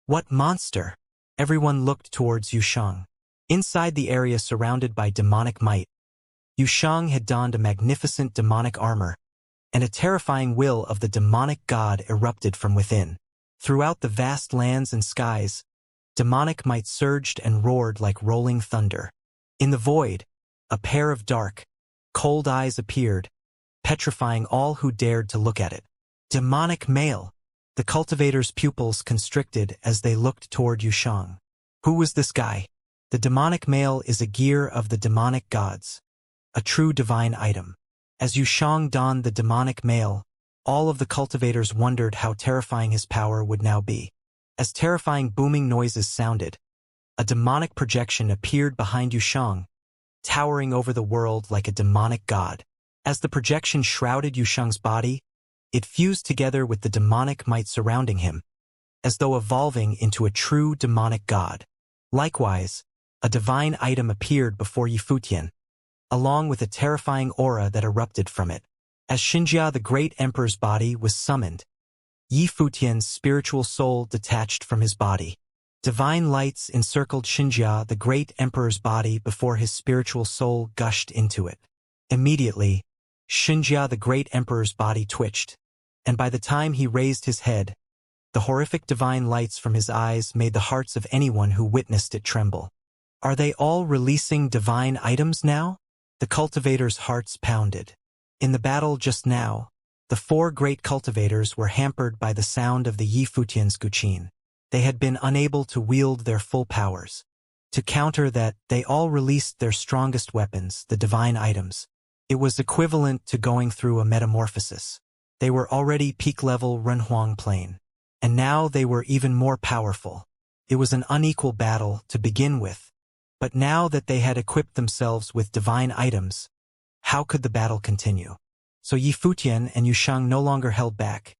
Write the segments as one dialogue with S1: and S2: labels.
S1: What monster? Everyone looked towards Yusheng. Inside the area surrounded by demonic might, Yusheng had donned a magnificent demonic armor, and a terrifying will of the demonic god erupted from within. Throughout the vast lands and skies, demonic might surged and roared like rolling thunder. In the void, a pair of dark, cold eyes appeared, petrifying all who dared to look at it. Demonic male! The cultivator's pupils constricted as they looked toward Yusheng. Who was this guy? The demonic male is a gear of the demonic gods, a true divine item. As Yusheng donned the demonic male, all of the cultivators wondered how terrifying his power would now be. As terrifying booming noises sounded, a demonic projection appeared behind Yusheng, towering over the world like a demonic god. As the projection shrouded Yusheng's body, it fused together with the demonic might surrounding him, as though evolving into a true demonic god. Likewise, a divine item appeared before Yifutian, along with a terrifying aura that erupted from it. As Xianxia the Great Emperor's body was summoned, Yifutian's spiritual soul detached from his body. Divine lights encircled Xianxia the Great Emperor's body before his spiritual soul gushed into it. Immediately, Xianxia the Great Emperor's body twitched, and by the time he raised his head, the horrific divine lights from his eyes made the hearts of anyone who witnessed it tremble. Are they all releasing divine items now? The cultivators' hearts pounded. In the battle just now, the four great cultivators were hampered by the sound of the Yifutian's guqin. They had been unable to wield their full powers. To counter that, they all released their strongest weapons, the divine items. It was equivalent to going through a metamorphosis. They were already peak-level Renhuang plane, and now they were even more powerful. It was an unequal battle to begin with, but now that they had equipped themselves with divine items, how could the battle continue? So Yifutian and Yusheng no longer held back,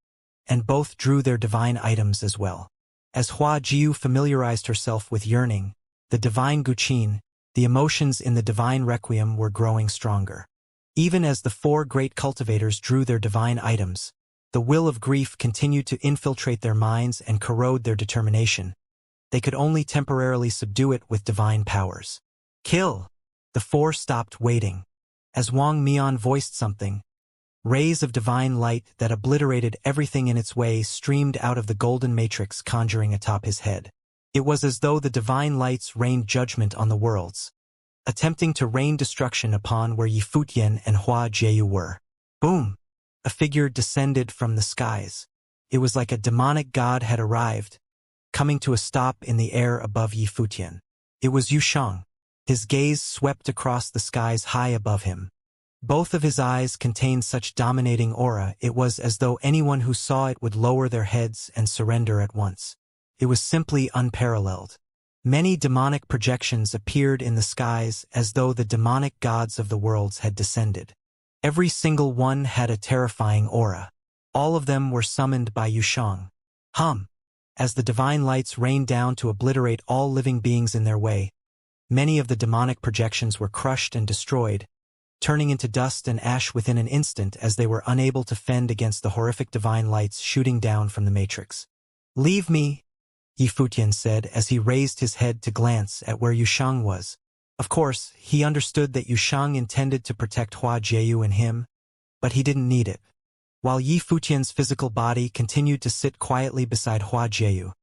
S1: and both drew their divine items as well. As Hua Jiu familiarized herself with yearning, the divine guqin, the emotions in the divine requiem were growing stronger. Even as the four great cultivators drew their divine items, the will of grief continued to infiltrate their minds and corrode their determination. They could only temporarily subdue it with divine powers. Kill! The four stopped waiting. As Wang Mian voiced something, rays of divine light that obliterated everything in its way streamed out of the golden matrix conjuring atop his head. It was as though the divine lights rained judgment on the worlds, attempting to rain destruction upon where Yifutian and Hua Jiu were. Boom! A figure descended from the skies. It was like a demonic god had arrived, coming to a stop in the air above Yifutian. It was Yusheng. His gaze swept across the skies high above him. Both of his eyes contained such dominating aura it was as though anyone who saw it would lower their heads and surrender at once. It was simply unparalleled. Many demonic projections appeared in the skies as though the demonic gods of the worlds had descended. Every single one had a terrifying aura. All of them were summoned by Yusheng. As the divine lights rained down to obliterate all living beings in their way, many of the demonic projections were crushed and destroyed, turning into dust and ash within an instant as they were unable to fend against the horrific divine lights shooting down from the matrix. "Leave me," Yifutian said as he raised his head to glance at where Yusheng was. Of course, he understood that Yusheng intended to protect Hua Jiu and him, but he didn't need it. While Yifutian's physical body continued to sit quietly beside Hua Jiu,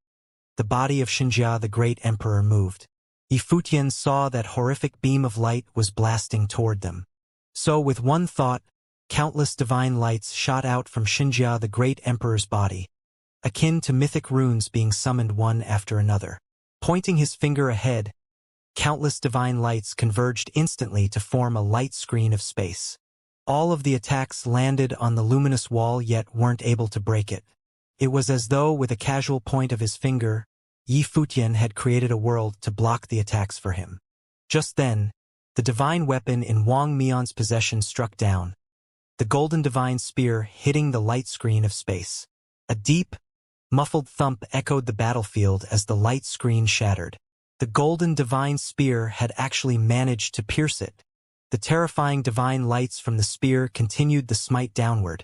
S1: the body of Xianxia the Great Emperor moved. Yifutian saw that horrific beam of light was blasting toward them. So with one thought, countless divine lights shot out from Xianxia the Great Emperor's body, akin to mythic runes being summoned one after another. Pointing his finger ahead, countless divine lights converged instantly to form a light screen of space. All of the attacks landed on the luminous wall yet weren't able to break it. It was as though with a casual point of his finger, Yifutian had created a world to block the attacks for him. Just then, the divine weapon in Wang Mian's possession struck down, the golden divine spear hitting the light screen of space. A deep, muffled thump echoed the battlefield as the light screen shattered. The golden divine spear had actually managed to pierce it. The terrifying divine lights from the spear continued the smite downward,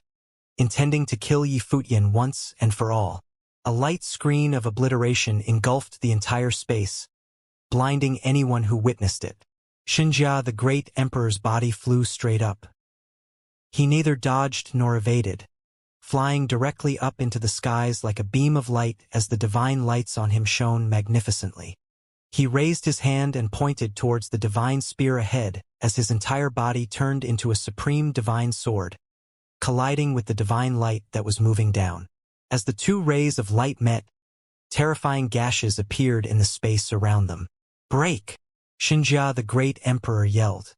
S1: intending to kill Yifutian once and for all. A light screen of obliteration engulfed the entire space, blinding anyone who witnessed it. Xianxia, the great emperor's body, flew straight up. He neither dodged nor evaded, flying directly up into the skies like a beam of light as the divine lights on him shone magnificently. He raised his hand and pointed towards the divine spear ahead as his entire body turned into a supreme divine sword, colliding with the divine light that was moving down. As the two rays of light met, terrifying gashes appeared in the space around them. "Break!" Xianxia, the great emperor, yelled.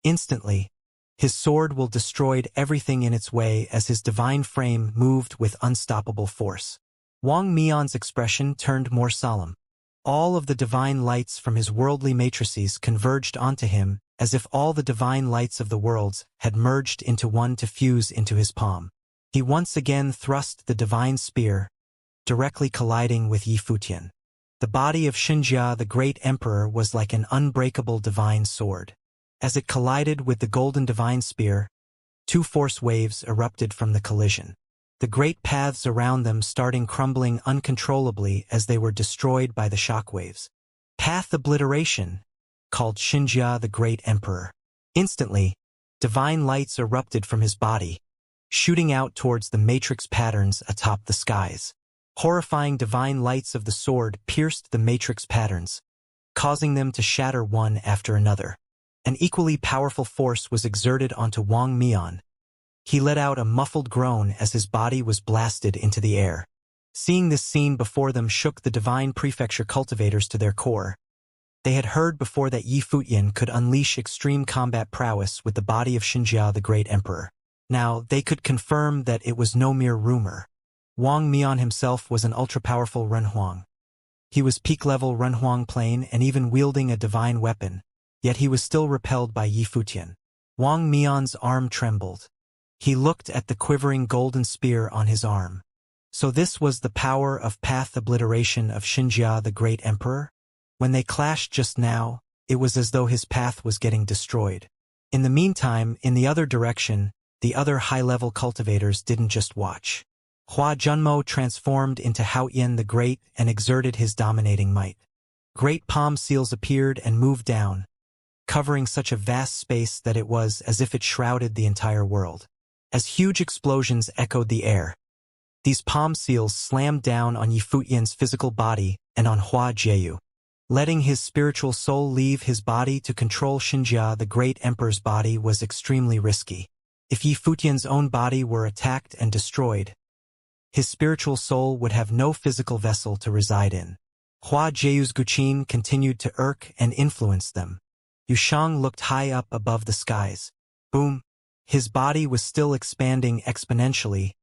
S1: Instantly, his sword will destroyed everything in its way as his divine frame moved with unstoppable force. Wang Mian's expression turned more solemn. All of the divine lights from his worldly matrices converged onto him as if all the divine lights of the worlds had merged into one to fuse into his palm. He once again thrust the divine spear, directly colliding with Yi Futian. The body of Xianxia, the great emperor, was like an unbreakable divine sword. As it collided with the golden divine spear, two force waves erupted from the collision. The great paths around them starting crumbling uncontrollably as they were destroyed by the shockwaves. "Path obliteration," called Xianxia, the great emperor. Instantly, divine lights erupted from his body, shooting out towards the matrix patterns atop the skies. Horrifying divine lights of the sword pierced the matrix patterns, causing them to shatter one after another. An equally powerful force was exerted onto Wang Mian. He let out a muffled groan as his body was blasted into the air. Seeing this scene before them shook the divine prefecture cultivators to their core. They had heard before that Yi Futian could unleash extreme combat prowess with the body of Xianxia, the great emperor. Now, they could confirm that it was no mere rumor. Wang Mian himself was an ultra-powerful Renhuang. He was peak-level Renhuang plane and even wielding a divine weapon, yet he was still repelled by Yi Futian. Wang Mian's arm trembled. He looked at the quivering golden spear on his arm. So this was the power of path obliteration of Xianxia, the great emperor? When they clashed just now, it was as though his path was getting destroyed. In the meantime, in the other direction, the other high-level cultivators didn't just watch. Hua Junmo transformed into Haoyan the Great and exerted his dominating might. Great palm seals appeared and moved down, covering such a vast space that it was as if it shrouded the entire world. As huge explosions echoed the air, these palm seals slammed down on Yi Futian's physical body and on Hua Jieyu. Letting his spiritual soul leave his body to control Xianxia, the great emperor's body, was extremely risky. If Yi Futian's own body were attacked and destroyed, his spiritual soul would have no physical vessel to reside in. Hua Jieyu's Guqin continued to irk and influence them. Yushang looked high up above the skies. Boom! His body was still expanding exponentially,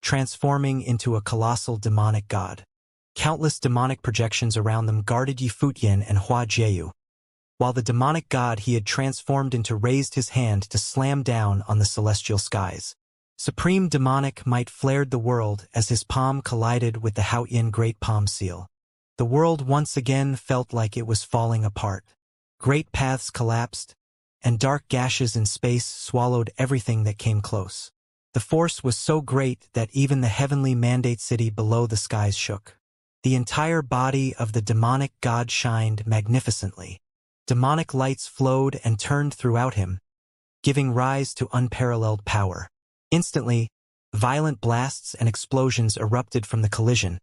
S1: transforming into a colossal demonic god. Countless demonic projections around them guarded Yi Futian and Hua Jieyu, while the demonic god he had transformed into raised his hand to slam down on the celestial skies. Supreme demonic might flared the world as his palm collided with the Haoyan Great Palm Seal. The world once again felt like it was falling apart. Great paths collapsed, and dark gashes in space swallowed everything that came close. The force was so great that even the heavenly mandate city below the skies shook. The entire body of the demonic god shined magnificently. Demonic lights flowed and turned throughout him, giving rise to unparalleled power. Instantly, violent blasts and explosions erupted from the collision,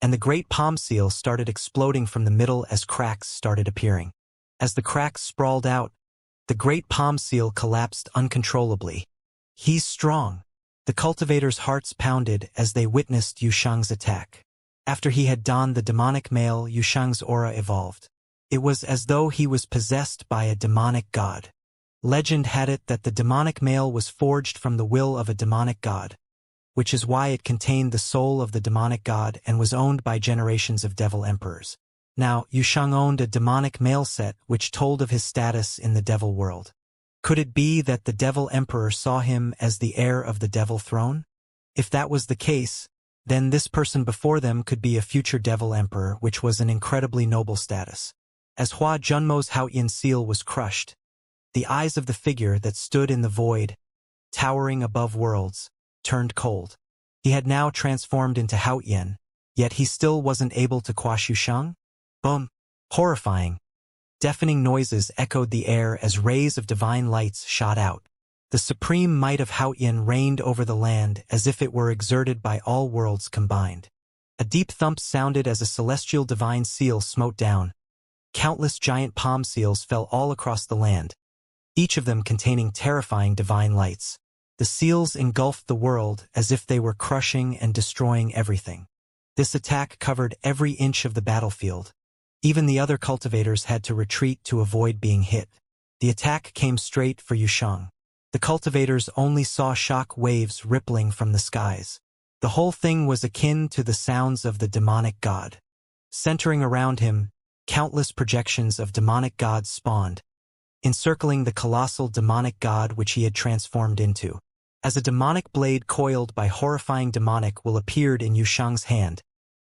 S1: and the great palm seal started exploding from the middle as cracks started appearing. As the cracks sprawled out, the great palm seal collapsed uncontrollably. "He's strong." The cultivators' hearts pounded as they witnessed Yushang's attack. After he had donned the demonic mail, Yushang's aura evolved. It was as though he was possessed by a demonic god. Legend had it that the demonic mail was forged from the will of a demonic god, which is why it contained the soul of the demonic god and was owned by generations of devil emperors. Now, Yushang owned a demonic mail set which told of his status in the devil world. Could it be that the devil emperor saw him as the heir of the devil throne? If that was the case, then this person before them could be a future devil emperor, which was an incredibly noble status. As Hua Junmo's Haoyan seal was crushed, the eyes of the figure that stood in the void, towering above worlds, turned cold. He had now transformed into Haoyan, Yet he still wasn't able to quash Yushang? Boom! Horrifying, deafening noises echoed the air as rays of divine lights shot out. The supreme might of Haoyin reigned over the land as if it were exerted by all worlds combined. A deep thump sounded as a celestial divine seal smote down. Countless giant palm seals fell all across the land, each of them containing terrifying divine lights. The seals engulfed the world as if they were crushing and destroying everything. This attack covered every inch of the battlefield. Even the other cultivators had to retreat to avoid being hit. The attack came straight for Yushang. The cultivators only saw shock waves rippling from the skies. The whole thing was akin to the sounds of the demonic god. Centering around him, countless projections of demonic gods spawned, encircling the colossal demonic god which he had transformed into. As a demonic blade coiled by horrifying demonic will appeared in Yushang's hand,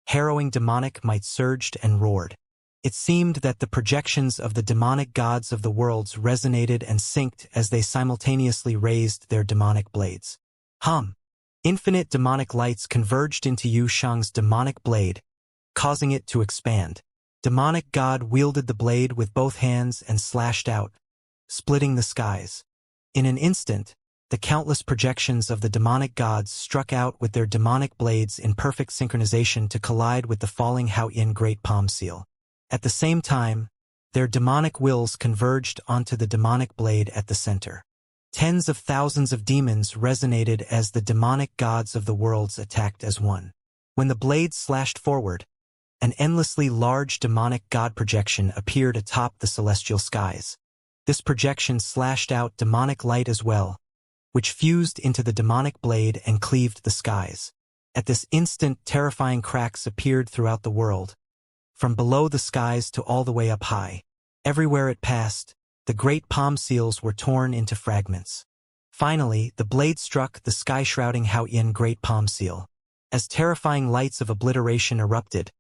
S1: harrowing demonic might surged and roared. It seemed that the projections of the demonic gods of the worlds resonated and synced as they simultaneously raised their demonic blades. Infinite demonic lights converged into Yushang's demonic blade, causing it to expand. Demonic god wielded the blade with both hands and slashed out, splitting the skies. In an instant, the countless projections of the demonic gods struck out with their demonic blades in perfect synchronization to collide with the falling Haoyin Great Palm Seal. At the same time, their demonic wills converged onto the demonic blade at the center. Tens of thousands of demons resonated as the demonic gods of the worlds attacked as one. When the blade slashed forward, an endlessly large demonic god projection appeared atop the celestial skies. This projection slashed out demonic light as well, which fused into the demonic blade and cleaved the skies. At this instant, terrifying cracks appeared throughout the world, from below the skies to all the way up high. Everywhere it passed, the great palm seals were torn into fragments. Finally, the blade struck the sky-shrouding Haoyin Great Palm Seal. As terrifying lights of obliteration erupted,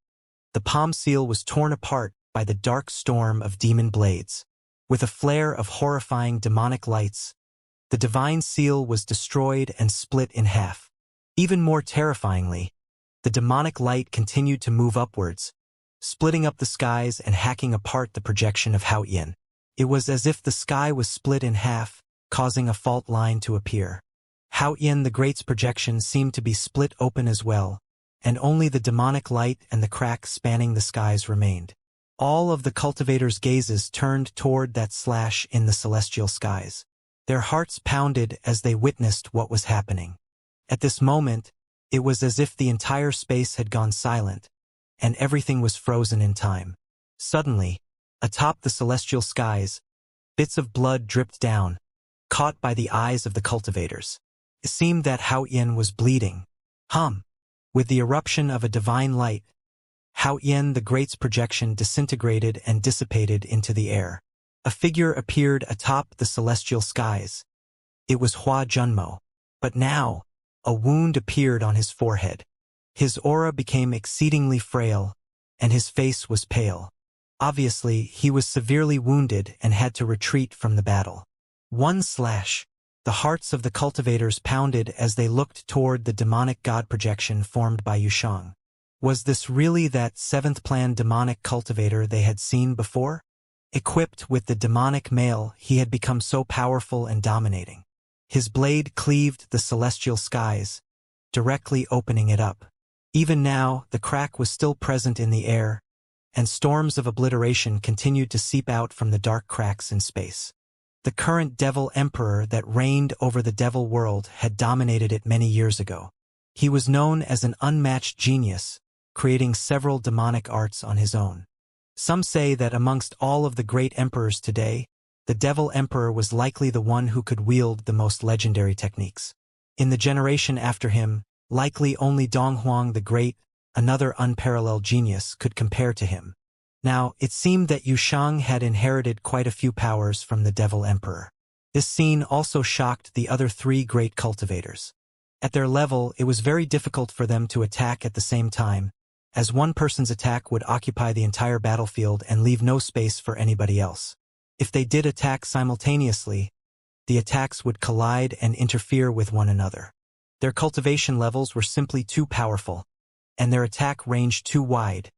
S1: the palm seal was torn apart by the dark storm of demon blades. With a flare of horrifying demonic lights, the divine seal was destroyed and split in half. Even more terrifyingly, the demonic light continued to move upwards, splitting up the skies and hacking apart the projection of Haoyin. It was as if the sky was split in half, causing a fault line to appear. Haoyin the Great's projection seemed to be split open as well, and only the demonic light and the crack spanning the skies remained. All of the cultivators' gazes turned toward that slash in the celestial skies. Their hearts pounded as they witnessed what was happening. At this moment, it was as if the entire space had gone silent, and everything was frozen in time. Suddenly, atop the celestial skies, bits of blood dripped down, caught by the eyes of the cultivators. It seemed that Haoyin was bleeding. With the eruption of a divine light, Haoyin the Great's projection disintegrated and dissipated into the air. A figure appeared atop the celestial skies. It was Hua Junmo. But now, a wound appeared on his forehead. His aura became exceedingly frail, and his face was pale. Obviously, he was severely wounded and had to retreat from the battle. One slash. The hearts of the cultivators pounded as they looked toward the demonic god projection formed by Yushang. Was this really that seventh plan demonic cultivator they had seen before? Equipped with the demonic mail, he had become so powerful and dominating. His blade cleaved the celestial skies, directly opening it up. Even now, the crack was still present in the air, and storms of obliteration continued to seep out from the dark cracks in space. The current Devil Emperor that reigned over the Devil world had dominated it many years ago. He was known as an unmatched genius, creating several demonic arts on his own. Some say that amongst all of the great emperors today, the Devil Emperor was likely the one who could wield the most legendary techniques. In the generation after him, likely only Donghuang the Great, another unparalleled genius, could compare to him. Now, it seemed that Yushang had inherited quite a few powers from the Devil Emperor. This scene also shocked the other three great cultivators. At their level, it was very difficult for them to attack at the same time, as one person's attack would occupy the entire battlefield and leave no space for anybody else. If they did attack simultaneously, the attacks would collide and interfere with one another. Their cultivation levels were simply too powerful, and their attack ranged too wide,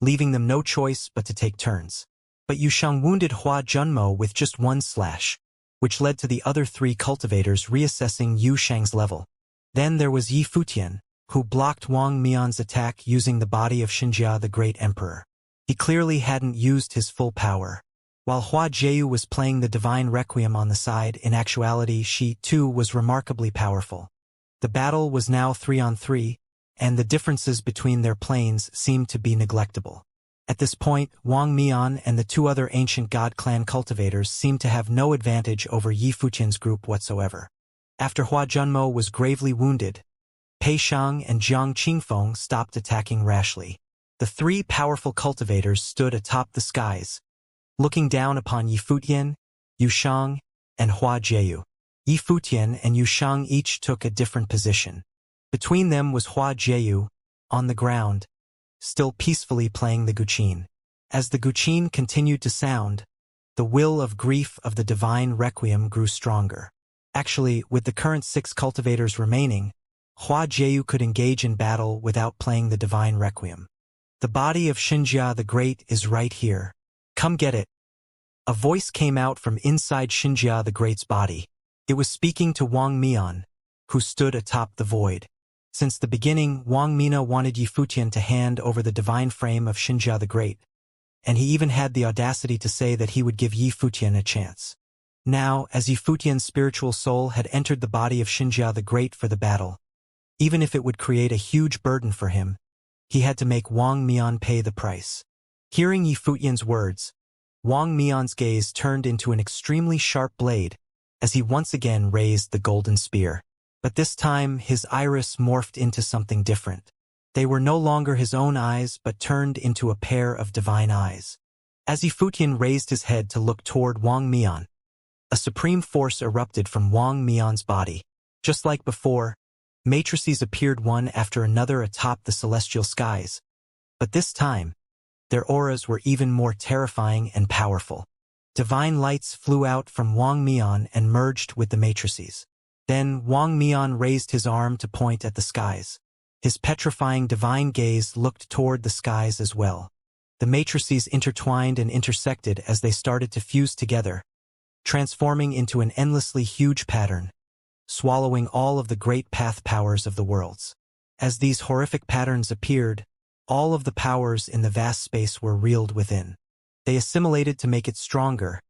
S1: leaving them no choice but to take turns. But Yushang wounded Hua Junmo with just one slash, which led to the other three cultivators reassessing Yu Shang's level. Then there was Yi Futian, who blocked Wang Mian's attack using the body of Xianxia the Great Emperor. He clearly hadn't used his full power. While Hua Jieyu was playing the Divine Requiem on the side, in actuality she, too, was remarkably powerful. The battle was now 3-on-3, and the differences between their planes seemed to be neglectable. At this point, Wang Mian and the two other ancient god clan cultivators seemed to have no advantage over Yi Futian's group whatsoever. After Hua Junmo was gravely wounded, Pei Shang and Jiang Qingfeng stopped attacking rashly. The three powerful cultivators stood atop the skies, looking down upon Yi Futian, Yu Shang, and Hua Jieyu. Yi Futian and Yu Shang each took a different position. Between them was Hua Jieyu, on the ground, still peacefully playing the guqin. As the guqin continued to sound, the will of grief of the Divine Requiem grew stronger. Actually, with the current 6 cultivators remaining, Hua Jieyu could engage in battle without playing the Divine Requiem. The body of Xianxia the Great is right here. Come get it. A voice came out from inside Xianxia the Great's body. It was speaking to Wang Mian, who stood atop the void. Since the beginning, Wang Mina wanted Yi Futian to hand over the divine frame of Xianxia the Great, and he even had the audacity to say that he would give Yi Futian a chance. Now, as Yi Futian's spiritual soul had entered the body of Xianxia the Great for the battle, even if it would create a huge burden for him, he had to make Wang Mian pay the price. Hearing Yi Futian's words, Wang Mian's gaze turned into an extremely sharp blade as he once again raised the golden spear. But this time, his iris morphed into something different. They were no longer his own eyes, but turned into a pair of divine eyes. As Yi Futian raised his head to look toward Wang Mian, a supreme force erupted from Wang Mian's body. Just like before, matrices appeared one after another atop the celestial skies. But this time, their auras were even more terrifying and powerful. Divine lights flew out from Wang Mian and merged with the matrices. Then Wang Mian raised his arm to point at the skies. His petrifying divine gaze looked toward the skies as well. The matrices intertwined and intersected as they started to fuse together, transforming into an endlessly huge pattern, swallowing all of the great path powers of the worlds. As these horrific patterns appeared, all of the powers in the vast space were reeled within. They assimilated to make it stronger,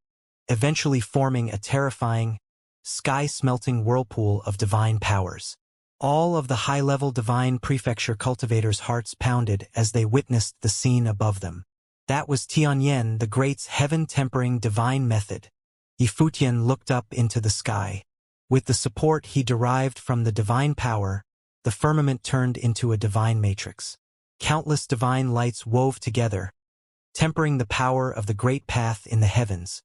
S1: eventually forming a terrifying, sky-smelting whirlpool of divine powers. All of the high-level divine prefecture cultivators' hearts pounded as they witnessed the scene above them. That was Tianyan the Great's heaven-tempering divine method. Yi Futian looked up into the sky. With the support he derived from the divine power, the firmament turned into a divine matrix. Countless divine lights wove together, tempering the power of the great path in the heavens,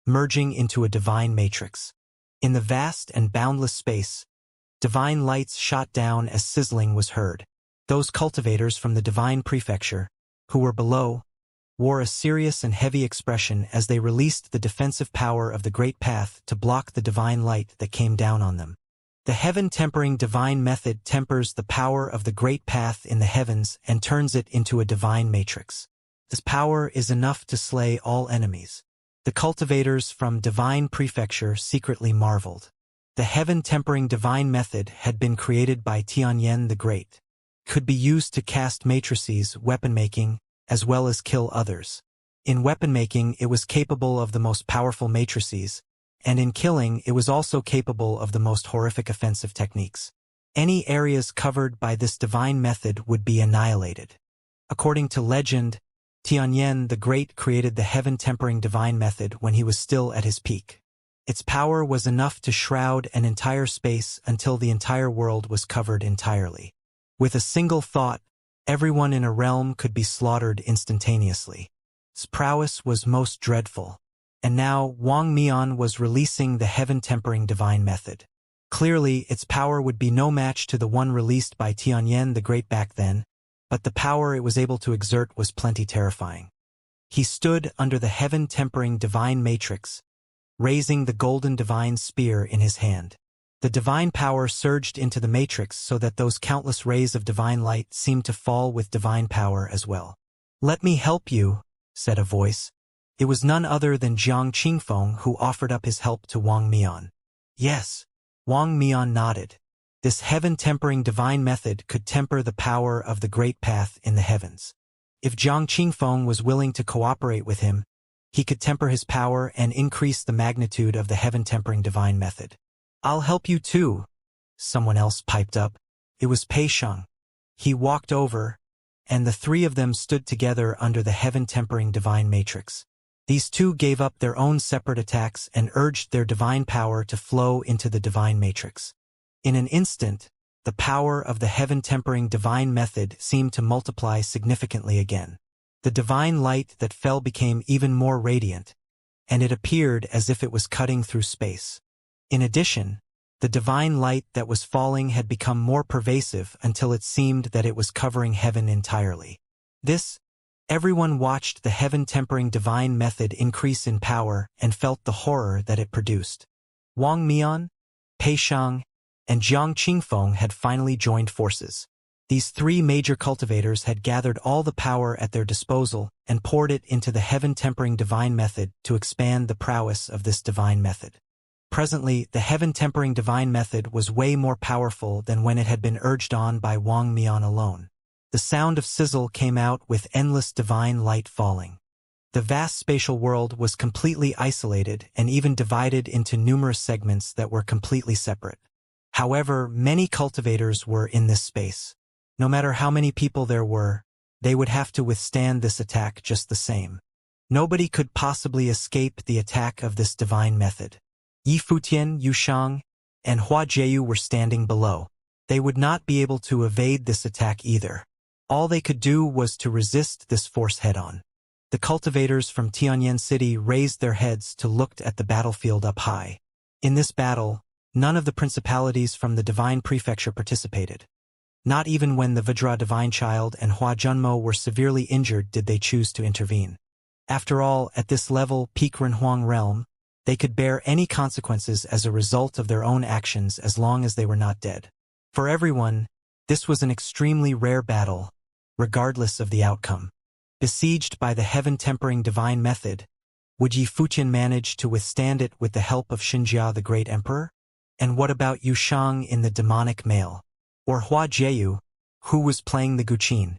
S1: merging into a divine matrix. In the vast and boundless space, divine lights shot down as sizzling was heard. Those cultivators from the divine prefecture, who were below, wore a serious and heavy expression as they released the defensive power of the great path to block the divine light that came down on them. The heaven-tempering divine method tempers the power of the great path in the heavens and turns it into a divine matrix. This power is enough to slay all enemies. The cultivators from divine prefecture secretly marveled. The heaven-tempering divine method had been created by Tianyan the Great. Could be used to cast matrices, weapon-making, as well as kill others. In weapon-making, it was capable of the most powerful matrices, and in killing, it was also capable of the most horrific offensive techniques. Any areas covered by this divine method would be annihilated. According to legend, Tianyan the Great created the heaven-tempering divine method when he was still at his peak. Its power was enough to shroud an entire space until the entire world was covered entirely. With a single thought, everyone in a realm could be slaughtered instantaneously. Its prowess was most dreadful. And now Wang Mian was releasing the heaven-tempering divine method. Clearly, its power would be no match to the one released by Tianyan the Great back then, but the power it was able to exert was plenty terrifying. He stood under the heaven-tempering divine matrix, raising the golden divine spear in his hand. The divine power surged into the matrix so that those countless rays of divine light seemed to fall with divine power as well. "Let me help you," said a voice. It was none other than Jiang Qingfeng who offered up his help to Wang Mian. Yes, Wang Mian nodded. This heaven-tempering divine method could temper the power of the great path in the heavens. If Jiang Qingfeng was willing to cooperate with him, he could temper his power and increase the magnitude of the heaven-tempering divine method. "I'll help you too," someone else piped up. It was Pei Sheng. He walked over, and the three of them stood together under the heaven-tempering divine matrix. These two gave up their own separate attacks and urged their divine power to flow into the divine matrix. In an instant, the power of the heaven-tempering divine method seemed to multiply significantly again. The divine light that fell became even more radiant, and it appeared as if it was cutting through space. In addition, the divine light that was falling had become more pervasive until it seemed that it was covering heaven entirely. Everyone watched the heaven-tempering divine method increase in power and felt the horror that it produced. Wang Mian, Pei Sheng, and Jiang Qingfeng had finally joined forces. These three major cultivators had gathered all the power at their disposal and poured it into the heaven-tempering divine method to expand the prowess of this divine method. Presently, the heaven-tempering divine method was way more powerful than when it had been urged on by Wang Mian alone. The sound of sizzle came out with endless divine light falling. The vast spatial world was completely isolated and even divided into numerous segments that were completely separate. However, many cultivators were in this space. No matter how many people there were, they would have to withstand this attack just the same. Nobody could possibly escape the attack of this divine method. Yi Futian, Yu Shang, and Hua Jieyu were standing below. They would not be able to evade this attack either. All they could do was to resist this force head-on. The cultivators from Tianyan City raised their heads to look at the battlefield up high. In this battle, none of the principalities from the Divine Prefecture participated. Not even when the Vajra Divine Child and Hua Junmo were severely injured did they choose to intervene. After all, at this level, peak Renhuang realm, they could bear any consequences as a result of their own actions as long as they were not dead. For everyone, this was an extremely rare battle, regardless of the outcome. Besieged by the heaven-tempering divine method, would Yi Futian manage to withstand it with the help of Xianxia the Great Emperor? And what about Yu Shang in the demonic male? Or Hua Jieyu, who was playing the Guqin?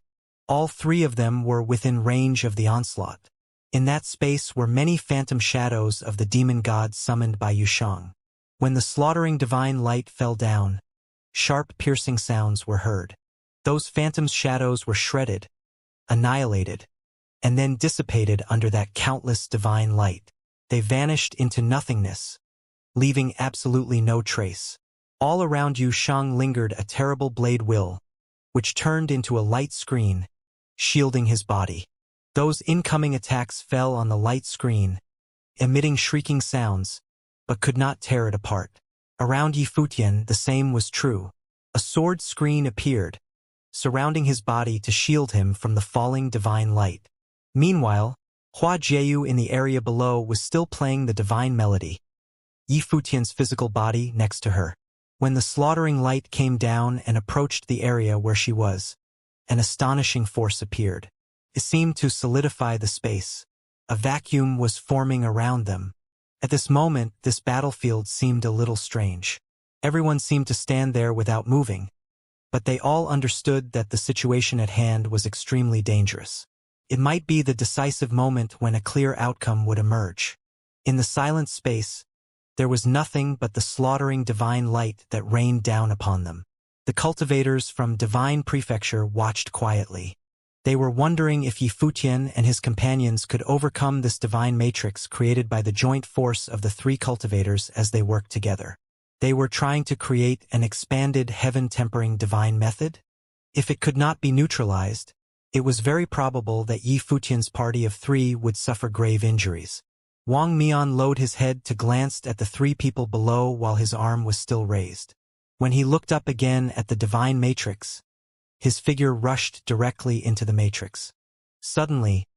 S1: All three of them were within range of the onslaught. In that space were many phantom shadows of the demon gods summoned by Yu Shang. When the slaughtering divine light fell down, sharp piercing sounds were heard. Those phantoms' shadows were shredded, annihilated, and then dissipated under that countless divine light. They vanished into nothingness, leaving absolutely no trace. All around Yu Shang lingered a terrible blade will, which turned into a light screen, shielding his body. Those incoming attacks fell on the light screen, emitting shrieking sounds, but could not tear it apart. Around Yi Futian, the same was true. A sword screen appeared, surrounding his body to shield him from the falling divine light. Meanwhile, Hua Jieyu in the area below was still playing the divine melody, Yi Futian's physical body next to her. When the slaughtering light came down and approached the area where she was, an astonishing force appeared. It seemed to solidify the space. A vacuum was forming around them. At this moment, this battlefield seemed a little strange. Everyone seemed to stand there without moving, but they all understood that the situation at hand was extremely dangerous. It might be the decisive moment when a clear outcome would emerge. In the silent space, there was nothing but the slaughtering divine light that rained down upon them. The cultivators from Divine Prefecture watched quietly. They were wondering if Yi Futian and his companions could overcome this divine matrix created by the joint force of the three cultivators as they worked together. They were trying to create an expanded heaven-tempering divine method. If it could not be neutralized, it was very probable that Yi Futian's party of three would suffer grave injuries. Wang Mian lowered his head to glance at the three people below while his arm was still raised. When he looked up again at the divine matrix, his figure rushed directly into the matrix. Suddenly,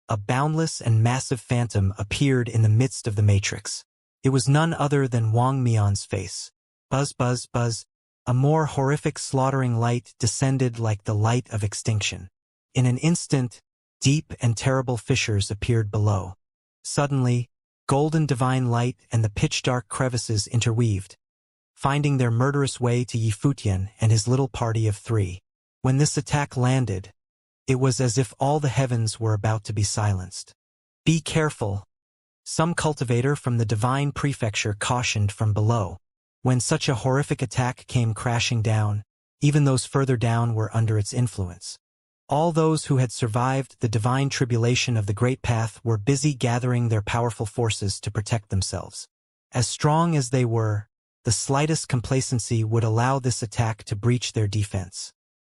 S1: a boundless and massive phantom appeared in the midst of the matrix. It was none other than Wang Mian's face. Buzz, buzz, buzz. A more horrific slaughtering light descended like the light of extinction. In an instant, deep and terrible fissures appeared below. Suddenly, golden divine light and the pitch-dark crevices interweaved, finding their murderous way to Yifutian and his little party of 3. When this attack landed, it was as if all the heavens were about to be silenced. Be careful, some cultivator from the divine prefecture cautioned from below. When such a horrific attack came crashing down, even those further down were under its influence. All those who had survived the divine tribulation of the Great Path were busy gathering their powerful forces to protect themselves. As strong as they were, the slightest complacency would allow this attack to breach their defense.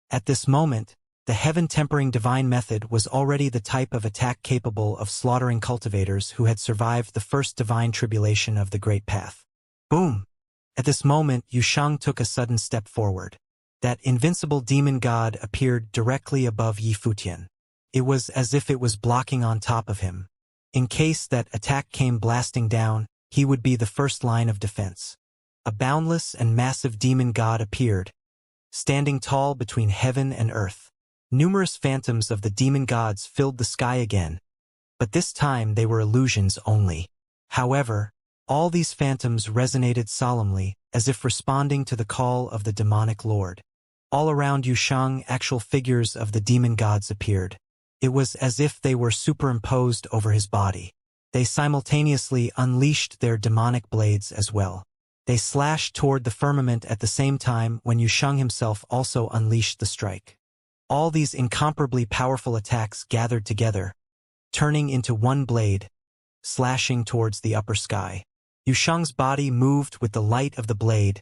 S1: At this moment, the heaven-tempering divine method was already the type of attack capable of slaughtering cultivators who had survived the first divine tribulation of the Great Path. Boom! At this moment, Yushang took a sudden step forward. That invincible demon god appeared directly above Yifutian. It was as if it was blocking on top of him. In case that attack came blasting down, he would be the first line of defense. A boundless and massive demon god appeared, standing tall between heaven and earth. Numerous phantoms of the demon gods filled the sky again, but this time they were illusions only. However, all these phantoms resonated solemnly, as if responding to the call of the demonic lord. All around Yushang, actual figures of the demon gods appeared. It was as if they were superimposed over his body. They simultaneously unleashed their demonic blades as well. They slashed toward the firmament at the same time when Yushang himself also unleashed the strike. All these incomparably powerful attacks gathered together, turning into one blade, slashing towards the upper sky. Yushang's body moved with the light of the blade,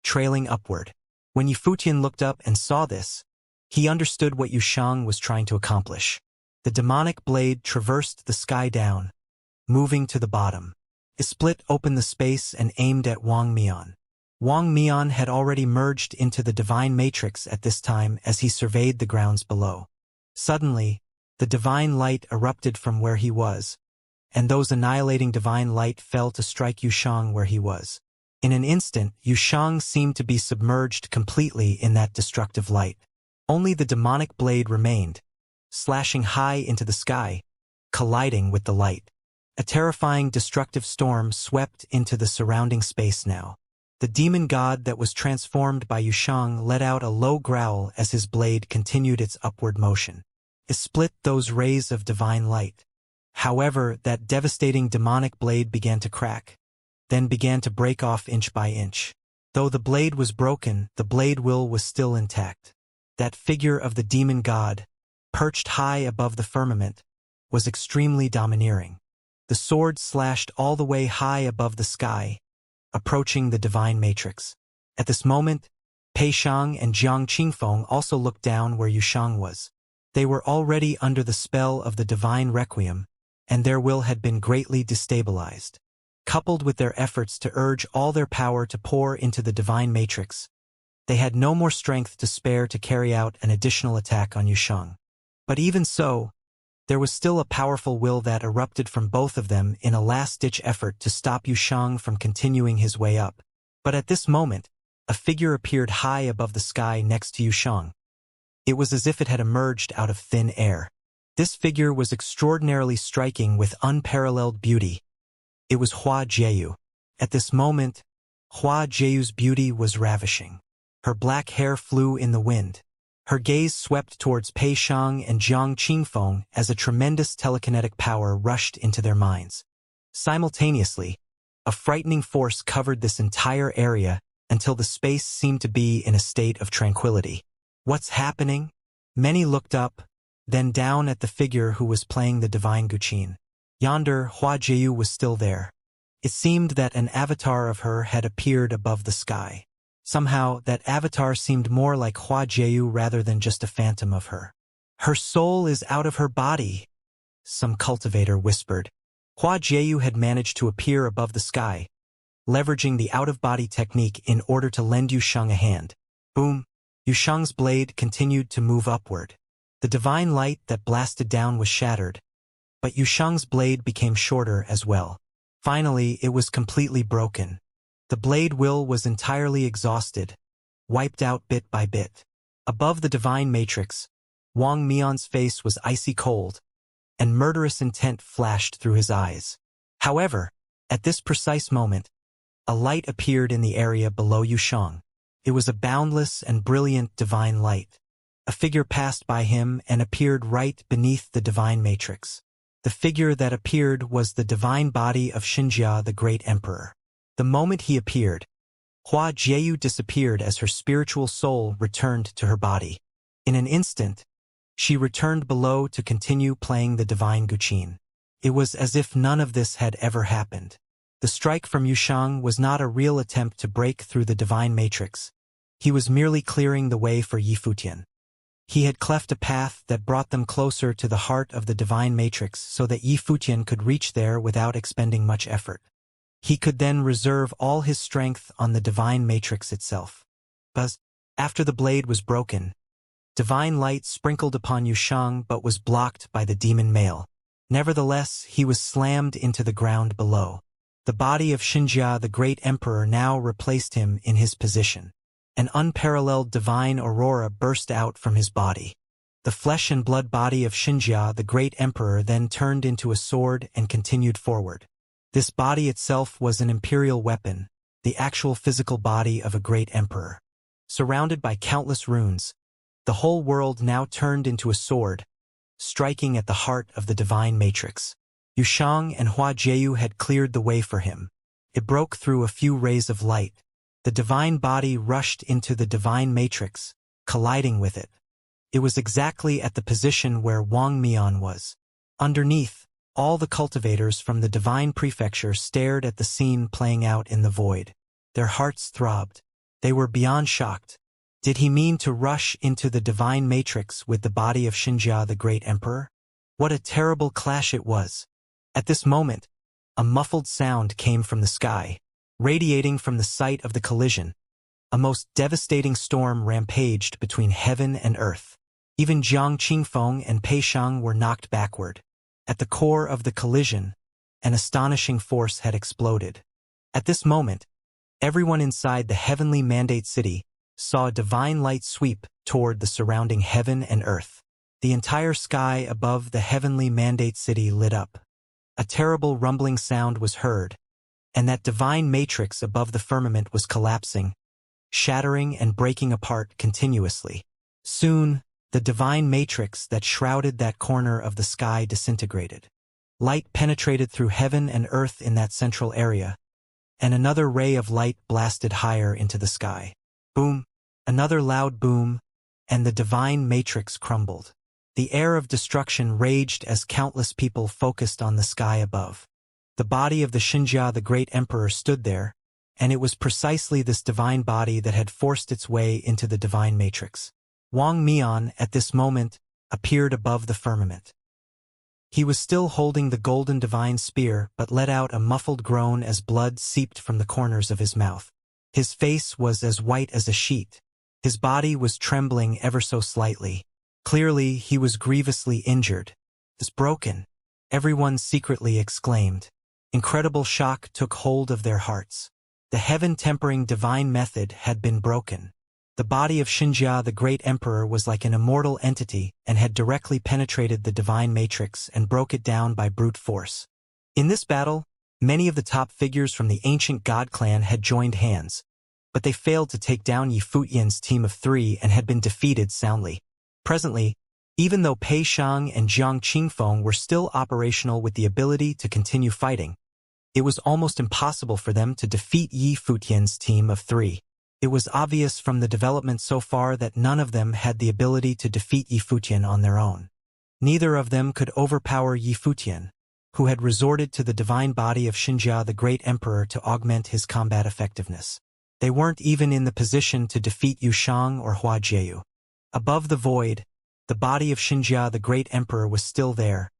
S1: trailing upward. When Yifutian looked up and saw this, he understood what Yushang was trying to accomplish. The demonic blade traversed the sky down, moving to the bottom. It split open the space and aimed at Wang Mian. Wang Mian had already merged into the divine matrix at this time as he surveyed the grounds below. Suddenly, the divine light erupted from where he was, and those annihilating divine light fell to strike Yushang where he was. In an instant, Yushang seemed to be submerged completely in that destructive light. Only the demonic blade remained, slashing high into the sky, colliding with the light. A terrifying destructive storm swept into the surrounding space now. The demon god that was transformed by Yushang let out a low growl as his blade continued its upward motion. It split those rays of divine light. However, that devastating demonic blade began to crack, then began to break off inch by inch. Though the blade was broken, the blade will was still intact. That figure of the demon god, perched high above the firmament, was extremely domineering. The sword slashed all the way high above the sky, approaching the divine matrix. At this moment, Pei Shang and Jiang Qingfeng also looked down where Yushang was. They were already under the spell of the divine requiem, and their will had been greatly destabilized. Coupled with their efforts to urge all their power to pour into the divine matrix, they had no more strength to spare to carry out an additional attack on Yushang. But even so, there was still a powerful will that erupted from both of them in a last-ditch effort to stop Yushang from continuing his way up. But at this moment, a figure appeared high above the sky next to Yushang. It was as if it had emerged out of thin air. This figure was extraordinarily striking with unparalleled beauty. It was Hua Jieyu. At this moment, Hua Jieyu's beauty was ravishing. Her black hair flew in the wind. Her gaze swept towards Pei Shang and Jiang Qingfeng as a tremendous telekinetic power rushed into their minds. Simultaneously, a frightening force covered this entire area until the space seemed to be in a state of tranquility. What's happening? Many looked up, then down at the figure who was playing the divine guqin. Yonder, Hua Jieyu was still there. It seemed that an avatar of her had appeared above the sky. Somehow, that avatar seemed more like Hua Jieyu rather than just a phantom of her. Her soul is out of her body, some cultivator whispered. Hua Jieyu had managed to appear above the sky, leveraging the out-of-body technique in order to lend Yushang a hand. Boom! Yushang's blade continued to move upward. The divine light that blasted down was shattered, but Yushang's blade became shorter as well. Finally, it was completely broken. The blade will was entirely exhausted, wiped out bit by bit. Above the divine matrix, Wang Mian's face was icy cold, and murderous intent flashed through his eyes. However, at this precise moment, a light appeared in the area below Yushang. It was a boundless and brilliant divine light. A figure passed by him and appeared right beneath the divine matrix. The figure that appeared was the divine body of Xianxia, the great emperor. The moment he appeared, Hua Jieyu disappeared as her spiritual soul returned to her body. In an instant, she returned below to continue playing the divine guqin. It was as if none of this had ever happened. The strike from Yushang was not a real attempt to break through the divine matrix. He was merely clearing the way for Yifutian. He had cleft a path that brought them closer to the heart of the divine matrix so that Yifutian could reach there without expending much effort. He could then reserve all his strength on the divine matrix itself. But after the blade was broken, divine light sprinkled upon Yushang but was blocked by the demon male. Nevertheless, he was slammed into the ground below. The body of Xianxia, the great emperor, now replaced him in his position. An unparalleled divine aurora burst out from his body. The flesh and blood body of Xianxia, the great emperor, then turned into a sword and continued forward. This body itself was an imperial weapon, the actual physical body of a great emperor. Surrounded by countless runes, the whole world now turned into a sword, striking at the heart of the divine matrix. Yushang and Hua Jieyu had cleared the way for him. It broke through a few rays of light. The divine body rushed into the divine matrix, colliding with it. It was exactly at the position where Wang Mian was. Underneath, all the cultivators from the divine prefecture stared at the scene playing out in the void. Their hearts throbbed. They were beyond shocked. Did he mean to rush into the divine matrix with the body of Xianxia, the great emperor? What a terrible clash it was. At this moment, a muffled sound came from the sky, radiating from the site of the collision. A most devastating storm rampaged between heaven and earth. Even Jiang Qingfeng and Pei Shang were knocked backward. At the core of the collision, an astonishing force had exploded. At this moment, everyone inside the heavenly mandate city saw a divine light sweep toward the surrounding heaven and earth. The entire sky above the heavenly mandate city lit up. A terrible rumbling sound was heard, and that divine matrix above the firmament was collapsing, shattering and breaking apart continuously. Soon, the divine matrix that shrouded that corner of the sky disintegrated. Light penetrated through heaven and earth in that central area, and another ray of light blasted higher into the sky. Boom! Another loud boom, and the divine matrix crumbled. The air of destruction raged as countless people focused on the sky above. The body of the Xianxia, the great emperor, stood there, and it was precisely this divine body that had forced its way into the divine matrix. Wang Mian, at this moment, appeared above the firmament. He was still holding the golden divine spear but let out a muffled groan as blood seeped from the corners of his mouth. His face was as white as a sheet. His body was trembling ever so slightly. Clearly, he was grievously injured. "It's broken," everyone secretly exclaimed. Incredible shock took hold of their hearts. The heaven-tempering divine method had been broken. The body of Xianxia, the great emperor, was like an immortal entity and had directly penetrated the divine matrix and broke it down by brute force. In this battle, many of the top figures from the ancient god clan had joined hands, but they failed to take down Yifutian's team of 3 and had been defeated soundly. Presently, even though Pei Shang and Jiang Qingfeng were still operational with the ability to continue fighting, it was almost impossible for them to defeat Yifutian's team of 3. It was obvious from the development so far that none of them had the ability to defeat Yifutian on their own. Neither of them could overpower Yifutian, who had resorted to the divine body of Xianxia, the great emperor, to augment his combat effectiveness. They weren't even in the position to defeat Yushang or Hua Jieyu. Above the void, the body of Xianxia, the great emperor, was still there,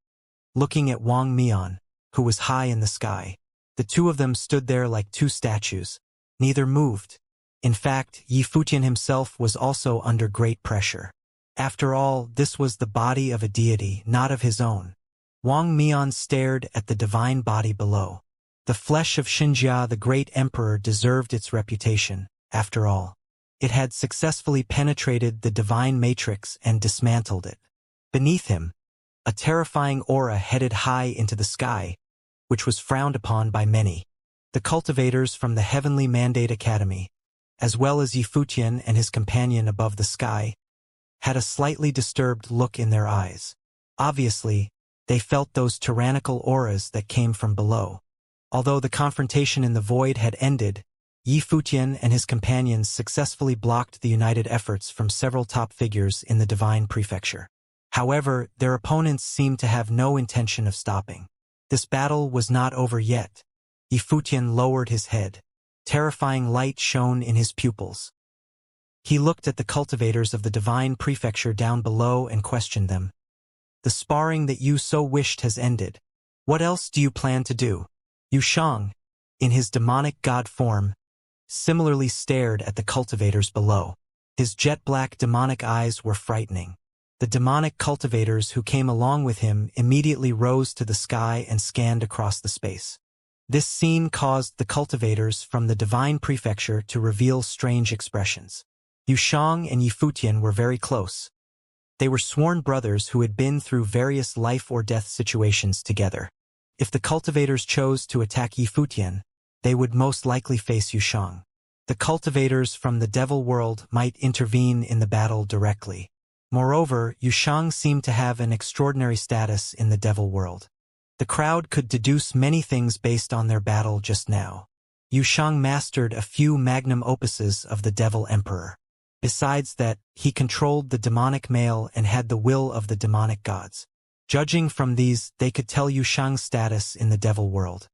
S1: looking at Wang Mian, who was high in the sky. The two of them stood there like two statues. Neither moved. In fact, Yifutian himself was also under great pressure. After all, this was the body of a deity, not of his own. Wang Mian stared at the divine body below. The flesh of Xianxia, the great emperor, deserved its reputation, after all. It had successfully penetrated the divine matrix and dismantled it. Beneath him, a terrifying aura headed high into the sky, which was frowned upon by many. The cultivators from the Heavenly Mandate Academy, as well as Yifutian and his companion above the sky, had a slightly disturbed look in their eyes. Obviously, they felt those tyrannical auras that came from below. Although the confrontation in the void had ended, Yifutian and his companions successfully blocked the united efforts from several top figures in the Divine Prefecture. However, their opponents seemed to have no intention of stopping. This battle was not over yet. Yifutian lowered his head. Terrifying light shone in his pupils. He looked at the cultivators of the Divine Prefecture down below and questioned them. The sparring that you so wished has ended. What else do you plan to do? Yushang, in his demonic god form, similarly stared at the cultivators below. His jet-black demonic eyes were frightening. The demonic cultivators who came along with him immediately rose to the sky and scanned across the space. This scene caused the cultivators from the Divine Prefecture to reveal strange expressions. Yushang and Yifutian were very close. They were sworn brothers who had been through various life-or-death situations together. If the cultivators chose to attack Yifutian, they would most likely face Yushang. The cultivators from the Devil World might intervene in the battle directly. Moreover, Yushang seemed to have an extraordinary status in the Devil World. The crowd could deduce many things based on their battle just now. Yushang mastered a few magnum opuses of the Devil Emperor. Besides that, he controlled the demonic male and had the will of the demonic gods. Judging from these, they could tell Yushang's status in the Devil World.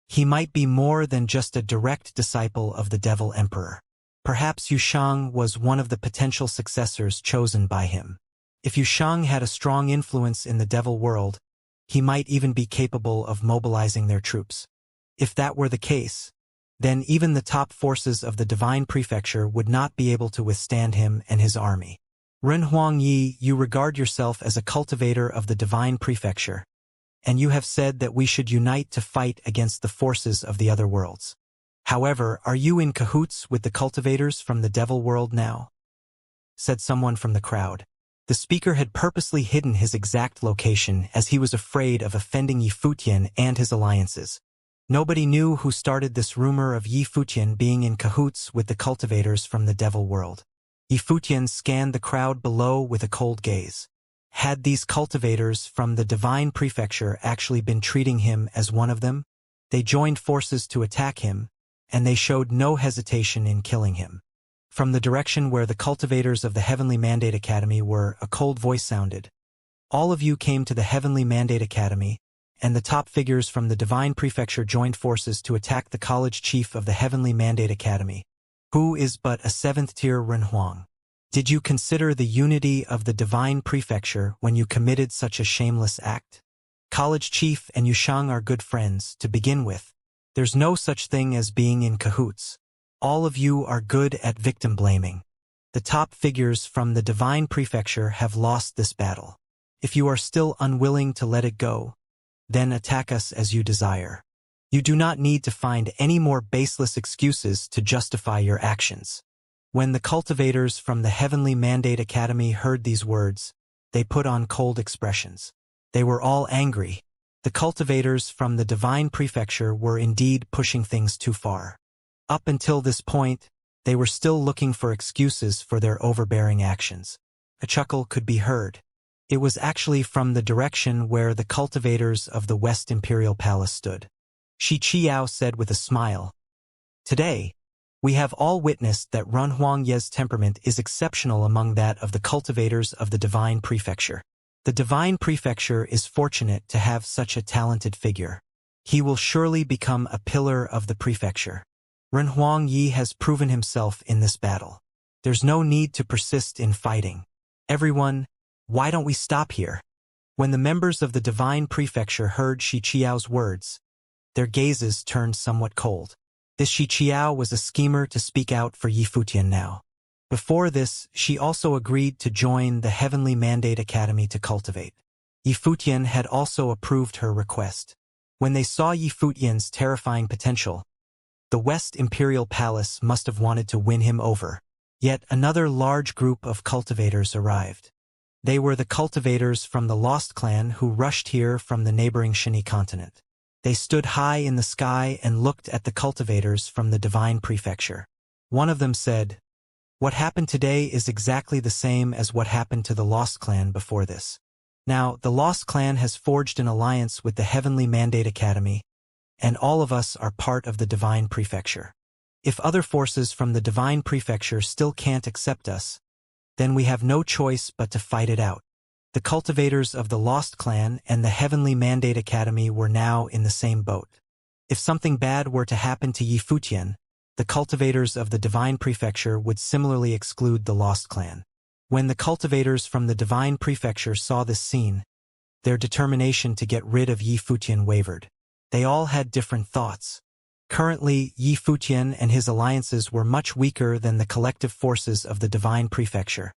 S1: He might be more than just a direct disciple of the Devil Emperor. Perhaps Yushang was one of the potential successors chosen by him. If Yushang had a strong influence in the Devil World, he might even be capable of mobilizing their troops. If that were the case, then even the top forces of the Divine Prefecture would not be able to withstand him and his army. Renhuang Yi, you regard yourself as a cultivator of the Divine Prefecture, and you have said that we should unite to fight against the forces of the other worlds. However, are you in cahoots with the cultivators from the Devil World now? Said someone from the crowd. The speaker had purposely hidden his exact location as he was afraid of offending Yifutian and his alliances. Nobody knew who started this rumor of Yifutian being in cahoots with the cultivators from the Devil World. Yifutian scanned the crowd below with a cold gaze. Had these cultivators from the Divine Prefecture actually been treating him as one of them? They joined forces to attack him, and they showed no hesitation in killing him. From the direction where the cultivators of the Heavenly Mandate Academy were, a cold voice sounded. All of you came to the Heavenly Mandate Academy, and the top figures from the Divine Prefecture joined forces to attack the college chief of the Heavenly Mandate Academy, who is but a 7th-tier Renhuang. Did you consider the unity of the Divine Prefecture when you committed such a shameless act? College chief and Yushang are good friends, to begin with. There's no such thing as being in cahoots. All of you are good at victim blaming. The top figures from the Divine Prefecture have lost this battle. If you are still unwilling to let it go, then attack us as you desire. You do not need to find any more baseless excuses to justify your actions. When the cultivators from the Heavenly Mandate Academy heard these words, they put on cold expressions. They were all angry. The cultivators from the Divine Prefecture were indeed pushing things too far. Up until this point, they were still looking for excuses for their overbearing actions. A chuckle could be heard. It was actually from the direction where the cultivators of the West Imperial Palace stood. Shi Qiao said with a smile, "Today, we have all witnessed that Renhuang Ye's temperament is exceptional among that of the cultivators of the Divine Prefecture. The Divine Prefecture is fortunate to have such a talented figure. He will surely become a pillar of the prefecture. Renhuang Yi has proven himself in this battle. There's no need to persist in fighting. Everyone, why don't we stop here?" When the members of the Divine Prefecture heard Shi Qiao's words, their gazes turned somewhat cold. This Shi Qiao was a schemer to speak out for Yifutian now. Before this, she also agreed to join the Heavenly Mandate Academy to cultivate. Yifutian had also approved her request. When they saw Yi Futian's terrifying potential, the West Imperial Palace must have wanted to win him over. Yet another large group of cultivators arrived. They were the cultivators from the Lost Clan who rushed here from the neighboring Shini continent. They stood high in the sky and looked at the cultivators from the Divine Prefecture. One of them said, "What happened today is exactly the same as what happened to the Lost Clan before this. Now, the Lost Clan has forged an alliance with the Heavenly Mandate Academy, and all of us are part of the Divine Prefecture. If other forces from the Divine Prefecture still can't accept us, then we have no choice but to fight it out." The cultivators of the Lost Clan and the Heavenly Mandate Academy were now in the same boat. If something bad were to happen to Yi Futian, the cultivators of the Divine Prefecture would similarly exclude the Lost Clan. When the cultivators from the Divine Prefecture saw this scene, their determination to get rid of Yi Futian wavered. They all had different thoughts. Currently, Yi Futian and his alliances were much weaker than the collective forces of the Divine Prefecture.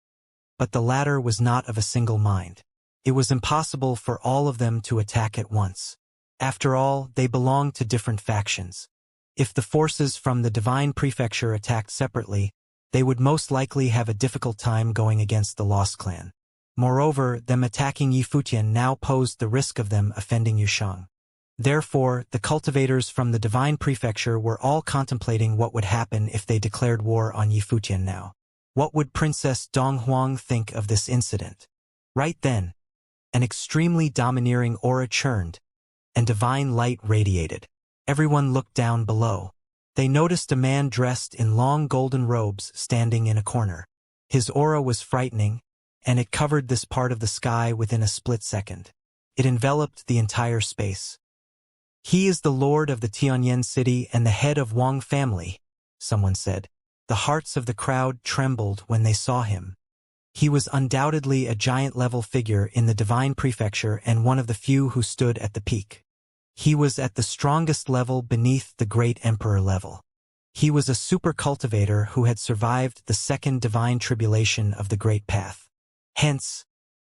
S1: But the latter was not of a single mind. It was impossible for all of them to attack at once. After all, they belonged to different factions. If the forces from the Divine Prefecture attacked separately, they would most likely have a difficult time going against the Lost Clan. Moreover, them attacking Yi Futian now posed the risk of them offending Yushang. Therefore, the cultivators from the Divine Prefecture were all contemplating what would happen if they declared war on Yi Futian now. What would Princess Donghuang think of this incident? Right then, an extremely domineering aura churned, and divine light radiated. Everyone looked down below. They noticed a man dressed in long golden robes standing in a corner. His aura was frightening, and it covered this part of the sky within a split second. It enveloped the entire space. "He is the lord of the Tianyan city and the head of Wang family," someone said. The hearts of the crowd trembled when they saw him. He was undoubtedly a giant-level figure in the Divine Prefecture and one of the few who stood at the peak. He was at the strongest level beneath the Great Emperor level. He was a super cultivator who had survived the second divine tribulation of the Great Path. Hence,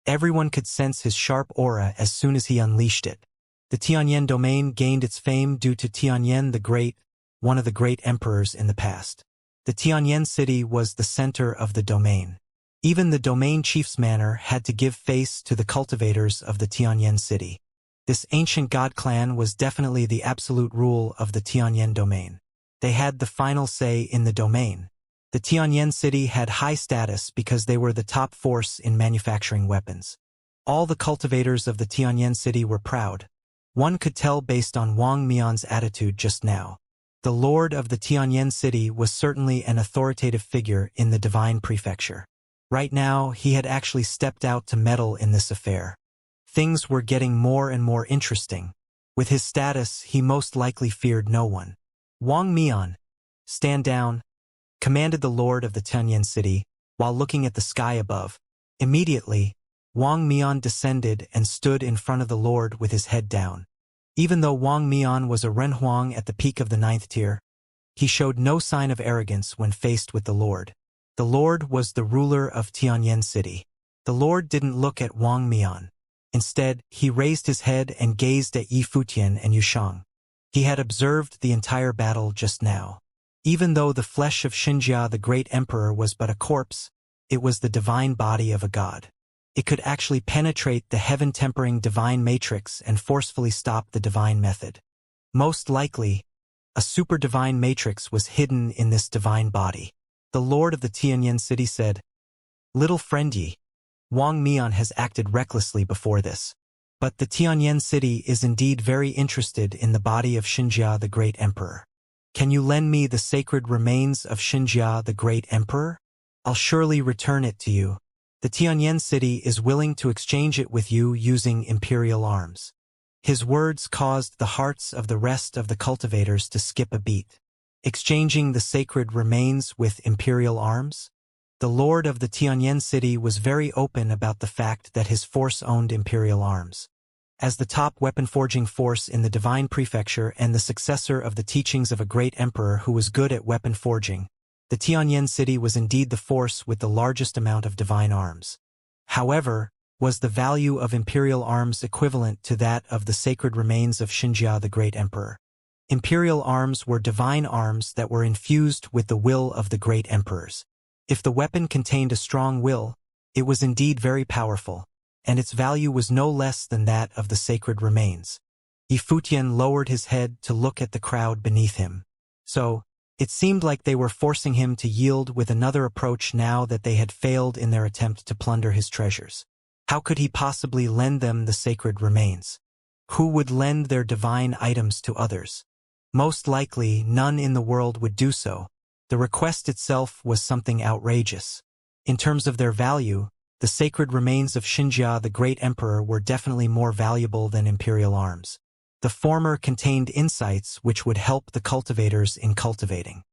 S1: everyone could sense his sharp aura as soon as he unleashed it. The Tianyan domain gained its fame due to Tianyan the Great, one of the great emperors in the past. The Tianyan city was the center of the domain. Even the domain chief's manor had to give face to the cultivators of the Tianyan city. This ancient god clan was definitely the absolute rule of the Tianyan domain. They had the final say in the domain. The Tianyan city had high status because they were the top force in manufacturing weapons. All the cultivators of the Tianyan city were proud. One could tell based on Wang Mian's attitude just now. The lord of the Tianyan city was certainly an authoritative figure in the Divine Prefecture. Right now, he had actually stepped out to meddle in this affair. Things were getting more and more interesting. With his status, he most likely feared no one. "Wang Mian, stand down," commanded the lord of the Tianyan city, while looking at the sky above. Immediately, Wang Mian descended and stood in front of the lord with his head down. Even though Wang Mian was a Renhuang at the peak of the 9th tier, he showed no sign of arrogance when faced with the lord. The lord was the ruler of Tianyan city. The lord didn't look at Wang Mian. Instead, he raised his head and gazed at Yi Futian and Yushang. He had observed the entire battle just now. Even though the flesh of Xianxia the great emperor was but a corpse, it was the divine body of a god. It could actually penetrate the heaven-tempering divine matrix and forcefully stop the divine method. Most likely, a super-divine matrix was hidden in this divine body. The lord of the Tianyan city said, "Little friend Yi, Wang Mian has acted recklessly before this. But the Tianyan city is indeed very interested in the body of Xianxia the great emperor. Can you lend me the sacred remains of Xianxia the great emperor? I'll surely return it to you. The Tianyan city is willing to exchange it with you using imperial arms." His words caused the hearts of the rest of the cultivators to skip a beat. Exchanging the sacred remains with imperial arms? The lord of the Tianyan city was very open about the fact that his force owned imperial arms. As the top weapon-forging force in the Divine Prefecture and the successor of the teachings of a great emperor who was good at weapon forging, the Tianyan city was indeed the force with the largest amount of divine arms. However, Was the value of imperial arms equivalent to that of the sacred remains of Xianxia the Great Emperor? Imperial arms were divine arms that were infused with the will of the great emperors. If the weapon contained a strong will, it was indeed very powerful, and its value was no less than that of the sacred remains. Yifutian lowered his head to look at the crowd beneath him. So, it seemed like they were forcing him to yield with another approach now that they had failed in their attempt to plunder his treasures. How could he possibly lend them the sacred remains? Who would lend their divine items to others? Most likely, none in the world would do so. The request itself was something outrageous. In terms of their value, the sacred remains of Xianxia the Great Emperor were definitely more valuable than imperial arms. The former contained insights which would help the cultivators in cultivating.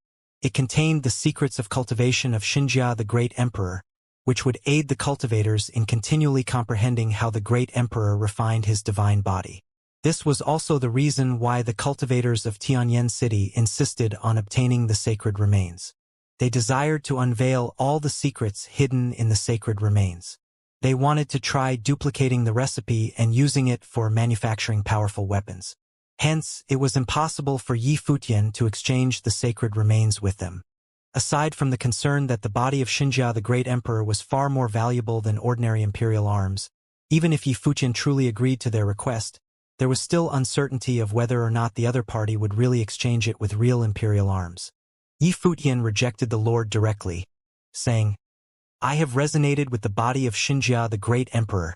S1: It contained the secrets of cultivation of Xianxia the Great Emperor, which would aid the cultivators in continually comprehending how the Great Emperor refined his divine body. This was also the reason why the cultivators of Tianyan City insisted on obtaining the sacred remains. They desired to unveil all the secrets hidden in the sacred remains. They wanted to try duplicating the recipe and using it for manufacturing powerful weapons. Hence, it was impossible for Yifutian to exchange the sacred remains with them. Aside from the concern that the body of Xianxia the Great Emperor was far more valuable than ordinary imperial arms, even if Yifutian truly agreed to their request, there was still uncertainty of whether or not the other party would really exchange it with real imperial arms. Yifutian rejected the Lord directly, saying, "I have resonated with the body of Xianxia the Great Emperor,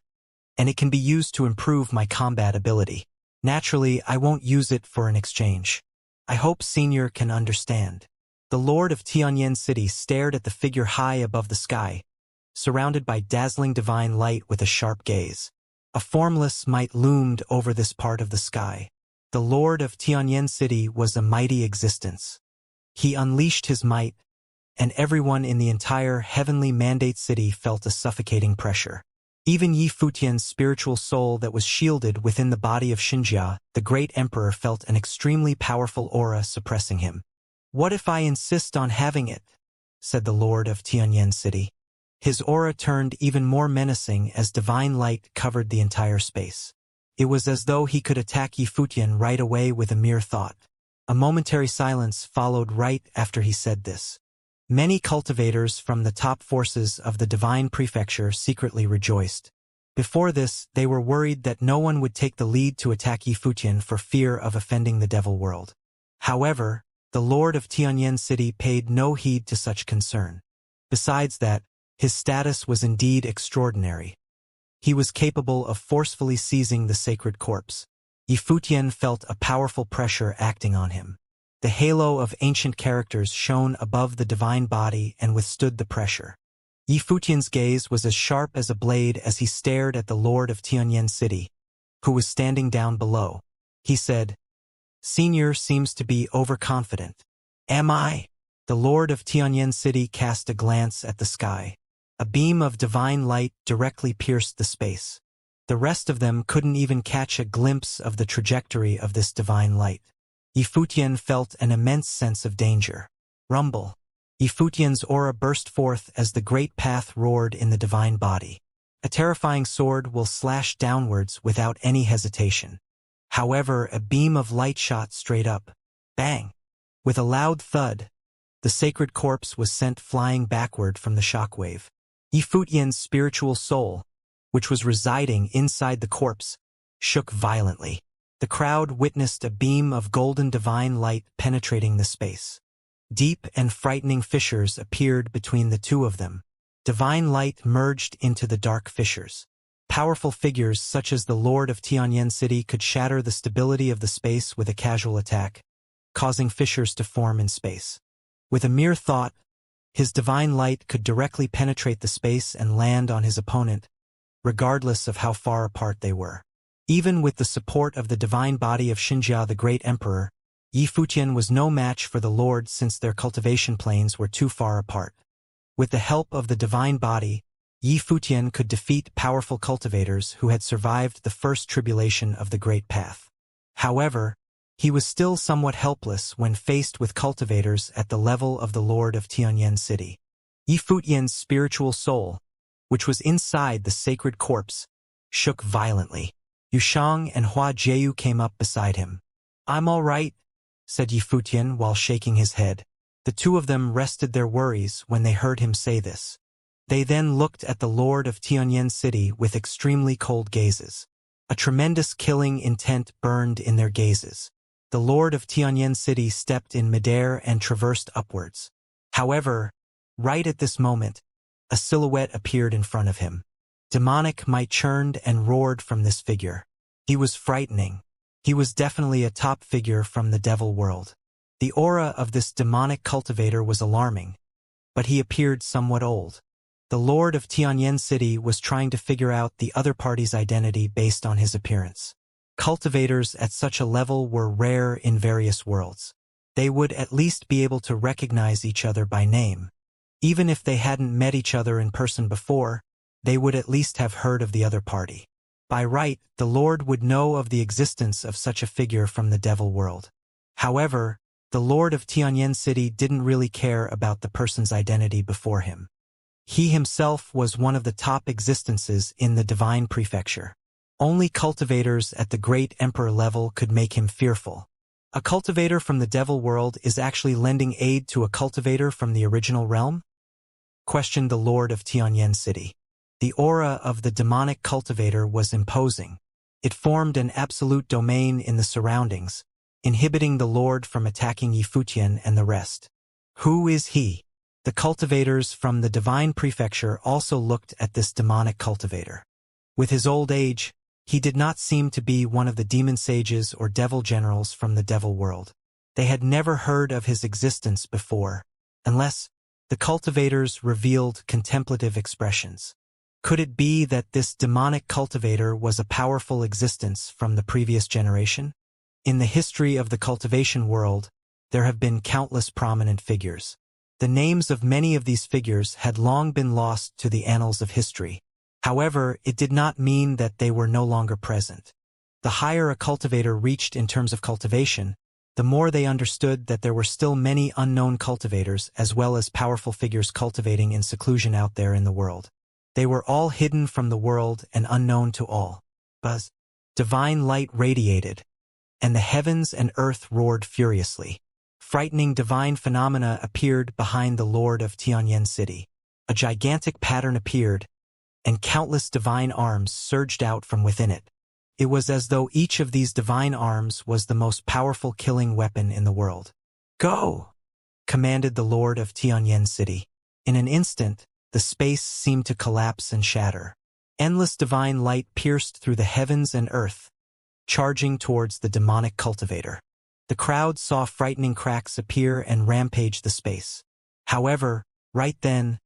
S1: and it can be used to improve my combat ability. Naturally, I won't use it for an exchange. I hope Senior can understand." The Lord of Tianyan City stared at the figure high above the sky, surrounded by dazzling divine light with a sharp gaze. A formless might loomed over this part of the sky. The Lord of Tianyan City was a mighty existence. He unleashed his might, and everyone in the entire heavenly mandate city felt a suffocating pressure. Even Yifutian's spiritual soul that was shielded within the body of Xianxia, the great emperor, felt an extremely powerful aura suppressing him. "What if I insist on having it?" said the Lord of Tianyan City. His aura turned even more menacing as divine light covered the entire space. It was as though he could attack Yifutian right away with a mere thought. A momentary silence followed right after he said this. Many cultivators from the top forces of the divine prefecture secretly rejoiced. Before this, they were worried that no one would take the lead to attack Yifutian for fear of offending the devil world. However, the Lord of Tianyan City paid no heed to such concern. Besides that, his status was indeed extraordinary. He was capable of forcefully seizing the sacred corpse. Yifutian felt a powerful pressure acting on him. The halo of ancient characters shone above the divine body and withstood the pressure. Yifutian's gaze was as sharp as a blade as he stared at the Lord of Tianyan City, who was standing down below. He said, "Senior seems to be overconfident." "Am I?" The Lord of Tianyan City cast a glance at the sky. A beam of divine light directly pierced the space. The rest of them couldn't even catch a glimpse of the trajectory of this divine light. Yifutian felt an immense sense of danger. Rumble. Yifutian's aura burst forth as the great path roared in the divine body. A terrifying sword will slash downwards without any hesitation. However, a beam of light shot straight up. Bang! With a loud thud, the sacred corpse was sent flying backward from the shockwave. Yifutian's spiritual soul, which was residing inside the corpse, shook violently. The crowd witnessed a beam of golden divine light penetrating the space. Deep and frightening fissures appeared between the two of them. Divine light merged into the dark fissures. Powerful figures such as the Lord of Tianyan City could shatter the stability of the space with a casual attack, causing fissures to form in space. With a mere thought, his divine light could directly penetrate the space and land on his opponent, regardless of how far apart they were. Even with the support of the divine body of Xianxia the Great Emperor, Yifutian was no match for the Lord since their cultivation planes were too far apart. With the help of the divine body, Yifutian could defeat powerful cultivators who had survived the first tribulation of the Great Path. However, he was still somewhat helpless when faced with cultivators at the level of the Lord of Tianyan City. Yifutian's spiritual soul, which was inside the sacred corpse, shook violently. Yushang and Hua Jieyu came up beside him. "I'm all right," said Yifutian while shaking his head. The two of them rested their worries when they heard him say this. They then looked at the Lord of Tianyan City with extremely cold gazes. A tremendous killing intent burned in their gazes. The Lord of Tianyan City stepped in midair and traversed upwards. However, right at this moment, a silhouette appeared in front of him. Demonic might churned and roared from this figure. He was frightening. He was definitely a top figure from the devil world. The aura of this demonic cultivator was alarming, but he appeared somewhat old. The Lord of Tianyan City was trying to figure out the other party's identity based on his appearance. Cultivators at such a level were rare in various worlds. They would at least be able to recognize each other by name. Even if they hadn't met each other in person before, they would at least have heard of the other party. By right, the Lord would know of the existence of such a figure from the devil world. However, the Lord of Tianyan City didn't really care about the person's identity before him. He himself was one of the top existences in the divine prefecture. Only cultivators at the great emperor level could make him fearful. A cultivator from the devil world is actually lending aid to a cultivator from the original realm? Questioned the Lord of Tianyan City. The aura of the demonic cultivator was imposing. It formed an absolute domain in the surroundings, inhibiting the Lord from attacking Yifutian and the rest. Who is he? The cultivators from the divine prefecture also looked at this demonic cultivator. With his old age, he did not seem to be one of the demon sages or devil generals from the devil world. They had never heard of his existence before, unless the cultivators revealed contemplative expressions. Could it be that this demonic cultivator was a powerful existence from the previous generation? In the history of the cultivation world, there have been countless prominent figures. The names of many of these figures had long been lost to the annals of history. However, it did not mean that they were no longer present. The higher a cultivator reached in terms of cultivation, the more they understood that there were still many unknown cultivators as well as powerful figures cultivating in seclusion out there in the world. They were all hidden from the world and unknown to all. Buzz. Divine light radiated, and the heavens and earth roared furiously. Frightening divine phenomena appeared behind the Lord of Tianyan City. A gigantic pattern appeared, and countless divine arms surged out from within it. It was as though each of these divine arms was the most powerful killing weapon in the world. "Go!" commanded the Lord of Tianyan City. In an instant, the space seemed to collapse and shatter. Endless divine light pierced through the heavens and earth, charging towards the demonic cultivator. The crowd saw frightening cracks appear and rampage the space. However, right then,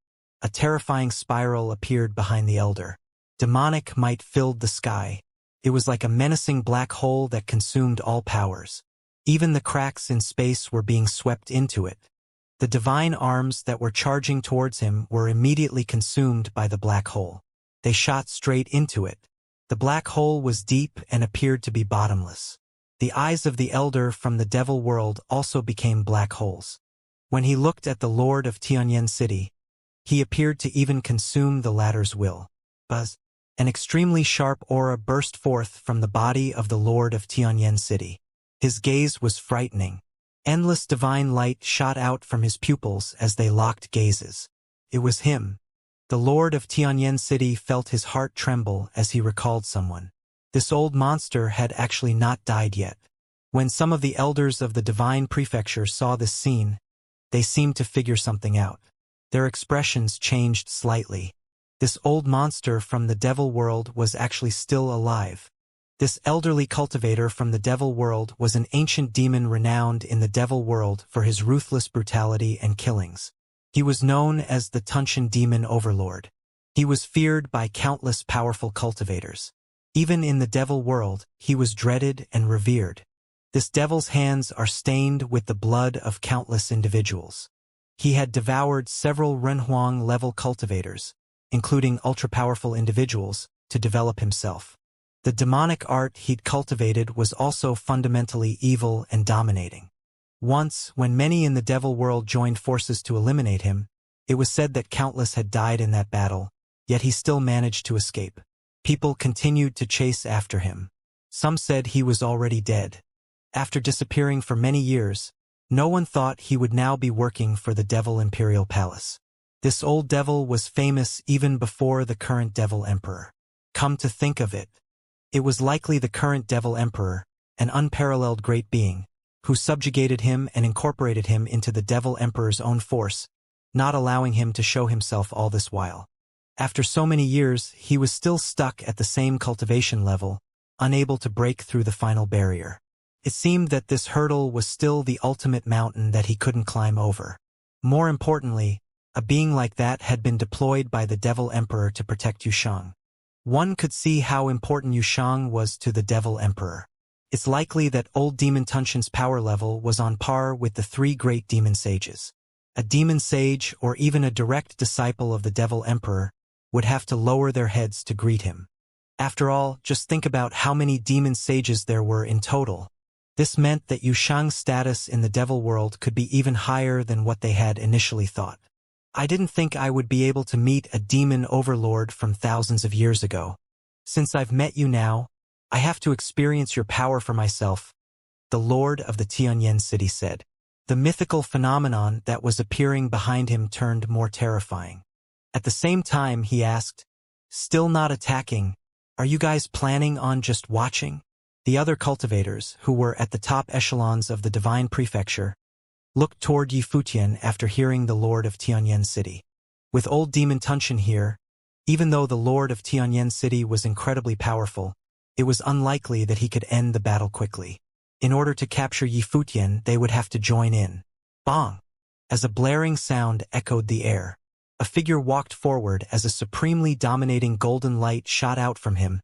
S1: a terrifying spiral appeared behind the elder. Demonic might filled the sky. It was like a menacing black hole that consumed all powers. Even the cracks in space were being swept into it. The divine arms that were charging towards him were immediately consumed by the black hole. They shot straight into it. The black hole was deep and appeared to be bottomless. The eyes of the elder from the devil world also became black holes. When he looked at the Lord of Tianyan City, he appeared to even consume the latter's will. Buzz. An extremely sharp aura burst forth from the body of the Lord of Tianyan City. His gaze was frightening. Endless divine light shot out from his pupils as they locked gazes. It was him. The Lord of Tianyan City felt his heart tremble as he recalled someone. This old monster had actually not died yet. When some of the elders of the divine prefecture saw this scene, they seemed to figure something out. Their expressions changed slightly. This old monster from the devil world was actually still alive. This elderly cultivator from the devil world was an ancient demon renowned in the devil world for his ruthless brutality and killings. He was known as the Tunshan Demon Overlord. He was feared by countless powerful cultivators. Even in the devil world, he was dreaded and revered. This devil's hands are stained with the blood of countless individuals. He had devoured several Renhuang-level cultivators, including ultra-powerful individuals, to develop himself. The demonic art he'd cultivated was also fundamentally evil and dominating. Once, when many in the devil world joined forces to eliminate him, it was said that countless had died in that battle, yet he still managed to escape. People continued to chase after him. Some said he was already dead. After disappearing for many years, no one thought he would now be working for the Devil Imperial Palace. This old devil was famous even before the current Devil Emperor. Come to think of it, it was likely the current Devil Emperor, an unparalleled great being, who subjugated him and incorporated him into the Devil Emperor's own force, not allowing him to show himself all this while. After so many years, he was still stuck at the same cultivation level, unable to break through the final barrier. It seemed that this hurdle was still the ultimate mountain that he couldn't climb over. More importantly, a being like that had been deployed by the Devil Emperor to protect Yushang. One could see how important Yushang was to the Devil Emperor. It's likely that old Demon Tunshin's power level was on par with the three great demon sages. A demon sage, or even a direct disciple of the Devil Emperor, would have to lower their heads to greet him. After all, just think about how many demon sages there were in total. This meant that Yushang's status in the devil world could be even higher than what they had initially thought. I didn't think I would be able to meet a demon overlord from thousands of years ago. Since I've met you now, I have to experience your power for myself, the Lord of the Tianyan city said. The mythical phenomenon that was appearing behind him turned more terrifying. At the same time, he asked, "Still not attacking? Are you guys planning on just watching?" The other cultivators, who were at the top echelons of the divine prefecture, looked toward Yi Futian after hearing the Lord of Tianyan City. With old Demon Tunshin here, even though the Lord of Tianyan City was incredibly powerful, it was unlikely that he could end the battle quickly. In order to capture Yi Futian, they would have to join in. Bong! As a blaring sound echoed the air, a figure walked forward as a supremely dominating golden light shot out from him,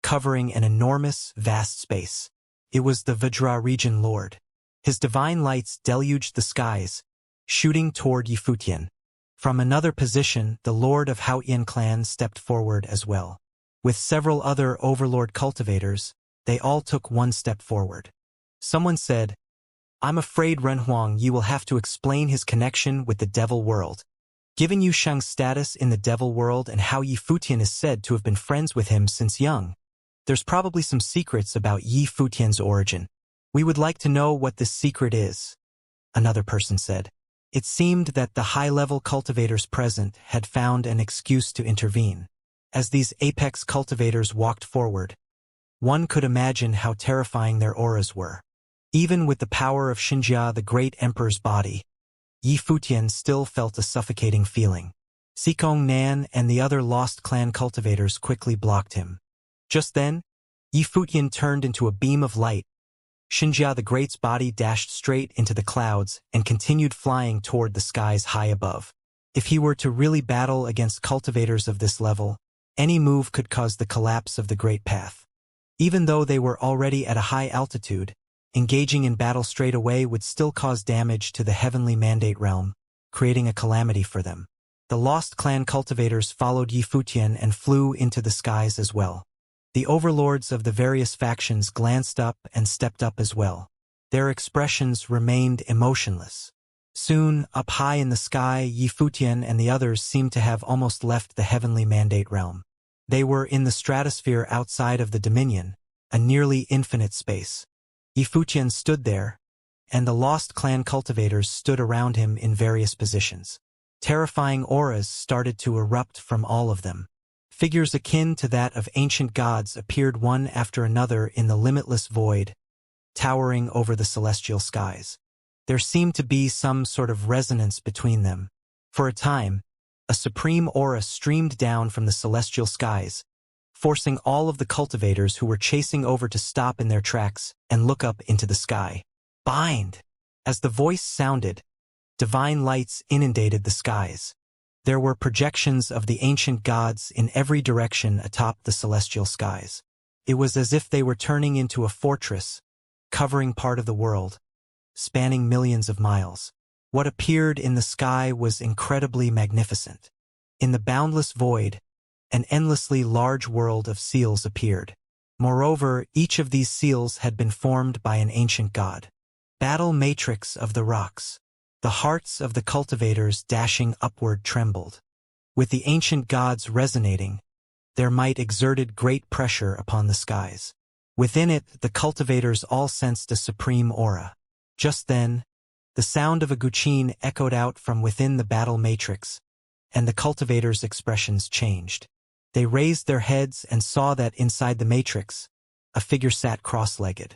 S1: covering an enormous, vast space. It was the Vajra region lord. His divine lights deluged the skies, shooting toward Yi Futian. From another position, the lord of Haoyan clan stepped forward as well. With several other overlord cultivators, they all took one step forward. Someone said, "I'm afraid Renhuang Yi will have to explain his connection with the devil world. Given Yushang's status in the devil world and how Yi Futian is said to have been friends with him since young, there's probably some secrets about Yi Futian's origin. We would like to know what this secret is," another person said. It seemed that the high-level cultivators present had found an excuse to intervene. As these apex cultivators walked forward, one could imagine how terrifying their auras were. Even with the power of Xianxia, the great emperor's body, Yi Futian still felt a suffocating feeling. Xikong Nan and the other Lost Clan cultivators quickly blocked him. Just then, Yi Futian turned into a beam of light. Xianxia the Great's body dashed straight into the clouds and continued flying toward the skies high above. If he were to really battle against cultivators of this level, any move could cause the collapse of the Great Path. Even though they were already at a high altitude, engaging in battle straight away would still cause damage to the heavenly mandate realm, creating a calamity for them. The Lost Clan cultivators followed Yi Futian and flew into the skies as well. The overlords of the various factions glanced up and stepped up as well. Their expressions remained emotionless. Soon, up high in the sky, Yi Futian and the others seemed to have almost left the heavenly mandate realm. They were in the stratosphere outside of the Dominion, a nearly infinite space. Yi Futian stood there, and the Lost Clan cultivators stood around him in various positions. Terrifying auras started to erupt from all of them. Figures akin to that of ancient gods appeared one after another in the limitless void, towering over the celestial skies. There seemed to be some sort of resonance between them. For a time, a supreme aura streamed down from the celestial skies, forcing all of the cultivators who were chasing over to stop in their tracks and look up into the sky. Bind! As the voice sounded, divine lights inundated the skies. There were projections of the ancient gods in every direction atop the celestial skies. It was as if they were turning into a fortress, covering part of the world, spanning millions of miles. What appeared in the sky was incredibly magnificent. In the boundless void, an endlessly large world of seals appeared. Moreover, each of these seals had been formed by an ancient god. Battle matrix of the rocks. The hearts of the cultivators dashing upward trembled. With the ancient gods resonating, their might exerted great pressure upon the skies. Within it, the cultivators all sensed a supreme aura. Just then, the sound of a guqin echoed out from within the battle matrix, and the cultivators' expressions changed. They raised their heads and saw that inside the matrix, a figure sat cross-legged.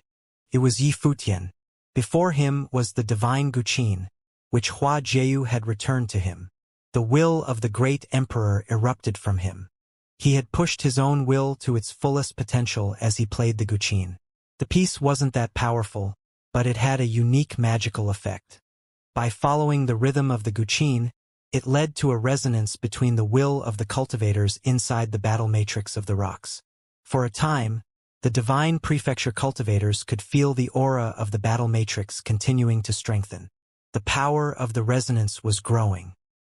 S1: It was Yi Futian. Before him was the divine guqin, which Hua Jieyu had returned to him. The will of the great emperor erupted from him. He had pushed his own will to its fullest potential as he played the guqin. The piece wasn't that powerful, but it had a unique magical effect. By following the rhythm of the guqin, it led to a resonance between the will of the cultivators inside the battle matrix of the rocks. For a time, the divine prefecture cultivators could feel the aura of the battle matrix continuing to strengthen. The power of the resonance was growing.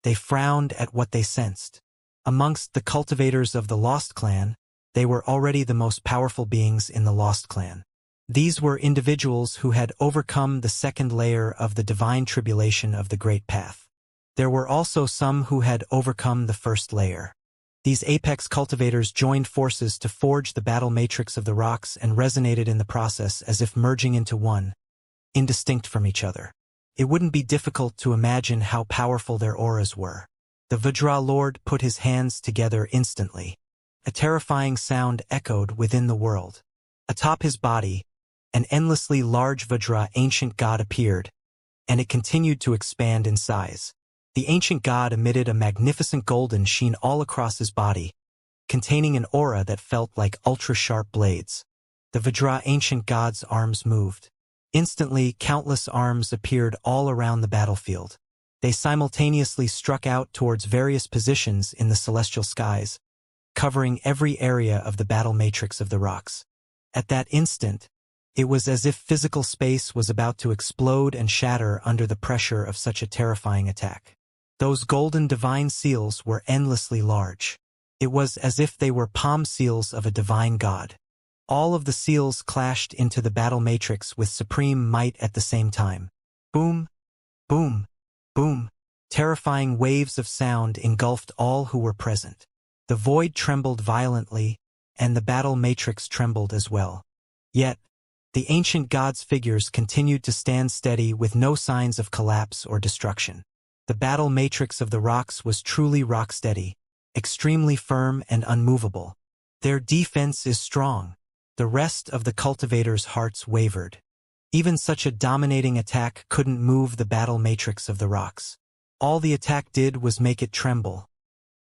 S1: They frowned at what they sensed. Amongst the cultivators of the Lost Clan, they were already the most powerful beings in the Lost Clan. These were individuals who had overcome the second layer of the divine tribulation of the Great Path. There were also some who had overcome the first layer. These apex cultivators joined forces to forge the battle matrix of the rocks and resonated in the process as if merging into one, indistinct from each other. It wouldn't be difficult to imagine how powerful their auras were. The Vajra Lord put his hands together instantly. A terrifying sound echoed within the world. Atop his body, an endlessly large Vajra ancient god appeared, and it continued to expand in size. The ancient god emitted a magnificent golden sheen all across his body, containing an aura that felt like ultra-sharp blades. The Vajra ancient god's arms moved. Instantly, countless arms appeared all around the battlefield. They simultaneously struck out towards various positions in the celestial skies, covering every area of the battle matrix of the rocks. At that instant, it was as if physical space was about to explode and shatter under the pressure of such a terrifying attack. Those golden divine seals were endlessly large. It was as if they were palm seals of a divine god. All of the seals clashed into the battle matrix with supreme might at the same time. Boom, boom, boom. Terrifying waves of sound engulfed all who were present. The void trembled violently, and the battle matrix trembled as well. Yet, the ancient gods' figures continued to stand steady with no signs of collapse or destruction. The battle matrix of the rocks was truly rock-steady, extremely firm and unmovable. Their defense is strong. The rest of the cultivators' hearts wavered. Even such a dominating attack couldn't move the battle matrix of the rocks. All the attack did was make it tremble.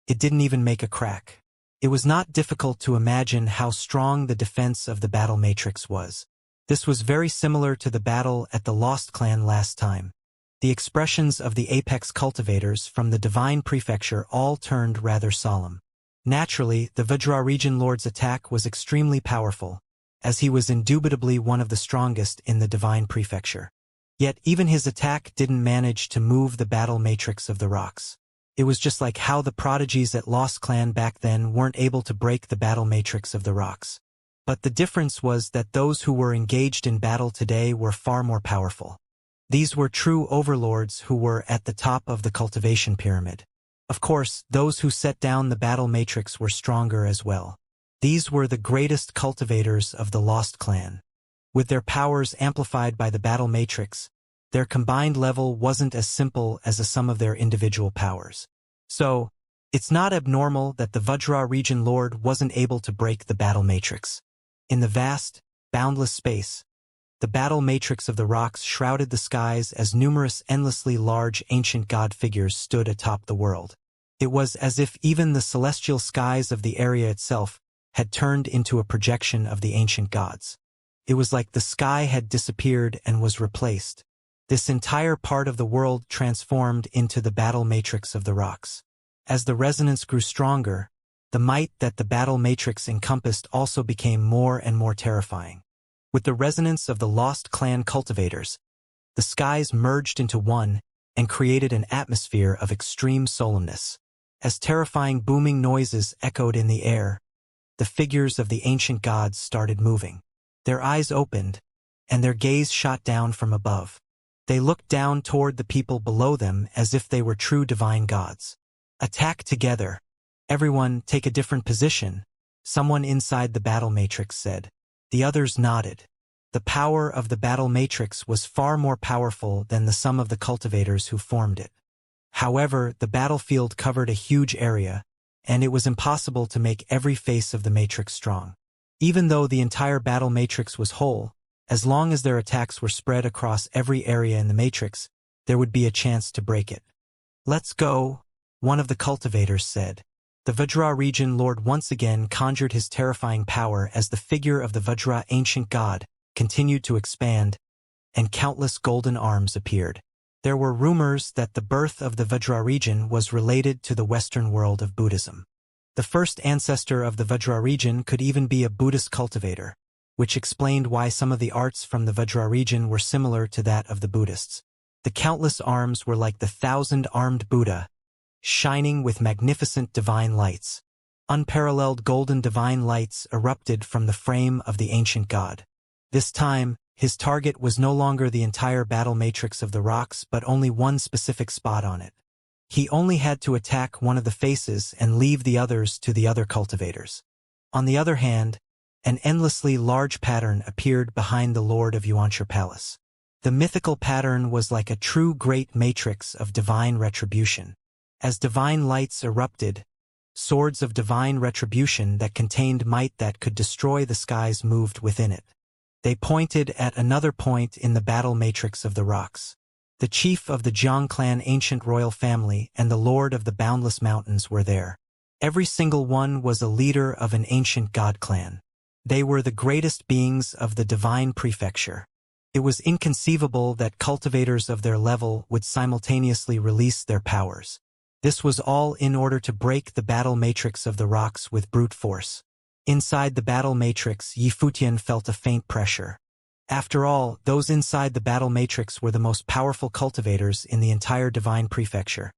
S1: It didn't even make a crack. It was not difficult to imagine how strong the defense of the battle matrix was. This was very similar to the battle at the Lost Clan last time. The expressions of the apex cultivators from the divine prefecture all turned rather solemn. Naturally, the Vajra region lord's attack was extremely powerful, as he was indubitably one of the strongest in the divine prefecture. Yet even his attack didn't manage to move the battle matrix of the rocks. It was just like how the prodigies at Lost Clan back then weren't able to break the battle matrix of the rocks. But the difference was that those who were engaged in battle today were far more powerful. These were true overlords who were at the top of the cultivation pyramid. Of course, those who set down the battle matrix were stronger as well. These were the greatest cultivators of the Lost Clan. With their powers amplified by the battle matrix, their combined level wasn't as simple as the sum of their individual powers. So, it's not abnormal that the Vajra region lord wasn't able to break the battle matrix. In the vast, boundless space, the battle matrix of the rocks shrouded the skies as numerous endlessly large ancient god figures stood atop the world. It was as if even the celestial skies of the area itself had turned into a projection of the ancient gods. It was like the sky had disappeared and was replaced. This entire part of the world transformed into the battle matrix of the rocks. As the resonance grew stronger, the might that the battle matrix encompassed also became more and more terrifying. With the resonance of the Lost Clan cultivators, the skies merged into one and created an atmosphere of extreme solemnness. As terrifying booming noises echoed in the air, the figures of the ancient gods started moving. Their eyes opened, and their gaze shot down from above. They looked down toward the people below them as if they were true divine gods. Attack together. Everyone, take a different position, someone inside the battle matrix said. The others nodded. The power of the battle matrix was far more powerful than the sum of the cultivators who formed it. However, the battlefield covered a huge area, and it was impossible to make every face of the matrix strong. Even though the entire battle matrix was whole, as long as their attacks were spread across every area in the matrix, there would be a chance to break it. Let's go, one of the cultivators said. The Vajra region lord once again conjured his terrifying power as the figure of the Vajra ancient god continued to expand, and countless golden arms appeared. There were rumors that the birth of the Vajra region was related to the Western world of Buddhism. The first ancestor of the Vajra region could even be a Buddhist cultivator, which explained why some of the arts from the Vajra region were similar to that of the Buddhists. The countless arms were like the 1,000-armed Buddha, shining with magnificent divine lights. Unparalleled golden divine lights erupted from the frame of the ancient god. This time, his target was no longer the entire battle matrix of the rocks but only one specific spot on it. He only had to attack one of the faces and leave the others to the other cultivators. On the other hand, an endlessly large pattern appeared behind the Lord of Xianxia Palace. The mythical pattern was like a true great matrix of divine retribution. As divine lights erupted, swords of divine retribution that contained might that could destroy the skies moved within it. They pointed at another point in the battle matrix of the rocks. The chief of the Jiang clan ancient royal family and the lord of the boundless mountains were there. Every single one was a leader of an ancient god clan. They were the greatest beings of the divine prefecture. It was inconceivable that cultivators of their level would simultaneously release their powers. This was all in order to break the battle matrix of the rocks with brute force. Inside the battle matrix, Yifutian felt a faint pressure. After all, those inside the battle matrix were the most powerful cultivators in the entire divine prefecture,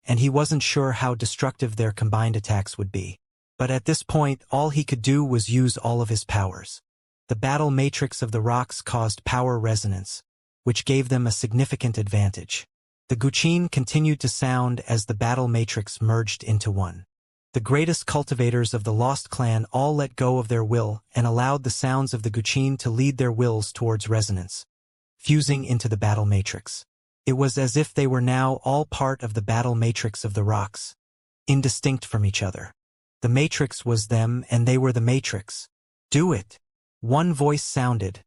S1: and he wasn't sure how destructive their combined attacks would be. But at this point, all he could do was use all of his powers. The battle matrix of the rocks caused power resonance, which gave them a significant advantage. The Guqin continued to sound as the battle matrix merged into one. The greatest cultivators of the Lost Clan all let go of their will and allowed the sounds of the Guqin to lead their wills towards resonance, fusing into the battle matrix. It was as if they were now all part of the battle matrix of the rocks, indistinct from each other. The matrix was them and they were the matrix. Do it! One voice sounded,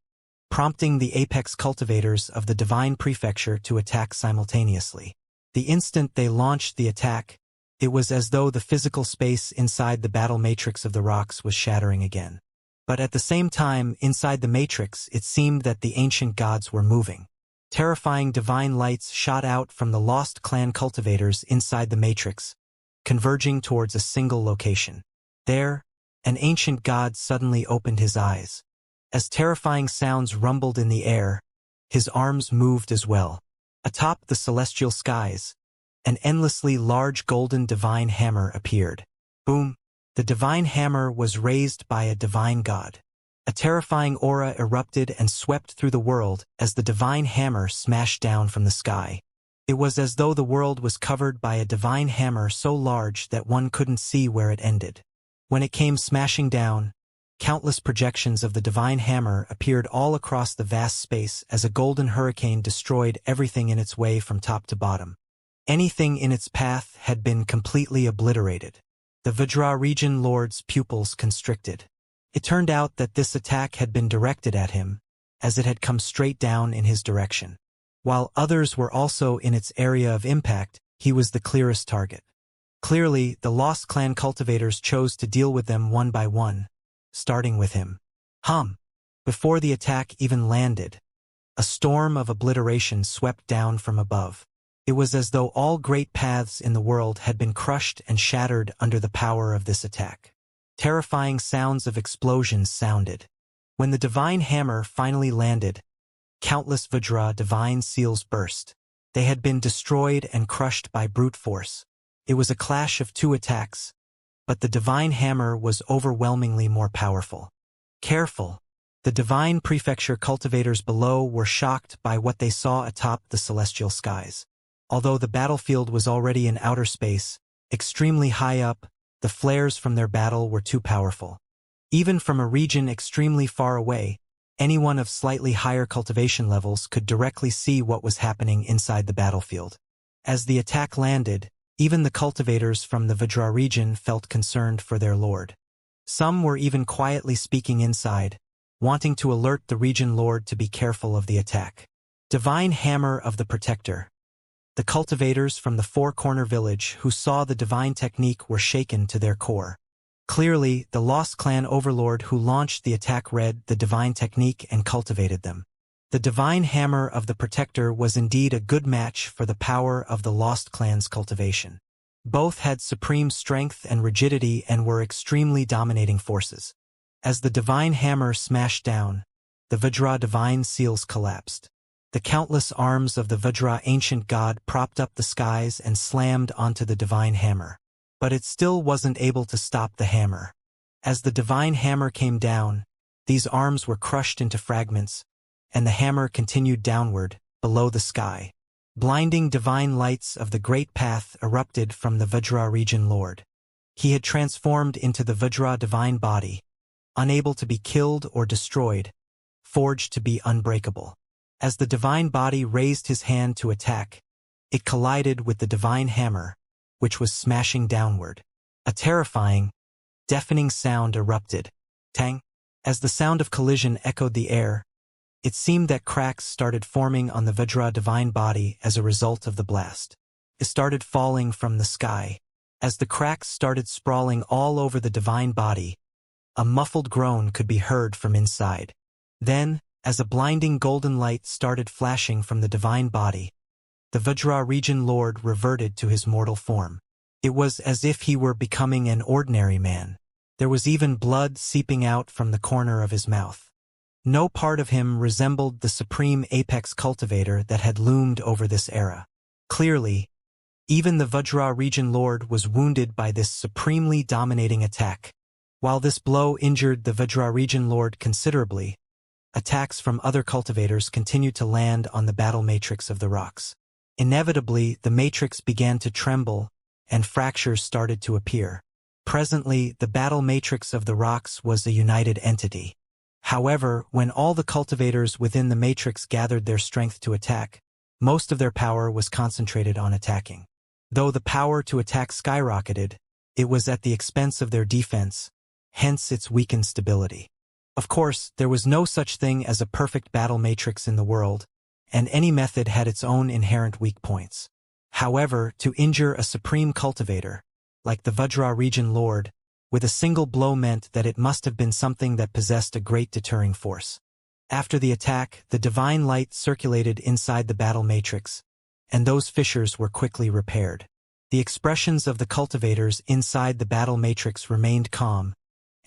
S1: prompting the apex cultivators of the divine prefecture to attack simultaneously. The instant they launched the attack, it was as though the physical space inside the battle matrix of the rocks was shattering again. But at the same time, inside the matrix, it seemed that the ancient gods were moving. Terrifying divine lights shot out from the lost clan cultivators inside the matrix, converging towards a single location. There, an ancient god suddenly opened his eyes. As terrifying sounds rumbled in the air, his arms moved as well. Atop the celestial skies, an endlessly large golden divine hammer appeared. Boom! The divine hammer was raised by a divine god. A terrifying aura erupted and swept through the world as the divine hammer smashed down from the sky. It was as though the world was covered by a divine hammer so large that one couldn't see where it ended. When it came smashing down, countless projections of the divine hammer appeared all across the vast space as a golden hurricane destroyed everything in its way from top to bottom. Anything in its path had been completely obliterated. The Vajra region lord's pupils constricted. It turned out that this attack had been directed at him, as it had come straight down in his direction. While others were also in its area of impact, he was the clearest target. Clearly, the Lost Clan cultivators chose to deal with them one by one, starting with him. Before the attack even landed, a storm of obliteration swept down from above. It was as though all great paths in the world had been crushed and shattered under the power of this attack. Terrifying sounds of explosions sounded. When the divine hammer finally landed, countless Vajra divine seals burst. They had been destroyed and crushed by brute force. It was a clash of two attacks, but the divine hammer was overwhelmingly more powerful. Careful! The divine prefecture cultivators below were shocked by what they saw atop the celestial skies. Although the battlefield was already in outer space, Extremely high up, the flares from their battle were too powerful. Even from a region extremely far away, anyone of slightly higher cultivation levels could directly see what was happening inside the battlefield. As the attack landed, even the cultivators from the Vajra region felt concerned for their lord. Some were even quietly speaking inside, wanting to alert the region lord to be careful of the attack. Divine Hammer of the Protector. The cultivators from the four-corner village who saw the divine technique were shaken to their core. Clearly, the Lost Clan overlord who launched the attack read the divine technique and cultivated them. The Divine Hammer of the Protector was indeed a good match for the power of the Lost Clan's cultivation. Both had supreme strength and rigidity and were extremely dominating forces. As the Divine Hammer smashed down, the Vajra divine seals collapsed. The countless arms of the Vajra ancient god propped up the skies and slammed onto the Divine Hammer. But it still wasn't able to stop the hammer. As the Divine Hammer came down, these arms were crushed into fragments, and the hammer continued downward, below the sky. Blinding divine lights of the Great Path erupted from the Vajra region lord. He had transformed into the Vajra divine body, unable to be killed or destroyed, forged to be unbreakable. As the divine body raised his hand to attack, it collided with the Divine Hammer, which was smashing downward. A terrifying, deafening sound erupted. Tang! As the sound of collision echoed the air, it seemed that cracks started forming on the Vajra divine body as a result of the blast. It started falling from the sky. As the cracks started sprawling all over the divine body, a muffled groan could be heard from inside. Then, as a blinding golden light started flashing from the divine body, the Vajra region lord reverted to his mortal form. It was as if he were becoming an ordinary man. There was even blood seeping out from the corner of his mouth. No part of him resembled the supreme apex cultivator that had loomed over this era. Clearly, even the Vajra region lord was wounded by this supremely dominating attack. While this blow injured the Vajra region lord considerably, attacks from other cultivators continued to land on the battle matrix of the rocks. Inevitably, the matrix began to tremble, and fractures started to appear. Presently, the battle matrix of the rocks was a united entity. However, when all the cultivators within the matrix gathered their strength to attack, most of their power was concentrated on attacking. Though the power to attack skyrocketed, it was at the expense of their defense, hence its weakened stability. Of course, there was no such thing as a perfect battle matrix in the world, and any method had its own inherent weak points. However, to injure a supreme cultivator, like the Vajra region lord, with a single blow meant that it must have been something that possessed a great deterring force. After the attack, the divine light circulated inside the battle matrix, and those fissures were quickly repaired. The expressions of the cultivators inside the battle matrix remained calm,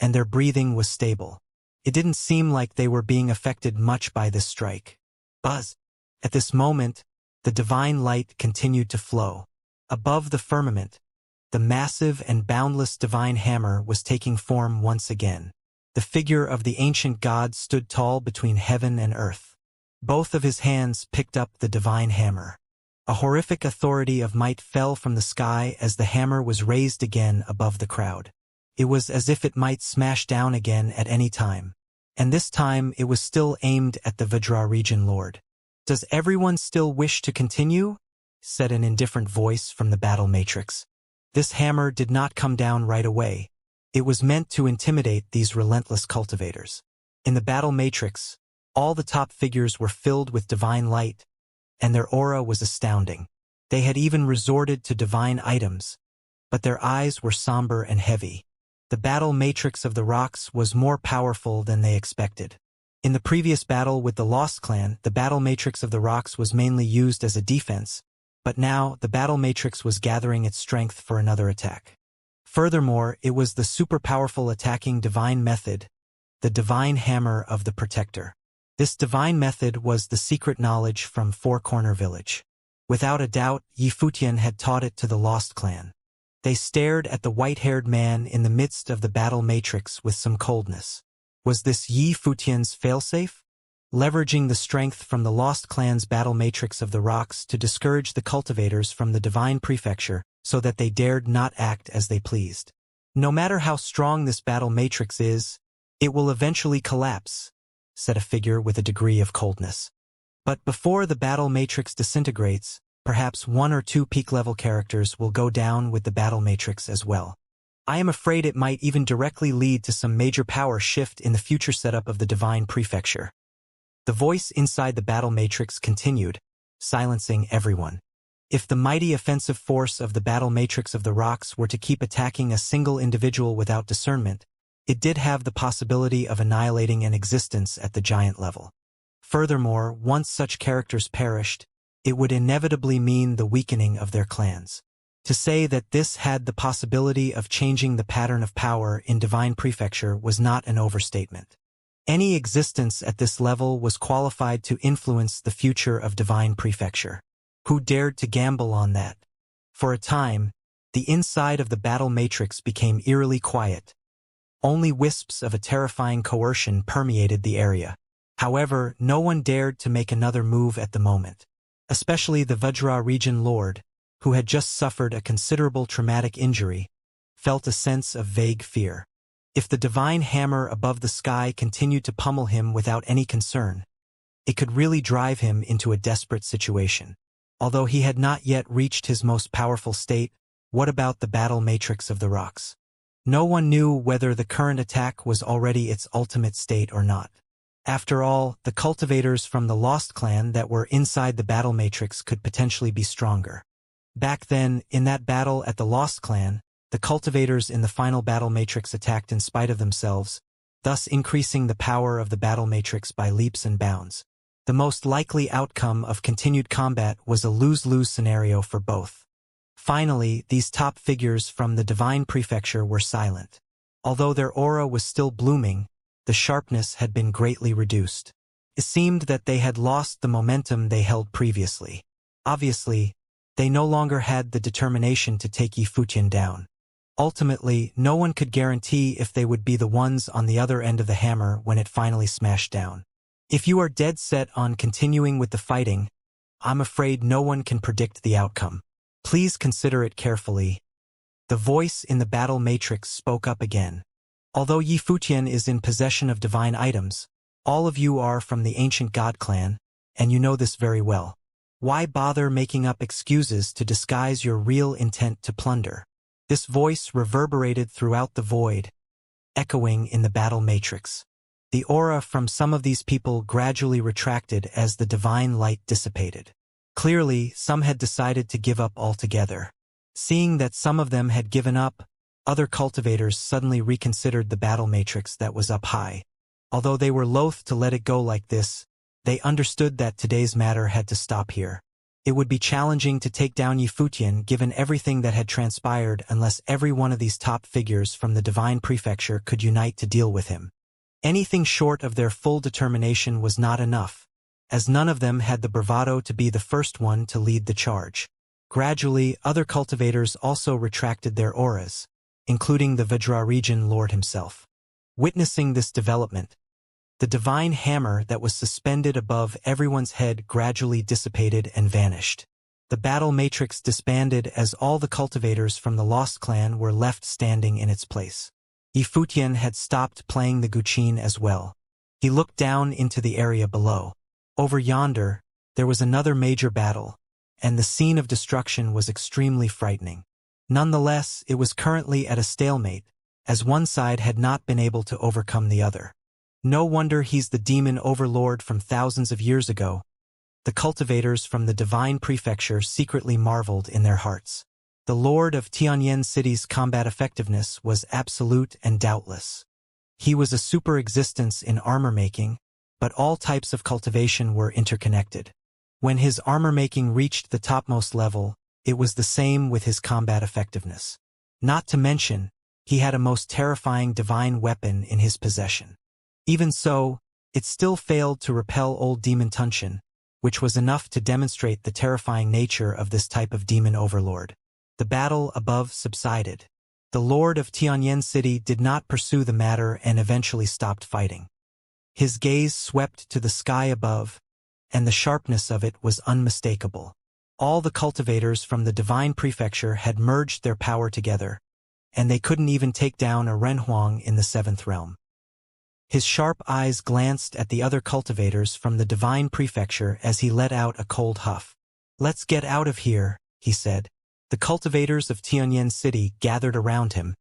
S1: and their breathing was stable. It didn't seem like they were being affected much by this strike. Buzz! At this moment, the divine light continued to flow. Above the firmament, the massive and boundless divine hammer was taking form once again. The figure of the ancient god stood tall between heaven and earth. Both of his hands picked up the divine hammer. A horrific authority of might fell from the sky as the hammer was raised again above the crowd. It was as if it might smash down again at any time. And this time it was still aimed at the Vajra region lord. "Does everyone still wish to continue?" said an indifferent voice from the battle matrix. This hammer did not come down right away. It was meant to intimidate these relentless cultivators. In the battle matrix, all the top figures were filled with divine light, and their aura was astounding. They had even resorted to divine items, but their eyes were somber and heavy. The battle matrix of the rocks was more powerful than they expected. In the previous battle with the Lost Clan, the battle matrix of the rocks was mainly used as a defense, but now the battle matrix was gathering its strength for another attack. Furthermore, it was the super-powerful attacking divine method, the Divine Hammer of the Protector. This divine method was the secret knowledge from Four Corner Village. Without a doubt, Yi Futian had taught it to the Lost Clan. They stared at the white-haired man in the midst of the battle matrix with some coldness. Was this Yi Futian's failsafe? leveraging the strength from the Lost Clan's battle matrix of the rocks to discourage the cultivators from the divine prefecture so that they dared not act as they pleased. No matter how strong this battle matrix is, it will eventually collapse, said a figure with a degree of coldness. But before the battle matrix disintegrates, perhaps 1 or 2 peak-level characters will go down with the battle matrix as well. I am afraid it might even directly lead to some major power shift in the future setup of the divine prefecture. The voice inside the battle matrix continued, silencing everyone. If the mighty offensive force of the battle matrix of the rocks were to keep attacking a single individual without discernment, it did have the possibility of annihilating an existence at the giant level. Furthermore, once such characters perished, it would inevitably mean the weakening of their clans. To say that this had the possibility of changing the pattern of power in Divine Prefecture was not an overstatement. Any existence at this level was qualified to influence the future of Divine Prefecture. Who dared to gamble on that? For a time, the inside of the battle matrix became eerily quiet. Only wisps of a terrifying coercion permeated the area. However, no one dared to make another move at the moment. Especially the Vajra region lord, who had just suffered a considerable traumatic injury, felt a sense of vague fear. If the divine hammer above the sky continued to pummel him without any concern, it could really drive him into a desperate situation. Although he had not yet reached his most powerful state, what about the battle matrix of the rocks? No one knew whether the current attack was already its ultimate state or not. After all, the cultivators from the Lost Clan that were inside the battle matrix could potentially be stronger. Back then, in that battle at the Lost Clan, the cultivators in the final battle matrix attacked in spite of themselves, thus increasing the power of the battle matrix by leaps and bounds. The most likely outcome of continued combat was a lose-lose scenario for both. Finally, these top figures from the Divine Prefecture were silent. Although their aura was still blooming, the sharpness had been greatly reduced. It seemed that they had lost the momentum they held previously. Obviously, they no longer had the determination to take Yifuqian down. Ultimately, no one could guarantee if they would be the ones on the other end of the hammer when it finally smashed down. If you are dead set on continuing with the fighting, I'm afraid no one can predict the outcome. Please consider it carefully. The voice in the battle matrix spoke up again. Although Yifuqian is in possession of divine items, all of you are from the ancient god clan, and you know this very well. Why bother making up excuses to disguise your real intent to plunder? This voice reverberated throughout the void, echoing in the battle matrix. The aura from some of these people gradually retracted as the divine light dissipated. Clearly, some had decided to give up altogether. Seeing that some of them had given up, other cultivators suddenly reconsidered the battle matrix that was up high. Although they were loath to let it go like this, they understood that today's matter had to stop here. It would be challenging to take down Yifuqian given everything that had transpired unless every one of these top figures from the Divine Prefecture could unite to deal with him. Anything short of their full determination was not enough, as none of them had the bravado to be the first one to lead the charge. Gradually, other cultivators also retracted their auras, including the Vajra region lord himself. Witnessing this development, the divine hammer that was suspended above everyone's head gradually dissipated and vanished. The battle matrix disbanded as all the cultivators from the Lost Clan were left standing in its place. Yifuqian had stopped playing the guqin as well. He looked down into the area below. Over yonder, there was another major battle, and the scene of destruction was extremely frightening. Nonetheless, it was currently at a stalemate, as one side had not been able to overcome the other. No wonder he's the demon overlord from thousands of years ago. The cultivators from the Divine Prefecture secretly marveled in their hearts. The Lord of Tianyan City's combat effectiveness was absolute and doubtless. He was a super existence in armor-making, but all types of cultivation were interconnected. When his armor-making reached the topmost level, it was the same with his combat effectiveness. Not to mention, he had a most terrifying divine weapon in his possession. Even so, it still failed to repel old demon Tunshin, which was enough to demonstrate the terrifying nature of this type of demon overlord. The battle above subsided. The Lord of Tianyan City did not pursue the matter and eventually stopped fighting. His gaze swept to the sky above, and the sharpness of it was unmistakable. All the cultivators from the divine prefecture had merged their power together, and they couldn't even take down a Renhuang in the seventh realm. His sharp eyes glanced at the other cultivators from the divine prefecture as he let out a cold huff. "Let's get out of here," he said. The cultivators of Tianyan City gathered around him,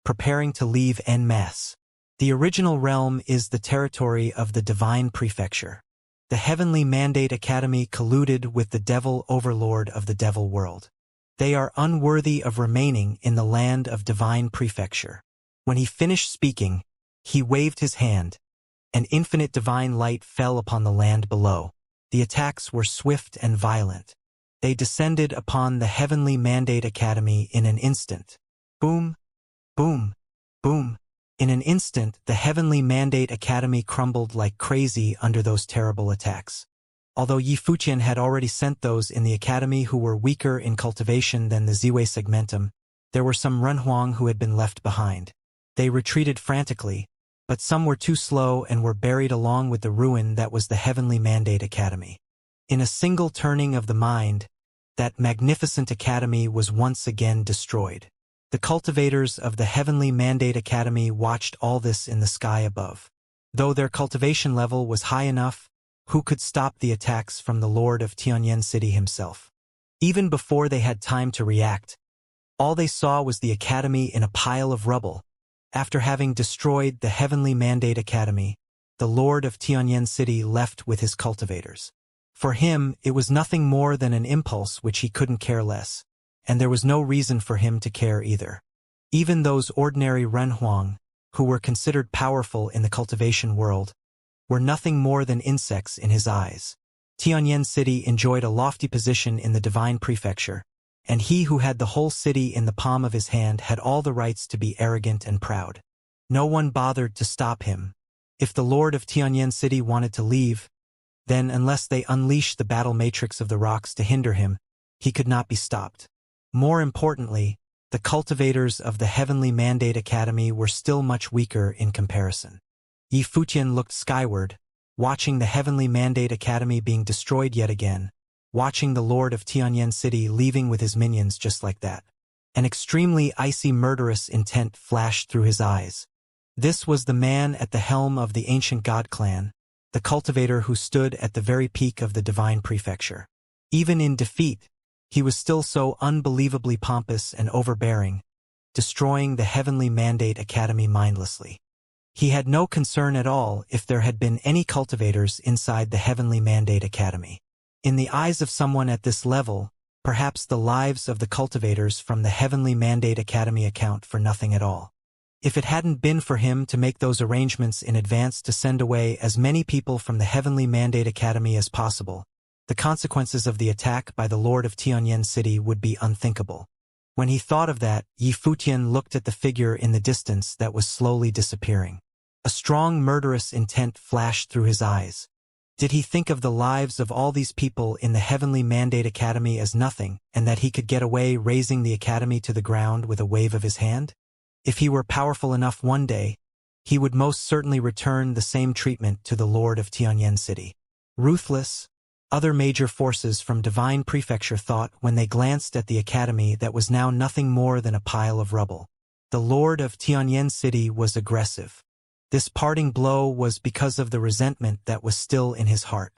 S1: preparing to leave en masse. The original realm is the territory of the divine prefecture. The Heavenly Mandate Academy colluded with the devil overlord of the devil world. They are unworthy of remaining in the land of divine prefecture. When he finished speaking, he waved his hand. An infinite divine light fell upon the land below. The attacks were swift and violent. They descended upon the Heavenly Mandate Academy in an instant. Boom, boom, boom. In an instant, the Heavenly Mandate Academy crumbled like crazy under those terrible attacks. Although Yi Fuqian had already sent those in the academy who were weaker in cultivation than the Ziwei segmentum, there were some Renhuang who had been left behind. They retreated frantically, but some were too slow and were buried along with the ruin that was the Heavenly Mandate Academy. In a single turning of the mind, that magnificent academy was once again destroyed. The cultivators of the Heavenly Mandate Academy watched all this in the sky above. Though their cultivation level was high enough, who could stop the attacks from the Lord of Tianyan City himself? Even before they had time to react, all they saw was the academy in a pile of rubble. After having destroyed the Heavenly Mandate Academy, the Lord of Tianyan City left with his cultivators. For him, it was nothing more than an impulse which he couldn't care less, and there was no reason for him to care either. Even those ordinary Renhuang, who were considered powerful in the cultivation world, were nothing more than insects in his eyes. Tianyan City enjoyed a lofty position in the divine prefecture, and he who had the whole city in the palm of his hand had all the rights to be arrogant and proud. No one bothered to stop him. If the Lord of Tianyan City wanted to leave, then unless they unleashed the battle matrix of the rocks to hinder him, he could not be stopped. More importantly, the cultivators of the Heavenly Mandate Academy were still much weaker in comparison. Yi Fuqian looked skyward, watching the Heavenly Mandate Academy being destroyed yet again, watching the Lord of Tianyan City leaving with his minions just like that. An extremely icy murderous intent flashed through his eyes. This was the man at the helm of the ancient god clan, the cultivator who stood at the very peak of the divine prefecture. Even in defeat, he was still so unbelievably pompous and overbearing, destroying the Heavenly Mandate Academy mindlessly. He had no concern at all if there had been any cultivators inside the Heavenly Mandate Academy. In the eyes of someone at this level, perhaps the lives of the cultivators from the Heavenly Mandate Academy account for nothing at all. If it hadn't been for him to make those arrangements in advance to send away as many people from the Heavenly Mandate Academy as possible, the consequences of the attack by the Lord of Tianyan City would be unthinkable. When he thought of that, Yi Fuqian looked at the figure in the distance that was slowly disappearing. A strong murderous intent flashed through his eyes. Did he think of the lives of all these people in the Heavenly Mandate Academy as nothing, and that he could get away razing the academy to the ground with a wave of his hand? If he were powerful enough one day, he would most certainly return the same treatment to the Lord of Tianyan City. Ruthless, other major forces from divine prefecture thought when they glanced at the academy that was now nothing more than a pile of rubble. The Lord of Tianyan City was aggressive. This parting blow was because of the resentment that was still in his heart.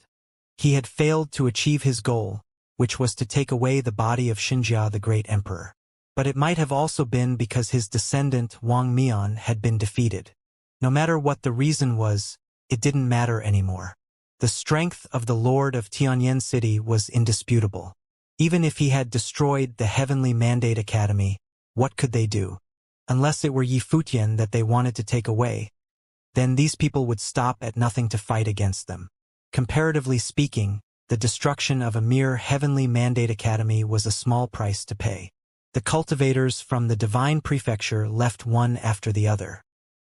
S1: He had failed to achieve his goal, which was to take away the body of Xianxia the great emperor. But it might have also been because his descendant Wang Mian had been defeated. No matter what the reason was, it didn't matter anymore. The strength of the Lord of Tianyan City was indisputable. Even if he had destroyed the Heavenly Mandate Academy, what could they do? Unless it were Yi Fuqian that they wanted to take away, then these people would stop at nothing to fight against them. Comparatively speaking, the destruction of a mere Heavenly Mandate Academy was a small price to pay. The cultivators from the divine prefecture left one after the other.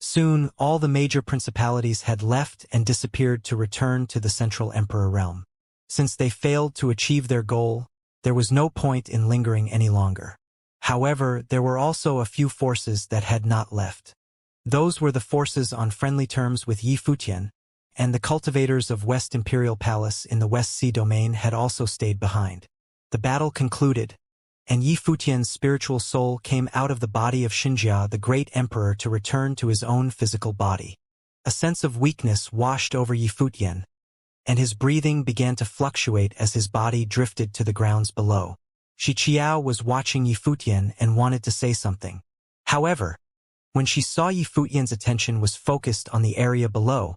S1: Soon, all the major principalities had left and disappeared to return to the Central Emperor realm. Since they failed to achieve their goal, there was no point in lingering any longer. However, there were also a few forces that had not left. Those were the forces on friendly terms with Yi Fuqian, and the cultivators of West Imperial Palace in the West Sea Domain had also stayed behind. The battle concluded, and Yi Futian's spiritual soul came out of the body of Xianxia, the great emperor, to return to his own physical body. A sense of weakness washed over Yi Futian, and his breathing began to fluctuate as his body drifted to the grounds below. Xianxia was watching Yi Futian and wanted to say something. However, when she saw Yi Futian's attention was focused on the area below,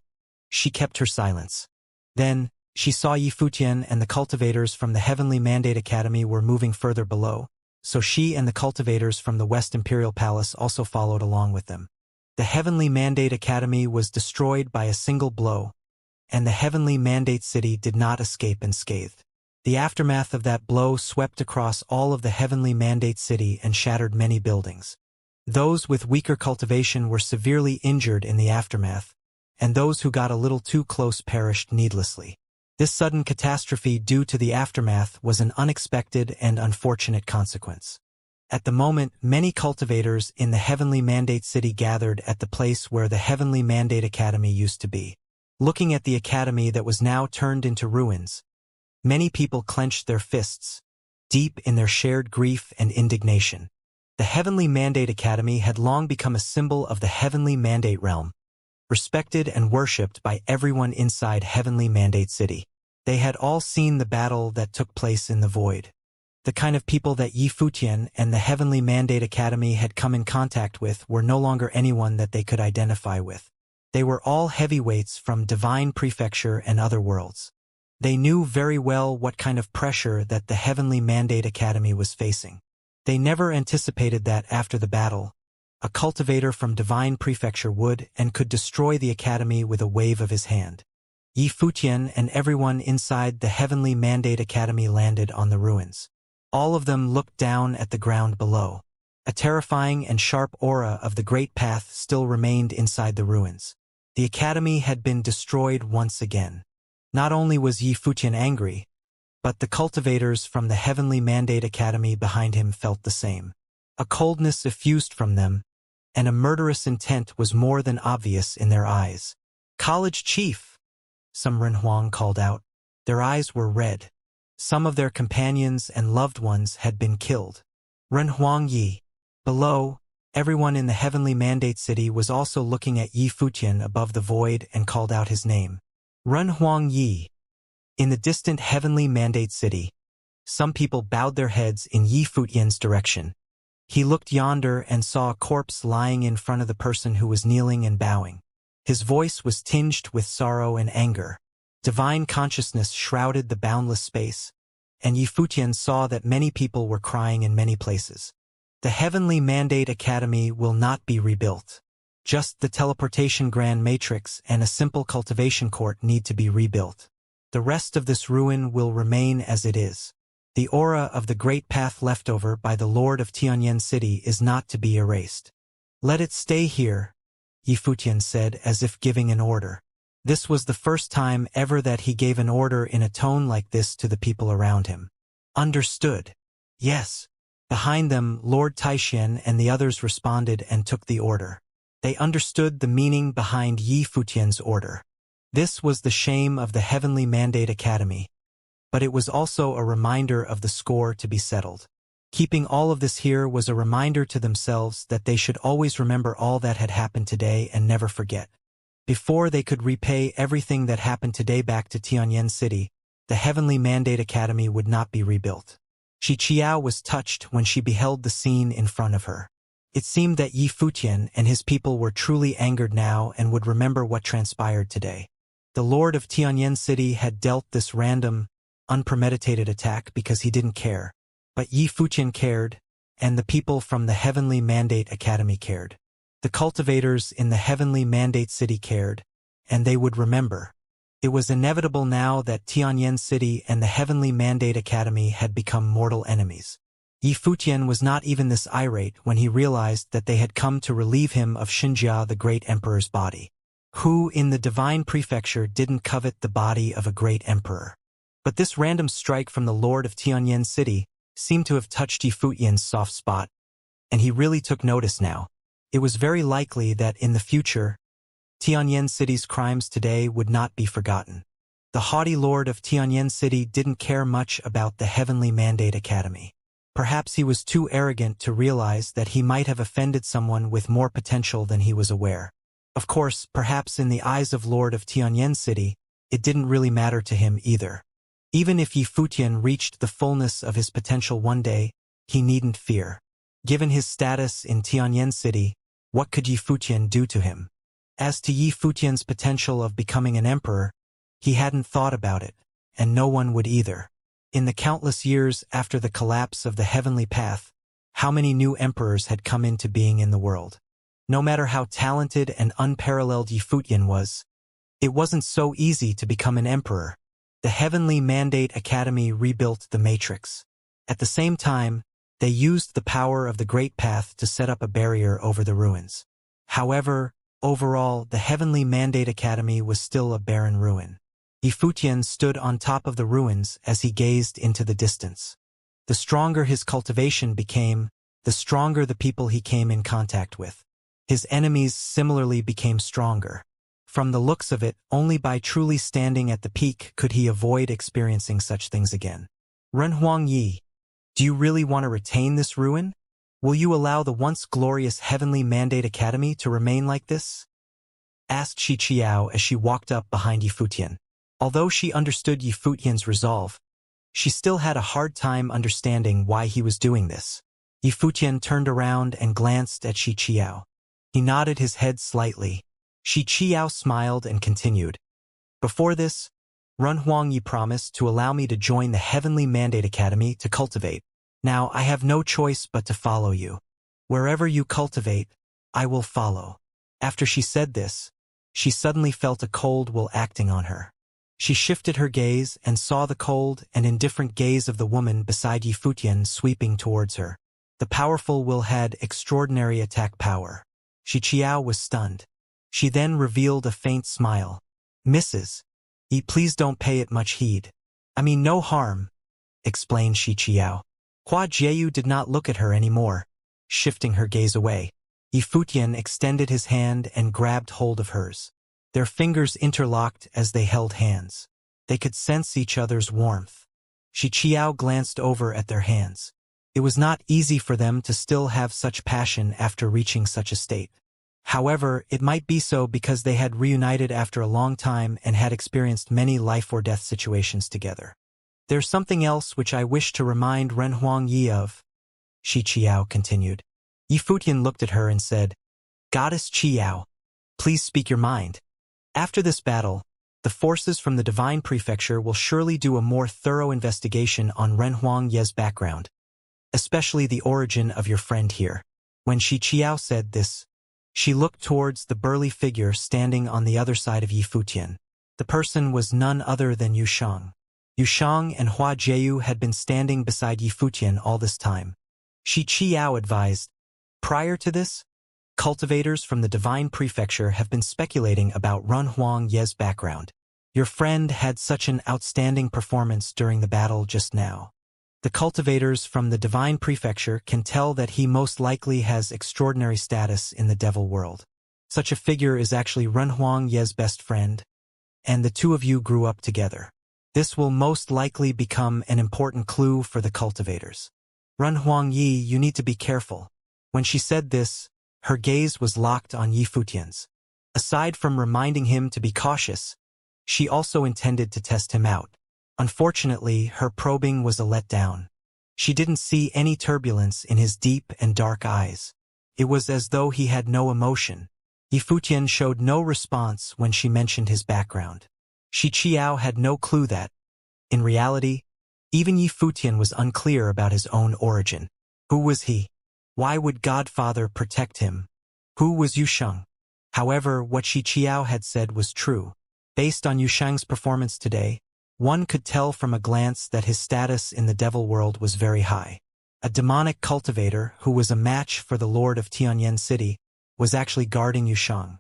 S1: she kept her silence. Then, she saw Yi Futian and the cultivators from the Heavenly Mandate Academy were moving further below, so she and the cultivators from the West Imperial Palace also followed along with them. The Heavenly Mandate Academy was destroyed by a single blow, and the Heavenly Mandate City did not escape unscathed. The aftermath of that blow swept across all of the Heavenly Mandate City and shattered many buildings. Those with weaker cultivation were severely injured in the aftermath, and those who got a little too close perished needlessly. This sudden catastrophe due to the aftermath was an unexpected and unfortunate consequence. At the moment, many cultivators in the Heavenly Mandate City gathered at the place where the Heavenly Mandate Academy used to be. Looking at the academy that was now turned into ruins, many people clenched their fists, deep in their shared grief and indignation. The Heavenly Mandate Academy had long become a symbol of the Heavenly Mandate realm, respected and worshipped by everyone inside Heavenly Mandate City. They had all seen the battle that took place in the void. The kind of people that Yi Futian and the Heavenly Mandate Academy had come in contact with were no longer anyone that they could identify with. They were all heavyweights from Divine Prefecture and other worlds. They knew very well what kind of pressure that the Heavenly Mandate Academy was facing. They never anticipated that after the battle, a cultivator from Divine Prefecture would and could destroy the academy with a wave of his hand. Yi Futian and everyone inside the Heavenly Mandate Academy landed on the ruins. All of them looked down at the ground below. A terrifying and sharp aura of the Great Path still remained inside the ruins. The academy had been destroyed once again. Not only was Yi Futian angry, but the cultivators from the Heavenly Mandate Academy behind him felt the same. A coldness effused from them, and a murderous intent was more than obvious in their eyes. "College Chief!" some Renhuang called out. Their eyes were red. Some of their companions and loved ones had been killed. Renhuang Yi. Below, everyone in the Heavenly Mandate City was also looking at Yi Futian above the void and called out his name. Renhuang Yi. In the distant Heavenly Mandate City, some people bowed their heads in Yi Futian's direction. He looked yonder and saw a corpse lying in front of the person who was kneeling and bowing. His voice was tinged with sorrow and anger. Divine consciousness shrouded the boundless space, and Yi Futian saw that many people were crying in many places. The Heavenly Mandate Academy will not be rebuilt. Just the teleportation grand matrix and a simple cultivation court need to be rebuilt. The rest of this ruin will remain as it is. The aura of the Great Path left over by the Lord of Tianyan City is not to be erased. "Let it stay here," Yi Futian said as if giving an order. This was the first time ever that he gave an order in a tone like this to the people around him. "Understood." "Yes." Behind them, Lord Taishan and the others responded and took the order. They understood the meaning behind Yi Futian's order. This was the shame of the Heavenly Mandate Academy, but it was also a reminder of the score to be settled. Keeping all of this here was a reminder to themselves that they should always remember all that had happened today and never forget. Before they could repay everything that happened today back to Tianyan City, the Heavenly Mandate Academy would not be rebuilt. Xianxia was touched when she beheld the scene in front of her. It seemed that Yi Futian and his people were truly angered now and would remember what transpired today. The Lord of Tianyan City had dealt this random, unpremeditated attack because he didn't care. But Yi Futian cared, and the people from the Heavenly Mandate Academy cared. The cultivators in the Heavenly Mandate City cared, and they would remember. It was inevitable now that Tianyan City and the Heavenly Mandate Academy had become mortal enemies. Yi Futian was not even this irate when he realized that they had come to relieve him of Xianxia, the great emperor's body. Who in the Divine Prefecture didn't covet the body of a great emperor? But this random strike from the Lord of Tianyan City seemed to have touched Yi Futian's soft spot, and he really took notice now. It was very likely that in the future, Tianyan City's crimes today would not be forgotten. The haughty lord of Tianyan City didn't care much about the Heavenly Mandate Academy. Perhaps he was too arrogant to realize that he might have offended someone with more potential than he was aware. Of course, perhaps in the eyes of Lord of Tianyan City, it didn't really matter to him either. Even if Yi Futian reached the fullness of his potential one day, he needn't fear. Given his status in Tianyan City, what could Yi Futian do to him? As to Yi Futian's potential of becoming an emperor, he hadn't thought about it, and no one would either. In the countless years after the collapse of the heavenly path, how many new emperors had come into being in the world? No matter how talented and unparalleled Yi Futian was, it wasn't so easy to become an emperor. The Heavenly Mandate Academy rebuilt the Matrix. At the same time, they used the power of the Great Path to set up a barrier over the ruins. However, overall, the Heavenly Mandate Academy was still a barren ruin. Yi Futian stood on top of the ruins as he gazed into the distance. The stronger his cultivation became, the stronger the people he came in contact with. His enemies similarly became stronger. From the looks of it, only by truly standing at the peak could he avoid experiencing such things again. Renhuang Yi, do you really want to retain this ruin? Will you allow the once glorious Heavenly Mandate Academy to remain like this? Asked Xianxia as she walked up behind Yi Futian. Although she understood Yi Futian's resolve, she still had a hard time understanding why he was doing this. Yi Futian turned around and glanced at Xianxia. He nodded his head slightly. Xianxia smiled and continued. Before this, Renhuang Yi promised to allow me to join the Heavenly Mandate Academy to cultivate. Now I have no choice but to follow you. Wherever you cultivate, I will follow. After she said this, she suddenly felt a cold will acting on her. She shifted her gaze and saw the cold and indifferent gaze of the woman beside Yi Futian sweeping towards her. The powerful will had extraordinary attack power. Xianxia was stunned. She then revealed a faint smile. Mrs. Yi, please don't pay it much heed. I mean no harm, explained Xianxia. Hua Jieyu did not look at her anymore, shifting her gaze away. Yi Futian extended his hand and grabbed hold of hers. Their fingers interlocked as they held hands. They could sense each other's warmth. Xianxia glanced over at their hands. It was not easy for them to still have such passion after reaching such a state. However, it might be so because they had reunited after a long time and had experienced many life-or-death situations together. There's something else which I wish to remind Renhuang Yi of, Xianxia continued. Yi Futian looked at her and said, Goddess Qiao, please speak your mind. After this battle, the forces from the Divine Prefecture will surely do a more thorough investigation on Renhuang Ye's background, especially the origin of your friend here. When Xianxia said this, she looked towards the burly figure standing on the other side of Yi Futian. The person was none other than Yu Shang. Yu Shang and Hua Jieyu had been standing beside Yi Futian all this time. Xianxia advised, prior to this, cultivators from the Divine Prefecture have been speculating about Renhuang Ye's background. Your friend had such an outstanding performance during the battle just now. The cultivators from the Divine Prefecture can tell that he most likely has extraordinary status in the devil world. Such a figure is actually Renhuang Ye's best friend, and the two of you grew up together. This will most likely become an important clue for the cultivators. Renhuang Yi, you need to be careful. When she said this, her gaze was locked on Yi Futian's. Aside from reminding him to be cautious, she also intended to test him out. Unfortunately, her probing was a letdown. She didn't see any turbulence in his deep and dark eyes. It was as though he had no emotion. Yi Futian showed no response when she mentioned his background. Xianxia had no clue that, in reality, even Yi Futian was unclear about his own origin. Who was he? Why would Godfather protect him? Who was Yu Shang? However, what Xianxia had said was true. Based on Yu Shang's performance today, one could tell from a glance that his status in the devil world was very high. A demonic cultivator who was a match for the Lord of Tianyan City was actually guarding Yu Shang.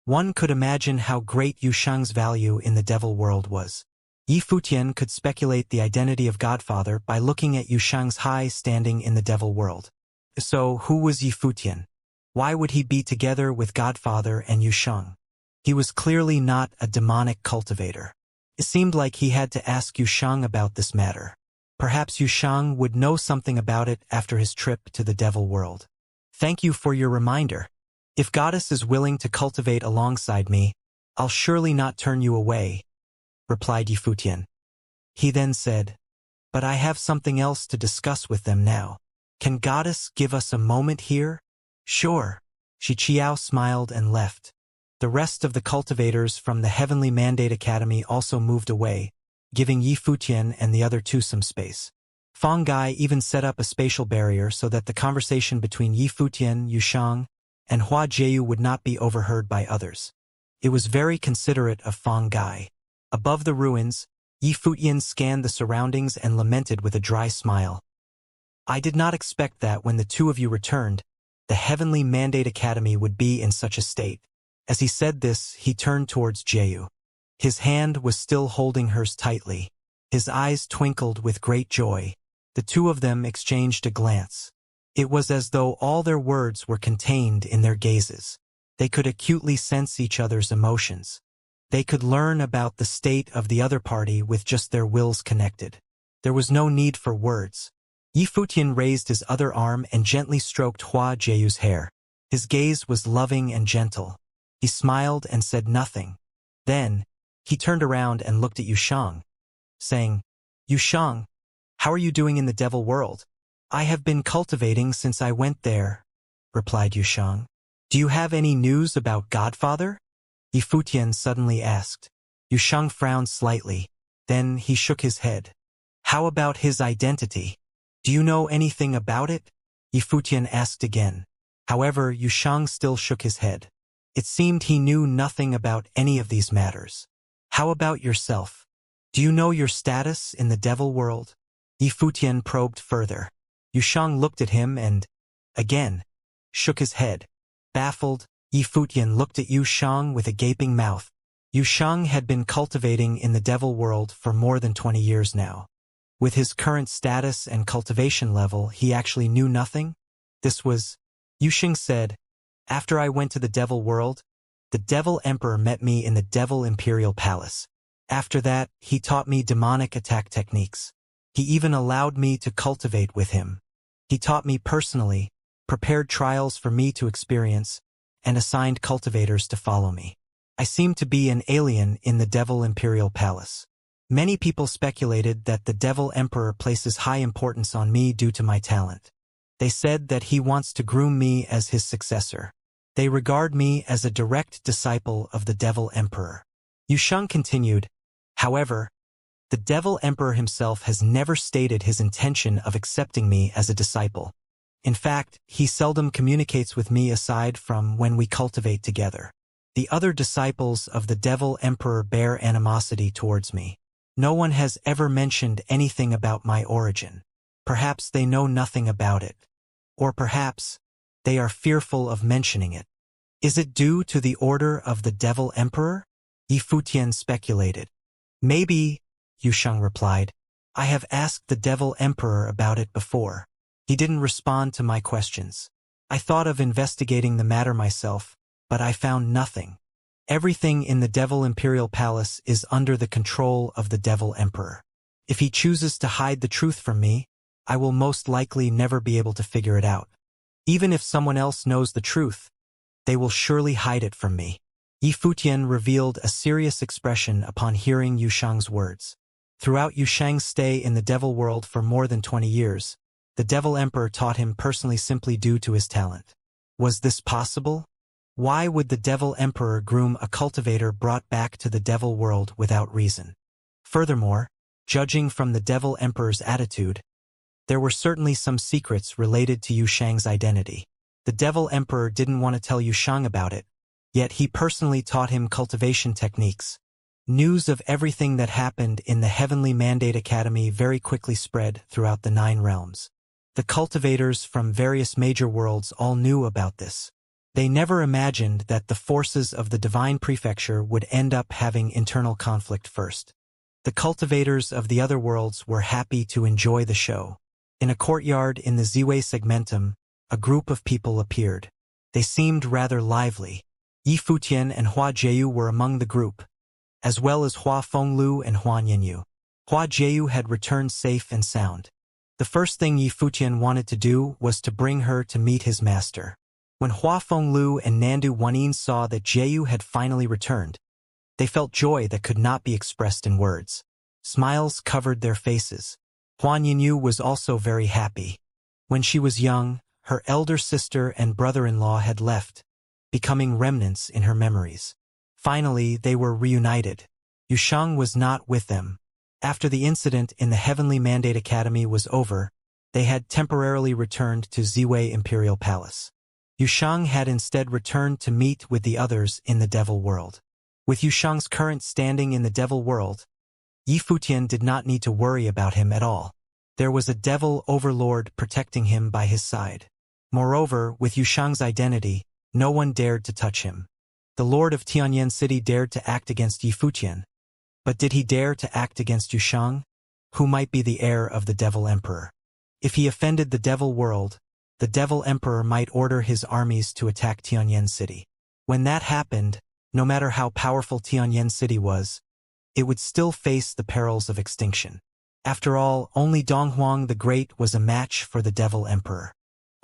S1: One could imagine how great Yu Shang's value in the devil world was. Yi Futian could speculate the identity of Godfather by looking at Yu Shang's high standing in the devil world. So, who was Yi Futian? Why would he be together with Godfather and Yu Shang? He was clearly not a demonic cultivator. It seemed like he had to ask Yushang about this matter. Perhaps Yushang would know something about it after his trip to the devil world. Thank you for your reminder. If Goddess is willing to cultivate alongside me, I'll surely not turn you away, replied Yifutian. He then said, but I have something else to discuss with them now. Can Goddess give us a moment here? Sure. Shi Qiao smiled and left. The rest of the cultivators from the Heavenly Mandate Academy also moved away, giving Yifutian and the other two some space. Feng Gai even set up a spatial barrier so that the conversation between Yifutian, Yushang, and Hua Jieyu would not be overheard by others. It was very considerate of Feng Gai. Above the ruins, Yifutian scanned the surroundings and lamented with a dry smile. I did not expect that when the two of you returned, the Heavenly Mandate Academy would be in such a state. As he said this, he turned towards Jieyu. His hand was still holding hers tightly. His eyes twinkled with great joy. The two of them exchanged a glance. It was as though all their words were contained in their gazes. They could acutely sense each other's emotions. They could learn about the state of the other party with just their wills connected. There was no need for words. Yifutian raised his other arm and gently stroked Hua Jieyu's hair. His gaze was loving and gentle. He smiled and said nothing. Then, he turned around and looked at Yushang, saying, Yushang, how are you doing in the devil world? I have been cultivating since I went there, replied Yushang. Do you have any news about Godfather? Yifutian suddenly asked. Yushang frowned slightly. Then he shook his head. How about his identity? Do you know anything about it? Yifutian asked again. However, Yushang still shook his head. It seemed he knew nothing about any of these matters. How about yourself? Do you know your status in the devil world? Yifutian probed further. Yushang looked at him and, again, shook his head. Baffled, Yifutian looked at Yushang with a gaping mouth. Yushang had been cultivating in the devil world for more than 20 years now. With his current status and cultivation level, he actually knew nothing? This was, Yushang said, after I went to the devil world, the devil emperor met me in the devil imperial palace. After that, he taught me demonic attack techniques. He even allowed me to cultivate with him. He taught me personally, prepared trials for me to experience, and assigned cultivators to follow me. I seemed to be an alien in the devil imperial palace. Many people speculated that the devil emperor places high importance on me due to my talent. They said that he wants to groom me as his successor. They regard me as a direct disciple of the devil emperor. Yushang continued, however, the devil emperor himself has never stated his intention of accepting me as a disciple. In fact, he seldom communicates with me aside from when we cultivate together. The other disciples of the devil emperor bear animosity towards me. No one has ever mentioned anything about my origin. Perhaps they know nothing about it. Or perhaps they are fearful of mentioning it. Is it due to the order of the devil emperor? Yifutian speculated. Maybe, Yushang replied. I have asked the devil emperor about it before. He didn't respond to my questions. I thought of investigating the matter myself, but I found nothing. Everything in the devil imperial palace is under the control of the devil emperor. If he chooses to hide the truth from me, I will most likely never be able to figure it out. Even if someone else knows the truth, they will surely hide it from me. Yifutian revealed a serious expression upon hearing Yushang's words. Throughout Yushang's stay in the devil world for more than 20 years, the devil emperor taught him personally simply due to his talent. Was this possible? Why would the devil emperor groom a cultivator brought back to the devil world without reason? Furthermore, judging from the devil emperor's attitude, there were certainly some secrets related to Yushang's identity. The devil emperor didn't want to tell Yushang about it, yet he personally taught him cultivation techniques. News of everything that happened in the Heavenly Mandate Academy very quickly spread throughout the 9 realms. The cultivators from various major worlds all knew about this. They never imagined that the forces of the Divine Prefecture would end up having internal conflict first. The cultivators of the other worlds were happy to enjoy the show. In a courtyard in the Ziwei segmentum, a group of people appeared. They seemed rather lively. Yi Futian and Hua Jieyu were among the group, as well as Hua Fenglu and Huan Yanyu. Hua Jieyu had returned safe and sound. The first thing Yi Futian wanted to do was to bring her to meet his master. When Hua Fenglu and Nandu Wanin saw that Jieyu had finally returned, they felt joy that could not be expressed in words. Smiles covered their faces. Huan Yanyu was also very happy. When she was young, her elder sister and brother-in-law had left, becoming remnants in her memories. Finally, they were reunited. Yusheng was not with them. After the incident in the Heavenly Mandate Academy was over, they had temporarily returned to Ziwei Imperial Palace. Yusheng had instead returned to meet with the others in the Devil World. With Yusheng's current standing in the Devil World, Yi Futian did not need to worry about him at all. There was a devil overlord protecting him by his side. Moreover, with Yusheng's identity, no one dared to touch him. The Lord of Tianyan City dared to act against Yi Futian. But did he dare to act against Yusheng, who might be the heir of the Devil Emperor? If he offended the Devil World, the Devil Emperor might order his armies to attack Tianyan City. When that happened, no matter how powerful Tianyan City was, it would still face the perils of extinction. After all, only Donghuang the Great was a match for the Devil Emperor.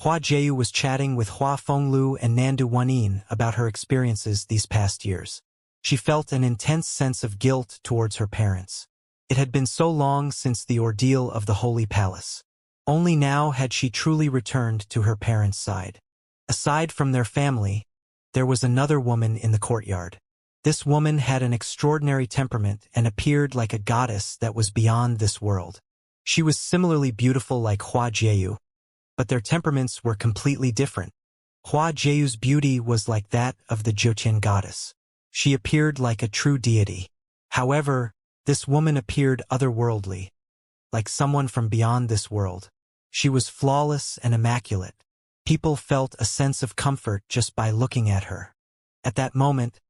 S1: Hua Jieyu was chatting with Hua Fenglu and Nandu Wanin about her experiences these past years. She felt an intense sense of guilt towards her parents. It had been so long since the ordeal of the Holy Palace. Only now had she truly returned to her parents' side. Aside from their family, there was another woman in the courtyard. This woman had an extraordinary temperament and appeared like a goddess that was beyond this world. She was similarly beautiful like Hua Jieyu, but their temperaments were completely different. Hua Jieyu's beauty was like that of the Jotian goddess. She appeared like a true deity. However, this woman appeared otherworldly, like someone from beyond this world. She was flawless and immaculate. People felt a sense of comfort just by looking at her. At that moment,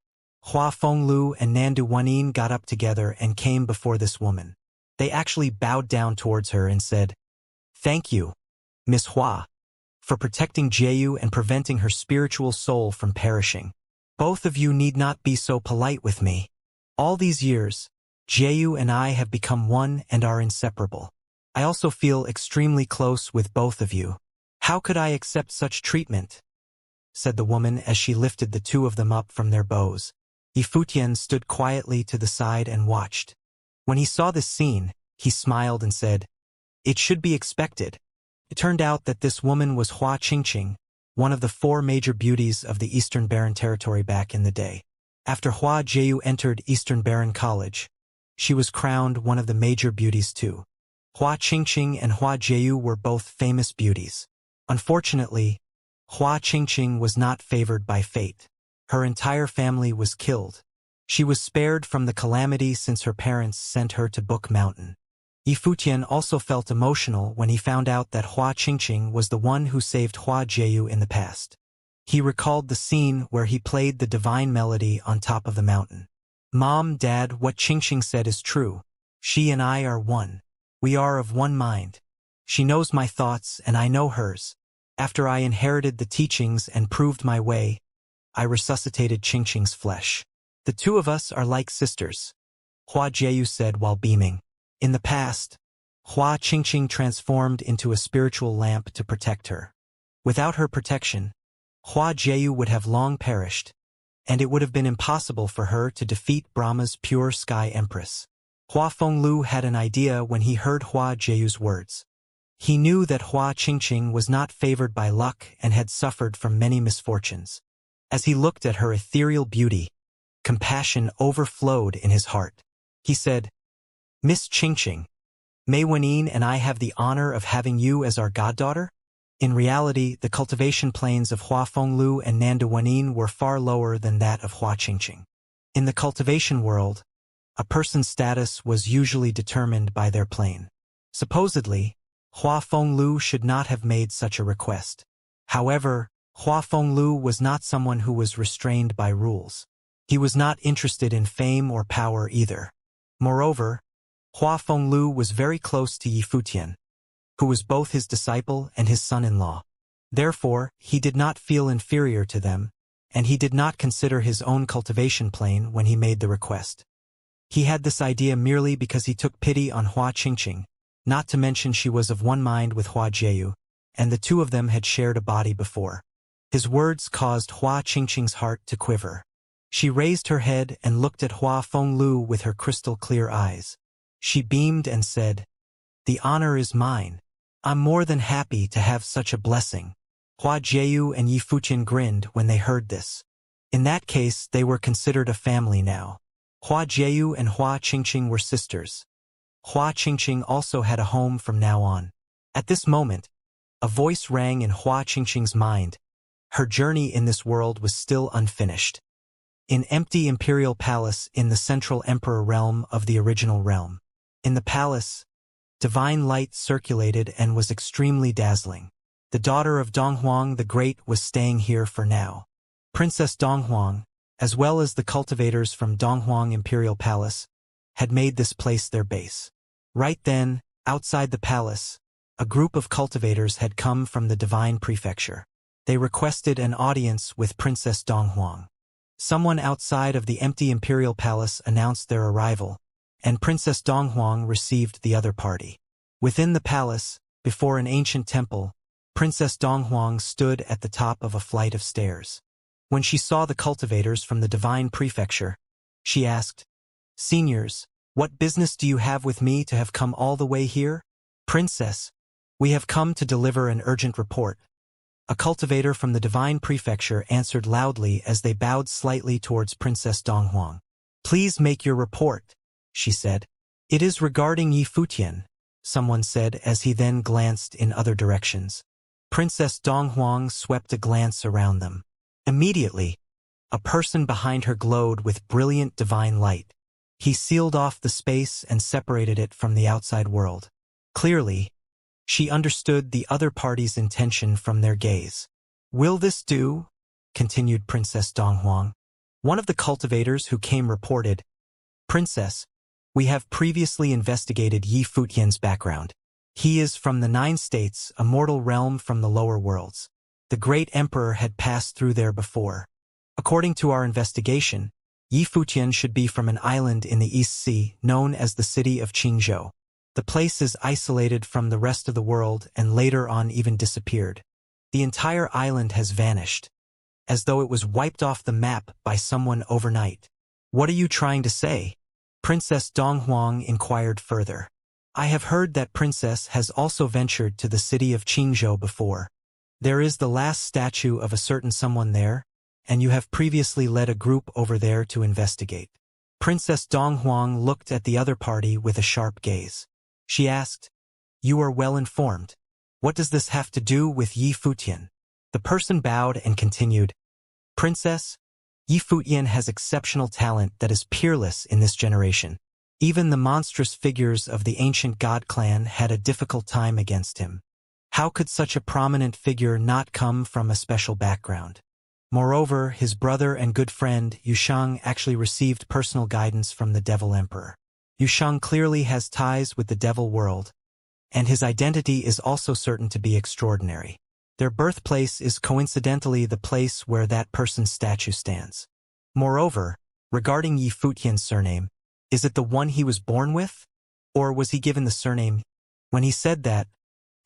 S1: Hua Fenglu and Nandu Wanin got up together and came before this woman. They actually bowed down towards her and said, "Thank you, Miss Hua, for protecting Jieyu and preventing her spiritual soul from perishing. Both of you need not be so polite with me. All these years, Jieyu and I have become one and are inseparable. I also feel extremely close with both of you. How could I accept such treatment?" said the woman as she lifted the two of them up from their bows. Yi Futian stood quietly to the side and watched. When he saw this scene, he smiled and said, "It should be expected." It turned out that this woman was Hua Qingqing, one of the 4 major beauties of the Eastern Baron territory back in the day. After Hua Jieyu entered Eastern Baron College, she was crowned one of the major beauties too. Hua Qingqing and Hua Jieyu were both famous beauties. Unfortunately, Hua Qingqing was not favored by fate. Her entire family was killed. She was spared from the calamity since her parents sent her to Book Mountain. Yi Futian also felt emotional when he found out that Hua Qingqing was the one who saved Hua Jieyu in the past. He recalled the scene where he played the divine melody on top of the mountain. "Mom, Dad, what Qingqing said is true. She and I are one. We are of one mind. She knows my thoughts and I know hers. After I inherited the teachings and proved my way, I resuscitated Qingqing's flesh. The two of us are like sisters," Hua Jieyu said while beaming. In the past, Hua Qingqing transformed into a spiritual lamp to protect her. Without her protection, Hua Jieyu would have long perished, and it would have been impossible for her to defeat Brahma's pure sky empress. Hua Fenglu had an idea when he heard Hua Jieyu's words. He knew that Hua Qingqing was not favored by luck and had suffered from many misfortunes. As he looked at her ethereal beauty, compassion overflowed in his heart. He said, "Miss Qingqing, may Wanin and I have the honor of having you as our goddaughter?" In reality, the cultivation planes of Hua Fenglu and Nandu Wanin were far lower than that of Hua Qingqing. In the cultivation world, a person's status was usually determined by their plane. Supposedly, Hua Fenglu should not have made such a request. However, Hua Fenglu was not someone who was restrained by rules. He was not interested in fame or power either. Moreover, Hua Fenglu was very close to Yi Futian, who was both his disciple and his son-in-law. Therefore, he did not feel inferior to them, and he did not consider his own cultivation plane when he made the request. He had this idea merely because he took pity on Hua Qingqing, not to mention she was of one mind with Hua Jieyu, and the two of them had shared a body before. His words caused Hua Qingqing's heart to quiver. She raised her head and looked at Hua Fenglu with her crystal-clear eyes. She beamed and said, "The honor is mine. I'm more than happy to have such a blessing." Hua Jieyu and Yi Futian grinned when they heard this. In that case, they were considered a family now. Hua Jieyu and Hua Qingqing were sisters. Hua Qingqing also had a home from now on. At this moment, a voice rang in Hua Qingqing's mind. Her journey in this world was still unfinished. In empty imperial palace in the central emperor realm of the original realm. In the palace, divine light circulated and was extremely dazzling. The daughter of Donghuang the Great was staying here for now. Princess Donghuang, as well as the cultivators from Donghuang Imperial Palace, had made this place their base. Right then, outside the palace, a group of cultivators had come from the Divine Prefecture. They requested an audience with Princess Donghuang. Someone outside of the empty Imperial Palace announced their arrival, and Princess Donghuang received the other party. Within the palace, before an ancient temple, Princess Donghuang stood at the top of a flight of stairs. When she saw the cultivators from the Divine Prefecture, she asked, "Seniors, what business do you have with me to have come all the way here?" "Princess, we have come to deliver an urgent report." A cultivator from the Divine Prefecture answered loudly as they bowed slightly towards Princess Donghuang. "Please make your report," she said. "It is regarding Yi Futian," someone said as he then glanced in other directions. Princess Donghuang swept a glance around them. Immediately, a person behind her glowed with brilliant divine light. He sealed off the space and separated it from the outside world. Clearly, she understood the other party's intention from their gaze. "Will this do?" continued Princess Donghuang. One of the cultivators who came reported, "Princess, we have previously investigated Yi Futian's background. He is from the 9 states, a mortal realm from the lower worlds. The great emperor had passed through there before. According to our investigation, Yi Futian should be from an island in the East Sea known as the city of Qingzhou. The place is isolated from the rest of the world and later on even disappeared. The entire island has vanished, as though it was wiped off the map by someone overnight." "What are you trying to say?" Princess Donghuang inquired further. "I have heard that Princess has also ventured to the city of Qingzhou before. There is the last statue of a certain someone there, and you have previously led a group over there to investigate." Princess Donghuang looked at the other party with a sharp gaze. She asked, "You are well informed. What does this have to do with Yi Futian?" The person bowed and continued, "Princess, Yi Futian has exceptional talent that is peerless in this generation. Even the monstrous figures of the ancient god clan had a difficult time against him. How could such a prominent figure not come from a special background? Moreover, his brother and good friend Yushang actually received personal guidance from the Devil Emperor. Yushang clearly has ties with the Devil world, and his identity is also certain to be extraordinary. Their birthplace is coincidentally the place where that person's statue stands. Moreover, regarding Yi Futian's surname, is it the one he was born with? Or was he given the surname?" When he said that,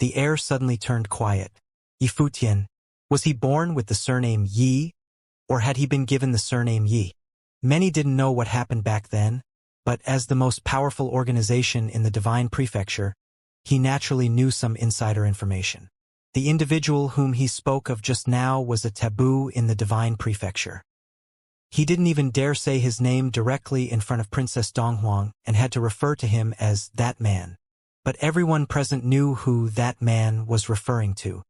S1: the air suddenly turned quiet. Yi Futian, was he born with the surname Yi, or had he been given the surname Yi? Many didn't know what happened back then, but as the most powerful organization in the Divine Prefecture, he naturally knew some insider information. The individual whom he spoke of just now was a taboo in the Divine Prefecture. He didn't even dare say his name directly in front of Princess Donghuang and had to refer to him as that man. But everyone present knew who that man was referring to.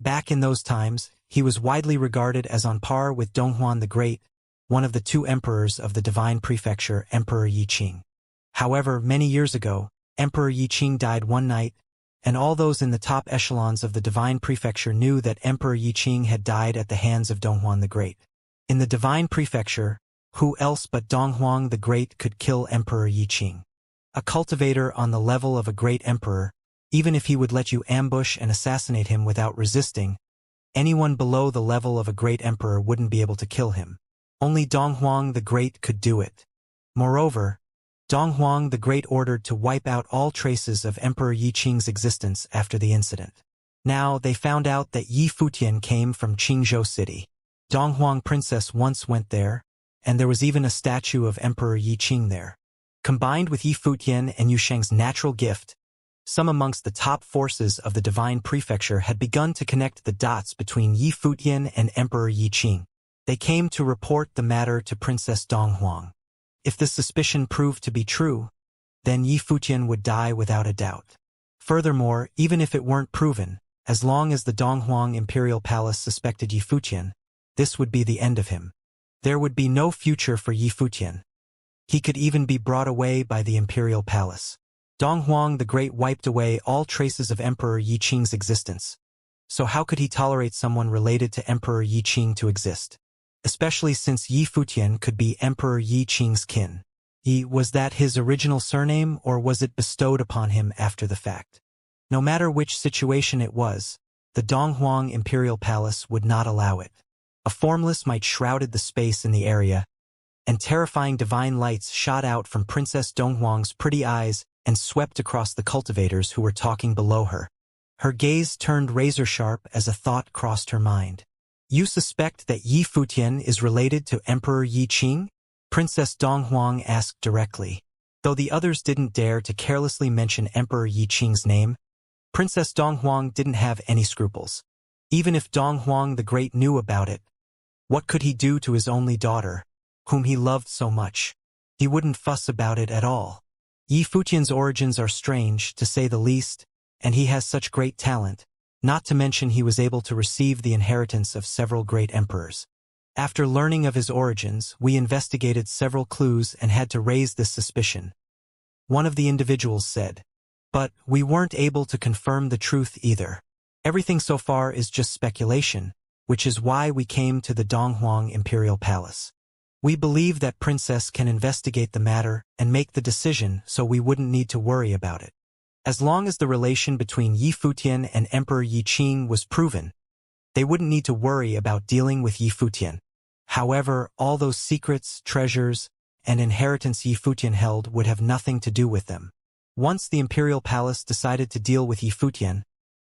S1: Back in those times, he was widely regarded as on par with Donghuan the Great, one of the 2 emperors of the Divine Prefecture, Emperor Yi Qing. However, many years ago, Emperor Yi Qing died one night, and all those in the top echelons of the Divine Prefecture knew that Emperor Yi Qing had died at the hands of Donghuan the Great. In the Divine Prefecture, who else but Donghuan the Great could kill Emperor Yi Qing? A cultivator on the level of a great emperor, even if he would let you ambush and assassinate him without resisting, Anyone below the level of a great emperor wouldn't be able to kill him. Only Donghuang the Great could do it. Moreover, Donghuang the Great ordered to wipe out all traces of Emperor Yi Qing's existence after the incident. Now, they found out that Yi Futian came from Qingzhou City. Donghuang Princess once went there, and there was even a statue of Emperor Yi Qing there. Combined with Yi Futian and Yu Sheng's natural gift, some amongst the top forces of the Divine Prefecture had begun to connect the dots between Yi Futian and Emperor Yi Qing. They came to report the matter to Princess Donghuang. If the suspicion proved to be true, then Yi Futian would die without a doubt. Furthermore, even if it weren't proven, as long as the Donghuang Imperial Palace suspected Yi Futian, this would be the end of him. There would be no future for Yi Futian. He could even be brought away by the Imperial Palace. Donghuang the Great wiped away all traces of Emperor Yi Qing's existence. So how could he tolerate someone related to Emperor Yi Qing to exist? Especially since Yi Futian could be Emperor Yi Qing's kin. Was that his original surname, or was it bestowed upon him after the fact? No matter which situation it was, the Donghuang Imperial Palace would not allow it. A formless might shrouded the space in the area, and terrifying divine lights shot out from Princess Donghuang's pretty eyes and swept across the cultivators who were talking below her. Her gaze turned razor-sharp as a thought crossed her mind. You suspect that Yi Futian is related to Emperor Yi Qing? Princess Donghuang asked directly. Though the others didn't dare to carelessly mention Emperor Yi Qing's name, Princess Donghuang didn't have any scruples. Even if Donghuang the Great knew about it, what could he do to his only daughter, whom he loved so much? He wouldn't fuss about it at all. Yi Futian's origins are strange, to say the least, and he has such great talent, not to mention he was able to receive the inheritance of several great emperors. After learning of his origins, we investigated several clues and had to raise this suspicion. One of the individuals said, but we weren't able to confirm the truth either. Everything so far is just speculation, which is why we came to the Donghuang Imperial Palace. We believe that Princess can investigate the matter and make the decision, so we wouldn't need to worry about it. As long as the relation between Yi Futian and Emperor Yi Qing was proven, they wouldn't need to worry about dealing with Yi Futian. However, all those secrets, treasures, and inheritance Yi Futian held would have nothing to do with them. Once the Imperial Palace decided to deal with Yi Futian,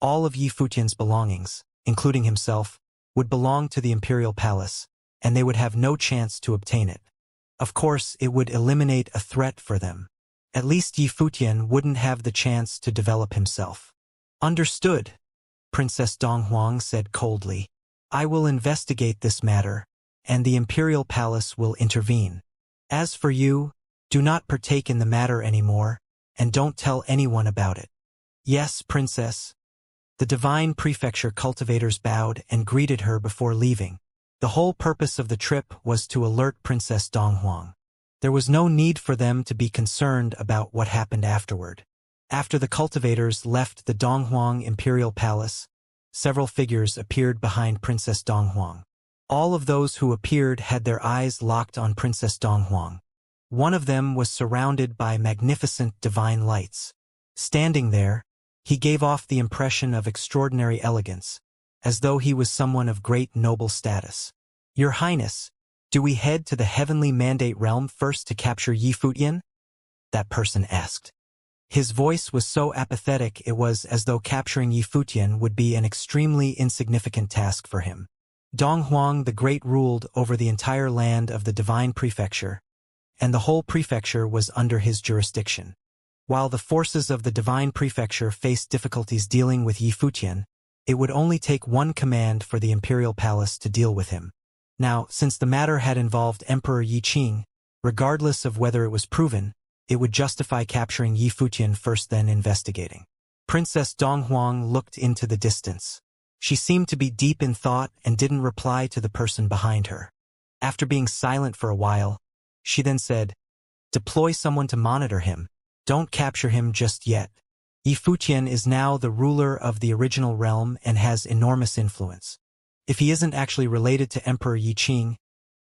S1: all of Yi Futian's belongings, including himself, would belong to the Imperial Palace, and they would have no chance to obtain it. Of course, it would eliminate a threat for them. At least Yi Futian wouldn't have the chance to develop himself. Understood, Princess Donghuang said coldly. I will investigate this matter, and the Imperial Palace will intervene. As for you, do not partake in the matter anymore, and don't tell anyone about it. Yes, Princess. The Divine Prefecture cultivators bowed and greeted her before leaving. The whole purpose of the trip was to alert Princess Donghuang. There was no need for them to be concerned about what happened afterward. After the cultivators left the Donghuang Imperial Palace, several figures appeared behind Princess Donghuang. All of those who appeared had their eyes locked on Princess Donghuang. One of them was surrounded by magnificent divine lights. Standing there, he gave off the impression of extraordinary elegance, as though he was someone of great noble status. Your Highness, do we head to the Heavenly Mandate Realm first to capture Yi Futian? That person asked. His voice was so apathetic it was as though capturing Yi Futian would be an extremely insignificant task for him. Donghuang the Great ruled over the entire land of the Divine Prefecture, and the whole prefecture was under his jurisdiction. While the forces of the Divine Prefecture faced difficulties dealing with Yi Futian, it would only take one command for the Imperial Palace to deal with him. Now, since the matter had involved Emperor Yi Qing, regardless of whether it was proven, it would justify capturing Yi Futian first, then investigating. Princess Donghuang looked into the distance. She seemed to be deep in thought and didn't reply to the person behind her. After being silent for a while, she then said, "Deploy someone to monitor him. Don't capture him just yet. Yi Futian is now the ruler of the original realm and has enormous influence. If he isn't actually related to Emperor Yi Qing,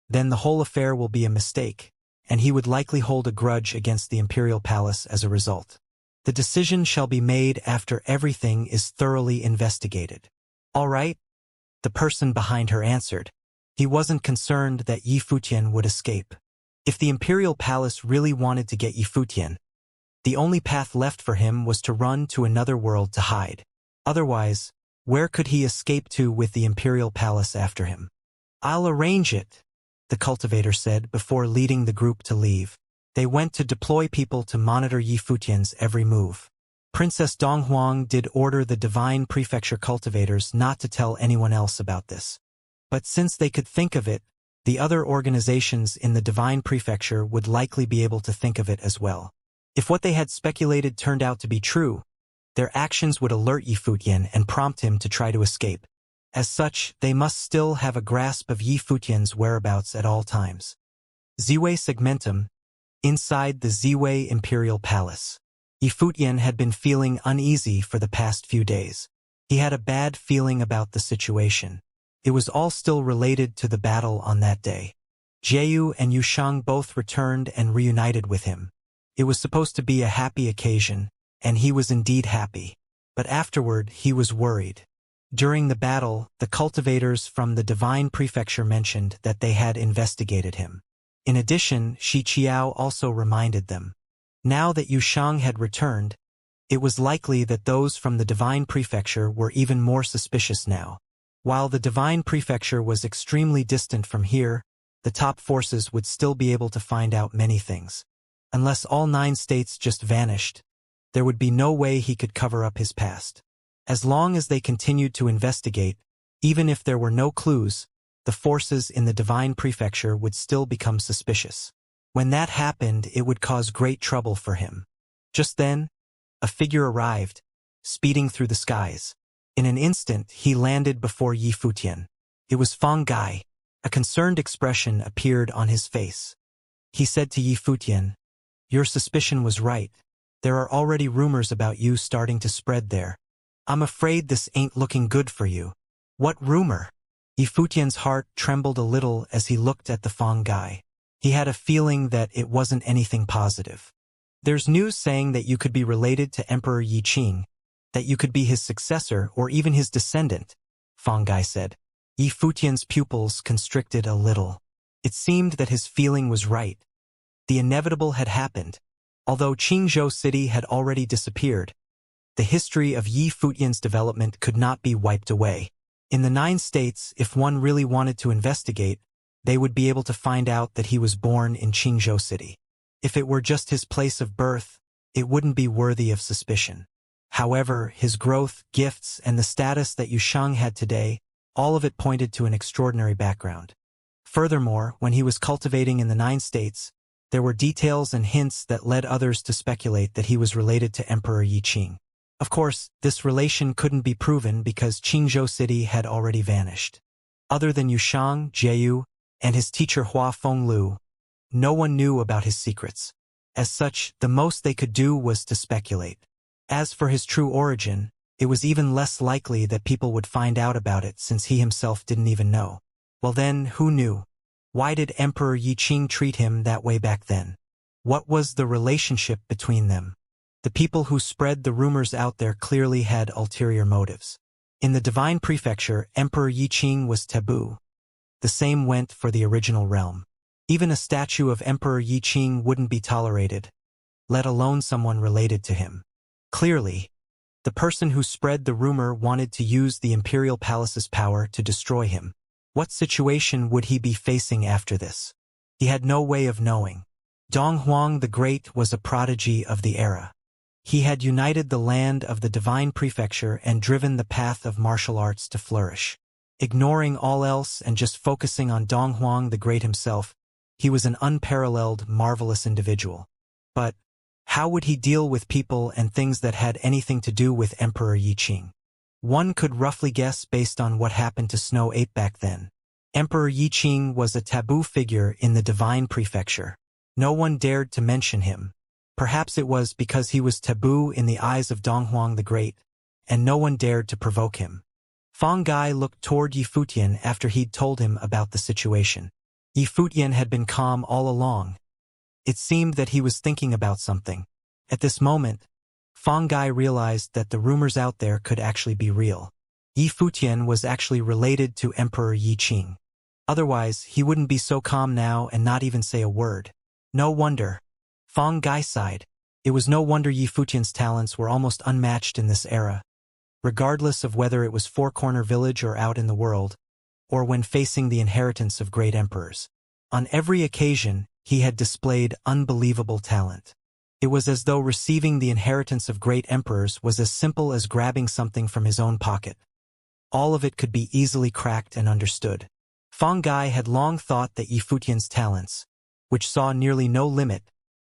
S1: then the whole affair will be a mistake, and he would likely hold a grudge against the Imperial Palace as a result. The decision shall be made after everything is thoroughly investigated. All right?" the person behind her answered. He wasn't concerned that Yi Futian would escape. If the imperial palace really wanted to get Yi Futian, the only path left for him was to run to another world to hide. Otherwise, where could he escape to with the imperial palace after him? "I'll arrange it," the cultivator said before leading the group to leave. They went to deploy people to monitor Yi Futian's every move. Princess Donghuang did order the divine prefecture cultivators not to tell anyone else about this. But since they could think of it, the other organizations in the divine prefecture would likely be able to think of it as well. If what they had speculated turned out to be true, their actions would alert Yi Futian and prompt him to try to escape. As such, they must still have a grasp of Yi Futian's whereabouts at all times. Ziwei Segmentum. Inside the Ziwei Imperial Palace, Yi Futian had been feeling uneasy for the past few days. He had a bad feeling about the situation. It was all still related to the battle on that day. Jieyu and Yushang both returned and reunited with him. It was supposed to be a happy occasion, and he was indeed happy. But afterward, he was worried. During the battle, the cultivators from the Divine Prefecture mentioned that they had investigated him. In addition, Shi Qiao also reminded them. Now that Yushang had returned, it was likely that those from the Divine Prefecture were even more suspicious now. While the Divine Prefecture was extremely distant from here, the top forces would still be able to find out many things. Unless all 9 states just vanished, there would be no way he could cover up his past. As long as they continued to investigate, even if there were no clues, the forces in the Divine Prefecture would still become suspicious. When that happened, it would cause great trouble for him. Just then, a figure arrived, speeding through the skies. In an instant, he landed before Yi Futian. It was Fang Gai. A concerned expression appeared on his face. He said to Yi Futian, "Your suspicion was right. There are already rumors about you starting to spread there. I'm afraid this ain't looking good for you." "What rumor?" Yi Futian's heart trembled a little as he looked at the Fang Gai. He had a feeling that it wasn't anything positive. "There's news saying that you could be related to Emperor Yi Qing, that you could be his successor or even his descendant," Fang Gai said. Yi Futian's pupils constricted a little. It seemed that his feeling was right. The inevitable had happened. Although Qingzhou City had already disappeared, the history of Yi Futian's development could not be wiped away. In the 9 states, if one really wanted to investigate, they would be able to find out that he was born in Qingzhou City. If it were just his place of birth, it wouldn't be worthy of suspicion. However, his growth, gifts, and the status that Yushang had today, all of it pointed to an extraordinary background. Furthermore, when he was cultivating in the 9 states, there were details and hints that led others to speculate that he was related to Emperor Yi Qing. Of course, this relation couldn't be proven because Qingzhou City had already vanished. Other than Yushang, Jieyu, and his teacher Hua Fenglu, no one knew about his secrets. As such, the most they could do was to speculate. As for his true origin, it was even less likely that people would find out about it since he himself didn't even know. Well then, who knew? Why did Emperor Yi Qing treat him that way back then? What was the relationship between them? The people who spread the rumors out there clearly had ulterior motives. In the Divine Prefecture, Emperor Yi Qing was taboo. The same went for the original realm. Even a statue of Emperor Yi Qing wouldn't be tolerated, let alone someone related to him. Clearly, the person who spread the rumor wanted to use the imperial palace's power to destroy him. What situation would he be facing after this? He had no way of knowing. Donghuang the Great was a prodigy of the era. He had united the land of the Divine Prefecture and driven the path of martial arts to flourish. Ignoring all else and just focusing on Donghuang the Great himself, he was an unparalleled, marvelous individual. But how would he deal with people and things that had anything to do with Emperor Yi Qing? One could roughly guess based on what happened to Snow Ape back then. Emperor Yi Qing was a taboo figure in the Divine Prefecture. No one dared to mention him. Perhaps it was because he was taboo in the eyes of Donghuang the Great, and no one dared to provoke him. Fang Gai looked toward Yi Futian after he'd told him about the situation. Yi Futian had been calm all along. It seemed that he was thinking about something. At this moment, Fang Gai realized that the rumors out there could actually be real. Yi Futian was actually related to Emperor Yi Qing. Otherwise, he wouldn't be so calm now and not even say a word. No wonder. Fang Gai sighed. It was no wonder Yi Futian's talents were almost unmatched in this era. Regardless of whether it was Four Corner Village or out in the world, or when facing the inheritance of great emperors. On every occasion, he had displayed unbelievable talent. It was as though receiving the inheritance of great emperors was as simple as grabbing something from his own pocket. All of it could be easily cracked and understood. Fang Gai had long thought that Yi Futian's talents, which saw nearly no limit,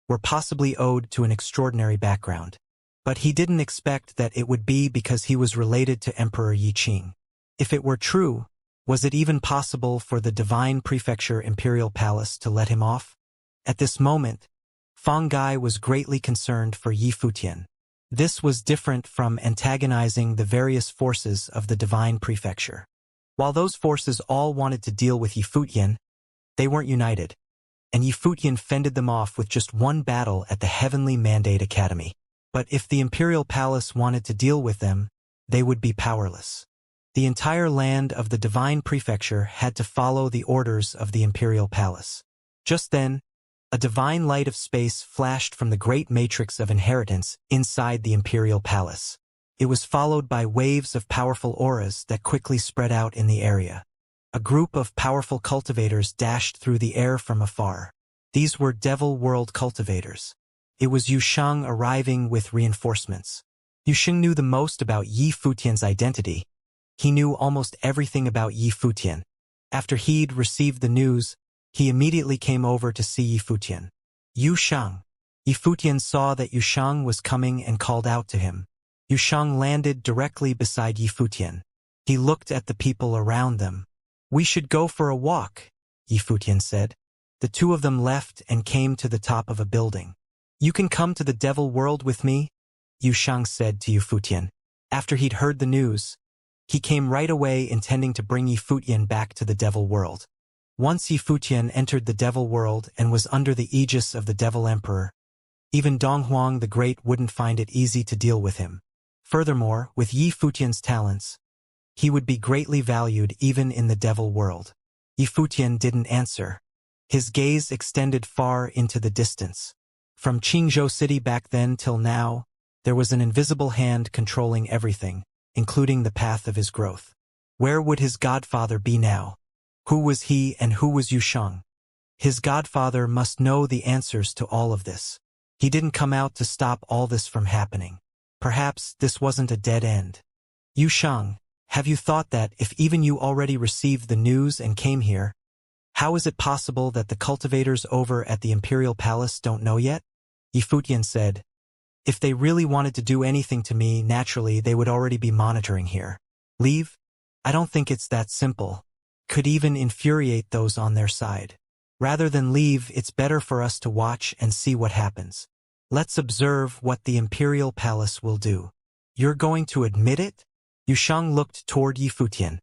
S1: were possibly owed to an extraordinary background. But he didn't expect that it would be because he was related to Emperor Yi Qing. If it were true, was it even possible for the Divine Prefecture Imperial Palace to let him off? At this moment, Fang Gai was greatly concerned for Yi Futian. This was different from antagonizing the various forces of the Divine Prefecture. While those forces all wanted to deal with Yi Futian, they weren't united, and Yi Futian fended them off with just one battle at the Heavenly Mandate Academy. But if the Imperial Palace wanted to deal with them, they would be powerless. The entire land of the Divine Prefecture had to follow the orders of the Imperial Palace. Just then, a divine light of space flashed from the great matrix of inheritance inside the Imperial Palace. It was followed by waves of powerful auras that quickly spread out in the area. A group of powerful cultivators dashed through the air from afar. These were Devil World cultivators. It was Yu Shang arriving with reinforcements. Yu Shang knew the most about Yi Futian's identity. He knew almost everything about Yi Futian. After he'd received the news, he immediately came over to see Yi Futian. Yu Shang. Yi Futian saw that Yu Shang was coming and called out to him. Yu Shang landed directly beside Yi Futian. He looked at the people around them. "We should go for a walk," Yi Futian said. The two of them left and came to the top of a building. "You can come to the Devil World with me," Yu Shang said to Yi Futian. After he'd heard the news, he came right away intending to bring Yi Futian back to the Devil World. Once Yi Futian entered the Devil World and was under the aegis of the Devil Emperor, even Donghuang the Great wouldn't find it easy to deal with him. Furthermore, with Yi Futian's talents, he would be greatly valued even in the Devil World. Yi Futian didn't answer. His gaze extended far into the distance. From Qingzhou City back then till now, there was an invisible hand controlling everything, including the path of his growth. Where would his godfather be now? Who was he and who was Yu Shang? His godfather must know the answers to all of this. He didn't come out to stop all this from happening. Perhaps this wasn't a dead end. Yu Shang, have you thought that if even you already received the news and came here, how is it possible that the cultivators over at the Imperial Palace don't know yet? Yi Futian said, "If they really wanted to do anything to me, naturally they would already be monitoring here. Leave? I don't think it's that simple. Could even infuriate those on their side. Rather than leave, it's better for us to watch and see what happens. Let's observe what the Imperial Palace will do." "You're going to admit it?" Yu Shang looked toward Yi Futian.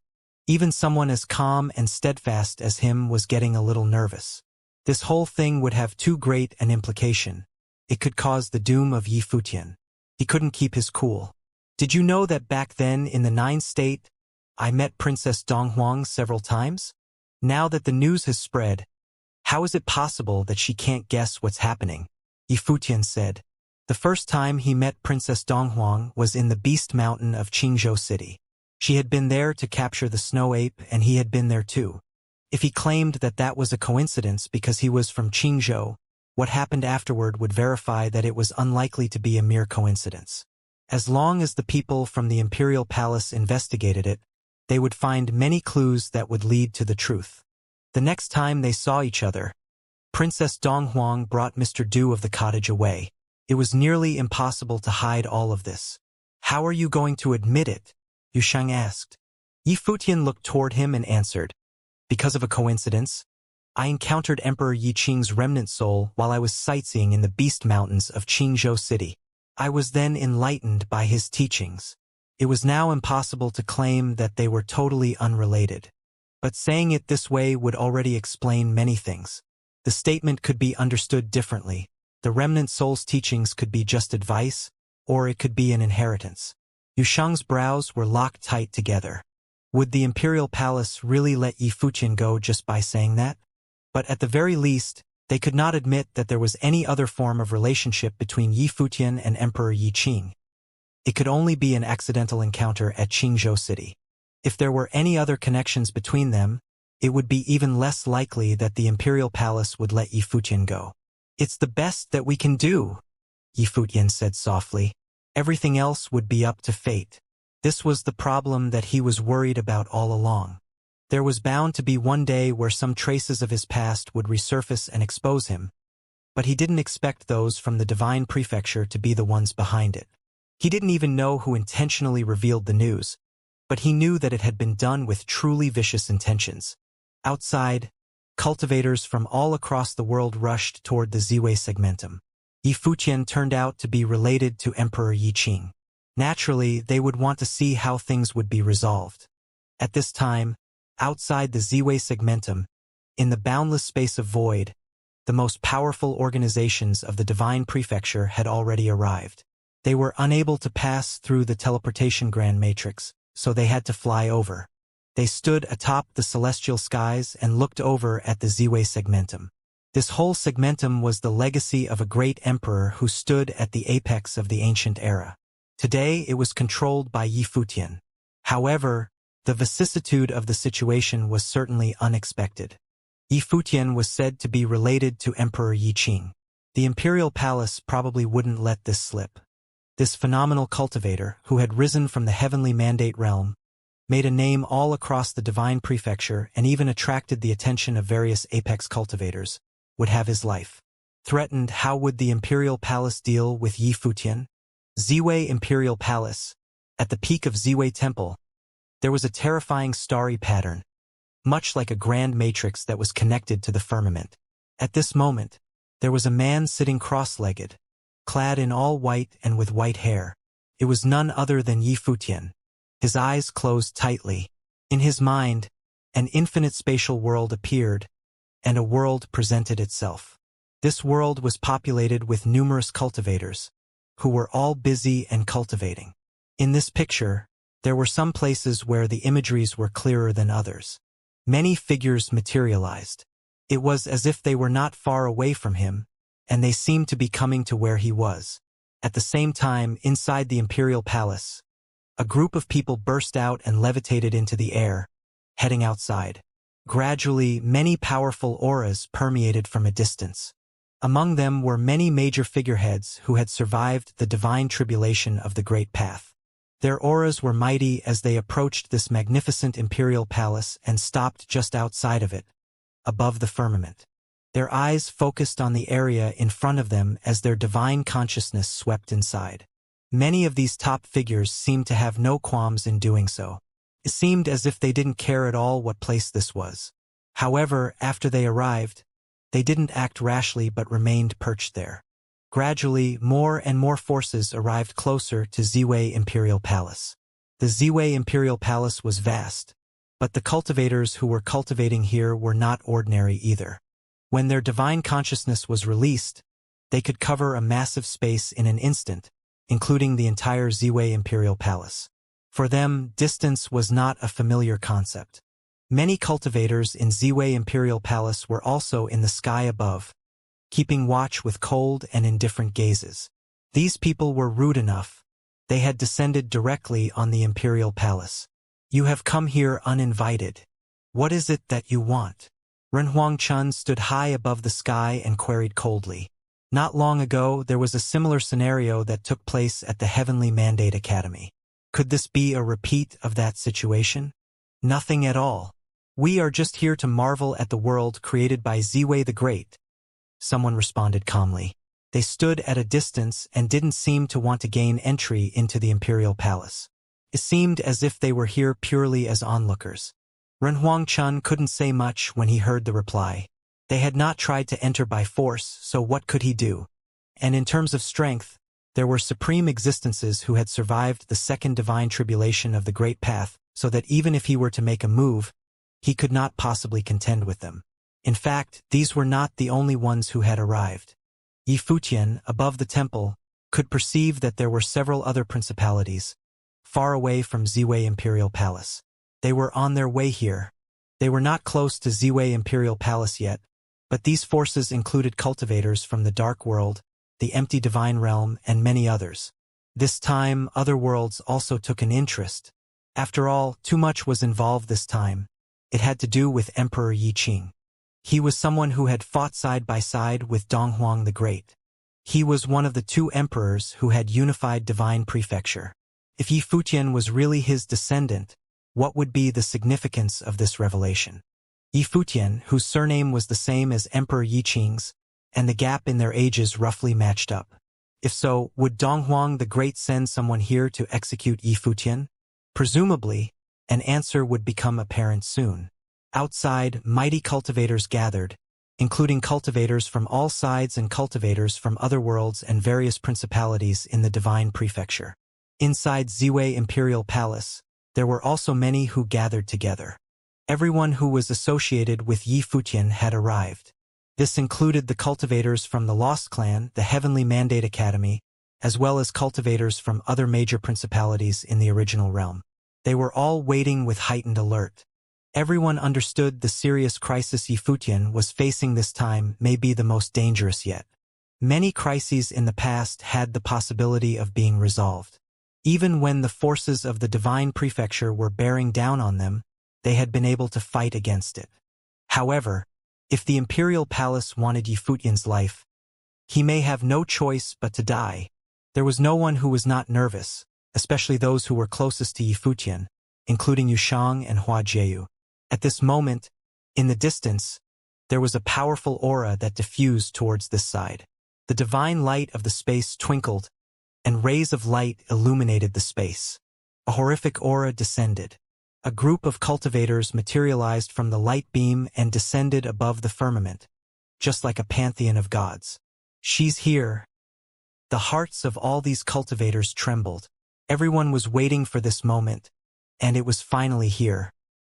S1: Even someone as calm and steadfast as him was getting a little nervous. This whole thing would have too great an implication. It could cause the doom of Yi Futian. He couldn't keep his cool. "Did you know that back then in the 9th state, I met Princess Donghuang several times? Now that the news has spread, how is it possible that she can't guess what's happening?" Yi Futian said. The first time he met Princess Donghuang was in the Beast Mountain of Qingzhou City. She had been there to capture the snow ape and he had been there too. If he claimed that that was a coincidence because he was from Qingzhou, what happened afterward would verify that it was unlikely to be a mere coincidence. As long as the people from the Imperial Palace investigated it, they would find many clues that would lead to the truth. The next time they saw each other, Princess Donghuang brought Mr. Du of the cottage away. It was nearly impossible to hide all of this. "How are you going to admit it?" Yu Shang asked. Yi Futian looked toward him and answered, "Because of a coincidence, I encountered Emperor Yi Qing's remnant soul while I was sightseeing in the Beast Mountains of Qingzhou City. I was then enlightened by his teachings. It was now impossible to claim that they were totally unrelated. But saying it this way would already explain many things. The statement could be understood differently. The remnant soul's teachings could be just advice, or it could be an inheritance. Yushang's brows were locked tight together. Would the imperial palace really let Yi Fuqian go just by saying that? But at the very least, they could not admit that there was any other form of relationship between Yi Fuqian and Emperor Yi Qing. It could only be an accidental encounter at Qingzhou City. If there were any other connections between them, it would be even less likely that the imperial palace would let Yi Fuqian go. "It's the best that we can do," Yi Fuqian said softly. "Everything else would be up to fate." This was the problem that he was worried about all along. There was bound to be one day where some traces of his past would resurface and expose him, but he didn't expect those from the divine prefecture to be the ones behind it. He didn't even know who intentionally revealed the news, but he knew that it had been done with truly vicious intentions. Outside, cultivators from all across the world rushed toward the Ziwei segmentum. Yi Fuqian turned out to be related to Emperor Yi Qing. Naturally, they would want to see how things would be resolved. At this time, outside the Ziwei segmentum, in the boundless space of void, the most powerful organizations of the divine prefecture had already arrived. They were unable to pass through the teleportation grand matrix, so they had to fly over. They stood atop the celestial skies and looked over at the Ziwei segmentum. This whole segmentum was the legacy of a great emperor who stood at the apex of the ancient era. Today it was controlled by Yi Fuqian. However, the vicissitude of the situation was certainly unexpected. Yi Fuqian was said to be related to Emperor Yi Qing. The imperial palace probably wouldn't let this slip. This phenomenal cultivator, who had risen from the heavenly mandate realm, made a name all across the divine prefecture and even attracted the attention of various apex cultivators, would have his life threatened. How would the imperial palace deal with Yi Fuqian? Ziwei Imperial Palace. At the peak of Ziwei Temple, there was a terrifying starry pattern, much like a grand matrix that was connected to the firmament. At this moment, there was a man sitting cross-legged, clad in all white and with white hair. It was none other than Yi Fuqian. His eyes closed tightly. In his mind, an infinite spatial world appeared, and a world presented itself. This world was populated with numerous cultivators, who were all busy and cultivating. In this picture, there were some places where the imageries were clearer than others. Many figures materialized. It was as if they were not far away from him, and they seemed to be coming to where he was. At the same time, inside the imperial palace, a group of people burst out and levitated into the air, heading outside. Gradually, many powerful auras permeated from a distance. Among them were many major figureheads who had survived the divine tribulation of the Great Path. Their auras were mighty as they approached this magnificent imperial palace and stopped just outside of it, above the firmament. Their eyes focused on the area in front of them as their divine consciousness swept inside. Many of these top figures seemed to have no qualms in doing so. It seemed as if they didn't care at all what place this was. However, after they arrived, they didn't act rashly but remained perched there. Gradually, more and more forces arrived closer to Ziwei Imperial Palace. The Ziwei Imperial Palace was vast, but the cultivators who were cultivating here were not ordinary either. When their divine consciousness was released, they could cover a massive space in an instant, including the entire Ziwei Imperial Palace. For them, distance was not a familiar concept. Many cultivators in Ziwei Imperial Palace were also in the sky above, keeping watch with cold and indifferent gazes. These people were rude enough. They had descended directly on the Imperial Palace. "You have come here uninvited. What is it that you want?" Ren Huangchun stood high above the sky and queried coldly. Not long ago, there was a similar scenario that took place at the Heavenly Mandate Academy. Could this be a repeat of that situation? Nothing at all. "We are just here to marvel at the world created by Ziwei the Great," someone responded calmly. They stood at a distance and didn't seem to want to gain entry into the Imperial Palace. It seemed as if they were here purely as onlookers. Ren Huangchun couldn't say much when he heard the reply. They had not tried to enter by force, so what could he do? And in terms of strength, there were supreme existences who had survived the second divine tribulation of the Great Path, so that even if he were to make a move, he could not possibly contend with them. In fact, these were not the only ones who had arrived. Yi Fuqian, above the temple, could perceive that there were several other principalities, far away from Ziwei Imperial Palace. They were on their way here. They were not close to Ziwei Imperial Palace yet, but these forces included cultivators from the Dark World, the Empty Divine Realm, and many others. This time, other worlds also took an interest. After all, too much was involved this time. It had to do with Emperor Yi Qing. He was someone who had fought side by side with Donghuang the Great. He was one of the two emperors who had unified divine prefecture. If Yi Futian was really his descendant, what would be the significance of this revelation? Yi Futian, whose surname was the same as Emperor Yi Qing's, and the gap in their ages roughly matched up. If so, would Donghuang the Great send someone here to execute Yi Futian? Presumably, an answer would become apparent soon. Outside, mighty cultivators gathered, including cultivators from all sides and cultivators from other worlds and various principalities in the divine prefecture. Inside Ziwei Imperial Palace, there were also many who gathered together. Everyone who was associated with Yi Futian had arrived. This included the cultivators from the Lost Clan, the Heavenly Mandate Academy, as well as cultivators from other major principalities in the original realm. They were all waiting with heightened alert. Everyone understood the serious crisis Yi Futian was facing this time may be the most dangerous yet. Many crises in the past had the possibility of being resolved. Even when the forces of the divine prefecture were bearing down on them, they had been able to fight against it. However, if the imperial palace wanted Yi Futian's life, he may have no choice but to die. There was no one who was not nervous, especially those who were closest to Yi Futian, including Yushang and Hua Jieyu. At this moment, in the distance, there was a powerful aura that diffused towards this side. The divine light of the space twinkled, and rays of light illuminated the space. A horrific aura descended. A group of cultivators materialized from the light beam and descended above the firmament, just like a pantheon of gods. She's here. The hearts of all these cultivators trembled. Everyone was waiting for this moment, and it was finally here.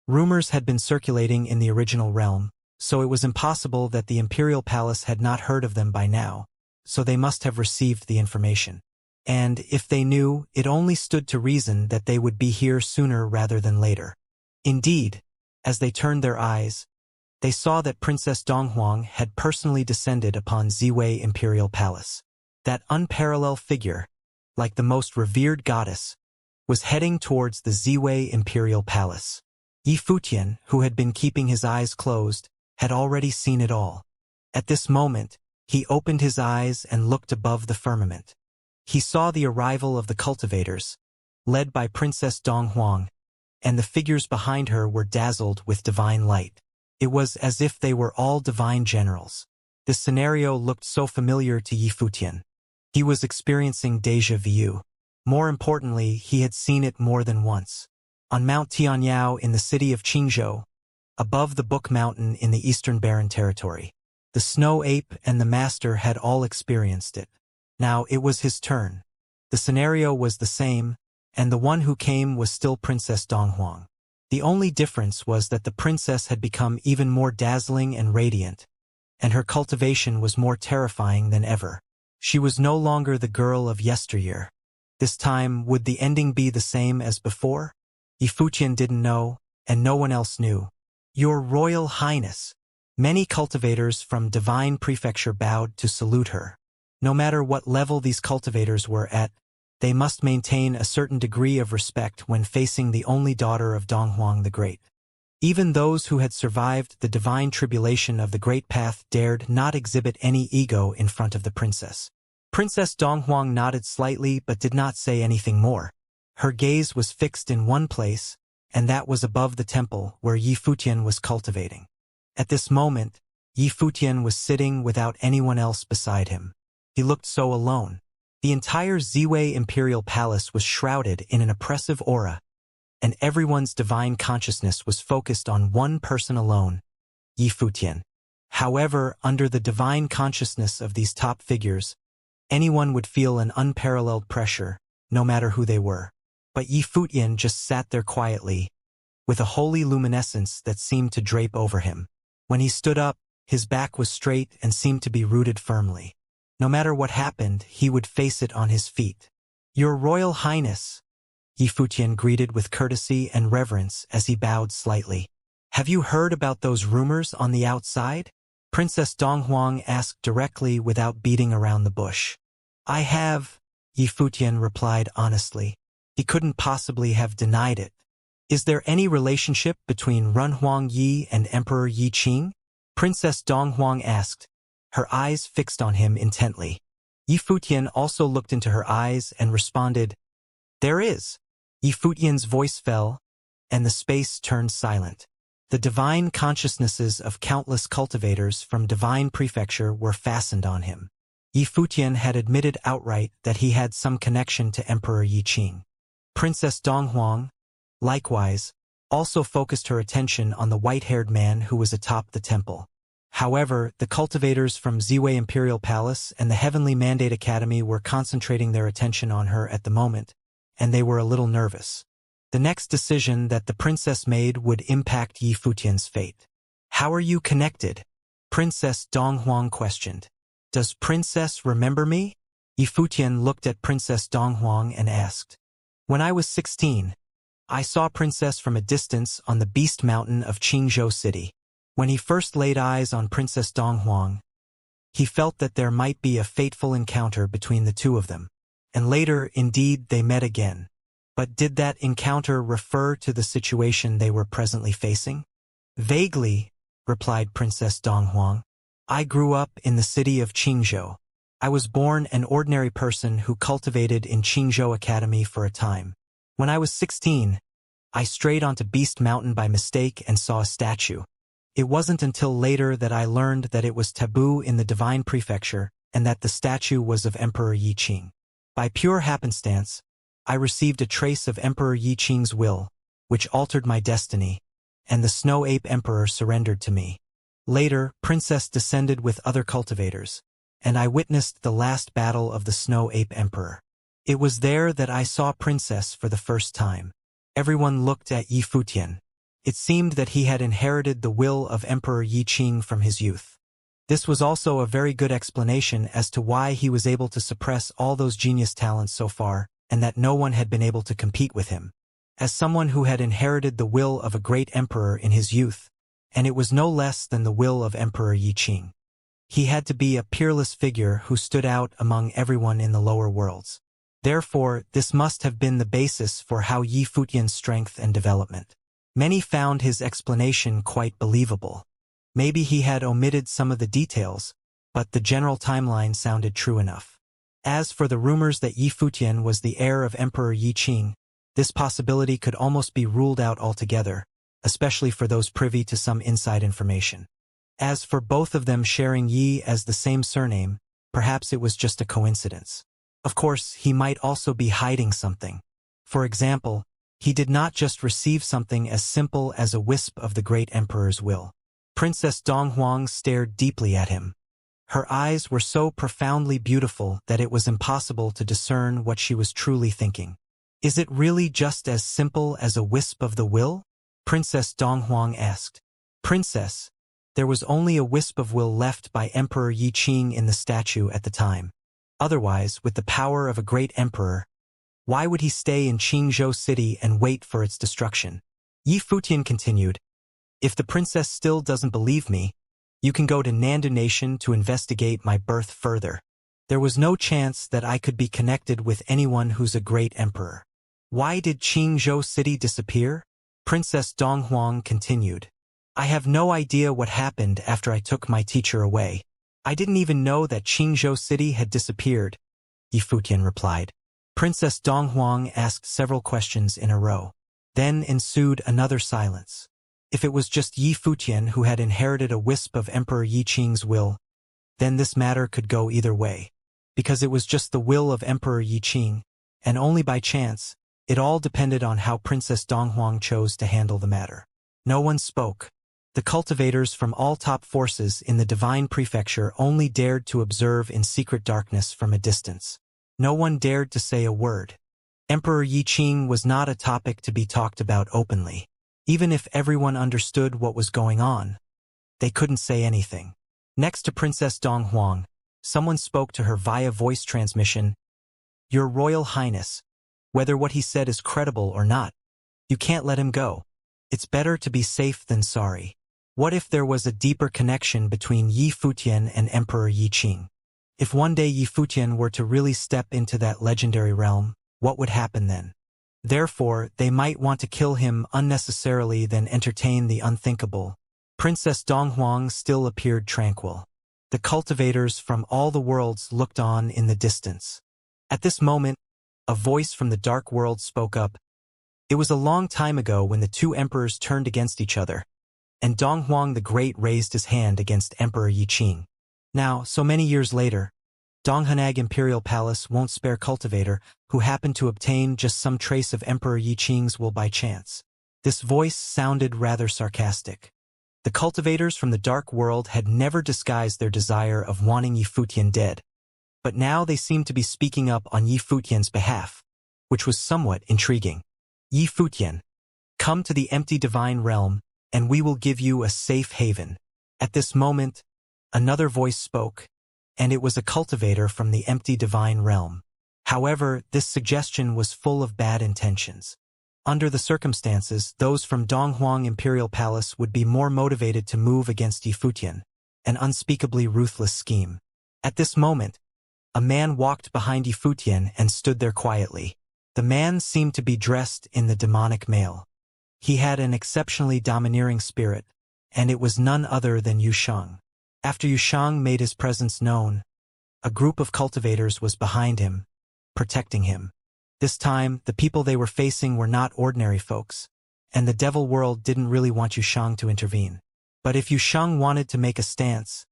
S1: Rumors had been circulating in the original realm, so it was impossible that the Imperial Palace had not heard of them by now, so they must have received the information. And if they knew, it only stood to reason that they would be here sooner rather than later. Indeed, as they turned their eyes, they saw that Princess Donghuang had personally descended upon Ziwei Imperial Palace. That unparalleled figure, like the most revered goddess, was heading towards the Ziwei Imperial Palace. Yi Futian, who had been keeping his eyes closed, had already seen it all. At this moment, he opened his eyes and looked above the firmament. He saw the arrival of the cultivators, led by Princess Donghuang, and the figures behind her were dazzled with divine light. It was as if they were all divine generals. This scenario looked so familiar to Yi Futian. He was experiencing déjà vu. More importantly, he had seen it more than once. On Mount Tianyao in the city of Qingzhou, above the Book Mountain in the Eastern Barren Territory. The Snow Ape and the Master had all experienced it. Now it was his turn. The scenario was the same, and the one who came was still Princess Donghuang. The only difference was that the princess had become even more dazzling and radiant, and her cultivation was more terrifying than ever. She was no longer the girl of yesteryear. This time, would the ending be the same as before? Yi Futian didn't know, and no one else knew. Your Royal Highness. Many cultivators from Divine Prefecture bowed to salute her. No matter what level these cultivators were at, they must maintain a certain degree of respect when facing the only daughter of Donghuang the Great. Even those who had survived the divine tribulation of the Great Path dared not exhibit any ego in front of the princess. Princess Donghuang nodded slightly but did not say anything more. Her gaze was fixed in one place, and that was above the temple where Yi Futian was cultivating. At this moment, Yi Futian was sitting without anyone else beside him. He looked so alone. The entire Ziwei Imperial Palace was shrouded in an oppressive aura, and everyone's divine consciousness was focused on one person alone, Yi Futian. However, under the divine consciousness of these top figures, anyone would feel an unparalleled pressure, no matter who they were. But Yi Futian just sat there quietly, with a holy luminescence that seemed to drape over him. When he stood up, his back was straight and seemed to be rooted firmly. No matter what happened, he would face it on his feet. Your Royal Highness. Yifutian greeted with courtesy and reverence as he bowed slightly. Have you heard about those rumors on the outside? Princess Donghuang asked directly without beating around the bush. I have, Yifutian replied honestly. He couldn't possibly have denied it. Is there any relationship between Runhuang Yi and Emperor Yi Qing? Princess Donghuang asked, her eyes fixed on him intently. Yifutian also looked into her eyes and responded, There is. Yifutian's voice fell, and the space turned silent. The divine consciousnesses of countless cultivators from Divine Prefecture were fastened on him. Yifutian had admitted outright that he had some connection to Emperor Yi Qing. Princess Donghuang, likewise, also focused her attention on the white-haired man who was atop the temple. However, the cultivators from Ziwei Imperial Palace and the Heavenly Mandate Academy were concentrating their attention on her at the moment, and they were a little nervous. The next decision that the princess made would impact Yifutian's fate. How are you connected? Princess Donghuang questioned. Does Princess remember me? Yifutian looked at Princess Donghuang and asked. When I was 16, I saw Princess from a distance on the Beast Mountain of Qingzhou City. When he first laid eyes on Princess Donghuang, he felt that there might be a fateful encounter between the two of them. And later, indeed, they met again. But did that encounter refer to the situation they were presently facing? Vaguely, replied Princess Donghuang. I grew up in the city of Qingzhou. I was born an ordinary person who cultivated in Qingzhou Academy for a time. When I was 16, I strayed onto Beast Mountain by mistake and saw a statue. It wasn't until later that I learned that it was taboo in the Divine Prefecture and that the statue was of Emperor Yi Qing. By pure happenstance, I received a trace of Emperor Yi Qing's will, which altered my destiny, and the Snow Ape Emperor surrendered to me. Later, Princess descended with other cultivators, and I witnessed the last battle of the Snow Ape Emperor. It was there that I saw Princess for the first time. Everyone looked at Yifutian. It seemed that he had inherited the will of Emperor Yi Qing from his youth. This was also a very good explanation as to why he was able to suppress all those genius talents so far, and that no one had been able to compete with him. As someone who had inherited the will of a great emperor in his youth, and it was no less than the will of Emperor Yi Qing. He had to be a peerless figure who stood out among everyone in the lower worlds. Therefore, this must have been the basis for how Yifutian's strength and development. Many found his explanation quite believable. Maybe he had omitted some of the details, but the general timeline sounded true enough. As for the rumors that Yifutian was the heir of Emperor Yi Qing, this possibility could almost be ruled out altogether, especially for those privy to some inside information. As for both of them sharing Yi as the same surname, perhaps it was just a coincidence. Of course, he might also be hiding something. For example, he did not just receive something as simple as a wisp of the great emperor's will. Princess Donghuang stared deeply at him. Her eyes were so profoundly beautiful that it was impossible to discern what she was truly thinking. Is it really just as simple as a wisp of the will? Princess Donghuang asked. Princess, there was only a wisp of will left by Emperor Yi Qing in the statue at the time. Otherwise, with the power of a great emperor, why would he stay in Qingzhou City and wait for its destruction? Yifutian continued, If the princess still doesn't believe me, you can go to Nandu Nation to investigate my birth further. There was no chance that I could be connected with anyone who's a great emperor. Why did Qingzhou City disappear? Princess Donghuang continued. I have no idea what happened after I took my teacher away. I didn't even know that Qingzhou City had disappeared, Yifutian replied. Princess Donghuang asked several questions in a row. Then ensued another silence. If it was just Yifutian who had inherited a wisp of Emperor Yi Qing's will, then this matter could go either way. Because it was just the will of Emperor Yi Qing, and only by chance, it all depended on how Princess Donghuang chose to handle the matter. No one spoke. The cultivators from all top forces in the Divine Prefecture only dared to observe in secret darkness from a distance. No one dared to say a word. Emperor Yi Qing was not a topic to be talked about openly. Even if everyone understood what was going on, they couldn't say anything. Next to Princess Donghuang, someone spoke to her via voice transmission. Your Royal Highness, Whether what he said is credible or not, you can't let him go. It's better to be safe than sorry. What if there was a deeper connection between Yi Futian and Emperor Yi Qing? If one day Yi Futian were to really step into that legendary realm, what would happen then? Therefore, they might want to kill him unnecessarily than entertain the unthinkable. Princess Donghuang still appeared tranquil. The cultivators from all the worlds looked on in the distance. At this moment, a voice from the dark world spoke up. It was a long time ago when the two emperors turned against each other, and Donghuang the Great raised his hand against Emperor Yi Qing. Now, so many years later, Donghanag Imperial Palace won't spare cultivator who happened to obtain just some trace of Emperor Yi Qing's will by chance. This voice sounded rather sarcastic. The cultivators from the dark world had never disguised their desire of wanting Yi Futian dead, but now they seemed to be speaking up on Yi Futian's behalf, which was somewhat intriguing. Yi Futian, come to the empty divine realm, and we will give you a safe haven. At this moment, another voice spoke, and it was a cultivator from the empty divine realm. However, this suggestion was full of bad intentions. Under the circumstances, those from Donghuang Imperial Palace would be more motivated to move against Yi Futian, an unspeakably ruthless scheme. At this moment, a man walked behind Yi Futian and stood there quietly. The man seemed to be dressed in the demonic mail. He had an exceptionally domineering spirit, and it was none other than Yu Sheng. After Yu Sheng made his presence known, a group of cultivators was behind him, protecting him. This time, the people they were facing were not ordinary folks, and the devil world didn't really want Yu Sheng to intervene. But if Yu Sheng wanted to make a stance,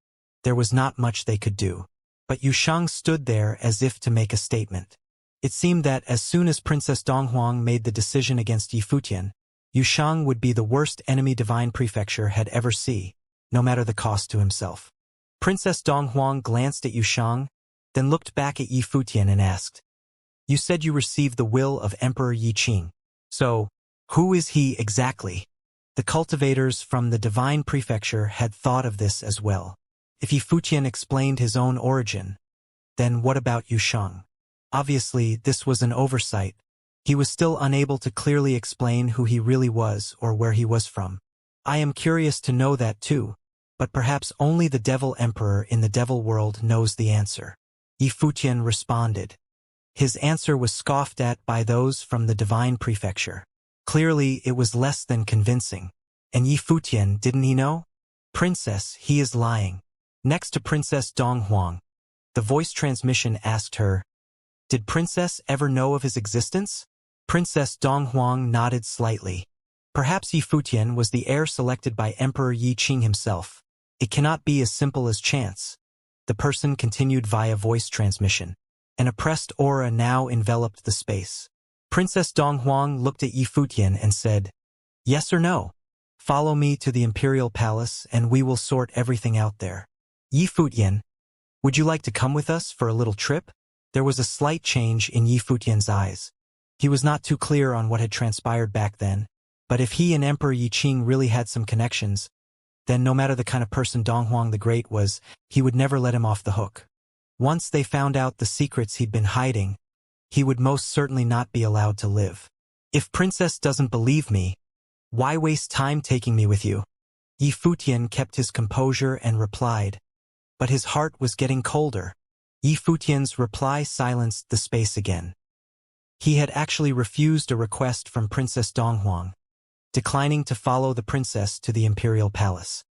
S1: there was not much they could do. But Yu Sheng stood there as if to make a statement. It seemed that as soon as Princess Donghuang made the decision against Yi Futian, Yu Sheng would be the worst enemy Divine Prefecture had ever seen, no matter the cost to himself. Princess Donghuang glanced at Yu Sheng, then looked back at Yi Futian and asked, "You said you received the will of Emperor Yi Qing. So, who is he exactly?" The cultivators from the Divine Prefecture had thought of this as well. If Yi Futian explained his own origin, then what about Yu Sheng? Obviously, this was an oversight. He was still unable to clearly explain who he really was or where he was from. I am curious to know that too, but perhaps only the Devil Emperor in the Devil world knows the answer. Yi Futian responded. His answer was scoffed at by those from the Divine Prefecture. Clearly, it was less than convincing. And Yi Futian, didn't he know? Princess, he is lying. Next to Princess Donghuang, the voice transmission asked her, "Did Princess ever know of his existence?" Princess Donghuang nodded slightly. Perhaps Yi Futian was the heir selected by Emperor Yi Qing himself. It cannot be as simple as chance. The person continued via voice transmission. An oppressed aura now enveloped the space. Princess Donghuang looked at Yi Futian and said, "Yes or no? Follow me to the Imperial Palace and we will sort everything out there." Yi Futian, would you like to come with us for a little trip? There was a slight change in Yi Futian's eyes. He was not too clear on what had transpired back then, but if he and Emperor Yi Qing really had some connections, then no matter the kind of person Donghuang the Great was, he would never let him off the hook. Once they found out the secrets he'd been hiding, he would most certainly not be allowed to live. If Princess doesn't believe me, why waste time taking me with you? Yi Futian kept his composure and replied, but his heart was getting colder. Yi Futian's reply silenced the space again. He had actually refused a request from Princess Donghuang, declining to follow the princess to the Imperial Palace.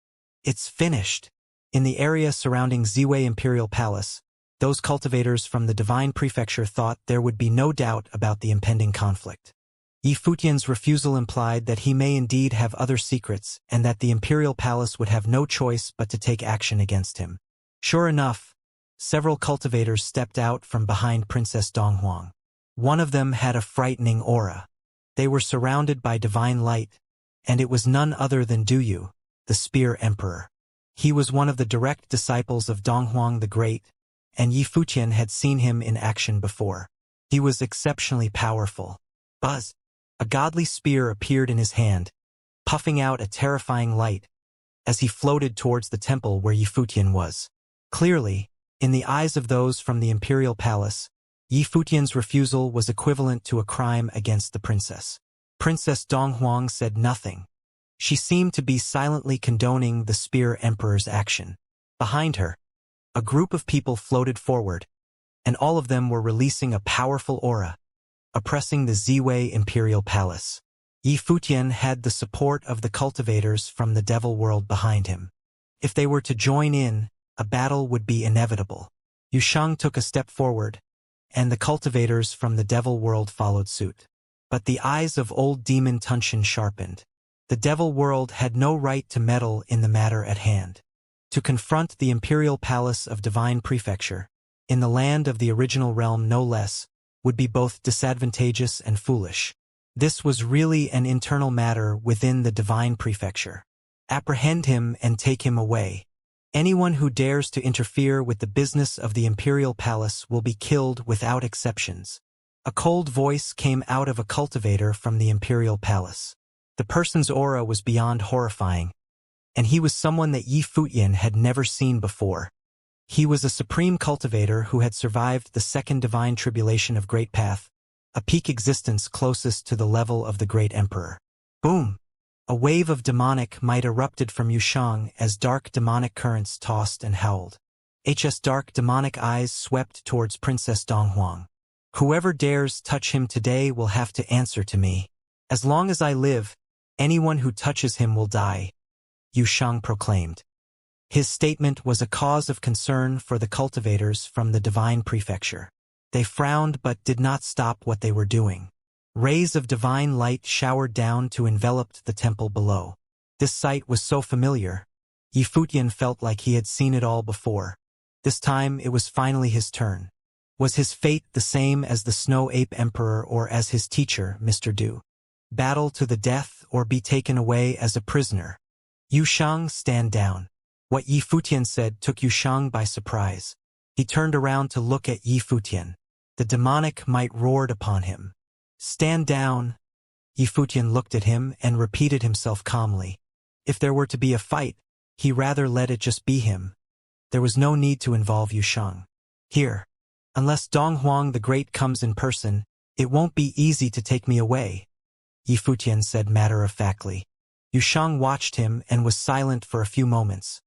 S1: It's finished. In the area surrounding Ziwei Imperial Palace, those cultivators from the Divine Prefecture thought there would be no doubt about the impending conflict. Yi Futian's refusal implied that he may indeed have other secrets and that the Imperial Palace would have no choice but to take action against him. Sure enough, several cultivators stepped out from behind Princess Donghuang. One of them had a frightening aura. They were surrounded by divine light, and it was none other than Duyu, the Spear Emperor. He was one of the direct disciples of Donghuang the Great, and Yi Futian had seen him in action before. He was exceptionally powerful. Buzz! A godly spear appeared in his hand, puffing out a terrifying light, as he floated towards the temple where Yi Futian was. Clearly, in the eyes of those from the Imperial Palace, Yi Futian's refusal was equivalent to a crime against the princess. Princess Donghuang said nothing. She seemed to be silently condoning the Spear Emperor's action. Behind her, a group of people floated forward, and all of them were releasing a powerful aura, oppressing the Ziwei Imperial Palace. Yi Futian had the support of the cultivators from the Devil World behind him. If they were to join in, a battle would be inevitable. Yushang took a step forward, and the cultivators from the Devil World followed suit. But the eyes of old demon Tunshin sharpened. The Devil World had no right to meddle in the matter at hand. To confront the Imperial Palace of Divine Prefecture, in the land of the original realm no less, would be both disadvantageous and foolish. This was really an internal matter within the Divine Prefecture. Apprehend him and take him away. Anyone who dares to interfere with the business of the Imperial Palace will be killed without exceptions. A cold voice came out of a cultivator from the Imperial Palace. The person's aura was beyond horrifying, and he was someone that Yi Futian had never seen before. He was a supreme cultivator who had survived the second divine tribulation of Great Path, a peak existence closest to the level of the Great Emperor. Boom! A wave of demonic might erupted from Yushang as dark demonic currents tossed and howled. Dark demonic eyes swept towards Princess Donghuang. Whoever dares touch him today will have to answer to me. As long as I live, anyone who touches him will die, Yushang proclaimed. His statement was a cause of concern for the cultivators from the Divine Prefecture. They frowned but did not stop what they were doing. Rays of divine light showered down to envelop the temple below. This sight was so familiar. Yi Futian felt like he had seen it all before. This time it was finally his turn. Was his fate the same as the Snow Ape Emperor or as his teacher, Mr. Du? Battle to the death or be taken away as a prisoner? Yushang, stand down. What Yi Futian said took Yushang by surprise. He turned around to look at Yi Futian. The demonic might roared upon him. Stand down. Yi Futian looked at him and repeated himself calmly. If there were to be a fight, he rather let it just be him. There was no need to involve Yushang. Here. Unless Donghuang the Great comes in person, it won't be easy to take me away, Yi Futian said matter-of-factly. Yushang watched him and was silent for a few moments,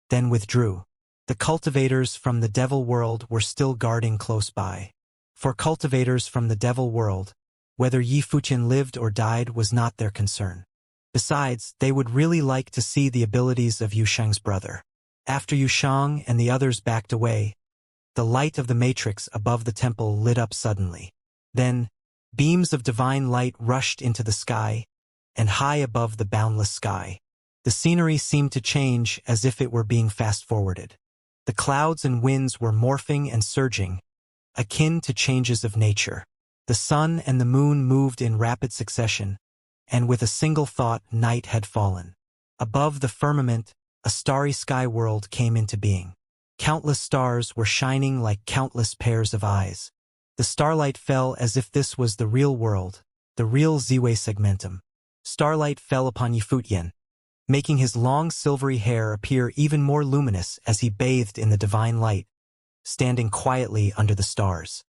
S1: then withdrew. The cultivators from the Devil World were still guarding close by. For cultivators from the Devil World, whether Yi Futian lived or died was not their concern. Besides, they would really like to see the abilities of Yushang's brother. After Yushang and the others backed away, the light of the matrix above the temple lit up suddenly. Then, beams of divine light rushed into the sky, and high above the boundless sky, the scenery seemed to change as if it were being fast-forwarded. The clouds and winds were morphing and surging, akin to changes of nature. The sun and the moon moved in rapid succession, and with a single thought night had fallen. Above the firmament, a starry sky world came into being. Countless stars were shining like countless pairs of eyes. The starlight fell as if this was the real world, the real Ziwei segmentum. Starlight fell upon Yi Futian, making his long silvery hair appear even more luminous as he bathed in the divine light, standing quietly under the stars.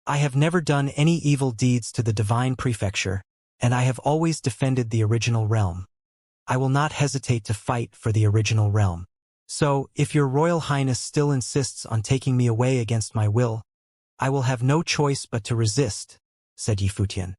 S1: I have never done any evil deeds to the Divine Prefecture, and I have always defended the original realm. I will not hesitate to fight for the original realm. So, if your Royal Highness still insists on taking me away against my will, I will have no choice but to resist, said Yi Futian.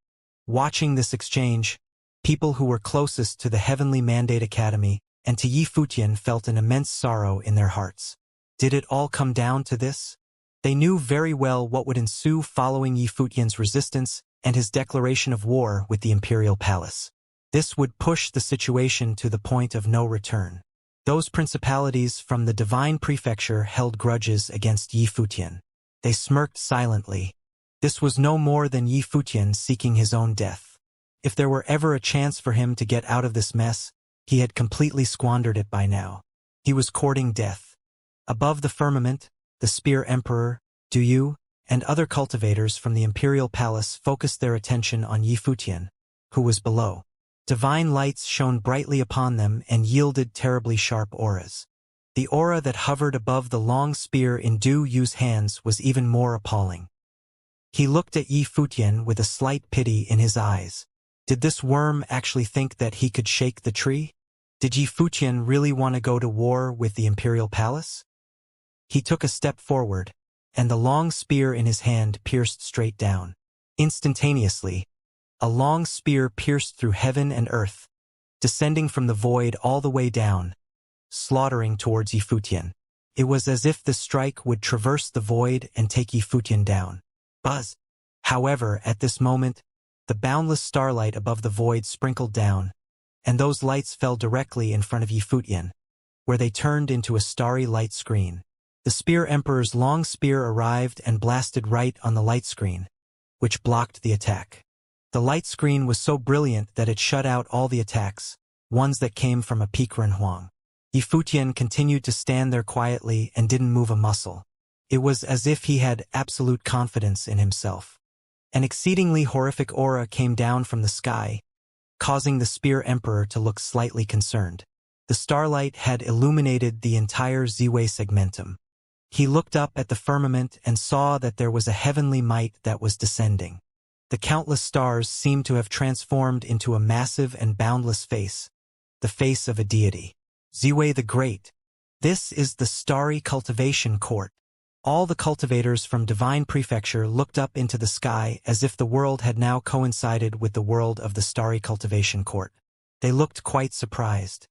S1: Watching this exchange, people who were closest to the Heavenly Mandate Academy and to Yi Futian felt an immense sorrow in their hearts. Did it all come down to this? They knew very well what would ensue following Yi Futian's resistance and his declaration of war with the Imperial Palace. This would push the situation to the point of no return. Those principalities from the Divine Prefecture held grudges against Yi Futian. They smirked silently. This was no more than Yi Futian seeking his own death. If there were ever a chance for him to get out of this mess, he had completely squandered it by now. He was courting death. Above the firmament, the Spear Emperor, Du, and other cultivators from the Imperial Palace focused their attention on Yi Futian, who was below. Divine lights shone brightly upon them and yielded terribly sharp auras. The aura that hovered above the long spear in Du Yu's hands was even more appalling. He looked at Yi Futian with a slight pity in his eyes. Did this worm actually think that he could shake the tree? Did Yi Futian really want to go to war with the imperial palace? He took a step forward, and the long spear in his hand pierced straight down. Instantaneously, a long spear pierced through heaven and earth, descending from the void all the way down, slaughtering towards Yi Futian. It was as if the strike would traverse the void and take Yi Futian down. Buzz! However, at this moment, the boundless starlight above the void sprinkled down, and those lights fell directly in front of Yi Futian, where they turned into a starry light screen. The Spear Emperor's long spear arrived and blasted right on the light screen, which blocked the attack. The light screen was so brilliant that it shut out all the attacks, ones that came from a Pikaran Huang. Yi Futian continued to stand there quietly and didn't move a muscle. It was as if he had absolute confidence in himself. An exceedingly horrific aura came down from the sky, causing the Spear Emperor to look slightly concerned. The starlight had illuminated the entire Ziwei segmentum. He looked up at the firmament and saw that there was a heavenly might that was descending. The countless stars seemed to have transformed into a massive and boundless face, the face of a deity. Ziwei the Great. This is the starry cultivation court. All the cultivators from Divine Prefecture looked up into the sky as if the world had now coincided with the world of the starry cultivation court. They looked quite surprised.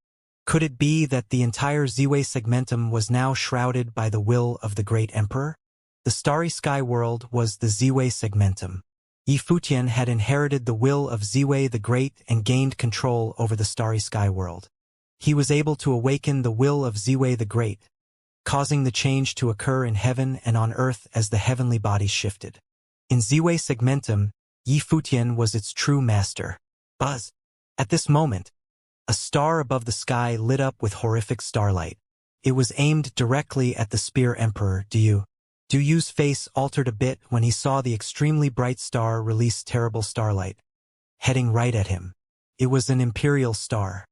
S1: Could it be that the entire Ziwei segmentum was now shrouded by the will of the great emperor? The starry sky world was the Ziwei segmentum. Yi Futian had inherited the will of Ziwei the Great and gained control over the starry sky world. He was able to awaken the will of Ziwei the Great, causing the change to occur in heaven and on earth as the heavenly bodies shifted. In Ziwei segmentum, Yi Futian was its true master. Buzz! At this moment, a star above the sky lit up with horrific starlight. It was aimed directly at the Spear Emperor. Du Yu's face altered a bit when he saw the extremely bright star release terrible starlight, heading right at him. It was an imperial star.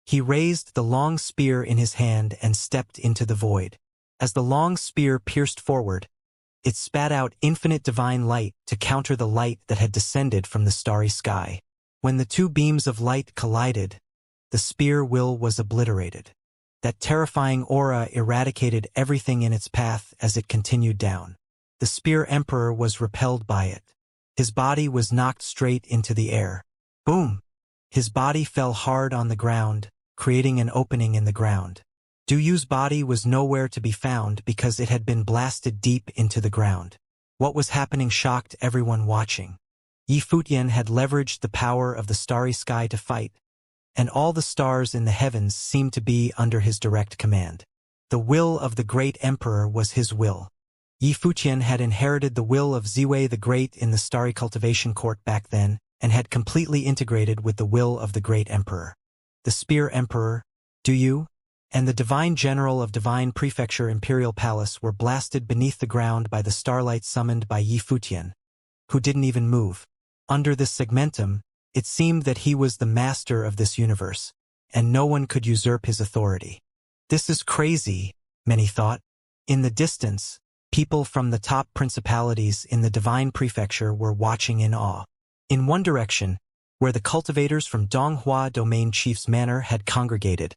S1: He raised the long spear in his hand and stepped into the void. As the long spear pierced forward, it spat out infinite divine light to counter the light that had descended from the starry sky. When the two beams of light collided, the spear will was obliterated. That terrifying aura eradicated everything in its path as it continued down. The Spear Emperor was repelled by it. His body was knocked straight into the air. Boom! His body fell hard on the ground, creating an opening in the ground. Du Yu's body was nowhere to be found because it had been blasted deep into the ground. What was happening shocked everyone watching. Yi Futian had leveraged the power of the starry sky to fight, and all the stars in the heavens seemed to be under his direct command. The will of the great emperor was his will. Yi Futian had inherited the will of Ziwei the Great in the starry cultivation court back then, and had completely integrated with the will of the great emperor. The Spear Emperor, Du Yu, and the Divine General of Divine Prefecture Imperial Palace were blasted beneath the ground by the starlight summoned by Yi Futian, who didn't even move. Under this segmentum, it seemed that he was the master of this universe, and no one could usurp his authority. This is crazy, many thought. In the distance, people from the top principalities in the Divine Prefecture were watching in awe. In one direction, where the cultivators from Donghua Domain Chief's manor had congregated,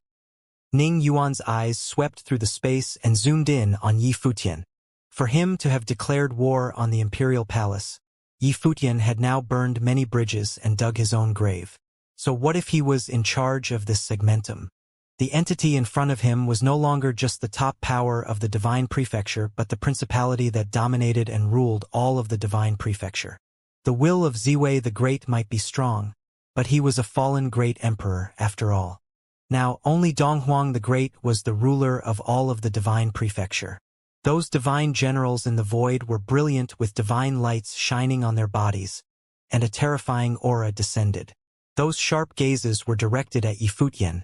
S1: Ning Yuan's eyes swept through the space and zoomed in on Yi Futian. For him to have declared war on the imperial palace, Yi Futian had now burned many bridges and dug his own grave. So what if he was in charge of this segmentum? The entity in front of him was no longer just the top power of the Divine Prefecture but the principality that dominated and ruled all of the Divine Prefecture. The will of Ziwei the Great might be strong, but he was a fallen great emperor after all. Now only Donghuang the Great was the ruler of all of the Divine Prefecture. Those divine generals in the void were brilliant with divine lights shining on their bodies, and a terrifying aura descended. Those sharp gazes were directed at Yi Futian,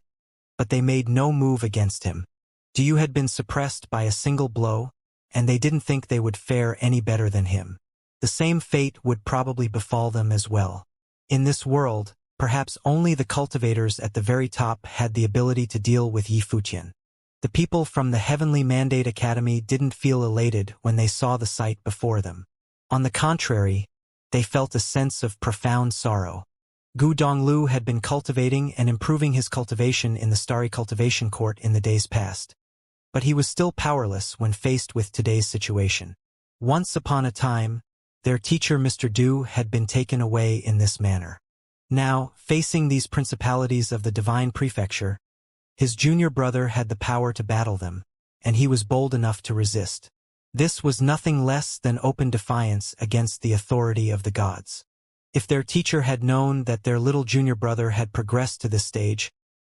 S1: but they made no move against him. Du Yu had been suppressed by a single blow, and they didn't think they would fare any better than him. The same fate would probably befall them as well. In this world, perhaps only the cultivators at the very top had the ability to deal with Yi Futian. The people from the Heavenly Mandate Academy didn't feel elated when they saw the sight before them. On the contrary, they felt a sense of profound sorrow. Gu Donglu had been cultivating and improving his cultivation in the starry cultivation court in the days past. But he was still powerless when faced with today's situation. Once upon a time, their teacher Mr. Du had been taken away in this manner. Now, facing these principalities of the divine prefecture, his junior brother had the power to battle them, and he was bold enough to resist. This was nothing less than open defiance against the authority of the gods. If their teacher had known that their little junior brother had progressed to this stage,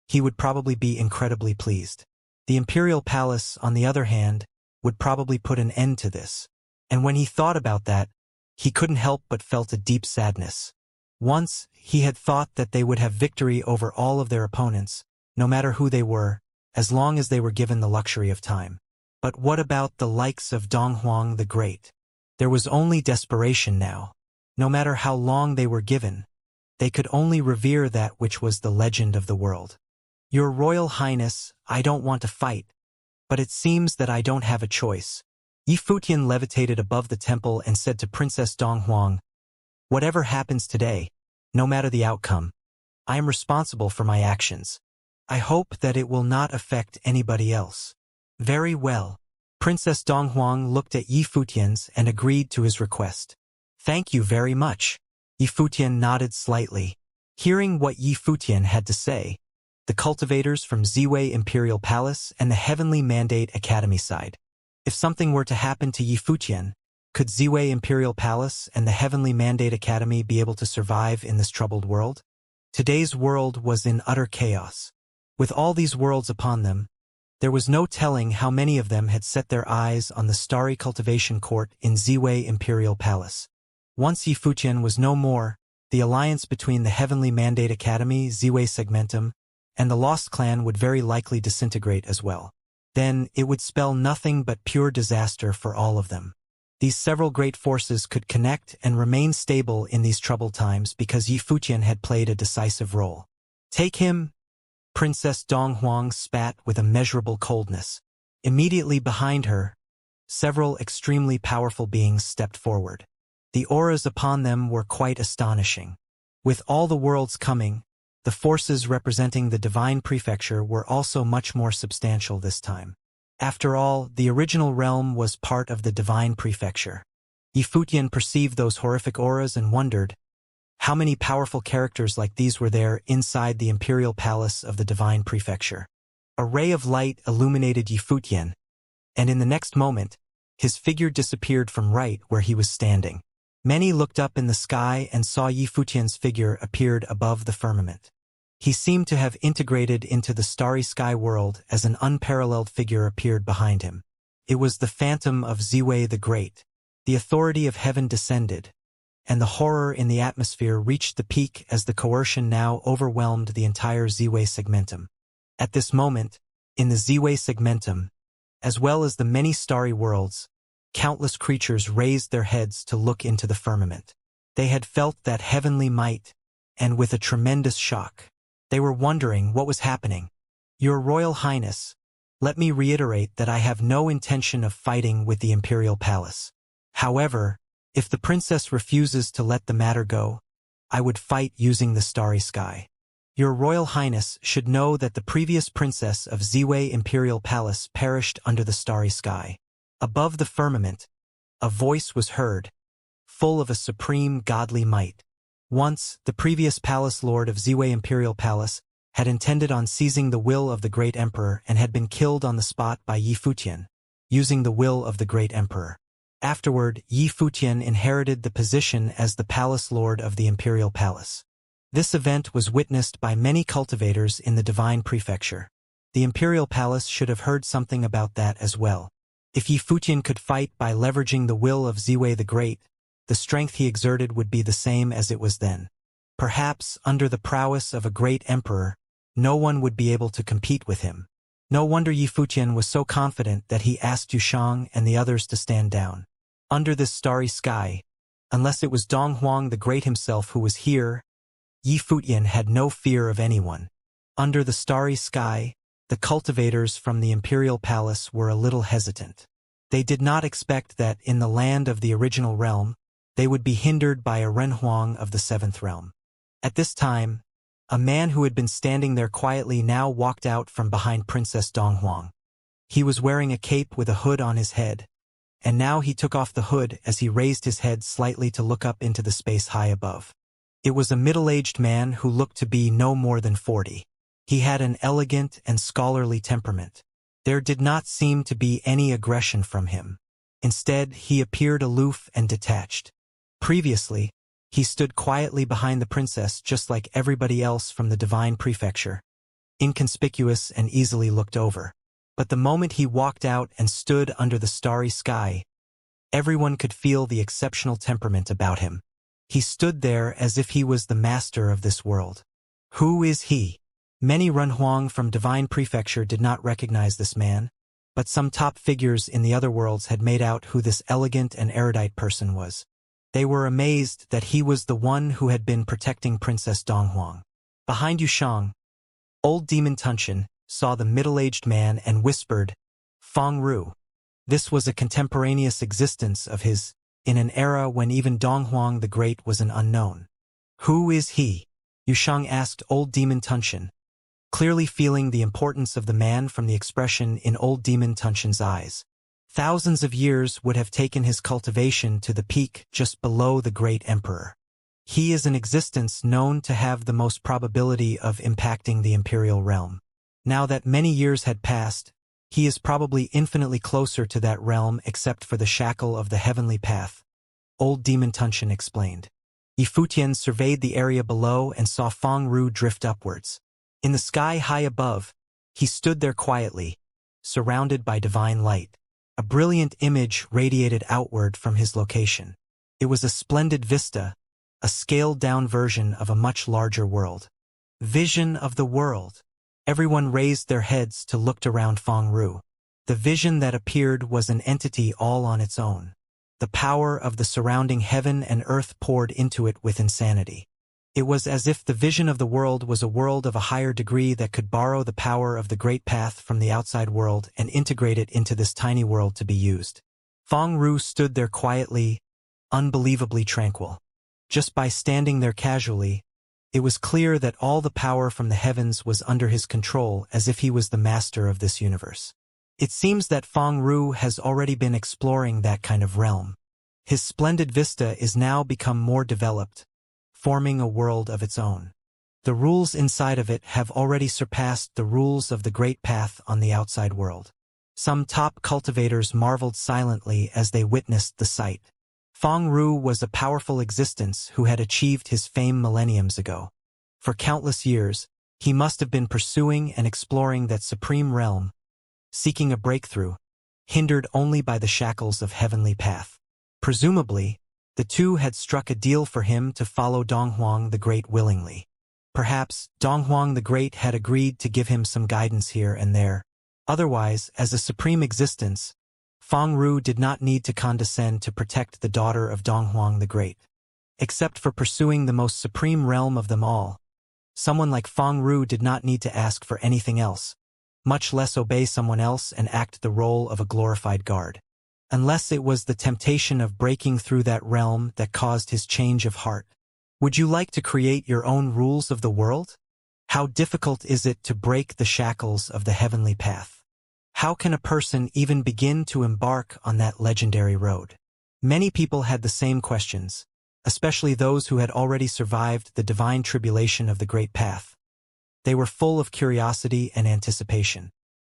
S1: he would probably be incredibly pleased. The imperial palace, on the other hand, would probably put an end to this. And when he thought about that, he couldn't help but felt a deep sadness. Once, he had thought that they would have victory over all of their opponents, no matter who they were, as long as they were given the luxury of time. But what about the likes of Donghuang the Great? There was only desperation now. No matter how long they were given, they could only revere that which was the legend of the world. Your Royal Highness, I don't want to fight, but it seems that I don't have a choice. Yi Futian levitated above the temple and said to Princess Donghuang, "Whatever happens today, no matter the outcome, I am responsible for my actions. I hope that it will not affect anybody else." Very well. Princess Donghuang looked at Yi Futian's and agreed to his request. Thank you very much. Yi Futian nodded slightly. Hearing what Yi Futian had to say, the cultivators from Ziwei Imperial Palace and the Heavenly Mandate Academy sighed. If something were to happen to Yi Futian, could Ziwei Imperial Palace and the Heavenly Mandate Academy be able to survive in this troubled world? Today's world was in utter chaos. With all these worlds upon them, there was no telling how many of them had set their eyes on the starry cultivation court in Ziwei Imperial Palace. Once Yi Futian was no more, the alliance between the Heavenly Mandate Academy, Ziwei Segmentum, and the Lost Clan would very likely disintegrate as well. Then it would spell nothing but pure disaster for all of them. These several great forces could connect and remain stable in these troubled times because Yi Futian had played a decisive role. Take him. Princess Donghuang spat with immeasurable coldness. Immediately behind her, several extremely powerful beings stepped forward. The auras upon them were quite astonishing. With all the worlds coming, the forces representing the divine prefecture were also much more substantial this time. After all, the original realm was part of the divine prefecture. Yi Futian perceived those horrific auras and wondered, how many powerful characters like these were there inside the imperial palace of the divine prefecture? A ray of light illuminated Yi Futian, and in the next moment, his figure disappeared from right where he was standing. Many looked up in the sky and saw Yi Futian's figure appeared above the firmament. He seemed to have integrated into the starry sky world as an unparalleled figure appeared behind him. It was the phantom of Ziwei the Great. The authority of heaven descended, and the horror in the atmosphere reached the peak as the coercion now overwhelmed the entire Ziwei Segmentum. At this moment, in the Ziwei Segmentum, as well as the many starry worlds, countless creatures raised their heads to look into the firmament. They had felt that heavenly might, and with a tremendous shock, they were wondering what was happening. Your Royal Highness, let me reiterate that I have no intention of fighting with the Imperial Palace. However, if the princess refuses to let the matter go, I would fight using the starry sky. Your Royal Highness should know that the previous princess of Ziwei Imperial Palace perished under the starry sky. Above the firmament, a voice was heard, full of a supreme godly might. Once, the previous palace lord of Ziwei Imperial Palace had intended on seizing the will of the great emperor and had been killed on the spot by Yi Futian, using the will of the great emperor. Afterward, Yi Futian inherited the position as the palace lord of the imperial palace. This event was witnessed by many cultivators in the divine prefecture. The imperial palace should have heard something about that as well. If Yi Futian could fight by leveraging the will of Ziwei the Great, the strength he exerted would be the same as it was then. Perhaps, under the prowess of a great emperor, no one would be able to compete with him. No wonder Yi Futian was so confident that he asked Yushang and the others to stand down. Under this starry sky, unless it was Donghuang the Great himself who was here, Yi Futian had no fear of anyone. Under the starry sky, the cultivators from the imperial palace were a little hesitant. They did not expect that in the land of the original realm, they would be hindered by a renhuang of the seventh realm. At this time, a man who had been standing there quietly now walked out from behind Princess Donghuang. He was wearing a cape with a hood on his head, and now he took off the hood as he raised his head slightly to look up into the space high above. It was a middle-aged man who looked to be no more than 40. He had an elegant and scholarly temperament. There did not seem to be any aggression from him. Instead, he appeared aloof and detached. Previously, he stood quietly behind the princess just like everybody else from the divine prefecture, inconspicuous and easily looked over. But the moment he walked out and stood under the starry sky, everyone could feel the exceptional temperament about him. He stood there as if he was the master of this world. Who is he? Many Renhuang from divine prefecture did not recognize this man, but some top figures in the other worlds had made out who this elegant and erudite person was. They were amazed that he was the one who had been protecting Princess Donghuang. Behind Yushang, old demon Tunshin saw the middle-aged man and whispered, "Feng Ru." This was a contemporaneous existence of his, in an era when even Donghuang the Great was an unknown. Who is he? Yushang asked old demon Tunshin, clearly feeling the importance of the man from the expression in old demon Tunshin's eyes. Thousands of years would have taken his cultivation to the peak just below the great emperor. He is an existence known to have the most probability of impacting the imperial realm. Now that many years had passed, he is probably infinitely closer to that realm except for the shackle of the heavenly path, old demon Tunshin explained. Yifutian surveyed the area below and saw Feng Ru drift upwards. In the sky high above, he stood there quietly, surrounded by divine light. A brilliant image radiated outward from his location. It was a splendid vista, a scaled-down version of a much larger world. Vision of the world. Everyone raised their heads to look around Feng Ru. The vision that appeared was an entity all on its own. The power of the surrounding heaven and earth poured into it with insanity. It was as if the vision of the world was a world of a higher degree that could borrow the power of the great path from the outside world and integrate it into this tiny world to be used. Feng Ru stood there quietly, unbelievably tranquil. Just by standing there casually, it was clear that all the power from the heavens was under his control as if he was the master of this universe. It seems that Feng Ru has already been exploring that kind of realm. His splendid vista is now become more developed, forming a world of its own. The rules inside of it have already surpassed the rules of the great path on the outside world. Some top cultivators marveled silently as they witnessed the sight. Feng Ru was a powerful existence who had achieved his fame millenniums ago. For countless years, he must have been pursuing and exploring that supreme realm, seeking a breakthrough, hindered only by the shackles of heavenly path. Presumably, the two had struck a deal for him to follow Donghuang the Great willingly. Perhaps Donghuang the Great had agreed to give him some guidance here and there. Otherwise, as a supreme existence, Feng Ru did not need to condescend to protect the daughter of Donghuang the Great. Except for pursuing the most supreme realm of them all, someone like Feng Ru did not need to ask for anything else, much less obey someone else and act the role of a glorified guard. Unless it was the temptation of breaking through that realm that caused his change of heart. Would you like to create your own rules of the world? How difficult is it to break the shackles of the heavenly path? How can a person even begin to embark on that legendary road? Many people had the same questions, especially those who had already survived the divine tribulation of the great path. They were full of curiosity and anticipation.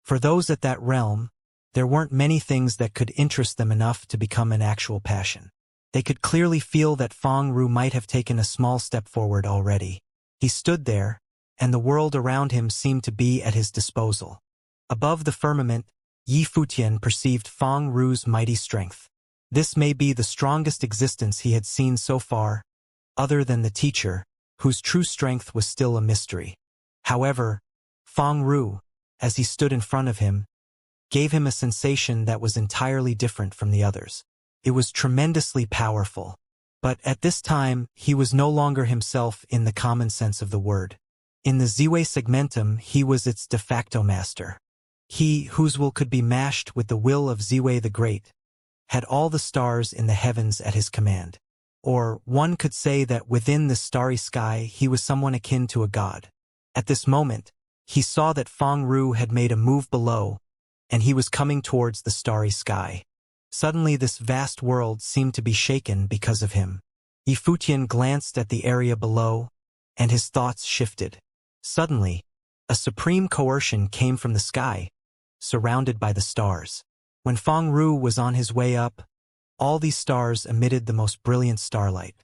S1: For those at that realm, there weren't many things that could interest them enough to become an actual passion. They could clearly feel that Feng Ru might have taken a small step forward already. He stood there, and the world around him seemed to be at his disposal. Above the firmament, Yifutian perceived Feng Ru's mighty strength. This may be the strongest existence he had seen so far, other than the teacher, whose true strength was still a mystery. However, Feng Ru, as he stood in front of him, gave him a sensation that was entirely different from the others. It was tremendously powerful. But at this time, he was no longer himself in the common sense of the word. In the Ziwei segmentum, he was its de facto master. He, whose will could be mashed with the will of Ziwei the Great, had all the stars in the heavens at his command. or one could say that within this starry sky he was someone akin to a god. At this moment, he saw that Feng Ru had made a move below, and he was coming towards the starry sky. Suddenly this vast world seemed to be shaken because of him. Yifutian glanced at the area below, and his thoughts shifted. Suddenly, a supreme coercion came from the sky, surrounded by the stars. When Feng Ru was on his way up, all these stars emitted the most brilliant starlight,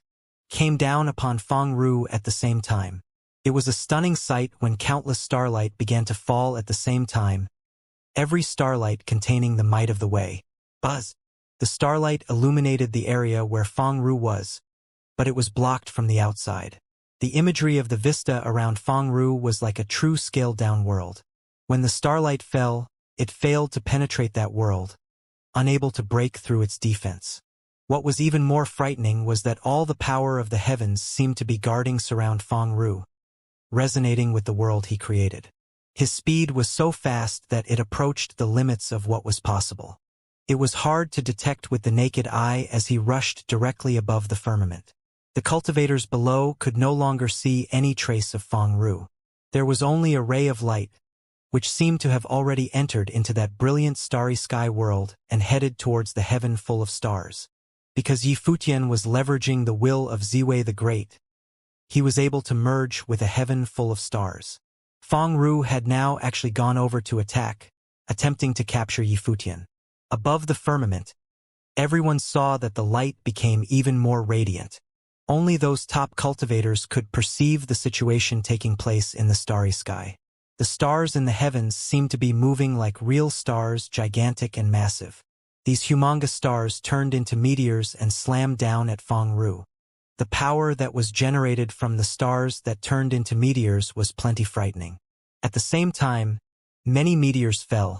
S1: came down upon Feng Ru at the same time. It was a stunning sight when countless starlight began to fall at the same time, every starlight containing the might of the way. Buzz! The starlight illuminated the area where Feng Ru was, but it was blocked from the outside. The imagery of the vista around Feng Ru was like a true scaled-down world. When the starlight fell, it failed to penetrate that world, unable to break through its defense. What was even more frightening was that all the power of the heavens seemed to be guarding surround Feng Ru, resonating with the world he created. His speed was so fast that it approached the limits of what was possible. It was hard to detect with the naked eye as he rushed directly above the firmament. The cultivators below could no longer see any trace of Feng Ru. There was only a ray of light, which seemed to have already entered into that brilliant starry sky world and headed towards the heaven full of stars. Because Yifutian was leveraging the will of Ziwei the Great, he was able to merge with a heaven full of stars. Feng Ru had now actually gone over to attack, attempting to capture Yifutian. Above the firmament, everyone saw that the light became even more radiant. Only those top cultivators could perceive the situation taking place in the starry sky. The stars in the heavens seemed to be moving like real stars, gigantic and massive. These humongous stars turned into meteors and slammed down at Feng Ru. The power that was generated from the stars that turned into meteors was plenty frightening. At the same time, many meteors fell,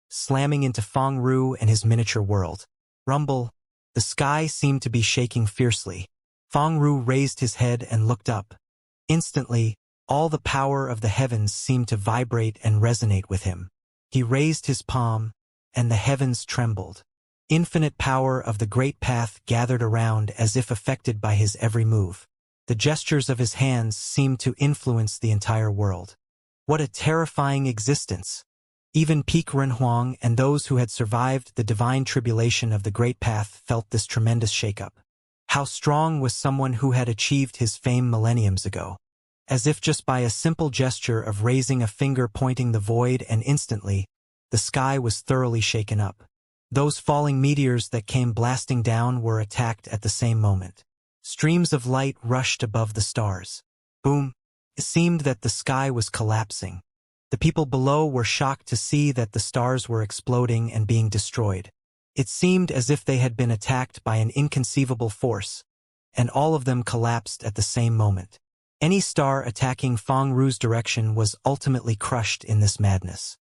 S1: slamming into Feng Ru and his miniature world. Rumble! The sky seemed to be shaking fiercely. Feng Ru raised his head and looked up. Instantly, all the power of the heavens seemed to vibrate and resonate with him. He raised his palm, and the heavens trembled. Infinite power of the great path gathered around as if affected by his every move. The gestures of his hands seemed to influence the entire world. What a terrifying existence! Even Peak Renhuang and those who had survived the divine tribulation of the great path felt this tremendous shakeup. How strong was someone who had achieved his fame millenniums ago? As if just by a simple gesture of raising a finger pointing the void, and instantly, the sky was thoroughly shaken up. Those falling meteors that came blasting down were attacked at the same moment. Streams of light rushed above the stars. Boom! It seemed that the sky was collapsing. The people below were shocked to see that the stars were exploding and being destroyed. It seemed as if they had been attacked by an inconceivable force, and all of them collapsed at the same moment. Any star attacking Feng Ru's direction was ultimately crushed in this madness.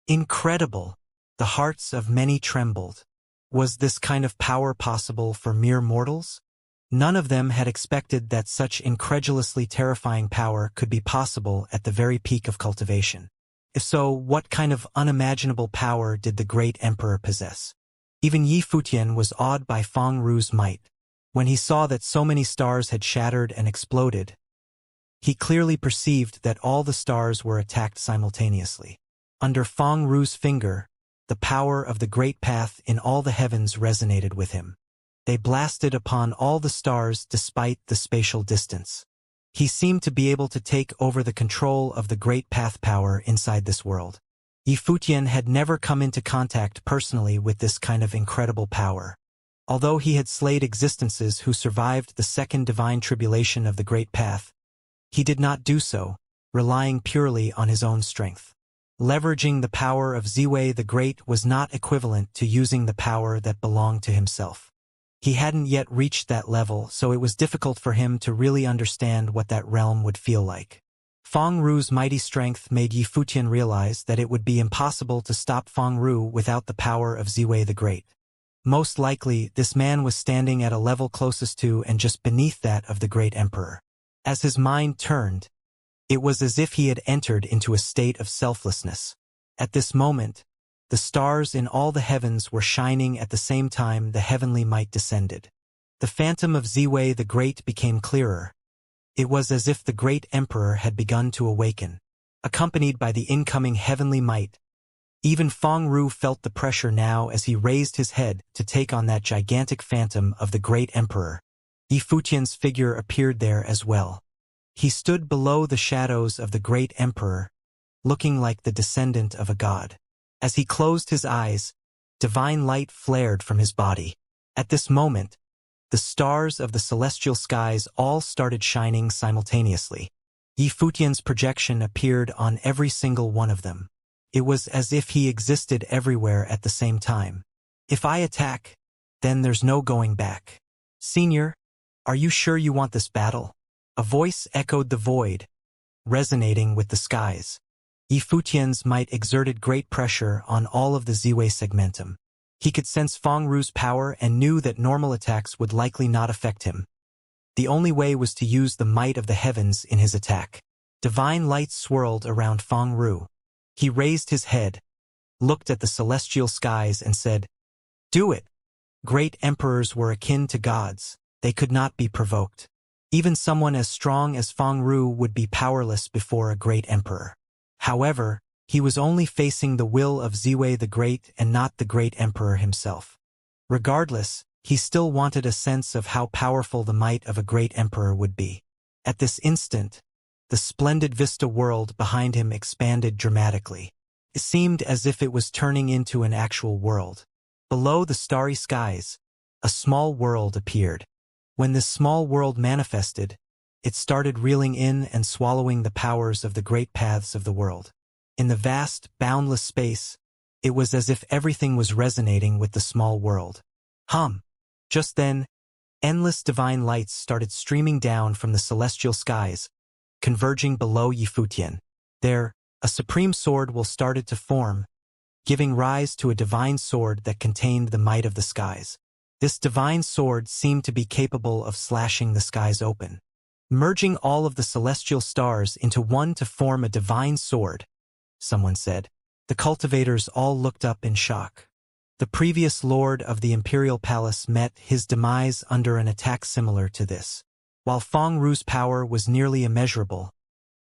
S1: Incredible! The hearts of many trembled. Was this kind of power possible for mere mortals? None of them had expected that such incredulously terrifying power could be possible at the very peak of cultivation. If so, what kind of unimaginable power did the great emperor possess? Even Yifutian was awed by Feng Ru's might. When he saw that so many stars had shattered and exploded, he clearly perceived that all the stars were attacked simultaneously. Under Feng Ru's finger, the power of the great path in all the heavens resonated with him. They blasted upon all the stars despite the spatial distance. He seemed to be able to take over the control of the great path power inside this world. Yifutian had never come into contact personally with this kind of incredible power. Although he had slayed existences who survived the second divine tribulation of the great path, he did not do so, relying purely on his own strength. Leveraging the power of Ziwei the Great was not equivalent to using the power that belonged to himself. He hadn't yet reached that level, so it was difficult for him to really understand what that realm would feel like. Feng Ru's mighty strength made Yifutian realize that it would be impossible to stop Feng Ru without the power of Ziwei the Great. Most likely, this man was standing at a level closest to and just beneath that of the great emperor. As his mind turned, it was as if he had entered into a state of selflessness. At this moment, the stars in all the heavens were shining at the same time the heavenly might descended. The phantom of Ziwei the Great became clearer. It was as if the great emperor had begun to awaken, accompanied by the incoming heavenly might. Even Feng Ru felt the pressure now as he raised his head to take on that gigantic phantom of the great emperor. Yi Futian's figure appeared there as well. He stood below the shadows of the great emperor, looking like the descendant of a god. As he closed his eyes, divine light flared from his body. At this moment, the stars of the celestial skies all started shining simultaneously. Yi Futian's projection appeared on every single one of them. It was as if he existed everywhere at the same time. If I attack, then there's no going back. Senior, are you sure you want this battle? A voice echoed the void, resonating with the skies. Yi Futian's might exerted great pressure on all of the Ziwei segmentum. He could sense Feng Ru's power and knew that normal attacks would likely not affect him. The only way was to use the might of the heavens in his attack. Divine light swirled around Feng Ru. He raised his head, looked at the celestial skies and said, "Do it." Great emperors were akin to gods. They could not be provoked. Even someone as strong as Feng Ru would be powerless before a great emperor. However, he was only facing the will of Ziwei the Great and not the great emperor himself. Regardless, he still wanted a sense of how powerful the might of a great emperor would be. At this instant, the splendid vista world behind him expanded dramatically. It seemed as if it was turning into an actual world. Below the starry skies, a small world appeared. When this small world manifested, it started reeling in and swallowing the powers of the great paths of the world. In the vast, boundless space, it was as if everything was resonating with the small world. Just then, endless divine lights started streaming down from the celestial skies, converging below Yi Futian. There, a supreme sword will started to form, giving rise to a divine sword that contained the might of the skies. This divine sword seemed to be capable of slashing the skies open, merging all of the celestial stars into one to form a divine sword, someone said. The cultivators all looked up in shock. The previous lord of the imperial palace met his demise under an attack similar to this. While Feng Ru's power was nearly immeasurable,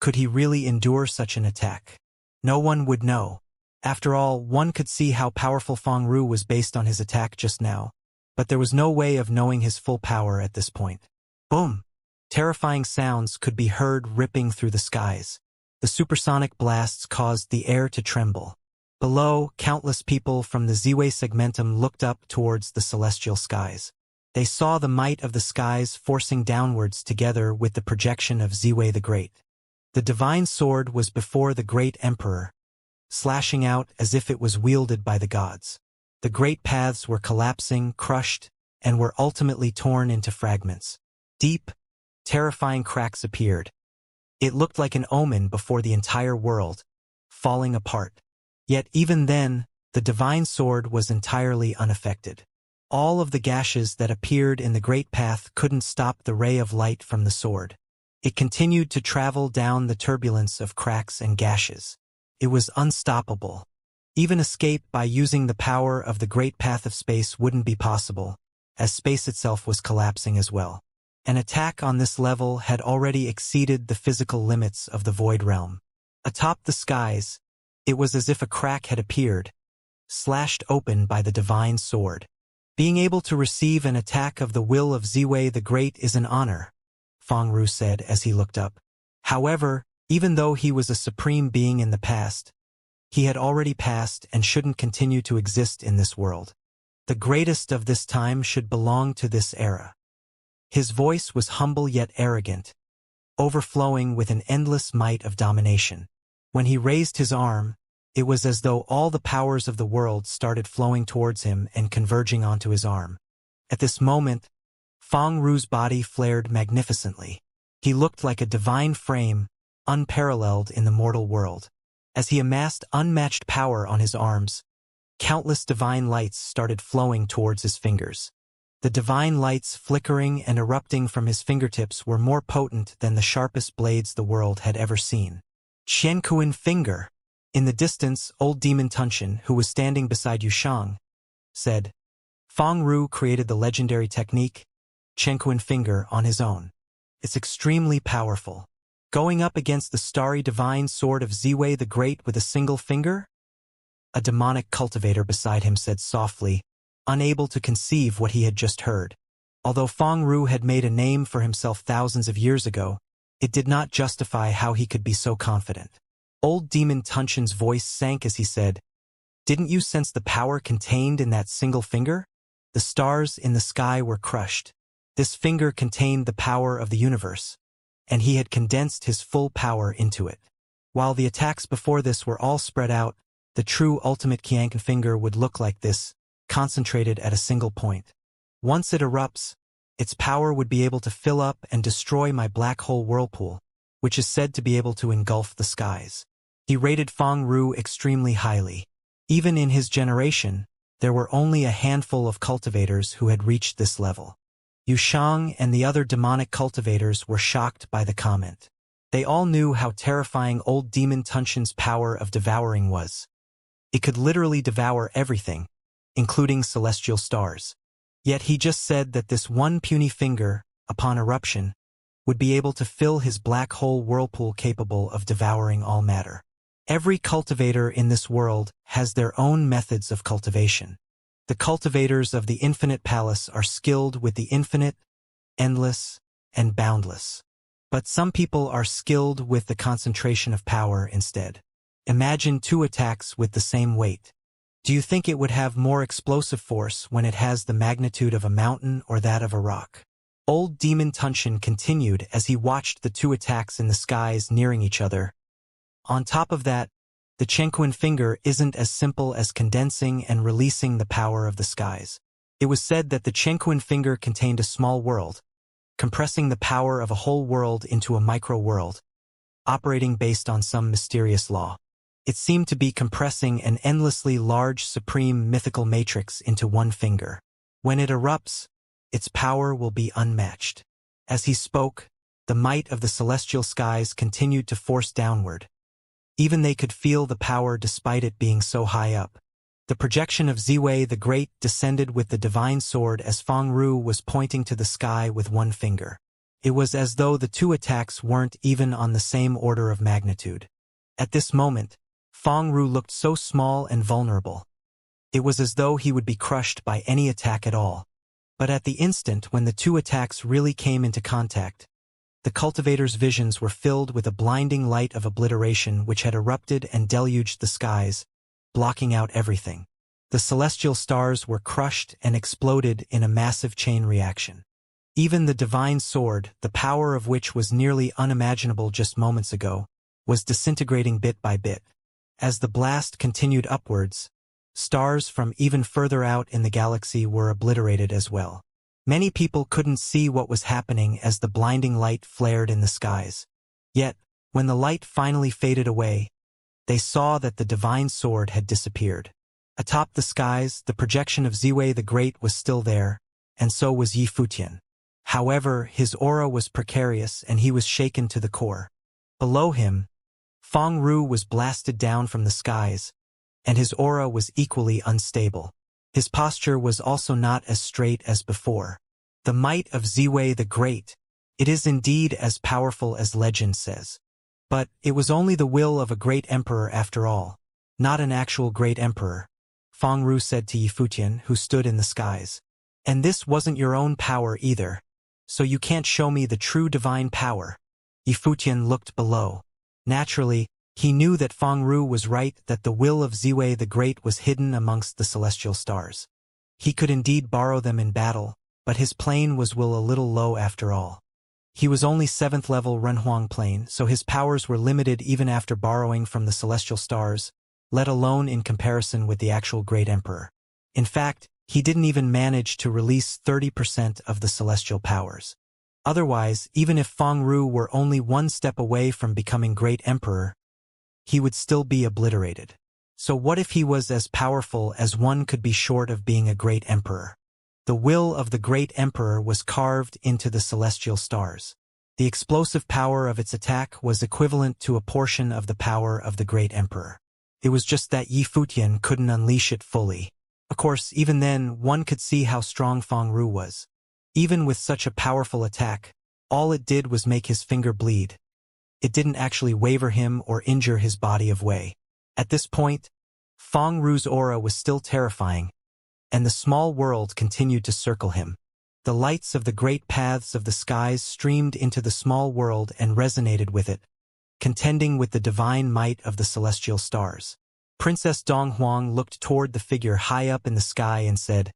S1: could he really endure such an attack? No one would know. After all, one could see how powerful Feng Ru was based on his attack just now, but there was no way of knowing his full power at this point. Boom! Terrifying sounds could be heard ripping through the skies. The supersonic blasts caused the air to tremble. Below, countless people from the Ziwei segmentum looked up towards the celestial skies. They saw the might of the skies forcing downwards together with the projection of Ziwei the Great. The divine sword was before the great emperor, slashing out as if it was wielded by the gods. The great paths were collapsing, crushed, and were ultimately torn into fragments. Deep, terrifying cracks appeared. It looked like an omen before the entire world, falling apart. Yet even then, the divine sword was entirely unaffected. All of the gashes that appeared in the great path couldn't stop the ray of light from the sword. It continued to travel down the turbulence of cracks and gashes. It was unstoppable. Even escape by using the power of the great path of space wouldn't be possible, as space itself was collapsing as well. An attack on this level had already exceeded the physical limits of the void realm. Atop the skies, it was as if a crack had appeared, slashed open by the divine sword. Being able to receive an attack of the will of Ziwei the Great is an honor, Feng Ru said as he looked up. However, even though he was a supreme being in the past, he had already passed and shouldn't continue to exist in this world. The greatest of this time should belong to this era. His voice was humble yet arrogant, overflowing with an endless might of domination. When he raised his arm, it was as though all the powers of the world started flowing towards him and converging onto his arm. At this moment, Feng Ru's body flared magnificently. He looked like a divine frame, unparalleled in the mortal world. As he amassed unmatched power on his arms, countless divine lights started flowing towards his fingers. The divine lights flickering and erupting from his fingertips were more potent than the sharpest blades the world had ever seen. Qianquan finger. In the distance, old demon Tunshin, who was standing beside Yushang, said, Feng Ru created the legendary technique, Chenquin finger on his own. It's extremely powerful. Going up against the starry divine sword of Ziwei the Great with a single finger? A demonic cultivator beside him said softly, unable to conceive what he had just heard. Although Feng Ru had made a name for himself thousands of years ago, it did not justify how he could be so confident. Old Demon Tunshin's voice sank as he said, "Didn't you sense the power contained in that single finger? The stars in the sky were crushed. This finger contained the power of the universe, and he had condensed his full power into it. While the attacks before this were all spread out, the true ultimate Xianxia finger would look like this, concentrated at a single point. Once it erupts, its power would be able to fill up and destroy my black hole whirlpool, which is said to be able to engulf the skies." He rated Feng Ru extremely highly. Even in his generation, there were only a handful of cultivators who had reached this level. Yushang and the other demonic cultivators were shocked by the comment. They all knew how terrifying old Demon Tunshin's power of devouring was. It could literally devour everything, including celestial stars. Yet he just said that this one puny finger, upon eruption, would be able to fill his black hole whirlpool capable of devouring all matter. Every cultivator in this world has their own methods of cultivation. The cultivators of the Infinite Palace are skilled with the infinite, endless, and boundless. But some people are skilled with the concentration of power instead. Imagine two attacks with the same weight. Do you think it would have more explosive force when it has the magnitude of a mountain or that of a rock? Old Demon Tunshin continued as he watched the two attacks in the skies nearing each other. On top of that, the Chenquin finger isn't as simple as condensing and releasing the power of the skies. It was said that the Chenquin finger contained a small world, compressing the power of a whole world into a micro-world, operating based on some mysterious law. It seemed to be compressing an endlessly large supreme mythical matrix into one finger. When it erupts, its power will be unmatched. As he spoke, the might of the celestial skies continued to force downward. Even they could feel the power despite it being so high up. The projection of Ziwei the Great descended with the divine sword as Feng Ru was pointing to the sky with one finger. It was as though the two attacks weren't even on the same order of magnitude. At this moment, Feng Ru looked so small and vulnerable. It was as though he would be crushed by any attack at all. But at the instant when the two attacks really came into contact, the cultivator's visions were filled with a blinding light of obliteration which had erupted and deluged the skies, blocking out everything. The celestial stars were crushed and exploded in a massive chain reaction. Even the divine sword, the power of which was nearly unimaginable just moments ago, was disintegrating bit by bit. As the blast continued upwards, stars from even further out in the galaxy were obliterated as well. Many people couldn't see what was happening as the blinding light flared in the skies. Yet, when the light finally faded away, they saw that the divine sword had disappeared. Atop the skies, the projection of Ziwei the Great was still there, and so was Yi Futian. However, his aura was precarious and he was shaken to the core. Below him, Feng Ru was blasted down from the skies, and his aura was equally unstable. His posture was also not as straight as before. The might of Ziwei the Great, it is indeed as powerful as legend says. But it was only the will of a great emperor after all, not an actual great emperor, Feng Ru said to Yi Futian, who stood in the skies. And this wasn't your own power either, so you can't show me the true divine power. Yi Futian looked below. Naturally, he knew that Feng Ru was right, that the will of Ziwei the Great was hidden amongst the celestial stars. He could indeed borrow them in battle, but his plane was will a little low after all. He was only 7th level Renhuang plane, so his powers were limited even after borrowing from the celestial stars, let alone in comparison with the actual Great Emperor. In fact, he didn't even manage to release 30% of the celestial powers. Otherwise, even if Feng Ru were only one step away from becoming Great Emperor, he would still be obliterated. So what if he was as powerful as one could be short of being a Great Emperor? The will of the Great Emperor was carved into the celestial stars. The explosive power of its attack was equivalent to a portion of the power of the Great Emperor. It was just that Yi Futian couldn't unleash it fully. Of course, even then, one could see how strong Feng Ru was. Even with such a powerful attack, all it did was make his finger bleed. It didn't actually waver him or injure his body of Wei. At this point, Feng Ru's aura was still terrifying, and the small world continued to circle him. The lights of the great paths of the skies streamed into the small world and resonated with it, contending with the divine might of the celestial stars. Princess Donghuang looked toward the figure high up in the sky and said,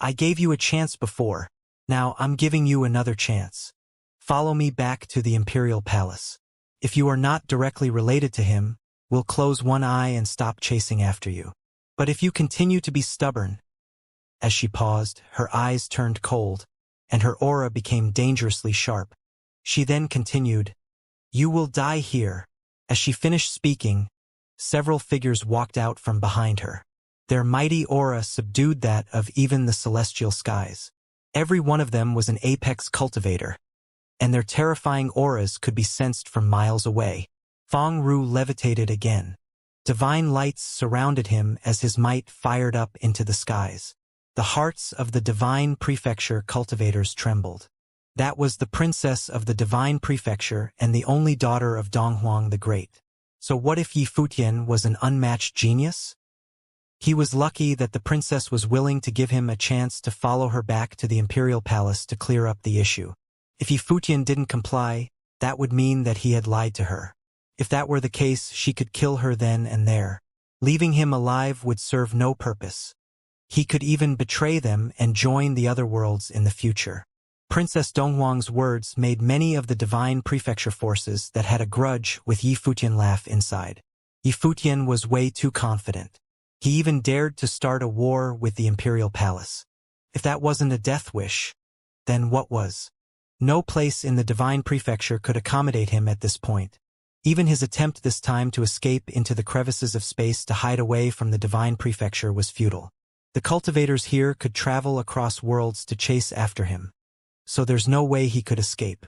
S1: "I gave you a chance before. Now I'm giving you another chance. Follow me back to the imperial palace. If you are not directly related to him, we'll close one eye and stop chasing after you. But if you continue to be stubborn—" As she paused, her eyes turned cold, and her aura became dangerously sharp. She then continued, "You will die here." As she finished speaking, several figures walked out from behind her. Their mighty aura subdued that of even the celestial skies. Every one of them was an apex cultivator, and their terrifying auras could be sensed from miles away. Feng Ru levitated again. Divine lights surrounded him as his might fired up into the skies. The hearts of the divine prefecture cultivators trembled. That was the princess of the divine prefecture and the only daughter of Donghuang the Great. So what if Yi Futian was an unmatched genius? He was lucky that the princess was willing to give him a chance to follow her back to the imperial palace to clear up the issue. If Yi Futian didn't comply, that would mean that he had lied to her. If that were the case, she could kill her then and there. Leaving him alive would serve no purpose. He could even betray them and join the other worlds in the future. Princess Donghuang's words made many of the divine prefecture forces that had a grudge with Yi Futian laugh inside. Yi Futian was way too confident. He even dared to start a war with the imperial palace. If that wasn't a death wish, then what was? No place in the divine prefecture could accommodate him at this point. Even his attempt this time to escape into the crevices of space to hide away from the divine prefecture was futile. The cultivators here could travel across worlds to chase after him. So there's no way he could escape.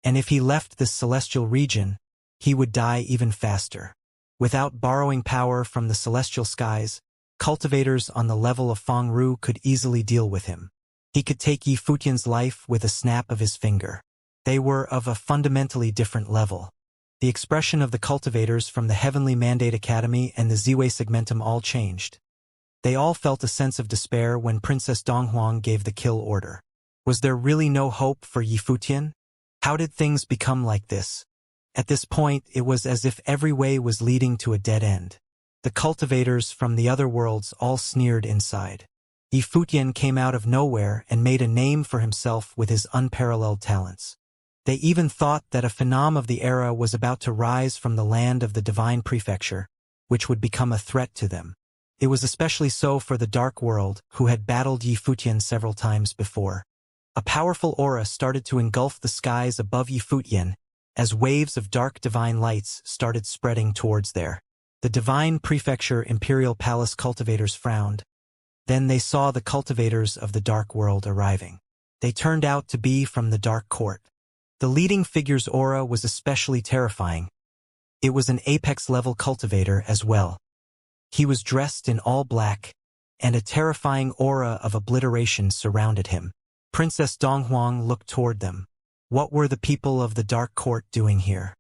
S1: And if he left this celestial region, he would die even faster. Without borrowing power from the celestial skies, cultivators on the level of Feng Ru could easily deal with him. He could take Yi Futian's life with a snap of his finger. They were of a fundamentally different level. The expression of the cultivators from the Heavenly Mandate Academy and the Ziwei Segmentum all changed. They all felt a sense of despair when Princess Donghuang gave the kill order. Was there really no hope for Yi Futian? How did things become like this? At this point, it was as if every way was leading to a dead end. The cultivators from the other worlds all sneered inside. Yi Futian came out of nowhere and made a name for himself with his unparalleled talents. They even thought that a phenom of the era was about to rise from the land of the divine prefecture, which would become a threat to them. It was especially so for the Dark World, who had battled Yi Futian several times before. A powerful aura started to engulf the skies above Yi Futian, as waves of dark divine lights started spreading towards there. The divine prefecture imperial palace cultivators frowned. Then they saw the cultivators of the Dark World arriving. They turned out to be from the Dark Court. The leading figure's aura was especially terrifying. It was an apex-level cultivator as well. He was dressed in all black, and a terrifying aura of obliteration surrounded him. Princess Donghuang looked toward them. What were the people of the Dark Court doing here?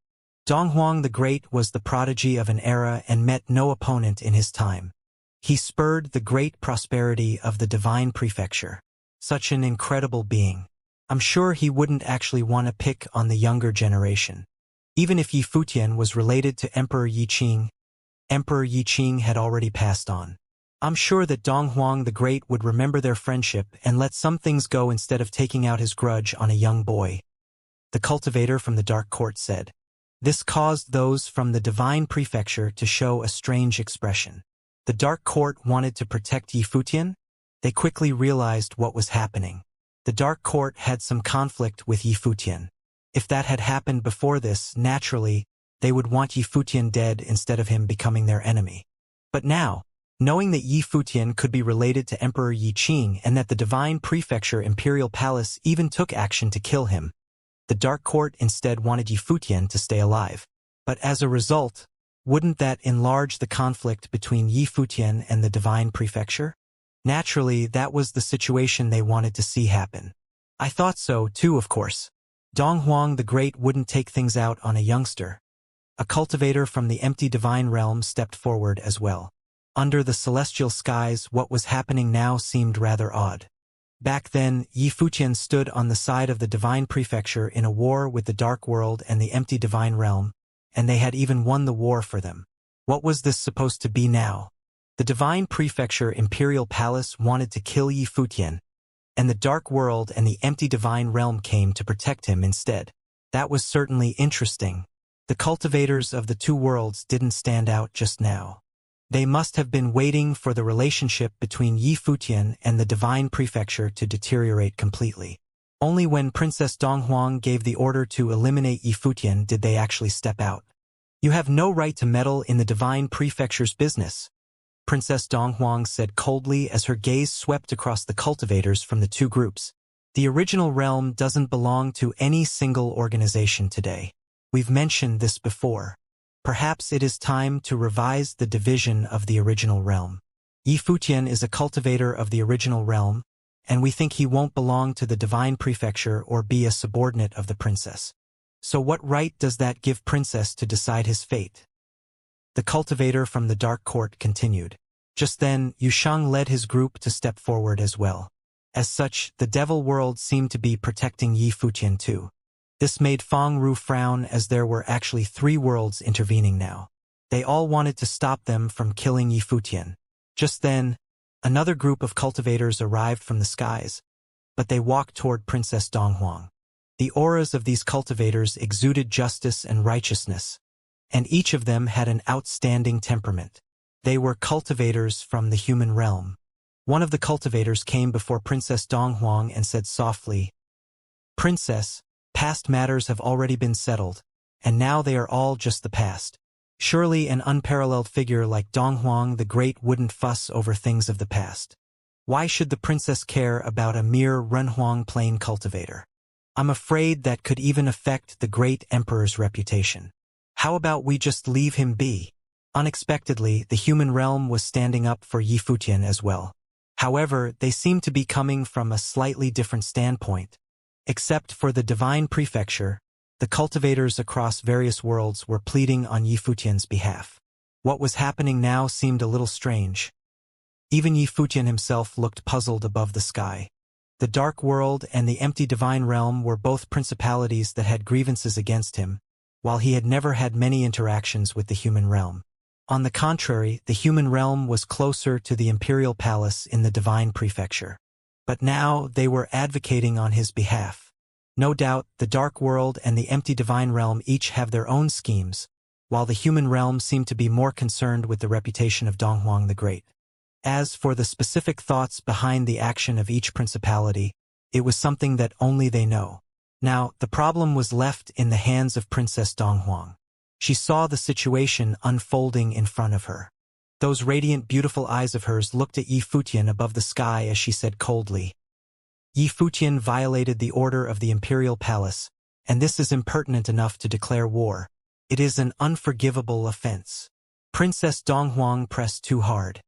S1: Donghuang the Great was the prodigy of an era and met no opponent in his time. He spurred the great prosperity of the divine prefecture. Such an incredible being. I'm sure he wouldn't actually want to pick on the younger generation. Even if Yi Futian was related to Emperor Yi Qing, Emperor Yi Qing had already passed on. I'm sure that Donghuang the Great would remember their friendship and let some things go instead of taking out his grudge on a young boy. The cultivator from the Dark Court said. This caused those from the divine prefecture to show a strange expression. The Dark Court wanted to protect Yi Futian? They quickly realized what was happening. The Dark Court had some conflict with Yi Futian. If that had happened before this, naturally, they would want Yi Futian dead instead of him becoming their enemy. But now, knowing that Yi Futian could be related to Emperor Yi Qing and that the divine prefecture imperial palace even took action to kill him, the Dark Court instead wanted Yi Futian to stay alive. But as a result, wouldn't that enlarge the conflict between Yi Futian and the divine prefecture? Naturally, that was the situation they wanted to see happen. I thought so, too, of course. Dong Huang the Great wouldn't take things out on a youngster. A cultivator from the empty divine realm stepped forward as well. Under the celestial skies, what was happening now seemed rather odd. Back then, Yi Futian stood on the side of the divine prefecture in a war with the dark world and the empty divine realm, and they had even won the war for them. What was this supposed to be now? The divine prefecture imperial palace wanted to kill Yi Futian, and the dark world and the empty divine realm came to protect him instead. That was certainly interesting. The cultivators of the two worlds didn't stand out just now. They must have been waiting for the relationship between Yi Futian and the divine prefecture to deteriorate completely. Only when Princess Donghuang gave the order to eliminate Yi Futian did they actually step out. You have no right to meddle in the divine prefecture's business, Princess Donghuang said coldly as her gaze swept across the cultivators from the two groups. The original realm doesn't belong to any single organization today. We've mentioned this before. Perhaps it is time to revise the division of the original realm. Yi Futian is a cultivator of the original realm, and we think he won't belong to the divine prefecture or be a subordinate of the princess. So what right does that give princess to decide his fate? The cultivator from the dark court continued. Just then, Yushang led his group to step forward as well. As such, the devil world seemed to be protecting Yi Futian too. This made Feng Ru frown as there were actually 3 worlds intervening now. They all wanted to stop them from killing Yi Futian. Just then, another group of cultivators arrived from the skies, but they walked toward Princess Donghuang. The auras of these cultivators exuded justice and righteousness, and each of them had an outstanding temperament. They were cultivators from the human realm. One of the cultivators came before Princess Donghuang and said softly, "Princess, past matters have already been settled, and now they are all just the past. Surely an unparalleled figure like Donghuang the Great wouldn't fuss over things of the past. Why should the princess care about a mere Renhuang plain cultivator? I'm afraid that could even affect the great emperor's reputation. How about we just leave him be?" Unexpectedly, the human realm was standing up for Yi Futian as well. However, they seemed to be coming from a slightly different standpoint. Except for the divine prefecture, the cultivators across various worlds were pleading on Yi Futian's behalf. What was happening now seemed a little strange. Even Yi Futian himself looked puzzled above the sky. The dark world and the empty divine realm were both principalities that had grievances against him, while he had never had many interactions with the human realm. On the contrary, the human realm was closer to the imperial palace in the divine prefecture. But now they were advocating on his behalf. No doubt, the dark world and the empty divine realm each have their own schemes, while the human realm seemed to be more concerned with the reputation of Donghuang the Great. As for the specific thoughts behind the action of each principality, it was something that only they know. Now, the problem was left in the hands of Princess Donghuang. She saw the situation unfolding in front of her. Those radiant, beautiful eyes of hers looked at Yi Futian above the sky as she said coldly, "Yi Futian violated the order of the imperial palace, and this is impertinent enough to declare war. It is an unforgivable offense." Princess Donghuang pressed too hard.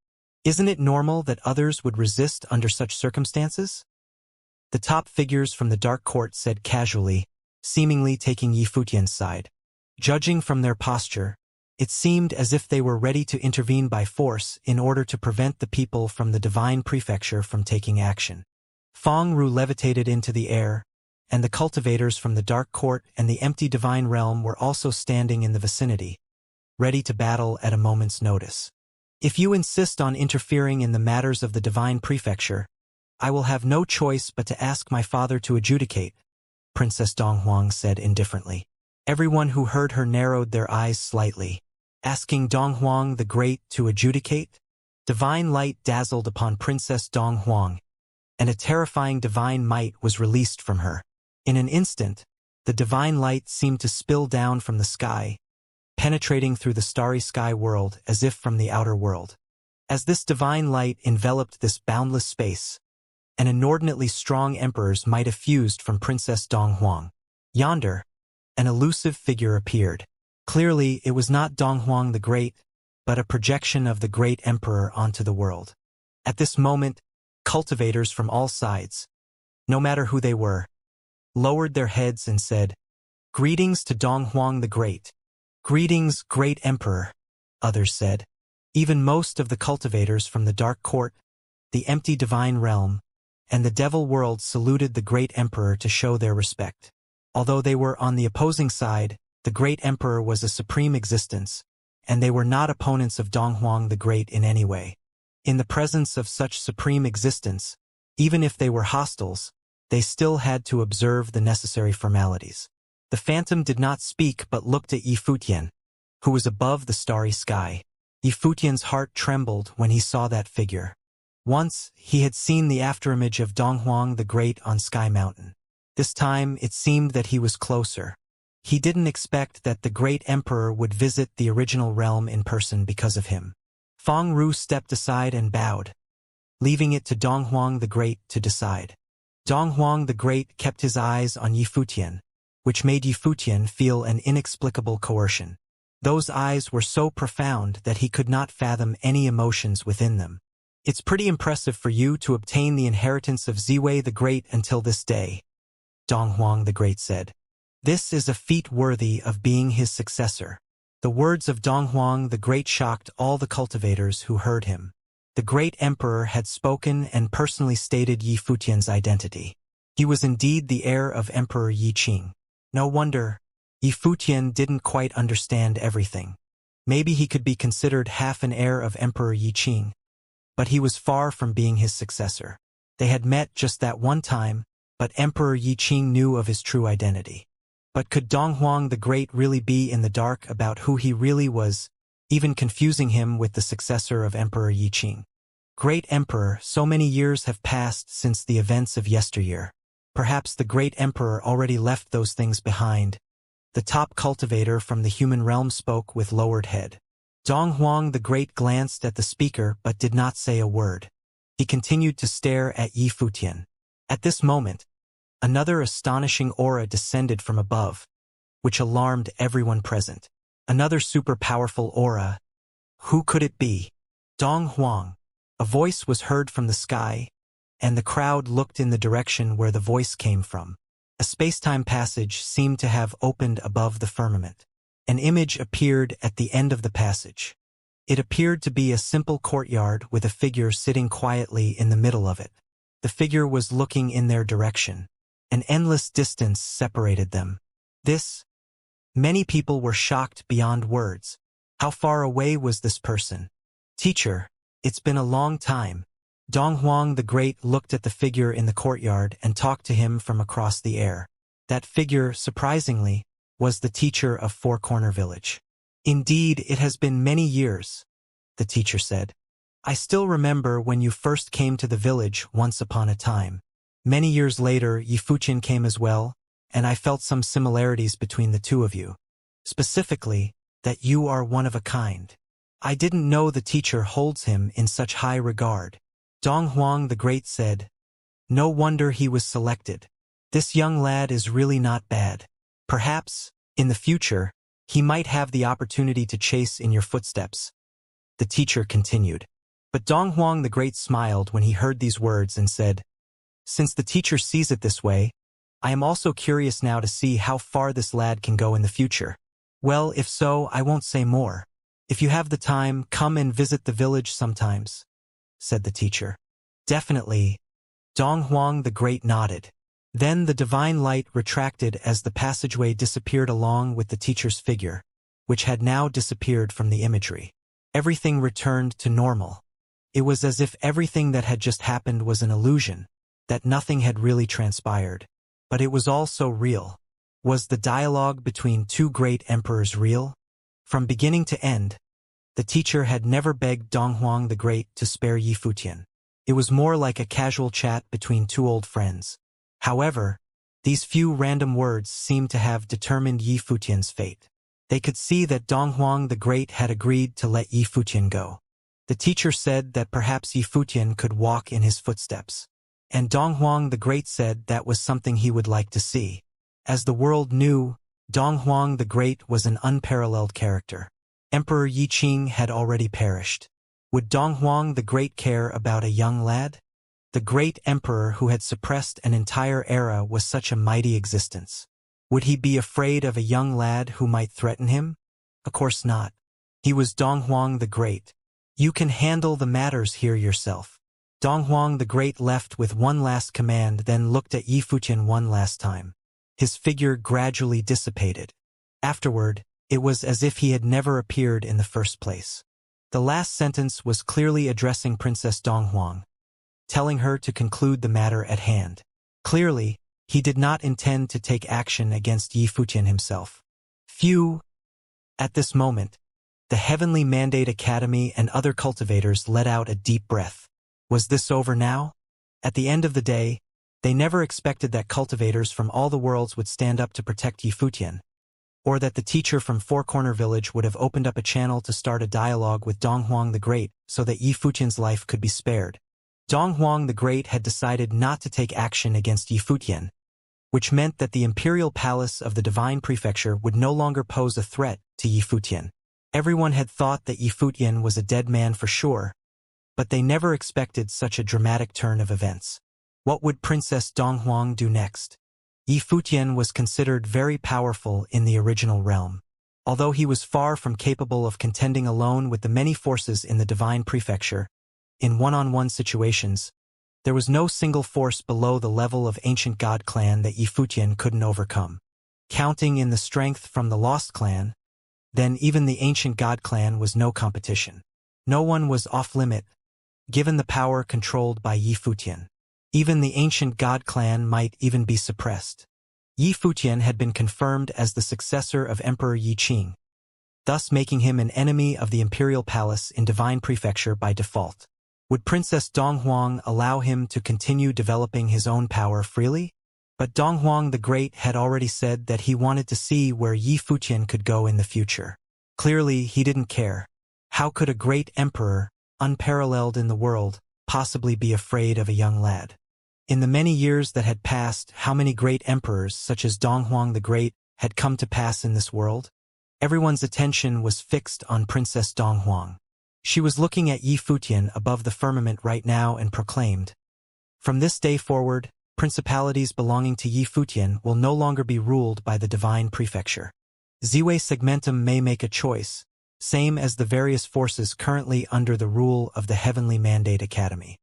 S1: Isn't it normal that others would resist under such circumstances? The top figures from the dark court said casually, seemingly taking Yi Futian's side. Judging from their posture, it seemed as if they were ready to intervene by force in order to prevent the people from the divine prefecture from taking action. Feng Ru levitated into the air, and the cultivators from the dark court and the empty divine realm were also standing in the vicinity, ready to battle at a moment's notice. "If you insist on interfering in the matters of the divine prefecture, I will have no choice but to ask my father to adjudicate," Princess Donghuang said indifferently. Everyone who heard her narrowed their eyes slightly. Asking Donghuang the Great to adjudicate? Divine light dazzled upon Princess Donghuang, and a terrifying divine might was released from her. In an instant, the divine light seemed to spill down from the sky, penetrating through the starry sky world as if from the outer world. As this divine light enveloped this boundless space, an inordinately strong emperor's might effused from Princess Donghuang. Yonder, an elusive figure appeared. Clearly, it was not Donghuang the Great, but a projection of the great emperor onto the world. At this moment, cultivators from all sides, no matter who they were, lowered their heads and said, "Greetings to Dong Huang the Great." "Greetings, great emperor," others said. Even most of the cultivators from the Dark Court, the empty divine realm, and the devil world saluted the great emperor to show their respect. Although they were on the opposing side, the great emperor was a supreme existence, and they were not opponents of Dong Huang the Great in any way. In the presence of such supreme existence, even if they were hostiles, they still had to observe the necessary formalities. The phantom did not speak but looked at Yi Futian, who was above the starry sky. Yi Futian's heart trembled when he saw that figure. Once, he had seen the afterimage of Dong Huang the Great on Sky Mountain. This time, it seemed that he was closer. He didn't expect that the great emperor would visit the original realm in person because of him. Feng Ru stepped aside and bowed, leaving it to Dong Huang the Great to decide. Dong Huang the Great kept his eyes on Yi Futian, which made Yi Futian feel an inexplicable coercion. Those eyes were so profound that he could not fathom any emotions within them. "It's pretty impressive for you to obtain the inheritance of Ziwei the Great until this day," Dong Huang the Great said. "This is a feat worthy of being his successor." The words of Dong Huang the Great shocked all the cultivators who heard him. The great emperor had spoken and personally stated Yi Futian's identity. He was indeed the heir of Emperor Yi Qing. No wonder Yi Futian didn't quite understand everything. Maybe he could be considered half an heir of Emperor Yi Qing, but he was far from being his successor. They had met just that one time, but Emperor Yi Qing knew of his true identity. But could Dong Huang the Great really be in the dark about who he really was, even confusing him with the successor of Emperor Yi Qing? "Great Emperor, so many years have passed since the events of yesteryear. Perhaps the great emperor already left those things behind." The top cultivator from the human realm spoke with lowered head. Dong Huang the Great glanced at the speaker but did not say a word. He continued to stare at Yi Futian. At this moment, another astonishing aura descended from above, which alarmed everyone present. Another super-powerful aura. Who could it be? Dong Huang. A voice was heard from the sky, and the crowd looked in the direction where the voice came from. A space-time passage seemed to have opened above the firmament. An image appeared at the end of the passage. It appeared to be a simple courtyard with a figure sitting quietly in the middle of it. The figure was looking in their direction. An endless distance separated them. Many people were shocked beyond words. How far away was this person? "Teacher, it's been a long time." Dong Huang the Great looked at the figure in the courtyard and talked to him from across the air. That figure, surprisingly, was the teacher of Four Corner Village. "Indeed, it has been many years," the teacher said. "I still remember when you first came to the village once upon a time. Many years later, Yi Futian came as well, and I felt some similarities between the two of you. Specifically, that you are one of a kind. I didn't know the teacher holds him in such high regard." Dong Huang the Great said, "No wonder he was selected. This young lad is really not bad. Perhaps, in the future, he might have the opportunity to chase in your footsteps." The teacher continued. But Dong Huang the Great smiled when he heard these words and said, "Since the teacher sees it this way, I am also curious now to see how far this lad can go in the future. Well, if so, I won't say more. If you have the time, come and visit the village sometimes," said the teacher. "Definitely." Dong Huang the Great nodded. Then the divine light retracted as the passageway disappeared along with the teacher's figure, which had now disappeared from the imagery. Everything returned to normal. It was as if everything that had just happened was an illusion, that nothing had really transpired. But it was all so real. Was the dialogue between two great emperors real? From beginning to end, the teacher had never begged Dong Huang the Great to spare Yi Futian. It was more like a casual chat between two old friends. However, these few random words seemed to have determined Yi Futian's fate. They could see that Dong Huang the Great had agreed to let Yi Futian go. The teacher said that perhaps Yi Futian could walk in his footsteps. And Dong Huang the Great said that was something he would like to see. As the world knew, Dong Huang the Great was an unparalleled character. Emperor Yi Qing had already perished. Would Dong Huang the Great care about a young lad? The great emperor who had suppressed an entire era was such a mighty existence. Would he be afraid of a young lad who might threaten him? Of course not. He was Donghuang the Great. You can handle the matters here yourself. Donghuang the Great left with one last command, then looked at Yi Futian one last time. His figure gradually dissipated. Afterward, it was as if he had never appeared in the first place. The last sentence was clearly addressing Princess Donghuang, telling her to conclude the matter at hand. Clearly, he did not intend to take action against Yi Futian himself. Phew! At this moment, the Heavenly Mandate Academy and other cultivators let out a deep breath. Was this over now? At the end of the day, they never expected that cultivators from all the worlds would stand up to protect Yi Futian, or that the teacher from Four Corner Village would have opened up a channel to start a dialogue with Donghuang the Great so that Yi Futian's life could be spared. Donghuang the Great had decided not to take action against Yi Futian, which meant that the imperial palace of the Divine Prefecture would no longer pose a threat to Yi Futian. Everyone had thought that Yi Futian was a dead man for sure, but they never expected such a dramatic turn of events. What would Princess Donghuang do next? Yi Futian was considered very powerful in the original realm. Although he was far from capable of contending alone with the many forces in the Divine Prefecture, in one-on-one situations, there was no single force below the level of Ancient God Clan that Yi Futian couldn't overcome. Counting in the strength from the Lost Clan, then even the Ancient God Clan was no competition. No one was off-limit, given the power controlled by Yi Futian. Even the Ancient God Clan might even be suppressed. Yi Futian had been confirmed as the successor of Emperor Yi Qing, thus making him an enemy of the Imperial Palace in Divine Prefecture by default. Would Princess Donghuang allow him to continue developing his own power freely? But Donghuang the Great had already said that he wanted to see where Yi Futian could go in the future. Clearly, he didn't care. How could a great emperor, unparalleled in the world, possibly be afraid of a young lad? In the many years that had passed, how many great emperors, such as Donghuang the Great, had come to pass in this world? Everyone's attention was fixed on Princess Donghuang. She was looking at Yi Futian above the firmament right now and proclaimed, "From this day forward, principalities belonging to Yi Futian will no longer be ruled by the Divine Prefecture. Ziwei Segmentum may make a choice, same as the various forces currently under the rule of the Heavenly Mandate Academy.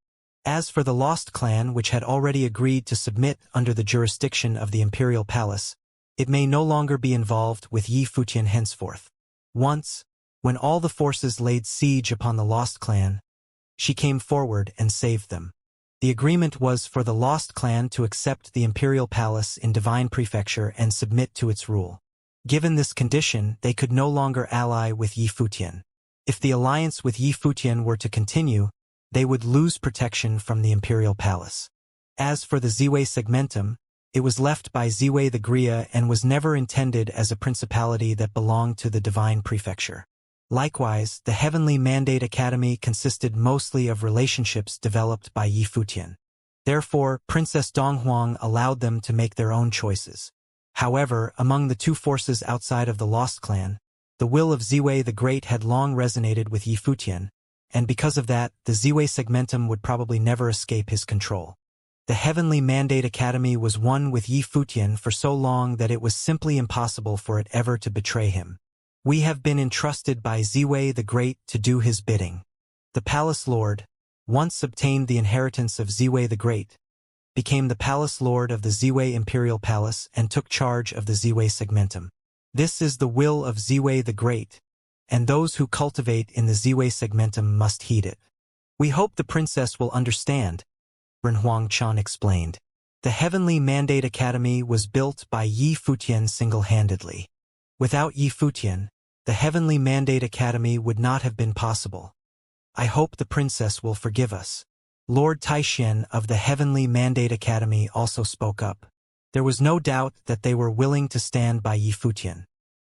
S1: As for the Lost Clan, which had already agreed to submit under the jurisdiction of the Imperial Palace, it may no longer be involved with Yi Futian henceforth." Once, when all the forces laid siege upon the Lost Clan, she came forward and saved them. The agreement was for the Lost Clan to accept the Imperial Palace in Divine Prefecture and submit to its rule. Given this condition, they could no longer ally with Yi Futian. If the alliance with Yi Futian were to continue, they would lose protection from the Imperial Palace. As for the Ziwei Segmentum, it was left by Ziwei the Gria and was never intended as a principality that belonged to the Divine Prefecture. Likewise, the Heavenly Mandate Academy consisted mostly of relationships developed by Yi Futian. Therefore, Princess Donghuang allowed them to make their own choices. However, among the two forces outside of the Lost Clan, the will of Ziwei the Great had long resonated with Yi Futian, and because of that, the Ziwei Segmentum would probably never escape his control. The Heavenly Mandate Academy was one with Yi Futian for so long that it was simply impossible for it ever to betray him. We have been entrusted by Ziwei the Great to do his bidding. The Palace Lord, once obtained the inheritance of Ziwei the Great, became the Palace Lord of the Ziwei Imperial Palace and took charge of the Ziwei Segmentum. This is the will of Ziwei the Great, and those who cultivate in the Ziwei Segmentum must heed it. We hope the princess will understand, Ren Huangchan explained. The Heavenly Mandate Academy was built by Yi Futian single-handedly. Without Yi Futian, the Heavenly Mandate Academy would not have been possible. I hope the princess will forgive us. Lord Taixian of the Heavenly Mandate Academy also spoke up. There was no doubt that they were willing to stand by Yi Futian.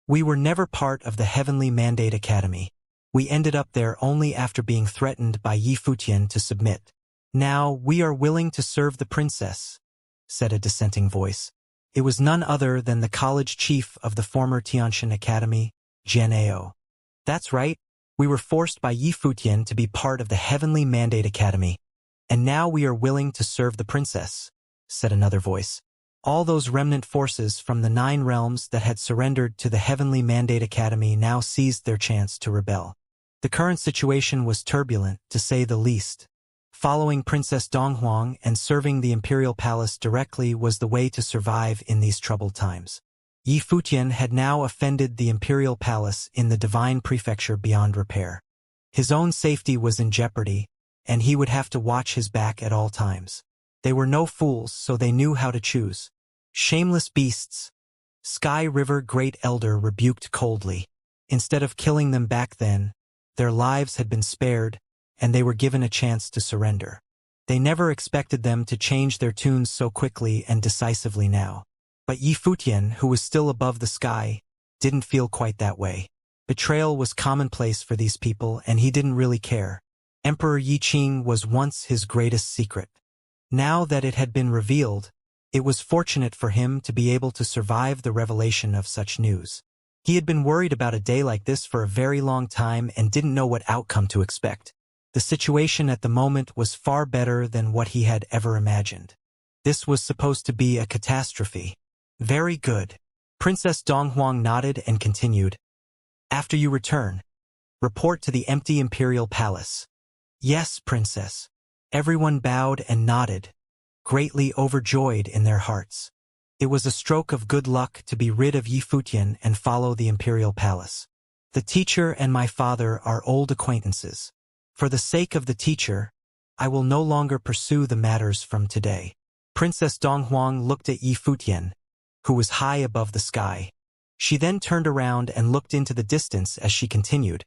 S1: We were never part of the Heavenly Mandate Academy. We ended up there only after being threatened by Yi Futian to submit. Now we are willing to serve the princess, said a dissenting voice. It was none other than the college chief of the former Tianxian Academy, Jian Ao. That's right, we were forced by Yi Futian to be part of the Heavenly Mandate Academy. "And now we are willing to serve the princess," said another voice. All those remnant forces from the 9 realms that had surrendered to the Heavenly Mandate Academy now seized their chance to rebel. The current situation was turbulent, to say the least. Following Princess Donghuang and serving the imperial palace directly was the way to survive in these troubled times. Yi Futian had now offended the imperial palace in the divine prefecture beyond repair. His own safety was in jeopardy, and he would have to watch his back at all times. They were no fools, so they knew how to choose. Shameless beasts. Sky River Great Elder rebuked coldly. Instead of killing them back then, their lives had been spared, and they were given a chance to surrender. They never expected them to change their tunes so quickly and decisively now. But Yi Futian, who was still above the sky, didn't feel quite that way. Betrayal was commonplace for these people, and he didn't really care. Emperor Yi Qing was once his greatest secret. Now that it had been revealed, it was fortunate for him to be able to survive the revelation of such news. He had been worried about a day like this for a very long time and didn't know what outcome to expect. The situation at the moment was far better than what he had ever imagined. This was supposed to be a catastrophe. Very good. Princess Donghuang nodded and continued. After you return, report to the empty imperial palace. Yes, princess. Everyone bowed and nodded, greatly overjoyed in their hearts. It was a stroke of good luck to be rid of Yi Futian and follow the imperial palace. The teacher and my father are old acquaintances. For the sake of the teacher, I will no longer pursue the matters from today. Princess Donghuang looked at Yi Futian, who was high above the sky. She then turned around and looked into the distance as she continued.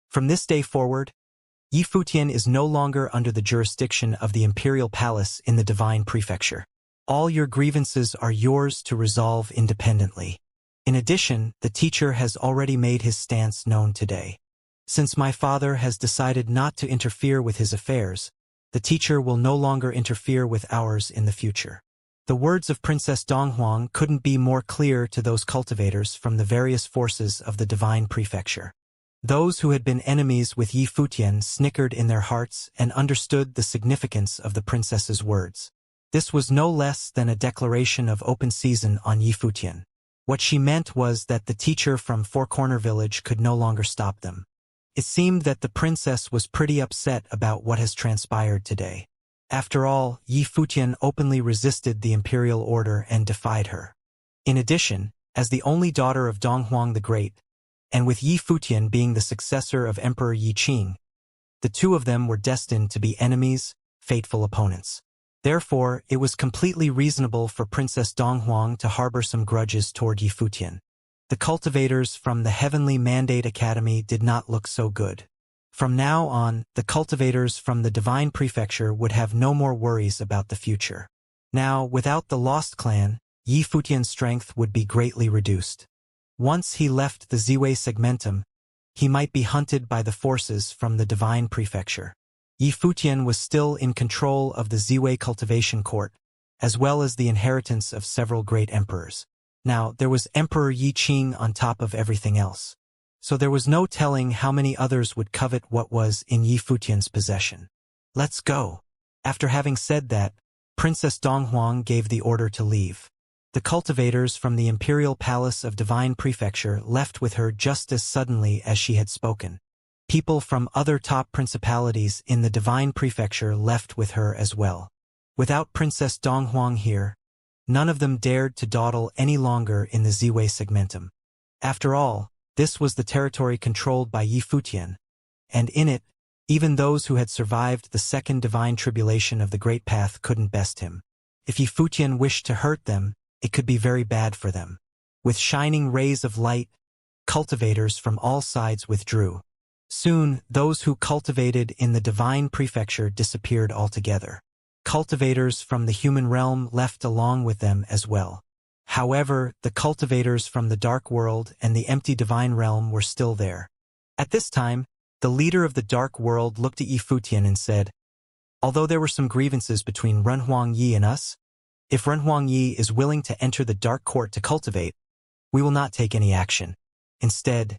S1: From this day forward, Yi Futian is no longer under the jurisdiction of the imperial palace in the divine prefecture. All your grievances are yours to resolve independently. In addition, the teacher has already made his stance known today. Since my father has decided not to interfere with his affairs, the teacher will no longer interfere with ours in the future. The words of Princess Donghuang couldn't be more clear to those cultivators from the various forces of the divine prefecture. Those who had been enemies with Yi Futian snickered in their hearts and understood the significance of the princess's words. This was no less than a declaration of open season on Yi Futian. What she meant was that the teacher from Four Corner Village could no longer stop them. It seemed that the princess was pretty upset about what has transpired today. After all, Yi Futian openly resisted the imperial order and defied her. In addition, as the only daughter of Donghuang the Great, and with Yi Futian being the successor of Emperor Yi Qing, the two of them were destined to be enemies, fateful opponents. Therefore, it was completely reasonable for Princess Donghuang to harbor some grudges toward Yi Futian. The cultivators from the Heavenly Mandate Academy did not look so good. From now on, the cultivators from the Divine Prefecture would have no more worries about the future. Now, without the Lost Clan, Yi Futian's strength would be greatly reduced. Once he left the Ziwei segmentum, he might be hunted by the forces from the Divine Prefecture. Yi Futian was still in control of the Ziwei cultivation court, as well as the inheritance of several great emperors. Now, there was Emperor Yi Qing on top of everything else. So there was no telling how many others would covet what was in Yi Futian's possession. Let's go. After having said that, Princess Donghuang gave the order to leave. The cultivators from the Imperial Palace of Divine Prefecture left with her just as suddenly as she had spoken. People from other top principalities in the Divine Prefecture left with her as well. Without Princess Donghuang here, none of them dared to dawdle any longer in the Ziwei segmentum. After all, this was the territory controlled by Yi Futian, and in it, even those who had survived the second divine tribulation of the Great Path couldn't best him. If Yi Futian wished to hurt them, it could be very bad for them. With shining rays of light, cultivators from all sides withdrew. Soon, those who cultivated in the divine prefecture disappeared altogether. Cultivators from the human realm left along with them as well. However, the cultivators from the dark world and the empty divine realm were still there. At this time, the leader of the dark world looked at Yi Futian and said, "Although there were some grievances between Renhuang Yi and us, if Renhuang Yi is willing to enter the dark court to cultivate, we will not take any action. Instead,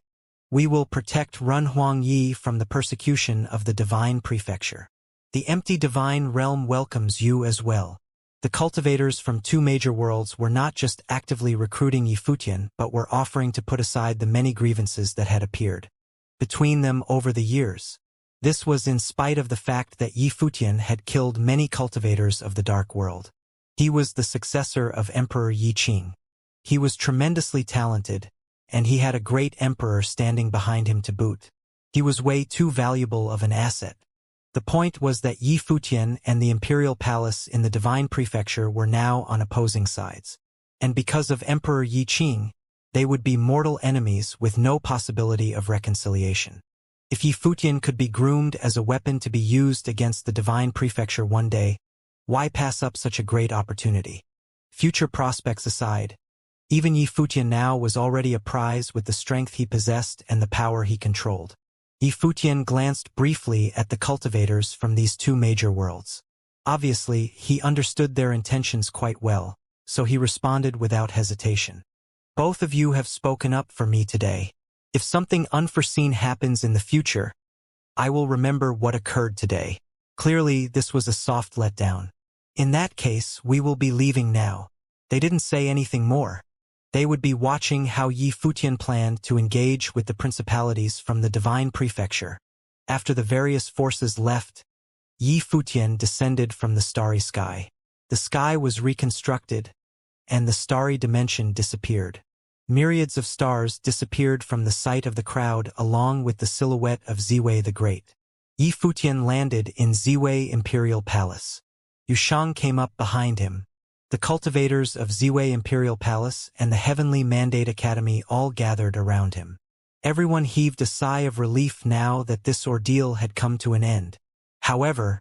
S1: we will protect Renhuang Yi from the persecution of the divine prefecture." The empty divine realm welcomes you as well. The cultivators from two major worlds were not just actively recruiting Yifutian, but were offering to put aside the many grievances that had appeared between them over the years. This was in spite of the fact that Yifutian had killed many cultivators of the Dark World. He was the successor of Emperor Yi Qing. He was tremendously talented, and he had a great emperor standing behind him to boot. He was way too valuable of an asset. The point was that Yifutian and the imperial palace in the Divine Prefecture were now on opposing sides. And because of Emperor Yi Qing, they would be mortal enemies with no possibility of reconciliation. If Yifutian could be groomed as a weapon to be used against the Divine Prefecture one day, why pass up such a great opportunity? Future prospects aside, even Yifutian now was already a prize with the strength he possessed and the power he controlled. Yifutian glanced briefly at the cultivators from these two major worlds. Obviously, he understood their intentions quite well, so he responded without hesitation. Both of you have spoken up for me today. If something unforeseen happens in the future, I will remember what occurred today. Clearly, this was a soft letdown. In that case, we will be leaving now. They didn't say anything more. They would be watching how Yifutian planned to engage with the principalities from the Divine Prefecture. After the various forces left, Yifutian descended from the starry sky. The sky was reconstructed, and the starry dimension disappeared. Myriads of stars disappeared from the sight of the crowd along with the silhouette of Ziwei the Great. Yifutian landed in Ziwei Imperial Palace. Yushang came up behind him. The cultivators of Ziwei Imperial Palace and the Heavenly Mandate Academy all gathered around him. Everyone heaved a sigh of relief now that this ordeal had come to an end. However,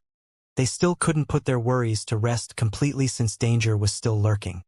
S1: they still couldn't put their worries to rest completely since danger was still lurking.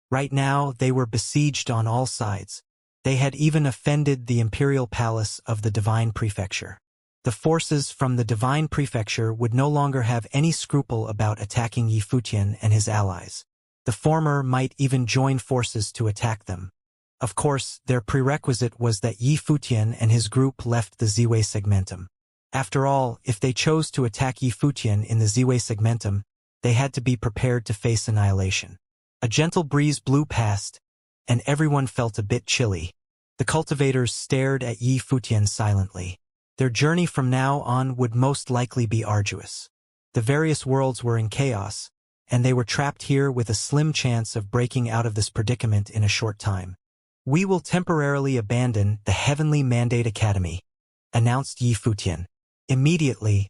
S1: Right now, they were besieged on all sides. They had even offended the Imperial Palace of the Divine Prefecture. The forces from the Divine Prefecture would no longer have any scruple about attacking Yifutian and his allies. The former might even join forces to attack them. Of course, their prerequisite was that Yifutian and his group left the Ziwei segmentum. After all, if they chose to attack Yifutian in the Ziwei segmentum, they had to be prepared to face annihilation. A gentle breeze blew past, and everyone felt a bit chilly. The cultivators stared at Yifutian silently. Their journey from now on would most likely be arduous. The various worlds were in chaos, and they were trapped here with a slim chance of breaking out of this predicament in a short time. We will temporarily abandon the Heavenly Mandate Academy, announced Yifutian. Immediately,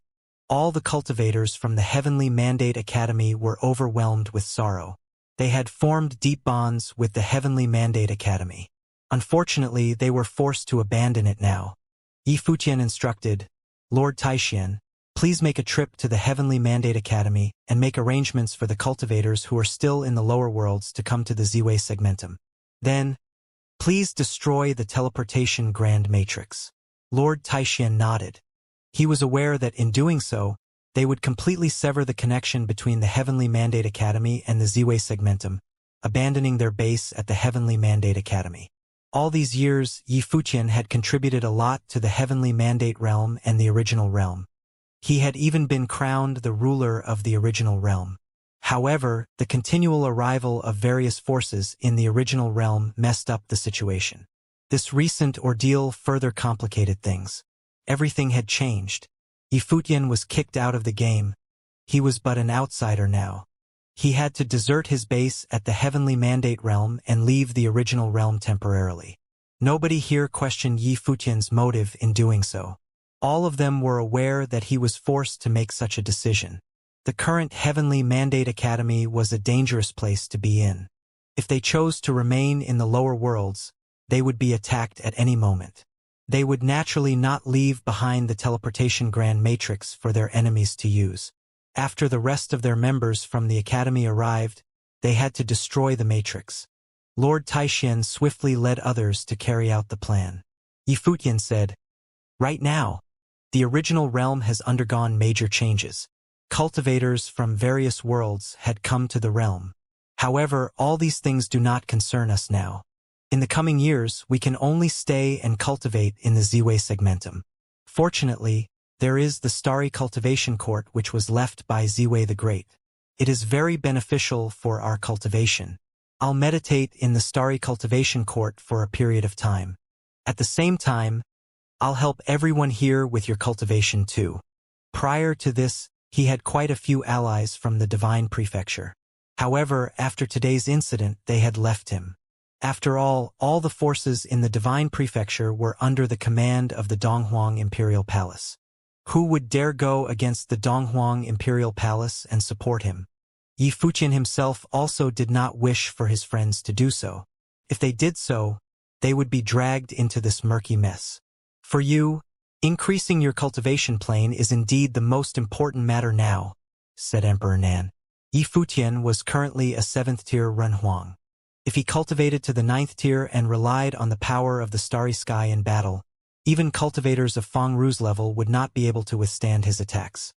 S1: all the cultivators from the Heavenly Mandate Academy were overwhelmed with sorrow. They had formed deep bonds with the Heavenly Mandate Academy. Unfortunately, they were forced to abandon it now. Yifutian instructed, Lord Taixian, please make a trip to the Heavenly Mandate Academy and make arrangements for the cultivators who are still in the lower worlds to come to the Ziwei segmentum. Then, please destroy the teleportation Grand Matrix. Lord Taixian nodded. He was aware that in doing so, they would completely sever the connection between the Heavenly Mandate Academy and the Ziwei segmentum, abandoning their base at the Heavenly Mandate Academy. All these years, Yifutian had contributed a lot to the Heavenly Mandate realm and the original realm. He had even been crowned the ruler of the original realm. However, the continual arrival of various forces in the original realm messed up the situation. This recent ordeal further complicated things. Everything had changed. Yifutian was kicked out of the game. He was but an outsider now. He had to desert his base at the Heavenly Mandate realm and leave the original realm temporarily. Nobody here questioned Yifutian's motive in doing so. All of them were aware that he was forced to make such a decision. The current Heavenly Mandate Academy was a dangerous place to be in. If they chose to remain in the lower worlds, they would be attacked at any moment. They would naturally not leave behind the teleportation Grand Matrix for their enemies to use. After the rest of their members from the Academy arrived, they had to destroy the Matrix. Lord Taixian swiftly led others to carry out the plan. Yifutian said, Right now, the original realm has undergone major changes. Cultivators from various worlds had come to the realm. However, all these things do not concern us now. In the coming years, we can only stay and cultivate in the Ziwei segmentum. Fortunately, there is the starry cultivation court which was left by Ziwei the Great. It is very beneficial for our cultivation. I'll meditate in the starry cultivation court for a period of time. At the same time, I'll help everyone here with your cultivation too. Prior to this, he had quite a few allies from the Divine Prefecture. However, after today's incident, they had left him. After all the forces in the Divine Prefecture were under the command of the Donghuang Imperial Palace. Who would dare go against the Donghuang Imperial Palace and support him? Yi Fuqian himself also did not wish for his friends to do so. If they did so, they would be dragged into this murky mess. For you, increasing your cultivation plane is indeed the most important matter now, said Emperor Nan. Yi Fuqian was currently a 7th tier Renhuang. If he cultivated to the 9th tier and relied on the power of the starry sky in battle, even cultivators of Feng Ru's level would not be able to withstand his attacks.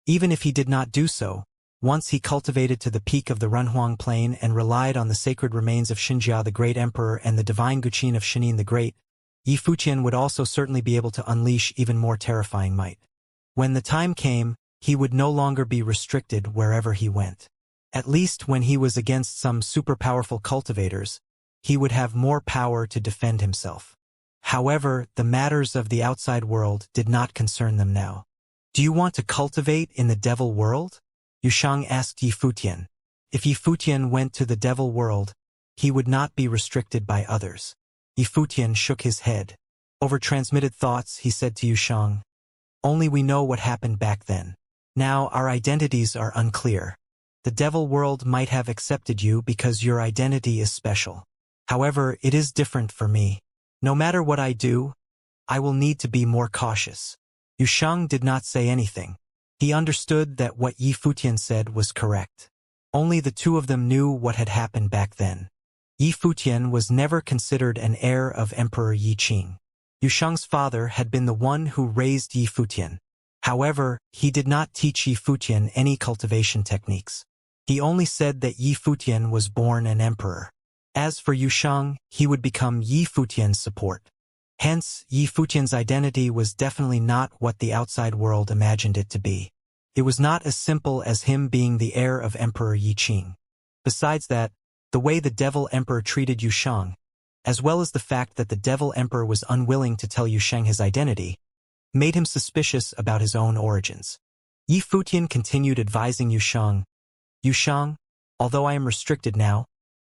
S1: Even if he did not do so, once he cultivated to the peak of the Renhuang Plain and relied on the sacred remains of Xianxia the Great Emperor and the divine Guqin of Shenin the Great, Yi Fuqian would also certainly be able to unleash even more terrifying might. When the time came, he would no longer be restricted wherever he went. At least when he was against some super-powerful cultivators, he would have more power to defend himself. However, the matters of the outside world did not concern them now. Do you want to cultivate in the devil world? Yushang asked Yi Fuqian. If Yi Fuqian went to the devil world, he would not be restricted by others. Yi Fuqian shook his head. Over transmitted thoughts, he said to Yushang, only we know what happened back then. Now our identities are unclear. The devil world might have accepted you because your identity is special. However, it is different for me. No matter what I do, I will need to be more cautious. Yushang did not say anything. He understood that what Yi Fuqian said was correct. Only the two of them knew what had happened back then. Yi Fuqian was never considered an heir of Emperor Yi Qing. Yushang's father had been the one who raised Yi Fuqian. However, he did not teach Yi Fuqian any cultivation techniques. He only said that Yi Fuqian was born an emperor. As for Yushang, he would become Yi Fuqian's support. Hence, Yi Fuqian's identity was definitely not what the outside world imagined it to be. It was not as simple as him being the heir of Emperor Yi Qing. Besides that, the way the Devil Emperor treated Yushang, as well as the fact that the Devil Emperor was unwilling to tell Yushang his identity, made him suspicious about his own origins. Yi Fuqian continued advising Yushang, Yushang, although I am restricted now,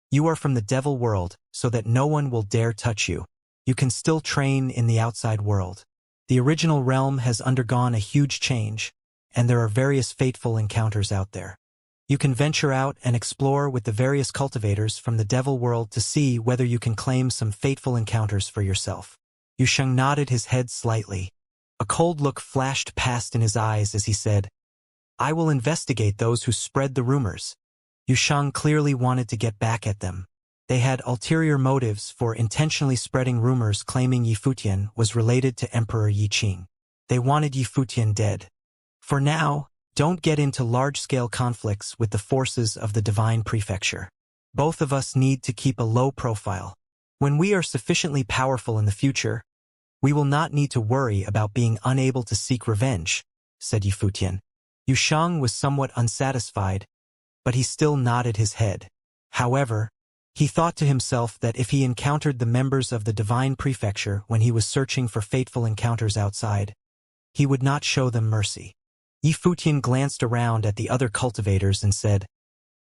S1: you are from the devil world, so that no one will dare touch you. You can still train in the outside world. The original realm has undergone a huge change, and there are various fateful encounters out there. You can venture out and explore with the various cultivators from the devil world to see whether you can claim some fateful encounters for yourself. Yushang nodded his head slightly. A cold look flashed past in his eyes as he said, I will investigate those who spread the rumors. Yushang clearly wanted to get back at them. They had ulterior motives for intentionally spreading rumors claiming Yi Fuqian was related to Emperor Yi Qing. They wanted Yi Fuqian dead. For now, don't get into large-scale conflicts with the forces of the Divine Prefecture. Both of us need to keep a low profile. When we are sufficiently powerful in the future, we will not need to worry about being unable to seek revenge, said Yi Fuqian. Yushang was somewhat unsatisfied, but he still nodded his head. However, he thought to himself that if he encountered the members of the Divine Prefecture when he was searching for fateful encounters outside, he would not show them mercy. Yi Fuqian glanced around at the other cultivators and said,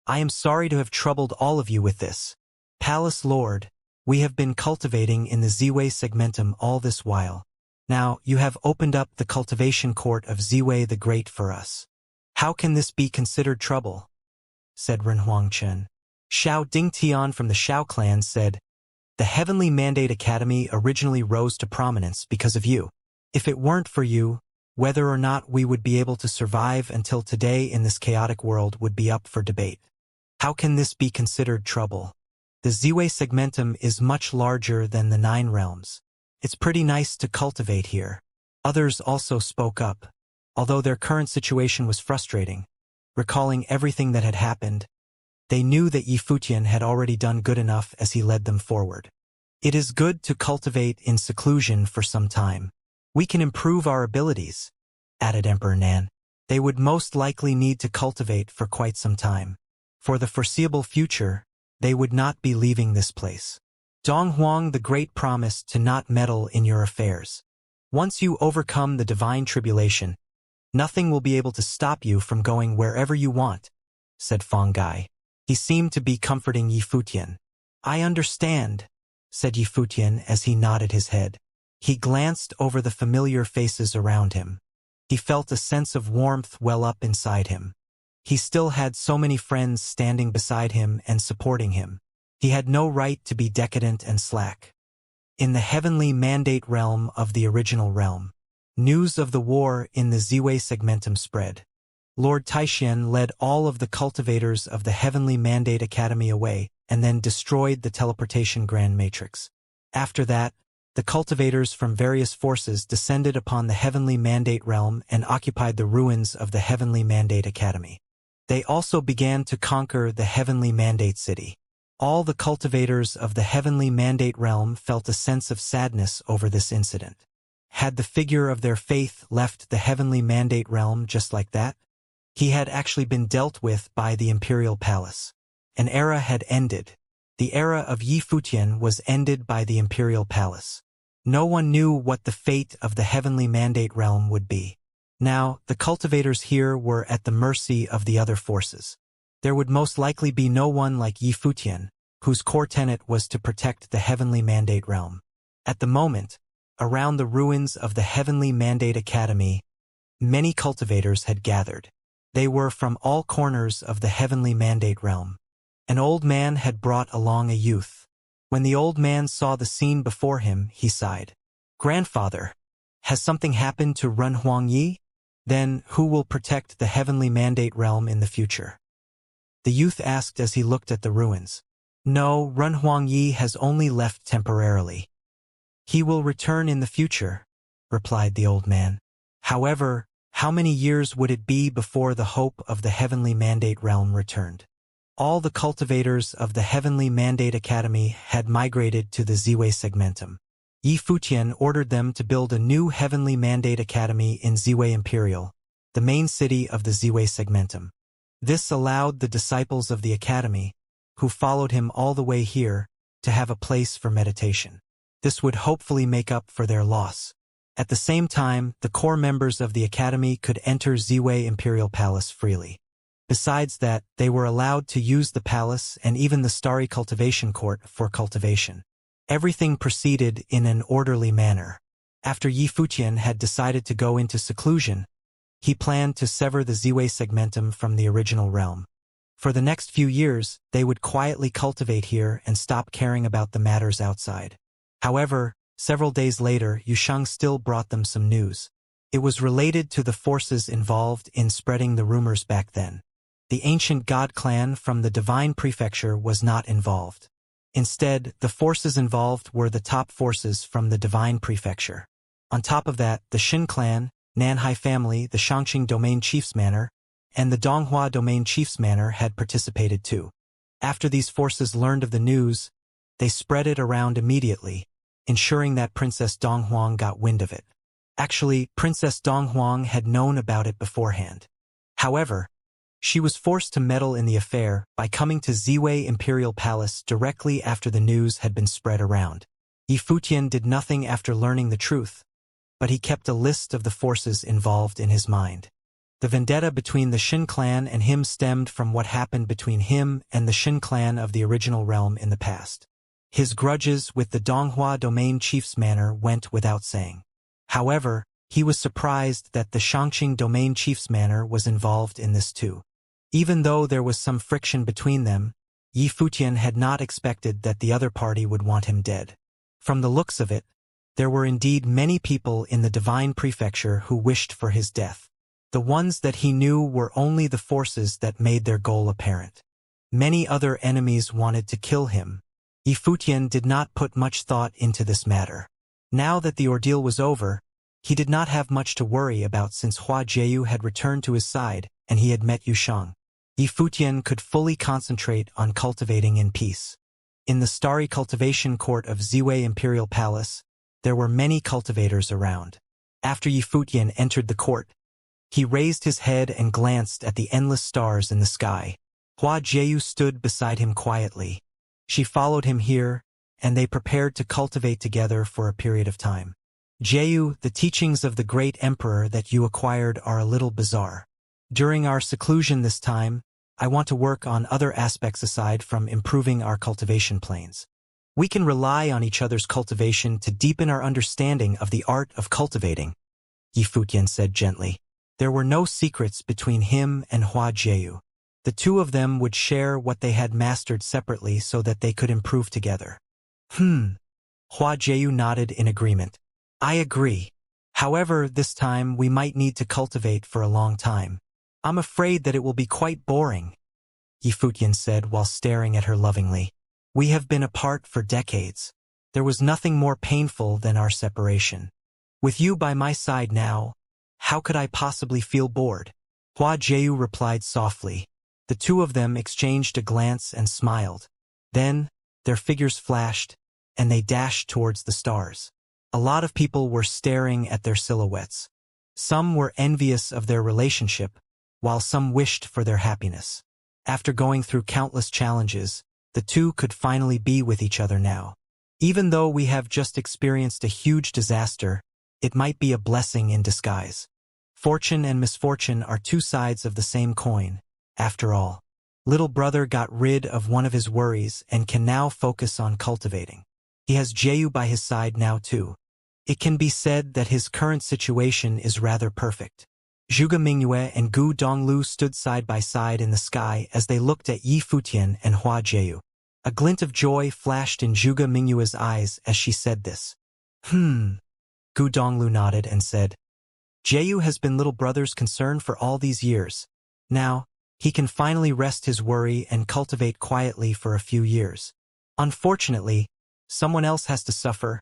S1: I am sorry to have troubled all of you with this. Palace Lord, we have been cultivating in the Ziwei segmentum all this while. Now, you have opened up the cultivation court of Ziwei the Great for us. How can this be considered trouble? Said Renhuang Chen. Xiao Dingtian from the Xiao clan said, The Heavenly Mandate Academy originally rose to prominence because of you. If it weren't for you, whether or not we would be able to survive until today in this chaotic world would be up for debate. How can this be considered trouble? The Ziwei segmentum is much larger than the 9 realms. It's pretty nice to cultivate here. Others also spoke up, although their current situation was frustrating. Recalling everything that had happened, they knew that Yi Fuqian had already done good enough as he led them forward. It is good to cultivate in seclusion for some time. We can improve our abilities. added Emperor Nan. They would most likely need to cultivate for quite some time. For the foreseeable future, they would not be leaving this place. Dong Huang the Great promised to not meddle in your affairs. Once you overcome the divine tribulation, nothing will be able to stop you from going wherever you want, said Feng Gai. He seemed to be comforting Yi Futian. I understand, said Yi Futian as he nodded his head. He glanced over the familiar faces around him. He felt a sense of warmth well up inside him. He still had so many friends standing beside him and supporting him. He had no right to be decadent and slack. In the heavenly mandate realm of the original realm, news of the war in the Ziwei segmentum spread. Lord Taixian led all of the cultivators of the Heavenly Mandate Academy away and then destroyed the teleportation Grand Matrix. After that, the cultivators from various forces descended upon the Heavenly Mandate realm and occupied the ruins of the Heavenly Mandate Academy. They also began to conquer the Heavenly Mandate City. All the cultivators of the Heavenly Mandate realm felt a sense of sadness over this incident. Had the figure of their faith left the Heavenly Mandate realm just like that? He had actually been dealt with by the Imperial Palace. An era had ended. The era of Yi Futian was ended by the Imperial Palace. No one knew what the fate of the Heavenly Mandate realm would be. Now, the cultivators here were at the mercy of the other forces. There would most likely be no one like Yi Futian, whose core tenet was to protect the Heavenly Mandate realm. At the moment, around the ruins of the Heavenly Mandate Academy, many cultivators had gathered. They were from all corners of the Heavenly Mandate realm. An old man had brought along a youth. When the old man saw the scene before him, he sighed. Grandfather, has something happened to Run Huangyi? Then, who will protect the Heavenly Mandate realm in the future? The youth asked as he looked at the ruins. No, Run Huangyi has only left temporarily. He will return in the future, replied the old man. However, how many years would it be before the hope of the Heavenly Mandate realm returned? All the cultivators of the Heavenly Mandate Academy had migrated to the Ziwei segmentum. Yi Futian ordered them to build a new Heavenly Mandate Academy in Ziwei Imperial, the main city of the Ziwei segmentum. This allowed the disciples of the Academy, who followed him all the way here, to have a place for meditation. This would hopefully make up for their loss. At the same time, the core members of the Academy could enter Ziwei Imperial Palace freely. Besides that, they were allowed to use the palace and even the starry cultivation court for cultivation. Everything proceeded in an orderly manner. After Yi Futian had decided to go into seclusion, he planned to sever the Ziwei segmentum from the original realm. For the next few years, they would quietly cultivate here and stop caring about the matters outside. However, several days later, Yusheng still brought them some news. It was related to the forces involved in spreading the rumors back then. The ancient god clan from the Divine Prefecture was not involved. Instead, the forces involved were the top forces from the Divine Prefecture. On top of that, the Xin clan, Nanhai family, the Shangqing Domain Chief's Manor, and the Donghua Domain Chief's Manor had participated too. After these forces learned of the news, they spread it around immediately, ensuring that Princess Donghuang got wind of it. Actually, Princess Donghuang had known about it beforehand. However, she was forced to meddle in the affair by coming to Ziwei Imperial Palace directly after the news had been spread around. Yi Futian did nothing after learning the truth, but he kept a list of the forces involved in his mind. The vendetta between the Xin clan and him stemmed from what happened between him and the Xin clan of the original realm in the past. His grudges with the Donghua Domain Chief's Manor went without saying. However, he was surprised that the Shangqing Domain Chief's Manor was involved in this too. Even though there was some friction between them, Yi Futian had not expected that the other party would want him dead. From the looks of it, there were indeed many people in the Divine Prefecture who wished for his death. The ones that he knew were only the forces that made their goal apparent. Many other enemies wanted to kill him. Yi Futian did not put much thought into this matter. Now that the ordeal was over, he did not have much to worry about since Hua Jieyu had returned to his side and he had met Yusheng. Yi Futian could fully concentrate on cultivating in peace. In the starry cultivation court of Ziwei Imperial Palace, there were many cultivators around. After Yi Futian entered the court, He raised his head and glanced at the endless stars in the sky. Hua Jieyu stood beside him quietly. She followed him here, and they prepared to cultivate together for a period of time. Jieyu, the teachings of the great emperor that you acquired are a little bizarre. During our seclusion this time, I want to work on other aspects aside from improving our cultivation planes. We can rely on each other's cultivation to deepen our understanding of the art of cultivating, Yi Futian said gently. There were no secrets between him and Hua Jieyu. The two of them would share what they had mastered separately so that they could improve together. Hua Jieyu nodded in agreement. I agree. However, this time we might need to cultivate for a long time. I'm afraid that it will be quite boring, Yi Futian said while staring at her lovingly. We have been apart for decades. There was nothing more painful than our separation. With you by my side now, how could I possibly feel bored? Hua Jieyu replied softly. The two of them exchanged a glance and smiled. Then, their figures flashed, and they dashed towards the stars. A lot of people were staring at their silhouettes. Some were envious of their relationship, while some wished for their happiness. After going through countless challenges, the two could finally be with each other now. Even though we have just experienced a huge disaster, it might be a blessing in disguise. Fortune and misfortune are two sides of the same coin, after all. Little brother got rid of one of his worries and can now focus on cultivating. He has Jieyu by his side now too. It can be said that his current situation is rather perfect. Zhuge Mingyue and Gu Donglu stood side by side in the sky as they looked at Yi Futian and Hua Jieyu. A glint of joy flashed in Zhuge Mingyue's eyes as she said this. Gu Donglu nodded and said, Jieyu has been little brother's concern for all these years. Now, he can finally rest his worry and cultivate quietly for a few years. Unfortunately, someone else has to suffer.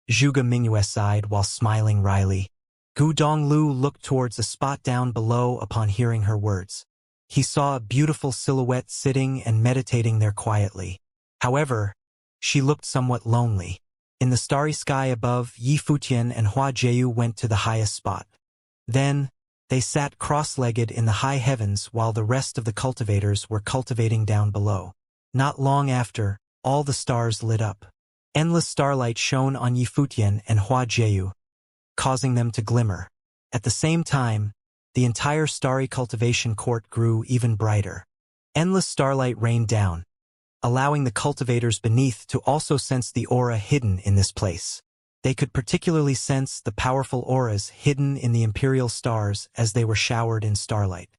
S1: Zhuge Mingyue sighed while smiling wryly. Gu Donglu looked towards a spot down below upon hearing her words. He saw a beautiful silhouette sitting and meditating there quietly. However, she looked somewhat lonely. In the starry sky above, Yi Futian and Hua Jieyu went to the highest spot. Then, they sat cross-legged in the high heavens while the rest of the cultivators were cultivating down below. Not long after, all the stars lit up. Endless starlight shone on Yi Futian and Hua Jieyu, causing them to glimmer. At the same time, the entire starry cultivation court grew even brighter. Endless starlight rained down, allowing the cultivators beneath to also sense the aura hidden in this place. They could particularly sense the powerful auras hidden in the imperial stars as they were showered in starlight.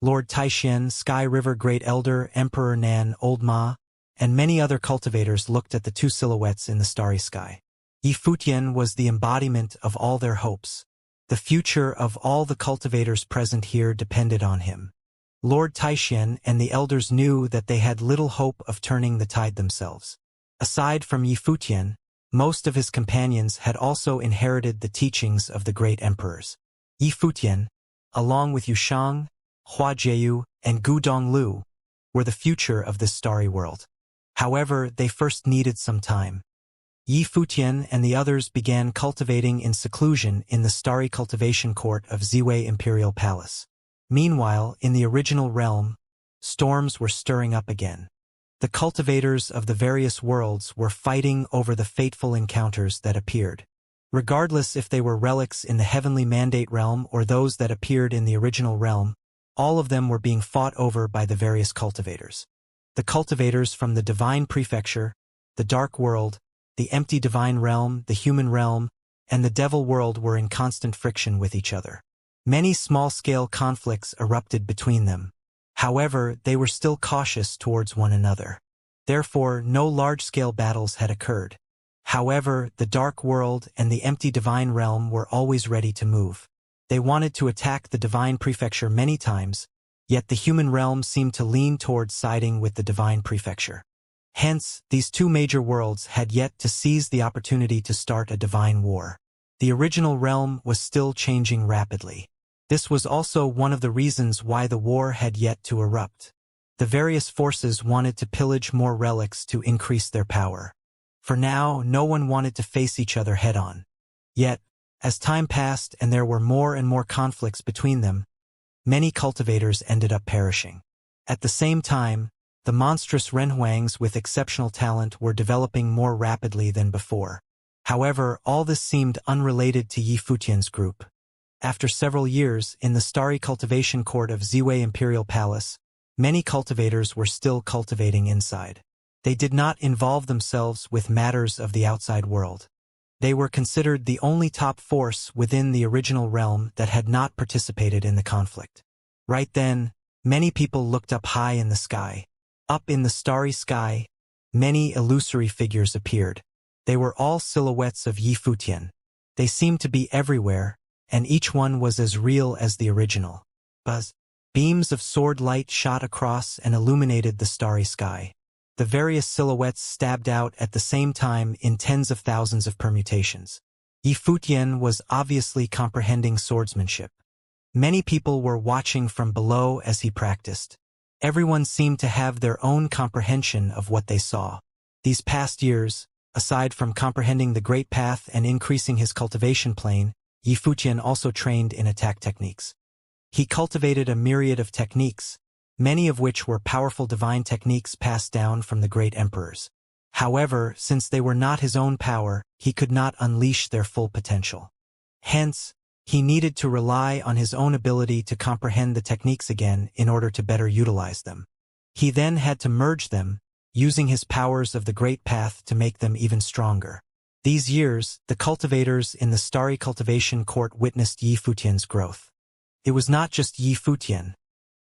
S1: Lord Taishen, Sky River Great Elder, Emperor Nan, Old Ma, and many other cultivators looked at the two silhouettes in the starry sky. Yi Futian was the embodiment of all their hopes. The future of all the cultivators present here depended on him. Lord Taishen and the elders knew that they had little hope of turning the tide themselves. Aside from Yi Futian, most of his companions had also inherited the teachings of the great emperors. Yi Futian, along with Yushang, Hua Jieyu, and Gu Donglu, were the future of this starry world. However, they first needed some time. Yi Futian and the others began cultivating in seclusion in the starry cultivation court of Ziwei Imperial Palace. Meanwhile, in the original realm, storms were stirring up again. The cultivators of the various worlds were fighting over the fateful encounters that appeared. Regardless if they were relics in the heavenly mandate realm or those that appeared in the original realm, all of them were being fought over by the various cultivators. The cultivators from the divine prefecture, the dark world, the empty divine realm, the human realm, and the devil world were in constant friction with each other. Many small-scale conflicts erupted between them. However, they were still cautious towards one another. Therefore, no large-scale battles had occurred. However, the dark world and the empty divine realm were always ready to move. They wanted to attack the divine prefecture many times, yet the human realm seemed to lean towards siding with the divine prefecture. Hence, these two major worlds had yet to seize the opportunity to start a divine war. The original realm was still changing rapidly. This was also one of the reasons why the war had yet to erupt. The various forces wanted to pillage more relics to increase their power. For now, no one wanted to face each other head-on. Yet, As time passed and there were more and more conflicts between them, many cultivators ended up perishing. At the same time, the monstrous renhuangs with exceptional talent were developing more rapidly than before. However, all this seemed unrelated to Yi Futian's group. After several years, in the starry cultivation court of Ziwei Imperial Palace, many cultivators were still cultivating inside. They did not involve themselves with matters of the outside world. They were considered the only top force within the original realm that had not participated in the conflict. Right then, many people looked up high in the sky. Up in the starry sky, many illusory figures appeared. They were all silhouettes of Yi Futian. They seemed to be everywhere, and each one was as real as the original. Buzz. Beams of sword light shot across and illuminated the starry sky. The various silhouettes stabbed out at the same time in tens of thousands of permutations. Yi Futian was obviously comprehending swordsmanship. Many people were watching from below as he practiced. Everyone seemed to have their own comprehension of what they saw. These past years, aside from comprehending the Great Path and increasing his cultivation plane, Yi Futian also trained in attack techniques. He cultivated a myriad of techniques, many of which were powerful divine techniques passed down from the great emperors. However, since they were not his own power, he could not unleash their full potential. Hence, he needed to rely on his own ability to comprehend the techniques again in order to better utilize them. He then had to merge them, using his powers of the Great Path to make them even stronger. These years, the cultivators in the starry cultivation court witnessed Yi Futian's growth. It was not just Yi Futian.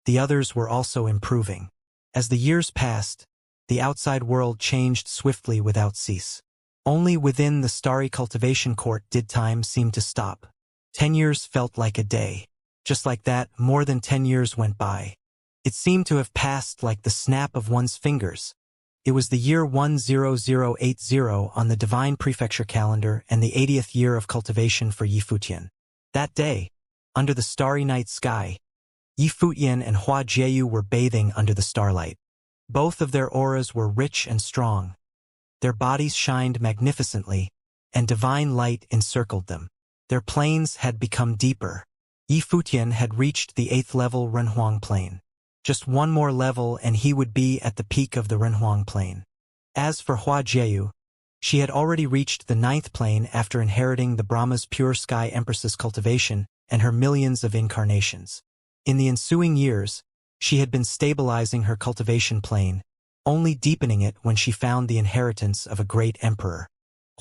S1: The others were also improving. As the years passed, the outside world changed swiftly without cease. Only within the starry cultivation court did time seem to stop. 10 years felt like a day. Just like that, more than 10 years went by. It seemed to have passed like the snap of one's fingers. It was the year 10080 on the Divine Prefecture calendar and the 80th year of cultivation for Yi Futian. That day, under the starry night sky, Yi Futian and Hua Jieyu were bathing under the starlight. Both of their auras were rich and strong. Their bodies shined magnificently, and divine light encircled them. Their planes had become deeper. Yi Futian had reached the 8th level Renhuang plane. Just one more level and he would be at the peak of the Renhuang plane. As for Hua Jieyu, she had already reached the 9th plane after inheriting the Brahma's pure sky empress's cultivation and her millions of incarnations. In the ensuing years, she had been stabilizing her cultivation plane, only deepening it when she found the inheritance of a great emperor.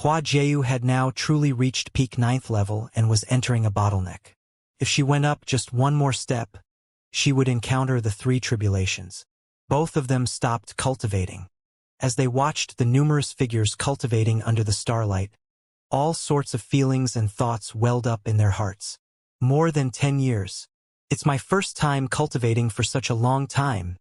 S1: Hua Jieyu had now truly reached peak 9th level and was entering a bottleneck. If she went up just one more step, she would encounter the 3 tribulations. Both of them stopped cultivating. As they watched the numerous figures cultivating under the starlight, all sorts of feelings and thoughts welled up in their hearts. More than 10 years. It's my first time cultivating for such a long time,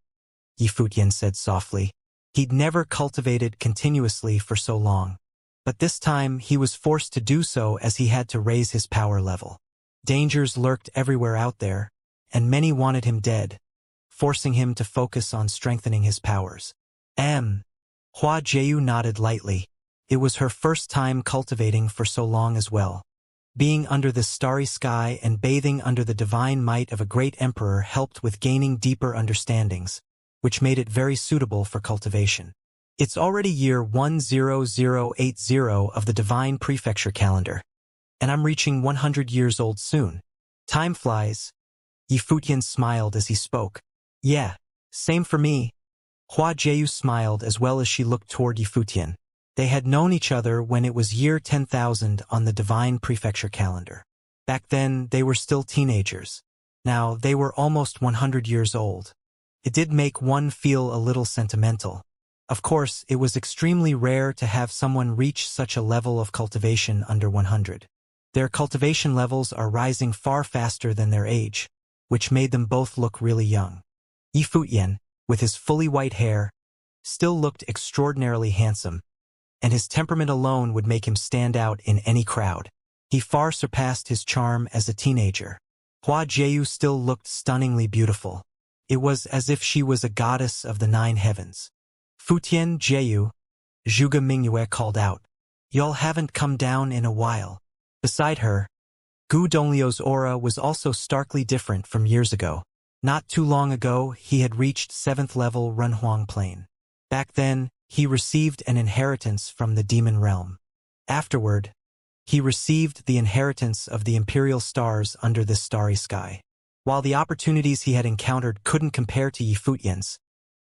S1: Yi Futian said softly. He'd never cultivated continuously for so long. But this time he was forced to do so as he had to raise his power level. Dangers lurked everywhere out there, and many wanted him dead, forcing him to focus on strengthening his powers. Hua Jieyu nodded lightly. It was her first time cultivating for so long as well. Being under this starry sky and bathing under the divine might of a great emperor helped with gaining deeper understandings, which made it very suitable for cultivation. It's already year 10080 of the Divine Prefecture calendar, and I'm reaching 100 years old soon. Time flies. Yi Futian smiled as he spoke. Yeah, same for me. Hua Jieyu smiled as well as she looked toward Yi Futian. They had known each other when it was year 10,000 on the Divine Prefecture calendar. Back then, they were still teenagers. Now, they were almost 100 years old. It did make one feel a little sentimental. Of course, it was extremely rare to have someone reach such a level of cultivation under 100. Their cultivation levels are rising far faster than their age, which made them both look really young. Yi Futian, with his fully white hair, still looked extraordinarily handsome, and his temperament alone would make him stand out in any crowd. He far surpassed his charm as a teenager. Hua Jieyu still looked stunningly beautiful. It was as if she was a goddess of the 9 heavens. Futian Jieyu, Zhuge Mingyue called out. Y'all haven't come down in a while. Beside her, Gu Donglio's aura was also starkly different from years ago. Not too long ago, he had reached 7th level Renhuang plane. Back then, he received an inheritance from the demon realm. Afterward, he received the inheritance of the imperial stars under this starry sky. While the opportunities he had encountered couldn't compare to Yifutian's,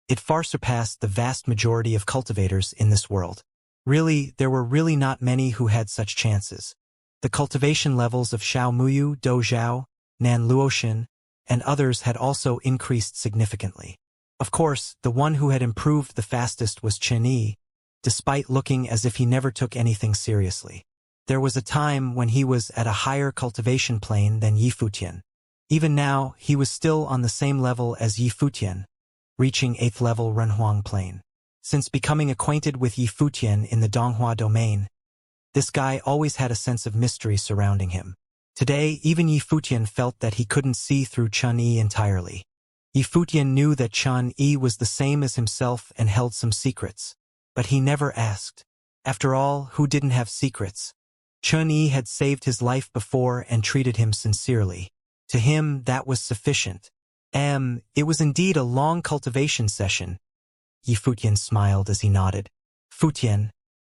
S1: it far surpassed the vast majority of cultivators in this world. Really, there were really not many who had such chances. The cultivation levels of Xiao Muyu, Do Zhao, Nan Luoxin, and others had also increased significantly. Of course, the one who had improved the fastest was Chen Yi, despite looking as if he never took anything seriously. There was a time when he was at a higher cultivation plane than Yifutian. Even now, he was still on the same level as Yifutian, reaching 8th level Renhuang plane. Since becoming acquainted with Yifutian in the Donghua domain, this guy always had a sense of mystery surrounding him. Today, even Yifutian felt that he couldn't see through Chen Yi entirely. Yifutian knew that Chen Yi was the same as himself and held some secrets, but he never asked. After all, who didn't have secrets? Chen Yi had saved his life before and treated him sincerely. To him, that was sufficient. It was indeed a long cultivation session. Yifutian smiled as he nodded. Futian,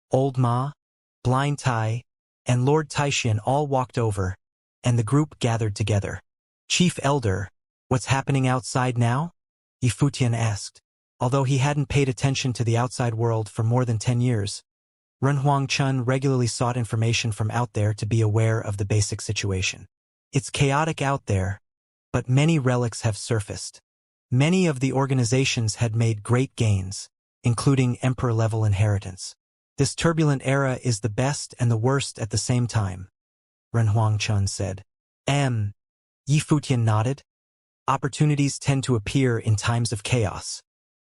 S1: Old Ma, Blind Tai, and Lord Taishan all walked over, and the group gathered together. Chief Elder, what's happening outside now? Yifutian asked. Although he hadn't paid attention to the outside world for more than 10 years, Renhuang Chun regularly sought information from out there to be aware of the basic situation. It's chaotic out there, but many relics have surfaced. Many of the organizations had made great gains, including emperor-level inheritance. This turbulent era is the best and the worst at the same time, Renhuang Chun said. Yifutian nodded. Opportunities tend to appear in times of chaos.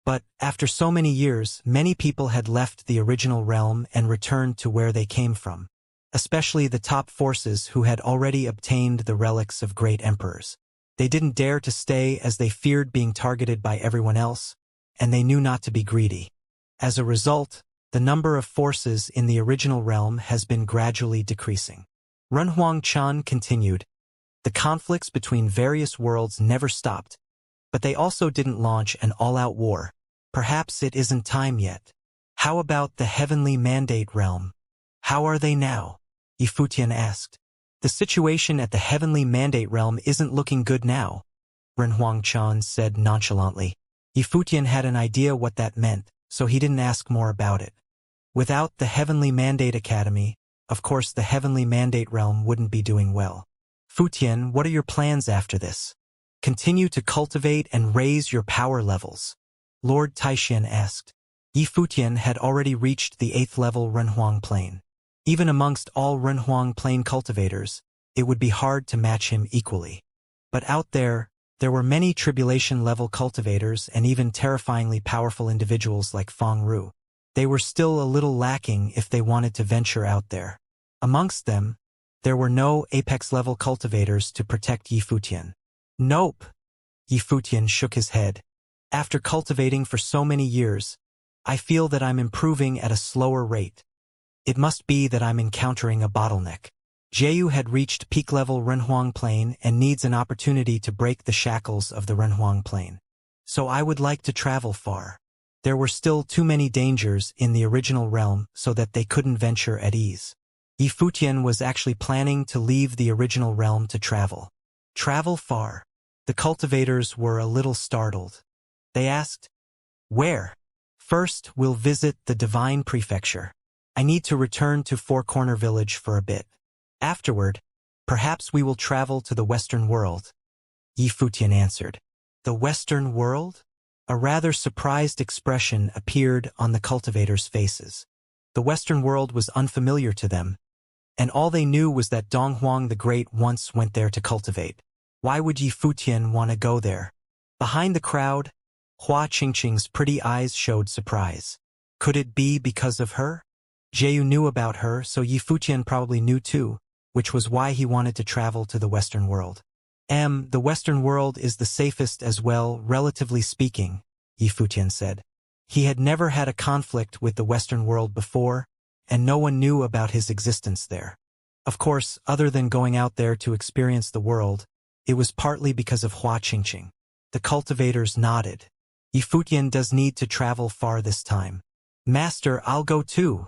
S1: But, after so many years, many people had left the original realm and returned to where they came from, especially the top forces who had already obtained the relics of great emperors. They didn't dare to stay as they feared being targeted by everyone else, and they knew not to be greedy. As a result, the number of forces in the original realm has been gradually decreasing. Renhuang Chan continued. The conflicts between various worlds never stopped, but they also didn't launch an all-out war. Perhaps it isn't time yet. How about the Heavenly Mandate realm? How are they now? Yifutian asked. The situation at the Heavenly Mandate realm isn't looking good now, Renhuang Chan said nonchalantly. Yifutian had an idea what that meant, so he didn't ask more about it. Without the Heavenly Mandate Academy, of course the Heavenly Mandate realm wouldn't be doing well. Futian, what are your plans after this? Continue to cultivate and raise your power levels, Lord Taishan asked. Yifutian had already reached the 8th level Renhuang plane. Even amongst all Renhuang plane cultivators, it would be hard to match him equally. But out there were many tribulation-level cultivators and even terrifyingly powerful individuals like Feng Ru. They were still a little lacking if they wanted to venture out there. Amongst them, there were no apex-level cultivators to protect Yifutian. Nope. Yifutian shook his head. After cultivating for so many years, I feel that I'm improving at a slower rate. It must be that I'm encountering a bottleneck. Jeyu had reached peak-level Renhuang plane and needs an opportunity to break the shackles of the Renhuang plane. So I would like to travel far. There were still too many dangers in the original realm so that they couldn't venture at ease. Yifutian was actually planning to leave the original realm to travel. Travel far. The cultivators were a little startled. They asked, where? First, we'll visit the Divine Prefecture. I need to return to Four Corner Village for a bit. Afterward, perhaps we will travel to the Western world. Yifutian answered. The Western world? A rather surprised expression appeared on the cultivators' faces. The Western world was unfamiliar to them, and all they knew was that Donghuang the Great once went there to cultivate. Why would Yifutian want to go there? Behind the crowd, Hua Qingqing's pretty eyes showed surprise. Could it be because of her? Jeyu knew about her, so Yifutian probably knew too, which was why he wanted to travel to the Western world. The Western world is the safest as well, relatively speaking, Yifutian said. He had never had a conflict with the Western world before, and no one knew about his existence there. Of course, other than going out there to experience the world, it was partly because of Hua Qingqing. The cultivators nodded. Yifutian does need to travel far this time. Master, I'll go too,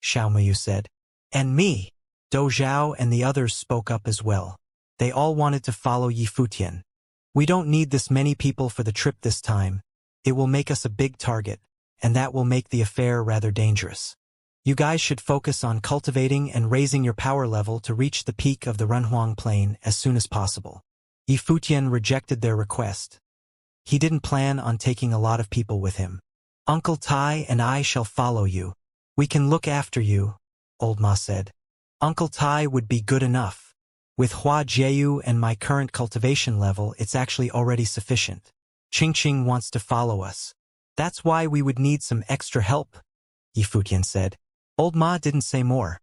S1: Xiaomayu said. And me. Do Zhao and the others spoke up as well. They all wanted to follow Yifutian. We don't need this many people for the trip this time. It will make us a big target, and that will make the affair rather dangerous. You guys should focus on cultivating and raising your power level to reach the peak of the Renhuang Plain as soon as possible. Yifutian rejected their request. He didn't plan on taking a lot of people with him. Uncle Tai and I shall follow you. We can look after you, Old Ma said. Uncle Tai would be good enough. With Hua Jieyu and my current cultivation level, it's actually already sufficient. Qingqing wants to follow us. That's why we would need some extra help, Yifutian said. Old Ma didn't say more.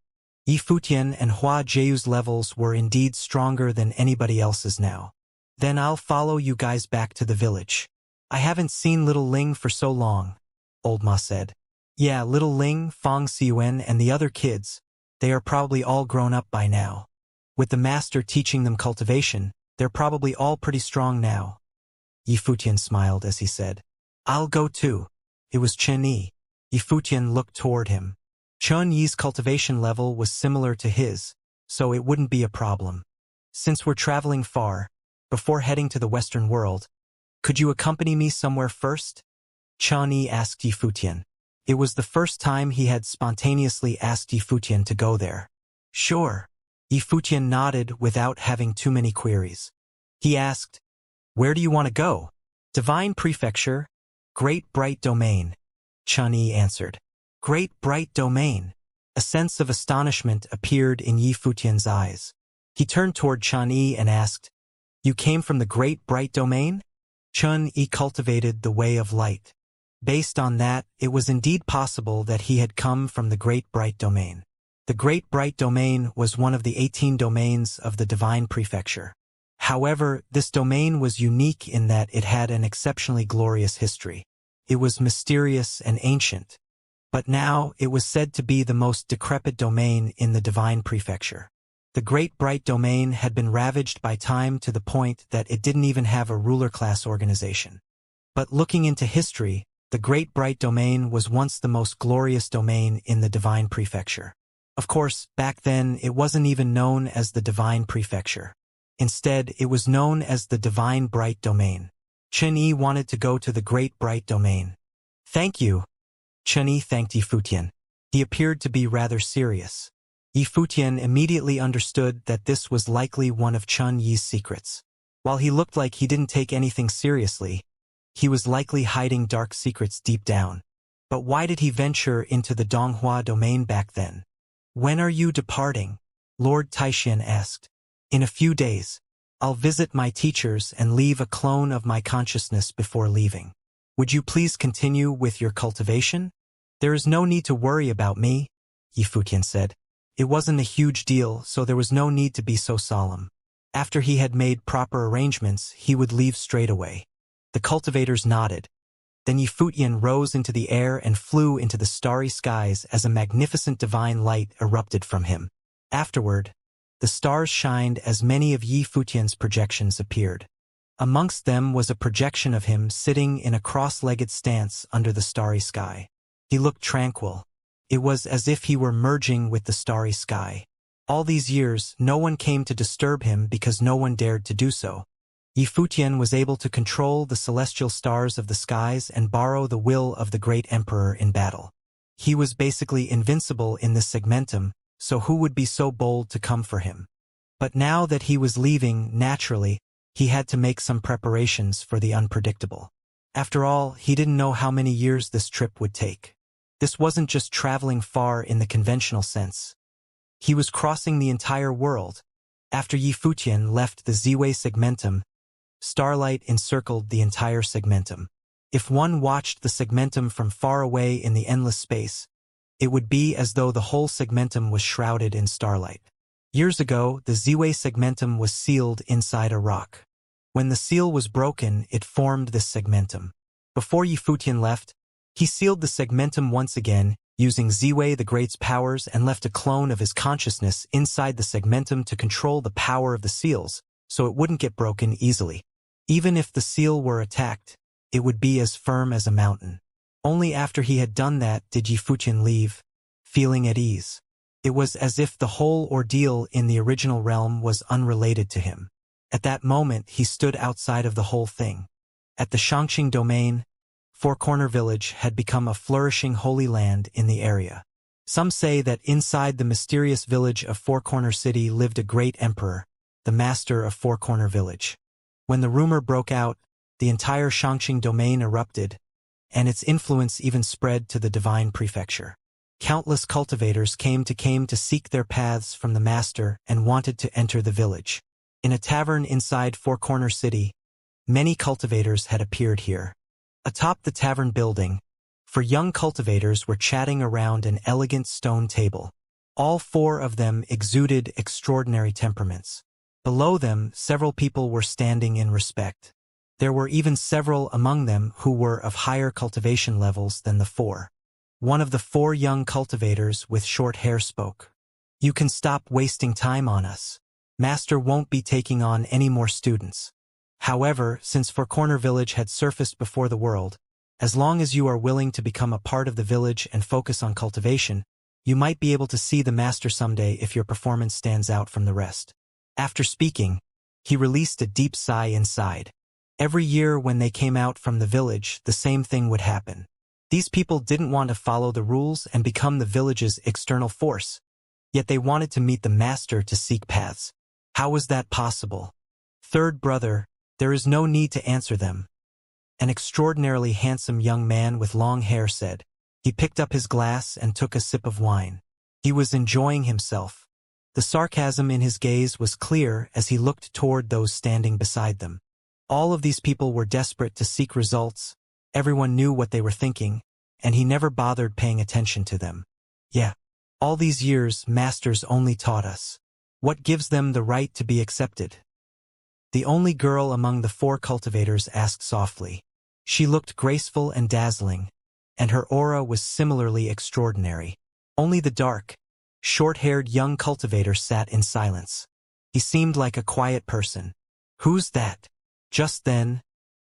S1: Yifutian and Hua Jieyu's levels were indeed stronger than anybody else's now. Then I'll follow you guys back to the village. I haven't seen little Ling for so long, Old Ma said. Yeah, little Ling, Fang Xiyuan, and the other kids, they are probably all grown up by now. With the master teaching them cultivation, they're probably all pretty strong now. Yifutian smiled as he said, I'll go too. It was Chen Yi. Yifutian looked toward him. Chen Yi's cultivation level was similar to his, so it wouldn't be a problem. Since we're traveling far, before heading to the Western world, could you accompany me somewhere first? Chen Yi asked Yifutian. It was the first time he had spontaneously asked Yifutian to go there. Sure. Yifutian nodded without having too many queries. He asked, Where do you want to go? Divine Prefecture, Great Bright Domain. Chen Yi answered. Great Bright Domain. A sense of astonishment appeared in Yifutian's eyes. He turned toward Chen Yi and asked, You came from the Great Bright Domain? Chen Yi cultivated the way of light. Based on that, it was indeed possible that he had come from the Great Bright Domain. The Great Bright Domain was one of the 18 domains of the Divine Prefecture. However, this domain was unique in that it had an exceptionally glorious history. It was mysterious and ancient. But now, it was said to be the most decrepit domain in the Divine Prefecture. The Great Bright Domain had been ravaged by time to the point that it didn't even have a ruler-class organization. But looking into history, the Great Bright Domain was once the most glorious domain in the Divine Prefecture. Of course, back then, it wasn't even known as the Divine Prefecture. Instead, it was known as the Divine Bright Domain. Chen Yi wanted to go to the Great Bright Domain. Thank you. Chen Yi thanked Yifutian. He appeared to be rather serious. Yifutian immediately understood that this was likely one of Chen Yi's secrets. While he looked like he didn't take anything seriously, he was likely hiding dark secrets deep down. But why did he venture into the Donghua domain back then? When are you departing? Lord Taishan asked. In a few days. I'll visit my teachers and leave a clone of my consciousness before leaving. Would you please continue with your cultivation? There is no need to worry about me, Yifutian said. It wasn't a huge deal, so there was no need to be so solemn. After he had made proper arrangements, he would leave straight away. The cultivators nodded. Then Yifutian rose into the air and flew into the starry skies as a magnificent divine light erupted from him. Afterward, the stars shined as many of Yifutian's projections appeared. Amongst them was a projection of him sitting in a cross-legged stance under the starry sky. He looked tranquil. It was as if he were merging with the starry sky. All these years, no one came to disturb him because no one dared to do so. Yifutian was able to control the celestial stars of the skies and borrow the will of the great emperor in battle. He was basically invincible in this segmentum, so who would be so bold to come for him? But now that he was leaving, naturally, he had to make some preparations for the unpredictable. After all, he didn't know how many years this trip would take. This wasn't just traveling far in the conventional sense. He was crossing the entire world. After Yifutian left the Ziwei segmentum, starlight encircled the entire segmentum. If one watched the segmentum from far away in the endless space, it would be as though the whole segmentum was shrouded in starlight. Years ago, the Ziwei segmentum was sealed inside a rock. When the seal was broken, it formed this segmentum. Before Yifutian left, he sealed the segmentum once again using Ziwei the Great's powers, and left a clone of his consciousness inside the segmentum to control the power of the seals, so it wouldn't get broken easily. Even if the seal were attacked, it would be as firm as a mountain. Only after he had done that did Yifutian leave, feeling at ease. It was as if the whole ordeal in the original realm was unrelated to him. At that moment he stood outside of the whole thing. At the Xianxia domain, Four Corner Village had become a flourishing holy land in the area. Some say that inside the mysterious village of Four Corner City lived a great emperor, the master of Four Corner Village. When the rumor broke out, the entire Xianxia domain erupted, and its influence even spread to the divine prefecture. Countless cultivators came to seek their paths from the master and wanted to enter the village. In a tavern inside Four Corner City, many cultivators had appeared here. Atop the tavern building, four young cultivators were chatting around an elegant stone table. All four of them exuded extraordinary temperaments. Below them, several people were standing in respect. There were even several among them who were of higher cultivation levels than the four. One of the four young cultivators with short hair spoke. "You can stop wasting time on us. Master won't be taking on any more students. However, since Four Corner Village had surfaced before the world, as long as you are willing to become a part of the village and focus on cultivation, you might be able to see the master someday if your performance stands out from the rest." After speaking, he released a deep sigh inside. Every year when they came out from the village, the same thing would happen. These people didn't want to follow the rules and become the village's external force, yet they wanted to meet the master to seek paths. How was that possible? "Third brother, there is no need to answer them," an extraordinarily handsome young man with long hair said. He picked up his glass and took a sip of wine. He was enjoying himself. The sarcasm in his gaze was clear as he looked toward those standing beside them. All of these people were desperate to seek results. Everyone knew what they were thinking, and he never bothered paying attention to them. "Yeah. All these years, masters only taught us. What gives them the right to be accepted?" The only girl among the four cultivators asked softly. She looked graceful and dazzling, and her aura was similarly extraordinary. Only the dark, short-haired young cultivator sat in silence. He seemed like a quiet person. "Who's that?" Just then,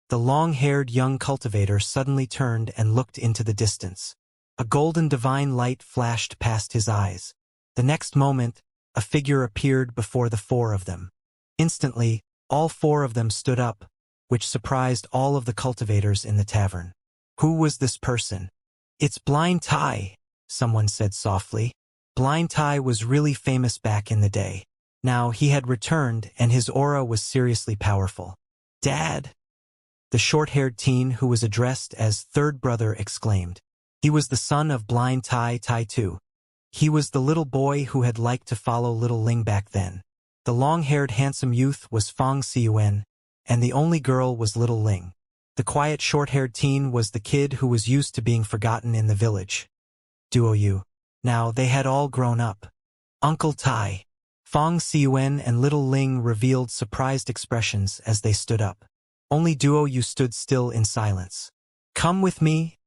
S1: the long-haired young cultivator suddenly turned and looked into the distance. A golden divine light flashed past his eyes. The next moment, a figure appeared before the four of them. Instantly, all four of them stood up, which surprised all of the cultivators in the tavern. "Who was this person?" "It's Blind Tai," someone said softly. Blind Tai was really famous back in the day. Now he had returned, and his aura was seriously powerful. "Dad!" the short-haired teen who was addressed as third brother exclaimed. He was the son of Blind Tai too. He was the little boy who had liked to follow little Ling back then. The long-haired handsome youth was Fang Xiyuan, and the only girl was little Ling. The quiet short-haired teen was the kid who was used to being forgotten in the village. Duo Yu. Now they had all grown up. "Uncle Tai." Fang Xiyuan and little Ling revealed surprised expressions as they stood up. Only Duo Yu stood still in silence. "Come with me,"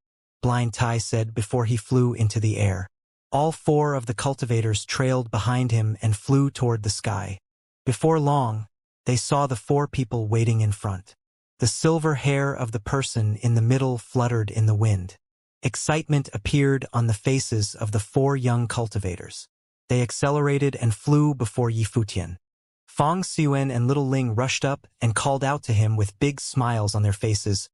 S1: Blind Tai said before he flew into the air. All four of the cultivators trailed behind him and flew toward the sky. Before long, they saw the four people waiting in front. The silver hair of the person in the middle fluttered in the wind. Excitement appeared on the faces of the four young cultivators. They accelerated and flew before Yifutian. Fang Xiyuan and little Ling rushed up and called out to him with big smiles on their faces.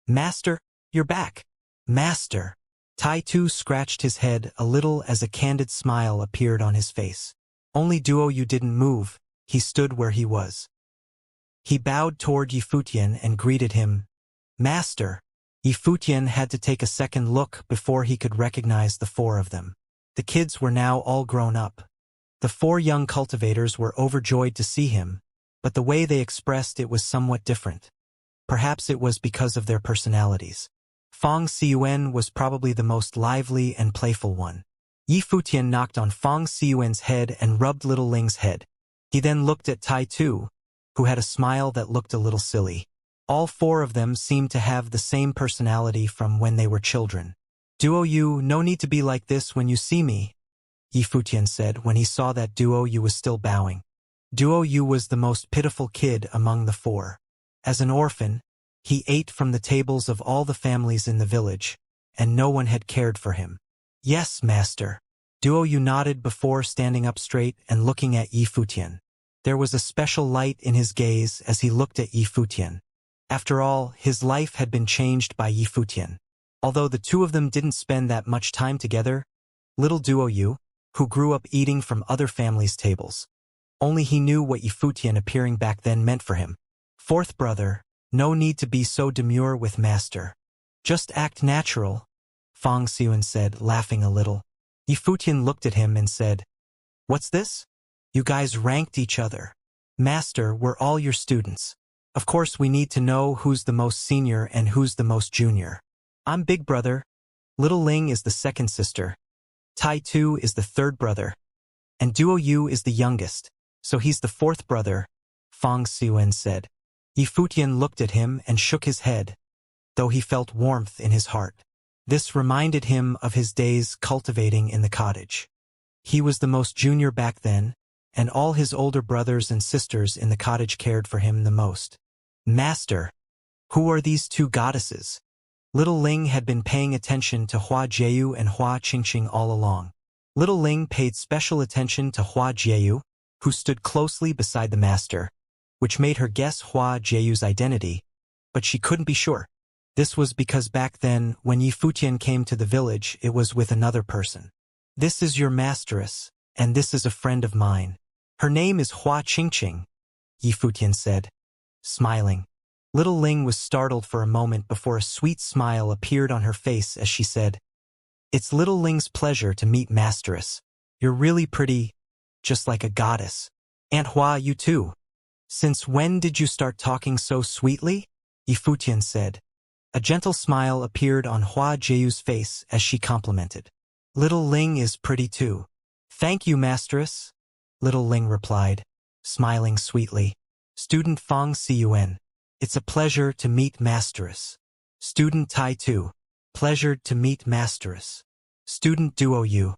S1: "Master, you're back." "Master." Tai Tu scratched his head a little as a candid smile appeared on his face. Only Duo Yu didn't move. He stood where he was. He bowed toward Yifutian and greeted him. "Master." Yifutian had to take a second look before he could recognize the four of them. The kids were now all grown up. The four young cultivators were overjoyed to see him, but the way they expressed it was somewhat different. Perhaps it was because of their personalities. Fang Xiyuan was probably the most lively and playful one. Yifutian knocked on Fang Xiyuan's head and rubbed little Ling's head. He then looked at Tai Tu, who had a smile that looked a little silly. All four of them seemed to have the same personality from when they were children. Duo Yu, no need to be like this when you see me, Yi Futian said when he saw that Duo Yu was still bowing. Duo Yu was the most pitiful kid among the four. As an orphan, he ate from the tables of all the families in the village, and no one had cared for him. Yes, master. Duo Yu nodded before standing up straight and looking at Yi Futian. There was a special light in his gaze as he looked at Yi Futian. After all, his life had been changed by Yi Futian. Although the two of them didn't spend that much time together, little Duo Yu, who grew up eating from other families' tables, only he knew what Yi Futian appearing back then meant for him. Fourth brother, no need to be so demure with master. Just act natural, Fang Xiuan said, laughing a little. Yi Futian looked at him and said, "What's this? You guys ranked each other. Master, we're all your students. Of course we need to know who's the most senior and who's the most junior. I'm big brother. Little Ling is the second sister. Tai Tu is the third brother. And Duo Yu is the youngest, so he's the fourth brother," Fang Xiuan said. Yi Futian looked at him and shook his head, though he felt warmth in his heart. This reminded him of his days cultivating in the cottage. He was the most junior back then, and all his older brothers and sisters in the cottage cared for him the most. Master, who are these two goddesses? Little Ling had been paying attention to Hua Jieyu and Hua Qingqing all along. Little Ling paid special attention to Hua Jieyu, who stood closely beside the master, which made her guess Hua Jieyu's identity, but she couldn't be sure. This was because back then, when Yi Futian came to the village, it was with another person. "This is your masteress, and this is a friend of mine. Her name is Hua Qingqing," Yi Futian said, smiling. Little Ling was startled for a moment before a sweet smile appeared on her face as she said, "It's Little Ling's pleasure to meet masteress. You're really pretty, just like a goddess. Aunt Hua, you too. Since when did you start talking so sweetly?" Yi Futian said. A gentle smile appeared on Hua Jieyu's face as she complimented. "Little Ling is pretty too." "Thank you, masteress," Little Ling replied, smiling sweetly. Student Fang Xiuan, "It's a pleasure to meet masteress." Student Tai Tu, "Pleasured to meet masteress." Student Duo Yu,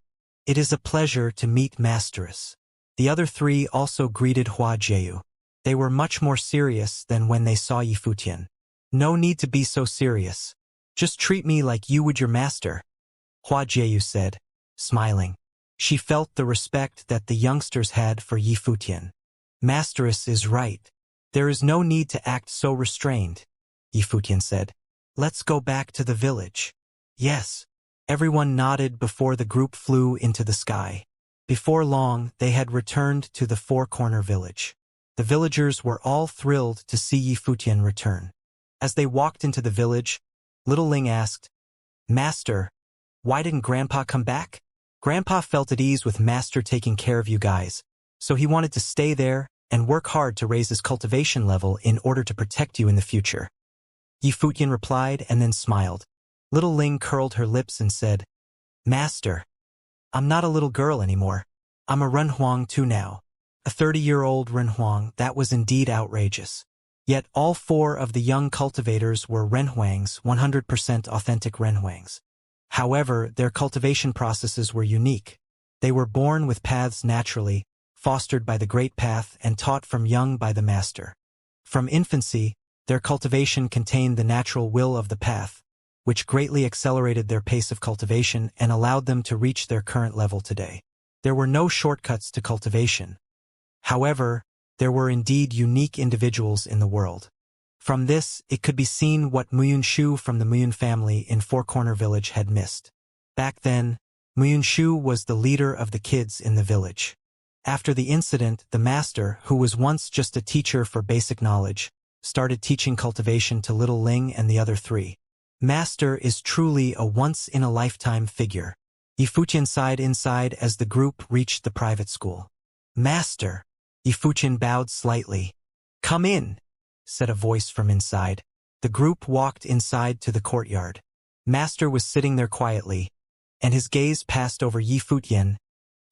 S1: "It is a pleasure to meet masteress." The other three also greeted Hua Jieyu. They were much more serious than when they saw Yi Futian. "No need to be so serious. Just treat me like you would your master," Hua Jieyu said, smiling. She felt the respect that the youngsters had for Yi Futian. "Masteress is right. There is no need to act so restrained," Yi Futian said. "Let's go back to the village." "Yes." Everyone nodded before the group flew into the sky. Before long, they had returned to the four-corner village. The villagers were all thrilled to see Yi Futian return. As they walked into the village, Little Ling asked, "Master, why didn't Grandpa come back?" Grandpa felt at ease with Master taking care of you guys, so he wanted to stay there and work hard to raise his cultivation level in order to protect you in the future. Yi Futian replied and then smiled. Little Ling curled her lips and said, "Master, I'm not a little girl anymore. I'm a Renhuang too now." A 30-year-old Renhuang, that was indeed outrageous. Yet all four of the young cultivators were Renhuangs, 100% authentic Renhuangs. However, their cultivation processes were unique. They were born with paths naturally, fostered by the Great Path and taught from young by the Master. From infancy, their cultivation contained the natural will of the path, which greatly accelerated their pace of cultivation and allowed them to reach their current level today. There were no shortcuts to cultivation. However, there were indeed unique individuals in the world. From this, it could be seen what Muyun Shu from the Muyun family in Four Corner Village had missed. Back then, Muyun Shu was the leader of the kids in the village. After the incident, the master, who was once just a teacher for basic knowledge, started teaching cultivation to Little Ling and the other three. Master is truly a once-in-a-lifetime figure. Yi Futian sighed inside as the group reached the private school. "Master!" Yi Futian bowed slightly. "Come in," said a voice from inside. The group walked inside to the courtyard. Master was sitting there quietly, and his gaze passed over Yi Futian,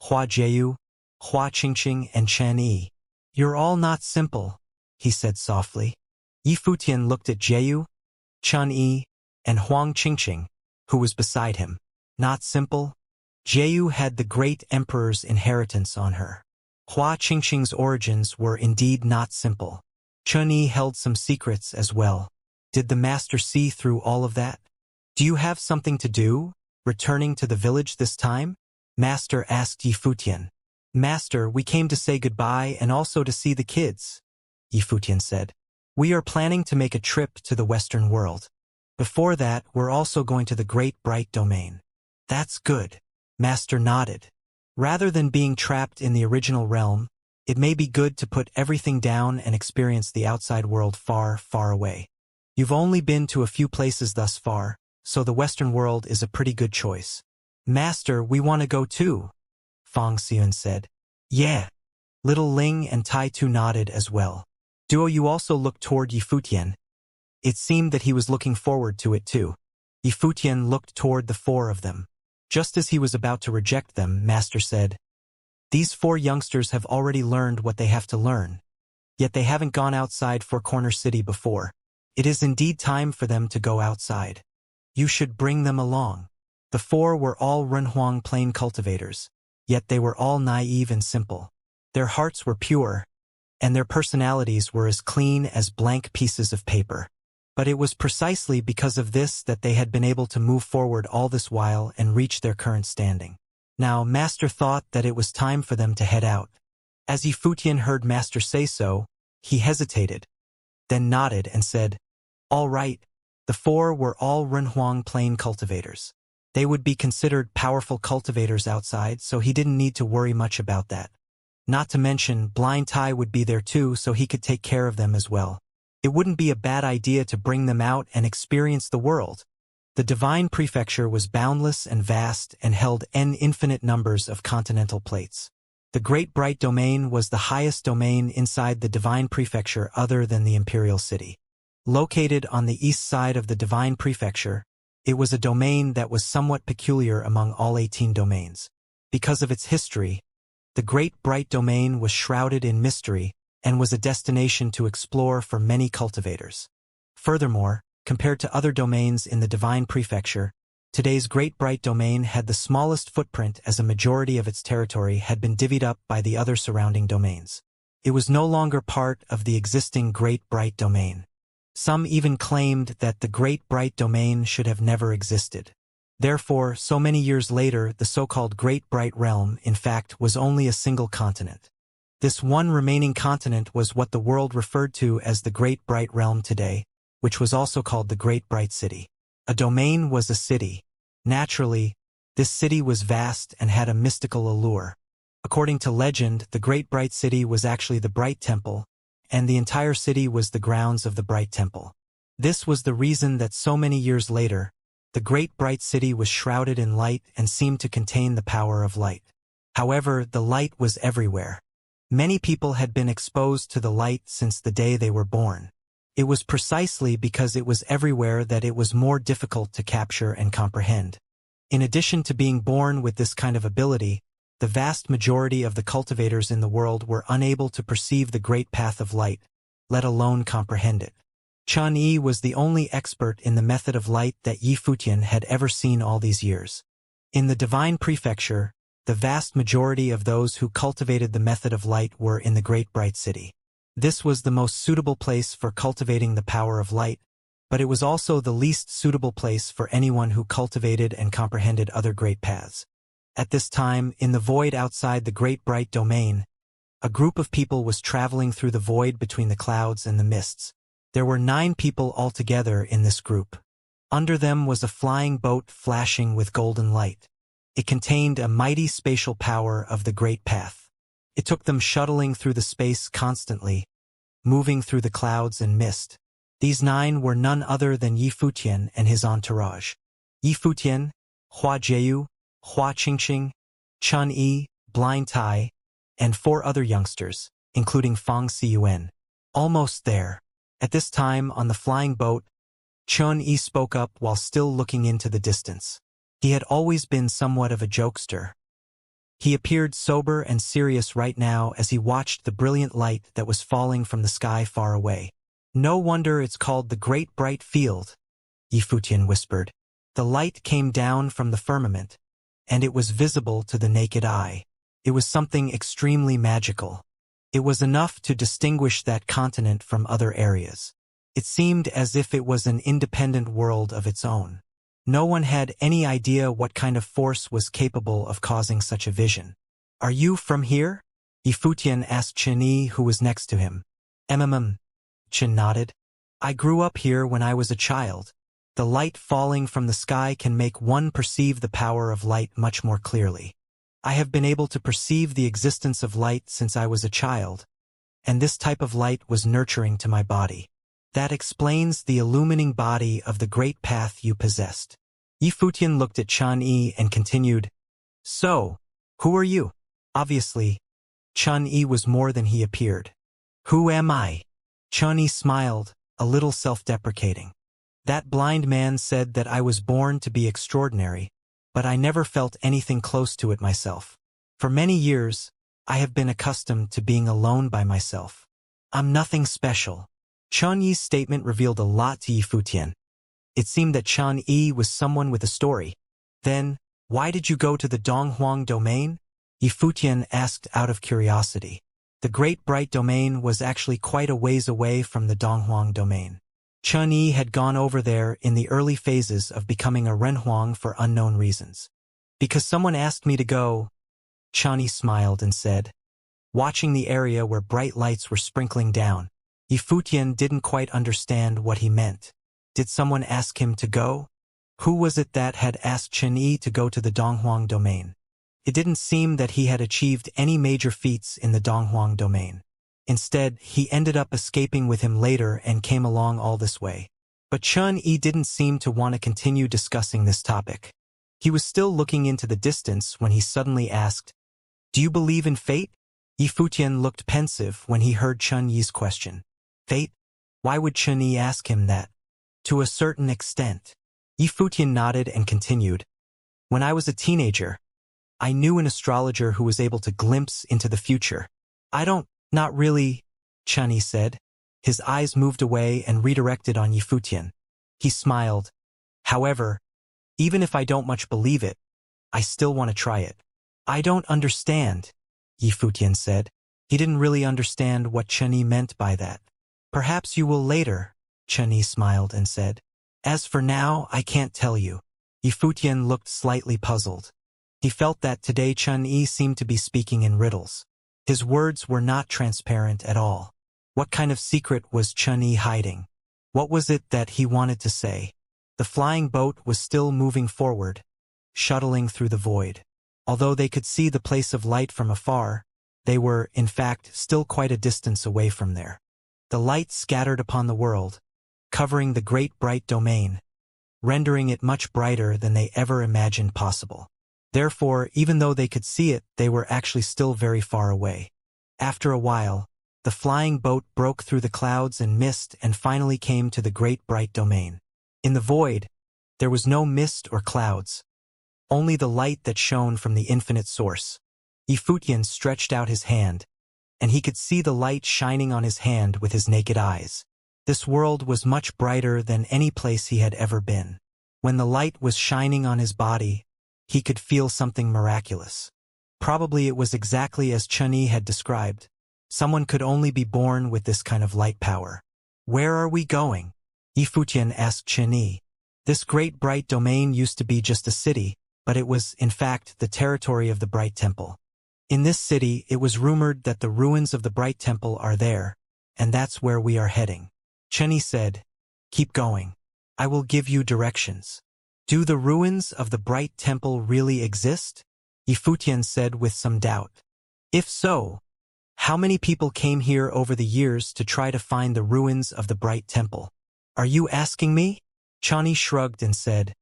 S1: Hua Jieyu, Hua Qingqing, and Chen Yi. "You're all not simple," he said softly. Yi Futian looked at Jieyu, Chen Yi, and Huang Qingqing, who was beside him. Not simple? Jiu had the great emperor's inheritance on her. Hua Qingqing's origins were indeed not simple. Chun-Yi held some secrets as well. Did the master see through all of that? Do you have something to do, returning to the village this time? Master asked Yifutian. Master, we came to say goodbye and also to see the kids, Yifutian said. We are planning to make a trip to the Western world. Before that, we're also going to the Great Bright Domain. That's good. Master nodded. Rather than being trapped in the original realm, it may be good to put everything down and experience the outside world far, far away. You've only been to a few places thus far, so the Western world is a pretty good choice. Master, we want to go too, Fang Xian said. Yeah. Little Ling and Tai Tu nodded as well. Duo, you also looked toward Yifutian. It seemed that he was looking forward to it too. Yifutian looked toward the four of them. Just as he was about to reject them, Master said, These four youngsters have already learned what they have to learn. Yet they haven't gone outside Four Corner City before. It is indeed time for them to go outside. You should bring them along. The four were all Renhuang plain cultivators, yet they were all naive and simple. Their hearts were pure, and their personalities were as clean as blank pieces of paper. But it was precisely because of this that they had been able to move forward all this while and reach their current standing. Now, Master thought that it was time for them to head out. As Yifutian heard Master say so, he hesitated, then nodded and said, All right. The four were all Renhuang plain cultivators. They would be considered powerful cultivators outside, so he didn't need to worry much about that. Not to mention, Blind Tai would be there too, so he could take care of them as well. It wouldn't be a bad idea to bring them out and experience the world. The Divine Prefecture was boundless and vast and held infinite numbers of continental plates. The Great Bright Domain was the highest domain inside the Divine Prefecture other than the Imperial City. Located on the east side of the Divine Prefecture, it was a domain that was somewhat peculiar among all 18 domains. Because of its history, the Great Bright Domain was shrouded in mystery and was a destination to explore for many cultivators. Furthermore, compared to other domains in the Divine Prefecture, today's Great Bright Domain had the smallest footprint as a majority of its territory had been divvied up by the other surrounding domains. It was no longer part of the existing Great Bright Domain. Some even claimed that the Great Bright Domain should have never existed. Therefore, so many years later, the so-called Great Bright Realm, in fact, was only a single continent. This one remaining continent was what the world referred to as the Great Bright Realm today, which was also called the Great Bright City. A domain was a city. Naturally, this city was vast and had a mystical allure. According to legend, the Great Bright City was actually the Bright Temple, and the entire city was the grounds of the Bright Temple. This was the reason that so many years later, the Great Bright City was shrouded in light and seemed to contain the power of light. However, the light was everywhere. Many people had been exposed to the light since the day they were born. It was precisely because it was everywhere that it was more difficult to capture and comprehend. In addition to being born with this kind of ability, the vast majority of the cultivators in the world were unable to perceive the great path of light, let alone comprehend it. Chun-Yi was the only expert in the method of light that Yifutian had ever seen all these years. In the Divine Prefecture, the vast majority of those who cultivated the method of light were in the Great Bright City. This was the most suitable place for cultivating the power of light, but it was also the least suitable place for anyone who cultivated and comprehended other great paths. At this time, in the void outside the Great Bright Domain, a group of people was traveling through the void between the clouds and the mists. There were 9 people altogether in this group. Under them was a flying boat flashing with golden light. It contained a mighty spatial power of the Great Path. It took them shuttling through the space constantly, moving through the clouds and mist. These 9 were none other than Yifutian and his entourage. Yifutian, Hua Jiu, Hua Qingqing, Chun-Yi, Blind Tai, and 4 other youngsters, including Fang Xiyuan. Almost there. At this time, on the flying boat, Chun-Yi spoke up while still looking into the distance. He had always been somewhat of a jokester. He appeared sober and serious right now as he watched the brilliant light that was falling from the sky far away. No wonder it's called the Great Bright Field, Yifutian whispered. The light came down from the firmament, and it was visible to the naked eye. It was something extremely magical. It was enough to distinguish that continent from other areas. It seemed as if it was an independent world of its own. No one had any idea what kind of force was capable of causing such a vision. "Are you from here?" Yifutian asked Qianyi, who was next to him. Qian nodded. "I grew up here when I was a child. The light falling from the sky can make one perceive the power of light much more clearly. I have been able to perceive the existence of light since I was a child, and this type of light was nurturing to my body. That explains the illumining body of the great path you possessed." Yifutian looked at Qianyi and continued, "So, who are you?" Obviously, Qianyi was more than he appeared. "Who am I?" Qianyi smiled, a little self-deprecating. "That blind man said that I was born to be extraordinary, but I never felt anything close to it myself. For many years, I have been accustomed to being alone by myself. I'm nothing special." Qianyi's statement revealed a lot to Yifutian. It seemed that Qianyi was someone with a story. "Then, why did you go to the Donghuang domain?" Yifutian asked out of curiosity. The Great Bright Domain was actually quite a ways away from the Donghuang domain. Qianyi had gone over there in the early phases of becoming a Renhuang for unknown reasons. "Because someone asked me to go," Qianyi smiled and said, watching the area where bright lights were sprinkling down. Yifutian didn't quite understand what he meant. Did someone ask him to go? Who was it that had asked Qianyi to go to the Donghuang domain? It didn't seem that he had achieved any major feats in the Donghuang domain. Instead, he ended up escaping with him later and came along all this way. But Qianyi didn't seem to want to continue discussing this topic. He was still looking into the distance when he suddenly asked, "Do you believe in fate?" Yifutian looked pensive when he heard Qianyi's question. "Fate? Why would Qianyi ask him that?" "To a certain extent." Yifutian nodded and continued, "When I was a teenager, I knew an astrologer who was able to glimpse into the future." Not really," Qianyi said. His eyes moved away and redirected on Yifutian. He smiled. "However, even if I don't much believe it, I still want to try it." "I don't understand," Yifutian said. He didn't really understand what Qianyi meant by that. "Perhaps you will later," Qianyi smiled and said. "As for now, I can't tell you." Yifutian looked slightly puzzled. He felt that today Qianyi seemed to be speaking in riddles. His words were not transparent at all. What kind of secret was Qianyi hiding? What was it that he wanted to say? The flying boat was still moving forward, shuttling through the void. Although they could see the place of light from afar, they were, in fact, still quite a distance away from there. The light scattered upon the world, covering the great bright domain, rendering it much brighter than they ever imagined possible. Therefore, even though they could see it, they were actually still very far away. After a while, the flying boat broke through the clouds and mist and finally came to the great bright domain. In the void, there was no mist or clouds, only the light that shone from the infinite source. Yifutian stretched out his hand, and he could see the light shining on his hand with his naked eyes. This world was much brighter than any place he had ever been. When the light was shining on his body, he could feel something miraculous. Probably it was exactly as Qianyi had described. Someone could only be born with this kind of light power. "Where are we going?" Yifutian asked Qianyi. This great bright domain used to be just a city, but it was, in fact, the territory of the Bright Temple. In this city, it was rumored that the ruins of the Bright Temple are there, and that's where we are heading. Qianyi said, "Keep going. I will give you directions." "Do the ruins of the Bright Temple really exist?" Yifutian said with some doubt. "If so, how many people came here over the years to try to find the ruins of the Bright Temple?" "Are you asking me?" Qianyi shrugged and said,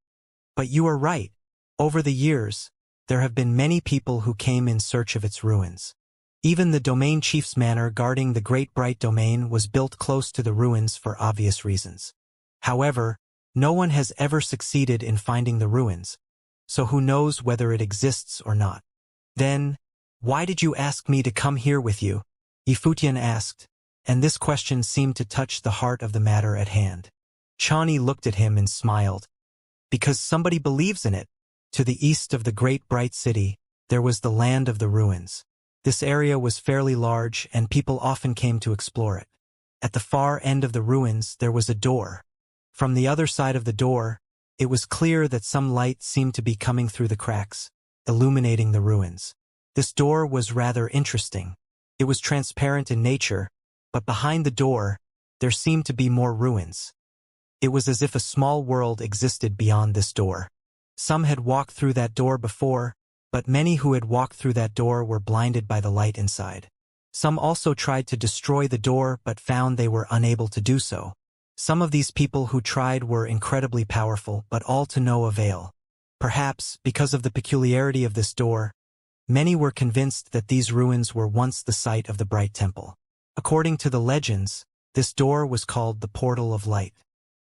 S1: "But you are right. Over the years, there have been many people who came in search of its ruins. Even the domain chief's manor guarding the Great Bright Domain was built close to the ruins for obvious reasons. However, no one has ever succeeded in finding the ruins, so who knows whether it exists or not." "Then, why did you ask me to come here with you?" Yifutian asked, and this question seemed to touch the heart of the matter at hand. Qianyi looked at him and smiled. because somebody believes in it. To the east of the great bright city, there was the land of the ruins. This area was fairly large, and people often came to explore it. At the far end of the ruins, there was a door. From the other side of the door, it was clear that some light seemed to be coming through the cracks, illuminating the ruins. This door was rather interesting. It was transparent in nature, but behind the door, there seemed to be more ruins. It was as if a small world existed beyond this door. Some had walked through that door before, but many who had walked through that door were blinded by the light inside. Some also tried to destroy the door but found they were unable to do so. Some of these people who tried were incredibly powerful, but all to no avail. Perhaps, because of the peculiarity of this door, many were convinced that these ruins were once the site of the Bright Temple. According to the legends, this door was called the Portal of Light.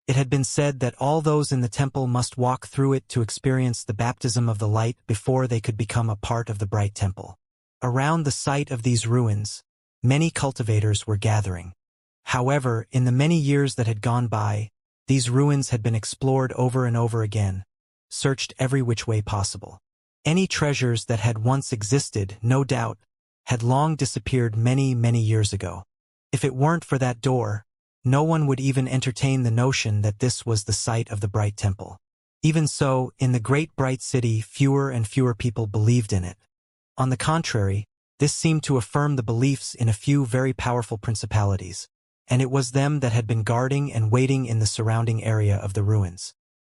S1: It had been said that all those in the temple must walk through it to experience the baptism of the light before they could become a part of the Bright Temple. Around the site of these ruins, many cultivators were gathering. However, in the many years that had gone by, these ruins had been explored over and over again, searched every which way possible. Any treasures that had once existed, no doubt, had long disappeared many, many years ago. If it weren't for that door, no one would even entertain the notion that this was the site of the Bright Temple. Even so, in the great bright city, fewer and fewer people believed in it. On the contrary, this seemed to affirm the beliefs in a few very powerful principalities, and it was them that had been guarding and waiting in the surrounding area of the ruins.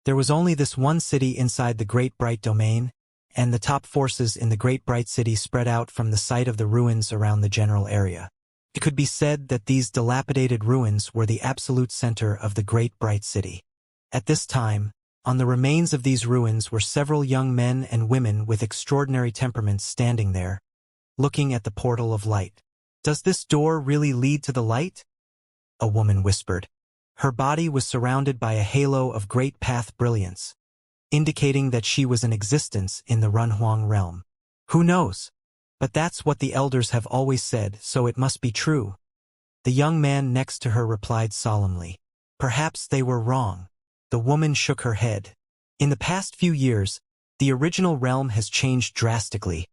S1: There was only this one city inside the Great Bright Domain, and the top forces in the Great Bright City spread out from the site of the ruins around the general area. It could be said that these dilapidated ruins were the absolute center of the Great Bright City. At this time, on the remains of these ruins were several young men and women with extraordinary temperaments standing there, looking at the portal of light. "Does this door really lead to the light?" a woman whispered. Her body was surrounded by a halo of great path brilliance, indicating that she was in existence in the Runhuang realm. "Who knows? But that's what the elders have always said, so it must be true." The young man next to her replied solemnly. "Perhaps they were wrong." The woman shook her head. "In the past few years, the original realm has changed drastically,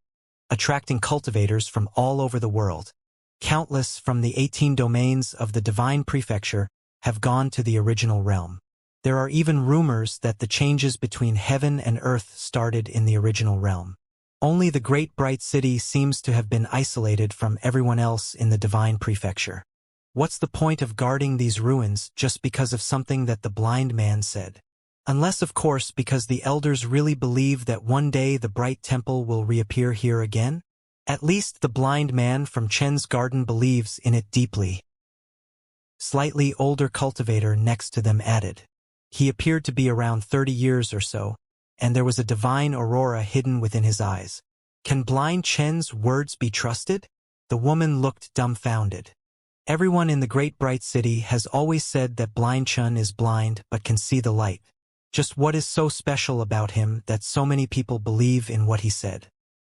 S1: attracting cultivators from all over the world. Countless from the 18 domains of the Divine Prefecture have gone to the original realm. There are even rumors that the changes between heaven and earth started in the original realm. Only the Great Bright City seems to have been isolated from everyone else in the Divine Prefecture. What's the point of guarding these ruins just because of something that the blind man said? Unless, of course, because the elders really believe that one day the Bright Temple will reappear here again? At least the blind man from Chen's garden believes in it deeply." Slightly older cultivator next to them added. He appeared to be around 30 years or so, and there was a divine aurora hidden within his eyes. "Can blind Chen's words be trusted?" The woman looked dumbfounded. "Everyone in the Great Bright City has always said that blind Chen is blind but can see the light. Just what is so special about him that so many people believe in what he said?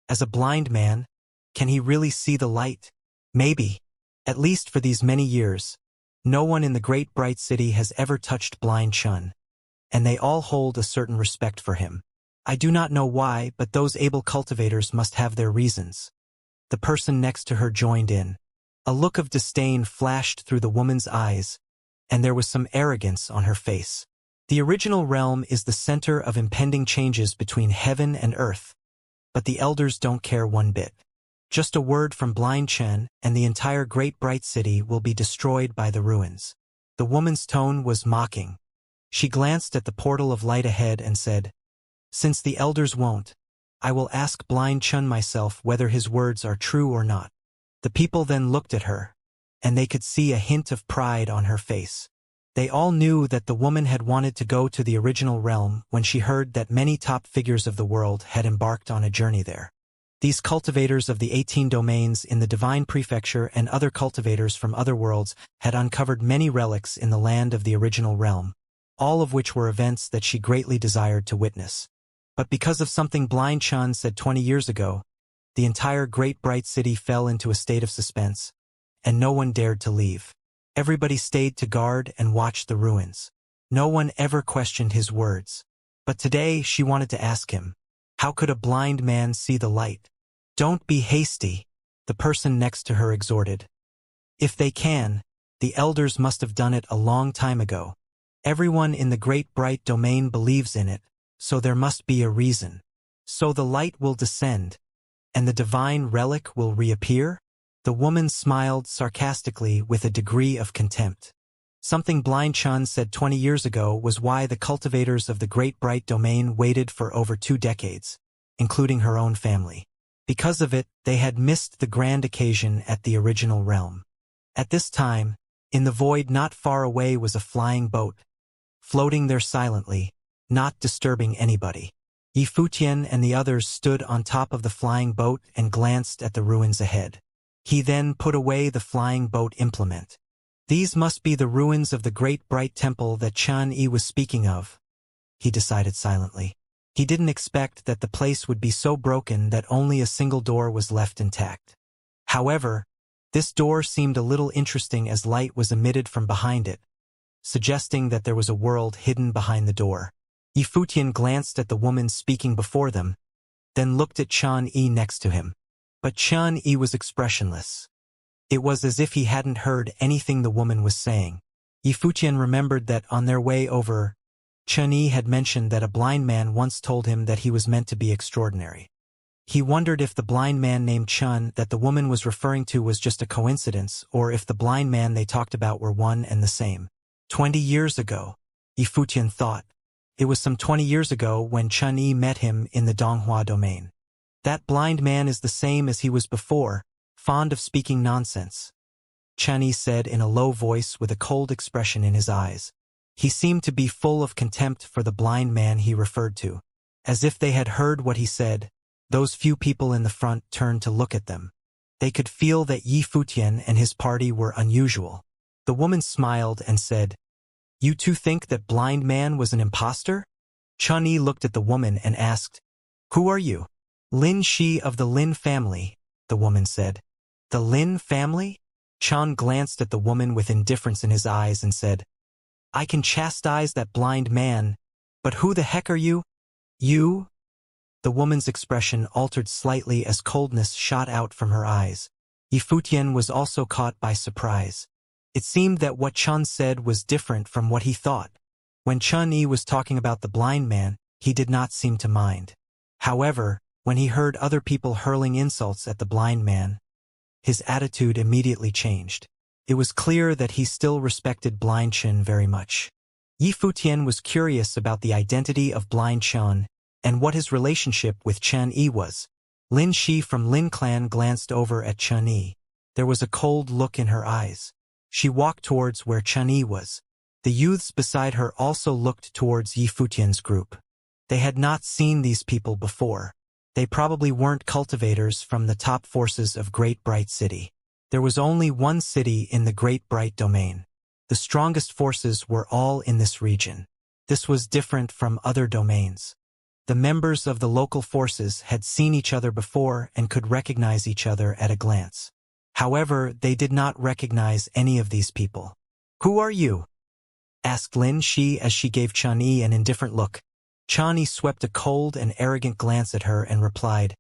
S1: As a blind man, can he really see the light? Maybe. At least for these many years, no one in the Great Bright City has ever touched blind Chen, and they all hold a certain respect for him. I do not know why, but those able cultivators must have their reasons." The person next to her joined in. A look of disdain flashed through the woman's eyes, and there was some arrogance on her face. "The original realm is the center of impending changes between heaven and earth, but the elders don't care one bit. Just a word from blind Chen, and the entire Great Bright City will be destroyed by the ruins." The woman's tone was mocking. She glanced at the portal of light ahead and said, "Since the elders won't, I will ask blind Chen myself whether his words are true or not." The people then looked at her, and they could see a hint of pride on her face. They all knew that the woman had wanted to go to the original realm when she heard that many top figures of the world had embarked on a journey there. These cultivators of the 18 domains in the Divine Prefecture and other cultivators from other worlds had uncovered many relics in the land of the original realm, all of which were events that she greatly desired to witness. But because of something blind Chan said 20 years ago, the entire Great Bright City fell into a state of suspense, and no one dared to leave. Everybody stayed to guard and watch the ruins. No one ever questioned his words. But today she wanted to ask him, how could a blind man see the light? Don't be hasty, the person next to her exhorted. If they can, the elders must have done it a long time ago. Everyone in the great bright domain believes in it, so there must be a reason. So the light will descend, and the divine relic will reappear? The woman smiled sarcastically with a degree of contempt. Something Blind Chun said 20 years ago was why the cultivators of the great bright domain waited for over 2 decades, including her own family. Because of it, they had missed the grand occasion at the original realm. At this time, in the void not far away was a flying boat, floating there silently, not disturbing anybody. Yifutian and the others stood on top of the flying boat and glanced at the ruins ahead. He then put away the flying boat implement. These must be the ruins of the great bright temple that Chan Yi was speaking of, he decided silently. He didn't expect that the place would be so broken that only a single door was left intact. However, this door seemed a little interesting as light was emitted from behind it, suggesting that there was a world hidden behind the door. Yifutian glanced at the woman speaking before them, then looked at Chan Yi next to him. But Chan Yi was expressionless. It was as if he hadn't heard anything the woman was saying. Yifutian remembered that on their way over, Chan Yi had mentioned that a blind man once told him that he was meant to be extraordinary. He wondered if the blind man named Chun that the woman was referring to was just a coincidence, or if the blind man they talked about were one and the same. 20 years ago, Yifutian thought. It was some 20 years ago when Chun Yi met him in the Donghua domain. That blind man is the same as he was before, fond of speaking nonsense, Chun Yi said in a low voice with a cold expression in his eyes. He seemed to be full of contempt for the blind man he referred to. As if they had heard what he said, those few people in the front turned to look at them. They could feel that Yifutian and his party were unusual. The woman smiled and said, "You two think that blind man was an imposter?" Chun Yi looked at the woman and asked, "Who are you?" "Lin Shi of the Lin family," the woman said. "The Lin family?" Chan glanced at the woman with indifference in his eyes and said, "I can chastise that blind man, but who the heck are you?" "You?" The woman's expression altered slightly as coldness shot out from her eyes. Yifutian was also caught by surprise. It seemed that what Chun said was different from what he thought. When Chun Yi was talking about the blind man, he did not seem to mind. However, when he heard other people hurling insults at the blind man, his attitude immediately changed. It was clear that he still respected Blind Chen very much. Yifutian was curious about the identity of Blind Chen and what his relationship with Chan Yi was. Lin Shi from Lin Clan glanced over at Chan Yi. There was a cold look in her eyes. She walked towards where Chan Yi was. The youths beside her also looked towards Yifutian's group. They had not seen these people before. They probably weren't cultivators from the top forces of Great Bright City. There was only one city in the Great Bright Domain. The strongest forces were all in this region. This was different from other domains. The members of the local forces had seen each other before and could recognize each other at a glance. However, they did not recognize any of these people. "Who are you?" asked Lin Shi as she gave Chan Yi an indifferent look. Chan Yi swept a cold and arrogant glance at her and replied,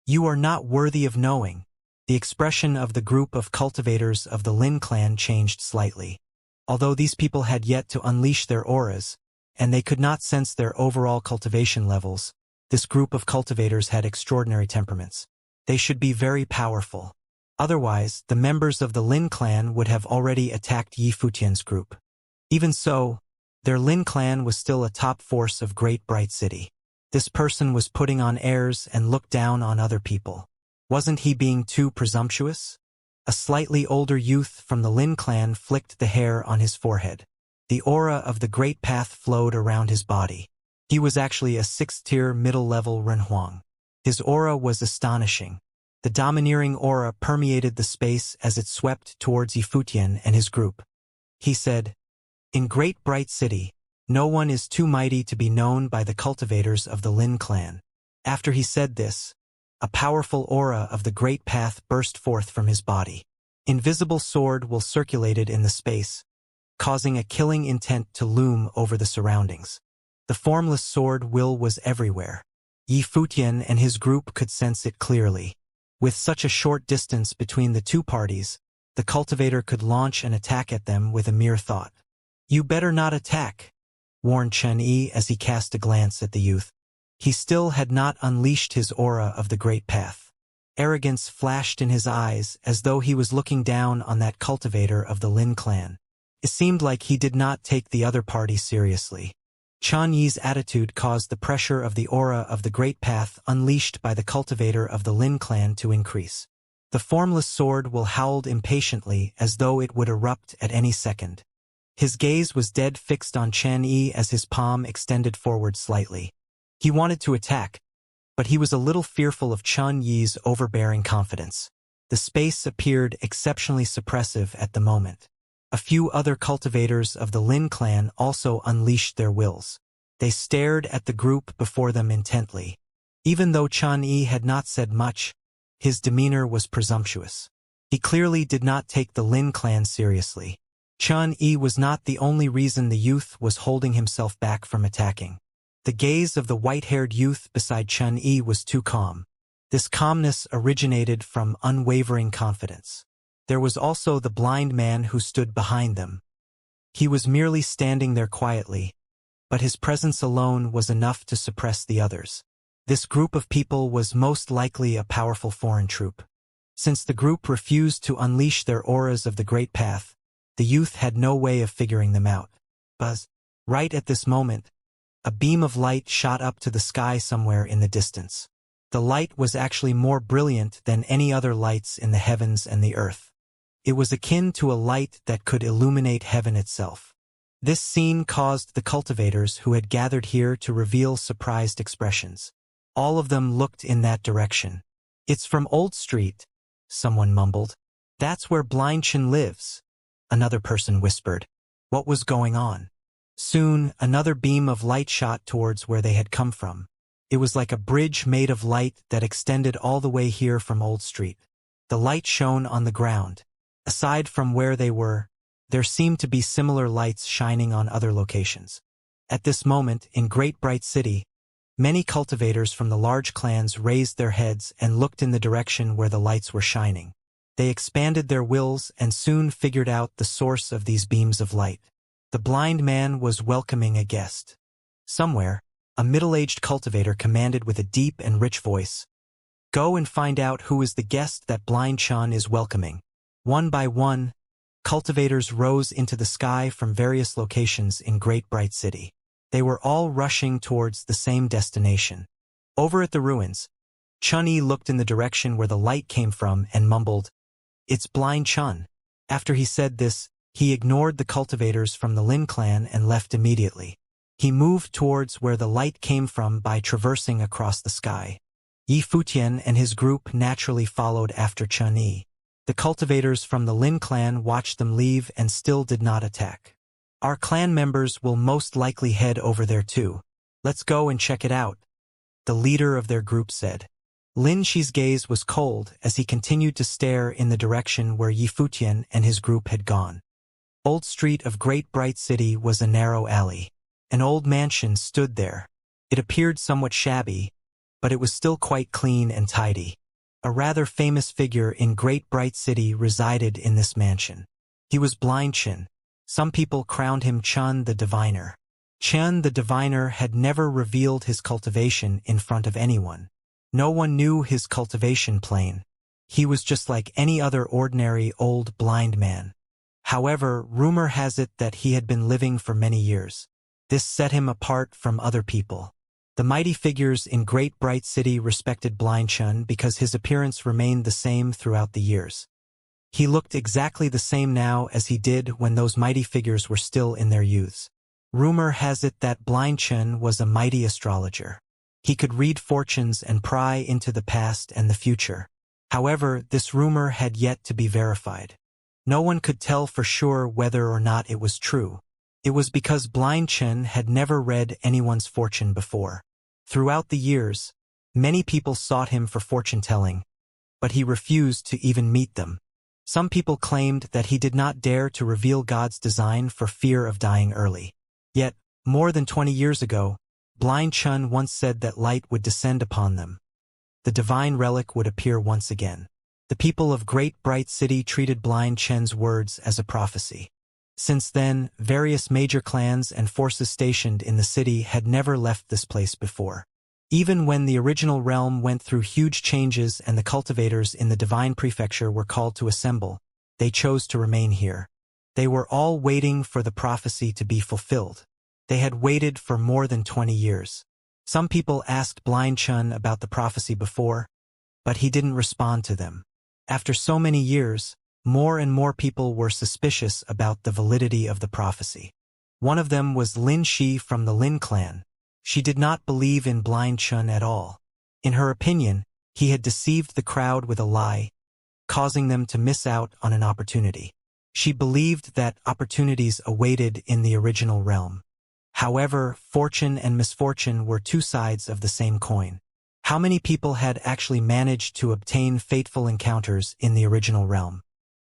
S1: "You are not worthy of knowing." The expression of the group of cultivators of the Lin clan changed slightly. Although these people had yet to unleash their auras, and they could not sense their overall cultivation levels, this group of cultivators had extraordinary temperaments. They should be very powerful. Otherwise, the members of the Lin clan would have already attacked Yifutian's group. Even so, their Lin clan was still a top force of Great Bright City. This person was putting on airs and looked down on other people. Wasn't he being too presumptuous? A slightly older youth from the Lin clan flicked the hair on his forehead. The aura of the Great Path flowed around his body. He was actually a 6th-tier middle-level Renhuang. His aura was astonishing. The domineering aura permeated the space as it swept towards Yifutian and his group. He said, "In Great Bright City, no one is too mighty to be known by the cultivators of the Lin clan." After he said this, a powerful aura of the Great Path burst forth from his body. Invisible sword will circulated in the space, causing a killing intent to loom over the surroundings. The formless sword will was everywhere. Yi Futian and his group could sense it clearly. With such a short distance between the two parties, the cultivator could launch an attack at them with a mere thought. "You better not attack," warned Chen Yi as he cast a glance at the youth. He still had not unleashed his aura of the Great Path. Arrogance flashed in his eyes as though he was looking down on that cultivator of the Lin clan. It seemed like he did not take the other party seriously. Chen Yi's attitude caused the pressure of the aura of the Great Path unleashed by the cultivator of the Lin clan to increase. The formless sword will howled impatiently as though it would erupt at any second. His gaze was dead fixed on Chen Yi as his palm extended forward slightly. He wanted to attack, but he was a little fearful of Chen Yi's overbearing confidence. The space appeared exceptionally suppressive at the moment. A few other cultivators of the Lin clan also unleashed their wills. They stared at the group before them intently. Even though Chen Yi had not said much, his demeanor was presumptuous. He clearly did not take the Lin clan seriously. Chen Yi was not the only reason the youth was holding himself back from attacking. The gaze of the white-haired youth beside Chen Yi was too calm. This calmness originated from unwavering confidence. There was also the blind man who stood behind them. He was merely standing there quietly, but his presence alone was enough to suppress the others. This group of people was most likely a powerful foreign troop. Since the group refused to unleash their auras of the Great Path, the youth had no way of figuring them out. Buzz. Right at this moment, a beam of light shot up to the sky somewhere in the distance. The light was actually more brilliant than any other lights in the heavens and the earth. It was akin to a light that could illuminate heaven itself. This scene caused the cultivators who had gathered here to reveal surprised expressions. All of them looked in that direction. "It's from Old Street," someone mumbled. "That's where Blind Chin lives," another person whispered. What was going on? Soon, another beam of light shot towards where they had come from. It was like a bridge made of light that extended all the way here from Old Street. The light shone on the ground. Aside from where they were, there seemed to be similar lights shining on other locations. At this moment, in Great Bright City, many cultivators from the large clans raised their heads and looked in the direction where the lights were shining. They expanded their wills and soon figured out the source of these beams of light. The blind man was welcoming a guest. Somewhere, a middle-aged cultivator commanded with a deep and rich voice, "Go and find out who is the guest that Blind Chan is welcoming." One by one, cultivators rose into the sky from various locations in Great Bright City. They were all rushing towards the same destination. Over at the ruins, Chun Yi looked in the direction where the light came from and mumbled, "It's Blind Chun." After he said this, he ignored the cultivators from the Lin clan and left immediately. He moved towards where the light came from by traversing across the sky. Yi Futian and his group naturally followed after Chun Yi. The cultivators from the Lin clan watched them leave and still did not attack. "Our clan members will most likely head over there too. Let's go and check it out," the leader of their group said. Lin Shi's gaze was cold as he continued to stare in the direction where Yi Futian and his group had gone. Old Street of Great Bright City was a narrow alley. An old mansion stood there. It appeared somewhat shabby, but it was still quite clean and tidy. A rather famous figure in Great Bright City resided in this mansion. He was Blind Chin. Some people crowned him Chun the Diviner. Chun the Diviner had never revealed his cultivation in front of anyone. No one knew his cultivation plane. He was just like any other ordinary old blind man. However, rumor has it that he had been living for many years. This set him apart from other people. The mighty figures in Great Bright City respected Blind Chun because his appearance remained the same throughout the years. He looked exactly the same now as he did when those mighty figures were still in their youths. Rumor has it that Blind Chun was a mighty astrologer. He could read fortunes and pry into the past and the future. However, this rumor had yet to be verified. No one could tell for sure whether or not it was true. It was because Blind Chen had never read anyone's fortune before. Throughout the years, many people sought him for fortune-telling, but he refused to even meet them. Some people claimed that he did not dare to reveal God's design for fear of dying early. Yet, More than 20 years ago, Blind Chun once said that light would descend upon them. The divine relic would appear once again. The people of Great Bright City treated Blind Chen's words as a prophecy. Since then, various major clans and forces stationed in the city had never left this place before. Even when the original realm went through huge changes and the cultivators in the divine prefecture were called to assemble, they chose to remain here. They were all waiting for the prophecy to be fulfilled. They had waited for more than 20 years. Some people asked Blind Chun about the prophecy before, but he didn't respond to them. After so many years, more and more people were suspicious about the validity of the prophecy. One of them was Lin Shi from the Lin clan. She did not believe in Blind Chun at all. In her opinion, he had deceived the crowd with a lie, causing them to miss out on an opportunity. She believed that opportunities awaited in the original realm. However, fortune and misfortune were two sides of the same coin. How many people had actually managed to obtain fateful encounters in the original realm?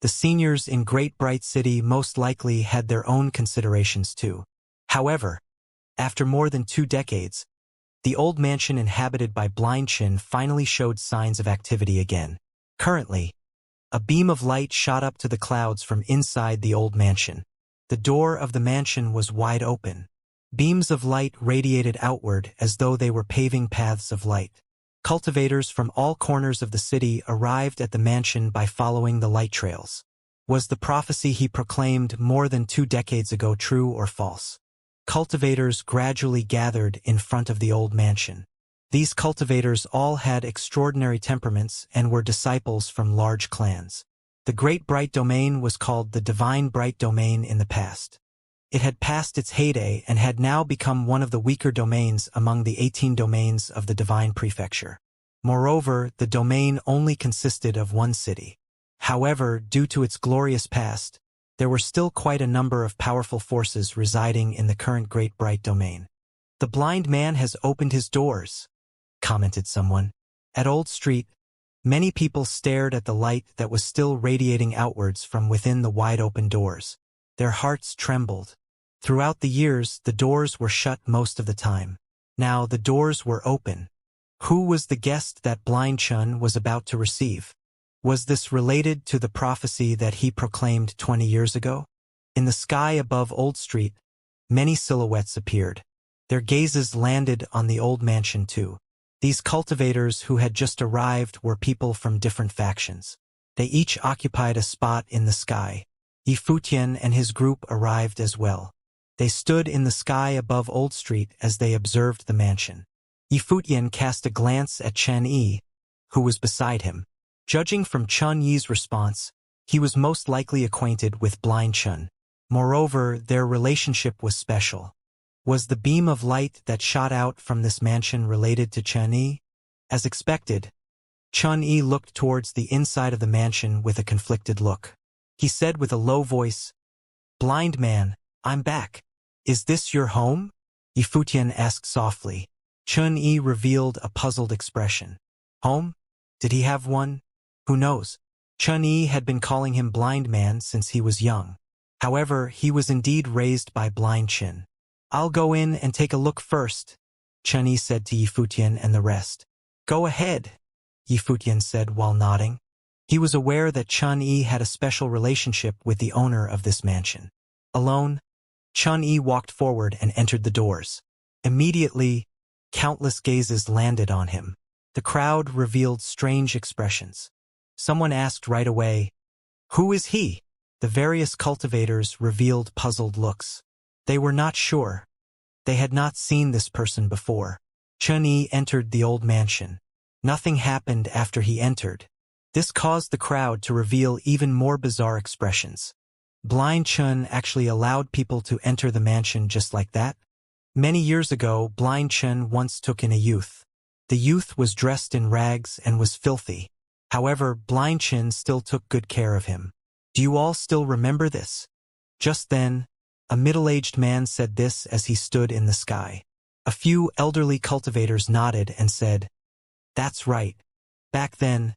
S1: The seniors in Great Bright City most likely had their own considerations too. However, after more than 2 decades, the old mansion inhabited by Blind Chin finally showed signs of activity again. Currently, a beam of light shot up to the clouds from inside the old mansion. The door of the mansion was wide open. Beams of light radiated outward as though they were paving paths of light. Cultivators from all corners of the city arrived at the mansion by following the light trails. Was the prophecy he proclaimed more than 2 decades ago true or false? Cultivators gradually gathered in front of the old mansion. These cultivators all had extraordinary temperaments and were disciples from large clans. The Great Bright Domain was called the Divine Bright Domain in the past. It had passed its heyday and had now become one of the weaker domains among the 18 domains of the Divine Prefecture. Moreover, the domain only consisted of one city. However, due to its glorious past, there were still quite a number of powerful forces residing in the current Great Bright Domain. "The blind man has opened his doors," commented someone. At Old Street, many people stared at the light that was still radiating outwards from within the wide-open doors. Their hearts trembled. Throughout the years, the doors were shut most of the time. Now the doors were open. Who was the guest that Blind Chun was about to receive? Was this related to the prophecy that he proclaimed 20 years ago? In the sky above Old Street, many silhouettes appeared. Their gazes landed on the old mansion too. These cultivators who had just arrived were people from different factions. They each occupied a spot in the sky. Yifutian and his group arrived as well. They stood in the sky above Old Street as they observed the mansion. Yifutian cast a glance at Chen Yi, who was beside him. Judging from Chun Yi's response, he was most likely acquainted with Blind Chun. Moreover, their relationship was special. Was the beam of light that shot out from this mansion related to Chen Yi? As expected, Chun Yi looked towards the inside of the mansion with a conflicted look. He said with a low voice, "Blind man, I'm back. Is this your home?" Yifutian asked softly. Chun Yi revealed a puzzled expression. Home? Did he have one? Who knows? Chun Yi had been calling him Blind Man since he was young. However, he was indeed raised by Blind Chin. "I'll go in and take a look first," Chun Yi said to Yifutian and the rest. "Go ahead," Yifutian said while nodding. He was aware that Chun Yi had a special relationship with the owner of this mansion. Alone, Chun Yi walked forward and entered the doors. Immediately, countless gazes landed on him. The crowd revealed strange expressions. Someone asked right away, "Who is he?" The various cultivators revealed puzzled looks. They were not sure. They had not seen this person before. Chun Yi entered the old mansion. Nothing happened after he entered. This caused the crowd to reveal even more bizarre expressions. Blind Chun actually allowed people to enter the mansion just like that? Many years ago, Blind Chun once took in a youth. The youth was dressed in rags and was filthy. However, Blind Chin still took good care of him. Do you all still remember this? Just then, a middle-aged man said this as he stood in the sky. A few elderly cultivators nodded and said, "That's right. Back then,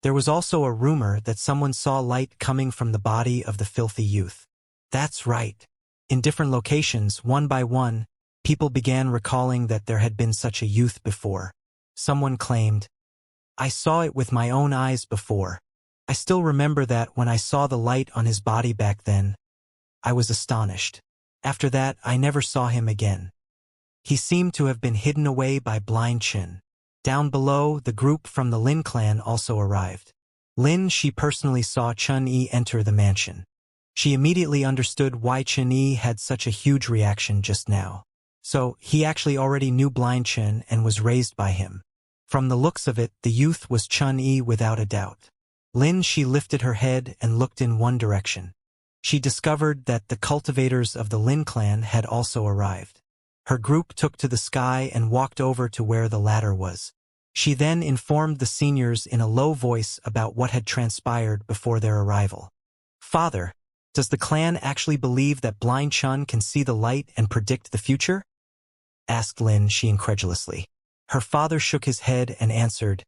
S1: there was also a rumor that someone saw light coming from the body of the filthy youth." That's right. In different locations, one by one, People began recalling that there had been such a youth before. Someone claimed, "I saw it with my own eyes before. I still remember that when I saw the light on his body back then, I was astonished. After that, I never saw him again." He seemed to have been hidden away by blind Chen. Down below, the group from the Lin clan also arrived. Lin Shi personally saw Chun Yi enter the mansion. She immediately understood why Chun Yi had such a huge reaction just now. So, he actually already knew blind Chen and was raised by him. From the looks of it, the youth was Chun Yi without a doubt. Lin Shi lifted her head and looked in one direction. She discovered that the cultivators of the Lin clan had also arrived. Her group took to the sky and walked over to where the ladder was. She then informed the seniors in a low voice about what had transpired before their arrival. "Father, does the clan actually believe that blind Chun can see the light and predict the future?" asked Lin Shi incredulously. Her father shook his head and answered,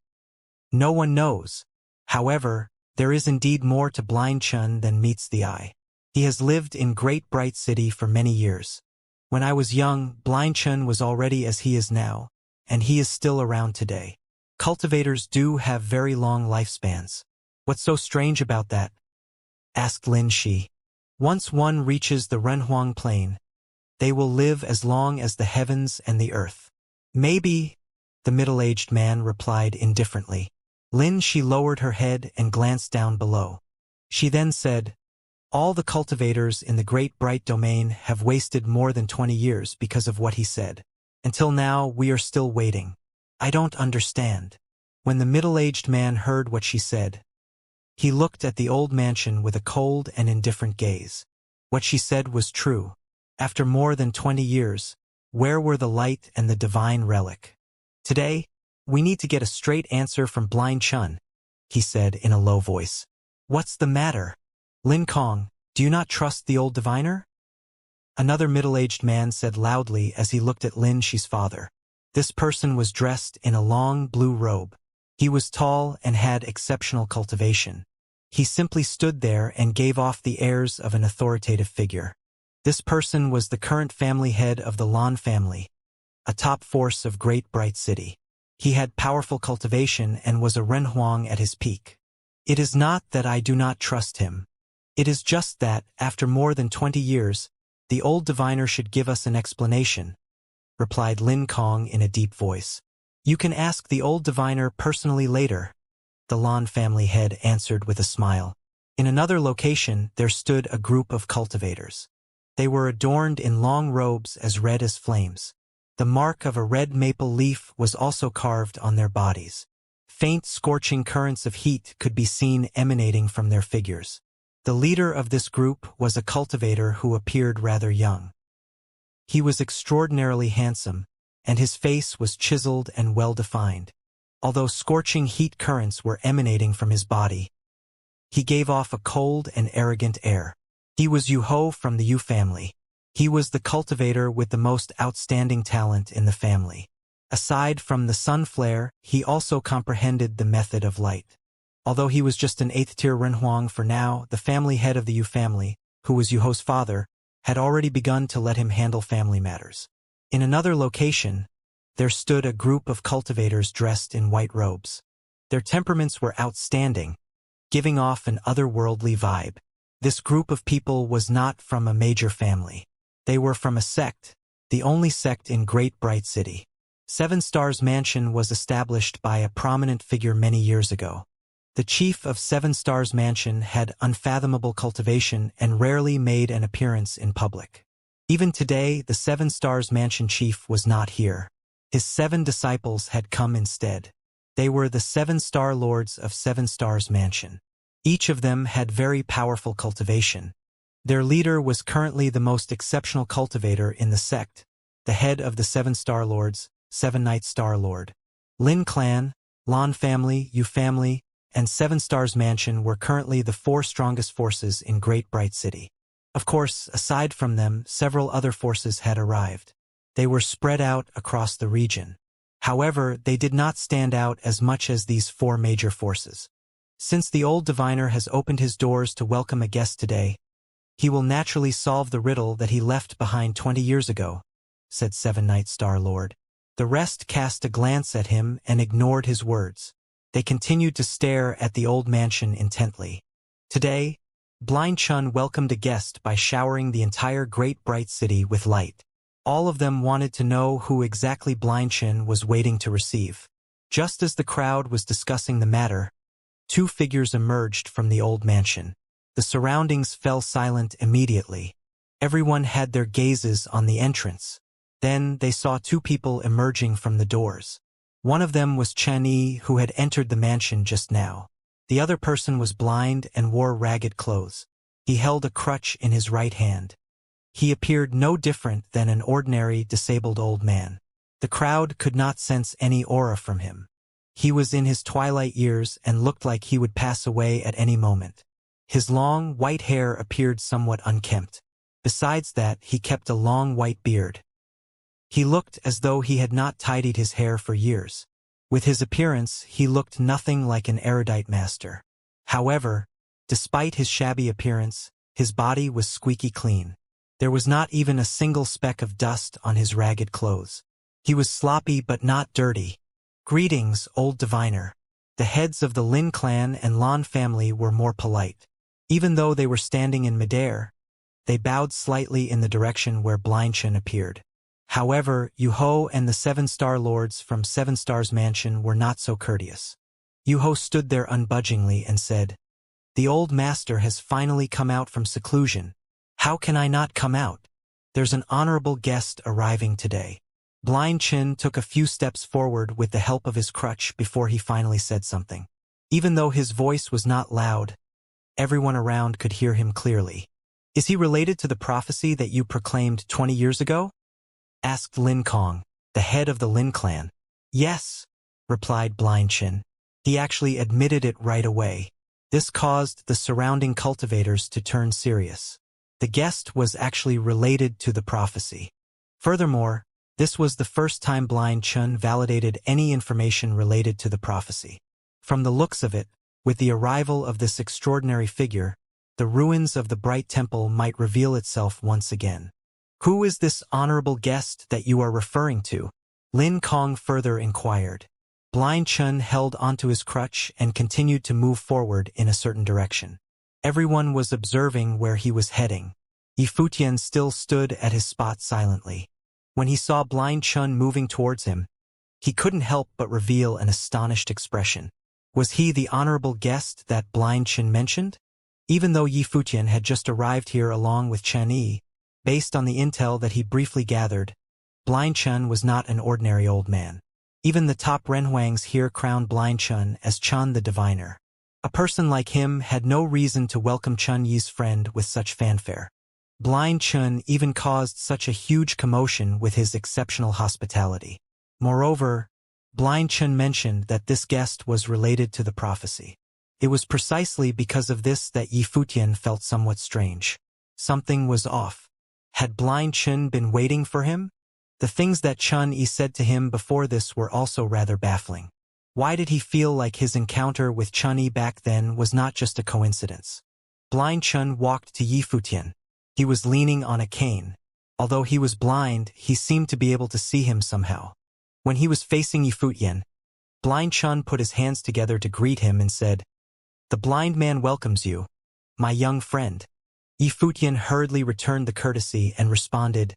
S1: "No one knows. However, there is indeed more to blind Chun than meets the eye. He has lived in Great Bright City for many years. When I was young, blind Chun was already as he is now, and he is still around today. Cultivators do have very long lifespans. What's so strange about that?" asked Lin Shi. "Once one reaches the Renhuang Plain, they will live as long as the heavens and the earth." "Maybe," the middle-aged man replied indifferently. Lin Shi lowered her head and glanced down below. She then said, "All the cultivators in the Great Bright Domain have wasted more than 20 years because of what he said. Until now, we are still waiting. I don't understand." When the middle-aged man heard what she said, he looked at the old mansion with a cold and indifferent gaze. What she said was true. After more than 20 years, where were the light and the divine relic? "Today, we need to get a straight answer from blind Chun," he said in a low voice. "What's the matter? Lin Kong, do you not trust the old diviner?" Another middle-aged man said loudly as he looked at Lin Shi's father. This person was dressed in a long blue robe. He was tall and had exceptional cultivation. He simply stood there and gave off the airs of an authoritative figure. This person was the current family head of the Lan family, a top force of Great Bright City. He had powerful cultivation and was a Renhuang at his peak. "It is not that I do not trust him. It is just that, after more than 20 years, the old diviner should give us an explanation," replied Lin Kong in a deep voice. "You can ask the old diviner personally later," the Lan family head answered with a smile. In another location, there stood a group of cultivators. They were adorned in long robes as red as flames. The mark of a red maple leaf was also carved on their bodies. Faint, scorching currents of heat could be seen emanating from their figures. The leader of this group was a cultivator who appeared rather young. He was extraordinarily handsome, and his face was chiseled and well-defined. Although scorching heat currents were emanating from his body, he gave off a cold and arrogant air. He was Yu Ho from the Yu family. He was the cultivator with the most outstanding talent in the family. Aside from the sun flare, he also comprehended the method of light. Although he was just an 8th-tier Renhuang for now, the family head of the Yu family, who was Yu Ho's father, had already begun to let him handle family matters. In another location, there stood a group of cultivators dressed in white robes. Their temperaments were outstanding, giving off an otherworldly vibe. This group of people was not from a major family. They were from a sect, the only sect in Great Bright City. Seven Stars Mansion was established by a prominent figure many years ago. The chief of Seven Stars Mansion had unfathomable cultivation and rarely made an appearance in public. Even today, the Seven Stars Mansion chief was not here. His 7 disciples had come instead. They were the 7 Star Lords of Seven Stars Mansion. Each of them had very powerful cultivation. Their leader was currently the most exceptional cultivator in the sect, the head of the 7 Star Lords, 7 Night Star Lord. Lin Clan, Lan family, Yu family, and 7 Stars Mansion were currently the 4 strongest forces in Great Bright City. Of course, aside from them, several other forces had arrived. They were spread out across the region. However, they did not stand out as much as these 4 major forces. Since the old diviner has opened his doors to welcome a guest today, he will naturally solve the riddle that he left behind 20 years ago, said Seven Night Star Lord. The rest cast a glance at him and ignored his words. They continued to stare at the old mansion intently. Today, Blind Chun welcomed a guest by showering the entire great bright city with light. All of them wanted to know who exactly Blind Chun was waiting to receive. Just as the crowd was discussing the matter, two figures emerged from the old mansion. The surroundings fell silent immediately. Everyone had their gazes on the entrance. Then they saw two people emerging from the doors. One of them was Xianxia, who had entered the mansion just now. The other person was blind and wore ragged clothes. He held a crutch in his right hand. He appeared no different than an ordinary disabled old man. The crowd could not sense any aura from him. He was in his twilight years and looked like he would pass away at any moment. His long, white hair appeared somewhat unkempt. Besides that, he kept a long white beard. He looked as though he had not tidied his hair for years. With his appearance, he looked nothing like an erudite master. However, despite his shabby appearance, his body was squeaky clean. There was not even a single speck of dust on his ragged clothes. He was sloppy but not dirty. Greetings, old diviner. The heads of the Lin clan and Lan family were more polite. Even though they were standing in midair, they bowed slightly in the direction where Blind Chun appeared. However, Yu-Ho and the Seven-Star Lords from Seven Stars Mansion were not so courteous. Yu-Ho stood there unbudgingly and said, "The old master has finally come out from seclusion. How can I not come out? There's an honorable guest arriving today." Blind Chun took a few steps forward with the help of his crutch before he finally said something. Even though his voice was not loud, everyone around could hear him clearly. "Is he related to the prophecy that you proclaimed 20 years ago?" asked Lin Kong, the head of the Lin clan. "Yes," replied Blind Chun. He actually admitted it right away. This caused the surrounding cultivators to turn serious. The guest was actually related to the prophecy. Furthermore, this was the first time Blind Chun validated any information related to the prophecy. From the looks of it, with the arrival of this extraordinary figure, the ruins of the Bright Temple might reveal itself once again. "Who is this honorable guest that you are referring to?" Lin Kong further inquired. Blind Chun held onto his crutch and continued to move forward in a certain direction. Everyone was observing where he was heading. Yifutian still stood at his spot silently. When he saw Blind Chun moving towards him, he couldn't help but reveal an astonished expression. Was he the honorable guest that Blind Chun mentioned? Even though Yifutian had just arrived here along with Xianxia, based on the intel that he briefly gathered, Blind Chun was not an ordinary old man. Even the top Renhuangs here crowned Blind Chun as Chun the Diviner. A person like him had no reason to welcome Chun Yi's friend with such fanfare. Blind Chun even caused such a huge commotion with his exceptional hospitality. Moreover, Blind Chun mentioned that this guest was related to the prophecy. It was precisely because of this that Yifutian felt somewhat strange. Something was off. Had Blind Chun been waiting for him? The things that Chun Yi said to him before this were also rather baffling. Why did he feel like his encounter with Chun Yi back then was not just a coincidence? Blind Chun walked to Yifutian. He was leaning on a cane. Although he was blind, he seemed to be able to see him somehow. When he was facing Yifutian, Blind Chun put his hands together to greet him and said, "The blind man welcomes you, my young friend." Yifutian hurriedly returned the courtesy and responded,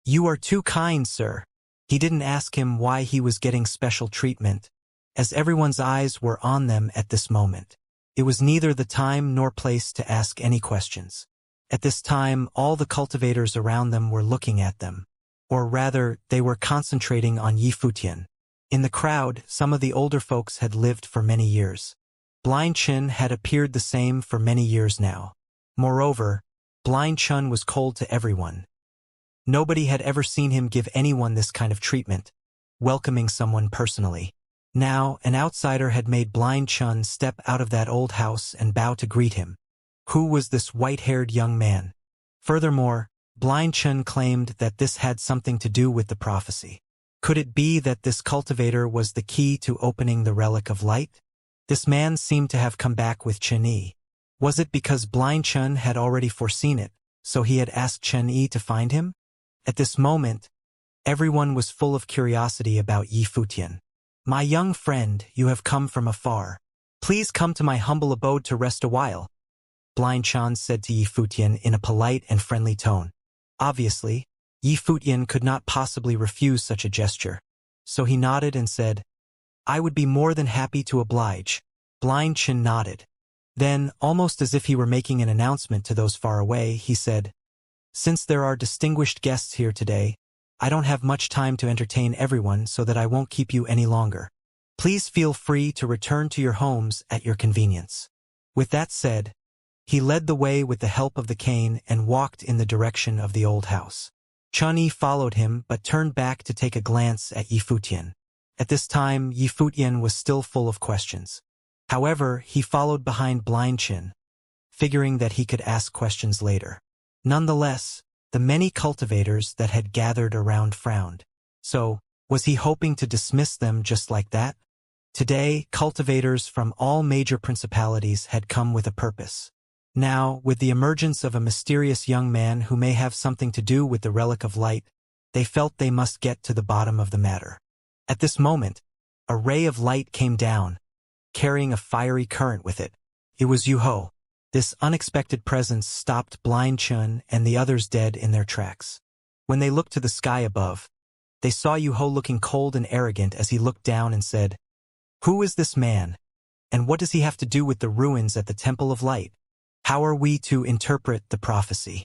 S1: "You are too kind, sir." He didn't ask him why he was getting special treatment, as everyone's eyes were on them at this moment. It was neither the time nor place to ask any questions. At this time, all the cultivators around them were looking at them. Or rather, they were concentrating on Yifutian. In the crowd, some of the older folks had lived for many years. Blind Chun had appeared the same for many years now. Moreover, Blind Chun was cold to everyone. Nobody had ever seen him give anyone this kind of treatment, welcoming someone personally. Now, an outsider had made Blind Chun step out of that old house and bow to greet him. Who was this white-haired young man? Furthermore, Blind Chun claimed that this had something to do with the prophecy. Could it be that this cultivator was the key to opening the Relic of Light? This man seemed to have come back with Chen-Yi. Was it because Blind Chun had already foreseen it, so he had asked Chen-Yi to find him? At this moment, Everyone was full of curiosity about Yi Futian. "My young friend, you have come from afar. Please come to my humble abode to rest a while," Blind Chan said to Yi Futian in a polite and friendly tone. Obviously, Yi Futian could not possibly refuse such a gesture, so he nodded and said, "I would be more than happy to oblige." Blind Chan nodded. Then, almost as if he were making an announcement to those far away, he said, "Since there are distinguished guests here today, I don't have much time to entertain everyone, so that I won't keep you any longer. Please feel free to return to your homes at your convenience." With that said, he led the way with the help of the cane and walked in the direction of the old house. Chun-Yi followed him but turned back to take a glance at Yi Futian. At this time, Yi Futian was still full of questions. However, he followed behind Blind Chin, figuring that he could ask questions later. Nonetheless, the many cultivators that had gathered around frowned. So, was he hoping to dismiss them just like that? Today, cultivators from all major principalities had come with a purpose. Now, with the emergence of a mysterious young man who may have something to do with the relic of light, they felt they must get to the bottom of the matter. At this moment, a ray of light came down, carrying a fiery current with it. It was Yu-Ho. This unexpected presence stopped Blind Chun and the others dead in their tracks. When they looked to the sky above, they saw Yu-Ho looking cold and arrogant as he looked down and said, "Who is this man? And what does he have to do with the ruins at the Temple of Light? How are we to interpret the prophecy?"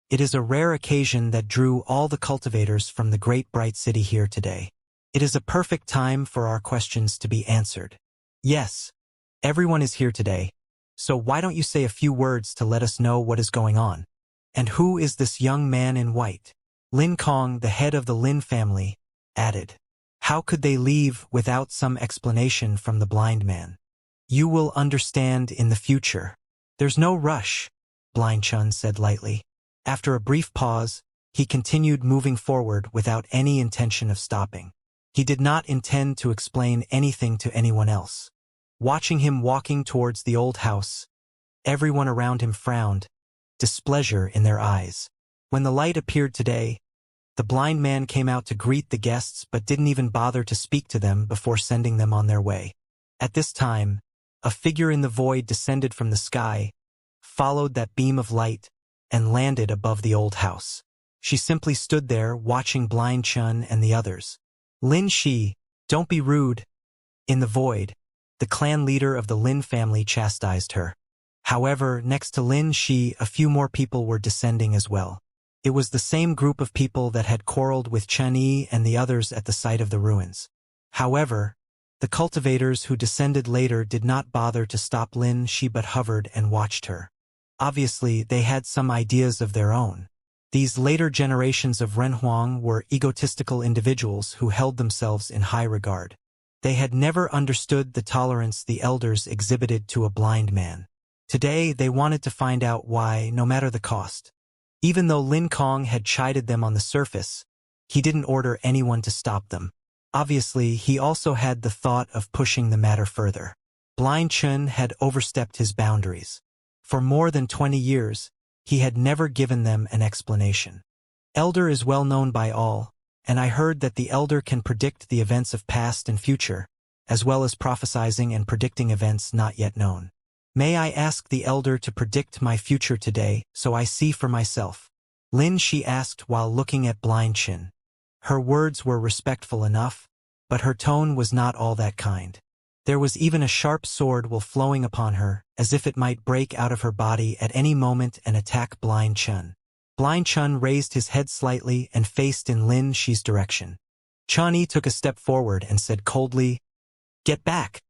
S1: It is a rare occasion that drew all the cultivators from the great bright city here today. It is a perfect time for our questions to be answered. Yes, everyone is here today, so why don't you say a few words to let us know what is going on? And who is this young man in white? Lin Kong, the head of the Lin family, added. How could they leave without some explanation from the blind man? You will understand in the future. There's no rush, Blind Chun said lightly. After a brief pause, he continued moving forward without any intention of stopping. He did not intend to explain anything to anyone else. Watching him walking towards the old house, everyone around him frowned, displeasure in their eyes. When the light appeared today, the blind man came out to greet the guests but didn't even bother to speak to them before sending them on their way. At this time, a figure in the void descended from the sky, followed that beam of light, and landed above the old house. She simply stood there watching Blind Chun and the others. Lin Shi, don't be rude. In the void, the clan leader of the Lin family chastised her. However, next to Lin Shi, a few more people were descending as well. It was the same group of people that had quarreled with Chen Yi and the others at the site of the ruins. However, the cultivators who descended later did not bother to stop Lin Shi but hovered and watched her. Obviously, they had some ideas of their own. These later generations of Renhuang were egotistical individuals who held themselves in high regard. They had never understood the tolerance the elders exhibited to a blind man. Today, they wanted to find out why, no matter the cost. Even though Lin Kong had chided them on the surface, he didn't order anyone to stop them. Obviously, he also had the thought of pushing the matter further. Blind Chun had overstepped his boundaries. For more than 20 years, he had never given them an explanation. Elder is well known by all, and I heard that the Elder can predict the events of past and future, as well as prophesizing and predicting events not yet known. May I ask the Elder to predict my future today, so I see for myself? Lin Shi asked while looking at Blind Chin. Her words were respectful enough, but her tone was not all that kind. There was even a sharp sword flowing upon her, as if it might break out of her body at any moment and attack Blind Chun. Blind Chun raised his head slightly and faced in Lin Shi's direction. Chun-Yi took a step forward and said coldly, "Get back."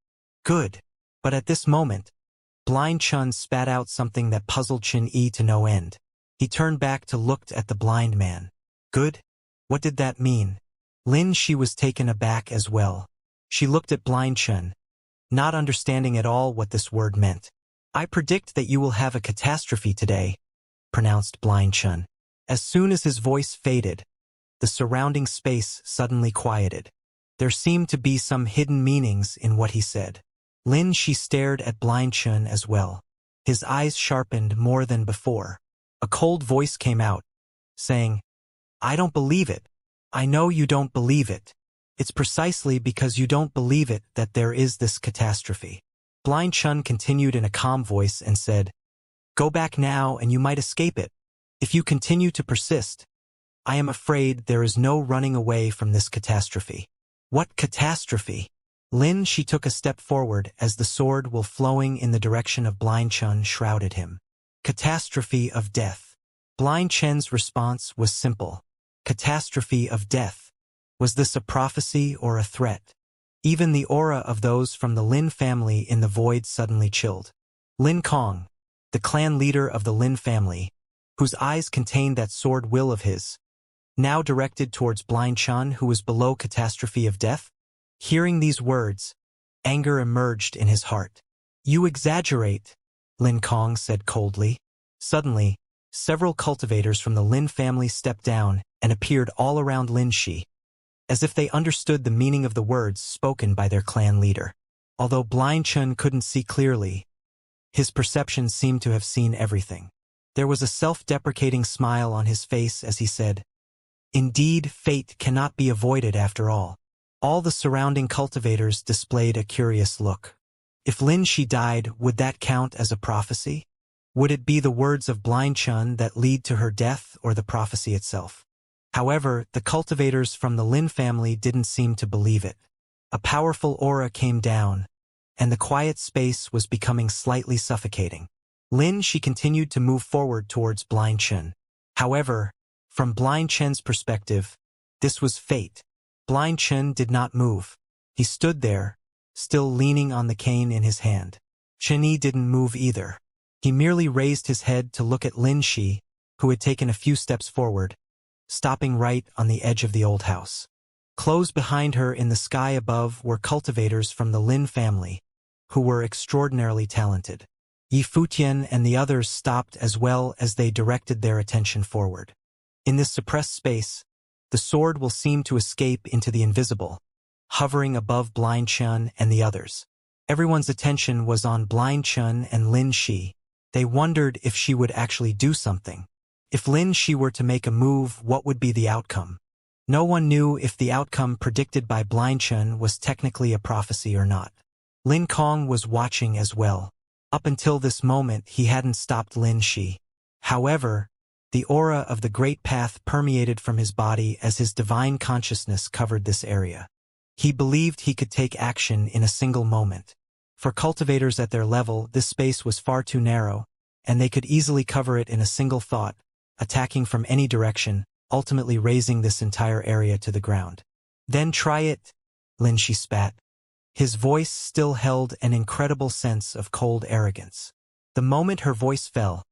S1: Good. But at this moment, Blind Chun spat out something that puzzled Chin-Yi to no end. He turned back to look at the blind man. Good? What did that mean? Lin Shi was taken aback as well. She looked at Blind Chun, not understanding at all what this word meant. I predict that you will have a catastrophe today, pronounced Blind Chun. As soon as his voice faded, the surrounding space suddenly quieted. There seemed to be some hidden meanings in what he said. Lin Shi stared at Blind Chun as well. His eyes sharpened more than before. A cold voice came out, saying, I don't believe it. I know you don't believe it. It's precisely because you don't believe it that there is this catastrophe. Blind Chun continued in a calm voice and said, Go back now and you might escape it. If you continue to persist, I am afraid there is no running away from this catastrophe. What catastrophe? Lin Shi took a step forward as the sword will flowing in the direction of Blind Chun shrouded him. Catastrophe of death. Blind Chen's response was simple. Catastrophe of death. Was this a prophecy or a threat? Even the aura of those from the Lin family in the void suddenly chilled. Lin Kong, the clan leader of the Lin family, whose eyes contained that sword will of his, now directed towards Blind Chun who was below catastrophe of death. Hearing these words, anger emerged in his heart. You exaggerate, Lin Kong said coldly. Suddenly, several cultivators from the Lin family stepped down and appeared all around Lin Shi, as if they understood the meaning of the words spoken by their clan leader. Although Blind Chun couldn't see clearly, his perception seemed to have seen everything. There was a self-deprecating smile on his face as he said, Indeed, fate cannot be avoided after all. All the surrounding cultivators displayed a curious look. If Lin Shi died, would that count as a prophecy? Would it be the words of Blind Chun that lead to her death or the prophecy itself? However, the cultivators from the Lin family didn't seem to believe it. A powerful aura came down, and the quiet space was becoming slightly suffocating. Lin Shi continued to move forward towards Blind Chun. However, from Blind Chen's perspective, this was fate. Blind Chun did not move. He stood there, still leaning on the cane in his hand. Chen Yi didn't move either. He merely raised his head to look at Lin Shi, who had taken a few steps forward, stopping right on the edge of the old house. Close behind her in the sky above were cultivators from the Lin family, who were extraordinarily talented. Yi Futian and the others stopped as well as they directed their attention forward. In this suppressed space, the sword will seem to escape into the invisible, hovering above Blind Chun and the others. Everyone's attention was on Blind Chun and Lin Shi. They wondered if she would actually do something. If Lin Shi were to make a move, what would be the outcome? No one knew if the outcome predicted by Blind Chun was technically a prophecy or not. Lin Kong was watching as well. Up until this moment, he hadn't stopped Lin Shi. However, the aura of the Great Path permeated from his body as his divine consciousness covered this area. He believed he could take action in a single moment. For cultivators at their level, this space was far too narrow, and they could easily cover it in a single thought, attacking from any direction, ultimately razing this entire area to the ground. Then try it, Lin Shi spat. His voice still held an incredible sense of cold arrogance. The moment her voice fell,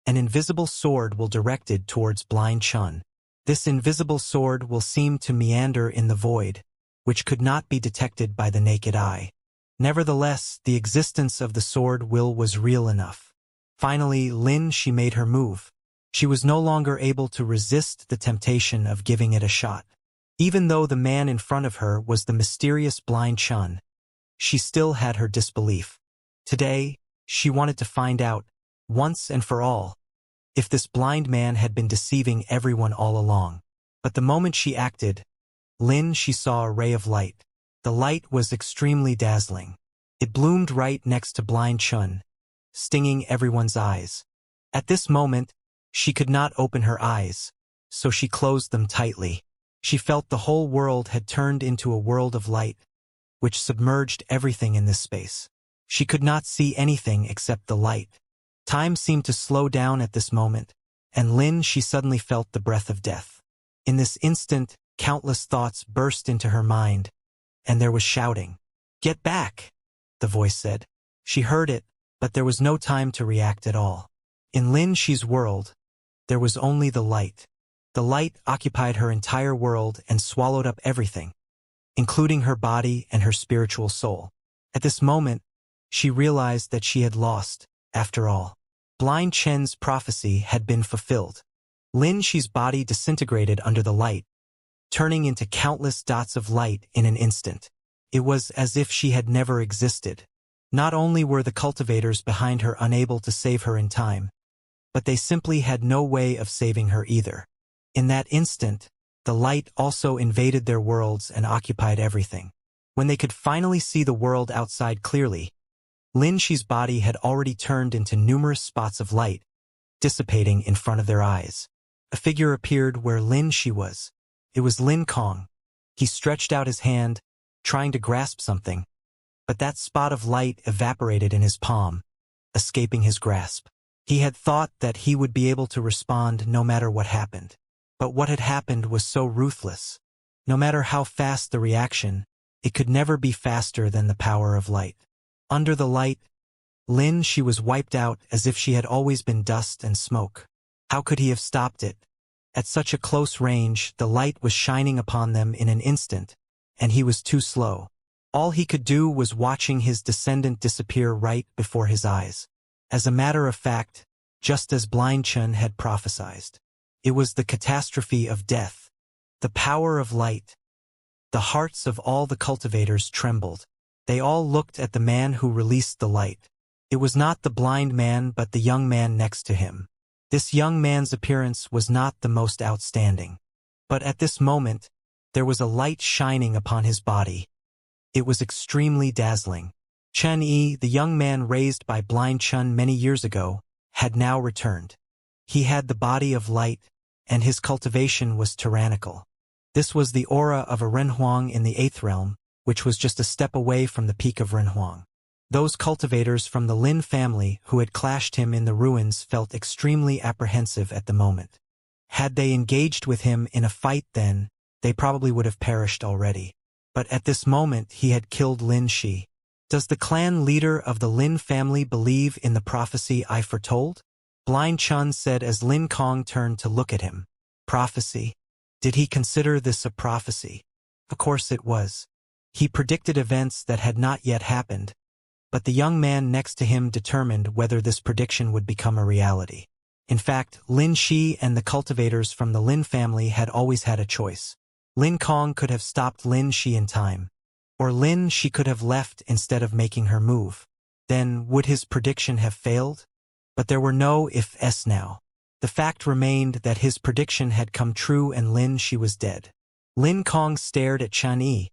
S1: an invisible sword will directed towards Blind Chun. This invisible sword will seem to meander in the void, which could not be detected by the naked eye. Nevertheless, the existence of the sword will was real enough. Finally, Lin Shi made her move. She was no longer able to resist the temptation of giving it a shot. Even though the man in front of her was the mysterious Blind Chun, she still had her disbelief. Today, she wanted to find out, once and for all, if this blind man had been deceiving everyone all along. But the moment she acted, Lin Shi saw a ray of light. The light was extremely dazzling. It bloomed right next to Blind Chun, stinging everyone's eyes. At this moment, she could not open her eyes, so she closed them tightly. She felt the whole world had turned into a world of light, which submerged everything in this space. She could not see anything except the light. Time seemed to slow down at this moment, and Lin Shi suddenly felt the breath of death. In this instant, countless thoughts burst into her mind, and there was shouting. Get back, the voice said. She heard it, but there was no time to react at all. In Lin Shi's world, there was only the light. The light occupied her entire world and swallowed up everything, including her body and her spiritual soul. At this moment, she realized that she had lost, after all. Blind Chen's prophecy had been fulfilled. Lin Shi's body disintegrated under the light, turning into countless dots of light in an instant. It was as if she had never existed. Not only were the cultivators behind her unable to save her in time, but they simply had no way of saving her either. In that instant, The light also invaded their worlds and occupied everything. When they could finally see the world outside clearly, Lin Shi's body had already turned into numerous spots of light, dissipating in front of their eyes. A figure appeared where Lin Shi was. It was Lin Kong. He stretched out his hand, trying to grasp something, but that spot of light evaporated in his palm, escaping his grasp. He had thought that he would be able to respond no matter what happened. But what had happened was so ruthless. No matter how fast the reaction, it could never be faster than the power of light. Under the light, Lin Shi was wiped out as if she had always been dust and smoke. How could he have stopped it? At such a close range, the light was shining upon them in an instant, and he was too slow. All he could do was watching his descendant disappear right before his eyes. As a matter of fact, just as Blind Chun had prophesied. It was the catastrophe of death, the power of light. The hearts of all the cultivators trembled. They all looked at the man who released the light. It was not the blind man but the young man next to him. This young man's appearance was not the most outstanding. But at this moment, there was a light shining upon his body. It was extremely dazzling. Chen Yi, the young man raised by Blind Chun many years ago, had now returned. He had the body of light, and his cultivation was tyrannical. This was the aura of a Renhuang in the 8th realm, which was just a step away from the peak of Renhuang. Those cultivators from the Lin family who had clashed him in the ruins felt extremely apprehensive at the moment. Had they engaged with him in a fight then, they probably would have perished already. But at this moment he had killed Lin Shi. Does the clan leader of the Lin family believe in the prophecy I foretold? Blind Chun said as Lin Kong turned to look at him. Prophecy? Did he consider this a prophecy? Of course it was. He predicted events that had not yet happened, but the young man next to him determined whether this prediction would become a reality. In fact, Lin Shi and the cultivators from the Lin family had always had a choice. Lin Kong could have stopped Lin Shi in time, or Lin Shi could have left instead of making her move. Then, would his prediction have failed? But there were no ifs now. The fact remained that his prediction had come true and Lin Shi was dead. Lin Kong stared at Chen Yi,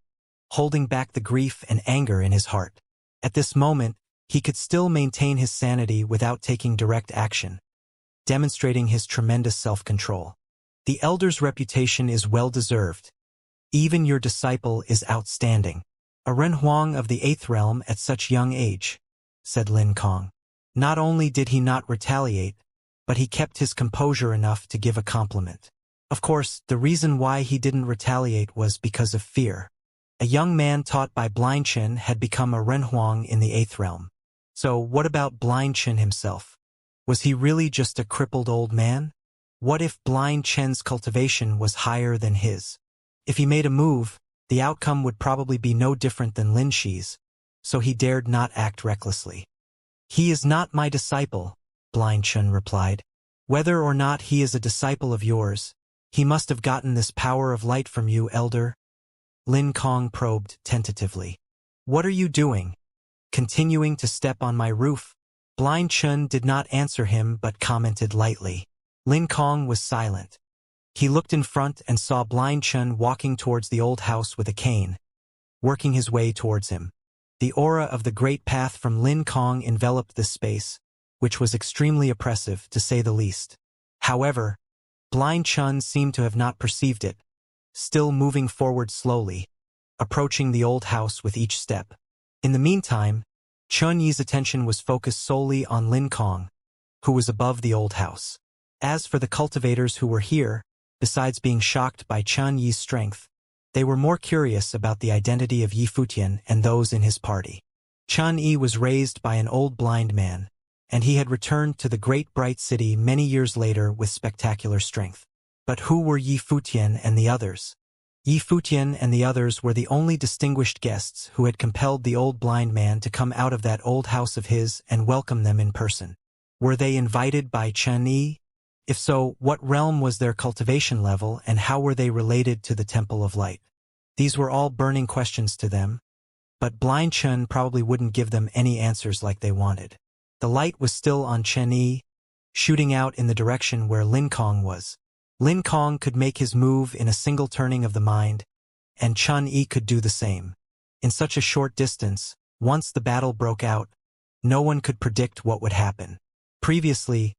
S1: holding back the grief and anger in his heart. At this moment, he could still maintain his sanity without taking direct action, demonstrating his tremendous self-control. The elder's reputation is well-deserved. Even your disciple is outstanding. A Renhuang of the 8th realm at such young age, said Lin Kong. Not only did he not retaliate, but he kept his composure enough to give a compliment. Of course, the reason why he didn't retaliate was because of fear. A young man taught by Blind Chen had become a Renhuang in the 8th realm. So what about Blind Chen himself? Was he really just a crippled old man? What if Blind Chen's cultivation was higher than his? If he made a move, the outcome would probably be no different than Lin Shi's, so he dared not act recklessly. He is not my disciple, Blind Chen replied. Whether or not he is a disciple of yours, he must have gotten this power of light from you, elder. Lin Kong probed tentatively. What are you doing? Continuing to step on my roof? Blind Chen did not answer him but commented lightly. Lin Kong was silent. He looked in front and saw Blind Chen walking towards the old house with a cane, working his way towards him. The aura of the great path from Lin Kong enveloped this space, which was extremely oppressive, to say the least. However, Blind Chen seemed to have not perceived it, still moving forward slowly, approaching the old house with each step. In the meantime, Chun Yi's attention was focused solely on Lin Kong, who was above the old house. As for the cultivators who were here, besides being shocked by Chun Yi's strength, they were more curious about the identity of Yi Futian and those in his party. Chun Yi was raised by an old blind man, and he had returned to the great bright city many years later with spectacular strength. But who were Yi Futian and the others? Yi Futian and the others were the only distinguished guests who had compelled the old blind man to come out of that old house of his and welcome them in person. Were they invited by Chen Yi? If so, what realm was their cultivation level and how were they related to the Temple of Light? These were all burning questions to them, but Blind Chen probably wouldn't give them any answers like they wanted. The light was still on Chen Yi, shooting out in the direction where Lin Kong was. Lin Kong could make his move in a single turning of the mind, and Chun Yi could do the same. In such a short distance, once the battle broke out, no one could predict what would happen. Previously,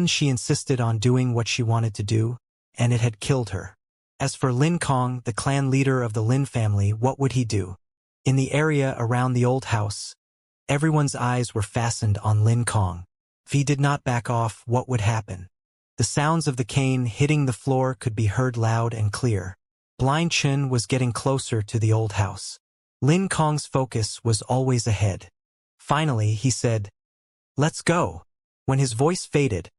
S1: she insisted on doing what she wanted to do, and it had killed her. As for Lin Kong, the clan leader of the Lin family, what would he do? In the area around the old house, everyone's eyes were fastened on Lin Kong. If he did not back off, what would happen? The sounds of the cane hitting the floor could be heard loud and clear. Blind Chen was getting closer to the old house. Lin Kong's focus was always ahead. Finally, he said, "Let's go." When his voice faded,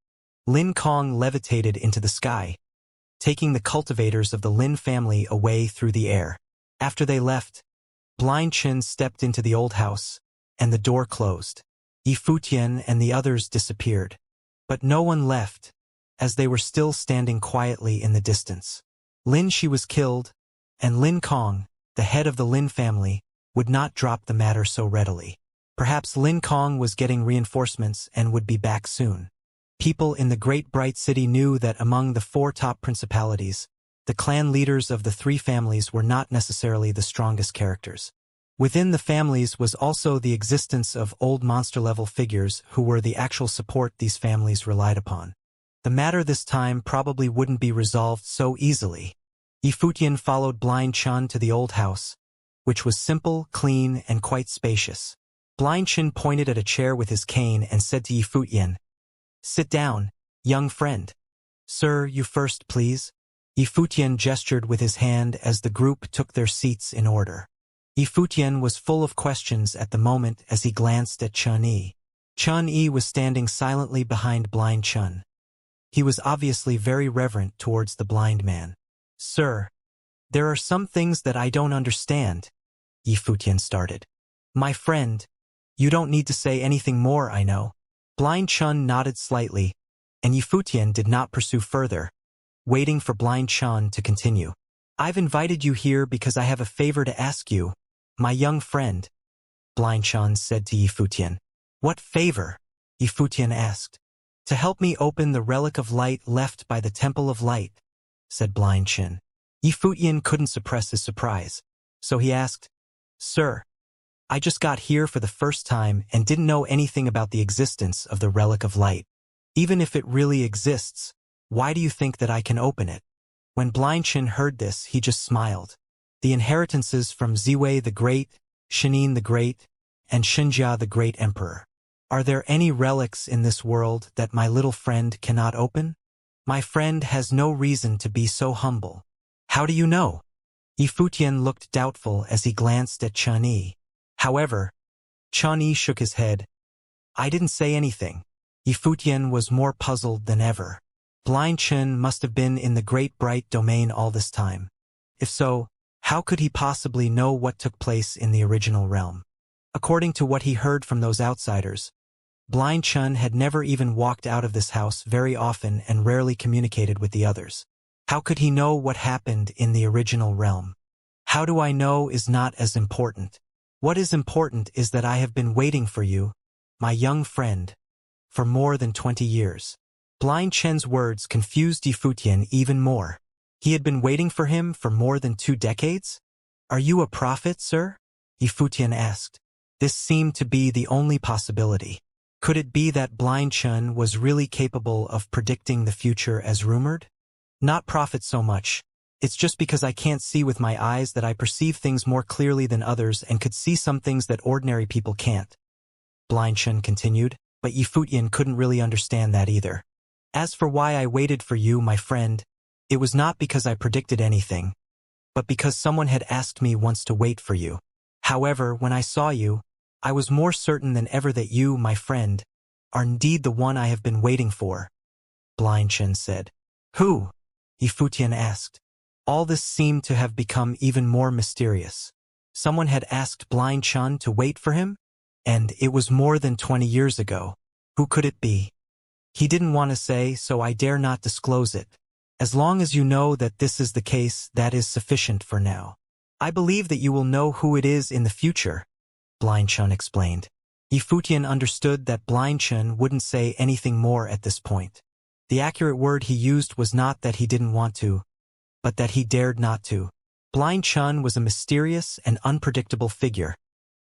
S1: Lin Kong levitated into the sky, taking the cultivators of the Lin family away through the air. After they left, Blind Chen stepped into the old house, and the door closed. Yi Futian and the others disappeared. But no one left, as they were still standing quietly in the distance. Lin Shi was killed, and Lin Kong, the head of the Lin family, would not drop the matter so readily. Perhaps Lin Kong was getting reinforcements and would be back soon. People in the great bright city knew that among the 4 top principalities, the clan leaders of the 3 families were not necessarily the strongest characters. Within the families was also the existence of old monster-level figures who were the actual support these families relied upon. The matter this time probably wouldn't be resolved so easily. Yi Futian followed Blind Chen to the old house, which was simple, clean, and quite spacious. Blind Chen pointed at a chair with his cane and said to Yi Futian, "Sit down, young friend." "Sir, you first, please." Yi Futian gestured with his hand as the group took their seats in order. Yi Futian was full of questions at the moment as he glanced at Chun Yi. Chun Yi was standing silently behind Blind Chen. He was obviously very reverent towards the blind man. "Sir, there are some things that I don't understand," Yi Futian started. "My friend, you don't need to say anything more, I know." Blind Chen nodded slightly, and Yi Futian did not pursue further, waiting for Blind Chen to continue. "I've invited you here because I have a favor to ask you, my young friend," Blind Chen said to Yi Futian. "What favor?" Yi Futian asked. "To help me open the relic of light left by the Temple of Light," said Blind Chen. Yi Futian couldn't suppress his surprise, so he asked, "Sir, I just got here for the first time and didn't know anything about the existence of the relic of light. Even if it really exists, why do you think that I can open it?" When Blind Chen heard this, he just smiled. The inheritances from Ziwei the Great, Shinin the Great, and Xianxia the Great Emperor. Are there any relics in this world that my little friend cannot open? My friend has no reason to be so humble. How do you know? Yi Futian looked doubtful as he glanced at Chun Yi. However, Chun Yi shook his head. "I didn't say anything." Yi Futian was more puzzled than ever. Blind Chen must have been in the great bright domain all this time. If so, how could he possibly know what took place in the original realm? According to what he heard from those outsiders, Blind Chen had never even walked out of this house very often and rarely communicated with the others. How could he know what happened in the original realm? How do I know is not as important. What is important is that I have been waiting for you, my young friend, for more than 20 years. Blind Chen's words confused Yi Futian even more. He had been waiting for him for more than 2 decades? "Are you a prophet, sir?" Yi Futian asked. This seemed to be the only possibility. Could it be that Blind Chen was really capable of predicting the future as rumored? Not prophet so much. It's just because I can't see with my eyes that I perceive things more clearly than others and could see some things that ordinary people can't. Blind Chen continued, but Yi Futian couldn't really understand that either. As for why I waited for you, my friend, it was not because I predicted anything, but because someone had asked me once to wait for you. However, when I saw you, I was more certain than ever that you, my friend, are indeed the one I have been waiting for, Blind Chen said. Who? Yi Futian asked. All this seemed to have become even more mysterious. Someone had asked Blind Chen to wait for him? And it was more than 20 years ago. Who could it be? He didn't want to say, so I dare not disclose it. As long as you know that this is the case, that is sufficient for now. I believe that you will know who it is in the future, Blind Chen explained. Yi Futian understood that Blind Chen wouldn't say anything more at this point. The accurate word he used was not that he didn't want to, but that he dared not to. Blind Chun was a mysterious and unpredictable figure,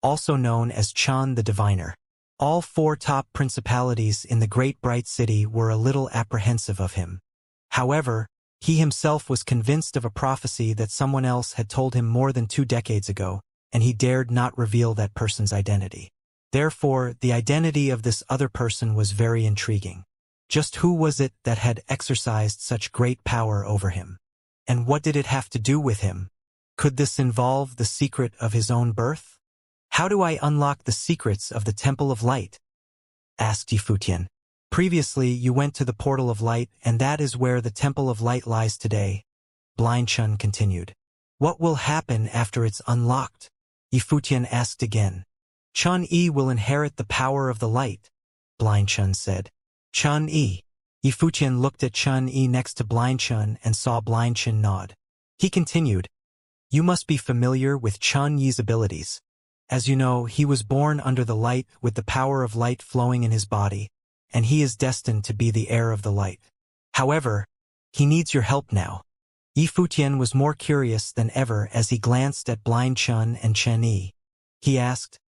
S1: also known as Chun the Diviner. All 4 top principalities in the Great Bright City were a little apprehensive of him. However, he himself was convinced of a prophecy that someone else had told him more than 2 decades ago, and he dared not reveal that person's identity. Therefore, the identity of this other person was very intriguing. Just who was it that had exercised such great power over him? And what did it have to do with him? Could this involve the secret of his own birth? How do I unlock the secrets of the Temple of Light? Asked Yifutian. Previously, you went to the Portal of Light, and that is where the Temple of Light lies today. Blind Chun continued. What will happen after it's unlocked? Yifutian asked again. Chun-Yi will inherit the power of the light, Blind Chun said. Chun-Yi. Yifutian looked at Chun-Yi next to Blind Chun and saw Blind Chun nod. He continued. You must be familiar with Chun-Yi's abilities. As you know, he was born under the light with the power of light flowing in his body, and he is destined to be the heir of the light. However, he needs your help now. Yifutian was more curious than ever as he glanced at Blind Chun and Chen-Yi. He asked,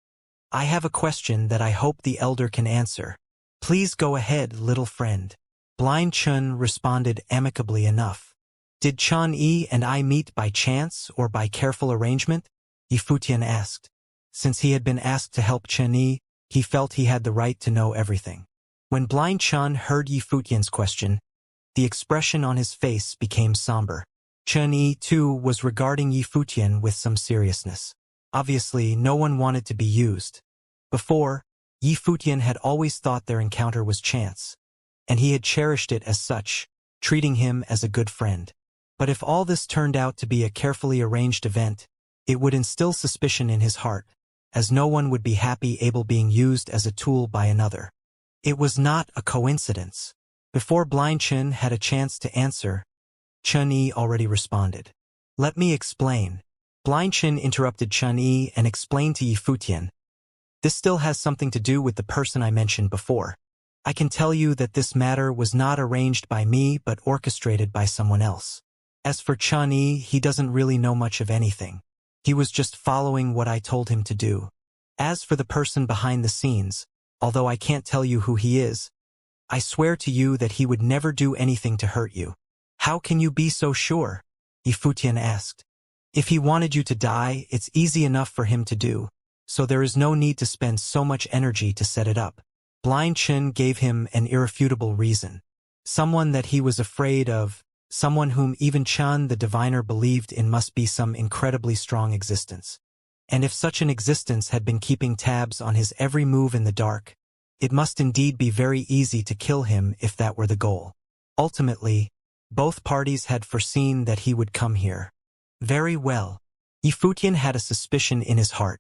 S1: I have a question that I hope the elder can answer. Please go ahead, little friend. Blind Chun responded amicably enough. Did Chen-Yi and I meet by chance or by careful arrangement? Yifutian asked. Since he had been asked to help Chen-Yi, he felt he had the right to know everything. When Blind Chun heard Yifutian's question, the expression on his face became somber. Chen-Yi, too, was regarding Yifutian with some seriousness. Obviously, no one wanted to be used. Before, Yifutian had always thought their encounter was chance, and he had cherished it as such, treating him as a good friend. But if all this turned out to be a carefully arranged event, it would instill suspicion in his heart, as no one would be happy able being used as a tool by another. It was not a coincidence. Before Blind Chun had a chance to answer, Chen-Yi already responded. Let me explain. Blind Chun interrupted Chen-Yi and explained to Yifutian. This still has something to do with the person I mentioned before. I can tell you that this matter was not arranged by me but orchestrated by someone else. As for Chen-Yi, he doesn't really know much of anything. He was just following what I told him to do. As for the person behind the scenes, although I can't tell you who he is, I swear to you that he would never do anything to hurt you. How can you be so sure? Yifutian asked. If he wanted you to die, it's easy enough for him to do, so there is no need to spend so much energy to set it up. Blind Chun gave him an irrefutable reason. Someone that he was afraid of, someone whom even Chun the Diviner believed in must be some incredibly strong existence. And if such an existence had been keeping tabs on his every move in the dark, it must indeed be very easy to kill him if that were the goal. Ultimately, both parties had foreseen that he would come here. Very well. Yifutian had a suspicion in his heart,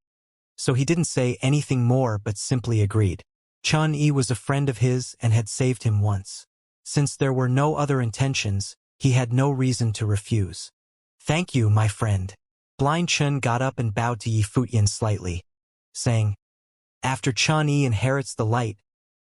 S1: so he didn't say anything more but simply agreed. Chen-Yi was a friend of his and had saved him once. Since there were no other intentions, he had no reason to refuse. Thank you, my friend. Blind Chun got up and bowed to Yifutian slightly, saying, After Chen-Yi inherits the light,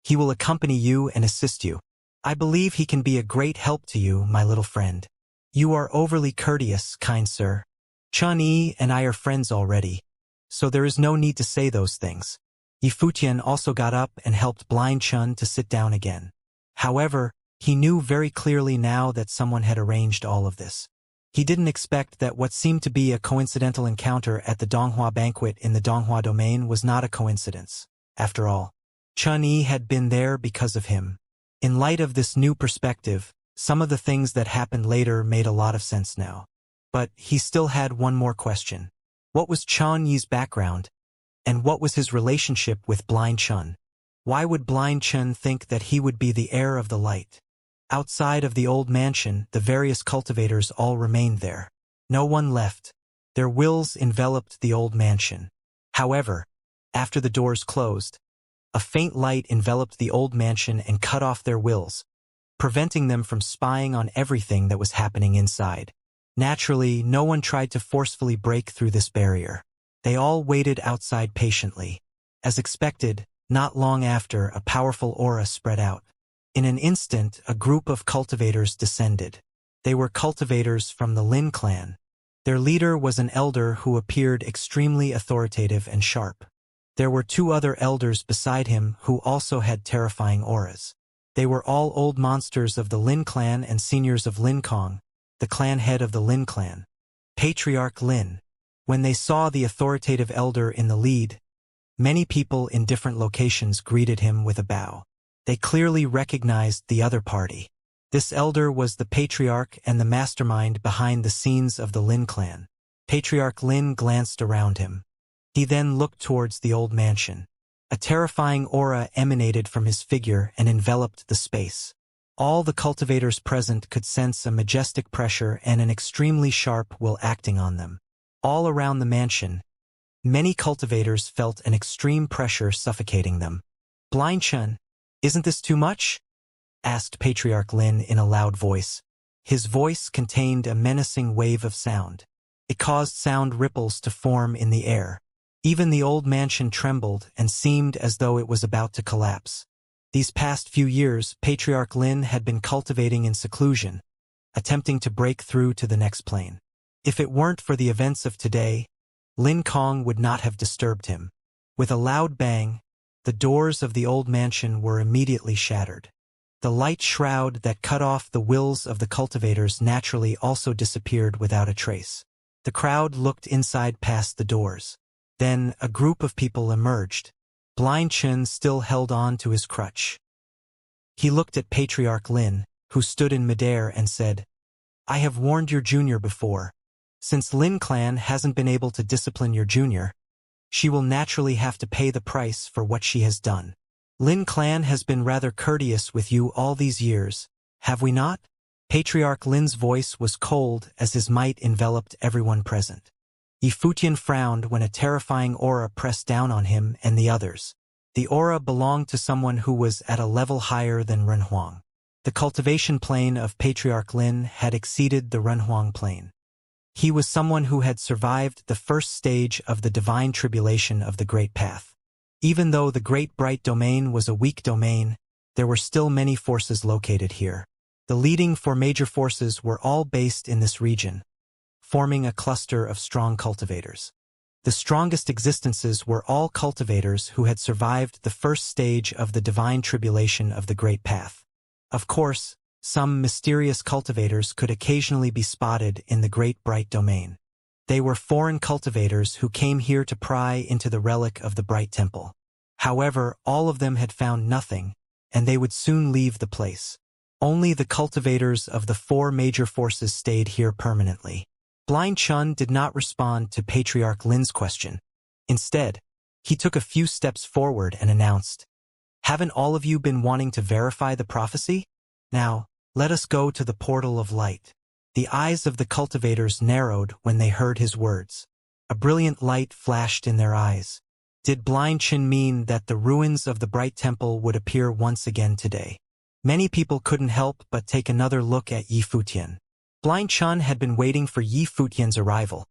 S1: he will accompany you and assist you. I believe he can be a great help to you, my little friend. You are overly courteous, kind sir. Chen-Yi and I are friends already, so there is no need to say those things. Yifutian also got up and helped Blind Chun to sit down again. However, he knew very clearly now that someone had arranged all of this. He didn't expect that what seemed to be a coincidental encounter at the Donghua banquet in the Donghua domain was not a coincidence. After all, Chen-Yi had been there because of him. In light of this new perspective, some of the things that happened later made a lot of sense now. But he still had one more question. What was Chen-Yi's background? And what was his relationship with Blind Chun? Why would Blind Chun think that he would be the heir of the light? Outside of the old mansion, the various cultivators all remained there. No one left. Their wills enveloped the old mansion. However, after the doors closed, a faint light enveloped the old mansion and cut off their wills, preventing them from spying on everything that was happening inside. Naturally, no one tried to forcefully break through this barrier. They all waited outside patiently. As expected, not long after, a powerful aura spread out. In an instant, a group of cultivators descended. They were cultivators from the Lin clan. Their leader was an elder who appeared extremely authoritative and sharp. There were two other elders beside him who also had terrifying auras. They were all old monsters of the Lin clan and seniors of Lin Kong, the clan head of the Lin clan, Patriarch Lin. When they saw the authoritative elder in the lead, many people in different locations greeted him with a bow. They clearly recognized the other party. This elder was the patriarch and the mastermind behind the scenes of the Lin clan. Patriarch Lin glanced around him. He then looked towards the old mansion. A terrifying aura emanated from his figure and enveloped the space. All the cultivators present could sense a majestic pressure and an extremely sharp will acting on them. All around the mansion, many cultivators felt an extreme pressure suffocating them. Blind Chun, isn't this too much? Asked Patriarch Lin in a loud voice. His voice contained a menacing wave of sound. It caused sound ripples to form in the air. Even the old mansion trembled and seemed as though it was about to collapse. These past few years, Patriarch Lin had been cultivating in seclusion, attempting to break through to the next plane. If it weren't for the events of today, Lin Kong would not have disturbed him. With a loud bang, the doors of the old mansion were immediately shattered. The light shroud that cut off the wills of the cultivators naturally also disappeared without a trace. The crowd looked inside past the doors. Then a group of people emerged. Blind Chun still held on to his crutch. He looked at Patriarch Lin, who stood in midair, and said, "I have warned your junior before. Since Lin clan hasn't been able to discipline your junior, she will naturally have to pay the price for what she has done. Lin clan has been rather courteous with you all these years, have we not?" Patriarch Lin's voice was cold as his might enveloped everyone present. Yifutian frowned when a terrifying aura pressed down on him and the others. The aura belonged to someone who was at a level higher than Renhuang. The cultivation plane of Patriarch Lin had exceeded the Renhuang plane. He was someone who had survived the first stage of the divine tribulation of the Great Path. Even though the Great Bright Domain was a weak domain, there were still many forces located here. The leading four major forces were all based in this region, forming a cluster of strong cultivators. The strongest existences were all cultivators who had survived the first stage of the divine tribulation of the Great Path. Of course, some mysterious cultivators could occasionally be spotted in the Great Bright Domain. They were foreign cultivators who came here to pry into the relic of the Bright Temple. However, all of them had found nothing, and they would soon leave the place. Only the cultivators of the four major forces stayed here permanently. Blind Chun did not respond to Patriarch Lin's question. Instead, he took a few steps forward and announced, "Haven't all of you been wanting to verify the prophecy? Now, let us go to the portal of light." The eyes of the cultivators narrowed when they heard his words. A brilliant light flashed in their eyes. Did Blind Chun mean that the ruins of the Bright Temple would appear once again today? Many people couldn't help but take another look at Yifutian. Blind Chun had been waiting for Yifutian's arrival,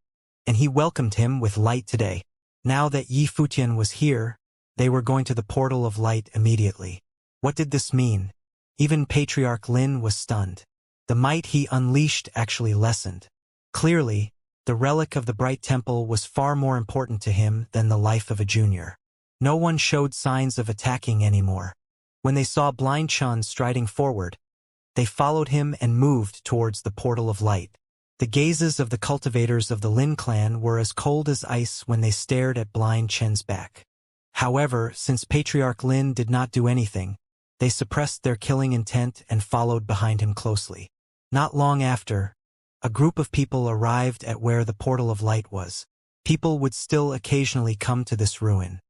S1: and he welcomed him with light today. Now that Yifutian was here, they were going to the portal of light immediately. What did this mean? Even Patriarch Lin was stunned. The might he unleashed actually lessened. Clearly, the relic of the Bright Temple was far more important to him than the life of a junior. No one showed signs of attacking anymore. When they saw Blind Chun striding forward, they followed him and moved towards the portal of light. The gazes of the cultivators of the Lin clan were as cold as ice when they stared at Blind Chun's back. However, since Patriarch Lin did not do anything, they suppressed their killing intent and followed behind him closely. Not long after, a group of people arrived at where the portal of light was. People would still occasionally come to this ruin.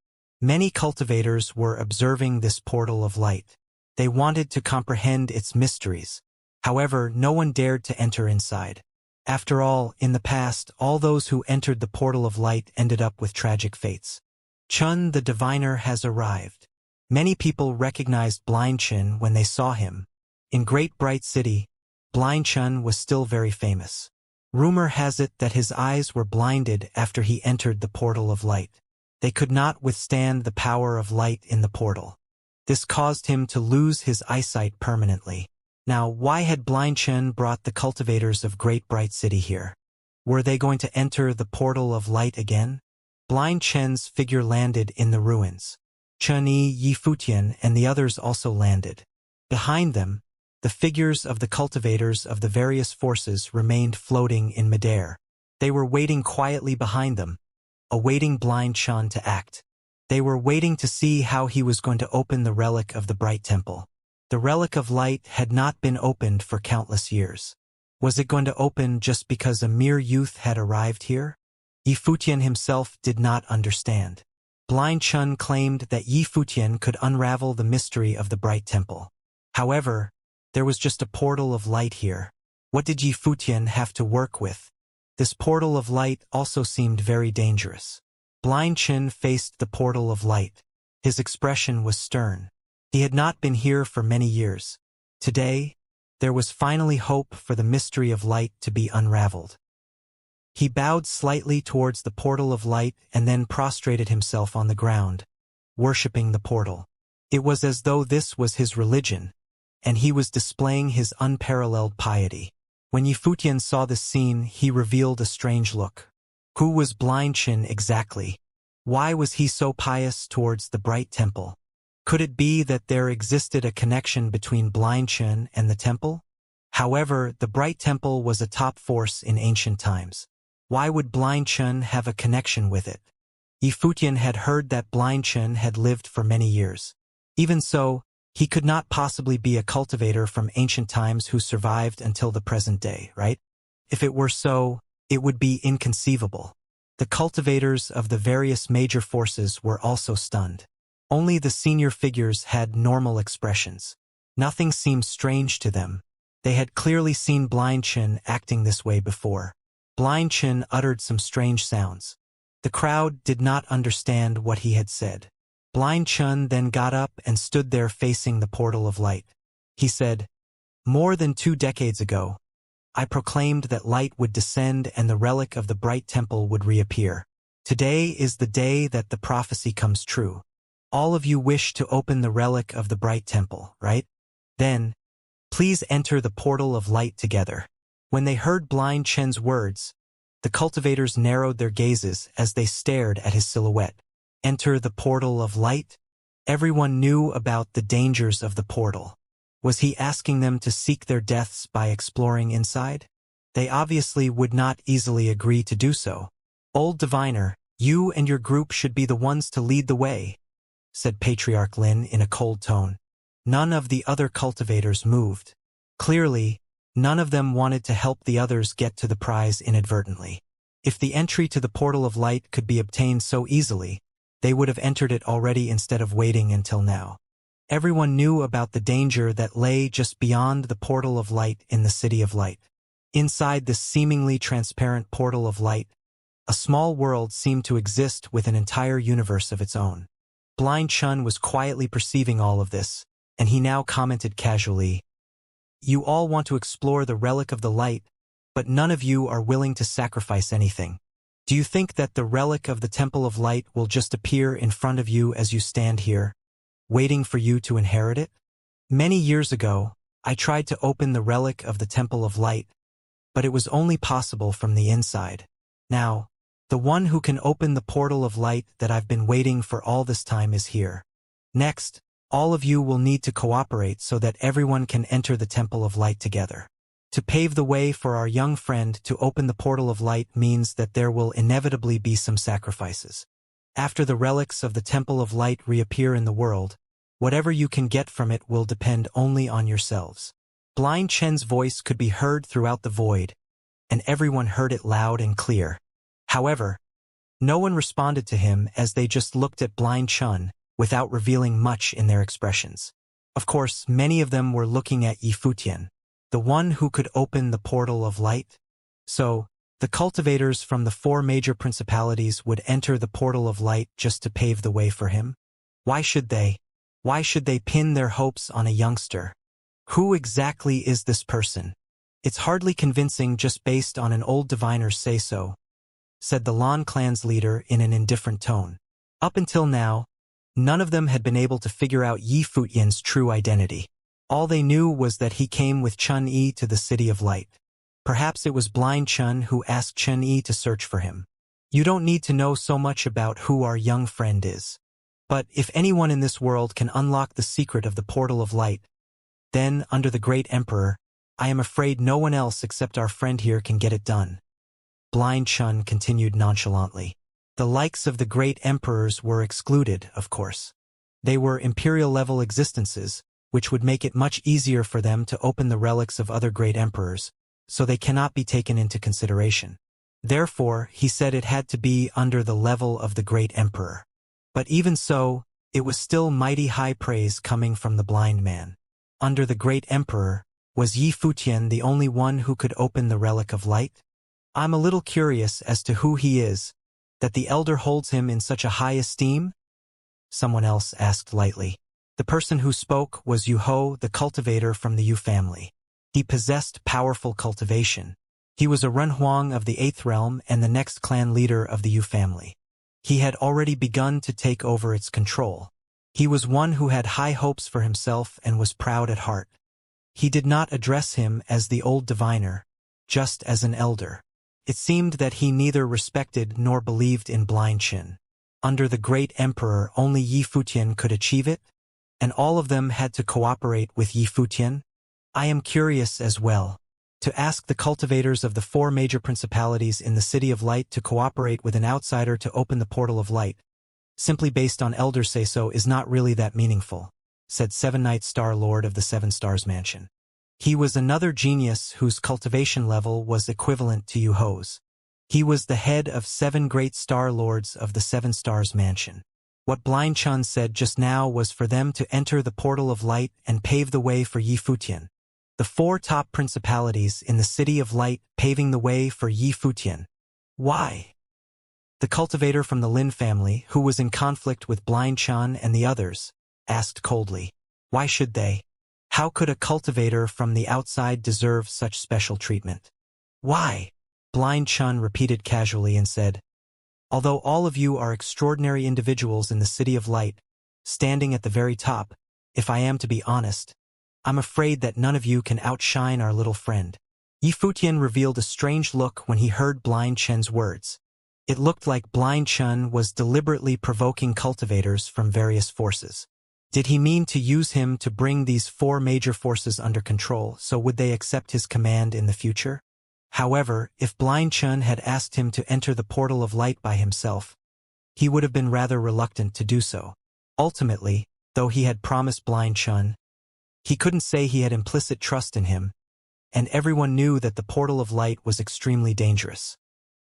S1: Many cultivators were observing this portal of light. They wanted to comprehend its mysteries. However, no one dared to enter inside. After all, in the past, all those who entered the portal of light ended up with tragic fates. Chun the diviner has arrived. Many people recognized Blind Chun when they saw him. In Great Bright City, Blind Chun was still very famous. Rumor has it that his eyes were blinded after he entered the portal of light. They could not withstand the power of light in the portal. This caused him to lose his eyesight permanently. Now, why had Blind Chen brought the cultivators of Great Bright City here? Were they going to enter the portal of light again? Blind Chen's figure landed in the ruins. Chen Yi Futian and the others also landed. Behind them, the figures of the cultivators of the various forces remained floating in midair. They were waiting quietly behind them, awaiting Blind Chen to act. They were waiting to see how he was going to open the relic of the Bright Temple. The relic of light had not been opened for countless years. Was it going to open just because a mere youth had arrived here? Yi Futian himself did not understand. Blind Chen claimed that Yi Futian could unravel the mystery of the Bright Temple. However, there was just a portal of light here. What did Yi Futian have to work with? This portal of light also seemed very dangerous. Blind Chen faced the portal of light. His expression was stern. He had not been here for many years. Today, there was finally hope for the mystery of light to be unraveled. He bowed slightly towards the portal of light and then prostrated himself on the ground, worshipping the portal. It was as though this was his religion, and he was displaying his unparalleled piety. When Yi Futian saw this scene, he revealed a strange look. Who was Blind Chen exactly? Why was he so pious towards the Bright Temple? Could it be that there existed a connection between Blind Chen and the temple? However, the Bright Temple was a top force in ancient times. Why would Blind Chen have a connection with it? Yi Futian had heard that Blind Chen had lived for many years. Even so, he could not possibly be a cultivator from ancient times who survived until the present day, right? If it were so, it would be inconceivable. The cultivators of the various major forces were also stunned. Only the senior figures had normal expressions. Nothing seemed strange to them. They had clearly seen Blind Chen acting this way before. Blind Chen uttered some strange sounds. The crowd did not understand what he had said. Blind Chen then got up and stood there facing the portal of light. He said, "More than 2 decades ago, I proclaimed that light would descend and the relic of the Bright Temple would reappear. Today is the day that the prophecy comes true. All of you wish to open the relic of the Bright Temple, right? Then, please enter the portal of light together." When they heard Blind Chen's words, the cultivators narrowed their gazes as they stared at his silhouette. Enter the portal of light? Everyone knew about the dangers of the portal. Was he asking them to seek their deaths by exploring inside? They obviously would not easily agree to do so. "Old diviner, you and your group should be the ones to lead the way," said Patriarch Lin in a cold tone. None of the other cultivators moved. Clearly, none of them wanted to help the others get to the prize inadvertently. If the entry to the portal of light could be obtained so easily, they would have entered it already instead of waiting until now. Everyone knew about the danger that lay just beyond the portal of light in the City of Light. Inside this seemingly transparent portal of light, a small world seemed to exist with an entire universe of its own. Blind Chen was quietly perceiving all of this, and he now commented casually, "You all want to explore the relic of the light, but none of you are willing to sacrifice anything. Do you think that the relic of the Temple of Light will just appear in front of you as you stand here, waiting for you to inherit it? Many years ago, I tried to open the relic of the Temple of Light, but it was only possible from the inside. Now, the one who can open the portal of light that I've been waiting for all this time is here. Next, all of you will need to cooperate so that everyone can enter the Temple of Light together. To pave the way for our young friend to open the portal of light means that there will inevitably be some sacrifices. After the relics of the Temple of Light reappear in the world, whatever you can get from it will depend only on yourselves." Blind Chen's voice could be heard throughout the void, and everyone heard it loud and clear. However, no one responded to him as they just looked at Blind Chen without revealing much in their expressions. Of course, many of them were looking at Yi Futian, the one who could open the portal of light. So, the cultivators from the 4 major principalities would enter the portal of light just to pave the way for him? Why should they? Why should they pin their hopes on a youngster? Who exactly is this person? It's hardly convincing just based on an old diviner's say-so, said the Lan clan's leader in an indifferent tone. Up until now, None of them had been able to figure out Yi Futian's true identity. All they knew was that he came with Chun-Yi to the City of Light. Perhaps it was Blind Chun who asked Chun-Yi to search for him. You don't need to know so much about who our young friend is. But if anyone in this world can unlock the secret of the portal of light, then, under the great emperor, I am afraid no one else except our friend here can get it done. Blind Chun continued nonchalantly. The likes of the great emperors were excluded, of course. They were imperial-level existences, which would make it much easier for them to open the relics of other great emperors, so they cannot be taken into consideration. Therefore, he said it had to be under the level of the great emperor. But even so, it was still mighty high praise coming from the blind man. Under the great emperor, was Yi Futian the only one who could open the relic of light? I'm a little curious as to who he is, that the elder holds him in such a high esteem? Someone else asked lightly. The person who spoke was Yu Ho, the cultivator from the Yu family. He possessed powerful cultivation. He was a Renhuang of the 8th realm and the next clan leader of the Yu family. He had already begun to take over its control. He was one who had high hopes for himself and was proud at heart. He did not address him as the old diviner, just as an elder. It seemed that he neither respected nor believed in Blind Chin. Under the great emperor, only Yi Futian could achieve it, and all of them had to cooperate with Yi Futian. I am curious as well. To ask the cultivators of the 4 major principalities in the City of Light to cooperate with an outsider to open the portal of light, simply based on elders say-so, is not really that meaningful, said Seven Night Star Lord of the 7 Stars Mansion. He was another genius whose cultivation level was equivalent to Yu Ho's. He was the head of 7 great Star Lords of the 7 Stars Mansion. What Blind Chun said just now was for them to enter the portal of light and pave the way for Yi Futian. The 4 top principalities in the City of Light paving the way for Yi Futian. Why? The cultivator from the Lin family, who was in conflict with Blind Chun and the others, asked coldly. Why should they? How could a cultivator from the outside deserve such special treatment? Why? Blind Chun repeated casually and said, although all of you are extraordinary individuals in the City of Light, standing at the very top, if I am to be honest, I'm afraid that none of you can outshine our little friend. Yi Futian revealed a strange look when he heard Blind Chen's words. It looked like Blind Chun was deliberately provoking cultivators from various forces. Did he mean to use him to bring these 4 major forces under control, so would they accept his command in the future? However, if Blind Chun had asked him to enter the portal of light by himself, he would have been rather reluctant to do so. Ultimately, though he had promised Blind Chun, he couldn't say he had implicit trust in him, and everyone knew that the portal of light was extremely dangerous.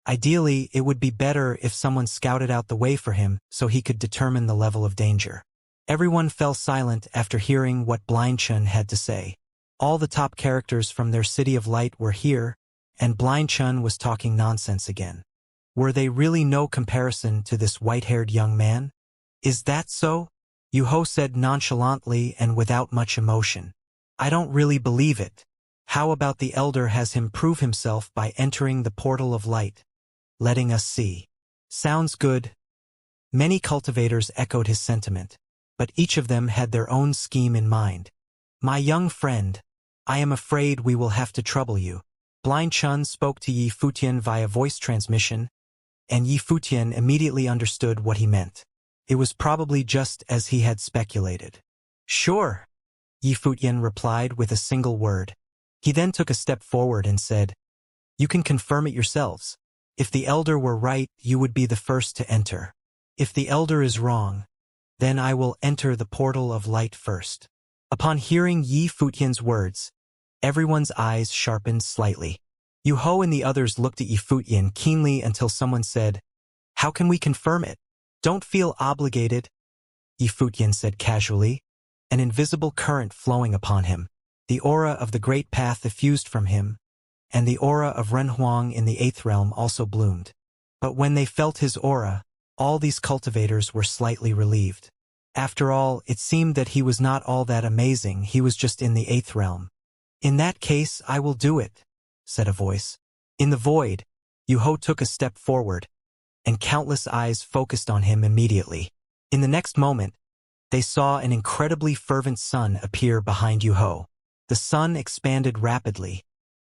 S1: Ideally, it would be better if someone scouted out the way for him so he could determine the level of danger. Everyone fell silent after hearing what Blind Chun had to say. All the top characters from their City of Light were here, and Blind Chun was talking nonsense again. Were they really no comparison to this white-haired young man? Is that so? Yu Ho said nonchalantly and without much emotion. I don't really believe it. How about the elder has him prove himself by entering the portal of light, letting us see? Sounds good. Many cultivators echoed his sentiment, but each of them had their own scheme in mind. My young friend, I am afraid we will have to trouble you. Blind Chun spoke to Yi Futian via voice transmission, and Yi Futian immediately understood what he meant. It was probably just as he had speculated. Sure, Yi Futian replied with a single word. He then took a step forward and said, you can confirm it yourselves. If the elder were right, you would be the first to enter. If the elder is wrong, then I will enter the portal of light first. Upon hearing Yi Futian's words, everyone's eyes sharpened slightly. Yu Ho and the others looked at Yi Futian keenly until someone said, how can we confirm it? Don't feel obligated, Yi Futian said casually, an invisible current flowing upon him. The aura of the Great Path effused from him, and the aura of Renhuang in the 8th realm also bloomed. But when they felt his aura, all these cultivators were slightly relieved. After all, it seemed that he was not all that amazing, he was just in the 8th realm. In that case, I will do it, said a voice. In the void, Yu Ho took a step forward, and countless eyes focused on him immediately. In the next moment, they saw an incredibly fervent sun appear behind Yuho. The sun expanded rapidly,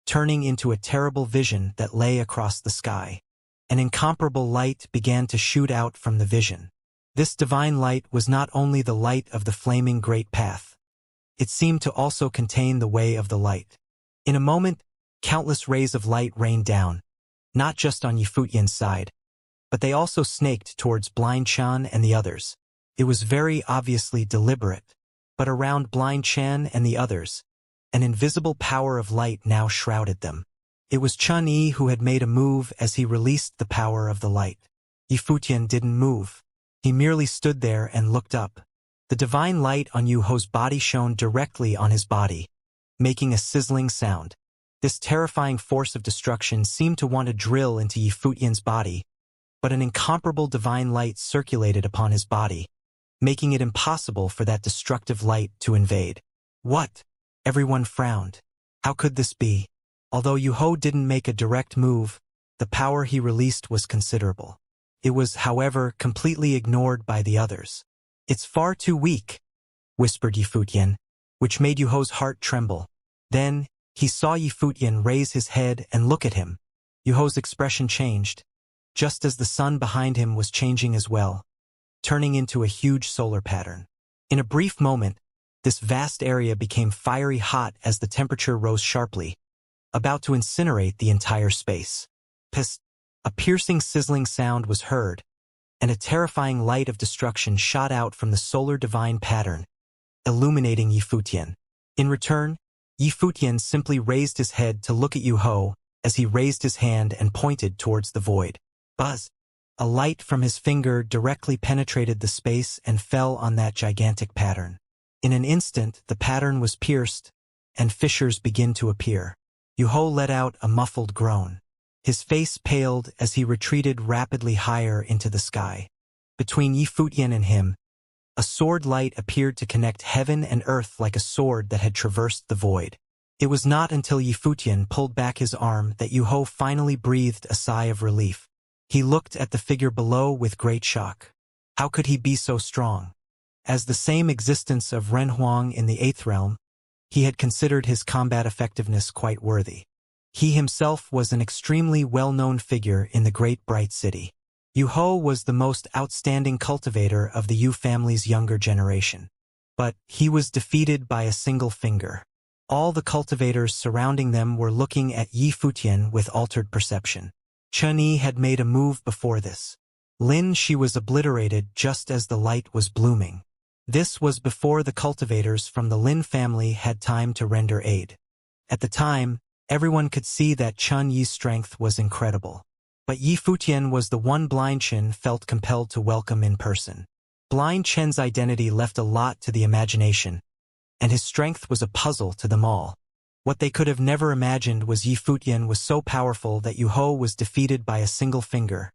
S1: turning into a terrible vision that lay across the sky. An incomparable light began to shoot out from the vision. This divine light was not only the light of the flaming great path. It seemed to also contain the way of the light. In a moment, countless rays of light rained down, not just on Yifutian's side, but they also snaked towards Blind Chan and the others. It was very obviously deliberate, but around Blind Chan and the others, an invisible power of light now shrouded them. It was Chun Yi who had made a move as he released the power of the light. Yifutian didn't move. He merely stood there and looked up. The divine light on Yuho's body shone directly on his body, making a sizzling sound. This terrifying force of destruction seemed to want to drill into Yifutian's body, but an incomparable divine light circulated upon his body, making it impossible for that destructive light to invade. What? Everyone frowned. How could this be? Although Yuho didn't make a direct move, the power he released was considerable. It was, however, completely ignored by the others. "It's far too weak," whispered Yifutian, which made Yuho's heart tremble. Then, he saw Yifutian raise his head and look at him. Yuho's expression changed, just as the sun behind him was changing as well, turning into a huge solar pattern. In a brief moment, this vast area became fiery hot as the temperature rose sharply, about to incinerate the entire space. Psst! A piercing sizzling sound was heard, and a terrifying light of destruction shot out from the solar divine pattern, illuminating Yifutian. In return, Yifutian simply raised his head to look at Yuho as he raised his hand and pointed towards the void. Buzz! A light from his finger directly penetrated the space and fell on that gigantic pattern. In an instant, the pattern was pierced, and fissures began to appear. Yuho let out a muffled groan. His face paled as he retreated rapidly higher into the sky. Between Yifutian and him, a sword light appeared to connect heaven and earth like a sword that had traversed the void. It was not until Yifutian pulled back his arm that Yuho finally breathed a sigh of relief. He looked at the figure below with great shock. How could he be so strong? As the same existence of Ren Huang in the 8th realm, he had considered his combat effectiveness quite worthy. He himself was an extremely well-known figure in the Great Bright City. Yuho was the most outstanding cultivator of the Yu family's younger generation. But he was defeated by a single finger. All the cultivators surrounding them were looking at Yifutian with altered perception. Chun Yi had made a move before this. Lin Shi was obliterated just as the light was blooming. This was before the cultivators from the Lin family had time to render aid. At the time, everyone could see that Chun Yi's strength was incredible. But Yifutian was the one Blind Chen felt compelled to welcome in person. Blind Chen's identity left a lot to the imagination, and his strength was a puzzle to them all. What they could have never imagined was Yifutian was so powerful that Yuho was defeated by a single finger,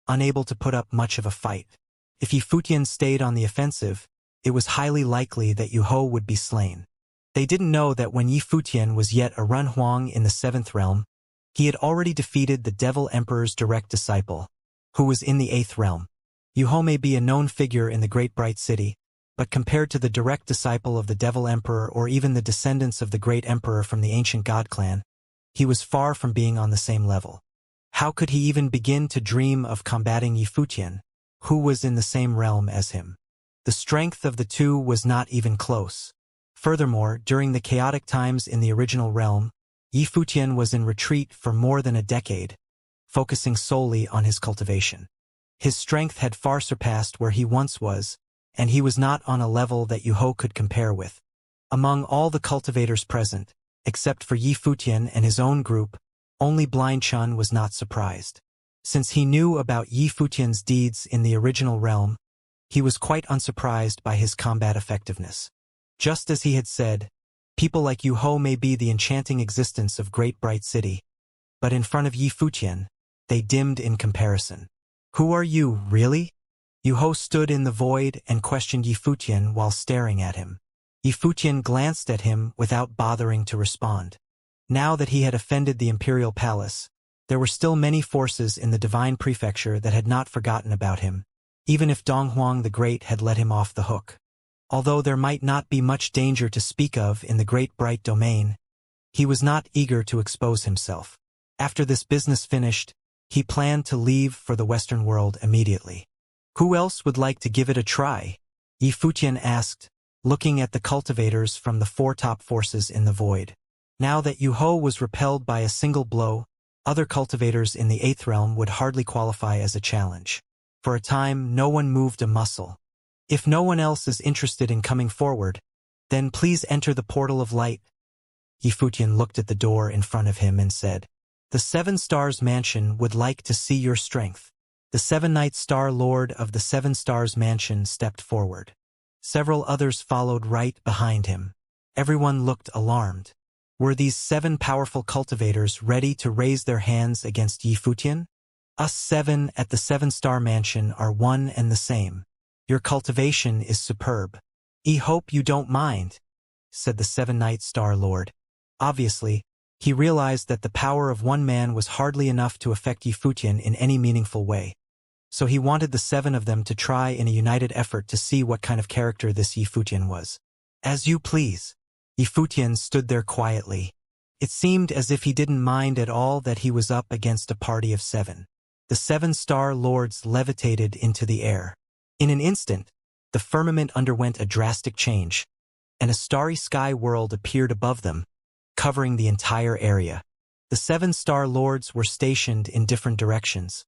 S1: unable to put up much of a fight. If Yifutian stayed on the offensive, it was highly likely that Yuho would be slain. They didn't know that when Yifutian was yet a Ren Huang in the 7th realm, he had already defeated the Devil Emperor's direct disciple, who was in the 8th realm. Yuho may be a known figure in the Great Bright City, but compared to the direct disciple of the Devil Emperor or even the descendants of the Great Emperor from the ancient God clan, he was far from being on the same level. How could he even begin to dream of combating Yifutian, who was in the same realm as him? The strength of the two was not even close. Furthermore, during the chaotic times in the original realm, Yifutian was in retreat for more than a decade, focusing solely on his cultivation. His strength had far surpassed where he once was, and he was not on a level that Yuho could compare with. Among all the cultivators present, except for Yifutian and his own group, only Blind Chun was not surprised. Since he knew about Yifutian's deeds in the original realm, he was quite unsurprised by his combat effectiveness. Just as he had said, people like Yuho may be the enchanting existence of Great Bright City, but in front of Yifutian, they dimmed in comparison. Who are you, really? Yuho stood in the void and questioned Yifutian while staring at him. Yifutian glanced at him without bothering to respond. Now that he had offended the imperial palace, there were still many forces in the divine prefecture that had not forgotten about him, even if Donghuang the Great had let him off the hook. Although there might not be much danger to speak of in the great bright domain, he was not eager to expose himself. After this business finished, he planned to leave for the Western world immediately. Who else would like to give it a try? Yifutian asked, looking at the cultivators from the four top forces in the void. Now that Yuho was repelled by a single blow, other cultivators in the 8th realm would hardly qualify as a challenge. For a time, no one moved a muscle. If no one else is interested in coming forward, then please enter the portal of light. Yifutian looked at the door in front of him and said, "The 7 Stars Mansion would like to see your strength." The 7-Night Star Lord of the 7 Stars Mansion stepped forward. Several others followed right behind him. Everyone looked alarmed. Were these 7 powerful cultivators ready to raise their hands against Yifutian? Us 7 at the 7-Star Mansion are one and the same. Your cultivation is superb. Hope you don't mind, said the 7-Night Star Lord. Obviously, he realized that the power of one man was hardly enough to affect Yifutian in any meaningful way. So he wanted the 7 of them to try in a united effort to see what kind of character this Yifutian was. As you please. Yifutian stood there quietly. It seemed as if he didn't mind at all that he was up against a party of 7. The 7-Star Lords levitated into the air. In an instant, the firmament underwent a drastic change, and a starry sky world appeared above them, covering the entire area. The 7-Star Lords were stationed in different directions,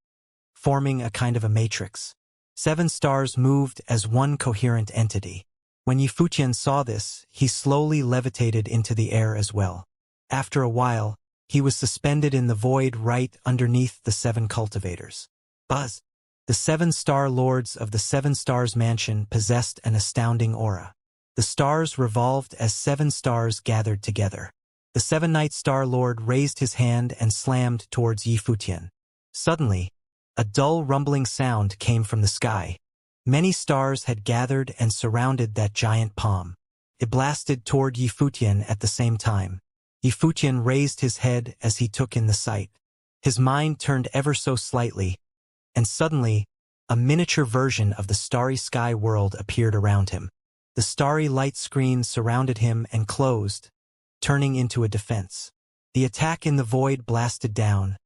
S1: forming a kind of a matrix. 7 stars moved as one coherent entity. When Yifutian saw this, he slowly levitated into the air as well. After a while, he was suspended in the void right underneath the 7 cultivators. Buzz! The 7-Star Lords of the 7 Stars Mansion possessed an astounding aura. The stars revolved as 7 stars gathered together. The 7-Night Star Lord raised his hand and slammed towards Yifutian. Suddenly, a dull rumbling sound came from the sky. Many stars had gathered and surrounded that giant palm. It blasted toward Yifutian at the same time. Yifutian raised his head as he took in the sight. His mind turned ever so slightly, and suddenly, a miniature version of the starry sky world appeared around him. The starry light screen surrounded him and closed, turning into a defense. The attack in the void blasted down,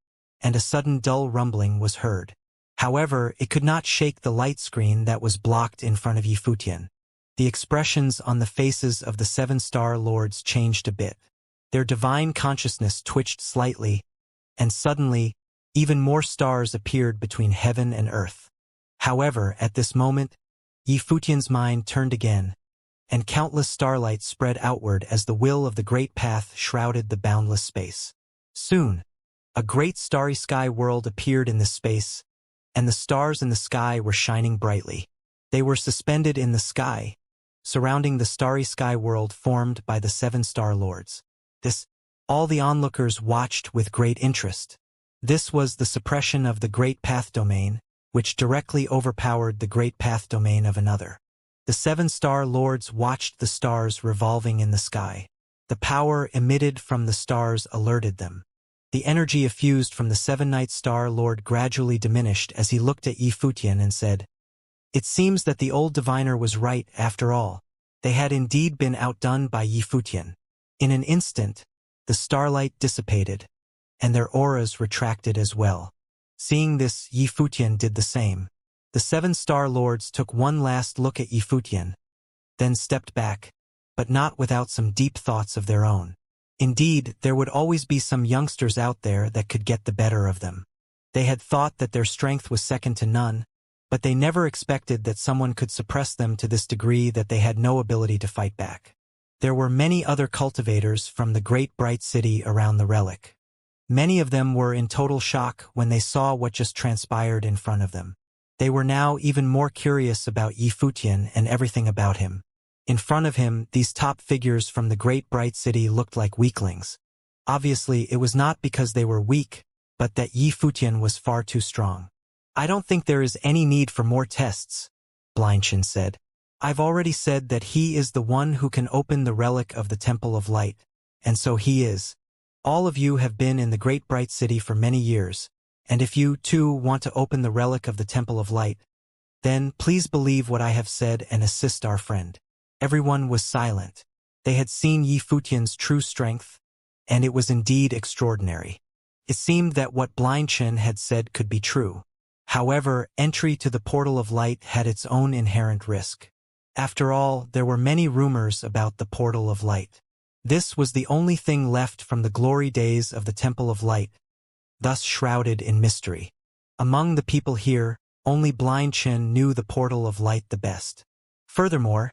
S1: and a sudden dull rumbling was heard. However, it could not shake the light screen that was blocked in front of Yifutian. The expressions on the faces of the 7-Star Lords changed a bit. Their divine consciousness twitched slightly, and suddenly, even more stars appeared between heaven and earth. However, at this moment, Yifutian's mind turned again, and countless starlight spread outward as the will of the great path shrouded the boundless space. Soon, a great starry sky world appeared in this space, and the stars in the sky were shining brightly. They were suspended in the sky, surrounding the starry sky world formed by the 7-Star Lords. All the onlookers watched with great interest. This was the suppression of the Great Path Domain, which directly overpowered the Great Path Domain of another. The 7-Star Lords watched the stars revolving in the sky. The power emitted from the stars alerted them. The energy effused from the 7-Night Star Lord gradually diminished as he looked at Yifutian and said, "It seems that the old diviner was right after all. They had indeed been outdone by Yifutian." In an instant, the starlight dissipated, and their auras retracted as well. Seeing this, Yifutian did the same. The 7-Star Lords took one last look at Yifutian, then stepped back, but not without some deep thoughts of their own. Indeed, there would always be some youngsters out there that could get the better of them. They had thought that their strength was second to none, but they never expected that someone could suppress them to this degree that they had no ability to fight back. There were many other cultivators from the great bright city around the relic. Many of them were in total shock when they saw what just transpired in front of them. They were now even more curious about Yifutian and everything about him. In front of him, these top figures from the great bright city looked like weaklings. Obviously, it was not because they were weak, but that Yifutian was far too strong. "I don't think there is any need for more tests," Blindshin said. "I've already said that he is the one who can open the relic of the Temple of Light, and so he is. All of you have been in the great bright city for many years, and if you, too, want to open the relic of the Temple of Light, then please believe what I have said and assist our friend." Everyone was silent. They had seen Yi Futian's true strength, and it was indeed extraordinary. It seemed that what Blind Chen had said could be true. However, entry to the portal of light had its own inherent risk. After all, there were many rumors about the portal of light. This was the only thing left from the glory days of the Temple of Light, thus shrouded in mystery. Among the people here, only Blind Chen knew the portal of light the best. Furthermore,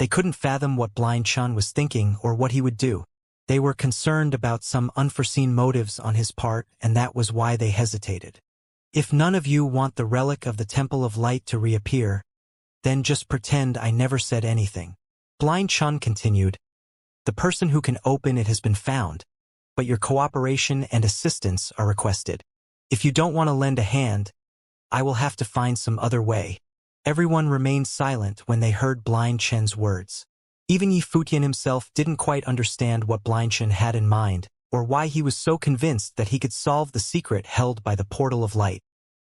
S1: they couldn't fathom what Blind Chen was thinking or what he would do. They were concerned about some unforeseen motives on his part, and that was why they hesitated. If none of you want the relic of the Temple of Light to reappear, then just pretend I never said anything. Blind Chen continued. The person who can open it has been found, but your cooperation and assistance are requested. If you don't want to lend a hand, I will have to find some other way. Everyone remained silent when they heard Blind Chen's words. Even Yi Futian himself didn't quite understand what Blind Chen had in mind, or why he was so convinced that he could solve the secret held by the portal of light.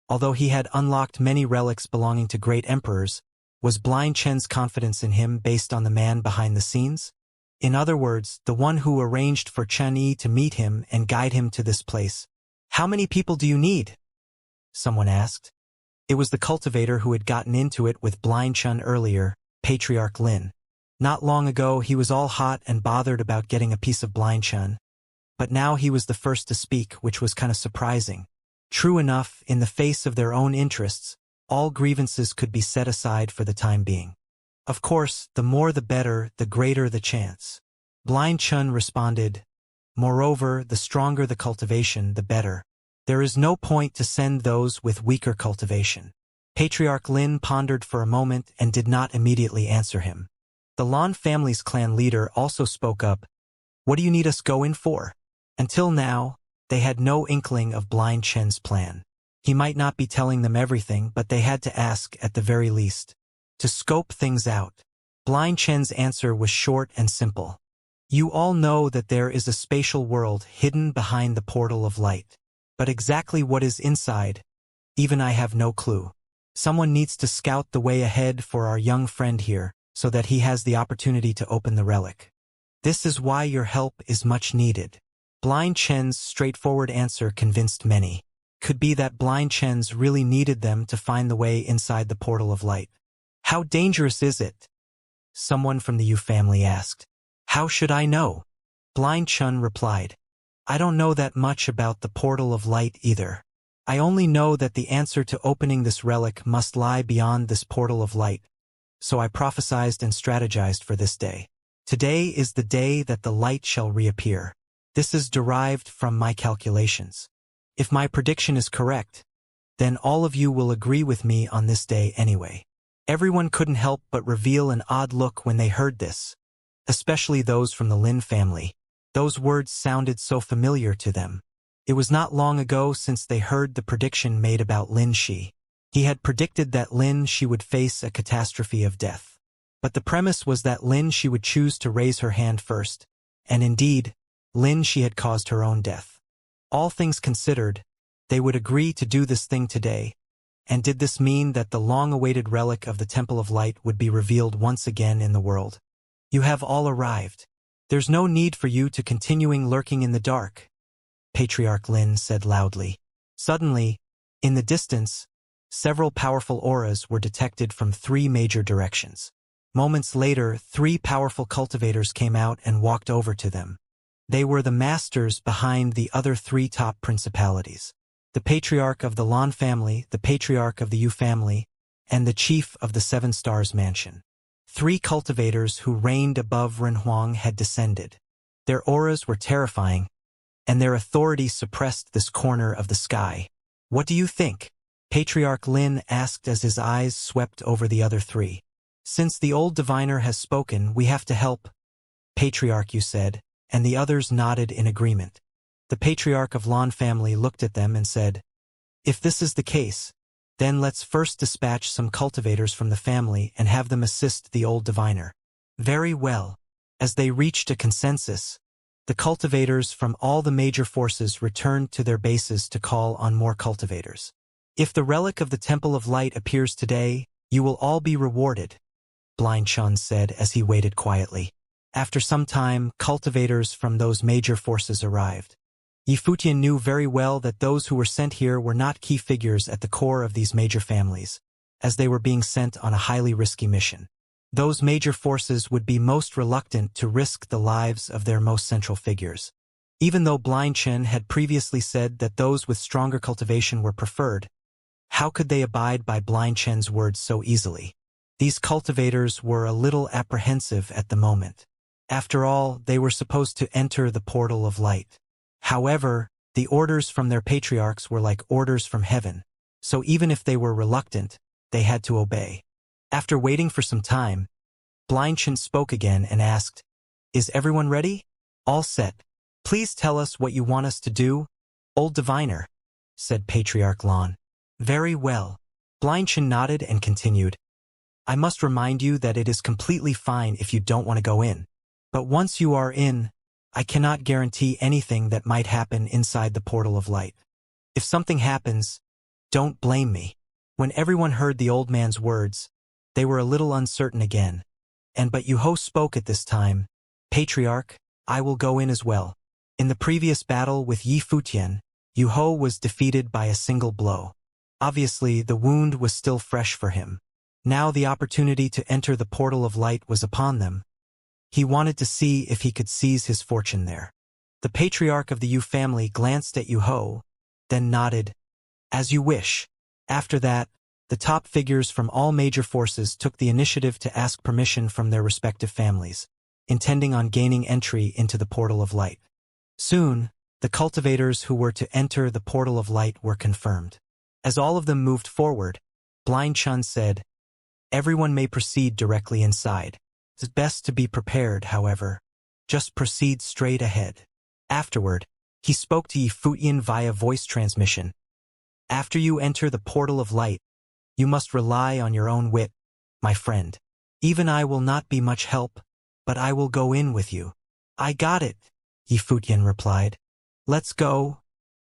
S1: Although he had unlocked many relics belonging to great emperors, was Blind Chen's confidence in him based on the man behind the scenes? In other words, the one who arranged for Chen Yi to meet him and guide him to this place. How many people do you need? Someone asked. It was the cultivator who had gotten into it with Blind Chen earlier, Patriarch Lin. Not long ago he was all hot and bothered about getting a piece of Blind Chen, but now he was the first to speak, which was kind of surprising. True enough, in the face of their own interests, all grievances could be set aside for the time being. Of course, the more the better, the greater the chance. Blind Chen responded, moreover, the stronger the cultivation, the better. There is no point to send those with weaker cultivation. Patriarch Lin pondered for a moment and did not immediately answer him. The Lan family's clan leader also spoke up. What do you need us go in for? Until now, they had no inkling of Blind Chen's plan. He might not be telling them everything, but they had to ask at the very least. To scope things out. Blind Chen's answer was short and simple. You all know that there is a spatial world hidden behind the portal of light. But exactly what is inside, even I have no clue. Someone needs to scout the way ahead for our young friend here, so that he has the opportunity to open the relic. This is why your help is much needed. Blind Chen's straightforward answer convinced many. Could be that Blind Chen's really needed them to find the way inside the portal of light. How dangerous is it? Someone from the Yu family asked. How should I know? Blind Chen replied. I don't know that much about the portal of light either. I only know that the answer to opening this relic must lie beyond this portal of light. So I prophesied and strategized for this day. Today is the day that the light shall reappear. This is derived from my calculations. If my prediction is correct, then all of you will agree with me on this day anyway. Everyone couldn't help but reveal an odd look when they heard this, especially those from the Lin family. Those words sounded so familiar to them. It was not long ago since they heard the prediction made about Lin Shi. He had predicted that Lin Shi would face a catastrophe of death. But the premise was that Lin Shi would choose to raise her hand first, and indeed, Lin Shi had caused her own death. All things considered, they would agree to do this thing today, and did this mean that the long-awaited relic of the Temple of Light would be revealed once again in the world? You have all arrived. There's no need for you to continuing lurking in the dark, Patriarch Lin said loudly. Suddenly, in the distance, several powerful auras were detected from 3 major directions. Moments later, 3 powerful cultivators came out and walked over to them. They were the masters behind the other 3 top principalities. The Patriarch of the Lan family, the Patriarch of the Yu family, and the Chief of the 7 Stars Mansion. 3 cultivators who reigned above Renhuang had descended. Their auras were terrifying, and their authority suppressed this corner of the sky. What do you think? Patriarch Lin asked as his eyes swept over the other 3. Since the old diviner has spoken, we have to help, Patriarch Yu said, and the others nodded in agreement. The Patriarch of Lan family looked at them and said, if this is the case, then let's first dispatch some cultivators from the family and have them assist the old diviner. Very well. As they reached a consensus, the cultivators from all the major forces returned to their bases to call on more cultivators. If the relic of the Temple of Light appears today, you will all be rewarded, Blind Chun said as he waited quietly. After some time, cultivators from those major forces arrived. Yifutian knew very well that those who were sent here were not key figures at the core of these major families, as they were being sent on a highly risky mission. Those major forces would be most reluctant to risk the lives of their most central figures. Even though Blind Chen had previously said that those with stronger cultivation were preferred, how could they abide by Blind Chen's words so easily? These cultivators were a little apprehensive at the moment. After all, they were supposed to enter the portal of light. However, the orders from their patriarchs were like orders from heaven, so even if they were reluctant, they had to obey. After waiting for some time, Blind Chen spoke again and asked, "Is everyone ready? All set. Please tell us what you want us to do, old diviner," said Patriarch Lan. "Very well." Blind Chen nodded and continued, "I must remind you that it is completely fine if you don't want to go in. But once you are in, I cannot guarantee anything that might happen inside the portal of light. If something happens, don't blame me." When everyone heard the old man's words, they were a little uncertain again. But Yuho spoke at this time, "Patriarch, I will go in as well." In the previous battle with Yi Futian, Yuho was defeated by a single blow. Obviously, the wound was still fresh for him. Now the opportunity to enter the portal of light was upon them. He wanted to see if he could seize his fortune there. The patriarch of the Yu family glanced at Yuho, then nodded, "As you wish." After that, the top figures from all major forces took the initiative to ask permission from their respective families, intending on gaining entry into the portal of light. Soon, the cultivators who were to enter the portal of light were confirmed. As all of them moved forward, Blind Chun said, "Everyone may proceed directly inside. It's best to be prepared, however. Just proceed straight ahead." Afterward, he spoke to Yifutian via voice transmission. "After you enter the portal of light, you must rely on your own wit, my friend. Even I will not be much help, but I will go in with you." "I got it," Yifutian replied. "Let's go,"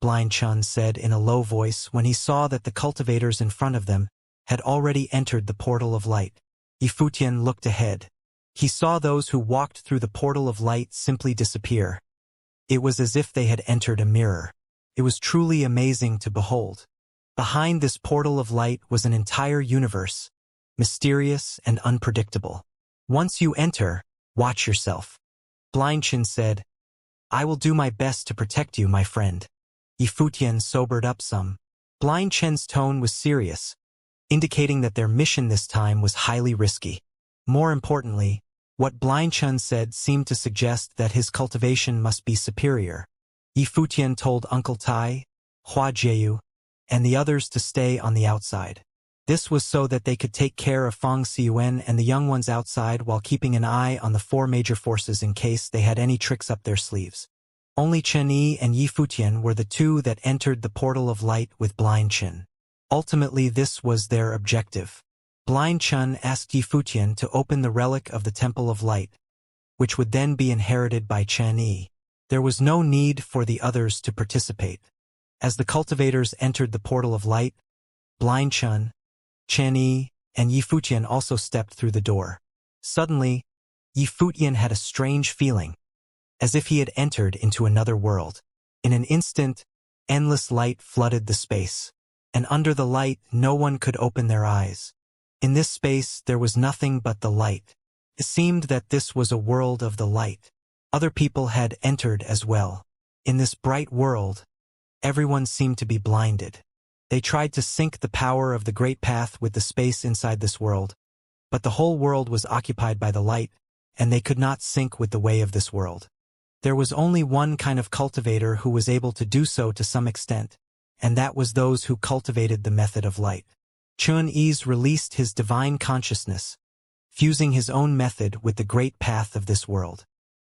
S1: Blind Chun said in a low voice when he saw that the cultivators in front of them had already entered the portal of light. Yifutian looked ahead. He saw those who walked through the portal of light simply disappear. It was as if they had entered a mirror. It was truly amazing to behold. Behind this portal of light was an entire universe, mysterious and unpredictable. "Once you enter, watch yourself," Blind Chin said. "I will do my best to protect you, my friend." Yifutian sobered up some. Blind Chen's tone was serious, indicating that their mission this time was highly risky. More importantly, what Blind Chen said seemed to suggest that his cultivation must be superior. Yifutian told Uncle Tai, Hua Jieyu, and the others to stay on the outside. This was so that they could take care of Fang Xiyuan and the young ones outside while keeping an eye on the four major forces in case they had any tricks up their sleeves. Only Chen Yi and Yifutian were the two that entered the portal of light with Blind Chen. Ultimately, this was their objective. Blind Chun asked Yifutian to open the relic of the Temple of Light, which would then be inherited by Chen Yi. There was no need for the others to participate. As the cultivators entered the portal of light, Blind Chun, Chen Yi, and Yifutian also stepped through the door. Suddenly, Yifutian had a strange feeling, as if he had entered into another world. In an instant, endless light flooded the space, and under the light no one could open their eyes. In this space there was nothing but the light. It seemed that this was a world of the light. Other people had entered as well. In this bright world, everyone seemed to be blinded. They tried to sync the power of the great path with the space inside this world, but the whole world was occupied by the light, and they could not sync with the way of this world. There was only one kind of cultivator who was able to do so to some extent, and that was those who cultivated the method of light. Chun Yi's released his divine consciousness, fusing his own method with the great path of this world.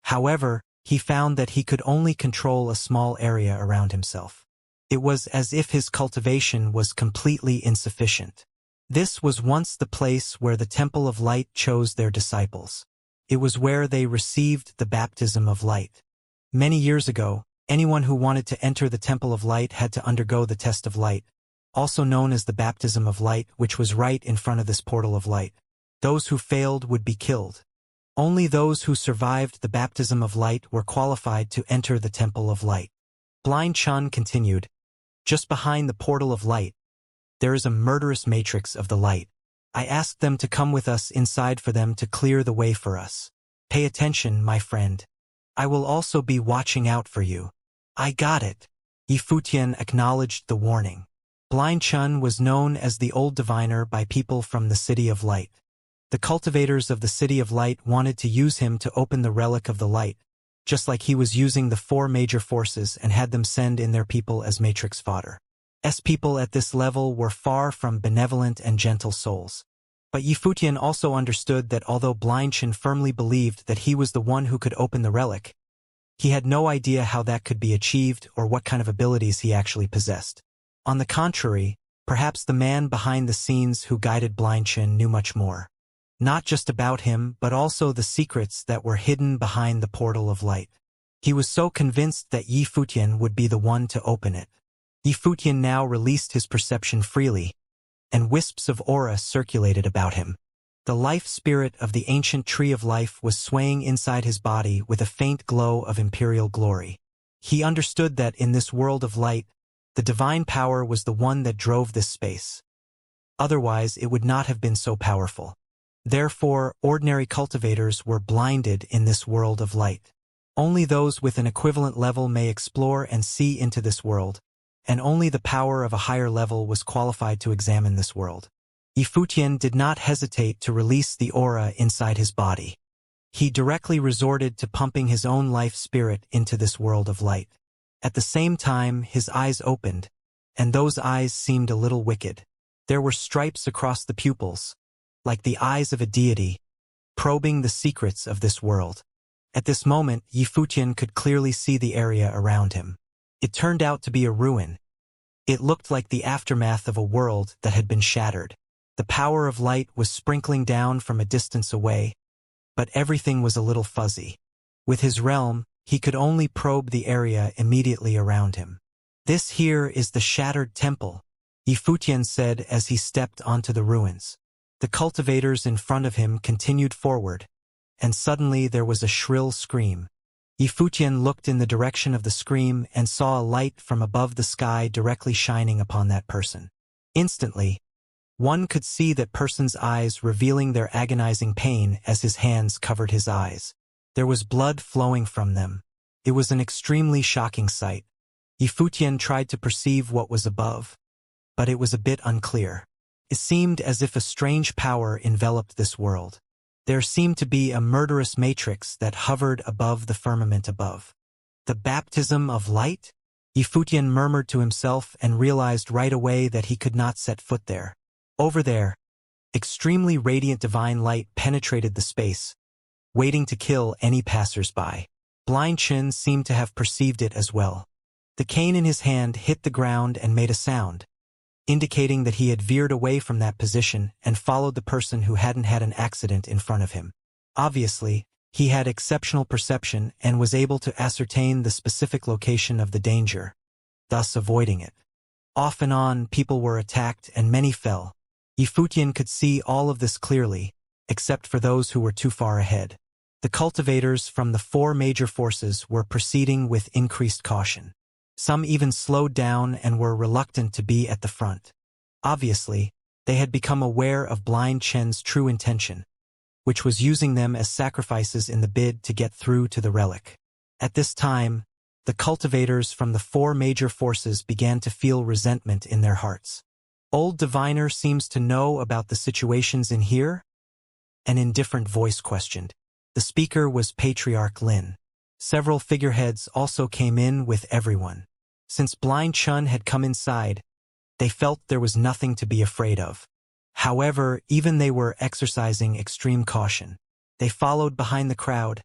S1: However, he found that he could only control a small area around himself. It was as if his cultivation was completely insufficient. This was once the place where the Temple of Light chose their disciples. It was where they received the baptism of light. Many years ago, anyone who wanted to enter the Temple of Light had to undergo the test of light, also known as the baptism of light, which was right in front of this portal of light. Those who failed would be killed. Only those who survived the baptism of light were qualified to enter the Temple of Light. Blind Chun continued, "Just behind the portal of light, there is a murderous matrix of the light. I asked them to come with us inside for them to clear the way for us. Pay attention, my friend. I will also be watching out for you." "I got it." Yifutian acknowledged the warning. Blind Chun was known as the Old Diviner by people from the City of Light. The cultivators of the City of Light wanted to use him to open the relic of the light, just like he was using the 4 major forces and had them send in their people as matrix fodder. People at this level were far from benevolent and gentle souls. But Yifutian also understood that although Blind Chun firmly believed that he was the one who could open the relic, he had no idea how that could be achieved or what kind of abilities he actually possessed. On the contrary, perhaps the man behind the scenes who guided Blind Chun knew much more. Not just about him, but also the secrets that were hidden behind the portal of light. He was so convinced that Yifutian would be the one to open it. Yifutian now released his perception freely, and wisps of aura circulated about him. The life spirit of the ancient tree of life was swaying inside his body with a faint glow of imperial glory. He understood that in this world of light, the divine power was the one that drove this space. Otherwise, it would not have been so powerful. Therefore, ordinary cultivators were blinded in this world of light. Only those with an equivalent level may explore and see into this world, and only the power of a higher level was qualified to examine this world. Yifutian did not hesitate to release the aura inside his body. He directly resorted to pumping his own life spirit into this world of light. At the same time, his eyes opened, and those eyes seemed a little wicked. There were stripes across the pupils, like the eyes of a deity, probing the secrets of this world. At this moment, Yifutian could clearly see the area around him. It turned out to be a ruin. It looked like the aftermath of a world that had been shattered. The power of light was sprinkling down from a distance away, but everything was a little fuzzy. With his realm, he could only probe the area immediately around him. "This here is the shattered temple," Yifutian said as he stepped onto the ruins. The cultivators in front of him continued forward, and suddenly there was a shrill scream. Yifutian looked in the direction of the scream and saw a light from above the sky directly shining upon that person. Instantly, one could see that person's eyes revealing their agonizing pain as his hands covered his eyes. There was blood flowing from them. It was an extremely shocking sight. Yifutian tried to perceive what was above, but it was a bit unclear. It seemed as if a strange power enveloped this world. There seemed to be a murderous matrix that hovered above the firmament above. "The baptism of light?" Yifutian murmured to himself and realized right away that he could not set foot there. Over there, extremely radiant divine light penetrated the space, waiting to kill any passers-by. Blind Chun seemed to have perceived it as well. The cane in his hand hit the ground and made a sound, indicating that he had veered away from that position and followed the person who hadn't had an accident in front of him. Obviously, he had exceptional perception and was able to ascertain the specific location of the danger, thus avoiding it. Off and on, people were attacked and many fell. Yifutian could see all of this clearly, except for those who were too far ahead. The cultivators from the 4 major forces were proceeding with increased caution. Some even slowed down and were reluctant to be at the front. Obviously, they had become aware of Blind Chen's true intention, which was using them as sacrifices in the bid to get through to the relic. At this time, the cultivators from the 4 major forces began to feel resentment in their hearts. "Old Diviner seems to know about the situations in here?" An indifferent voice questioned. The speaker was Patriarch Lin. Several figureheads also came in with everyone. Since Blind Chun had come inside, they felt there was nothing to be afraid of. However, even they were exercising extreme caution. They followed behind the crowd,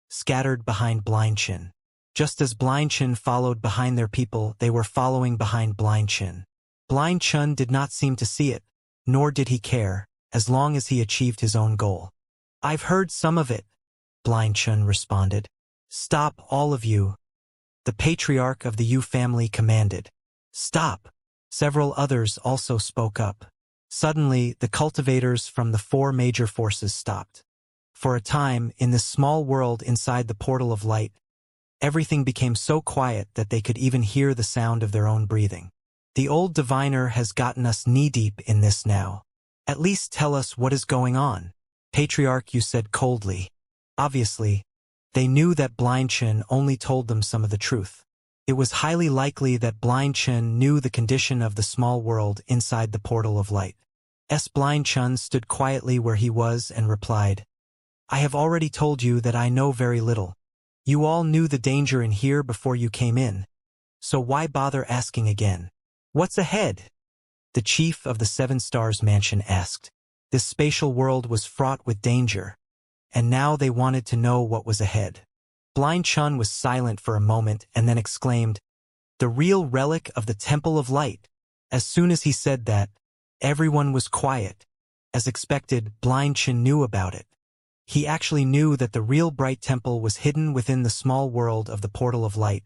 S1: scattered behind Blind Chun. Just as Blind Chun followed behind their people, they were following behind Blind Chun. Blind Chun did not seem to see it, nor did he care, as long as he achieved his own goal. "I've heard some of it," Blind Chun responded. "Stop, all of you." The patriarch of the Yu family commanded. "Stop." Several others also spoke up. Suddenly, the cultivators from the 4 major forces stopped. For a time, in this small world inside the portal of light, everything became so quiet that they could even hear the sound of their own breathing. The old diviner has gotten us knee-deep in this now. At least tell us what is going on. Patriarch, you said coldly. Obviously, they knew that Blind Chen only told them some of the truth. It was highly likely that Blind Chen knew the condition of the small world inside the portal of light. Blind Chen stood quietly where he was and replied, I have already told you that I know very little. You all knew the danger in here before you came in. So why bother asking again? What's ahead? The chief of the 7 Stars Mansion asked. This spatial world was fraught with danger, and now they wanted to know what was ahead. Blind Chen was silent for a moment and then exclaimed, The real relic of the Temple of Light. As soon as he said that, everyone was quiet. As expected, Blind Chen knew about it. He actually knew that the real bright temple was hidden within the small world of the portal of light,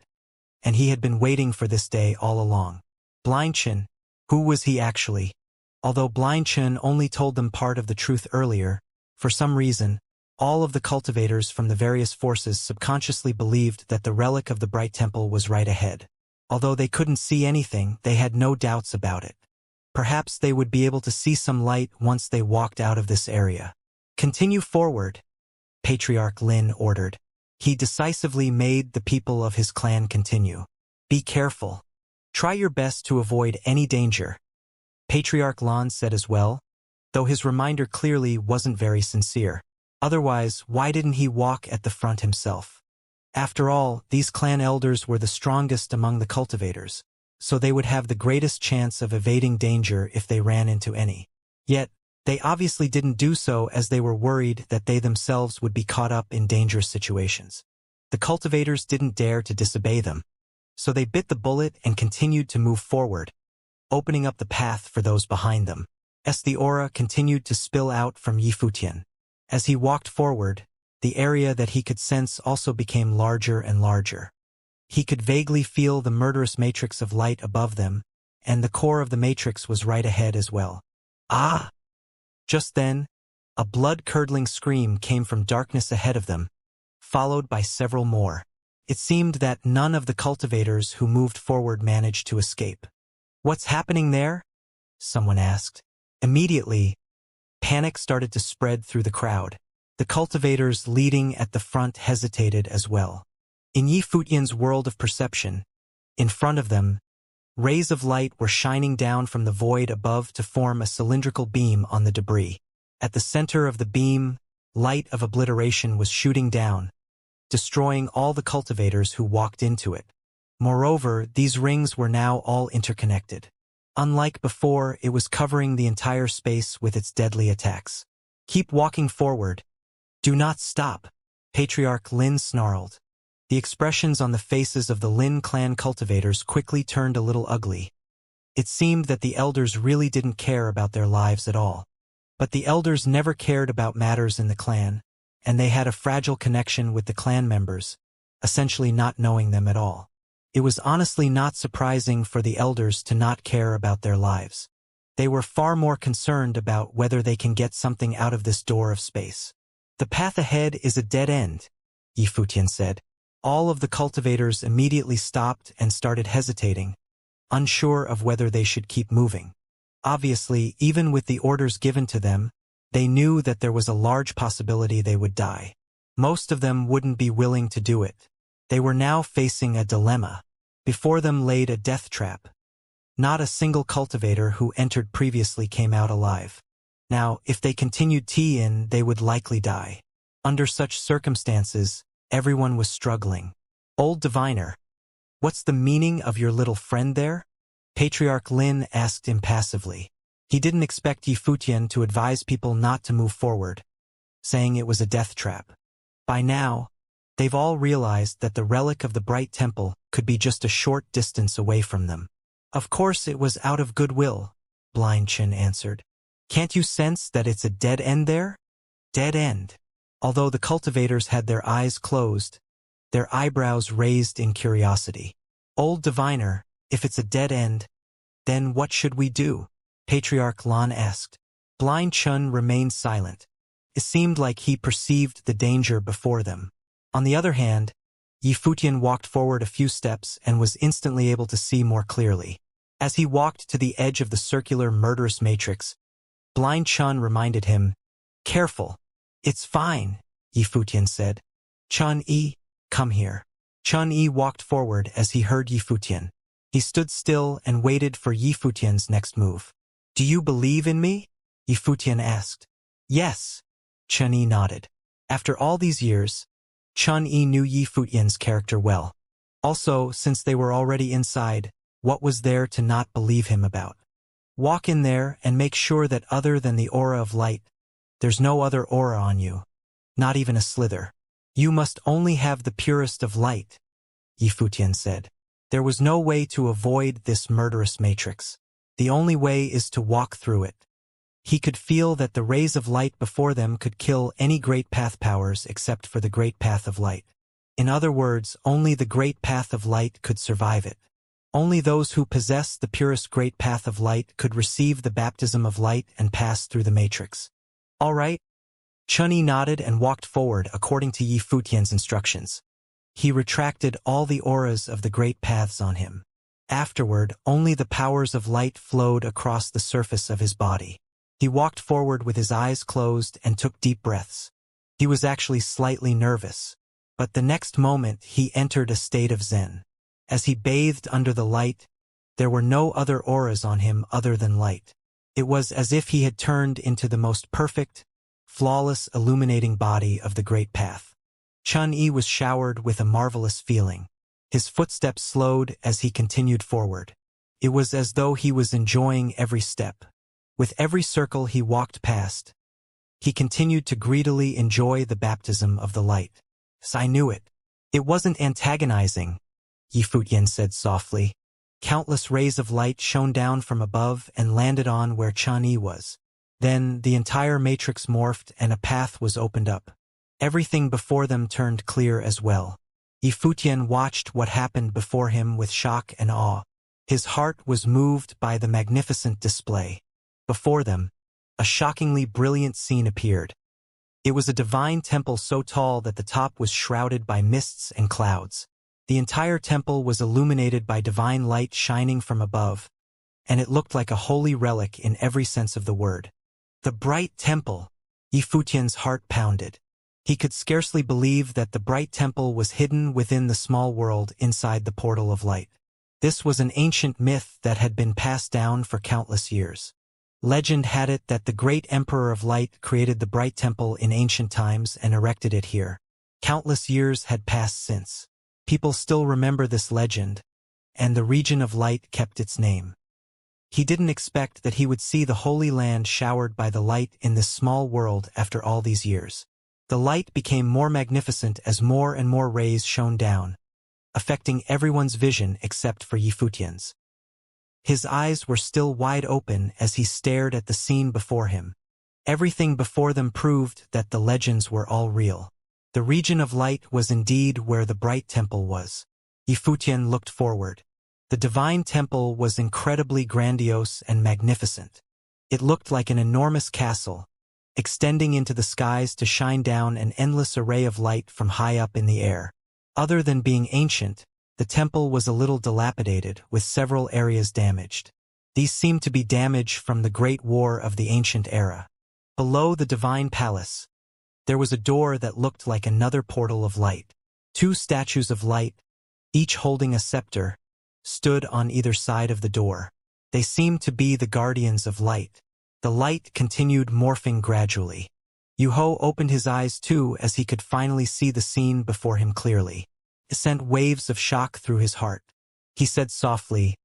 S1: and he had been waiting for this day all along. Blind Chen, who was he actually? Although Blind Chen only told them part of the truth earlier, for some reason, all of the cultivators from the various forces subconsciously believed that the relic of the bright temple was right ahead. Although they couldn't see anything, they had no doubts about it. Perhaps they would be able to see some light once they walked out of this area. Continue forward, Patriarch Lin ordered. He decisively made the people of his clan continue. Be careful. Try your best to avoid any danger. Patriarch Lin said as well, though his reminder clearly wasn't very sincere. Otherwise, why didn't he walk at the front himself? After all, these clan elders were the strongest among the cultivators, so they would have the greatest chance of evading danger if they ran into any. Yet, they obviously didn't do so as they were worried that they themselves would be caught up in dangerous situations. The cultivators didn't dare to disobey them, so they bit the bullet and continued to move forward, opening up the path for those behind them. As the aura continued to spill out from Yifutian. As he walked forward, the area that he could sense also became larger and larger. He could vaguely feel the murderous matrix of light above them, and the core of the matrix was right ahead as well. Ah! Just then, a blood-curdling scream came from darkness ahead of them, followed by several more. It seemed that none of the cultivators who moved forward managed to escape. What's happening there? Someone asked. Immediately, panic started to spread through the crowd. The cultivators leading at the front hesitated as well. In Yifutian's world of perception, in front of them, rays of light were shining down from the void above to form a cylindrical beam on the debris. At the center of the beam, light of obliteration was shooting down, destroying all the cultivators who walked into it. Moreover, these rings were now all interconnected. Unlike before, it was covering the entire space with its deadly attacks. Keep walking forward. Do not stop, Patriarch Lin snarled. The expressions on the faces of the Lin clan cultivators quickly turned a little ugly. It seemed that the elders really didn't care about their lives at all. But the elders never cared about matters in the clan, and they had a fragile connection with the clan members, essentially not knowing them at all. It was honestly not surprising for the elders to not care about their lives. They were far more concerned about whether they can get something out of this door of space. The path ahead is a dead end, Yifutian said. All of the cultivators immediately stopped and started hesitating, unsure of whether they should keep moving. Obviously, even with the orders given to them, they knew that there was a large possibility they would die. Most of them wouldn't be willing to do it. They were now facing a dilemma. Before them laid a death trap. Not a single cultivator who entered previously came out alive. Now, if they continued in, they would likely die. Under such circumstances, everyone was struggling. Old diviner, what's the meaning of your little friend there? Patriarch Lin asked impassively. He didn't expect Yifutian to advise people not to move forward, saying it was a death trap. By now, they've all realized that the relic of the Bright Temple could be just a short distance away from them. Of course it was out of goodwill, Blind Chen answered. Can't you sense that it's a dead end there? Dead end. Although the cultivators had their eyes closed, their eyebrows raised in curiosity. Old diviner, if it's a dead end, then what should we do? Patriarch Lan asked. Blind Chun remained silent. It seemed like he perceived the danger before them. On the other hand, Yi Futian walked forward a few steps and was instantly able to see more clearly. As he walked to the edge of the circular murderous matrix, Blind Chun reminded him, "Careful. It's fine," Yi Futian said. "Chun-Yi, come here." Chun-Yi walked forward as he heard Yi Futian. He stood still and waited for Yi Futian's next move. "Do you believe in me?" Yi Futian asked. "Yes," Chun-Yi nodded. After all these years, Chun-Yi knew Yi Futian's character well. Also, since they were already inside, what was there to not believe him about? Walk in there and make sure that other than the aura of light, there's no other aura on you, not even a slither. You must only have the purest of light, Yi Futian said. There was no way to avoid this murderous matrix. The only way is to walk through it. He could feel that the rays of light before them could kill any great path powers except for the great path of light. In other words, only the great path of light could survive it. Only those who possess the purest great path of light could receive the baptism of light and pass through the matrix. All right. Chun-Yi nodded and walked forward according to Yi Futian's instructions. He retracted all the auras of the great paths on him. Afterward, only the powers of light flowed across the surface of his body. He walked forward with his eyes closed and took deep breaths. He was actually slightly nervous, but the next moment he entered a state of zen. As he bathed under the light, there were no other auras on him other than light. It was as if he had turned into the most perfect, flawless illuminating body of the great path. Chun-Yi was showered with a marvelous feeling. His footsteps slowed as he continued forward. It was as though he was enjoying every step. With every circle he walked past, he continued to greedily enjoy the baptism of the light. I knew it. It wasn't antagonizing, Yi Futian said softly. Countless rays of light shone down from above and landed on where Chun-Yi was. Then the entire matrix morphed and a path was opened up. Everything before them turned clear as well. Yi Futian watched what happened before him with shock and awe. His heart was moved by the magnificent display. Before them, a shockingly brilliant scene appeared. It was a divine temple so tall that the top was shrouded by mists and clouds. The entire temple was illuminated by divine light shining from above, and it looked like a holy relic in every sense of the word. The bright temple! Yi Futian's heart pounded. He could scarcely believe that the bright temple was hidden within the small world inside the portal of light. This was an ancient myth that had been passed down for countless years. Legend had it that the great Emperor of Light created the bright temple in ancient times and erected it here. Countless years had passed since. People still remember this legend, and the region of light kept its name. He didn't expect that he would see the Holy Land showered by the light in this small world after all these years. The light became more magnificent as more and more rays shone down, affecting everyone's vision except for Yi Futian's. His eyes were still wide open as he stared at the scene before him. Everything before them proved that the legends were all real. The region of light was indeed where the bright temple was. Yi Futian looked forward. The divine temple was incredibly grandiose and magnificent. It looked like an enormous castle, extending into the skies to shine down an endless array of light from high up in the air. Other than being ancient, the temple was a little dilapidated, with several areas damaged. These seemed to be damage from the Great War of the ancient era. Below the divine palace, there was a door that looked like another portal of light. Two statues of light, each holding a scepter, stood on either side of the door. They seemed to be the guardians of light. The light continued morphing gradually. Yu-Ho opened his eyes too as he could finally see the scene before him clearly. It sent waves of shock through his heart. He said softly,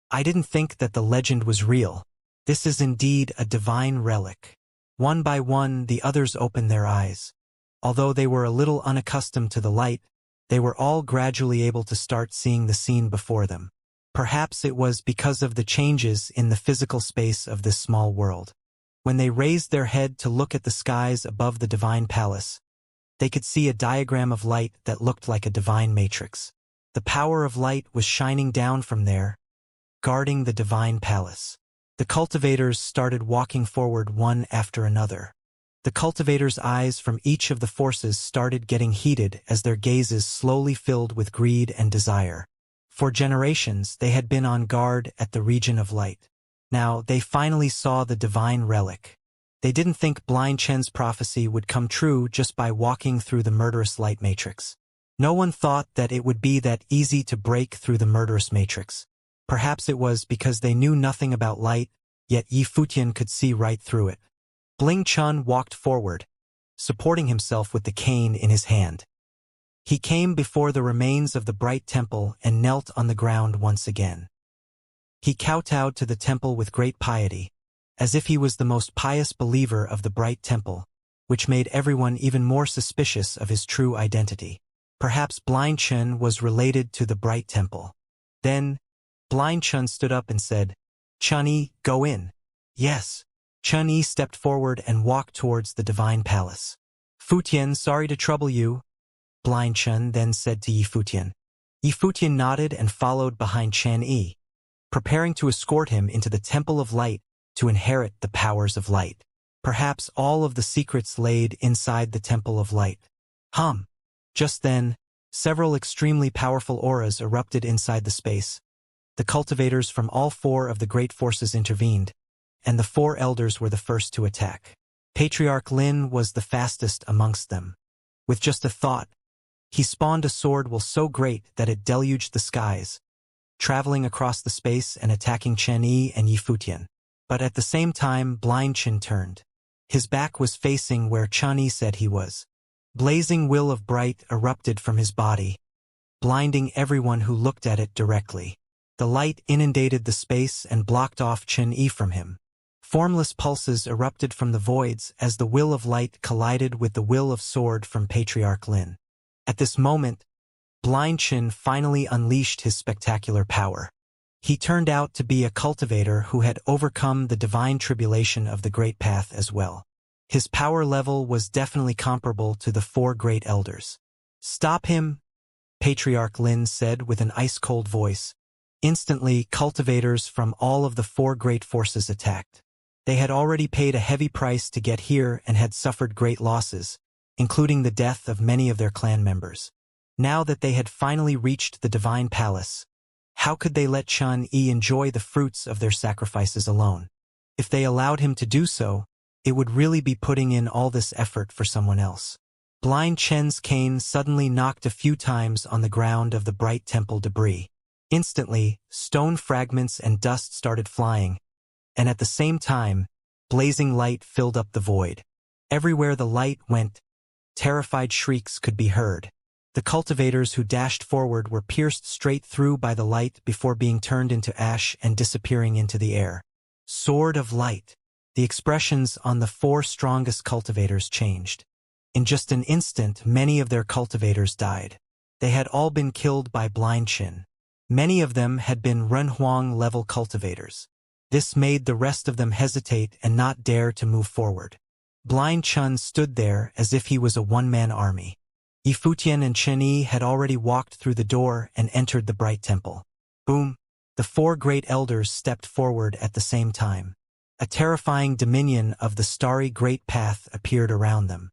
S1: "I didn't think that the legend was real. This is indeed a divine relic." One by one, the others opened their eyes. Although they were a little unaccustomed to the light, they were all gradually able to start seeing the scene before them. Perhaps it was because of the changes in the physical space of this small world. When they raised their head to look at the skies above the divine palace, they could see a diagram of light that looked like a divine matrix. The power of light was shining down from there, guarding the divine palace. The cultivators started walking forward one after another. The cultivators' eyes from each of the forces started getting heated as their gazes slowly filled with greed and desire. For generations, they had been on guard at the region of light. Now, they finally saw the divine relic. They didn't think Blind Chen's prophecy would come true just by walking through the murderous light matrix. No one thought that it would be that easy to break through the murderous matrix. Perhaps it was because they knew nothing about light, yet Yi Futian could see right through it. Bling Chun walked forward, supporting himself with the cane in his hand. He came before the remains of the bright temple and knelt on the ground once again. He kowtowed to the temple with great piety, as if he was the most pious believer of the bright temple, which made everyone even more suspicious of his true identity. Perhaps Blind Chun was related to the bright temple. Then, Blind Chun stood up and said, "Chun-Yi, go in." "Yes." Chun-Yi stepped forward and walked towards the divine palace. "Futian, sorry to trouble you," Blind Chun then said to Yi Futian. Yi Futian nodded and followed behind Chun-Yi, preparing to escort him into the Temple of Light to inherit the powers of light. Perhaps all of the secrets laid inside the Temple of Light. Just then, several extremely powerful auras erupted inside the space. The cultivators from all four of the great forces intervened, and the four elders were the first to attack. Patriarch Lin was the fastest amongst them. With just a thought, he spawned a sword so great that it deluged the skies, traveling across the space and attacking Chun-Yi and Yi Futian. But at the same time, Blind Chun turned. His back was facing where Chun-Yi said he was. Blazing will of bright erupted from his body, blinding everyone who looked at it directly. The light inundated the space and blocked off Chun-Yi from him. Formless pulses erupted from the voids as the will of light collided with the will of sword from Patriarch Lin. At this moment, Blind Chun finally unleashed his spectacular power. He turned out to be a cultivator who had overcome the divine tribulation of the Great Path as well. His power level was definitely comparable to the four great elders. "Stop him," Patriarch Lin said with an ice-cold voice. Instantly, cultivators from all of the four great forces attacked. They had already paid a heavy price to get here and had suffered great losses, including the death of many of their clan members. Now that they had finally reached the divine palace, how could they let Chun-Yi enjoy the fruits of their sacrifices alone? If they allowed him to do so, it would really be putting in all this effort for someone else. Blind Chen's cane suddenly knocked a few times on the ground of the bright temple debris. Instantly, stone fragments and dust started flying, and at the same time, blazing light filled up the void. Everywhere the light went, terrified shrieks could be heard. The cultivators who dashed forward were pierced straight through by the light before being turned into ash and disappearing into the air. Sword of Light. The expressions on the four strongest cultivators changed. In just an instant, many of their cultivators died. They had all been killed by Blind Chin. Many of them had been Renhuang-level cultivators. This made the rest of them hesitate and not dare to move forward. Blind Chun stood there as if he was a one-man army. Yi Futian and Chun-Yi had already walked through the door and entered the bright temple. Boom! The four great elders stepped forward at the same time. A terrifying dominion of the starry great path appeared around them.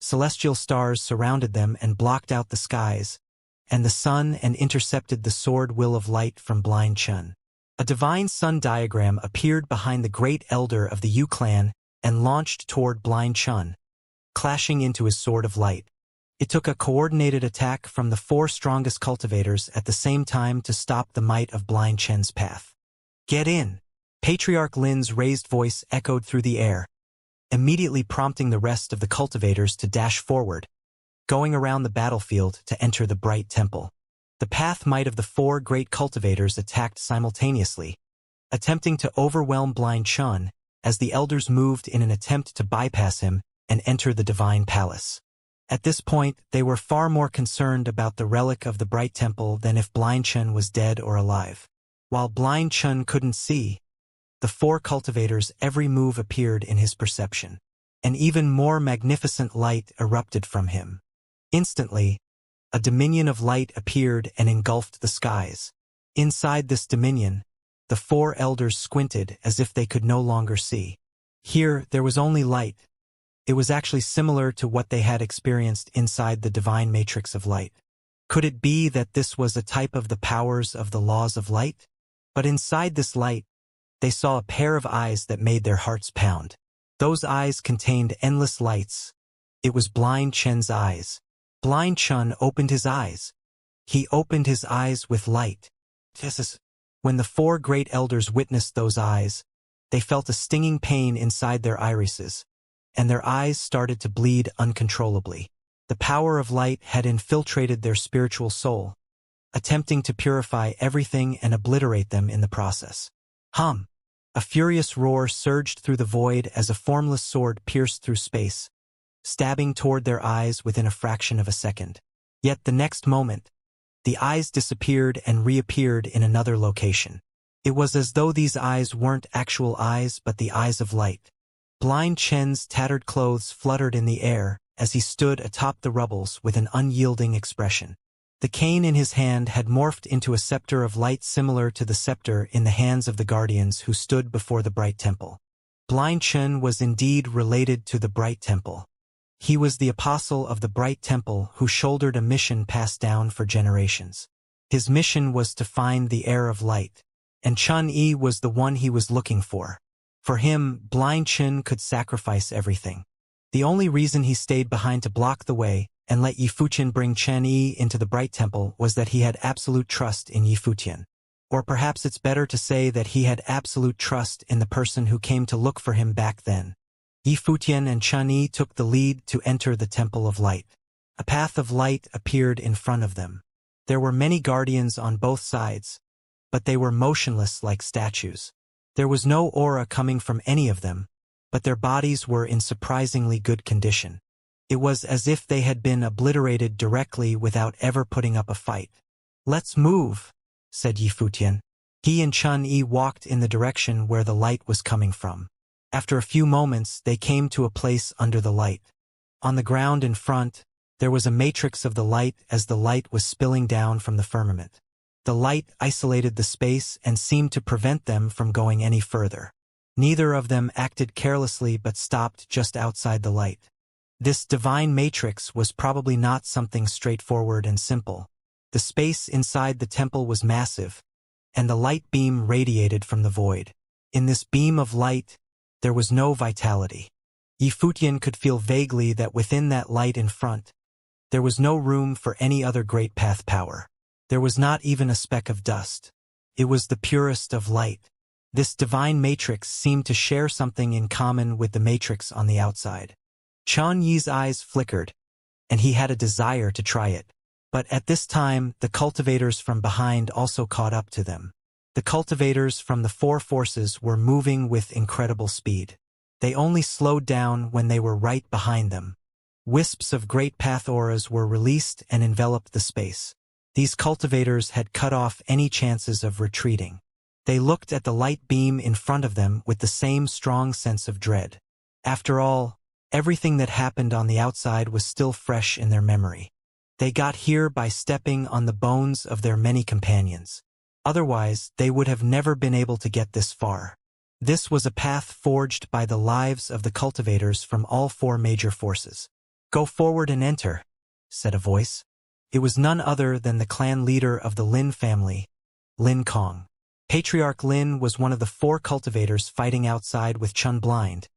S1: Celestial stars surrounded them and blocked out the skies, and the sun and intercepted the sword will of light from Blind Chun. A divine sun diagram appeared behind the great elder of the Yu clan and launched toward Blind Chun, clashing into his sword of light. It took a coordinated attack from the four strongest cultivators at the same time to stop the might of Blind Chen's path. "Get in!" Patriarch Lin's raised voice echoed through the air, immediately prompting the rest of the cultivators to dash forward, going around the battlefield to enter the bright temple. The path might of the four great cultivators attacked simultaneously, attempting to overwhelm Blind Chun as the elders moved in an attempt to bypass him and enter the divine palace. At this point, they were far more concerned about the relic of the bright temple than if Blind Chun was dead or alive. While Blind Chun couldn't see, the four cultivators' every move appeared in his perception. An even more magnificent light erupted from him. Instantly, a dominion of light appeared and engulfed the skies. Inside this dominion, the the four elders squinted as if they could no longer see. Here, there was only light. It was actually similar to what they had experienced inside the divine matrix of light. Could it be that this was a type of the powers of the laws of light? But inside this light, they saw a pair of eyes that made their hearts pound. Those eyes contained endless lights. It was Blind Chen's eyes. Blind Chen opened his eyes. He opened his eyes with light. When the four great elders witnessed those eyes, they felt a stinging pain inside their irises, and their eyes started to bleed uncontrollably. The power of light had infiltrated their spiritual soul, attempting to purify everything and obliterate them in the process. Hum! A furious roar surged through the void as a formless sword pierced through space, stabbing toward their eyes within a fraction of a second. Yet the next moment, the eyes disappeared and reappeared in another location. It was as though these eyes weren't actual eyes but the eyes of light. Blind Chen's tattered clothes fluttered in the air as he stood atop the rubbles with an unyielding expression. The cane in his hand had morphed into a scepter of light similar to the scepter in the hands of the guardians who stood before the Bright Temple. Blind Chen was indeed related to the Bright Temple. He was the apostle of the Bright Temple who shouldered a mission passed down for generations. His mission was to find the heir of light, and Chun Yi was the one he was looking for. For him, Blind Chen could sacrifice everything. The only reason he stayed behind to block the way and let Yi Futian bring Chen Yi into the Bright Temple was that he had absolute trust in Yi Futian. Or perhaps it's better to say that he had absolute trust in the person who came to look for him back then. Yi Futian and Chen Yi took the lead to enter the Temple of Light. A path of light appeared in front of them. There were many guardians on both sides, but they were motionless like statues. There was no aura coming from any of them, but their bodies were in surprisingly good condition. It was as if they had been obliterated directly without ever putting up a fight. "Let's move," said Yi Futian. He and Chun Yi walked in the direction where the light was coming from. After a few moments, they came to a place under the light. On the ground in front, there was a matrix of the light as the light was spilling down from the firmament. The light isolated the space and seemed to prevent them from going any further. Neither of them acted carelessly but stopped just outside the light. This divine matrix was probably not something straightforward and simple. The space inside the temple was massive, and the light beam radiated from the void. In this beam of light, there was no vitality. Yi Futian could feel vaguely that within that light in front, there was no room for any other great path power. There was not even a speck of dust. It was the purest of light. This divine matrix seemed to share something in common with the matrix on the outside. Chun Yi's eyes flickered, and he had a desire to try it. But at this time, the cultivators from behind also caught up to them. The cultivators from the four forces were moving with incredible speed. They only slowed down when they were right behind them. Wisps of great path auras were released and enveloped the space. These cultivators had cut off any chances of retreating. They looked at the light beam in front of them with the same strong sense of dread. After all, everything that happened on the outside was still fresh in their memory. They got here by stepping on the bones of their many companions. Otherwise, they would have never been able to get this far. This was a path forged by the lives of the cultivators from all four major forces. "Go forward and enter," said a voice. It was none other than the clan leader of the Lin family, Lin Kong. Patriarch Lin was one of the four cultivators fighting outside with Chun Blind,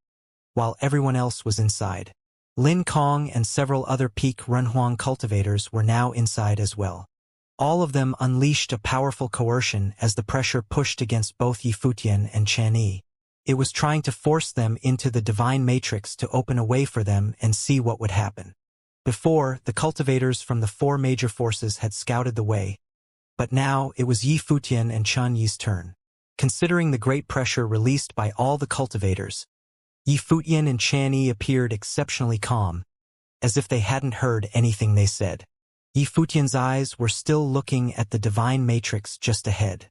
S1: while everyone else was inside. Lin Kong and several other peak Renhuang cultivators were now inside as well. All of them unleashed a powerful coercion as the pressure pushed against both Yi Futian and Chen Yi. It was trying to force them into the divine matrix to open a way for them and see what would happen. Before, the cultivators from the four major forces had scouted the way, but now it was Yi Futian and Chun Yi's turn. Considering the great pressure released by all the cultivators, Yi Futian and Chen Yi appeared exceptionally calm, as if they hadn't heard anything they said. Yi Futian's eyes were still looking at the divine matrix just ahead.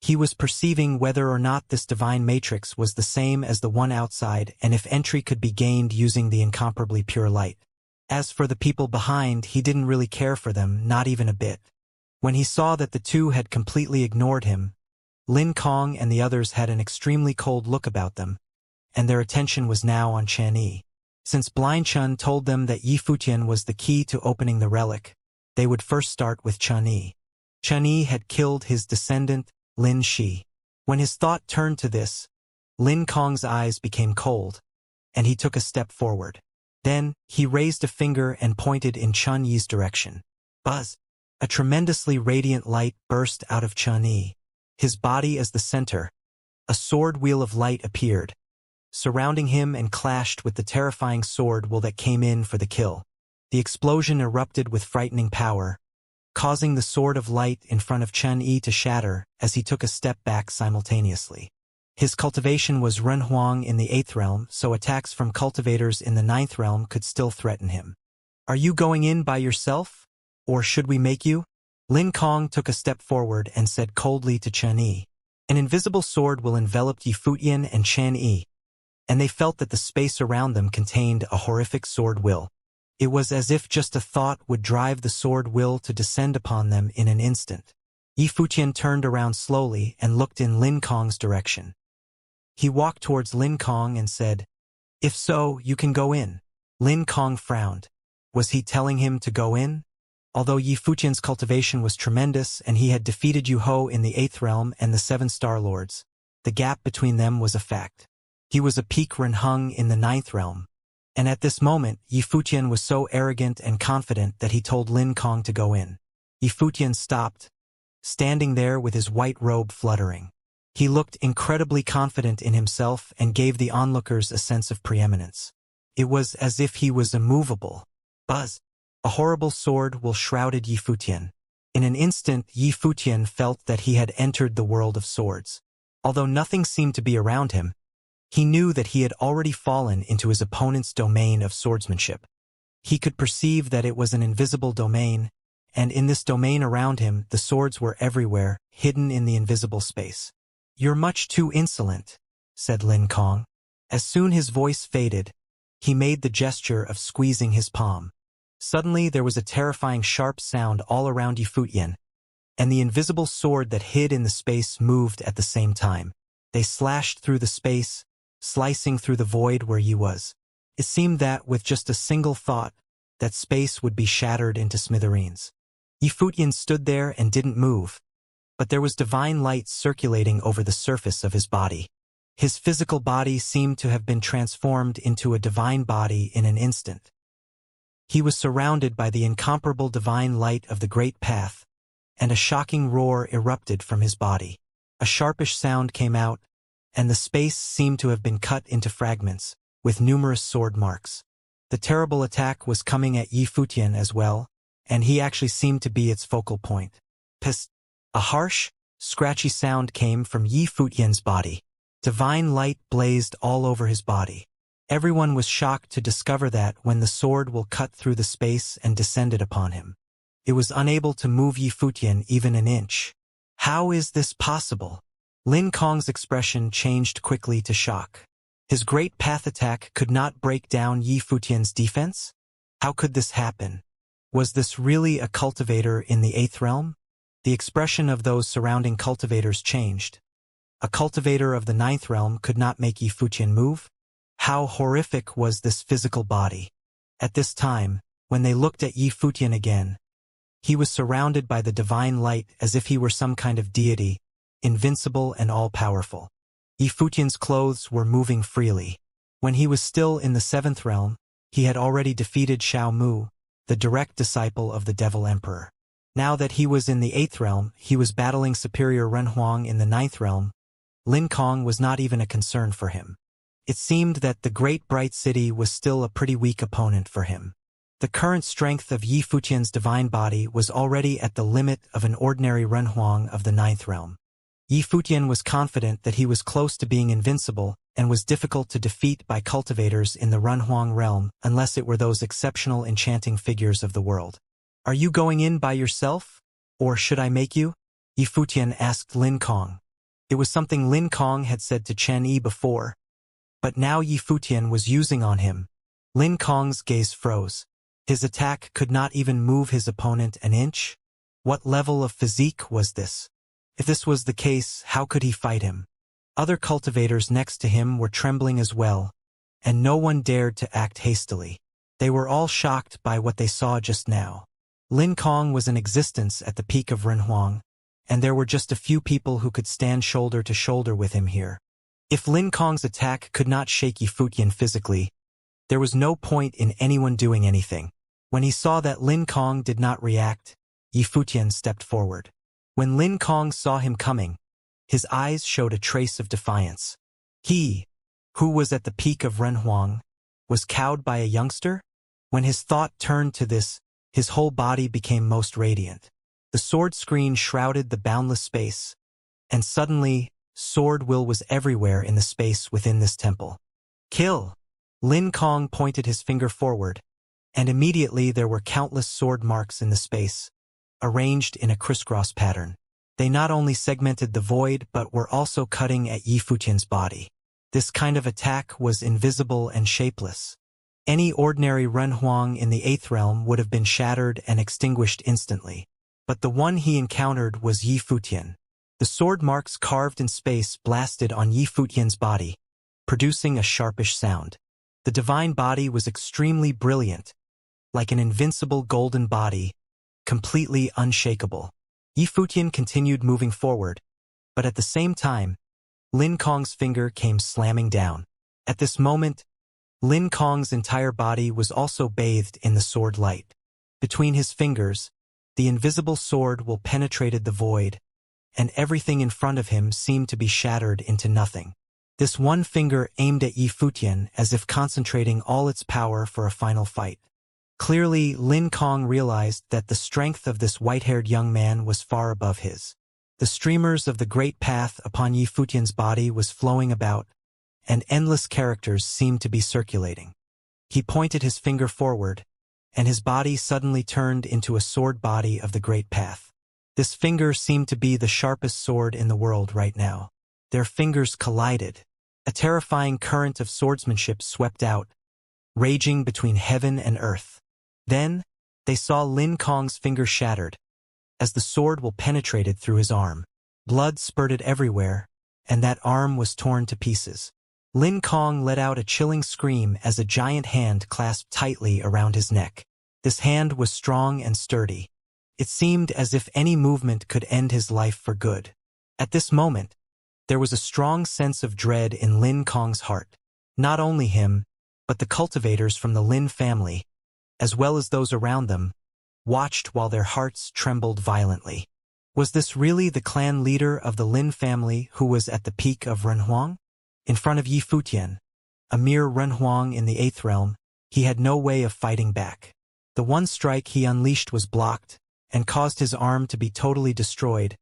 S1: He was perceiving whether or not this divine matrix was the same as the one outside and if entry could be gained using the incomparably pure light. As for the people behind, he didn't really care for them, not even a bit. When he saw that the two had completely ignored him, Lin Kong and the others had an extremely cold look about them, and their attention was now on Chen Yi. Since Blind Chun told them that Yi Futian was the key to opening the relic, they would first start with Chen Yi. Chen Yi had killed his descendant, Lin Shi. When his thought turned to this, Lin Kong's eyes became cold, and he took a step forward. Then, he raised a finger and pointed in Chen Yi's direction. Buzz! A tremendously radiant light burst out of Chen Yi. His body as the center, a sword wheel of light appeared, surrounding him and clashed with the terrifying sword wheel that came in for the kill. The explosion erupted with frightening power, causing the sword of light in front of Chen Yi to shatter as he took a step back simultaneously. His cultivation was Renhuang in the 8th realm, so attacks from cultivators in the 9th realm could still threaten him. Are you going in by yourself? Or should we make you? Lin Kong took a step forward and said coldly to Chen Yi. An invisible sword will envelop Yi Futian and Chen Yi, and they felt that the space around them contained a horrific sword will. It was as if just a thought would drive the sword will to descend upon them in an instant. Yi Futian turned around slowly and looked in Lin Kong's direction. He walked towards Lin Kong and said, "If so, you can go in." Lin Kong frowned. Was he telling him to go in? Although Yi Futian's cultivation was tremendous and he had defeated Yu Ho in the 8th realm and the 7 Star Lords, the gap between them was a fact. He was a peak Renheng in the 9th realm, and at this moment Yi Futian was so arrogant and confident that he told Lin Kong to go in. Yi Futian stopped, standing there with his white robe fluttering. He looked incredibly confident in himself and gave the onlookers a sense of preeminence. It was as if he was immovable. Buzz! A horrible sword will shrouded Yi Futian. In an instant, Yi Futian felt that he had entered the world of swords. Although nothing seemed to be around him, he knew that he had already fallen into his opponent's domain of swordsmanship. He could perceive that it was an invisible domain, and in this domain around him, the swords were everywhere, hidden in the invisible space. "You're much too insolent," said Lin Kong. As soon his voice faded, he made the gesture of squeezing his palm. Suddenly there was a terrifying sharp sound all around Yi Futian, and the invisible sword that hid in the space moved at the same time. They slashed through the space, slicing through the void where Yi was. It seemed that, with just a single thought, that space would be shattered into smithereens. Yi Futian stood there and didn't move, but there was divine light circulating over the surface of his body. His physical body seemed to have been transformed into a divine body in an instant. He was surrounded by the incomparable divine light of the Great Path, and a shocking roar erupted from his body. A sharpish sound came out, and the space seemed to have been cut into fragments, with numerous sword marks. The terrible attack was coming at Yi Futian as well, and he actually seemed to be its focal point. Psst! A harsh, scratchy sound came from Yi Futian's body. Divine light blazed all over his body. Everyone was shocked to discover that when the sword will cut through the space and descended upon him, it was unable to move Yi Futian even an inch. How is this possible? Lin Kong's expression changed quickly to shock. His great path attack could not break down Yi Futian's defense? How could this happen? Was this really a cultivator in the 8th realm? The expression of those surrounding cultivators changed. A cultivator of the 9th realm could not make Yi Futian move? How horrific was this physical body? At this time, when they looked at Yi Futian again, he was surrounded by the divine light as if he were some kind of deity, invincible and all-powerful. Yi Futian's clothes were moving freely. When he was still in the 7th realm, he had already defeated Xiao Mu, the direct disciple of the Devil Emperor. Now that he was in the 8th realm, he was battling superior Renhuang in the 9th realm. Lin Kong was not even a concern for him. It seemed that the Great Bright City was still a pretty weak opponent for him. The current strength of Yi Futian's divine body was already at the limit of an ordinary Renhuang of the 9th realm. Yi Futian was confident that he was close to being invincible and was difficult to defeat by cultivators in the Renhuang realm unless it were those exceptional enchanting figures of the world. "Are you going in by yourself? Or should I make you?" Yi Futian asked Lin Kong. It was something Lin Kong had said to Chen Yi before, but now Yi Futian was using on him. Lin Kong's gaze froze. His attack could not even move his opponent an inch? What level of physique was this? If this was the case, how could he fight him? Other cultivators next to him were trembling as well, and no one dared to act hastily. They were all shocked by what they saw just now. Lin Kong was in existence at the peak of Renhuang, and there were just a few people who could stand shoulder to shoulder with him here. If Lin Kong's attack could not shake Yifutian physically, there was no point in anyone doing anything. When he saw that Lin Kong did not react, Yifutian stepped forward. When Lin Kong saw him coming, his eyes showed a trace of defiance. He, who was at the peak of Renhuang, was cowed by a youngster? When his thought turned to this, his whole body became most radiant. The sword screen shrouded the boundless space, and suddenly, sword will was everywhere in the space within this temple. Kill! Lin Kong pointed his finger forward, and immediately there were countless sword marks in the space, arranged in a crisscross pattern. They not only segmented the void but were also cutting at Yifutian's body. This kind of attack was invisible and shapeless. Any ordinary Renhuang in the 8th realm would have been shattered and extinguished instantly. But the one he encountered was Yifutian. The sword marks carved in space blasted on Yifutian's body, producing a sharpish sound. The divine body was extremely brilliant, like an invincible golden body, completely unshakable. Yifutian continued moving forward, but at the same time, Lin Kong's finger came slamming down. At this moment, Lin Kong's entire body was also bathed in the sword light. Between his fingers, the invisible sword will penetrated the void, and everything in front of him seemed to be shattered into nothing. This one finger aimed at Yifutian as if concentrating all its power for a final fight. Clearly, Lin Kong realized that the strength of this white-haired young man was far above his. The streamers of the great path upon Yifutian's body was flowing about, and endless characters seemed to be circulating. He pointed his finger forward, and his body suddenly turned into a sword body of the great path. This finger seemed to be the sharpest sword in the world right now. Their fingers collided. A terrifying current of swordsmanship swept out, raging between heaven and earth. Then, they saw Lin Kong's finger shattered, as the sword will penetrated through his arm. Blood spurted everywhere, and that arm was torn to pieces. Lin Kong let out a chilling scream as a giant hand clasped tightly around his neck. This hand was strong and sturdy. It seemed as if any movement could end his life for good. At this moment, there was a strong sense of dread in Lin Kong's heart. Not only him, but the cultivators from the Lin family, as well as those around them, watched while their hearts trembled violently. Was this really the clan leader of the Lin family who was at the peak of Renhuang? In front of Yifutian, a mere Renhuang in the 8th realm, he had no way of fighting back. The one strike he unleashed was blocked, and caused his arm to be totally destroyed,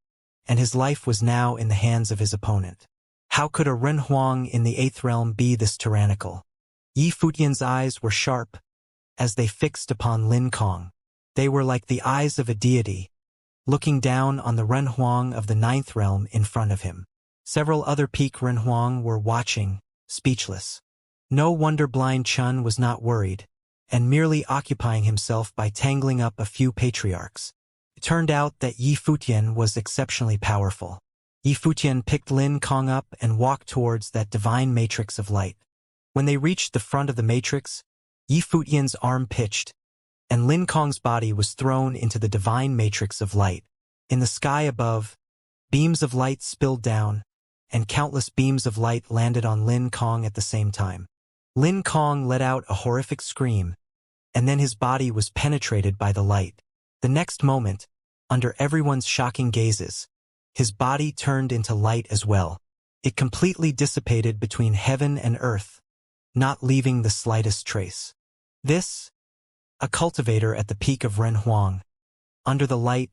S1: and his life was now in the hands of his opponent. How could a Renhuang in the 8th realm be this tyrannical? Yifutian's eyes were sharp, as they fixed upon Lin Kong. They were like the eyes of a deity, looking down on the Renhuang of the 9th realm in front of him. Several other peak Renhuang were watching, speechless. No wonder Blind Chun was not worried, and merely occupying himself by tangling up a few patriarchs. It turned out that Yifutian was exceptionally powerful. Yifutian picked Lin Kong up and walked towards that divine matrix of light. When they reached the front of the matrix, Yifutian's arm pitched, and Lin Kong's body was thrown into the divine matrix of light. In the sky above, beams of light spilled down, and countless beams of light landed on Lin Kong at the same time. Lin Kong let out a horrific scream, and then his body was penetrated by the light. The next moment, under everyone's shocking gazes, his body turned into light as well. It completely dissipated between heaven and earth, not leaving the slightest trace. This, a cultivator at the peak of Renhuang, under the light,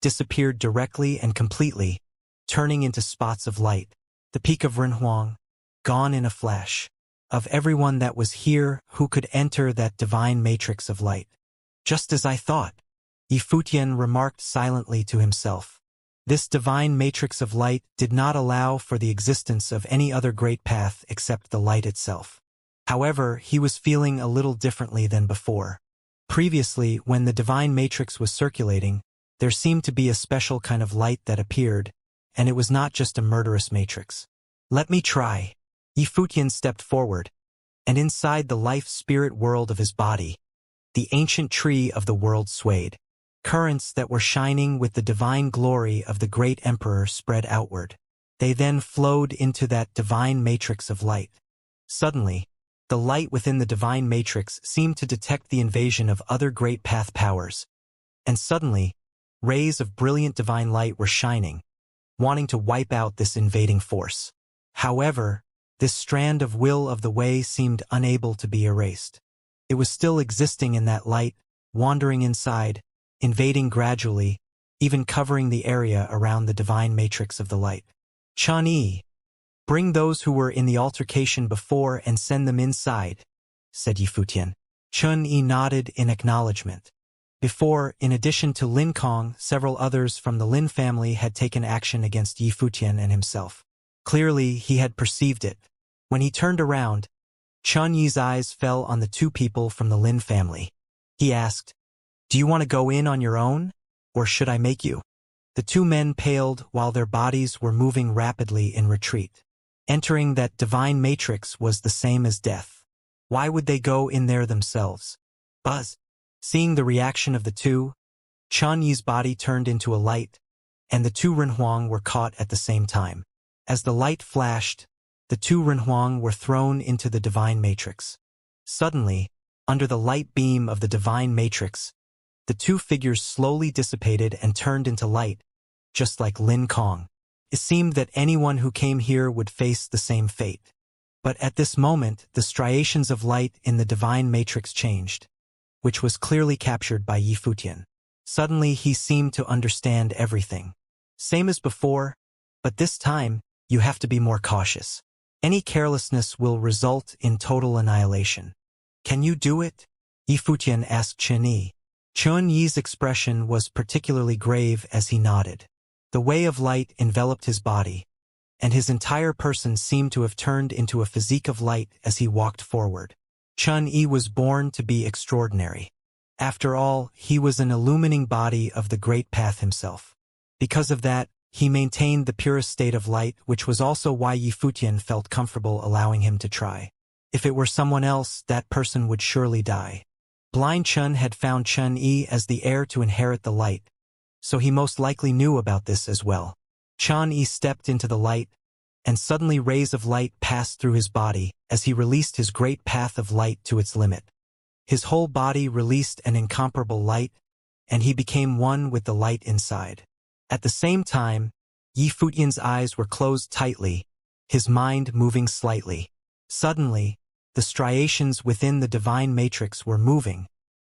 S1: disappeared directly and completely, turning into spots of light. The peak of Renhuang, gone in a flash. Of everyone that was here who could enter that divine matrix of light. Just as I thought, Yifutian remarked silently to himself. This divine matrix of light did not allow for the existence of any other great path except the light itself. However, he was feeling a little differently than before. Previously, when the divine matrix was circulating, there seemed to be a special kind of light that appeared, and it was not just a murderous matrix. Let me try. Yifutian stepped forward, and inside the life-spirit world of his body, the ancient tree of the world swayed. Currents that were shining with the divine glory of the great emperor spread outward. They then flowed into that divine matrix of light. Suddenly, the light within the divine matrix seemed to detect the invasion of other great path powers. And suddenly, rays of brilliant divine light were shining, wanting to wipe out this invading force. However, this strand of will of the way seemed unable to be erased. It was still existing in that light, wandering inside, invading gradually, even covering the area around the divine matrix of the light. Qianyi, bring those who were in the altercation before and send them inside, said Yifutian. Qianyi nodded in acknowledgement. Before, in addition to Lin Kong, several others from the Lin family had taken action against Yifutian and himself. Clearly, he had perceived it. When he turned around, Qianyi's eyes fell on the two people from the Lin family. He asked, "Do you want to go in on your own, or should I make you?" The two men paled while their bodies were moving rapidly in retreat. Entering that divine matrix was the same as death. Why would they go in there themselves? Buzz. Seeing the reaction of the two, Qianyi's body turned into a light, and the two Renhuang were caught at the same time. As the light flashed, the two Renhuang were thrown into the divine matrix. Suddenly, under the light beam of the divine matrix, the two figures slowly dissipated and turned into light, just like Lin Kong. It seemed that anyone who came here would face the same fate. But at this moment, the striations of light in the divine matrix changed, which was clearly captured by Yifutian. Suddenly, he seemed to understand everything. Same as before, but this time, you have to be more cautious. Any carelessness will result in total annihilation. Can you do it? Yifutian asked Qianyi. Qianyi's expression was particularly grave as he nodded. The way of light enveloped his body, and his entire person seemed to have turned into a physique of light as he walked forward. Qianyi was born to be extraordinary. After all, he was an illumining body of the great path himself. Because of that, he maintained the purest state of light, which was also why Yifutian felt comfortable allowing him to try. If it were someone else, that person would surely die. Blind Chun had found Qianyi as the heir to inherit the light, so he most likely knew about this as well. Qianyi stepped into the light, and suddenly rays of light passed through his body as he released his great path of light to its limit. His whole body released an incomparable light, and he became one with the light inside. At the same time, Yifutian's eyes were closed tightly, his mind moving slightly. Suddenly, the striations within the divine matrix were moving,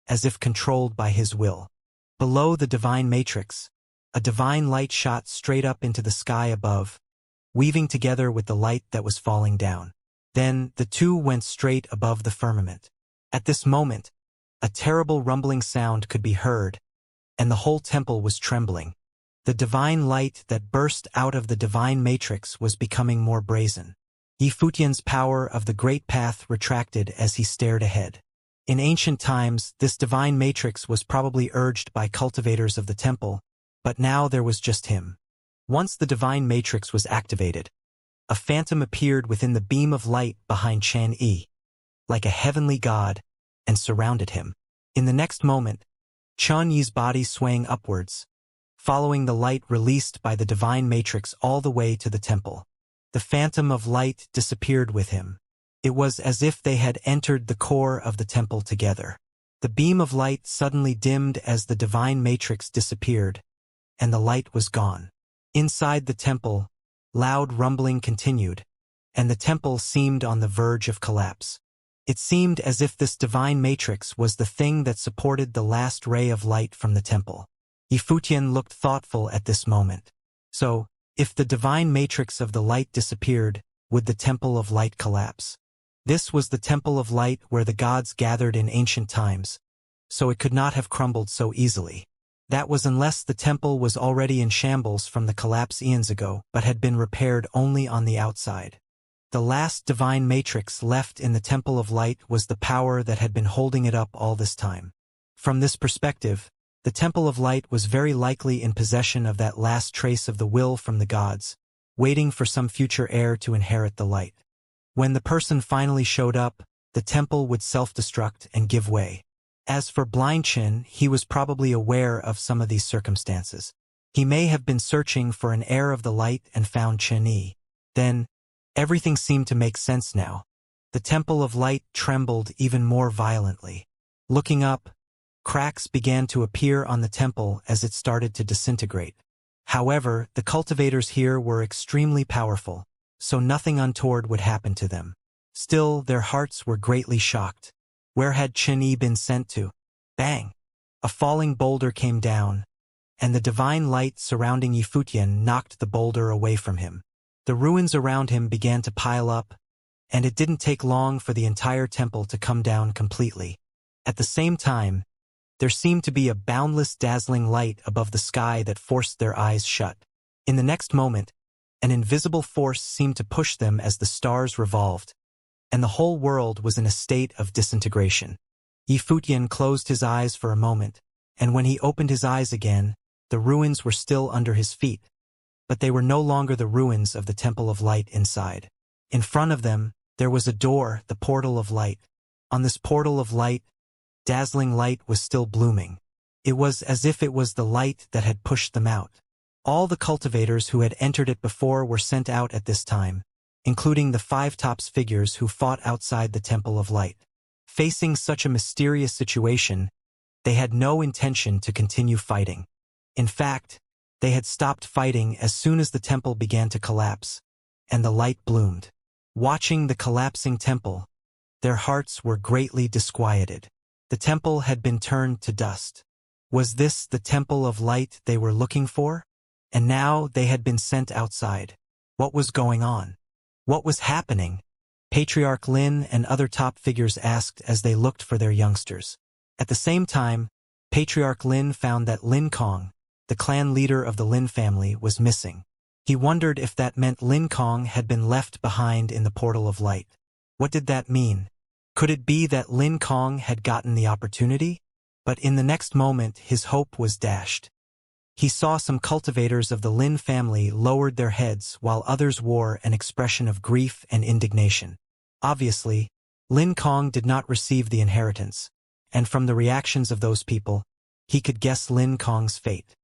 S1: as if controlled by his will. Below the divine matrix, a divine light shot straight up into the sky above, weaving together with the light that was falling down. Then, the two went straight above the firmament. At this moment, a terrible rumbling sound could be heard, and the whole temple was trembling. The divine light that burst out of the divine matrix was becoming more brazen. Yifutian's power of the great path retracted as he stared ahead. In ancient times, this divine matrix was probably urged by cultivators of the temple, but now there was just him. Once the divine matrix was activated, a phantom appeared within the beam of light behind Qianyi, like a heavenly god, and surrounded him. In the next moment, Qianyi's body swaying upwards, following the light released by the divine matrix all the way to the temple. The phantom of light disappeared with him. It was as if they had entered the core of the temple together. The beam of light suddenly dimmed as the divine matrix disappeared, and the light was gone. Inside the temple, loud rumbling continued, and the temple seemed on the verge of collapse. It seemed as if this divine matrix was the thing that supported the last ray of light from the temple. Yifutian looked thoughtful at this moment. So, if the divine matrix of the light disappeared, would the temple of light collapse? This was the temple of light where the gods gathered in ancient times, so it could not have crumbled so easily. That was unless the temple was already in shambles from the collapse eons ago, but had been repaired only on the outside. The last divine matrix left in the temple of light was the power that had been holding it up all this time. From this perspective, The Temple of Light was very likely in possession of that last trace of the will from the gods, waiting for some future heir to inherit the light. When the person finally showed up, the temple would self-destruct and give way. As for Blind Chin, he was probably aware of some of these circumstances. He may have been searching for an heir of the light and found Chen Yi. Then, everything seemed to make sense now. The Temple of Light trembled even more violently. Looking up, cracks began to appear on the temple as it started to disintegrate. However, the cultivators here were extremely powerful, so nothing untoward would happen to them. Still, their hearts were greatly shocked. Where had Chen Yi been sent to? Bang! A falling boulder came down, and the divine light surrounding Yifutian knocked the boulder away from him. The ruins around him began to pile up, and it didn't take long for the entire temple to come down completely. At the same time, there seemed to be a boundless dazzling light above the sky that forced their eyes shut. In the next moment, an invisible force seemed to push them as the stars revolved, and the whole world was in a state of disintegration. Yifutian closed his eyes for a moment, and when he opened his eyes again, the ruins were still under his feet, but they were no longer the ruins of the Temple of Light inside. In front of them, there was a door, the Portal of Light. On this Portal of Light, dazzling light was still blooming. It was as if it was the light that had pushed them out. All the cultivators who had entered it before were sent out at this time, including the 5 tops figures who fought outside the Temple of Light. Facing such a mysterious situation, they had no intention to continue fighting. In fact, they had stopped fighting as soon as the temple began to collapse, and the light bloomed. Watching the collapsing temple, their hearts were greatly disquieted. The temple had been turned to dust. Was this the Temple of Light they were looking for? And now they had been sent outside. What was going on? What was happening? Patriarch Lin and other top figures asked as they looked for their youngsters. At the same time, Patriarch Lin found that Lin Kong, the clan leader of the Lin family, was missing. He wondered if that meant Lin Kong had been left behind in the Portal of Light. What did that mean? Could it be that Lin Kong had gotten the opportunity? But in the next moment, his hope was dashed. He saw some cultivators of the Lin family lowered their heads while others wore an expression of grief and indignation. Obviously, Lin Kong did not receive the inheritance, and from the reactions of those people, he could guess Lin Kong's fate.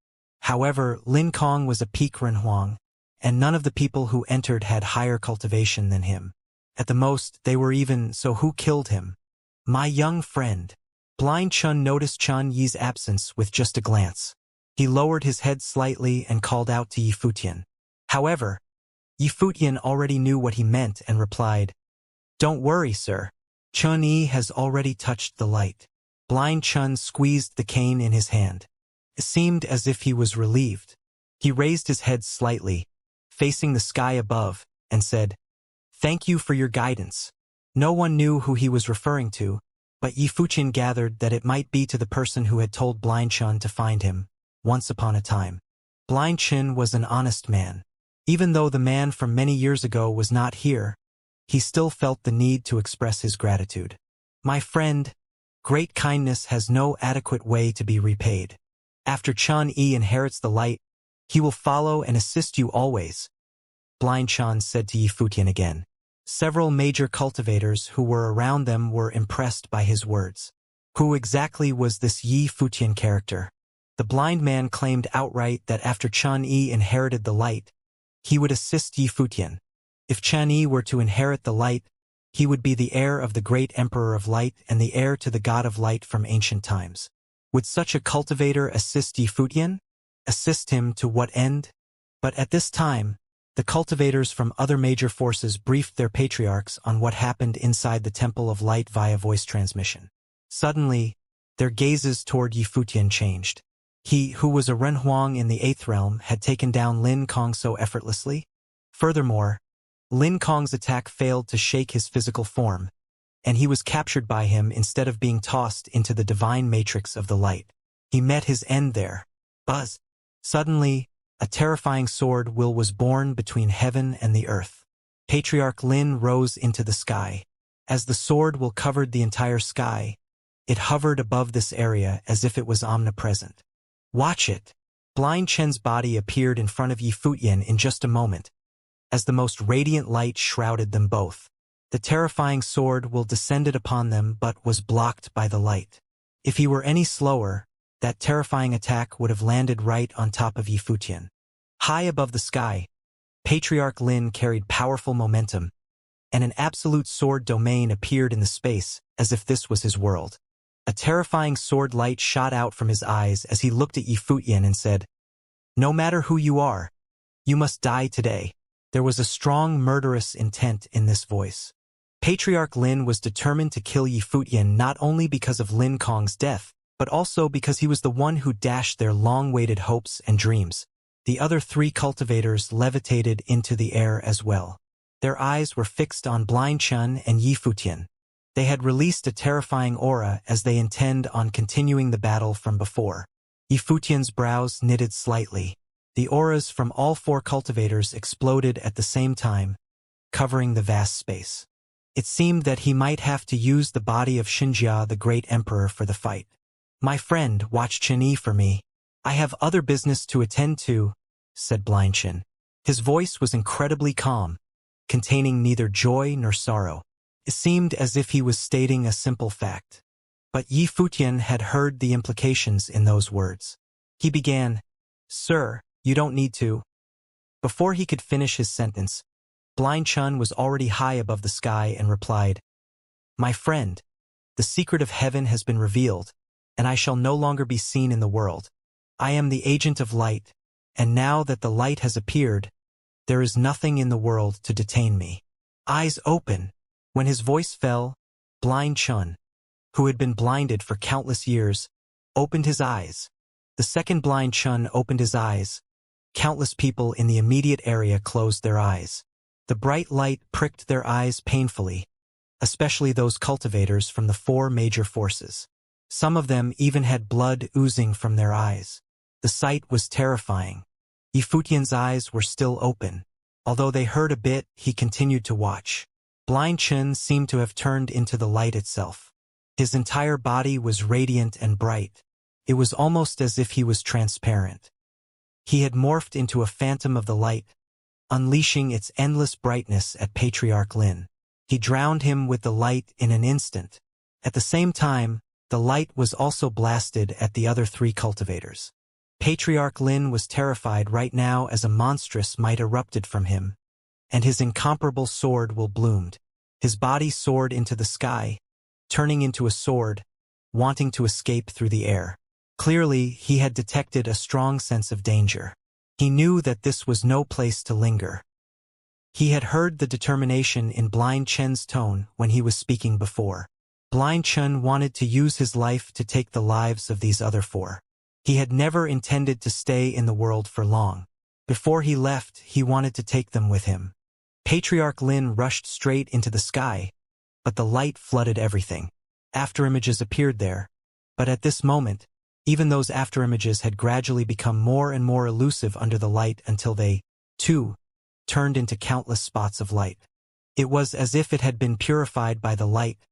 S1: However, Lin Kong was a peak Renhuang, and none of the people who entered had higher cultivation than him. At the most, they were even, so who killed him? My young friend. Blind Chun noticed Chen Yi's absence with just a glance. He lowered his head slightly and called out to Yifutian. However, Yifutian already knew what he meant and replied, "Don't worry, sir. Chen Yi has already touched the light." Blind Chun squeezed the cane in his hand. It seemed as if he was relieved. He raised his head slightly, facing the sky above, and said, "Thank you for your guidance." No one knew who he was referring to, but Yifutian gathered that it might be to the person who had told Blind Chun to find him, once upon a time. Blind Chin was an honest man. Even though the man from many years ago was not here, he still felt the need to express his gratitude. "My friend, great kindness has no adequate way to be repaid. After Chen Yi inherits the light, he will follow and assist you always," Blind Chan said to Yifutian again. Several major cultivators who were around them were impressed by his words. Who exactly was this Yifutian character? The blind man claimed outright that after Chen Yi inherited the light, he would assist Yifutian. If Chen Yi were to inherit the light, he would be the heir of the great Emperor of Light and the heir to the God of Light from ancient times. Would such a cultivator assist Yifutian? Assist him to what end? But at this time, the cultivators from other major forces briefed their patriarchs on what happened inside the Temple of Light via voice transmission. Suddenly, their gazes toward Yifutian changed. He, who was a Renhuang in the 8th realm, had taken down Lin Kong so effortlessly. Furthermore, Lin Kong's attack failed to shake his physical form, and he was captured by him instead of being tossed into the divine matrix of the light. He met his end there. Buzz. Suddenly, a terrifying sword will was born between heaven and the earth. Patriarch Lin rose into the sky. As the sword will covered the entire sky, it hovered above this area as if it was omnipresent. Watch it. Blind Chen's body appeared in front of Yi Futian in just a moment, as the most radiant light shrouded them both. The terrifying sword will descended upon them but was blocked by the light. If he were any slower, that terrifying attack would have landed right on top of Yi Futian. High above the sky, Patriarch Lin carried powerful momentum, and an absolute sword domain appeared in the space as if this was his world. A terrifying sword light shot out from his eyes as he looked at Yi Futian and said, "No matter who you are, you must die today." There was a strong murderous intent in this voice. Patriarch Lin was determined to kill Yi Futian not only because of Lin Kong's death, but also because he was the one who dashed their long-awaited hopes and dreams. The other three cultivators levitated into the air as well. Their eyes were fixed on Blind Chen and Yi Futian. They had released a terrifying aura as they intend on continuing the battle from before. Yi Futian's brows knitted slightly. The auras from all four cultivators exploded at the same time, covering the vast space. It seemed that he might have to use the body of Xianxia, the great emperor, for the fight. "My friend, watch Chen for me. I have other business to attend to," said Blind Chen. His voice was incredibly calm, containing neither joy nor sorrow. It seemed as if he was stating a simple fact. But Yi Futian had heard the implications in those words. He began, "Sir, you don't need to." Before he could finish his sentence, Blind Chen was already high above the sky and replied, "My friend, the secret of heaven has been revealed, and I shall no longer be seen in the world. I am the agent of light, and now that the light has appeared, there is nothing in the world to detain me. Eyes open." When his voice fell, Blind Chen, who had been blinded for countless years, opened his eyes. The second Blind Chen opened his eyes. Countless people in the immediate area closed their eyes. The bright light pricked their eyes painfully, especially those cultivators from the four major forces. Some of them even had blood oozing from their eyes. The sight was terrifying. Yi Futian's eyes were still open. Although they hurt a bit, he continued to watch. Blind Chen seemed to have turned into the light itself. His entire body was radiant and bright. It was almost as if he was transparent. He had morphed into a phantom of the light, unleashing its endless brightness at Patriarch Lin. He drowned him with the light in an instant. At the same time, the light was also blasted at the other three cultivators. Patriarch Lin was terrified right now as a monstrous might erupted from him, and his incomparable sword will bloomed. His body soared into the sky, turning into a sword, wanting to escape through the air. Clearly, he had detected a strong sense of danger. He knew that this was no place to linger. He had heard the determination in Blind Chen's tone when he was speaking before. Blind Chen wanted to use his life to take the lives of these other four. He had never intended to stay in the world for long. Before he left, he wanted to take them with him. Patriarch Lin rushed straight into the sky, but the light flooded everything. Afterimages appeared there, but at this moment, even those afterimages had gradually become more and more elusive under the light until they, too, turned into countless spots of light. It was as if it had been purified by the light,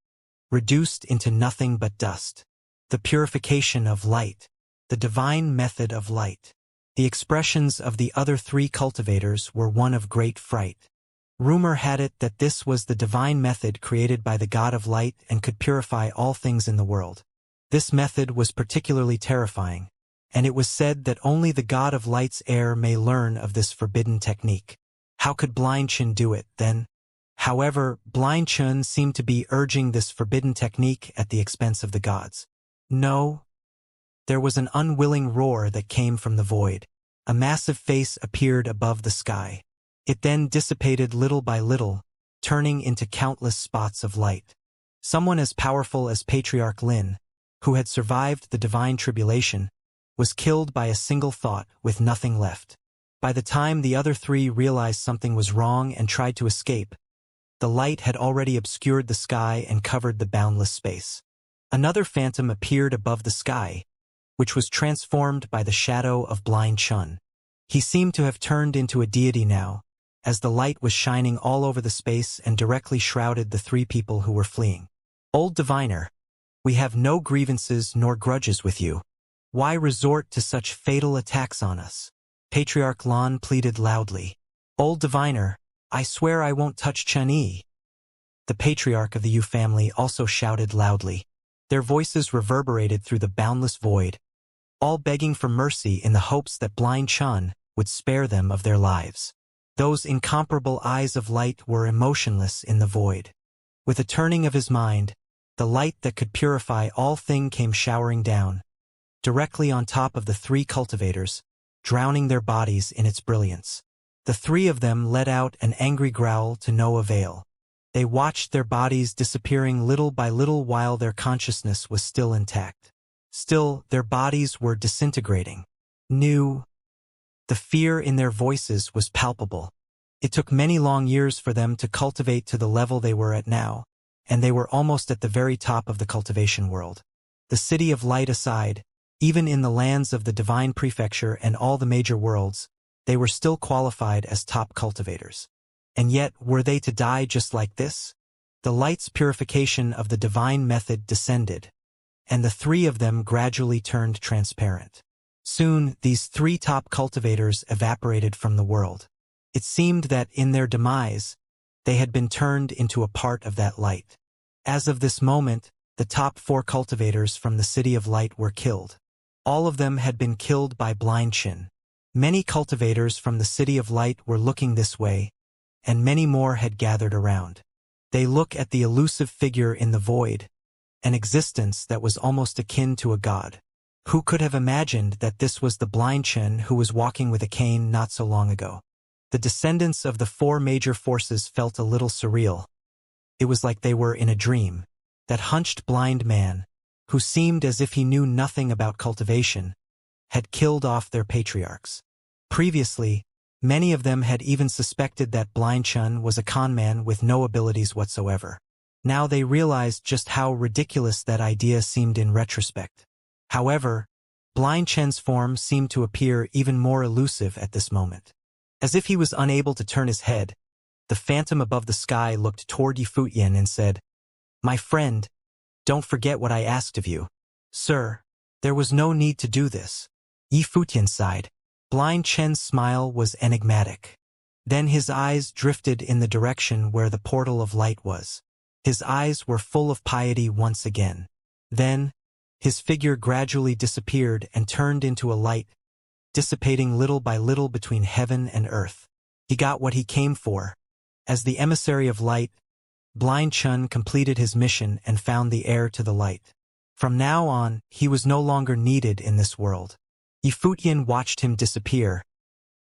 S1: reduced into nothing but dust. The purification of light, the divine method of light. The expressions of the other three cultivators were one of great fright. Rumor had it that this was the divine method created by the God of Light and could purify all things in the world. This method was particularly terrifying, and it was said that only the God of Light's heir may learn of this forbidden technique. How could Blind Chen do it, then? However, Blind Chen seemed to be urging this forbidden technique at the expense of the gods. No. There was an unwilling roar that came from the void. A massive face appeared above the sky. It then dissipated little by little, turning into countless spots of light. Someone as powerful as Patriarch Lin, who had survived the divine tribulation, was killed by a single thought with nothing left. By the time the other three realized something was wrong and tried to escape, the light had already obscured the sky and covered the boundless space. Another phantom appeared above the sky, which was transformed by the shadow of Blind Chen. He seemed to have turned into a deity now, as the light was shining all over the space and directly shrouded the three people who were fleeing. "Old diviner, we have no grievances nor grudges with you. Why resort to such fatal attacks on us? Patriarch Lan pleaded loudly. Old diviner, I swear I won't touch Chen-Yi. The patriarch of the Yu family also shouted loudly. Their voices reverberated through the boundless void, all begging for mercy in the hopes that blind Chen would spare them of their lives. Those incomparable eyes of light were emotionless in the void. With a turning of his mind, the light that could purify all thing came showering down, directly on top of the three cultivators, drowning their bodies in its brilliance. The three of them let out an angry growl to no avail. They watched their bodies disappearing little by little while their consciousness was still intact. Still, their bodies were disintegrating. The fear in their voices was palpable. It took many long years for them to cultivate to the level they were at now, and they were almost at the very top of the cultivation world. The City of Light aside, even in the lands of the Divine Prefecture and all the major worlds, they were still qualified as top cultivators. And yet, were they to die just like this? The light's purification of the divine method descended, and the three of them gradually turned transparent. Soon, these three top cultivators evaporated from the world. It seemed that in their demise, they had been turned into a part of that light. As of this moment, the top four cultivators from the City of Light were killed. All of them had been killed by blind Qin. Many cultivators from the City of Light were looking this way, and many more had gathered around. They look at the elusive figure in the void, an existence that was almost akin to a god. Who could have imagined that this was the blind Qin who was walking with a cane not so long ago? The descendants of the four major forces felt a little surreal. It was like they were in a dream. That hunched blind man, who seemed as if he knew nothing about cultivation, had killed off their patriarchs. Previously, many of them had even suspected that blind Chen was a conman with no abilities whatsoever. Now they realized just how ridiculous that idea seemed in retrospect. However, blind Chen's form seemed to appear even more elusive at this moment. As if he was unable to turn his head, the phantom above the sky looked toward Yifutian and said, "My friend, don't forget what I asked of you." "Sir, there was no need to do this." Yifutian sighed. Blind Chen's smile was enigmatic. Then his eyes drifted in the direction where the portal of light was. His eyes were full of piety once again. Then, his figure gradually disappeared and turned into a light, dissipating little by little between heaven and earth. He got what he came for. As the emissary of light, blind Chen completed his mission and found the heir to the light. From now on, he was no longer needed in this world. Yifutian watched him disappear,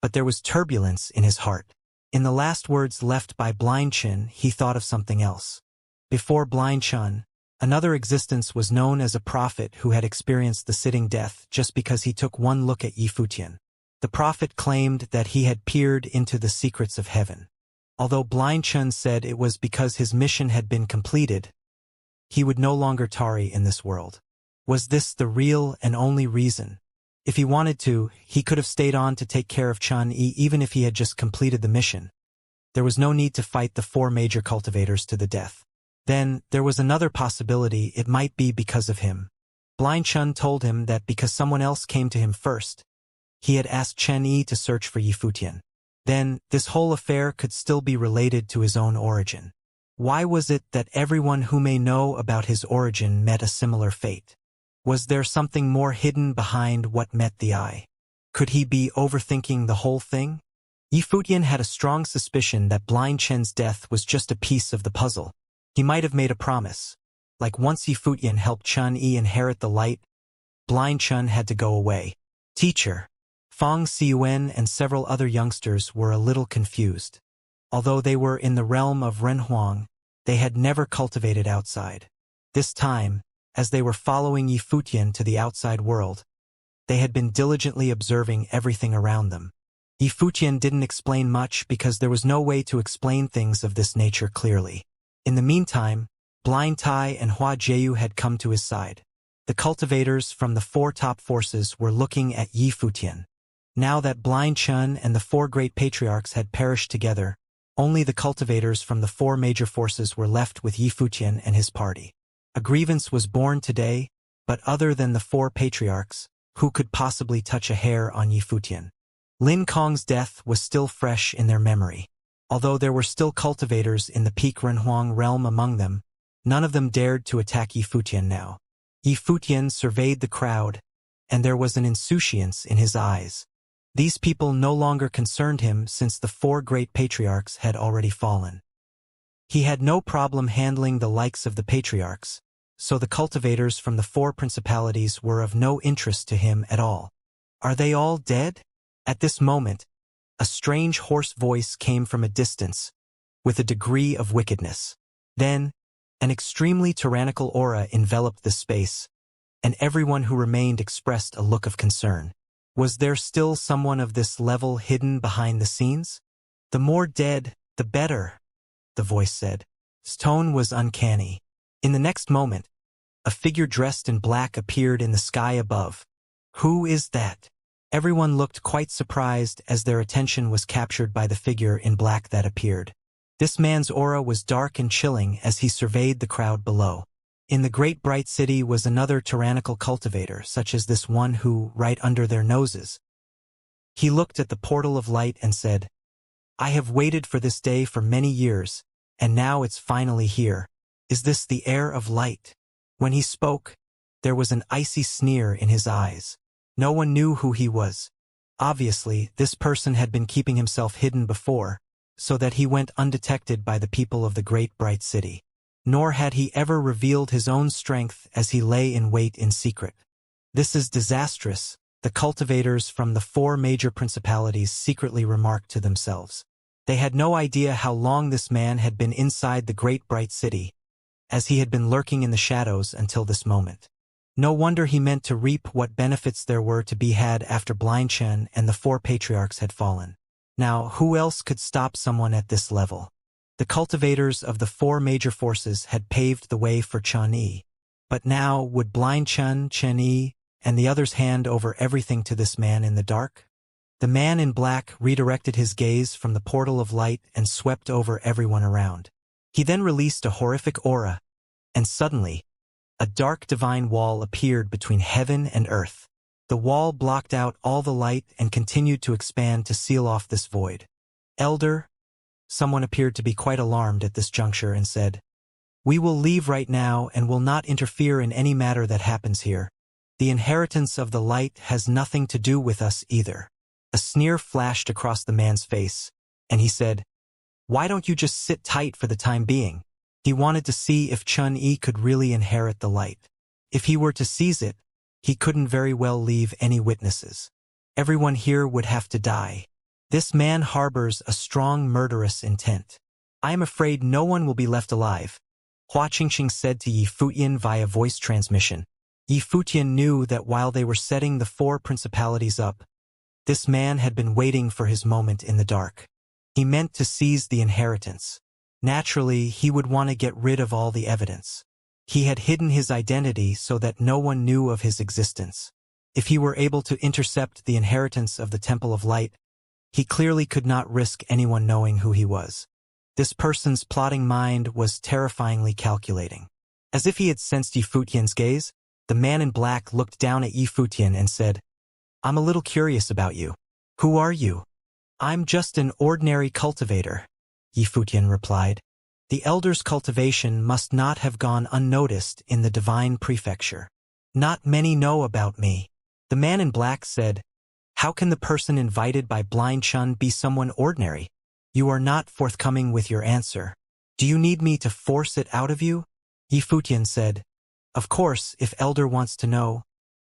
S1: but there was turbulence in his heart. In the last words left by blind Chen, he thought of something else. Before blind Chen, another existence was known as a prophet who had experienced the sitting death just because he took one look at Yifutian. The prophet claimed that he had peered into the secrets of heaven. Although blind Chen said it was because his mission had been completed, he would no longer tarry in this world. Was this the real and only reason? If he wanted to, he could have stayed on to take care of Chen-Yi even if he had just completed the mission. There was no need to fight the four major cultivators to the death. Then, there was another possibility. It might be because of him. Blind Chen told him that because someone else came to him first, he had asked Chen-Yi to search for Yifutian. Then, this whole affair could still be related to his own origin. Why was it that everyone who may know about his origin met a similar fate? Was there something more hidden behind what met the eye? Could he be overthinking the whole thing? Yifutian had a strong suspicion that blind Chen's death was just a piece of the puzzle. He might have made a promise. Like once Yifutian helped Chen-Yi inherit the light, blind Chen had to go away. Teacher, Fang Xiyuan and several other youngsters were a little confused. Although they were in the realm of Renhuang, they had never cultivated outside. This time, as they were following Yifutian to the outside world, they had been diligently observing everything around them. Yifutian didn't explain much because there was no way to explain things of this nature clearly. In the meantime, Blind Tai and Hua Jieyu had come to his side. The cultivators from the four top forces were looking at Yifutian. Now that blind Chen and the four great patriarchs had perished together, only the cultivators from the four major forces were left with Yifutian and his party. A grievance was born today, but other than the four patriarchs, Who could possibly touch a hair on Yi Futian? Lin Kong's death was still fresh in their memory. Although there were still cultivators in the peak Renhuang realm among them, none of them dared to attack Yi Futian now. Yi Futian surveyed the crowd, and there was an insouciance in his eyes. These people no longer concerned him since the 4 great patriarchs had already fallen. He had no problem handling the likes of the patriarchs, so the cultivators from the 4 principalities were of no interest to him at all. Are they all dead? At this moment, a strange hoarse voice came from a distance, with a degree of wickedness. Then, an extremely tyrannical aura enveloped the space, and everyone who remained expressed a look of concern. Was there still someone of this level hidden behind the scenes? The more dead, the better, the voice said. Its tone was uncanny. In the next moment, a figure dressed in black appeared in the sky above. Who is that? Everyone looked quite surprised as their attention was captured by the figure in black that appeared. This man's aura was dark and chilling as he surveyed the crowd below. In the great bright city was another tyrannical cultivator, such as this one who, right under their noses. He looked at the portal of light and said, I have waited for this day for many years, and now it's finally here. Is this the heir of light? When he spoke, there was an icy sneer in his eyes. No one knew who he was. Obviously, this person had been keeping himself hidden before, so that he went undetected by the people of the great bright city. Nor had he ever revealed his own strength as he lay in wait in secret. This is disastrous, the cultivators from the 4 major principalities secretly remarked to themselves. They had no idea how long this man had been inside the great bright city, as he had been lurking in the shadows until this moment. No wonder he meant to reap what benefits there were to be had after Blind Chen and the 4 patriarchs had fallen. Now, who else could stop someone at this level? The cultivators of the 4 major forces had paved the way for Chen Yi. But now, would Blind Chen, Chen Yi, and the others hand over everything to this man in the dark? The man in black redirected his gaze from the portal of light and swept over everyone around. He then released a horrific aura, and suddenly, a dark divine wall appeared between heaven and earth. The wall blocked out all the light and continued to expand to seal off this void. Elder, someone appeared to be quite alarmed at this juncture and said, We will leave right now and will not interfere in any matter that happens here. The inheritance of the light has nothing to do with us either. A sneer flashed across the man's face, and he said, Why don't you just sit tight for the time being? He wanted to see if Chen Yi could really inherit the light. If he were to seize it, he couldn't very well leave any witnesses. Everyone here would have to die. This man harbors a strong murderous intent. I am afraid no one will be left alive, Hua Qingqing said to Yi Futian via voice transmission. Yi Futian knew that while they were setting the 4 principalities up, this man had been waiting for his moment in the dark. He meant to seize the inheritance. Naturally, he would want to get rid of all the evidence. He had hidden his identity so that no one knew of his existence. If he were able to intercept the inheritance of the Temple of Light, he clearly could not risk anyone knowing who he was. This person's plotting mind was terrifyingly calculating. As if he had sensed Yi Futian's gaze, the man in black looked down at Yi Futian and said, I'm a little curious about you. Who are you? I'm just an ordinary cultivator, Yi Futian replied. The elder's cultivation must not have gone unnoticed in the divine prefecture. Not many know about me. The man in black said, How can the person invited by Blind Chen be someone ordinary? You are not forthcoming with your answer. Do you need me to force it out of you? Yi Futian said, Of course, if elder wants to know,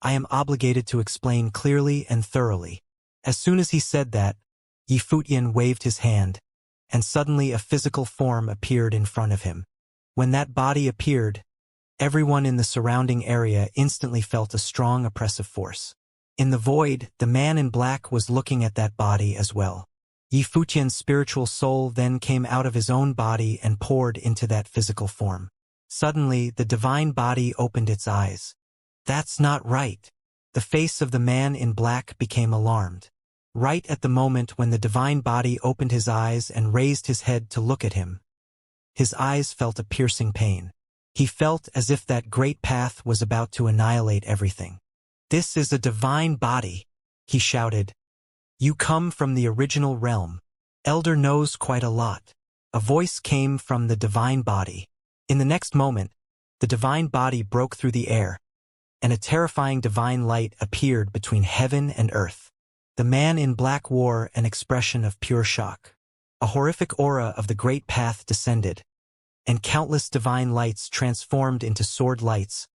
S1: I am obligated to explain clearly and thoroughly. As soon as he said that, Yi Futian waved his hand, and suddenly a physical form appeared in front of him. When that body appeared, everyone in the surrounding area instantly felt a strong oppressive force. In the void, the man in black was looking at that body as well. Yi Futian's spiritual soul then came out of his own body and poured into that physical form. Suddenly, the divine body opened its eyes. That's not right. The face of the man in black became alarmed. Right at the moment when the divine body opened his eyes and raised his head to look at him, his eyes felt a piercing pain. He felt as if that great path was about to annihilate everything. "This is a divine body," he shouted. "You come from the original realm. Elder knows quite a lot." A voice came from the divine body. In the next moment, the divine body broke through the air, and a terrifying divine light appeared between heaven and earth. The man in black wore an expression of pure shock. A horrific aura of the great path descended, and countless divine lights transformed into sword lights,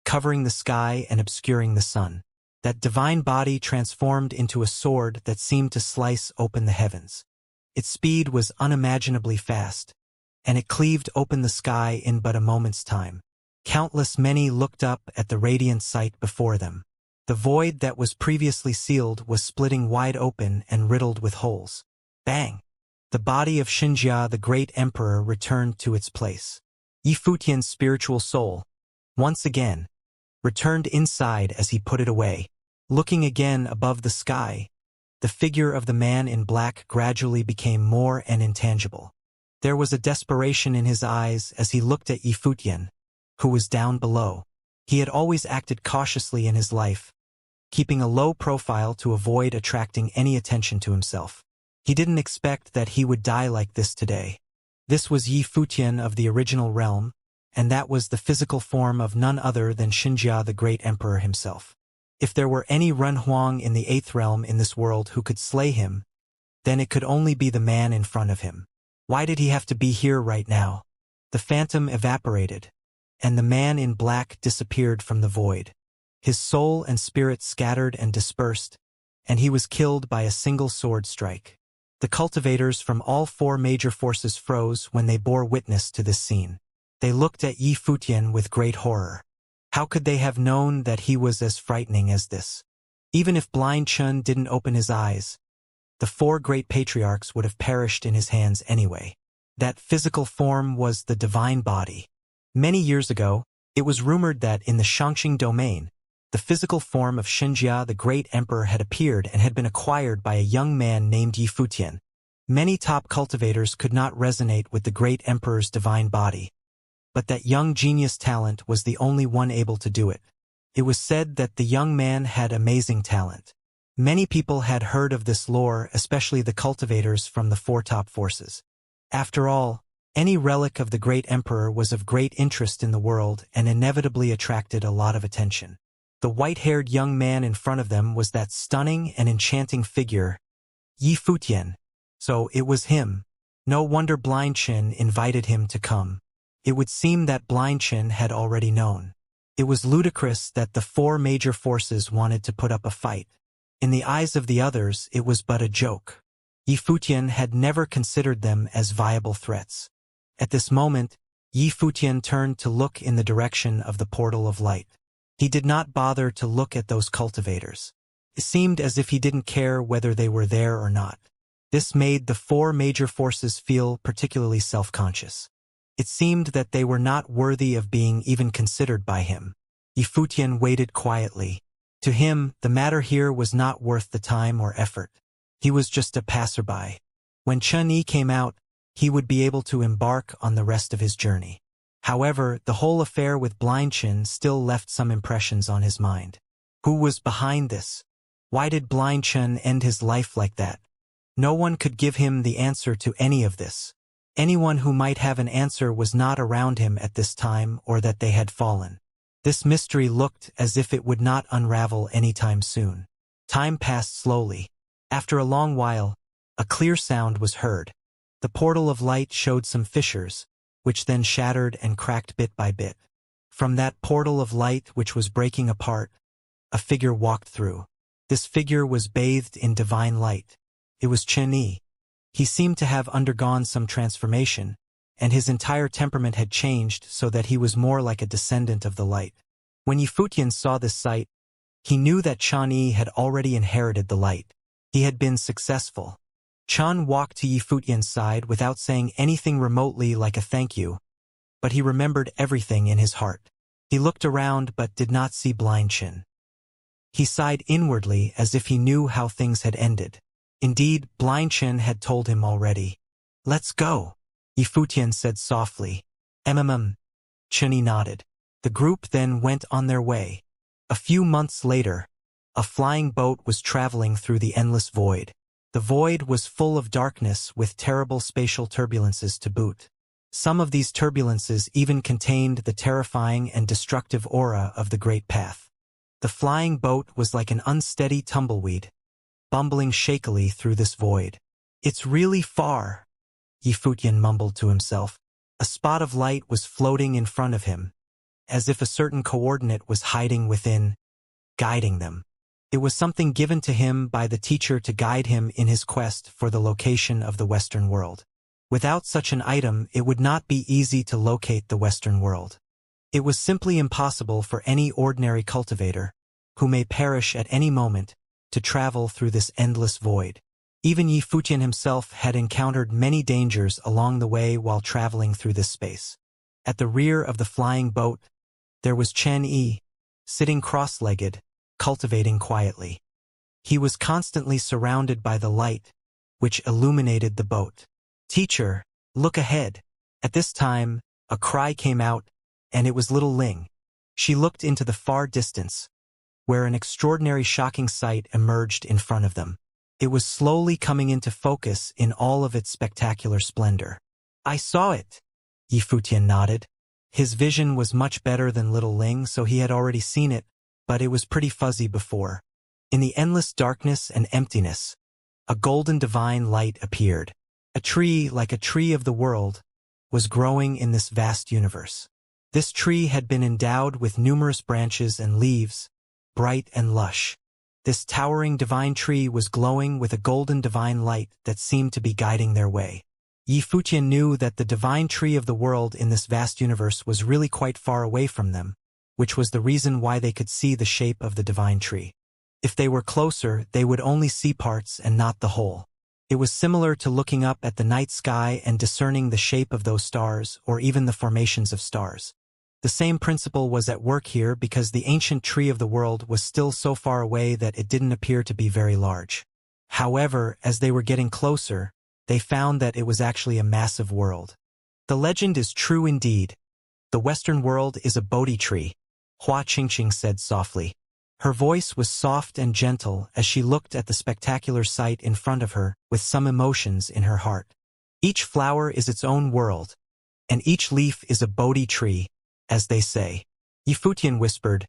S1: covering the sky and obscuring the sun. That divine body transformed into a sword that seemed to slice open the heavens. Its speed was unimaginably fast, and it cleaved open the sky in but a moment's time. Countless many looked up at the radiant sight before them. The void that was previously sealed was splitting wide open and riddled with holes. Bang! The body of Xianxia, the great emperor, returned to its place. Yifutian's spiritual soul, once again, returned inside as he put it away. Looking again above the sky, the figure of the man in black gradually became more and intangible. There was a desperation in his eyes as he looked at Yifutian, who was down below. He had always acted cautiously in his life, keeping a low profile to avoid attracting any attention to himself. He didn't expect that he would die like this today. This was Yifutian of the original realm, and that was the physical form of none other than Xianxia, the great emperor himself. If there were any Renhuang in the 8th realm in this world who could slay him, then it could only be the man in front of him. Why did he have to be here right now? The phantom evaporated, and the man in black disappeared from the void. His soul and spirit scattered and dispersed, and he was killed by a single sword strike. The cultivators from all 4 major forces froze when they bore witness to this scene. They looked at Yifutian with great horror. How could they have known that he was as frightening as this? Even if Blind Chun didn't open his eyes, the 4 great patriarchs would have perished in his hands anyway. That physical form was the divine body. Many years ago, it was rumored that in the Xianxia domain, the physical form of Xianxia, the great emperor, had appeared and had been acquired by a young man named Yifutian. Many top cultivators could not resonate with the great emperor's divine body, but that young genius talent was the only one able to do it. It was said that the young man had amazing talent. Many people had heard of this lore, especially the cultivators from the 4 top forces. After all, any relic of the great emperor was of great interest in the world and inevitably attracted a lot of attention. The white-haired young man in front of them was that stunning and enchanting figure, Yifutian. So it was him. No wonder Blind Chin invited him to come. It would seem that Blind Chin had already known. It was ludicrous that the 4 major forces wanted to put up a fight. In the eyes of the others, it was but a joke. Yifutian had never considered them as viable threats. At this moment, Yifutian turned to look in the direction of the portal of light. He did not bother to look at those cultivators. It seemed as if he didn't care whether they were there or not. This made the 4 major forces feel particularly self-conscious. It seemed that they were not worthy of being even considered by him. Yifutian waited quietly. To him, the matter here was not worth the time or effort. He was just a passerby. When Chun-Yi came out, he would be able to embark on the rest of his journey. However, the whole affair with Blind Chin still left some impressions on his mind. Who was behind this? Why did Blind Chin end his life like that? No one could give him the answer to any of this. Anyone who might have an answer was not around him at this time, or that they had fallen. This mystery looked as if it would not unravel anytime soon. Time passed slowly. After a long while, a clear sound was heard. The portal of light showed some fissures, which then shattered and cracked bit by bit. From that portal of light which was breaking apart, a figure walked through. This figure was bathed in divine light. It was Chen-Yi. He seemed to have undergone some transformation, and his entire temperament had changed so that he was more like a descendant of the light. When Yifutian saw this sight, he knew that Chen-Yi had already inherited the light. He had been successful. Chan walked to Yifutian's side without saying anything remotely like a thank you, but he remembered everything in his heart. He looked around but did not see Blind Chin. He sighed inwardly as if he knew how things had ended. Indeed, Blind Chin had told him already. "Let's go," Yifutian said softly. Chen-Yi nodded. The group then went on their way. A few months later, a flying boat was traveling through the endless void. The void was full of darkness with terrible spatial turbulences to boot. Some of these turbulences even contained the terrifying and destructive aura of the Great Path. The flying boat was like an unsteady tumbleweed, bumbling shakily through this void. "It's really far," Yifutian mumbled to himself. A spot of light was floating in front of him, as if a certain coordinate was hiding within, guiding them. It was something given to him by the teacher to guide him in his quest for the location of the Western world. Without such an item, it would not be easy to locate the Western world. It was simply impossible for any ordinary cultivator, who may perish at any moment, to travel through this endless void. Even Yifutian himself had encountered many dangers along the way while traveling through this space. At the rear of the flying boat, there was Chen Yi, sitting cross-legged, cultivating quietly. He was constantly surrounded by the light, which illuminated the boat. "Teacher, look ahead." At this time, a cry came out, and it was little Ling. She looked into the far distance, where an extraordinary shocking sight emerged in front of them. It was slowly coming into focus in all of its spectacular splendor. "I saw it," Yifutian nodded. His vision was much better than little Ling, so he had already seen it, but it was pretty fuzzy before. In the endless darkness and emptiness, a golden divine light appeared. A tree, like a tree of the world, was growing in this vast universe. This tree had been endowed with numerous branches and leaves, bright and lush. This towering divine tree was glowing with a golden divine light that seemed to be guiding their way. Yifutian knew that the divine tree of the world in this vast universe was really quite far away from them, which was the reason why they could see the shape of the divine tree. If they were closer, they would only see parts and not the whole. It was similar to looking up at the night sky and discerning the shape of those stars or even the formations of stars. The same principle was at work here because the ancient tree of the world was still so far away that it didn't appear to be very large. However, as they were getting closer, they found that it was actually a massive world. "The legend is true indeed. The Western world is a Bodhi tree," Hua Qingqing said softly. Her voice was soft and gentle as she looked at the spectacular sight in front of her with some emotions in her heart. "Each flower is its own world, and each leaf is a Bodhi tree, as they say." Yifutian whispered,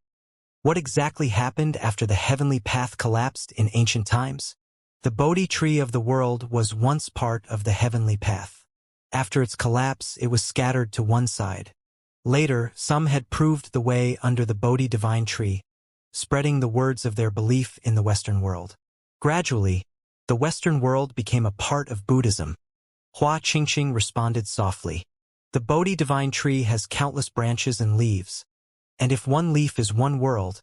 S1: "What exactly happened after the heavenly path collapsed in ancient times?" The Bodhi tree of the world was once part of the heavenly path. After its collapse, it was scattered to one side. Later, some had proved the way under the Bodhi divine tree, spreading the words of their belief in the Western world. Gradually, the Western world became a part of Buddhism. Hua Qingqing responded softly. "The Bodhi divine tree has countless branches and leaves, and if one leaf is one world,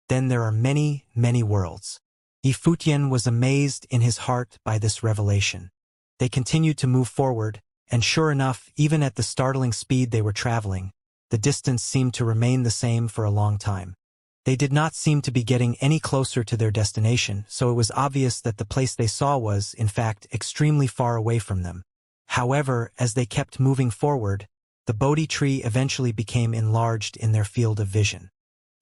S1: then there are many, many worlds." Yifutian was amazed in his heart by this revelation. They continued to move forward, and sure enough, even at the startling speed they were traveling, the distance seemed to remain the same for a long time. They did not seem to be getting any closer to their destination, so it was obvious that the place they saw was, in fact, extremely far away from them. However, as they kept moving forward, the Bodhi tree eventually became enlarged in their field of vision.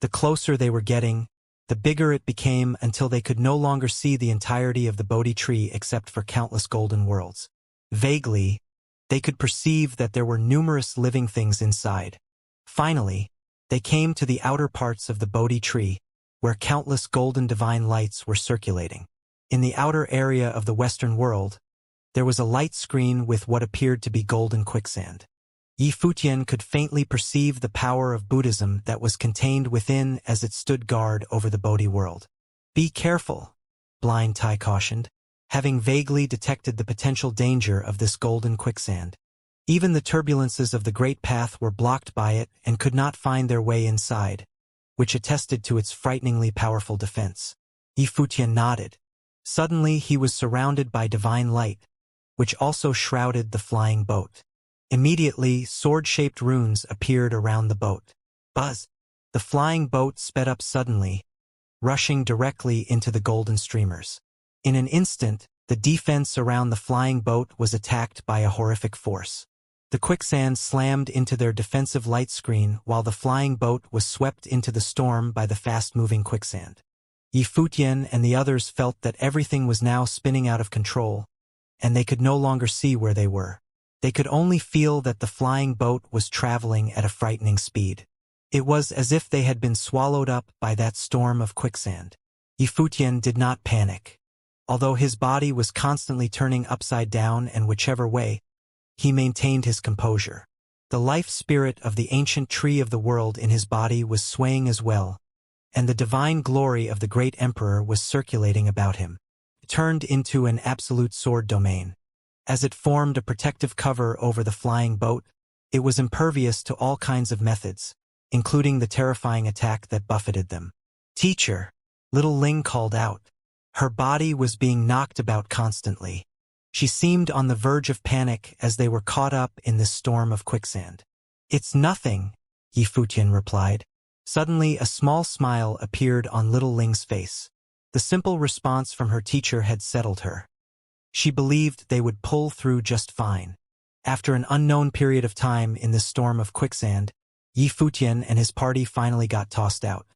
S1: The closer they were getting, the bigger it became until they could no longer see the entirety of the Bodhi tree except for countless golden worlds. Vaguely, they could perceive that there were numerous living things inside. Finally, they came to the outer parts of the Bodhi tree, where countless golden divine lights were circulating. In the outer area of the Western world, there was a light screen with what appeared to be golden quicksand. Yifutian could faintly perceive the power of Buddhism that was contained within as it stood guard over the Bodhi world. "Be careful," Blind Tai cautioned, having vaguely detected the potential danger of this golden quicksand. Even the turbulences of the Great Path were blocked by it and could not find their way inside, which attested to its frighteningly powerful defense. Yifutian nodded. Suddenly he was surrounded by divine light, which also shrouded the flying boat. Immediately, sword-shaped runes appeared around the boat. Buzz! The flying boat sped up suddenly, rushing directly into the golden streamers. In an instant, the defense around the flying boat was attacked by a horrific force. The quicksand slammed into their defensive light screen while the flying boat was swept into the storm by the fast-moving quicksand. Yifutian and the others felt that everything was now spinning out of control, and they could no longer see where they were. They could only feel that the flying boat was traveling at a frightening speed. It was as if they had been swallowed up by that storm of quicksand. Yifutian did not panic. Although his body was constantly turning upside down and whichever way, he maintained his composure. The life spirit of the ancient tree of the world in his body was swaying as well, and the divine glory of the great emperor was circulating about him. It turned into an absolute sword domain. As it formed a protective cover over the flying boat, it was impervious to all kinds of methods, including the terrifying attack that buffeted them. "Teacher," little Ling called out. Her body was being knocked about constantly. She seemed on the verge of panic as they were caught up in this storm of quicksand. "It's nothing," Yifutian replied. Suddenly a small smile appeared on little Ling's face. The simple response from her teacher had settled her. She believed they would pull through just fine. After an unknown period of time in this storm of quicksand, Yifutian and his party finally got tossed out.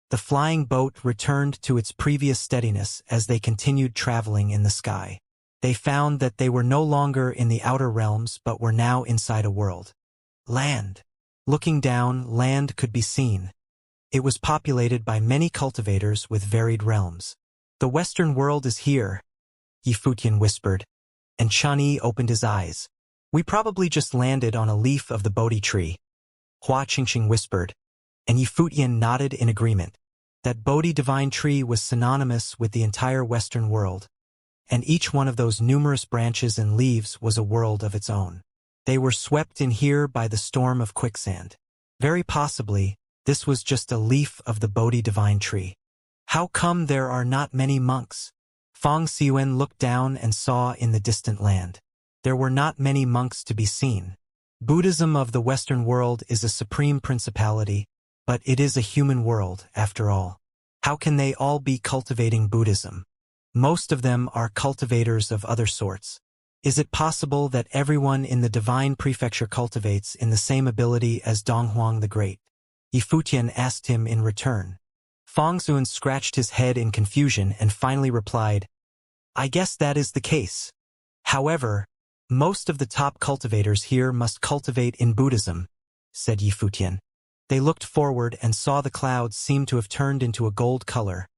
S1: The flying boat returned to its previous steadiness as they continued traveling in the sky. They found that they were no longer in the outer realms but were now inside a world. Land. Looking down, land could be seen. It was populated by many cultivators with varied realms. "The Western world is here," Yifutian whispered, and Chani opened his eyes. "We probably just landed on a leaf of the Bodhi tree," Hua Qingqing whispered, and Yifutian nodded in agreement. That Bodhi divine tree was synonymous with the entire Western world, and each one of those numerous branches and leaves was a world of its own. They were swept in here by the storm of quicksand. Very possibly, this was just a leaf of the Bodhi divine tree. "How come there are not many monks?" Feng Xiwen looked down and saw in the distant land. There were not many monks to be seen. Buddhism of the Western world is a supreme principality, but it is a human world, after all. How can they all be cultivating Buddhism? Most of them are cultivators of other sorts. Is it possible that everyone in the divine prefecture cultivates in the same ability as Donghuang the Great? Yifutian asked him in return. Feng Xuan scratched his head in confusion and finally replied, "I guess that is the case. However, most of the top cultivators here must cultivate in Buddhism," said Yifutian. They looked forward and saw the clouds seem to have turned into a gold color,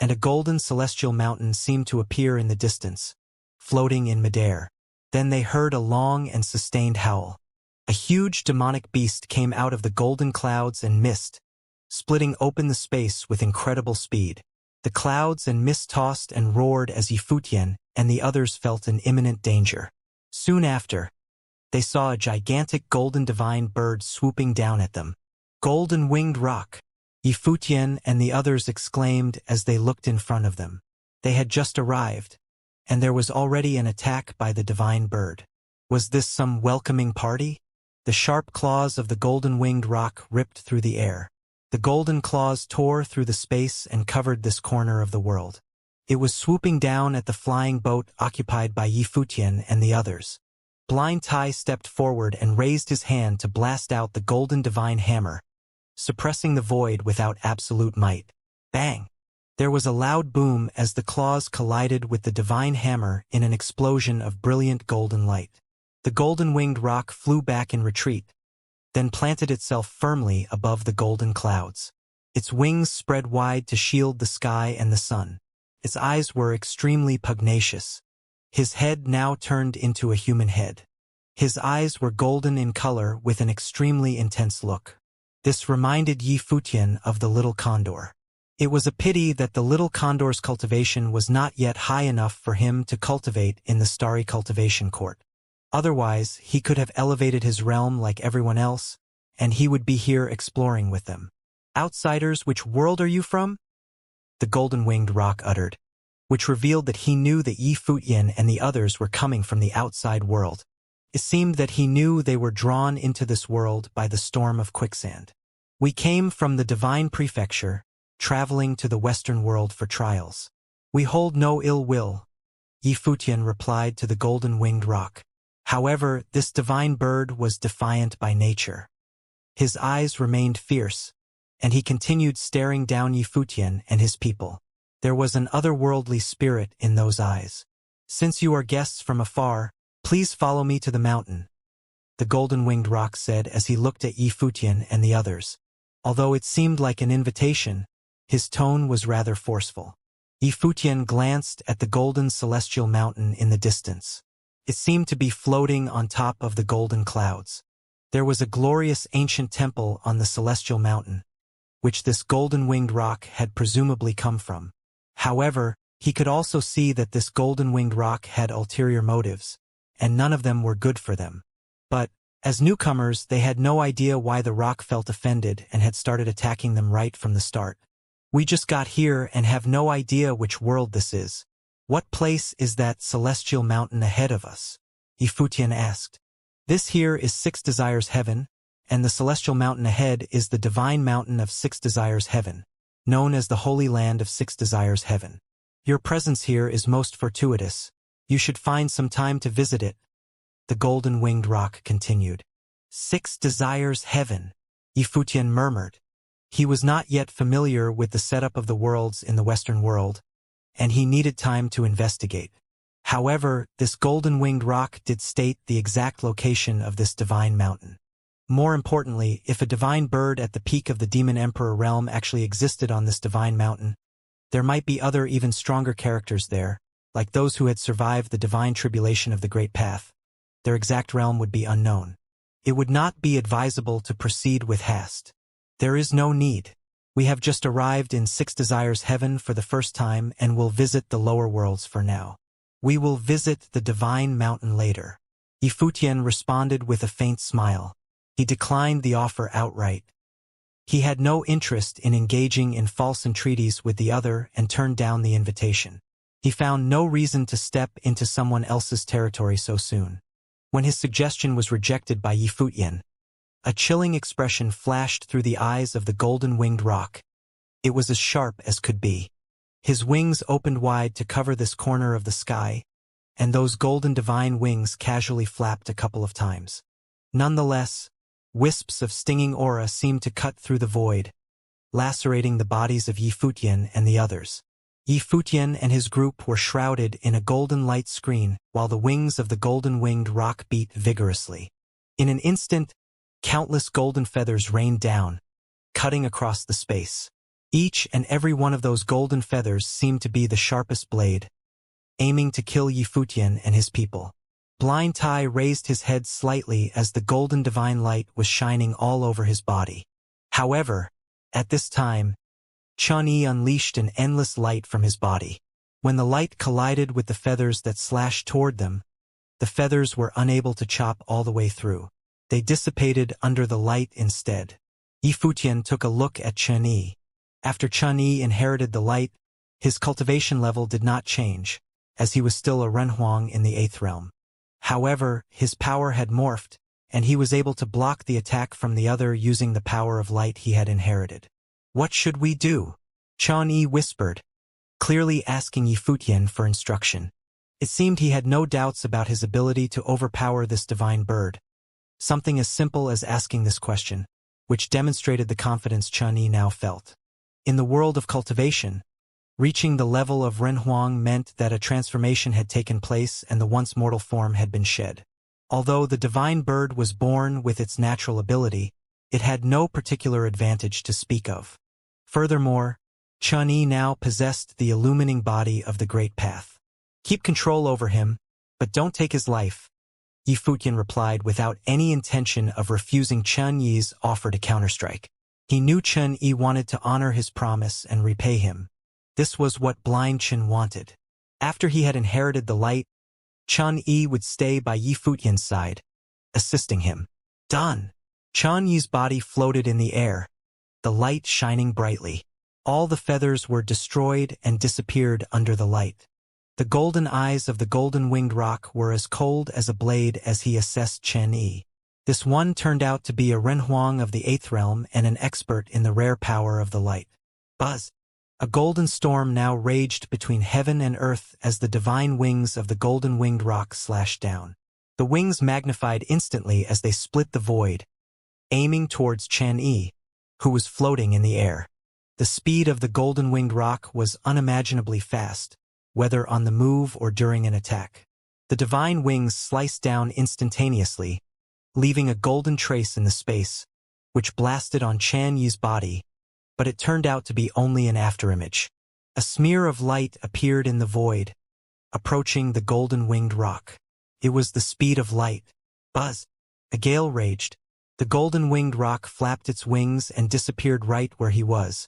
S1: and a golden celestial mountain seemed to appear in the distance, floating in midair. Then they heard a long and sustained howl. A huge demonic beast came out of the golden clouds and mist, splitting open the space with incredible speed. The clouds and mist tossed and roared as Yifutian and the others felt an imminent danger. Soon after, they saw a gigantic golden divine bird swooping down at them. "Golden winged rock," Yifutian and the others exclaimed as they looked in front of them. They had just arrived, and there was already an attack by the divine bird. Was this some welcoming party? The sharp claws of the golden winged rock ripped through the air. The golden claws tore through the space and covered this corner of the world. It was swooping down at the flying boat occupied by Yifutian and the others. Blind Tai stepped forward and raised his hand to blast out the golden divine hammer, suppressing the void without absolute might. Bang! There was a loud boom as the claws collided with the divine hammer in an explosion of brilliant golden light. The golden-winged rock flew back in retreat, then planted itself firmly above the golden clouds. Its wings spread wide to shield the sky and the sun. Its eyes were extremely pugnacious. His head now turned into a human head. His eyes were golden in color with an extremely intense look. This reminded Yifutian of the little condor. It was a pity that the little condor's cultivation was not yet high enough for him to cultivate in the starry cultivation court. Otherwise, he could have elevated his realm like everyone else, and he would be here exploring with them. "Outsiders, which world are you from?" the golden-winged rock uttered, which revealed that he knew that Yifutian and the others were coming from the outside world. It seemed that he knew they were drawn into this world by the storm of quicksand. "We came from the divine prefecture, traveling to the Western world for trials. We hold no ill will," Yifutian replied to the golden-winged rock. However, this divine bird was defiant by nature. His eyes remained fierce, and he continued staring down Yifutian and his people. There was an otherworldly spirit in those eyes. "Since you are guests from afar, please follow me to the mountain," the golden-winged rock said as he looked at Yifutian and the others. Although it seemed like an invitation, his tone was rather forceful. Yifutian glanced at the golden celestial mountain in the distance. It seemed to be floating on top of the golden clouds. There was a glorious ancient temple on the celestial mountain, which this golden-winged rock had presumably come from. However, he could also see that this golden-winged rock had ulterior motives, and none of them were good for them. But, as newcomers, they had no idea why the rock felt offended and had started attacking them right from the start. "We just got here and have no idea which world this is. What place is that celestial mountain ahead of us?" Yifutian asked. "This here is Six Desires Heaven, and the celestial mountain ahead is the divine mountain of Six Desires Heaven, known as the Holy Land of Six Desires Heaven. Your presence here is most fortuitous. You should find some time to visit it," the golden-winged rock continued. "Six Desires Heaven," Yifutian murmured. He was not yet familiar with the setup of the worlds in the Western world, and he needed time to investigate. However, this golden-winged rock did state the exact location of this divine mountain. More importantly, if a divine bird at the peak of the Demon Emperor realm actually existed on this divine mountain, there might be other even stronger characters there, like those who had survived the divine tribulation of the Great Path. Their exact realm would be unknown. It would not be advisable to proceed with haste. "There is no need. We have just arrived in Six Desires Heaven for the first time and will visit the lower worlds for now. We will visit the divine mountain later." Yifutian responded with a faint smile. He declined the offer outright. He had no interest in engaging in false entreaties with the other and turned down the invitation. He found no reason to step into someone else's territory so soon. When his suggestion was rejected by Yifutian, a chilling expression flashed through the eyes of the golden-winged rock. It was as sharp as could be. His wings opened wide to cover this corner of the sky, and those golden divine wings casually flapped a couple of times. Nonetheless, wisps of stinging aura seemed to cut through the void, lacerating the bodies of Yifutian and the others. Yifutian and his group were shrouded in a golden light screen while the wings of the golden-winged rock beat vigorously. In an instant, countless golden feathers rained down, cutting across the space. Each and every one of those golden feathers seemed to be the sharpest blade, aiming to kill Yifutian and his people. Blind Tai raised his head slightly as the golden divine light was shining all over his body. However, at this time, Chun-Yi unleashed an endless light from his body. When the light collided with the feathers that slashed toward them, the feathers were unable to chop all the way through. They dissipated under the light instead. Yifutian took a look at Chun-Yi. After Chun-Yi inherited the light, his cultivation level did not change, as he was still a Renhuang in the 8th realm. However, his power had morphed, and he was able to block the attack from the other using the power of light he had inherited. "What should we do?" Chun-Yi whispered, clearly asking Yifutian for instruction. It seemed he had no doubts about his ability to overpower this divine bird. Something as simple as asking this question, which demonstrated the confidence Chun-Yi now felt. In the world of cultivation, reaching the level of Renhuang meant that a transformation had taken place and the once mortal form had been shed. Although the divine bird was born with its natural ability, it had no particular advantage to speak of. Furthermore, Chun-Yi now possessed the illumining body of the Great Path. "Keep control over him, but don't take his life," Yifutian replied without any intention of refusing Chun-Yi's offer to counterstrike. He knew Chun-Yi wanted to honor his promise and repay him. This was what Blind Chen wanted. After he had inherited the light, Chun-Yi would stay by Yifutian's side, assisting him. Done. Chun-Yi's body floated in the air, the light shining brightly. All the feathers were destroyed and disappeared under the light. The golden eyes of the golden-winged rock were as cold as a blade as he assessed Chun-Yi. This one turned out to be a Renhuang of the 8th realm and an expert in the rare power of the light. Buzz! A golden storm now raged between heaven and earth as the divine wings of the golden-winged rock slashed down. The wings magnified instantly as they split the void, aiming towards Xianxia, who was floating in the air. The speed of the golden-winged roc was unimaginably fast, whether on the move or during an attack. The divine wings sliced down instantaneously, leaving a golden trace in the space, which blasted on Xianxia's body, but it turned out to be only an afterimage. A smear of light appeared in the void, approaching the golden-winged roc. It was the speed of light. Buzz! A gale raged. The golden-winged roc flapped its wings and disappeared right where he was.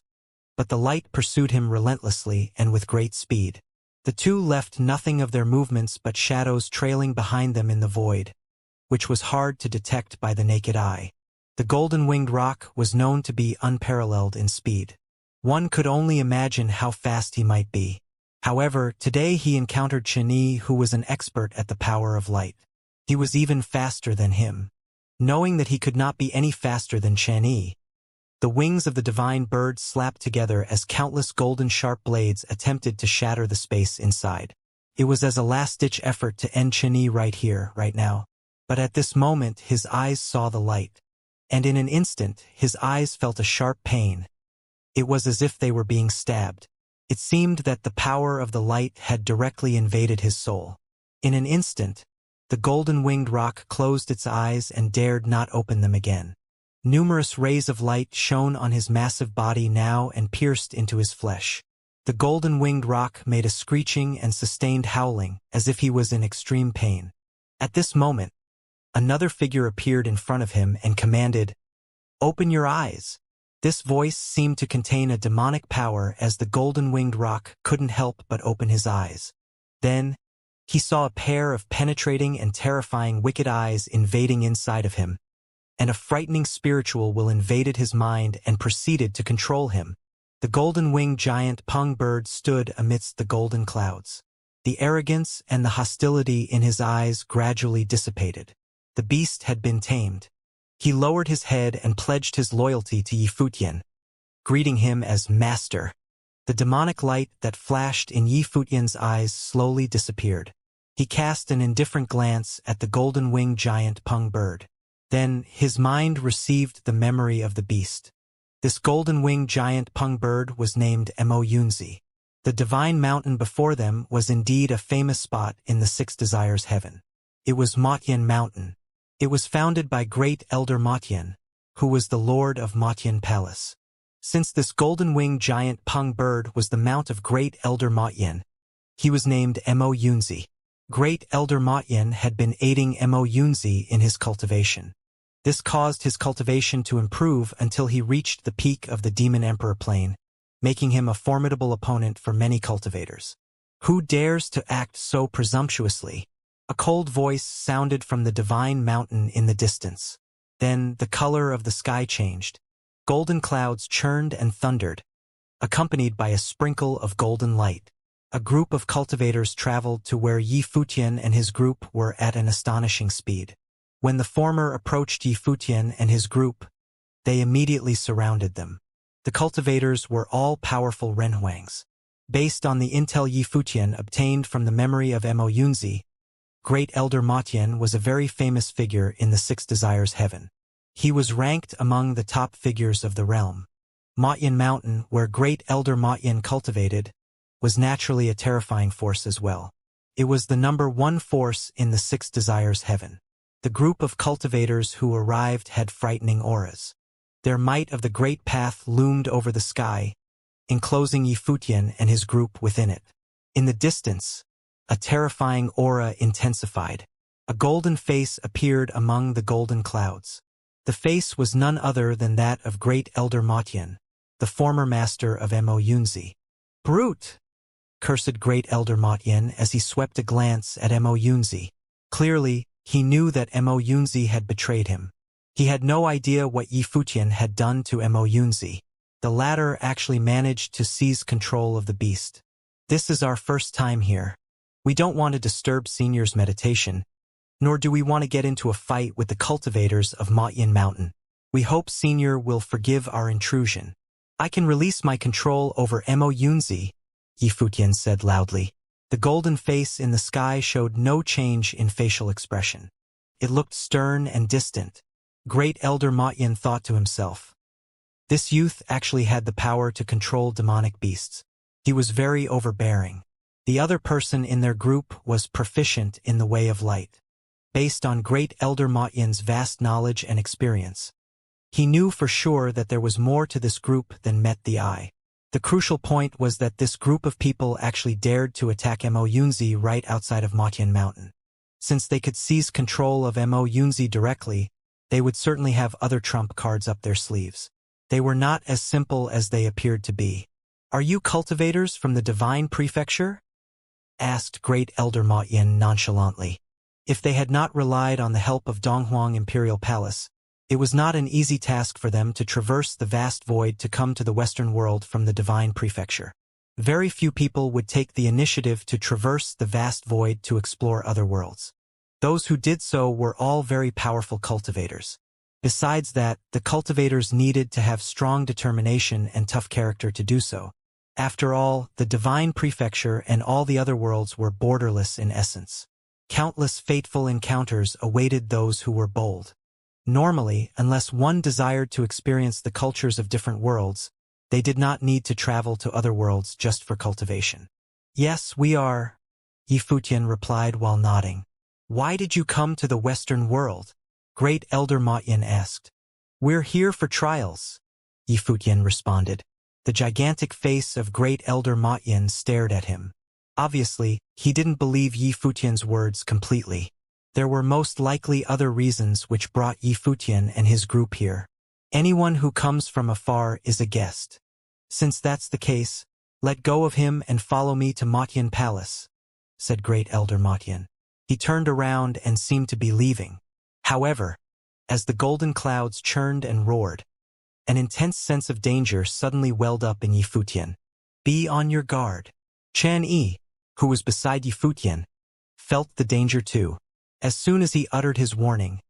S1: But the light pursued him relentlessly and with great speed. The two left nothing of their movements but shadows trailing behind them in the void, which was hard to detect by the naked eye. The golden-winged roc was known to be unparalleled in speed. One could only imagine how fast he might be. However, today he encountered Xianxia, who was an expert at the power of light. He was even faster than him. Knowing that he could not be any faster than Xianxia, the wings of the divine bird slapped together as countless golden sharp blades attempted to shatter the space inside. It was as a last-ditch effort to end Xianxia right here, right now. But at this moment his eyes saw the light. And in an instant his eyes felt a sharp pain. It was as if they were being stabbed. It seemed that the power of the light had directly invaded his soul. In an instant, the golden-winged roc closed its eyes and dared not open them again. Numerous rays of light shone on his massive body now and pierced into his flesh. The golden-winged roc made a screeching and sustained howling, as if he was in extreme pain. At this moment, another figure appeared in front of him and commanded, "Open your eyes." This voice seemed to contain a demonic power as the golden-winged roc couldn't help but open his eyes. Then, he saw a pair of penetrating and terrifying wicked eyes invading inside of him, and a frightening spiritual will invaded his mind and proceeded to control him. The golden-winged giant Peng bird stood amidst the golden clouds. The arrogance and the hostility in his eyes gradually dissipated. The beast had been tamed. He lowered his head and pledged his loyalty to Yifutian, greeting him as master. The demonic light that flashed in Yifutian's eyes slowly disappeared. He cast an indifferent glance at the golden-winged giant Peng bird. Then his mind received the memory of the beast. This golden-winged giant Peng bird was named Yunzi. The divine mountain before them was indeed a famous spot in the Six Desires Heaven. It was Motyan Mountain. It was founded by great elder Motyan, who was the lord of Motyan Palace. Since this golden-winged giant Peng bird was the mount of great elder Motyan, he was named Yunzi. Great elder Motyan had been aiding Yunzi in his cultivation. This caused his cultivation to improve until he reached the peak of the Demon Emperor plane, making him a formidable opponent for many cultivators. "Who dares to act so presumptuously?" A cold voice sounded from the divine mountain in the distance. Then the color of the sky changed. Golden clouds churned and thundered, accompanied by a sprinkle of golden light. A group of cultivators traveled to where Yifutian and his group were at an astonishing speed. When the former approached Yifutian and his group, they immediately surrounded them. The cultivators were all powerful Renhuangs. Based on the intel Yifutian obtained from the memory of Yunzi, Great Elder Motyan was a very famous figure in the Six Desires Heaven. He was ranked among the top figures of the realm. Motyan Mountain, where Great Elder Motyan cultivated, was naturally a terrifying force as well. It was the #1 force in the Six Desires Heaven. The group of cultivators who arrived had frightening auras. Their might of the Great Path loomed over the sky, enclosing Yifutian and his group within it. In the distance, a terrifying aura intensified. A golden face appeared among the golden clouds. The face was none other than that of Great Elder Motyan, the former master of Yunzi. "Brute!" cursed Great Elder Motyan as he swept a glance at Yunzi. Clearly, he knew that Yunzi had betrayed him. He had no idea what Yifutian had done to Yunzi. The latter actually managed to seize control of the beast. "This is our first time here. We don't want to disturb Senior's meditation, nor do we want to get into a fight with the cultivators of Motyan Mountain. We hope Senior will forgive our intrusion." "I can release my control over Yunzi," Yifutian said loudly. The golden face in the sky showed no change in facial expression. It looked stern and distant. Great Elder Motyin thought to himself. This youth actually had the power to control demonic beasts. He was very overbearing. The other person in their group was proficient in the way of light. Based on Great Elder Motyin's vast knowledge and experience, he knew for sure that there was more to this group than met the eye. The crucial point was that this group of people actually dared to attack Mo Yunzi right outside of Motyin Mountain. Since they could seize control of Mo Yunzi directly, they would certainly have other trump cards up their sleeves. They were not as simple as they appeared to be. "Are you cultivators from the Divine Prefecture?" asked Great Elder Motyin nonchalantly. If they had not relied on the help of Donghuang Imperial Palace, it was not an easy task for them to traverse the vast void to come to the Western world from the Divine Prefecture. Very few people would take the initiative to traverse the vast void to explore other worlds. Those who did so were all very powerful cultivators. Besides that, the cultivators needed to have strong determination and tough character to do so. After all, the Divine Prefecture and all the other worlds were borderless in essence. Countless fateful encounters awaited those who were bold. Normally, unless one desired to experience the cultures of different worlds, they did not need to travel to other worlds just for cultivation. "Yes, we are," Yifutian replied while nodding. "Why did you come to the Western world?" Great Elder Motyin asked. "We're here for trials," Yifutian responded. The gigantic face of Great Elder Motyin stared at him. Obviously, he didn't believe Yifutian's words completely. There were most likely other reasons which brought Yifutian and his group here. Anyone who comes from afar is a guest. Since that's the case, let go of him and follow me to Motyin Palace, said Great Elder Motyin. He turned around and seemed to be leaving. However, as the golden clouds churned and roared, an intense sense of danger suddenly welled up in Yifutian. "Be on your guard." Chan Yi, who was beside Yifutian, felt the danger too. As soon as he uttered his warning,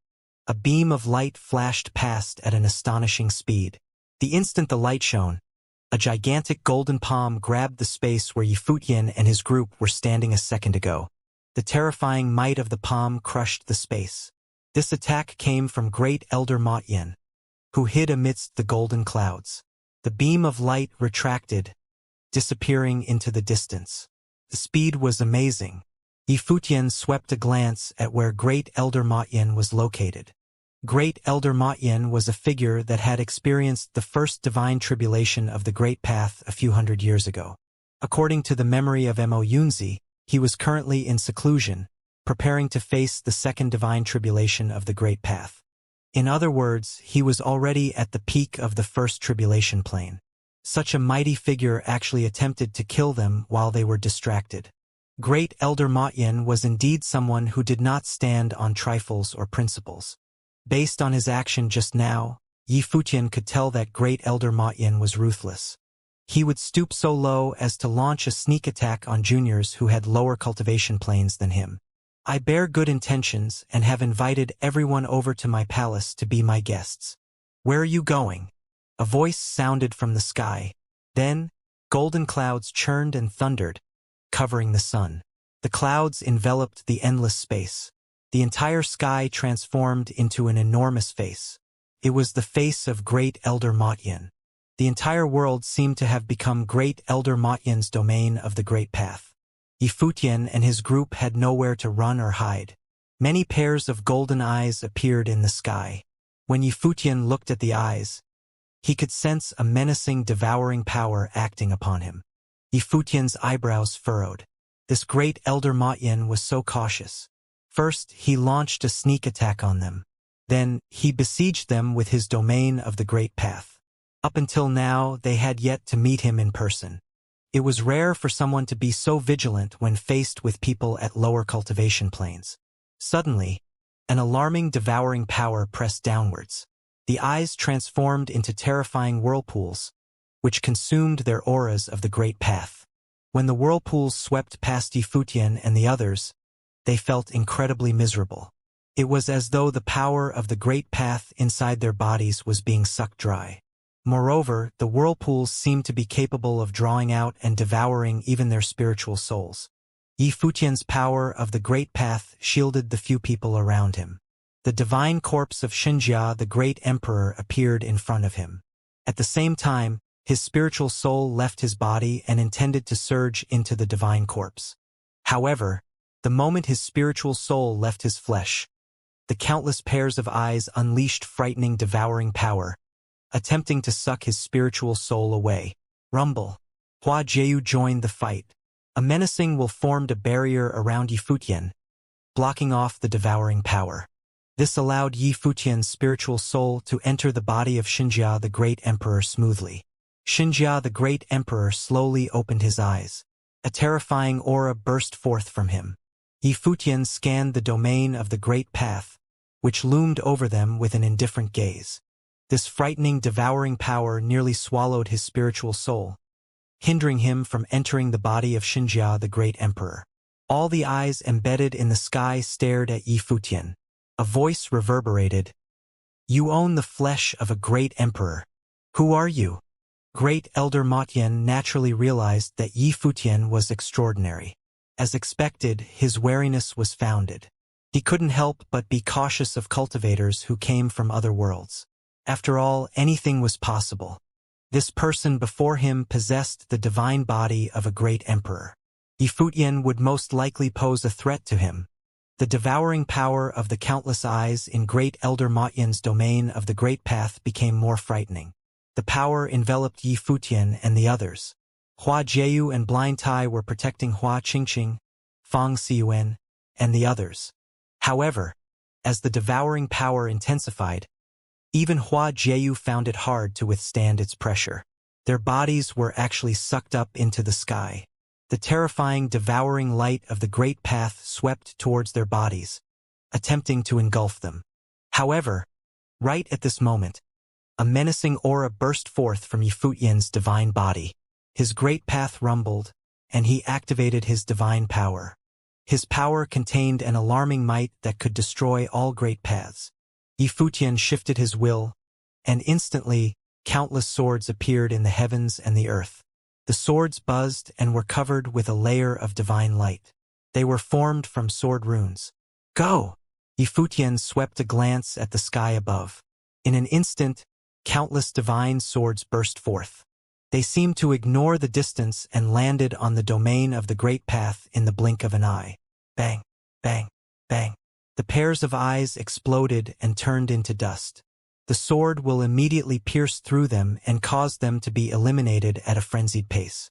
S1: a beam of light flashed past at an astonishing speed. The instant the light shone, a gigantic golden palm grabbed the space where Yifutian and his group were standing a second ago. The terrifying might of the palm crushed the space. This attack came from Great Elder Motyin, who hid amidst the golden clouds. The beam of light retracted, disappearing into the distance. The speed was amazing. Yifutian swept a glance at where Great Elder Motyin was located. Great Elder Motyin was a figure that had experienced the first divine tribulation of the Great Path a few hundred years ago. According to the memory of Mo Yunzi, he was currently in seclusion, preparing to face the second divine tribulation of the Great Path. In other words, he was already at the peak of the first tribulation plane. Such a mighty figure actually attempted to kill them while they were distracted. Great Elder Motyin was indeed someone who did not stand on trifles or principles. Based on his action just now, Yifutian could tell that Great Elder Motyin was ruthless. He would stoop so low as to launch a sneak attack on juniors who had lower cultivation planes than him. "I bear good intentions and have invited everyone over to my palace to be my guests. Where are you going?" A voice sounded from the sky. Then, golden clouds churned and thundered, covering the sun. The clouds enveloped the endless space. The entire sky transformed into an enormous face. It was the face of Great Elder Motyin. The entire world seemed to have become Great Elder Motyin's domain of the Great Path. Yifutian and his group had nowhere to run or hide. Many pairs of golden eyes appeared in the sky. When Yifutian looked at the eyes, he could sense a menacing, devouring power acting upon him. Yifutian's eyebrows furrowed. This Great Elder Motyin was so cautious. First, he launched a sneak attack on them. Then, he besieged them with his domain of the Great Path. Up until now, they had yet to meet him in person. It was rare for someone to be so vigilant when faced with people at lower cultivation planes. Suddenly, an alarming, devouring power pressed downwards. The eyes transformed into terrifying whirlpools, which consumed their auras of the Great Path. When the whirlpools swept past Yifutian and the others, they felt incredibly miserable. It was as though the power of the Great Path inside their bodies was being sucked dry. Moreover, the whirlpools seemed to be capable of drawing out and devouring even their spiritual souls. Yifutian's power of the Great Path shielded the few people around him. The divine corpse of Xianxia, the great emperor, appeared in front of him. At the same time, his spiritual soul left his body and intended to surge into the divine corpse. However, the moment his spiritual soul left his flesh, the countless pairs of eyes unleashed frightening, devouring power, attempting to suck his spiritual soul away. Rumble. Hua Jieyu joined the fight. A menacing will formed a barrier around Yi Futian, blocking off the devouring power. This allowed Yi Futian's spiritual soul to enter the body of Xianxia, the great emperor, smoothly. Xianxia, the great emperor, slowly opened his eyes. A terrifying aura burst forth from him. Yi Futian scanned the domain of the great path, which loomed over them with an indifferent gaze. This frightening, devouring power nearly swallowed his spiritual soul, hindering him from entering the body of Xianxia, the great emperor. All the eyes embedded in the sky stared at Yi Futian. A voice reverberated. "You own the flesh of a great emperor. Who are you?" Great Elder Motian naturally realized that Yi Futian was extraordinary. As expected, his wariness was founded. He couldn't help but be cautious of cultivators who came from other worlds. After all, anything was possible. This person before him possessed the divine body of a great emperor. Yi Futian would most likely pose a threat to him. The devouring power of the countless eyes in Great Elder Motian's domain of the Great Path became more frightening. The power enveloped Yi Futian and the others. Hua Jieyu and Blind Tai were protecting Hua Qingqing, Fang Xiyuan, and the others. However, as the devouring power intensified, even Hua Jieyu found it hard to withstand its pressure. Their bodies were actually sucked up into the sky. The terrifying, devouring light of the Great Path swept towards their bodies, attempting to engulf them. However, right at this moment, a menacing aura burst forth from Yi Futian's divine body. His Great Path rumbled, and he activated his divine power. His power contained an alarming might that could destroy all great paths. Yi Futian shifted his will, and instantly, countless swords appeared in the heavens and the earth. The swords buzzed and were covered with a layer of divine light. They were formed from sword runes. "Go!" Yi Futian swept a glance at the sky above. In an instant, countless divine swords burst forth. They seemed to ignore the distance and landed on the domain of the Great Path in the blink of an eye. Bang, bang, bang. The pairs of eyes exploded and turned into dust. The sword will immediately pierce through them and cause them to be eliminated at a frenzied pace.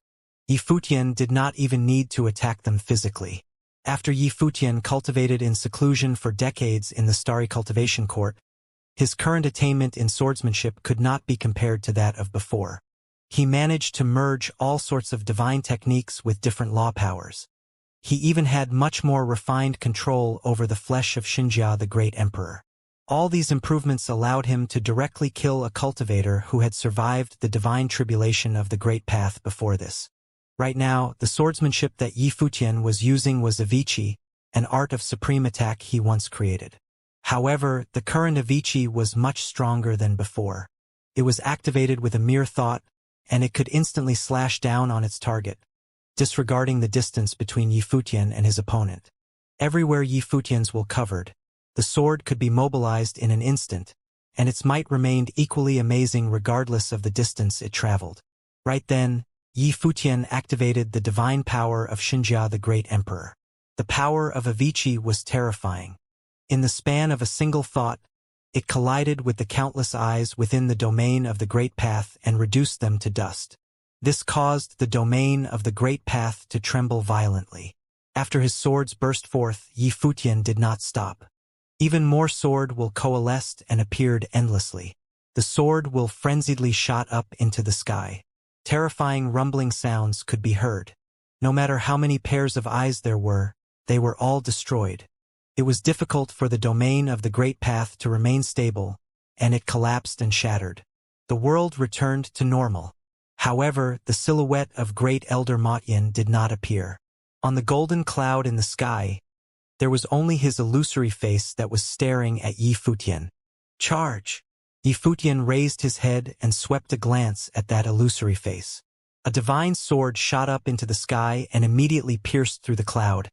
S1: Yi Futian did not even need to attack them physically. After Yi Futian cultivated in seclusion for decades in the Starry Cultivation Court, his current attainment in swordsmanship could not be compared to that of before. He managed to merge all sorts of divine techniques with different law powers. He even had much more refined control over the flesh of Xianxia, the great emperor. All these improvements allowed him to directly kill a cultivator who had survived the divine tribulation of the Great Path before this. Right now, the swordsmanship that Yi Futian was using was Avici, an art of supreme attack he once created. However, the current Avici was much stronger than before. It was activated with a mere thought, and it could instantly slash down on its target, disregarding the distance between Yi Futian and his opponent. Everywhere Yi Futian's will covered, the sword could be mobilized in an instant, and its might remained equally amazing regardless of the distance it traveled. Right then, Yi Futian activated the divine power of Xianxia, the great emperor. The power of Avici was terrifying. In the span of a single thought, it collided with the countless eyes within the domain of the Great Path and reduced them to dust. This caused the domain of the Great Path to tremble violently. After his swords burst forth, Yi Futian did not stop. Even more sword will coalesced and appeared endlessly. The sword will frenziedly shot up into the sky. Terrifying rumbling sounds could be heard. No matter how many pairs of eyes there were, they were all destroyed. It was difficult for the domain of the Great Path to remain stable, and it collapsed and shattered. The world returned to normal. However, the silhouette of Great Elder Motian did not appear. On the golden cloud in the sky, there was only his illusory face that was staring at Yi Futian. Charge! Yi Futian raised his head and swept a glance at that illusory face. A divine sword shot up into the sky and immediately pierced through the cloud,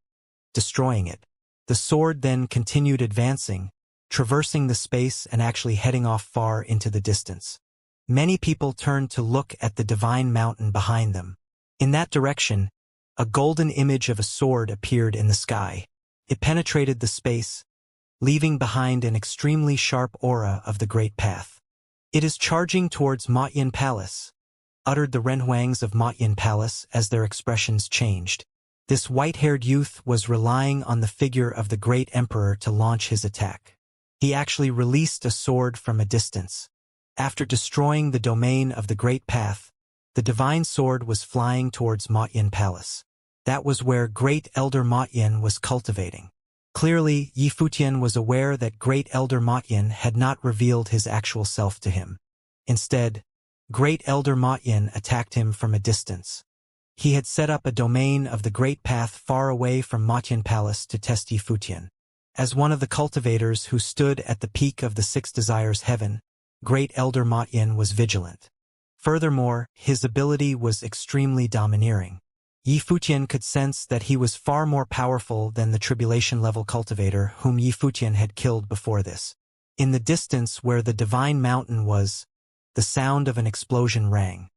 S1: destroying it. The sword then continued advancing, traversing the space and actually heading off far into the distance. Many people turned to look at the divine mountain behind them. In that direction, a golden image of a sword appeared in the sky. It penetrated the space, leaving behind an extremely sharp aura of the Great Path. "It is charging towards Motyin Palace," uttered the Renhuangs of Motyin Palace as their expressions changed. This white-haired youth was relying on the figure of the great emperor to launch his attack. He actually released a sword from a distance. After destroying the domain of the Great Path, the divine sword was flying towards Motyin Palace. That was where Great Elder Motyin was cultivating. Clearly, Yi Futian was aware that Great Elder Motyin had not revealed his actual self to him. Instead, Great Elder Motyin attacked him from a distance. He had set up a domain of the Great Path far away from Motyin Palace to test Yi Futian. As one of the cultivators who stood at the peak of the Six Desires Heaven, Great Elder Motyin was vigilant. Furthermore, his ability was extremely domineering. Yi Futian could sense that he was far more powerful than the tribulation-level cultivator whom Yi Futian had killed before this. In the distance where the divine mountain was, the sound of an explosion rang.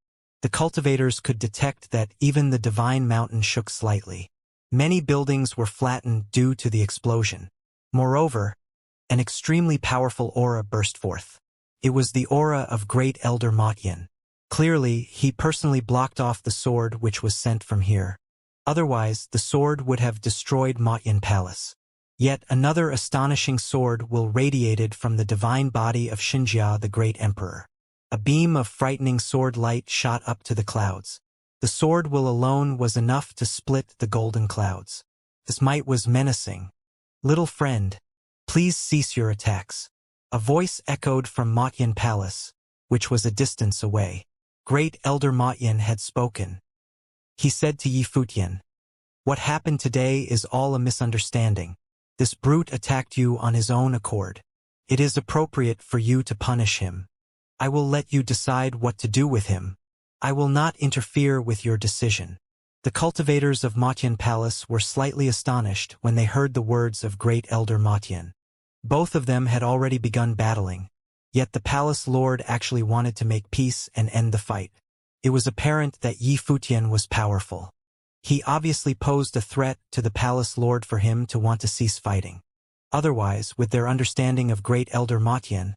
S1: The cultivators could detect that even the divine mountain shook slightly. Many buildings were flattened due to the explosion. Moreover, an extremely powerful aura burst forth. It was the aura of Great Elder Motyin. Clearly, he personally blocked off the sword which was sent from here. Otherwise, the sword would have destroyed Motyin Palace. Yet another astonishing sword will radiated from the divine body of Xianxia, the Great Emperor. A beam of frightening sword light shot up to the clouds. The sword will alone was enough to split the golden clouds. This might was menacing. "Little friend, please cease your attacks." A voice echoed from Motyin Palace, which was a distance away. Great Elder Motyin had spoken. He said to Yi Futian, "What happened today is all a misunderstanding. This brute attacked you on his own accord. It is appropriate for you to punish him. I will let you decide what to do with him. I will not interfere with your decision." The cultivators of Motyin Palace were slightly astonished when they heard the words of Great Elder Motyin. Both of them had already begun battling, yet the palace lord actually wanted to make peace and end the fight. It was apparent that Yi Futian was powerful. He obviously posed a threat to the palace lord for him to want to cease fighting. Otherwise, with their understanding of Great Elder Motyin,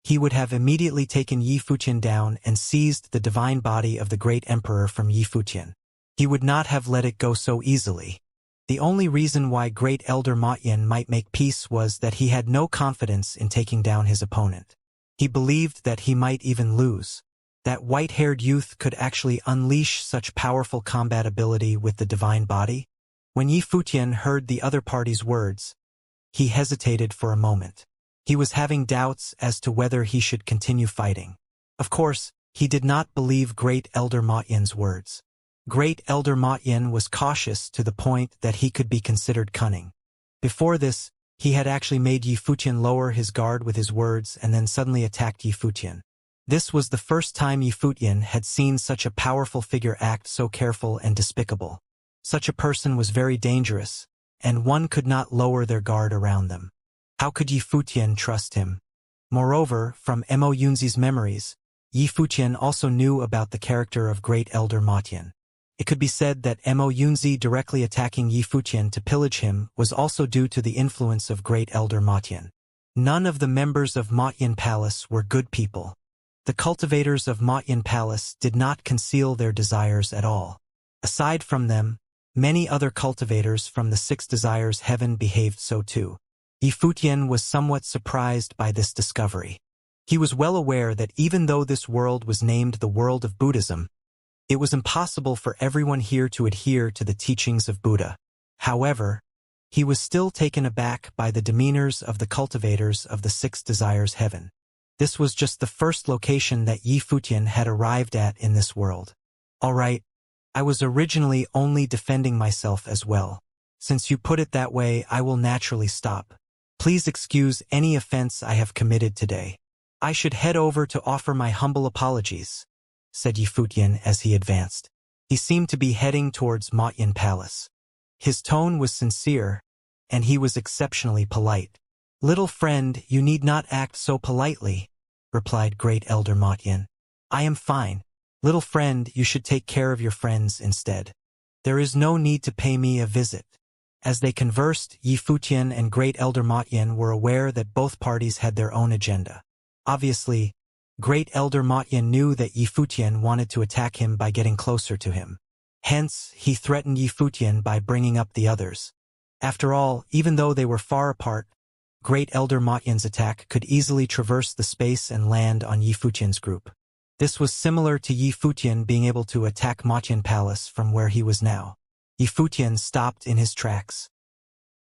S1: he would have immediately taken Yi Futian down and seized the divine body of the Great Emperor from Yi Futian. He would not have let it go so easily. The only reason why Great Elder Motyin might make peace was that he had no confidence in taking down his opponent. He believed that he might even lose. That white-haired youth could actually unleash such powerful combat ability with the divine body? When Yi Futian heard the other party's words, he hesitated for a moment. He was having doubts as to whether he should continue fighting. Of course, he did not believe Great Elder Motyin's words. Great Elder Motyin was cautious to the point that he could be considered cunning. Before this, he had actually made Yi Futian lower his guard with his words and then suddenly attacked Yi Futian. This was the first time Yi Futian had seen such a powerful figure act so careful and despicable. Such a person was very dangerous, and one could not lower their guard around them. How could Yi Futian trust him? Moreover, from Mo Yunzi's memories, Yi Futian also knew about the character of Great Elder Motyin. It could be said that Mo Yunzi directly attacking Yi Futian to pillage him was also due to the influence of Great Elder Motyin. None of the members of Motyin Palace were good people. The cultivators of Motyin Palace did not conceal their desires at all. Aside from them, many other cultivators from the Six Desires Heaven behaved so too. Yi Futian was somewhat surprised by this discovery. He was well aware that even though this world was named the world of Buddhism, it was impossible for everyone here to adhere to the teachings of Buddha. However, he was still taken aback by the demeanors of the cultivators of the Six Desires Heaven. This was just the first location that Yi Futian had arrived at in this world. All right, I was originally only defending myself as well. Since you put it that way, I will naturally stop. Please excuse any offense I have committed today. I should head over to offer my humble apologies, said Yi Futian as he advanced. He seemed to be heading towards Motyin Palace. His tone was sincere, and he was exceptionally polite. "Little friend, you need not act so politely," replied Great Elder Motyin. "I am fine. Little friend, you should take care of your friends instead. There is no need to pay me a visit." As they conversed, Yi Futian and Great Elder Motyin were aware that both parties had their own agenda. Obviously, Great Elder Motyin knew that Yi Futian wanted to attack him by getting closer to him. Hence, he threatened Yi Futian by bringing up the others. After all, even though they were far apart, Great Elder Motyin's attack could easily traverse the space and land on Yi Futian's group. This was similar to Yi Futian being able to attack Motyin Palace from where he was now. Yi Futian stopped in his tracks.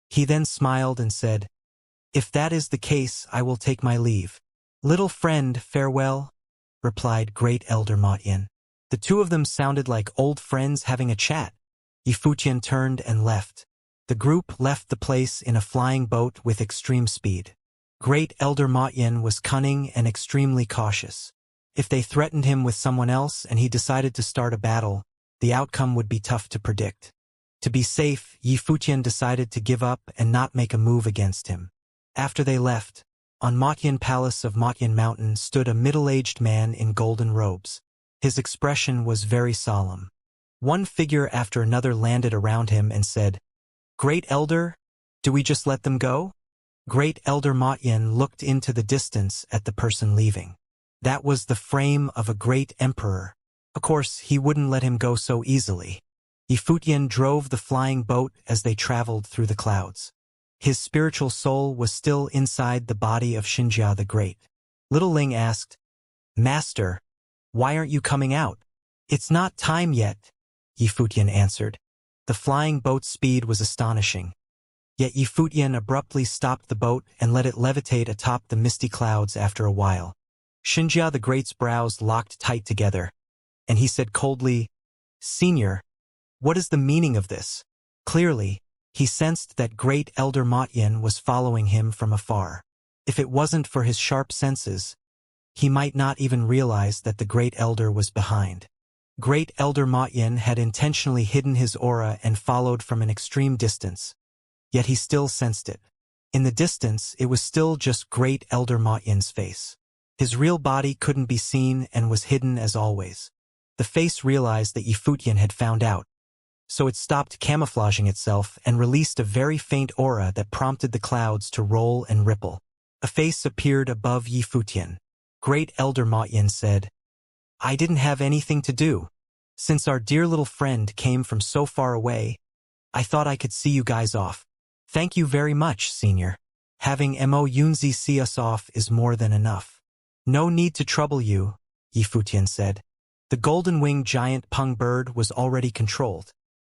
S1: He then smiled and said, "If that is the case, I will take my leave." "Little friend, farewell," replied Great Elder Motyin. The two of them sounded like old friends having a chat. Yi Futian turned and left. The group left the place in a flying boat with extreme speed. Great Elder Motyin was cunning and extremely cautious. If they threatened him with someone else and he decided to start a battle, the outcome would be tough to predict. To be safe, Yi Futian decided to give up and not make a move against him. After they left, on Motyin Palace of Motyin Mountain stood a middle-aged man in golden robes. His expression was very solemn. One figure after another landed around him and said, "Great Elder, do we just let them go?" Great Elder Motyin looked into the distance at the person leaving. That was the frame of a great emperor. Of course, he wouldn't let him go so easily. Yi Futian drove the flying boat as they traveled through the clouds. His spiritual soul was still inside the body of Xianxia the Great. Little Ling asked, "Master, why aren't you coming out?" "It's not time yet," Yi Futian answered. The flying boat's speed was astonishing. Yet Yi Futian abruptly stopped the boat and let it levitate atop the misty clouds after a while. Xianxia the Great's brows locked tight together, and he said coldly, "Senior, what is the meaning of this?" Clearly, he sensed that Great Elder Motyin was following him from afar. If it wasn't for his sharp senses, he might not even realize that the Great Elder was behind. Great Elder Motyin had intentionally hidden his aura and followed from an extreme distance, yet he still sensed it. In the distance, it was still just Great Elder Motyin's face. His real body couldn't be seen and was hidden as always. The face realized that Yi Futian had found out, so it stopped camouflaging itself and released a very faint aura that prompted the clouds to roll and ripple. A face appeared above Yi Futian. Great Elder Motyin said, "I didn't have anything to do. Since our dear little friend came from so far away, I thought I could see you guys off. Thank you very much, Senior. Having Mo Yunzi see us off is more than enough." "No need to trouble you," Yi Futian said. The golden-winged giant Peng bird was already controlled,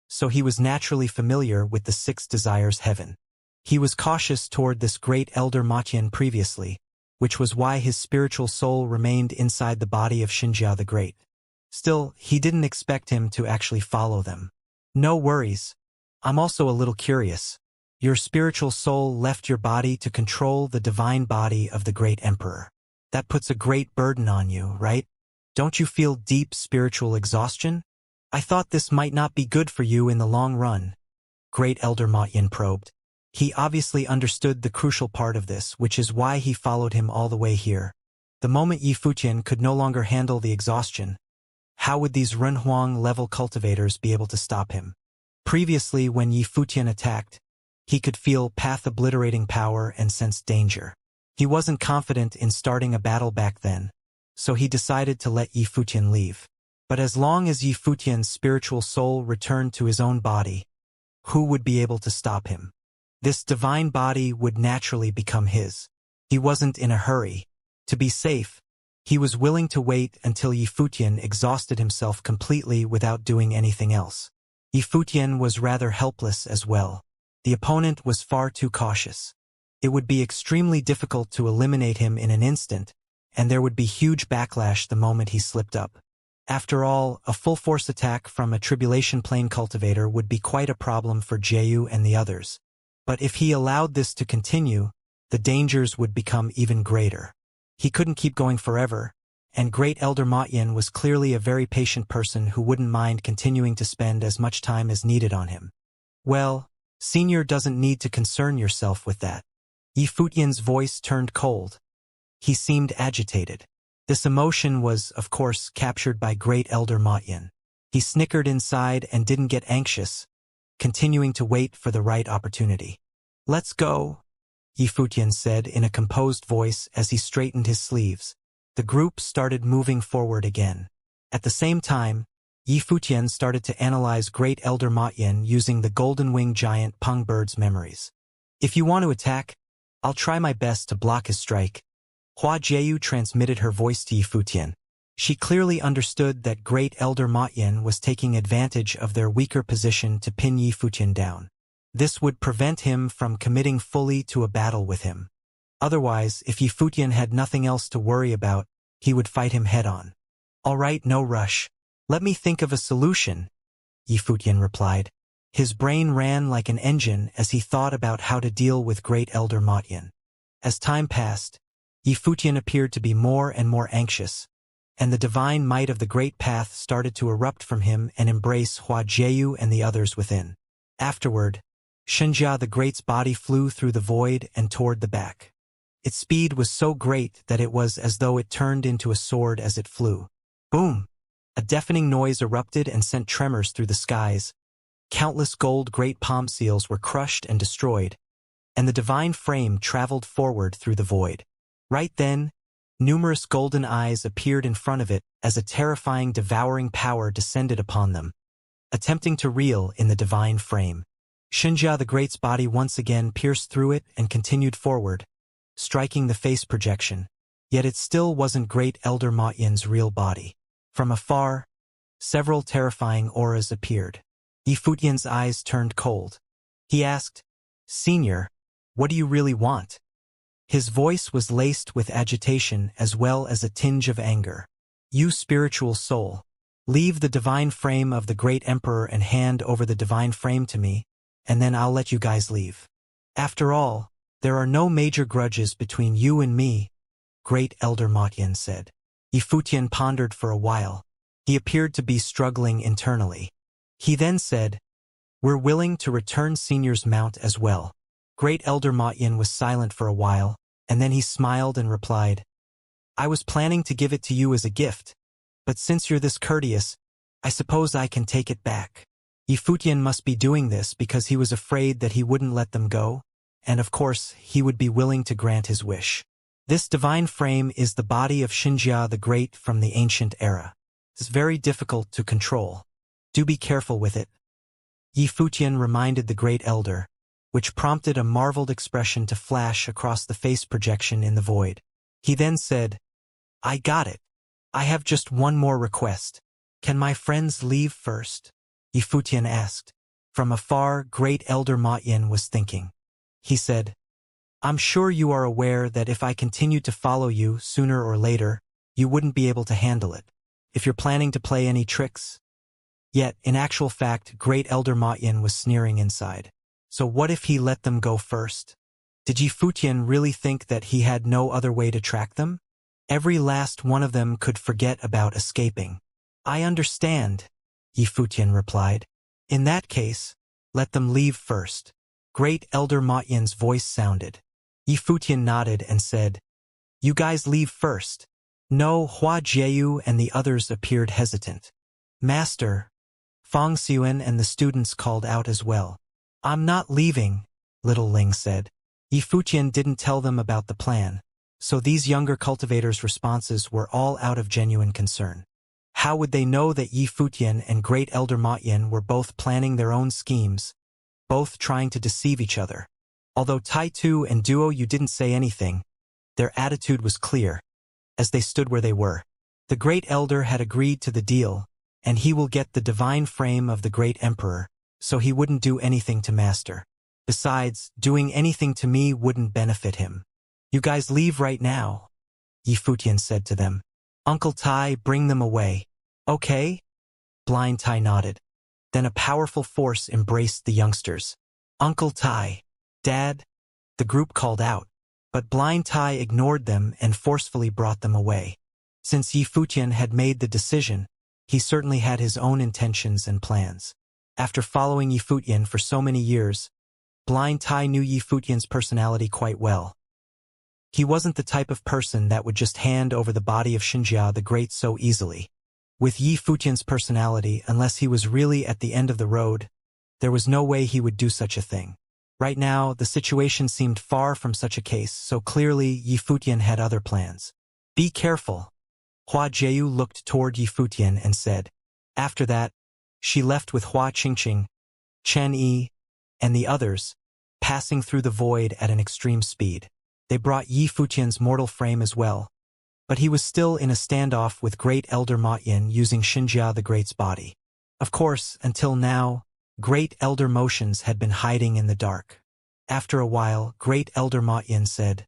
S1: so he was naturally familiar with the Six Desires Heaven. He was cautious toward this Great Elder Motyin previously, which was why his spiritual soul remained inside the body of Xianxia the Great. Still, he didn't expect him to actually follow them. "No worries. I'm also a little curious. Your spiritual soul left your body to control the divine body of the Great Emperor. That puts a great burden on you, right? Don't you feel deep spiritual exhaustion? I thought this might not be good for you in the long run." Great Elder Motyin probed. He obviously understood the crucial part of this, which is why he followed him all the way here. The moment Yi Futian could no longer handle the exhaustion, how would these Renhuang-level cultivators be able to stop him? Previously, when Yi Futian attacked, he could feel path-obliterating power and sense danger. He wasn't confident in starting a battle back then, so he decided to let Yi Futian leave. But as long as Yi Futian's spiritual soul returned to his own body, who would be able to stop him? This divine body would naturally become his. He wasn't in a hurry. To be safe, he was willing to wait until Yi Futian exhausted himself completely without doing anything else. Yi Futian was rather helpless as well. The opponent was far too cautious. It would be extremely difficult to eliminate him in an instant, and there would be huge backlash the moment he slipped up. After all, a full-force attack from a Tribulation Plane cultivator would be quite a problem for Jeyu and the others. But if he allowed this to continue, the dangers would become even greater. He couldn't keep going forever, and Great Elder Motyin was clearly a very patient person who wouldn't mind continuing to spend as much time as needed on him. "Well, Senior doesn't need to concern yourself with that. Yi Futian's voice turned cold. He seemed agitated. This emotion was, of course, captured by Great Elder Motyin. He snickered inside and didn't get anxious, continuing to wait for the right opportunity. "Let's go," Yi Futian said in a composed voice as he straightened his sleeves. The group started moving forward again. At the same time, Yi Futian started to analyze Great Elder Motyin using the Golden Wing Giant Peng Bird's memories. "If you want to attack, I'll try my best to block his strike." Hua Jieyu transmitted her voice to Yi Futian. She clearly understood that Great Elder Motyin was taking advantage of their weaker position to pin Yi Futian down. This would prevent him from committing fully to a battle with him. Otherwise, if Yi Futian had nothing else to worry about, he would fight him head-on. "All right, no rush. Let me think of a solution," Yi Futian replied. His brain ran like an engine as he thought about how to deal with Great Elder Motyin. As time passed, Yi Futian appeared to be more and more anxious, and the divine might of the Great Path started to erupt from him and embrace Hua Jieyu and the others within. Afterward, Xianxia the Great's body flew through the void and toward the back. Its speed was so great that it was as though it turned into a sword as it flew. Boom! A deafening noise erupted and sent tremors through the skies. Countless gold great palm seals were crushed and destroyed, and the divine frame traveled forward through the void. Right then, numerous golden eyes appeared in front of it as a terrifying devouring power descended upon them, attempting to reel in the divine frame. Xianxia the Great's body once again pierced through it and continued forward, striking the face projection. Yet it still wasn't Great Elder Motyin's real body. From afar, several terrifying auras appeared. Yi Futian's eyes turned cold. He asked, "Senior, what do you really want?" His voice was laced with agitation as well as a tinge of anger. "You spiritual soul, leave the divine frame of the Great Emperor and hand over the divine frame to me, and then I'll let you guys leave. After all, there are no major grudges between you and me," Great Elder Motyin said. Yi Futian pondered for a while. He appeared to be struggling internally. He then said, "We're willing to return Senior's mount as well." Great Elder Motyin was silent for a while, and then he smiled and replied, "I was planning to give it to you as a gift, but since you're this courteous, I suppose I can take it back." Yi Futian must be doing this because he was afraid that he wouldn't let them go, and of course he would be willing to grant his wish. This divine frame is the body of Xianxia the Great from the ancient era. It's very difficult to control. Do be careful with it. Yi Futian reminded the Great Elder, which prompted a marveled expression to flash across the face projection in the void. He then said, "I got it. I have just one more request. Can my friends leave first?" Yi Futian asked. From afar, Great Elder Motyin was thinking. He said, "I'm sure you are aware that if I continued to follow you sooner or later, you wouldn't be able to handle it. If you're planning to play any tricks." Yet, in actual fact, Great Elder Motyin was sneering inside. So what if he let them go first? Did Yi Futian really think that he had no other way to track them? Every last one of them could forget about escaping. "I understand," Yi Futian replied. "In that case, let them leave first." Great Elder Motyin's voice sounded. Yi Futian nodded and said, "You guys leave first." No, Hua Jieyu and the others appeared hesitant. "Master," Fang Xuan and the students called out as well. "I'm not leaving," Little Ling said. Yi Futian didn't tell them about the plan, so these younger cultivators' responses were all out of genuine concern. How would they know that Yi Futian and Great Elder Motyin were both planning their own schemes, both trying to deceive each other? Although Taitu and Duo Yu didn't say anything, their attitude was clear, as they stood where they were. The Great Elder had agreed to the deal, and he will get the divine frame of the Great Emperor, so he wouldn't do anything to Master. Besides, doing anything to me wouldn't benefit him. "You guys leave right now," Yi Futian said to them. "Uncle Tai, bring them away." "Okay?" Blind Tai nodded. Then a powerful force embraced the youngsters. "Uncle Tai, Dad," the group called out, but Blind Tai ignored them and forcefully brought them away. Since Yi Futian had made the decision, he certainly had his own intentions and plans. After following Yi Futian for so many years, Blind Tai knew Yi Futian's personality quite well. He wasn't the type of person that would just hand over the body of Xianxia the Great so easily. With Yi Futian's personality, unless he was really at the end of the road, there was no way he would do such a thing. Right now, the situation seemed far from such a case, so clearly Yi Futian had other plans. Be careful. Hua Jiu looked toward Yi Futian and said. After that, she left with Hua Qingqing, Chen Yi, and the others, passing through the void at an extreme speed. They brought Yi Futian's mortal frame as well, but he was still in a standoff with Great Elder Ma Yin using Xianxia the Great's body. Of course, until now, Great Elder Motions had been hiding in the dark. After a while, Great Elder Ma Yin said,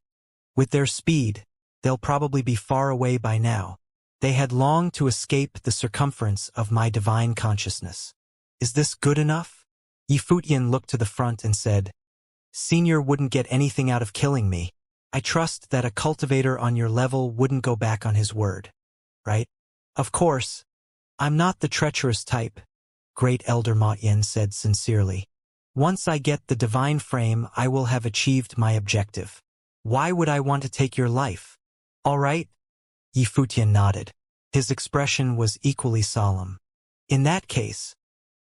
S1: with their speed, they'll probably be far away by now. They had longed to escape the circumference of my divine consciousness. Is this good enough? Yi Futian looked to the front and said, Senior wouldn't get anything out of killing me. I trust that a cultivator on your level wouldn't go back on his word. Right? Of course. I'm not the treacherous type, Great Elder Ma Yin said sincerely. Once I get the divine frame, I will have achieved my objective. Why would I want to take your life? All right? Yi Futian nodded. His expression was equally solemn. In that case,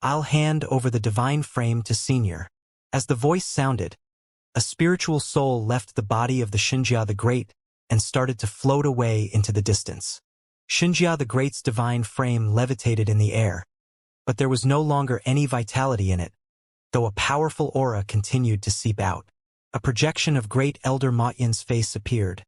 S1: I'll hand over the divine frame to Senior. As the voice sounded, a spiritual soul left the body of the Xianxia the Great and started to float away into the distance. Xianxia the Great's divine frame levitated in the air, but there was no longer any vitality in it, though a powerful aura continued to seep out. A projection of Great Elder Ma Yin's face appeared,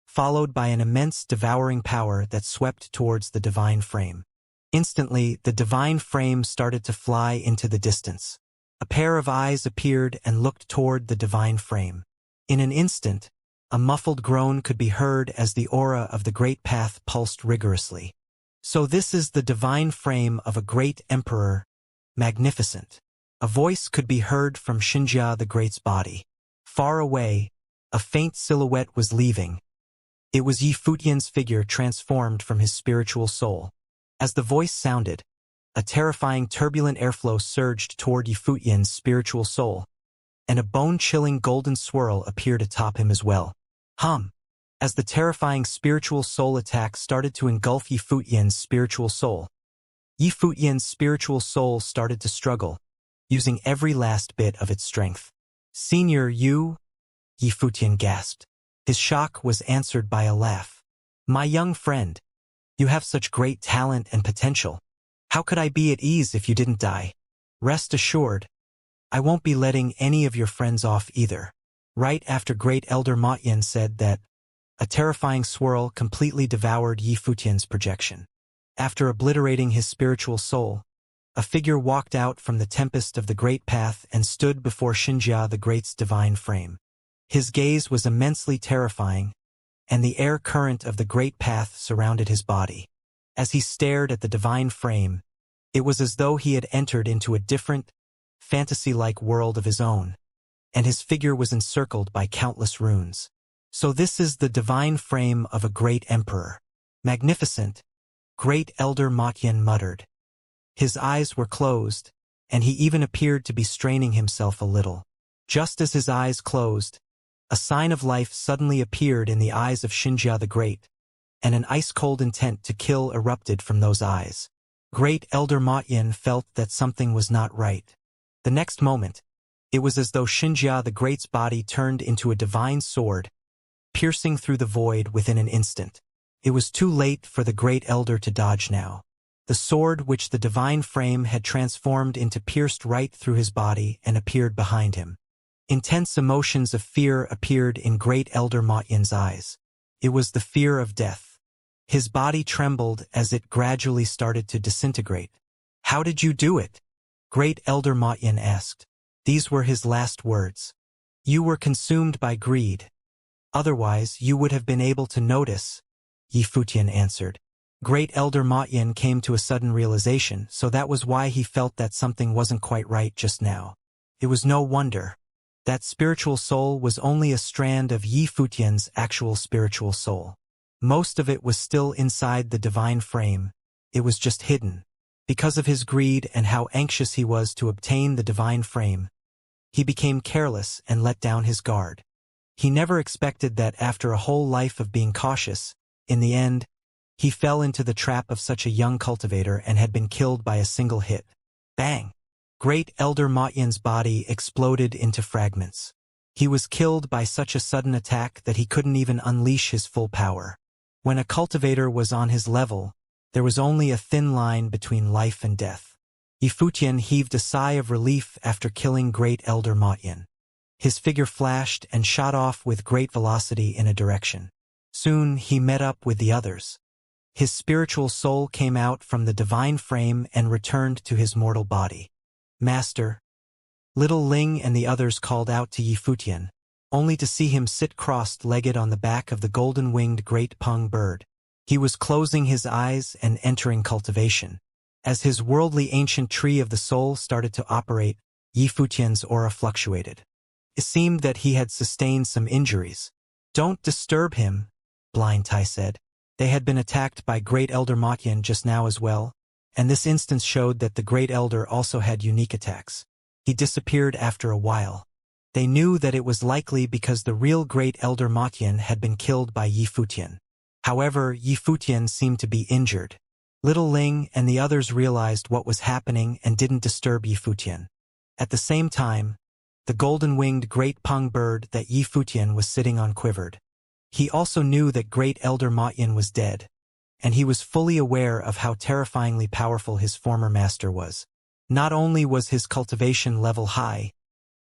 S1: followed by an immense devouring power that swept towards the divine frame. Instantly, the divine frame started to fly into the distance. A pair of eyes appeared and looked toward the divine frame. In an instant, a muffled groan could be heard as the aura of the great path pulsed rigorously. So this is the divine frame of a great emperor, magnificent. A voice could be heard from Xianxia the Great's body. Far away, a faint silhouette was leaving. It was Yi Futian's figure transformed from his spiritual soul. As the voice sounded, a terrifying turbulent airflow surged toward Yi Futian's spiritual soul, and a bone-chilling golden swirl appeared atop him as well. As the terrifying spiritual soul attack started to engulf Yi Futian's spiritual soul, Yi Futian's spiritual soul started to struggle, using every last bit of its strength. Senior, you? Yi Futian gasped. His shock was answered by a laugh. My young friend, you have such great talent and potential. How could I be at ease if you didn't die? Rest assured, I won't be letting any of your friends off either. Right after Great Elder Ma Yin said that, a terrifying swirl completely devoured Yi Futian's projection. After obliterating his spiritual soul, a figure walked out from the tempest of the Great Path and stood before Xianxia the Great's divine frame. His gaze was immensely terrifying, and the air current of the Great Path surrounded his body. As he stared at the divine frame, it was as though he had entered into a different, fantasy-like world of his own, and his figure was encircled by countless runes. So this is the divine frame of a great emperor. Magnificent, Great Elder Ma Yin muttered. His eyes were closed, and he even appeared to be straining himself a little. Just as his eyes closed, a sign of life suddenly appeared in the eyes of Xianxia the Great, and an ice-cold intent to kill erupted from those eyes. Great Elder Ma Yin felt that something was not right. The next moment, it was as though Xianxia the Great's body turned into a divine sword, piercing through the void within an instant. It was too late for the Great Elder to dodge now. The sword which the divine frame had transformed into pierced right through his body and appeared behind him. Intense emotions of fear appeared in Great Elder Ma Yin's eyes. It was the fear of death. His body trembled as it gradually started to disintegrate. How did you do it? Great Elder Ma Yin asked. These were his last words. You were consumed by greed. Otherwise, you would have been able to notice, Yi Futian answered. Great Elder Ma Yin came to a sudden realization, so that was why he felt that something wasn't quite right just now. It was no wonder. That spiritual soul was only a strand of Yi Futian's actual spiritual soul. Most of it was still inside the divine frame. It was just hidden. Because of his greed and how anxious he was to obtain the divine frame, He became careless and let down his guard. He never expected that after a whole life of being cautious, in the end, he fell into the trap of such a young cultivator and had been killed by a single hit. Bang! Great Elder Motyan's body exploded into fragments. He was killed by such a sudden attack that he couldn't even unleash his full power. When a cultivator was on his level, there was only a thin line between life and death. Yifutian heaved a sigh of relief after killing Great Elder Motyan. His figure flashed and shot off with great velocity in a direction. Soon he met up with the others. His spiritual soul came out from the divine frame and returned to his mortal body. Master. Little Ling and the others called out to Yifutian, only to see him sit crossed-legged on the back of the golden-winged great pung bird. He was closing his eyes and entering cultivation. As his worldly ancient tree of the soul started to operate, Yifutian's aura fluctuated. It seemed that he had sustained some injuries. Don't disturb him, Blind Tai said. They had been attacked by Great Elder Motyan just now as well, and this instance showed that the Great Elder also had unique attacks. He disappeared after a while. They knew that it was likely because the real Great Elder Motyan had been killed by Yifutian. However, Yifutian seemed to be injured. Little Ling and the others realized what was happening and didn't disturb Yifutian. At the same time, the golden-winged great pung bird that Yifutian was sitting on quivered. He also knew that Great Elder Motyan was dead, and he was fully aware of how terrifyingly powerful his former master was. Not only was his cultivation level high,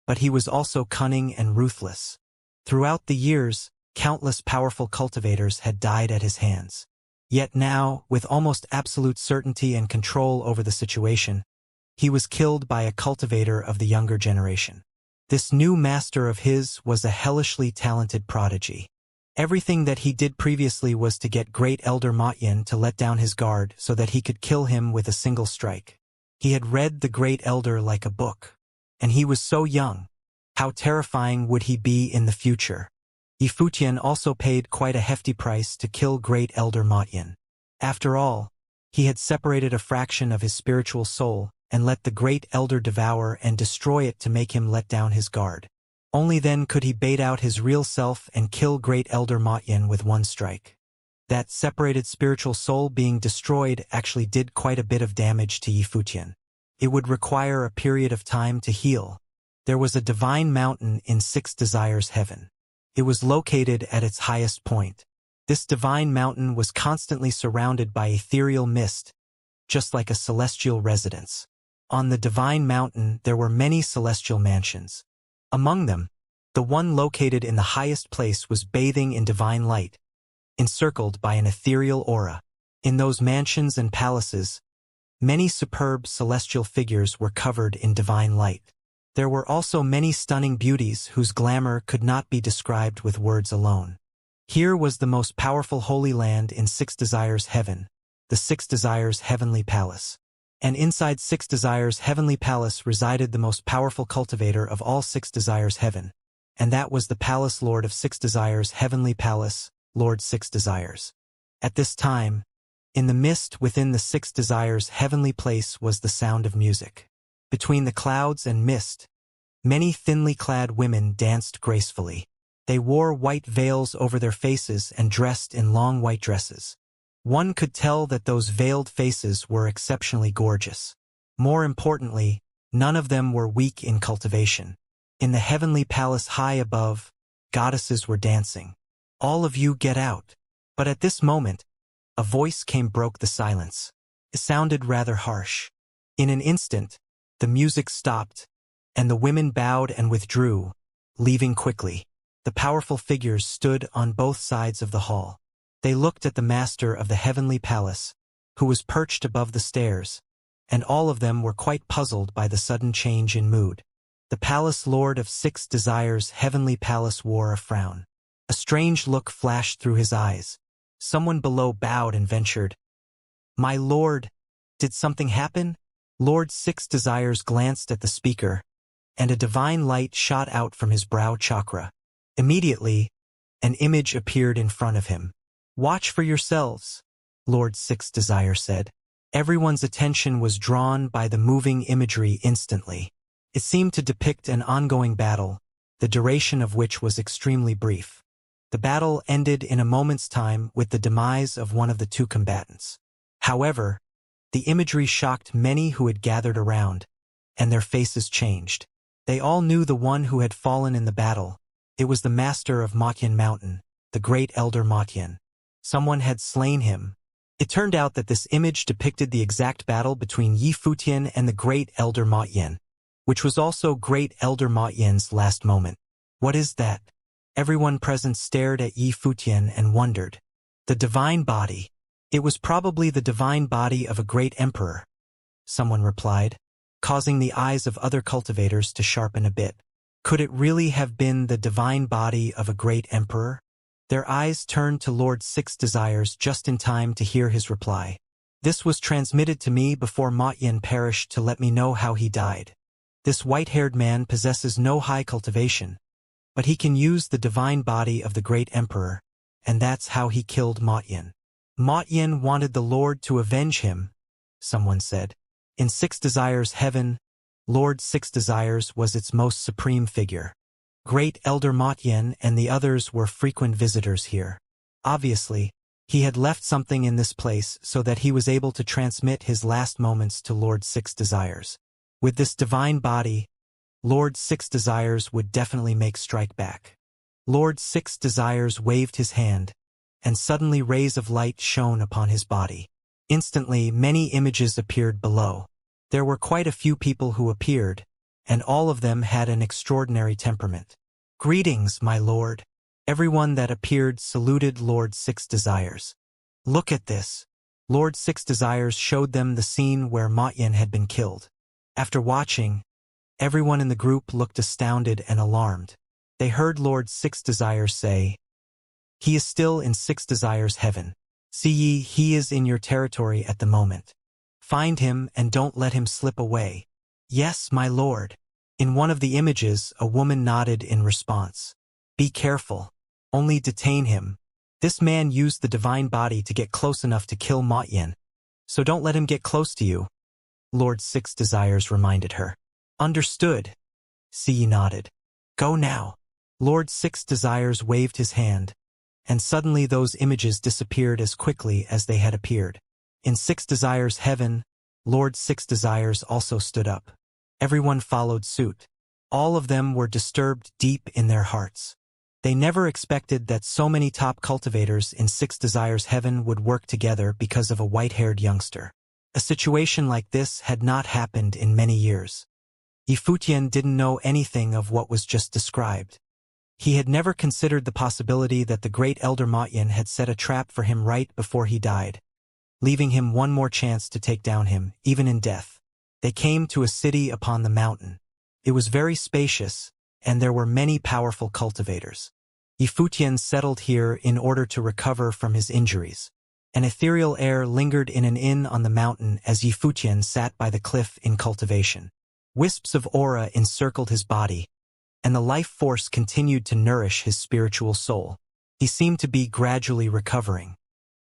S1: but he was also cunning and ruthless. Throughout the years, countless powerful cultivators had died at his hands. Yet now, with almost absolute certainty and control over the situation, he was killed by a cultivator of the younger generation. This new master of his was a hellishly talented prodigy. Everything that he did previously was to get Great Elder Motyan to let down his guard so that he could kill him with a single strike. He had read the Great Elder like a book. And he was so young. How terrifying would he be in the future? Yifutian also paid quite a hefty price to kill Great Elder Motyan. After all, he had separated a fraction of his spiritual soul and let the Great Elder devour and destroy it to make him let down his guard. Only then could he bait out his real self and kill Great Elder Motyan with one strike. That separated spiritual soul being destroyed actually did quite a bit of damage to Yifutian. It would require a period of time to heal. There was a divine mountain in Six Desires Heaven. It was located at its highest point. This divine mountain was constantly surrounded by ethereal mist, just like a celestial residence. On the divine mountain there were many celestial mansions. Among them, the one located in the highest place was bathing in divine light, encircled by an ethereal aura. In those mansions and palaces, many superb celestial figures were covered in divine light. There were also many stunning beauties whose glamour could not be described with words alone. Here was the most powerful holy land in Six Desires Heaven, the Six Desires Heavenly Palace. And inside Six Desires Heavenly Palace resided the most powerful cultivator of all Six Desires Heaven, and that was the Palace Lord of Six Desires Heavenly Palace, Lord Six Desires. At this time, in the mist within the Six Desires Heavenly Place was the sound of music. Between the clouds and mist, many thinly clad women danced gracefully. They wore white veils over their faces and dressed in long white dresses. One could tell that those veiled faces were exceptionally gorgeous. More importantly, none of them were weak in cultivation. In the heavenly palace high above, goddesses were dancing. All of you get out. But at this moment, a voice broke the silence. It sounded rather harsh. In an instant, the music stopped, and the women bowed and withdrew, leaving quickly. The powerful figures stood on both sides of the hall. They looked at the master of the heavenly palace, who was perched above the stairs, and all of them were quite puzzled by the sudden change in mood. The palace lord of Six Desires Heavenly Palace wore a frown. A strange look flashed through his eyes. Someone below bowed and ventured, "My lord, did something happen?" Lord Six Desires glanced at the speaker, and a divine light shot out from his brow chakra. Immediately, an image appeared in front of him. "Watch for yourselves," Lord Six Desire said. Everyone's attention was drawn by the moving imagery instantly. It seemed to depict an ongoing battle, the duration of which was extremely brief. The battle ended in a moment's time with the demise of one of the two combatants. However, the imagery shocked many who had gathered around, and their faces changed. They all knew the one who had fallen in the battle. It was the master of Motyan Mountain, the great elder Motyan. Someone had slain him. It turned out that this image depicted the exact battle between Yi Futian and the great elder Motyan, which was also great elder Motyan's last moment. What is that? Everyone present stared at Yi Futian and wondered. The divine body. It was probably the divine body of a great emperor, someone replied, causing the eyes of other cultivators to sharpen a bit. Could it really have been the divine body of a great emperor? Their eyes turned to Lord Six Desires just in time to hear his reply. This was transmitted to me before Motyan perished to let me know how he died. This white-haired man possesses no high cultivation, but he can use the divine body of the great emperor, and that's how he killed Motyan. Motyan wanted the Lord to avenge him, someone said. In Six Desires heaven, Lord Six Desires was its most supreme figure. Great Elder Motyan and the others were frequent visitors here. Obviously, he had left something in this place so that he was able to transmit his last moments to Lord Six Desires. With this divine body, Lord Six Desires would definitely make strike back. Lord Six Desires waved his hand, and suddenly rays of light shone upon his body. Instantly, many images appeared below. There were quite a few people who appeared, and all of them had an extraordinary temperament. Greetings, my lord. Everyone that appeared saluted Lord Six Desires. Look at this. Lord Six Desires showed them the scene where Motyan had been killed. After watching, everyone in the group looked astounded and alarmed. They heard Lord Six Desires say, "He is still in Six Desires heaven. See ye, he is in your territory at the moment. Find him and don't let him slip away." "Yes, my lord." In one of the images, a woman nodded in response. "Be careful. Only detain him. This man used the divine body to get close enough to kill Motyan, so don't let him get close to you," Lord Six Desires reminded her. "Understood." Siyi nodded. "Go now." Lord Six Desires waved his hand, and suddenly those images disappeared as quickly as they had appeared. In Six Desires heaven, Lord Six Desires also stood up. Everyone followed suit. All of them were disturbed deep in their hearts. They never expected that so many top cultivators in Six Desires heaven would work together because of a white-haired youngster. A situation like this had not happened in many years. Yifutian didn't know anything of what was just described. He had never considered the possibility that the great Elder Motyan had set a trap for him right before he died, leaving him one more chance to take down him, even in death. They came to a city upon the mountain. It was very spacious, and there were many powerful cultivators. Yifutian settled here in order to recover from his injuries. An ethereal air lingered in an inn on the mountain as Yifutian sat by the cliff in cultivation. Wisps of aura encircled his body, and the life force continued to nourish his spiritual soul. He seemed to be gradually recovering.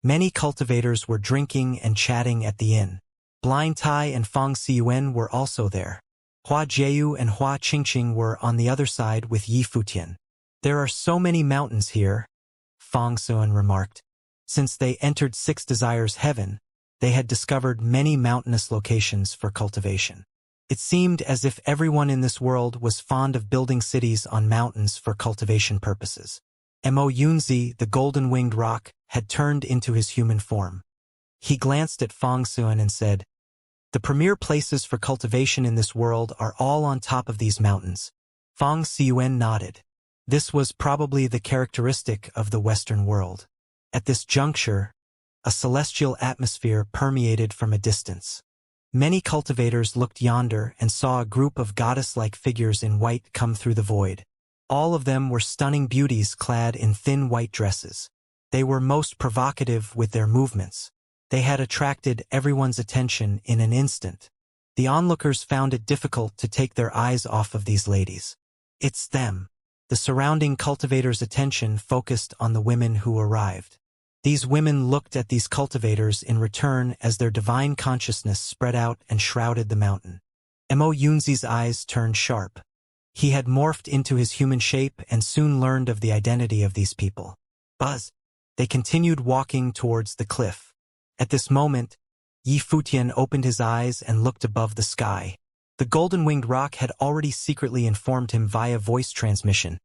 S1: Many cultivators were drinking and chatting at the inn. Blind Tai and Fang Siyuan were also there. Hua Jieyu and Hua Qingqing were on the other side with Yi Futian. "There are so many mountains here," Fang Siyuan remarked. Since they entered Six Desires heaven, they had discovered many mountainous locations for cultivation. It seemed as if everyone in this world was fond of building cities on mountains for cultivation purposes. Mo Yunzi, the golden-winged rock, had turned into his human form. He glanced at Fang Siyuan and said, "The premier places for cultivation in this world are all on top of these mountains." Fang Siyuan nodded. This was probably the characteristic of the Western world. At this juncture, a celestial atmosphere permeated from a distance. Many cultivators looked yonder and saw a group of goddess-like figures in white come through the void. All of them were stunning beauties clad in thin white dresses. They were most provocative with their movements. They had attracted everyone's attention in an instant. The onlookers found it difficult to take their eyes off of these ladies. "It's them." The surrounding cultivators' attention focused on the women who arrived. These women looked at these cultivators in return as their divine consciousness spread out and shrouded the mountain. Mo Yunzi's eyes turned sharp. He had morphed into his human shape and soon learned of the identity of these people. Buzz. They continued walking towards the cliff. At this moment, Yi Futian opened his eyes and looked above the sky. The golden-winged rock had already secretly informed him via voice transmission,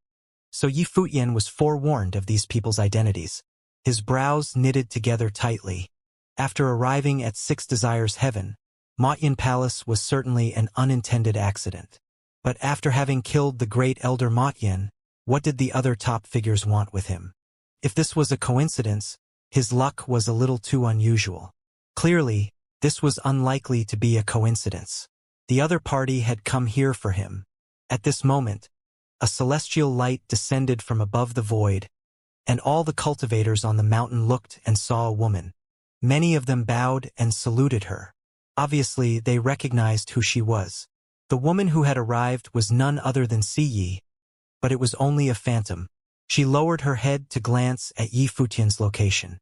S1: so Yi Futian was forewarned of these people's identities. His brows knitted together tightly. After arriving at Six Desires Heaven, Motyan Palace was certainly an unintended accident. But after having killed the great Elder Motyan, what did the other top figures want with him? If this was a coincidence, his luck was a little too unusual. Clearly, this was unlikely to be a coincidence. The other party had come here for him. At this moment, a celestial light descended from above the void, and all the cultivators on the mountain looked and saw a woman. Many of them bowed and saluted her. Obviously, they recognized who she was. The woman who had arrived was none other than Si Yi, but it was only a phantom. She lowered her head to glance at Yi Futian's location.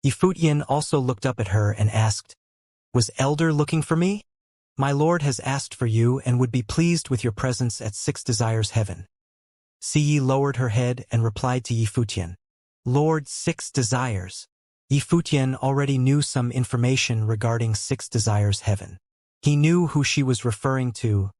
S1: Yi Futian also looked up at her and asked, "Was Elder looking for me? My lord has asked for you and would be pleased with your presence at Six Desires Heaven." Si Yi lowered her head and replied to Yi Futian, "Lord Six Desires." Yi Futian already knew some information regarding Six Desires Heaven. He knew who she was referring to,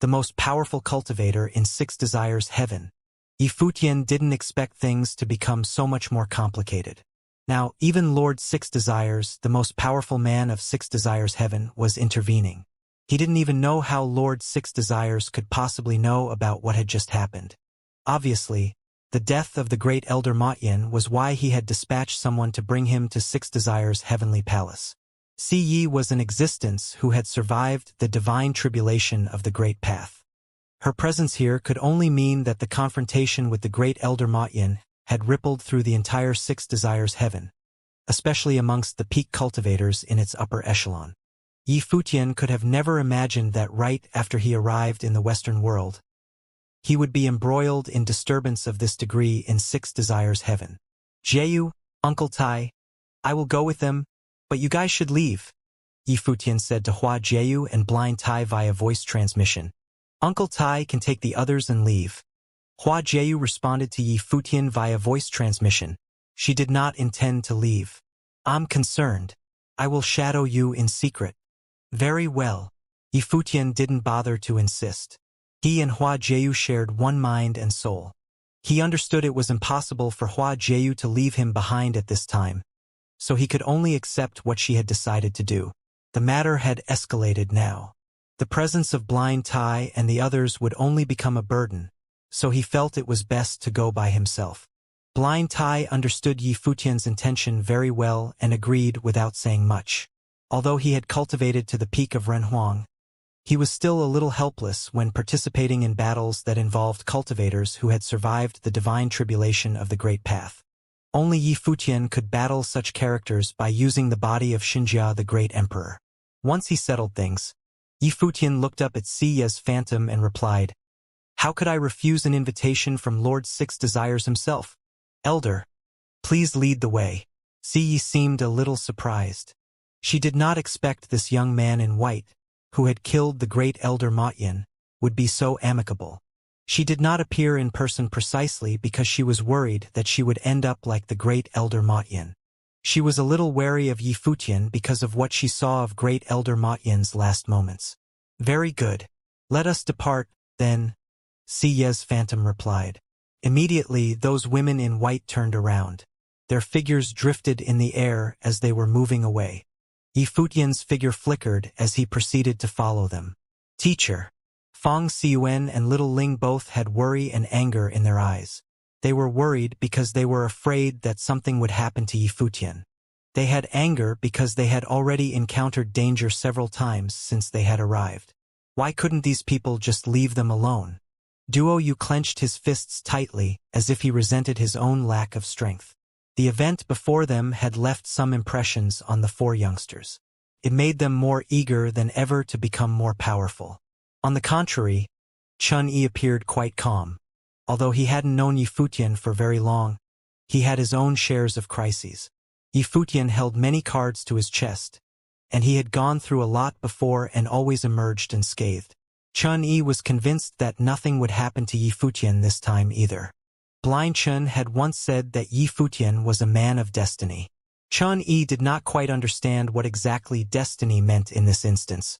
S1: the most powerful cultivator in Six Desires Heaven. Yi Futian didn't expect things to become so much more complicated. Now, even Lord Six Desires, the most powerful man of Six Desires Heaven, was intervening. He didn't even know how Lord Six Desires could possibly know about what had just happened. Obviously, the death of the great Elder Motyan was why he had dispatched someone to bring him to Six Desires' heavenly palace. Si Yi was an existence who had survived the divine tribulation of the Great Path. Her presence here could only mean that the confrontation with the great Elder Motyan had rippled through the entire Six Desires Heaven, especially amongst the peak cultivators in its upper echelon. Yi Futian could have never imagined that right after he arrived in the Western world, he would be embroiled in disturbance of this degree in Six Desires Heaven. "Jeyu, Uncle Tai, I will go with them, but you guys should leave," Yi Futian said to Hua Jeyu and Blind Tai via voice transmission. "Uncle Tai can take the others and leave." Hua Jeyu responded to Yi Futian via voice transmission. She did not intend to leave. "I'm concerned. I will shadow you in secret." "Very well." Yi Futian didn't bother to insist. He and Hua Jeyu shared one mind and soul. He understood it was impossible for Hua Jeyu to leave him behind at this time, so he could only accept what she had decided to do. The matter had escalated now. The presence of Blind Tai and the others would only become a burden, so he felt it was best to go by himself. Blind Tai understood Yi Futian's intention very well and agreed without saying much. Although he had cultivated to the peak of Renhuang, he was still a little helpless when participating in battles that involved cultivators who had survived the divine tribulation of the Great Path. Only Yi Futian could battle such characters by using the body of Xianxia, the Great Emperor. Once he settled things, Yi Futian looked up at Si Ye's phantom and replied, "How could I refuse an invitation from Lord Six Desires himself? Elder, please lead the way." Si Yi seemed a little surprised. She did not expect this young man in white, who had killed the great Elder Motyan, would be so amicable. She did not appear in person precisely because she was worried that she would end up like the great Elder Motyan. She was a little wary of Yi Futian because of what she saw of great Elder Motyan's last moments. "Very good. Let us depart, then," Si Ye's phantom replied. Immediately, those women in white turned around. Their figures drifted in the air as they were moving away. Yi Futian's figure flickered as he proceeded to follow them. "Teacher." Fang Xiyuan and Little Ling both had worry and anger in their eyes. They were worried because they were afraid that something would happen to Yi Futian. They had anger because they had already encountered danger several times since they had arrived. Why couldn't these people just leave them alone? Duo Yu clenched his fists tightly, as if he resented his own lack of strength. The event before them had left some impressions on the four youngsters. It made them more eager than ever to become more powerful. On the contrary, Chun Yi appeared quite calm. Although he hadn't known Yi Futian for very long, he had his own shares of crises. Yi Futian held many cards to his chest, and he had gone through a lot before and always emerged unscathed. Chun-Yi was convinced that nothing would happen to Yi Futian this time either. Blind Chun had once said that Yi Futian was a man of destiny. Chun-Yi did not quite understand what exactly destiny meant in this instance,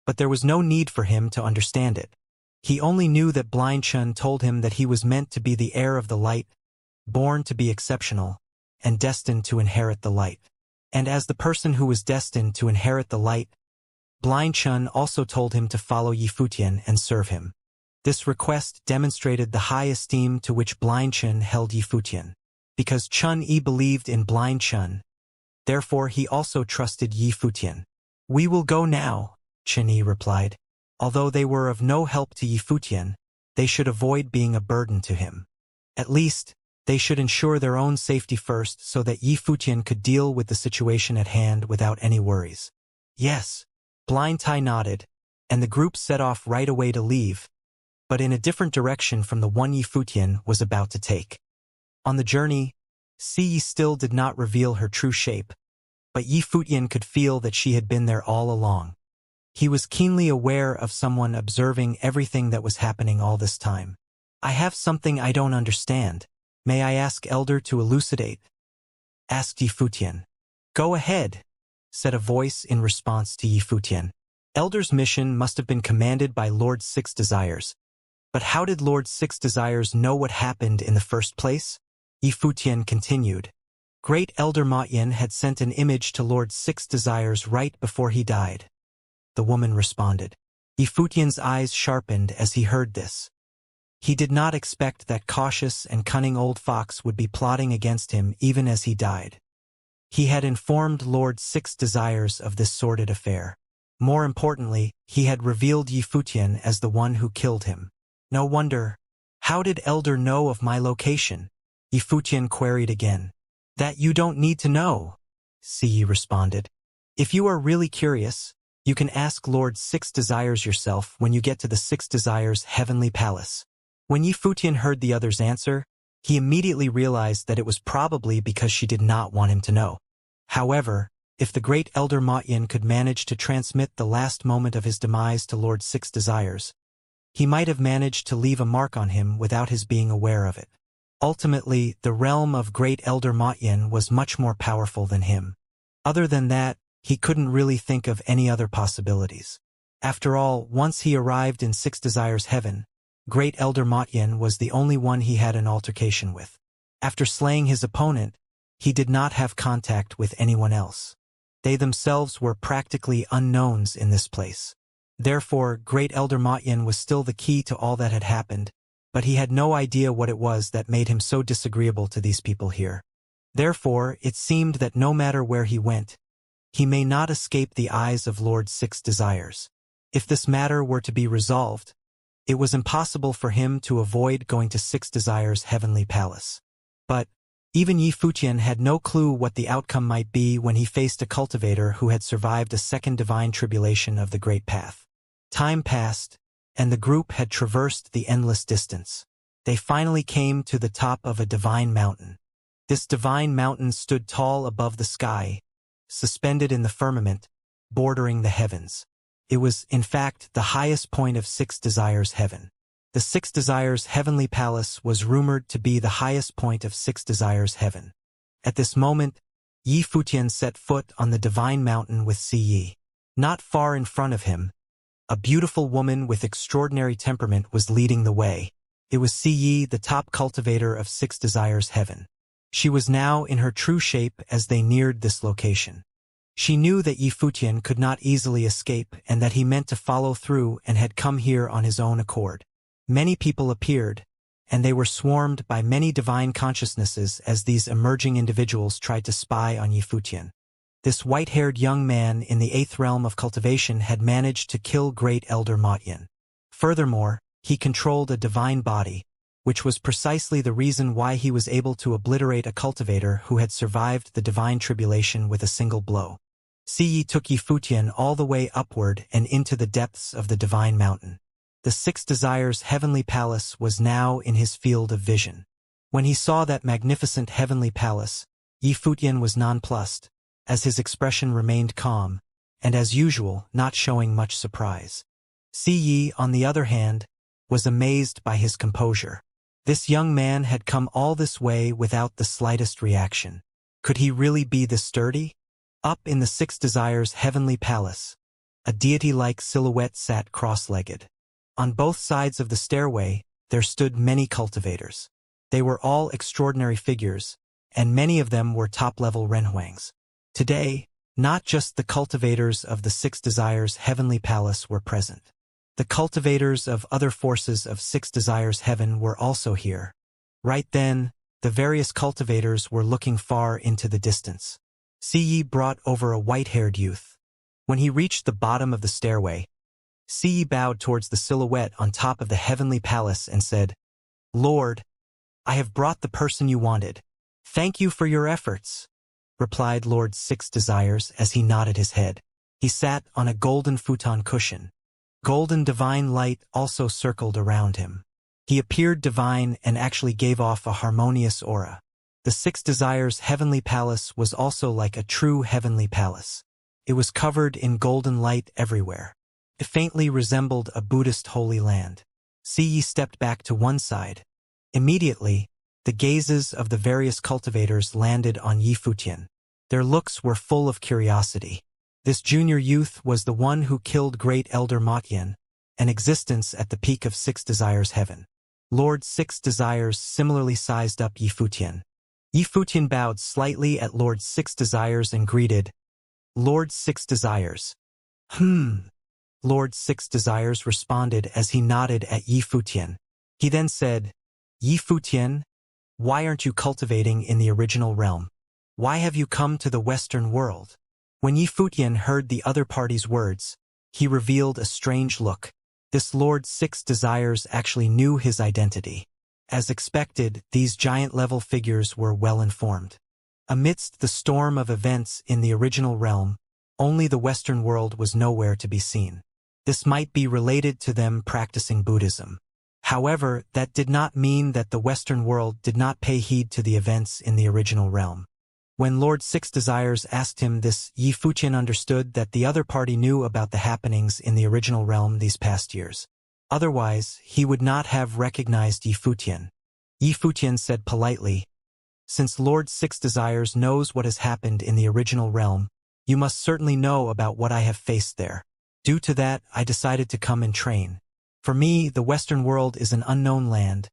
S1: but there was no need for him to understand it. He only knew that Blind Chun told him that he was meant to be the heir of the light, born to be exceptional, and destined to inherit the light. And as the person who was destined to inherit the light, Blind Chun also told him to follow Yi Futian and serve him. This request demonstrated the high esteem to which Blind Chun held Yi Futian. Because Chun-Yi believed in Blind Chun, therefore he also trusted Yi Futian. "We will go now," Chun-Yi replied. Although they were of no help to Yi Futian, they should avoid being a burden to him. At least, they should ensure their own safety first so that Yi Futian could deal with the situation at hand without any worries. Yes, Blind Tai nodded, and the group set off right away to leave, but in a different direction from the one Yi Futian was about to take. On the journey, Yi still did not reveal her true shape, but Yi Futian could feel that she had been there all along. He was keenly aware of someone observing everything that was happening all this time. "I have something I don't understand. May I ask Elder to elucidate?" asked Yi Futian. "Go ahead," said a voice in response to Yi Futian. Elder's mission must have been commanded by Lord Six Desires. But how did Lord Six Desires know what happened in the first place? Yi Futian continued. Great Elder Ma Yin had sent an image to Lord Six Desires right before he died. The woman responded. Yi Futian's eyes sharpened as he heard this. He did not expect that cautious and cunning old fox would be plotting against him even as he died. He had informed Lord Six Desires of this sordid affair. More importantly, he had revealed Yi Futian as the one who killed him. No wonder. How did Elder know of my location? Yi Futian queried again. That you don't need to know, Yi responded. If you are really curious, you can ask Lord Six Desires yourself when you get to the Six Desires Heavenly Palace. When Yi Futian heard the other's answer, he immediately realized that it was probably because she did not want him to know. However, if the great Elder Ma Yin could manage to transmit the last moment of his demise to Lord Six Desires, he might have managed to leave a mark on him without his being aware of it. Ultimately, the realm of great Elder Ma Yin was much more powerful than him. Other than that, he couldn't really think of any other possibilities. After all, once he arrived in Six Desires Heaven, great Elder Ma Yin was the only one he had an altercation with. After slaying his opponent, he did not have contact with anyone else. They themselves were practically unknowns in this place. Therefore, great Elder Ma Yin was still the key to all that had happened, but he had no idea what it was that made him so disagreeable to these people here. Therefore, it seemed that no matter where he went, he may not escape the eyes of Lord Six Desires. If this matter were to be resolved, it was impossible for him to avoid going to Six Desires Heavenly Palace. But even Yi Futian had no clue what the outcome might be when he faced a cultivator who had survived a second divine tribulation of the Great Path. Time passed, and the group had traversed the endless distance. They finally came to the top of a divine mountain. This divine mountain stood tall above the sky, suspended in the firmament, bordering the heavens. It was, in fact, the highest point of Six Desires Heaven. The Six Desires Heavenly Palace was rumored to be the highest point of Six Desires Heaven. At this moment, Yi Futian set foot on the divine mountain with Yi. Not far in front of him, a beautiful woman with extraordinary temperament was leading the way. It was Yi, the top cultivator of Six Desires Heaven. She was now in her true shape as they neared this location. She knew that Yi Futian could not easily escape and that he meant to follow through and had come here on his own accord. Many people appeared, and they were swarmed by many divine consciousnesses as these emerging individuals tried to spy on Yi Futian. This white-haired young man in the 8th realm of cultivation had managed to kill great Elder Ma Yin. Furthermore, he controlled a divine body, which was precisely the reason why he was able to obliterate a cultivator who had survived the divine tribulation with a single blow. Yi took Yi Futian all the way upward and into the depths of the divine mountain. The Six Desires Heavenly Palace was now in his field of vision. When he saw that magnificent heavenly palace, Yi Futian was nonplussed, as his expression remained calm, and as usual, not showing much surprise. Yi, on the other hand, was amazed by his composure. This young man had come all this way without the slightest reaction. Could he really be this sturdy? Up in the Six Desires heavenly palace, a deity-like silhouette sat cross-legged. On both sides of the stairway, there stood many cultivators. They were all extraordinary figures, and many of them were top-level renhuangs. Today, not just the cultivators of the Six Desires heavenly palace were present. The cultivators of other forces of Six Desires heaven were also here. Right then, the various cultivators were looking far into the distance. Yi brought over a white-haired youth. When he reached the bottom of the stairway, Yi bowed towards the silhouette on top of the heavenly palace and said, "Lord, I have brought the person you wanted. Thank you for your efforts," replied Lord Six Desires as he nodded his head. He sat on a golden futon cushion. Golden divine light also circled around him. He appeared divine and actually gave off a harmonious aura. The Six Desires heavenly palace was also like a true heavenly palace. It was covered in golden light everywhere. It faintly resembled a Buddhist holy land. Yi stepped back to one side. Immediately, the gazes of the various cultivators landed on Yi Futian. Their looks were full of curiosity. This junior youth was the one who killed Great Elder Motien, an existence at the peak of Six Desires heaven. Lord Six Desires similarly sized up Yi Futian. Yi Futian bowed slightly at Lord Six Desires and greeted, "Lord Six Desires." Lord Six Desires responded as he nodded at Yi Futian. He then said, "Yi Futian, why aren't you cultivating in the original realm? Why have you come to the Western world?" When Yi Futian heard the other party's words, he revealed a strange look. This Lord Six Desires actually knew his identity. As expected, these giant-level figures were well-informed. Amidst the storm of events in the original realm, only the Western world was nowhere to be seen. This might be related to them practicing Buddhism. However, that did not mean that the Western world did not pay heed to the events in the original realm. When Lord Six Desires asked him this, Yi Futian understood that the other party knew about the happenings in the original realm these past years. Otherwise, he would not have recognized Yi Futian. Yi Futian said politely, "Since Lord Six Desires knows what has happened in the original realm, you must certainly know about what I have faced there. Due to that, I decided to come and train. For me, the Western world is an unknown land,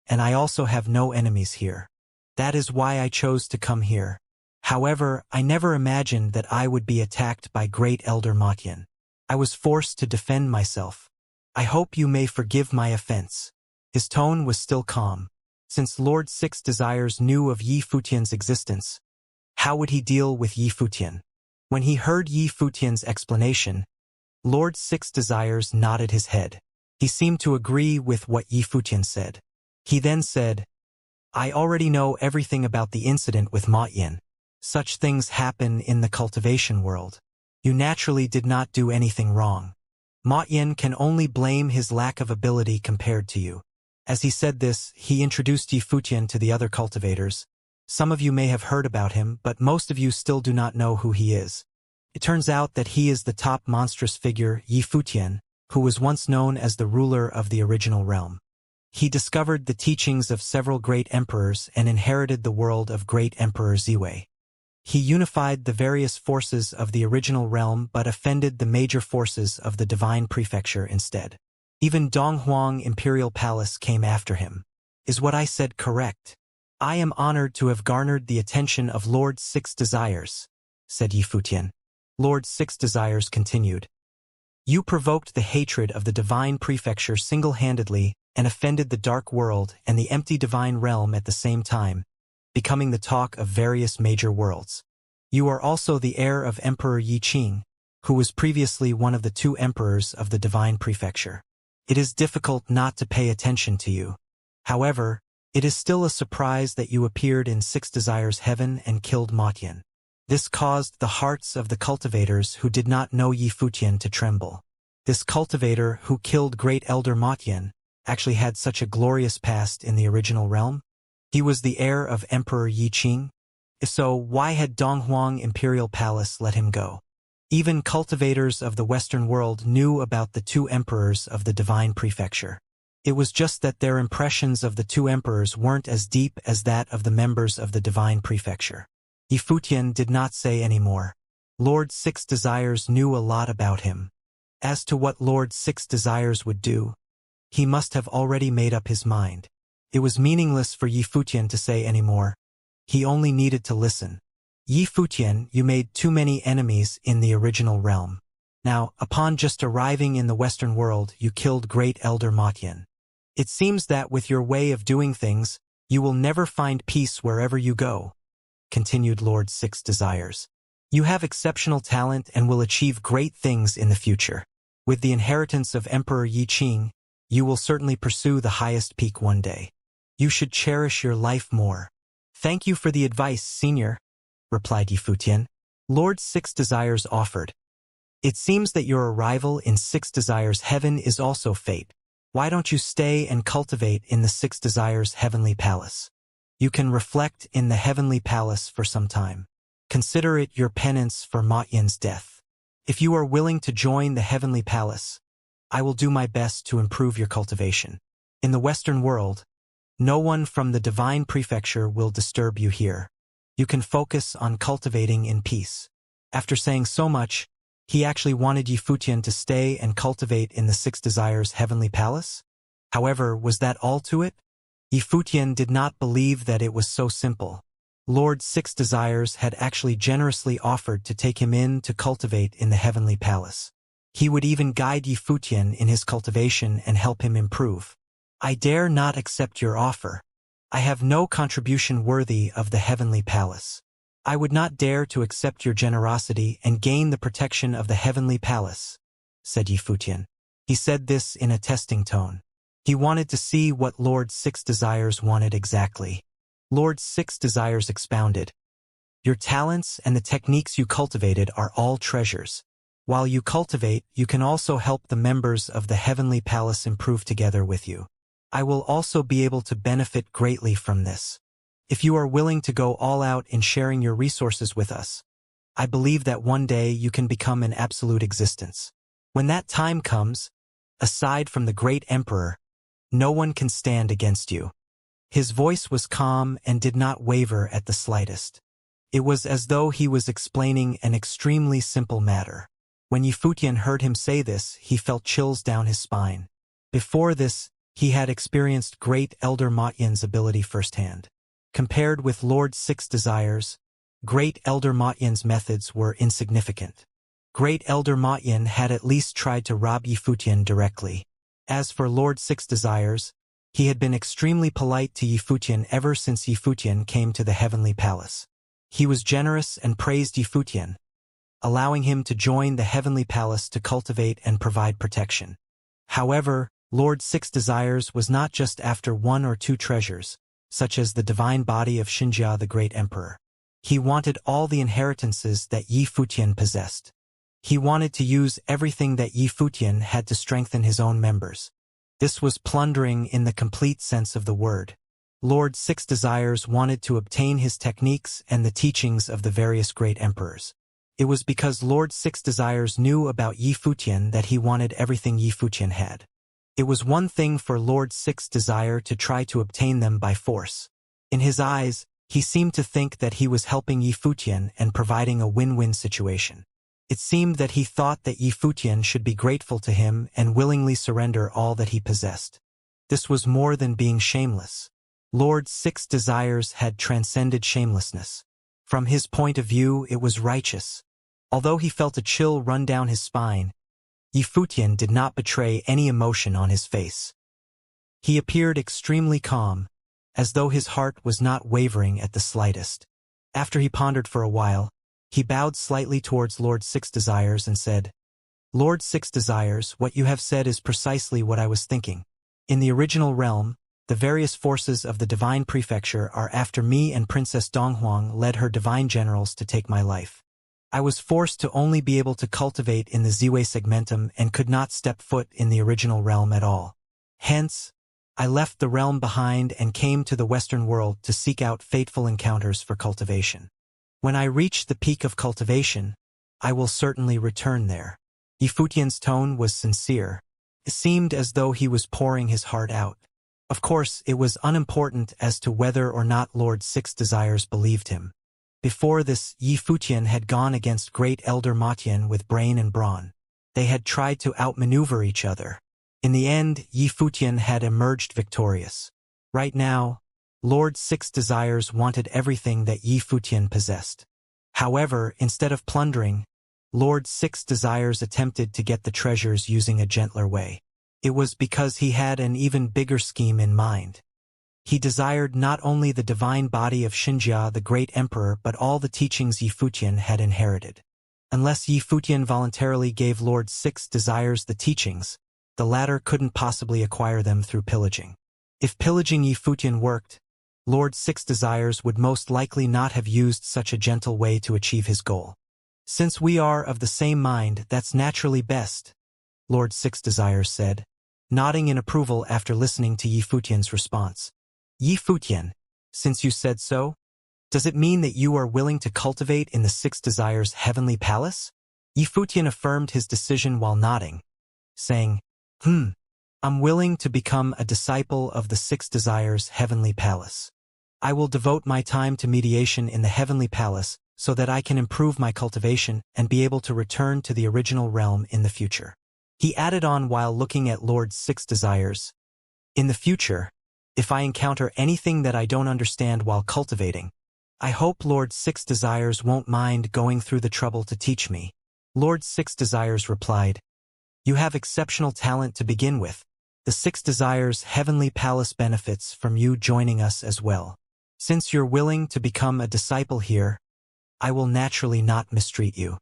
S1: and I also have no enemies here. That is why I chose to come here. However, I never imagined that I would be attacked by Great Elder Motien. I was forced to defend myself. I hope you may forgive my offense." His tone was still calm. Since Lord Six Desires knew of Yi Futian's existence, how would he deal with Yi Futian? When he heard Yi Futian's explanation, Lord Six Desires nodded his head. He seemed to agree with what Yi Futian said. He then said, "I already know everything about the incident with Motien. Such things happen in the cultivation world. You naturally did not do anything wrong. Motien can only blame his lack of ability compared to you." As he said this, he introduced Yi Futian to the other cultivators. Some of you may have heard about him, but most of you still do not know who he is. It turns out that he is the top monstrous figure, Yi Futian, who was once known as the ruler of the original realm. He discovered the teachings of several great emperors and inherited the world of Great Emperor Ziwei. He unified the various forces of the original realm but offended the major forces of the Divine Prefecture instead. Even Donghuang Imperial Palace came after him. Is what I said correct? I am honored to have garnered the attention of Lord Six Desires, said Yi Futian. Lord Six Desires continued. You provoked the hatred of the Divine Prefecture single-handedly and offended the Dark World and the empty Divine Realm at the same time, becoming the talk of various major worlds. You are also the heir of Emperor Yi Qing, who was previously one of the two emperors of the Divine Prefecture. It is difficult not to pay attention to you. However, it is still a surprise that you appeared in Six Desires Heaven and killed Motien. This caused the hearts of the cultivators who did not know Yi Futian to tremble. This cultivator who killed Great Elder Motien actually had such a glorious past in the original realm? He was the heir of Emperor Yi Qing? If so, why had Donghuang Imperial Palace let him go? Even cultivators of the Western world knew about the two emperors of the Divine Prefecture. It was just that their impressions of the two emperors weren't as deep as that of the members of the Divine Prefecture. Yifutian did not say any more. Lord Six Desires knew a lot about him. As to what Lord Six Desires would do, he must have already made up his mind. It was meaningless for Yifutian to say any more. He only needed to listen. Yifutian, you made too many enemies in the original realm. Now, upon just arriving in the Western world, you killed Great Elder Matian. It seems that with your way of doing things, you will never find peace wherever you go, continued Lord Six Desires. You have exceptional talent and will achieve great things in the future. With the inheritance of Emperor Yi Qing, you will certainly pursue the highest peak one day. You should cherish your life more. Thank you for the advice, Senior, replied Yifutian. Lord Six Desires offered. It seems that your arrival in Six Desires Heaven is also fate. Why don't you stay and cultivate in the Six Desires Heavenly Palace? You can reflect in the Heavenly Palace for some time. Consider it your penance for Ma Yin's death. If you are willing to join the Heavenly Palace, I will do my best to improve your cultivation. In the Western world, no one from the Divine Prefecture will disturb you here. You can focus on cultivating in peace. After saying so much, he actually wanted Yifutian to stay and cultivate in the Six Desires Heavenly Palace? However, was that all to it? Yifutian did not believe that it was so simple. Lord Six Desires had actually generously offered to take him in to cultivate in the Heavenly Palace. He would even guide Yifutian in his cultivation and help him improve. I dare not accept your offer. I have no contribution worthy of the Heavenly Palace. I would not dare to accept your generosity and gain the protection of the Heavenly Palace, said Yifutian. He said this in a testing tone. He wanted to see what Lord Six Desires wanted exactly. Lord Six Desires expounded. Your talents and the techniques you cultivated are all treasures. While you cultivate, you can also help the members of the Heavenly Palace improve together with you. I will also be able to benefit greatly from this. If you are willing to go all out in sharing your resources with us, I believe that one day you can become an absolute existence. When that time comes, aside from the great emperor, no one can stand against you. His voice was calm and did not waver at the slightest. It was as though he was explaining an extremely simple matter. When Yifutian heard him say this, he felt chills down his spine. Before this, he had experienced Great Elder Matian's ability firsthand. Compared with Lord Six Desires, Great Elder Matian's methods were insignificant. Great Elder Matian had at least tried to rob Yifutian directly. As for Lord Six Desires, he had been extremely polite to Yifutian ever since Yifutian came to the Heavenly Palace. He was generous and praised Yifutian, allowing him to join the Heavenly Palace to cultivate and provide protection. However, Lord Six Desires was not just after one or two treasures, such as the divine body of Xianxia the Great Emperor. He wanted all the inheritances that Yifutian possessed. He wanted to use everything that Yifutian had to strengthen his own members. This was plundering in the complete sense of the word. Lord Six Desires wanted to obtain his techniques and the teachings of the various great emperors. It was because Lord Six Desires knew about Yifutian that he wanted everything Yifutian had. It was one thing for Lord Six Desire to try to obtain them by force. In his eyes, he seemed to think that he was helping Yifutian and providing a win-win situation. It seemed that he thought that Yifutian should be grateful to him and willingly surrender all that he possessed. This was more than being shameless. Lord Six Desires had transcended shamelessness. From his point of view, it was righteous. Although he felt a chill run down his spine, Yifutian did not betray any emotion on his face. He appeared extremely calm, as though his heart was not wavering at the slightest. After he pondered for a while, he bowed slightly towards Lord Six Desires and said, Lord Six Desires, what you have said is precisely what I was thinking. In the original realm, the various forces of the Divine Prefecture are after me, and Princess Donghuang led her divine generals to take my life. I was forced to only be able to cultivate in the Ziwei segmentum and could not step foot in the original realm at all. Hence, I left the realm behind and came to the Western world to seek out fateful encounters for cultivation. When I reached the peak of cultivation, I will certainly return there. Yi Futian's tone was sincere. It seemed as though he was pouring his heart out. Of course, it was unimportant as to whether or not Lord Six Desires believed him. Before this, Yi Futian had gone against Great Elder Matian with brain and brawn. They had tried to outmaneuver each other. In the end, Yi Futian had emerged victorious. Right now, Lord Six Desires wanted everything that Yi Futian possessed. However, instead of plundering, Lord Six Desires attempted to get the treasures using a gentler way. It was because he had an even bigger scheme in mind. He desired not only the divine body of Xianxia, the great emperor, but all the teachings Yi Futian had inherited. Unless Yi Futian voluntarily gave Lord Six Desires the teachings, the latter couldn't possibly acquire them through pillaging. If pillaging Yi Futian worked, Lord Six Desires would most likely not have used such a gentle way to achieve his goal. Since we are of the same mind, that's naturally best, Lord Six Desires said, nodding in approval after listening to Yi Futian's response. Yi Futian, since you said so, does it mean that you are willing to cultivate in the Six Desires' heavenly palace? Yi Futian affirmed his decision while nodding, saying, I'm willing to become a disciple of the Six Desires' heavenly palace. I will devote my time to mediation in the heavenly palace so that I can improve my cultivation and be able to return to the original realm in the future. He added on while looking at Lord Six Desires, in the future, if I encounter anything that I don't understand while cultivating, I hope Lord Six Desires won't mind going through the trouble to teach me. Lord Six Desires replied, You have exceptional talent to begin with. The Six Desires' heavenly palace benefits from you joining us as well. Since you're willing to become a disciple here, I will naturally not mistreat you.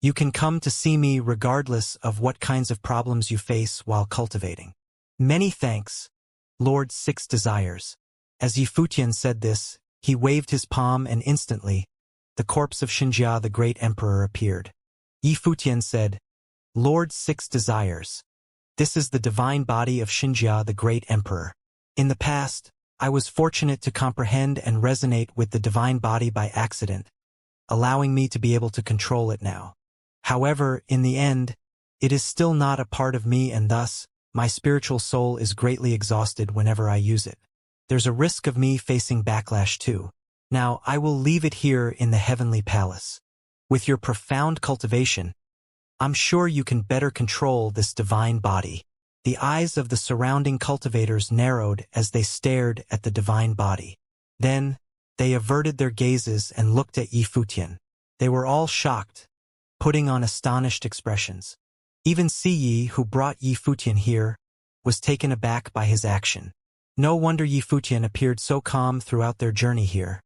S1: You can come to see me regardless of what kinds of problems you face while cultivating. Many thanks, Lord Six Desires. As Yi Futian said this, he waved his palm and instantly, the corpse of Xianxia the great emperor appeared. Yi Futian said, Lord Six Desires. This is the divine body of Xianxia the great emperor. In the past, I was fortunate to comprehend and resonate with the divine body by accident, allowing me to be able to control it now. However, in the end, it is still not a part of me and thus, my spiritual soul is greatly exhausted whenever I use it. There's a risk of me facing backlash too. Now, I will leave it here in the heavenly palace. With your profound cultivation, I'm sure you can better control this divine body. The eyes of the surrounding cultivators narrowed as they stared at the divine body. Then, they averted their gazes and looked at Yi Futian. They were all shocked, putting on astonished expressions. Even Siyi, who brought Yi Futian here, was taken aback by his action. No wonder Yi Futian appeared so calm throughout their journey here.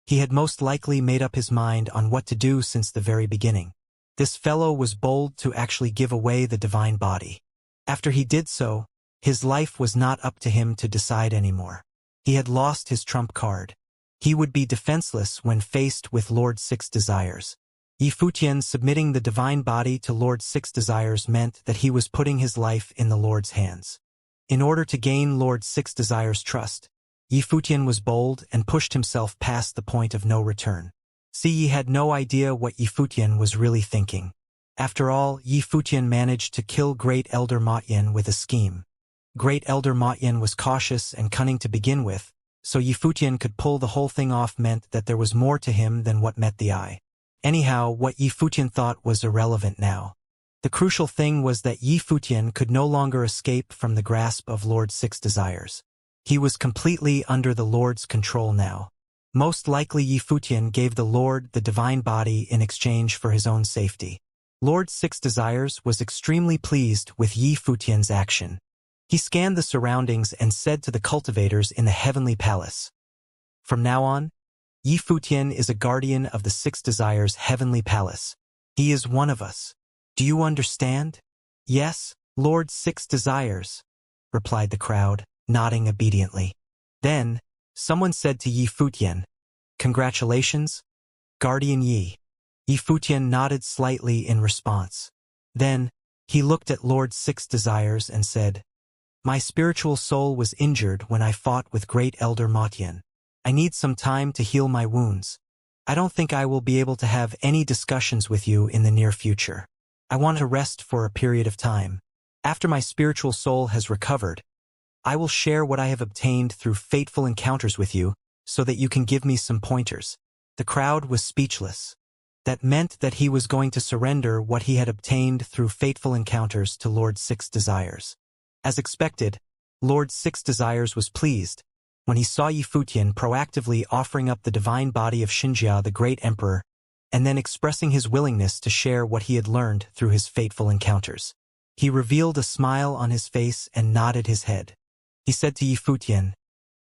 S1: He had most likely made up his mind on what to do since the very beginning. This fellow was bold to actually give away the divine body. After he did so, his life was not up to him to decide anymore. He had lost his trump card. He would be defenseless when faced with Lord Six Desires. Yi Futian submitting the divine body to Lord Six Desires meant that he was putting his life in the Lord's hands. In order to gain Lord Six Desires' trust, Yi Futian was bold and pushed himself past the point of no return. Siyi had no idea what Yi Futian was really thinking. After all, Yi Futian managed to kill Great Elder Matian with a scheme. Great Elder Matian was cautious and cunning to begin with, so Yi Futian could pull the whole thing off meant that there was more to him than what met the eye. Anyhow, what Yi Futian thought was irrelevant now. The crucial thing was that Yi Futian could no longer escape from the grasp of Lord Six Desires. He was completely under the Lord's control now. Most likely Yi Futian gave the Lord the divine body in exchange for his own safety. Lord Six Desires was extremely pleased with Yi Futian's action. He scanned the surroundings and said to the cultivators in the heavenly palace, From now on, Yi Futian is a guardian of the Six Desires' heavenly palace. He is one of us. Do you understand? Yes, Lord Six Desires, replied the crowd, nodding obediently. Then, someone said to Yi Futian, Congratulations, Guardian Yi. Yi Futian nodded slightly in response. Then, he looked at Lord Six Desires and said, My spiritual soul was injured when I fought with Great Elder Matian. I need some time to heal my wounds. I don't think I will be able to have any discussions with you in the near future. I want to rest for a period of time. After my spiritual soul has recovered, I will share what I have obtained through fateful encounters with you so that you can give me some pointers. The crowd was speechless. That meant that he was going to surrender what he had obtained through fateful encounters to Lord Six Desires. As expected, Lord Six Desires was pleased when he saw Yi Futian proactively offering up the divine body of Xianxia, the great emperor, and then expressing his willingness to share what he had learned through his fateful encounters. He revealed a smile on his face and nodded his head. He said to Yi Futian,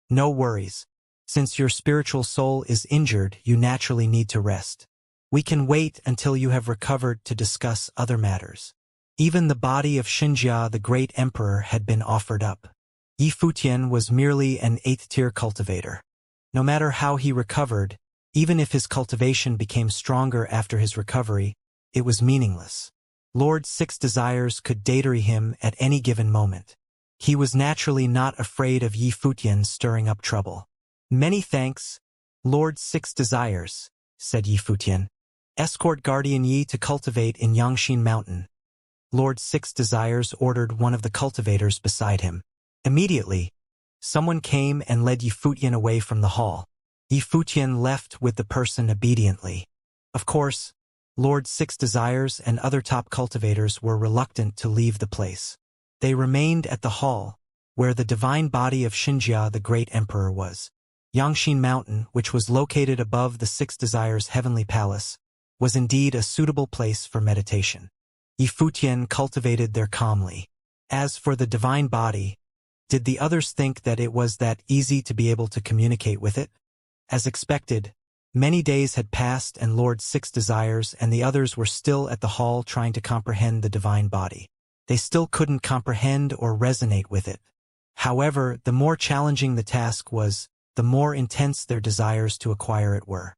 S1: "No worries. Since your spiritual soul is injured, you naturally need to rest. We can wait until you have recovered to discuss other matters." Even the body of Xianxia, the great emperor, had been offered up. Yi Futian was merely an 8th-tier cultivator. No matter how he recovered, even if his cultivation became stronger after his recovery, it was meaningless. Lord Six Desires could datory him at any given moment. He was naturally not afraid of Yi Futian stirring up trouble. "Many thanks, Lord Six Desires," said Yi Futian. "Escort Guardian Yi to cultivate in Yangxin Mountain." Lord Six Desires ordered one of the cultivators beside him. Immediately, someone came and led Yi Futian away from the hall. Yi Futian left with the person obediently. Of course, Lord Six Desires and other top cultivators were reluctant to leave the place. They remained at the hall, where the divine body of Xianxia, the great emperor, was. Yangxin Mountain, which was located above the Six Desires' heavenly palace, was indeed a suitable place for meditation. Yi Futian cultivated there calmly. As for the divine body, did the others think that it was that easy to be able to communicate with it? As expected, many days had passed and Lord Six Desires and the others were still at the hall trying to comprehend the divine body. They still couldn't comprehend or resonate with it. However, the more challenging the task was, the more intense their desires to acquire it were.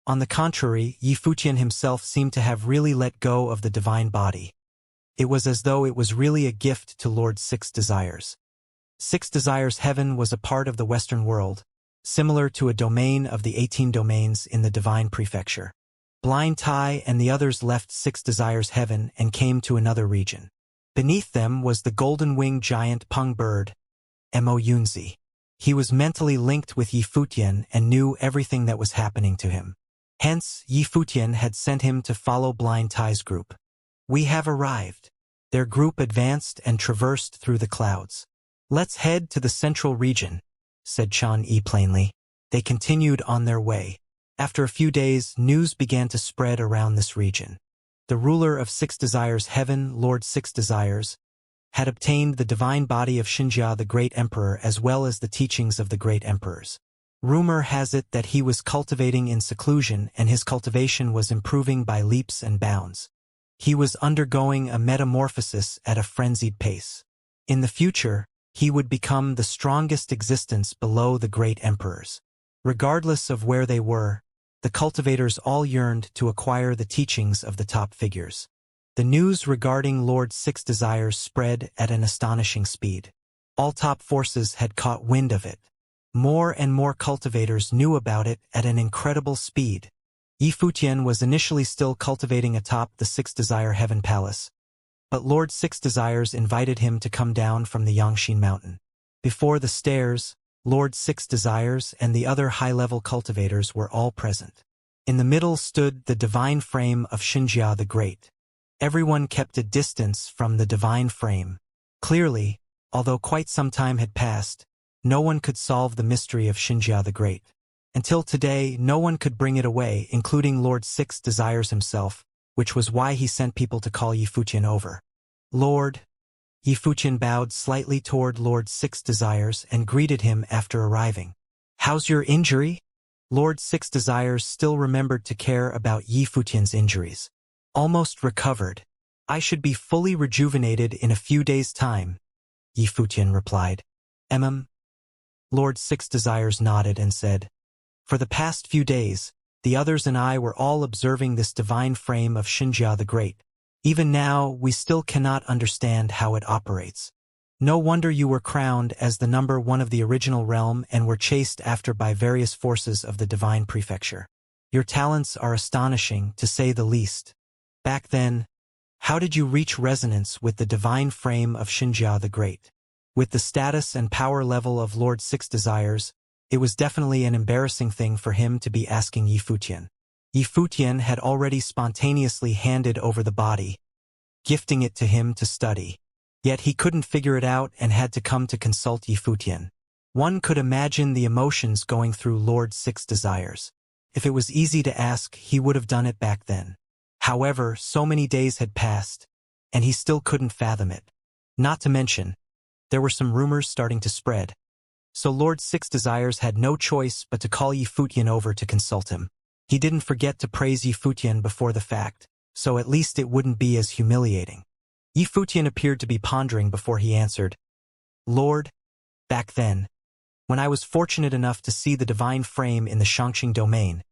S1: On the contrary, Yi Futian himself seemed to have really let go of the divine body. It was as though it was really a gift to Lord Six Desires. Six Desires Heaven was a part of the Western world, similar to a domain of the 18 domains in the Divine Prefecture. Blind Tai and the others left Six Desires Heaven and came to another region. Beneath them was the golden-winged giant Peng Bird, Mo Yunzi. He was mentally linked with Yi Futian and knew everything that was happening to him. Hence, Yi Futian had sent him to follow Blind Tai's group. "We have arrived." Their group advanced and traversed through the clouds. "Let's head to the central region," said Chan Yi plainly. They continued on their way. After a few days, news began to spread around this region. The ruler of Six Desires Heaven, Lord Six Desires, had obtained the divine body of Xianxia, the great emperor, as well as the teachings of the great emperors. Rumor has it that he was cultivating in seclusion and his cultivation was improving by leaps and bounds. He was undergoing a metamorphosis at a frenzied pace. In the future, he would become the strongest existence below the great emperors. Regardless of where they were, the cultivators all yearned to acquire the teachings of the top figures. The news regarding Lord Six Desires spread at an astonishing speed. All top forces had caught wind of it. More and more cultivators knew about it at an incredible speed. Yi Futian was initially still cultivating atop the Six Desire Heaven Palace, but Lord Six Desires invited him to come down from the Yangxin Mountain. Before the stairs, Lord Six Desires and the other high-level cultivators were all present. In the middle stood the divine frame of Xianxia the Great. Everyone kept a distance from the divine frame. Clearly, although quite some time had passed, no one could solve the mystery of Xianxia the Great. Until today, no one could bring it away, including Lord Six Desires himself, which was why he sent people to call Yi Futian over. "Lord," Yi Futian bowed slightly toward Lord Six Desires and greeted him after arriving. "How's your injury?" Lord Six Desires still remembered to care about Yi Futian's injuries. "Almost recovered. I should be fully rejuvenated in a few days' time," Yi Futian replied. Lord Six Desires nodded and said, "For the past few days, the others and I were all observing this divine frame of Xianxia the Great. Even now, we still cannot understand how it operates. No wonder you were crowned as the number one of the original realm and were chased after by various forces of the divine prefecture. Your talents are astonishing, to say the least. Back then, how did you reach resonance with the divine frame of Xianxia the Great? With the status and power level of Lord Six Desires, it was definitely an embarrassing thing for him to be asking Yifutian. Yifutian had already spontaneously handed over the body, gifting it to him to study. Yet he couldn't figure it out and had to come to consult Yifutian. One could imagine the emotions going through Lord Six Desires. If it was easy to ask, he would have done it back then. However, so many days had passed, and he still couldn't fathom it. Not to mention, there were some rumors starting to spread. So Lord Six Desires had no choice but to call Yifutian over to consult him. He didn't forget to praise Yifutian before the fact, so at least it wouldn't be as humiliating. Yifutian appeared to be pondering before he answered, Lord, back then, when I was fortunate enough to see the divine frame in the Xianxia domain,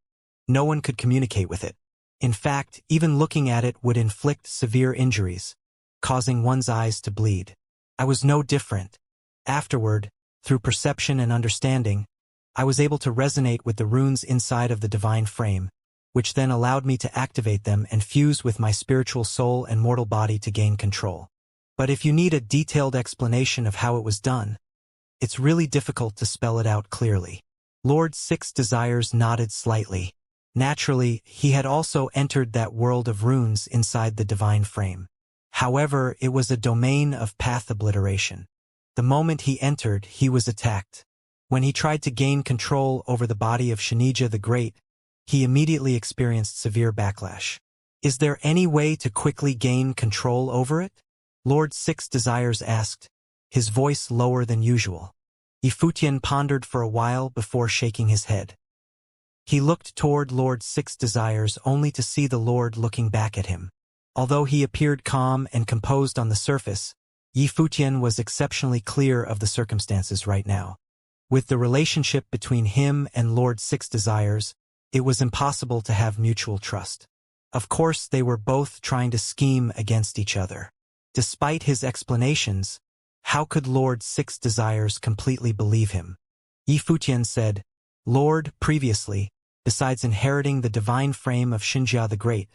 S1: no one could communicate with it. In fact, even looking at it would inflict severe injuries, causing one's eyes to bleed. I was no different. Afterward, through perception and understanding, I was able to resonate with the runes inside of the divine frame, which then allowed me to activate them and fuse with my spiritual soul and mortal body to gain control. But if you need a detailed explanation of how it was done, it's really difficult to spell it out clearly. Lord Six Desires nodded slightly. Naturally, he had also entered that world of runes inside the divine frame. However, it was a domain of path obliteration. The moment he entered, he was attacked. When he tried to gain control over the body of Xianxia the Great, he immediately experienced severe backlash. Is there any way to quickly gain control over it? Lord Six Desires asked, his voice lower than usual. Yifutian pondered for a while before shaking his head. He looked toward Lord Six Desires only to see the Lord looking back at him. Although he appeared calm and composed on the surface, Yifutian was exceptionally clear of the circumstances right now. With the relationship between him and Lord Six Desires, it was impossible to have mutual trust. Of course, they were both trying to scheme against each other. Despite his explanations, how could Lord Six Desires completely believe him? Yifutian said, Lord, previously, besides inheriting the divine frame of Xianxia the Great,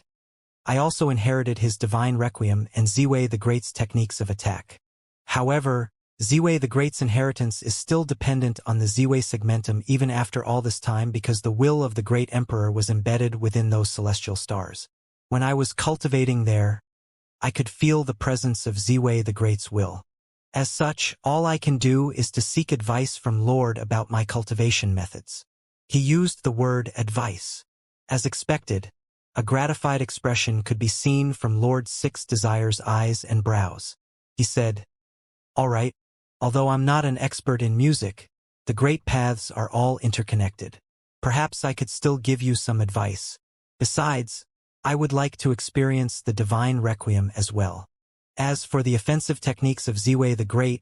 S1: I also inherited his divine requiem and Ziwei the Great's techniques of attack. However, Ziwei the Great's inheritance is still dependent on the Ziwei segmentum even after all this time because the will of the Great Emperor was embedded within those celestial stars. When I was cultivating there, I could feel the presence of Ziwei the Great's will. As such, all I can do is to seek advice from Lord about my cultivation methods. He used the word advice. As expected, a gratified expression could be seen from Lord Six Desires' eyes and brows. He said, All right, although I'm not an expert in music, the great paths are all interconnected. Perhaps I could still give you some advice. Besides, I would like to experience the divine requiem as well. As for the offensive techniques of Ziwei the Great,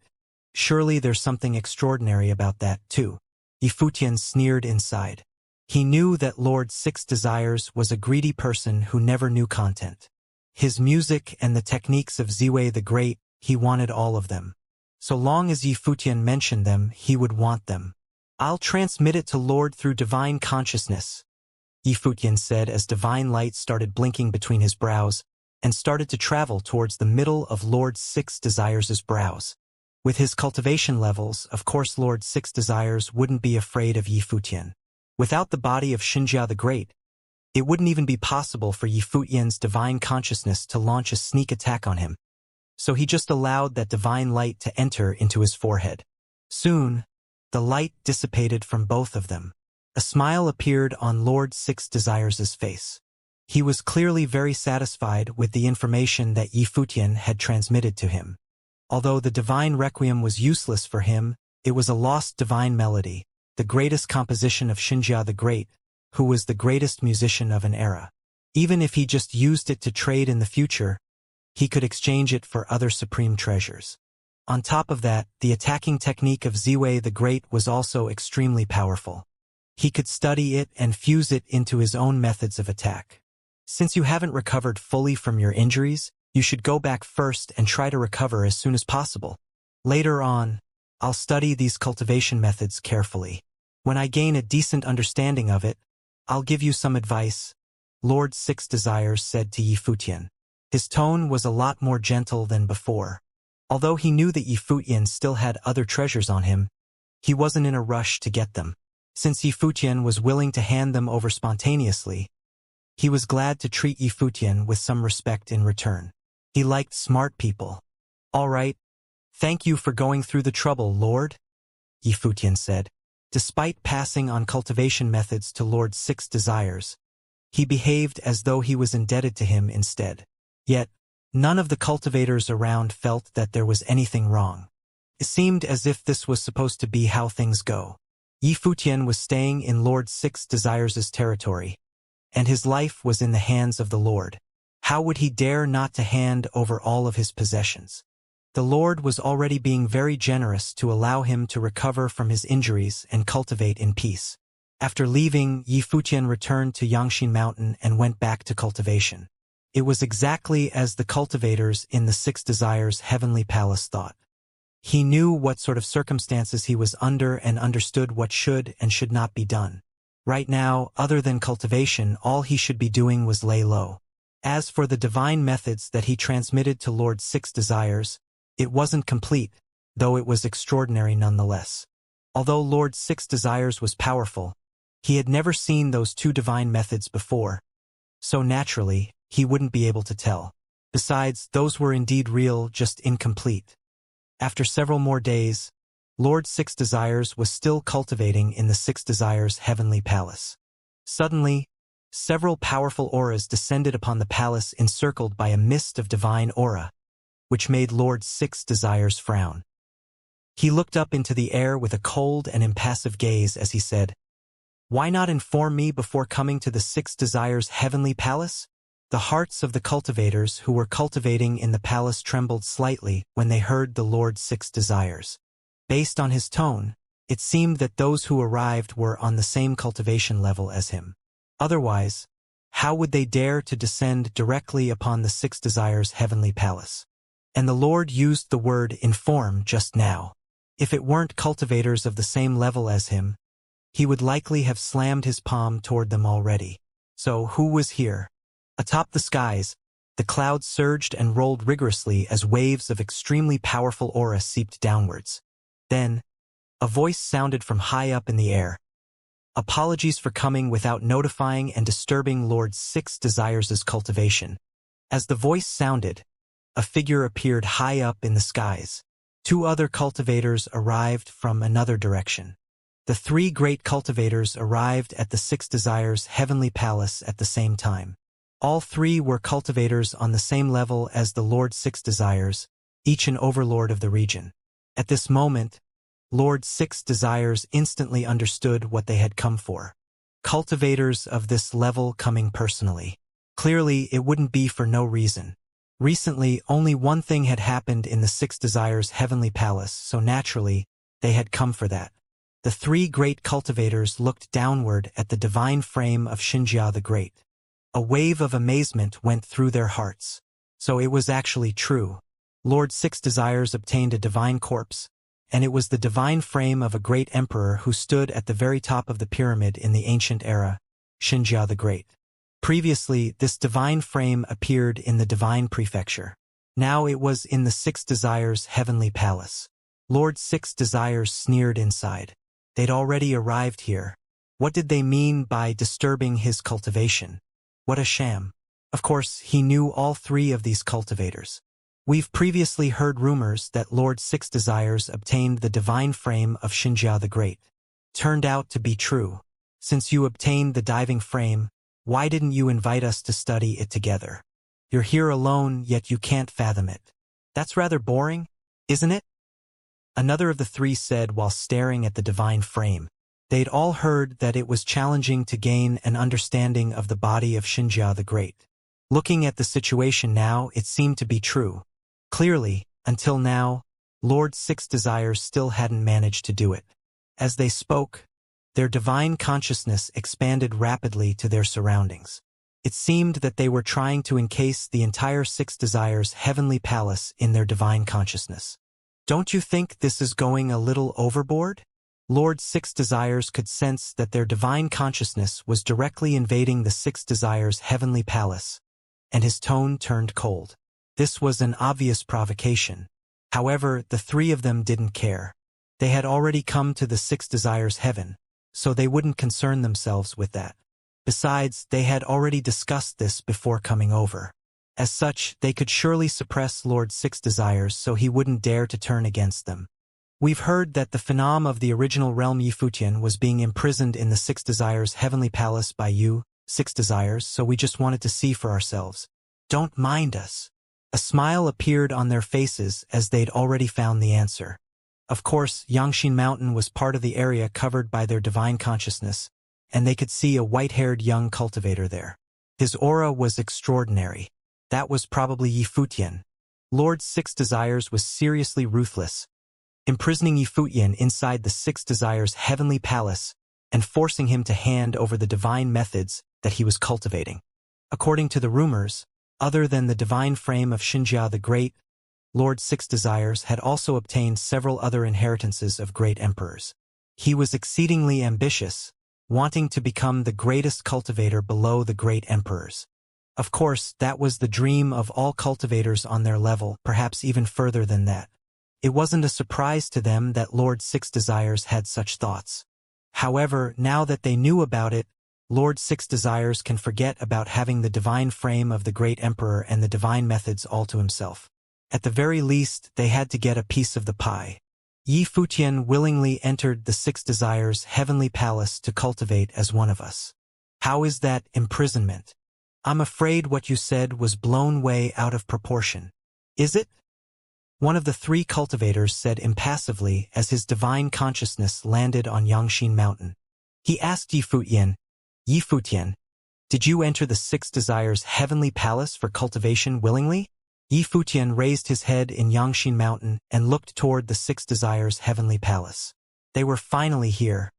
S1: surely there's something extraordinary about that, too. Yifutian sneered inside. He knew that Lord Six Desires was a greedy person who never knew content. His music and the techniques of Ziwei the Great, he wanted all of them. So long as Yifutian mentioned them, he would want them. I'll transmit it to Lord through divine consciousness, Yifutian said as divine light started blinking between his brows and started to travel towards the middle of Lord Six Desires' brows. With his cultivation levels, of course Lord Six Desires wouldn't be afraid of Yifutian. Without the body of Xianxia the Great, it wouldn't even be possible for Yifutian's divine consciousness to launch a sneak attack on him. So he just allowed that divine light to enter into his forehead. Soon, the light dissipated from both of them. A smile appeared on Lord Six Desires' face. He was clearly very satisfied with the information that Yifutian had transmitted to him. Although the divine requiem was useless for him, it was a lost divine melody, the greatest composition of Xianxia the Great, who was the greatest musician of an era. Even if he just used it to trade in the future, he could exchange it for other supreme treasures. On top of that, the attacking technique of Ziwei the Great was also extremely powerful. He could study it and fuse it into his own methods of attack. Since you haven't recovered fully from your injuries, you should go back first and try to recover as soon as possible. Later on, I'll study these cultivation methods carefully. When I gain a decent understanding of it, I'll give you some advice, Lord Six Desires said to Yifutian. His tone was a lot more gentle than before. Although he knew that Yifutian still had other treasures on him, he wasn't in a rush to get them. Since Yifutian was willing to hand them over spontaneously, he was glad to treat Yifutian with some respect in return. He liked smart people. All right. Thank you for going through the trouble, Lord, Yifutian said. Despite passing on cultivation methods to Lord Six Desires, he behaved as though he was indebted to him instead. Yet, none of the cultivators around felt that there was anything wrong. It seemed as if this was supposed to be how things go. Yifutian was staying in Lord Six Desires' territory, and his life was in the hands of the Lord. How would he dare not to hand over all of his possessions? The Lord was already being very generous to allow him to recover from his injuries and cultivate in peace. After leaving, Yifutian returned to Xianxia Mountain and went back to cultivation. It was exactly as the cultivators in the Six Desires Heavenly Palace thought. He knew what sort of circumstances he was under and understood what should and should not be done. Right now, other than cultivation, all he should be doing was lay low. As for the divine methods that he transmitted to Lord Six Desires, it wasn't complete, though it was extraordinary nonetheless. Although Lord Six Desires was powerful, he had never seen those two divine methods before, so naturally, he wouldn't be able to tell. Besides, those were indeed real, just incomplete. After several more days, Lord Six Desires was still cultivating in the Six Desires Heavenly Palace. Suddenly, several powerful auras descended upon the palace encircled by a mist of divine aura, which made Lord Six Desires frown. He looked up into the air with a cold and impassive gaze as he said, "Why not inform me before coming to the Six Desires Heavenly Palace?" The hearts of the cultivators who were cultivating in the palace trembled slightly when they heard the Lord Six Desires. Based on his tone, it seemed that those who arrived were on the same cultivation level as him. Otherwise, how would they dare to descend directly upon the Six Desires Heavenly Palace? And the Lord used the word inform just now. If it weren't cultivators of the same level as him, he would likely have slammed his palm toward them already. So who was here? Atop the skies, the clouds surged and rolled rigorously as waves of extremely powerful aura seeped downwards. Then, a voice sounded from high up in the air. "Apologies for coming without notifying and disturbing Lord Six Desires' cultivation." As the voice sounded, a figure appeared high up in the skies. Two other cultivators arrived from another direction. The three great cultivators arrived at the Six Desires Heavenly Palace at the same time. All three were cultivators on the same level as the Lord Six Desires, each an overlord of the region. At this moment, Lord Six Desires instantly understood what they had come for. Cultivators of this level coming personally. Clearly, it wouldn't be for no reason. Recently, only one thing had happened in the Six Desires Heavenly Palace, so naturally, they had come for that. The three great cultivators looked downward at the divine frame of Xianxia the Great. A wave of amazement went through their hearts. So it was actually true. Lord Six Desires obtained a divine corpse, and it was the divine frame of a great emperor who stood at the very top of the pyramid in the ancient era, Xianxia the Great. Previously, this divine frame appeared in the divine prefecture. Now it was in the Six Desires Heavenly Palace. Lord Six Desires sneered inside. They'd already arrived here. What did they mean by disturbing his cultivation? What a sham. Of course, he knew all three of these cultivators. We've previously heard rumors that Lord Six Desires obtained the divine frame of Xianxia the Great. Turned out to be true. Since you obtained the diving frame, why didn't you invite us to study it together? You're here alone, yet you can't fathom it. That's rather boring, isn't it? Another of the three said while staring at the divine frame. They'd all heard that it was challenging to gain an understanding of the body of Xianxia the Great. Looking at the situation now, it seemed to be true. Clearly, until now, Lord Six Desires still hadn't managed to do it. As they spoke, their divine consciousness expanded rapidly to their surroundings. It seemed that they were trying to encase the entire Six Desires Heavenly Palace in their divine consciousness. Don't you think this is going a little overboard? Lord Six Desires could sense that their divine consciousness was directly invading the Six Desires' heavenly palace, and his tone turned cold. This was an obvious provocation. However, the three of them didn't care. They had already come to the Six Desires' heaven, so they wouldn't concern themselves with that. Besides, they had already discussed this before coming over. As such, they could surely suppress Lord Six Desires so he wouldn't dare to turn against them. We've heard that the phenom of the original realm Yifutian was being imprisoned in the Six Desires' heavenly palace by you, Six Desires, so we just wanted to see for ourselves. Don't mind us. A smile appeared on their faces as they'd already found the answer. Of course, Xianxia Mountain was part of the area covered by their divine consciousness, and they could see a white-haired young cultivator there. His aura was extraordinary. That was probably Yifutian. Lord Six Desires was seriously ruthless, imprisoning Yifutian inside the Six Desires' heavenly palace and forcing him to hand over the divine methods that he was cultivating. According to the rumors, other than the divine frame of Xianxia the Great, Lord Six Desires had also obtained several other inheritances of great emperors. He was exceedingly ambitious, wanting to become the greatest cultivator below the great emperors. Of course, that was the dream of all cultivators on their level, perhaps even further than that. It wasn't a surprise to them that Lord Six Desires had such thoughts. However, now that they knew about it, Lord Six Desires can forget about having the divine frame of the great emperor and the divine methods all to himself. At the very least, they had to get a piece of the pie. Yifutian willingly entered the Six Desires' heavenly palace to cultivate as one of us. How is that imprisonment? I'm afraid what you said was blown way out of proportion. Is it? One of the three cultivators said impassively as his divine consciousness landed on Xianxia Mountain. He asked Yifutian, did you enter the Six Desires' heavenly palace for cultivation willingly? Yifutian raised his head in Xianxia Mountain and looked toward the Six Desires' heavenly palace. They were finally here.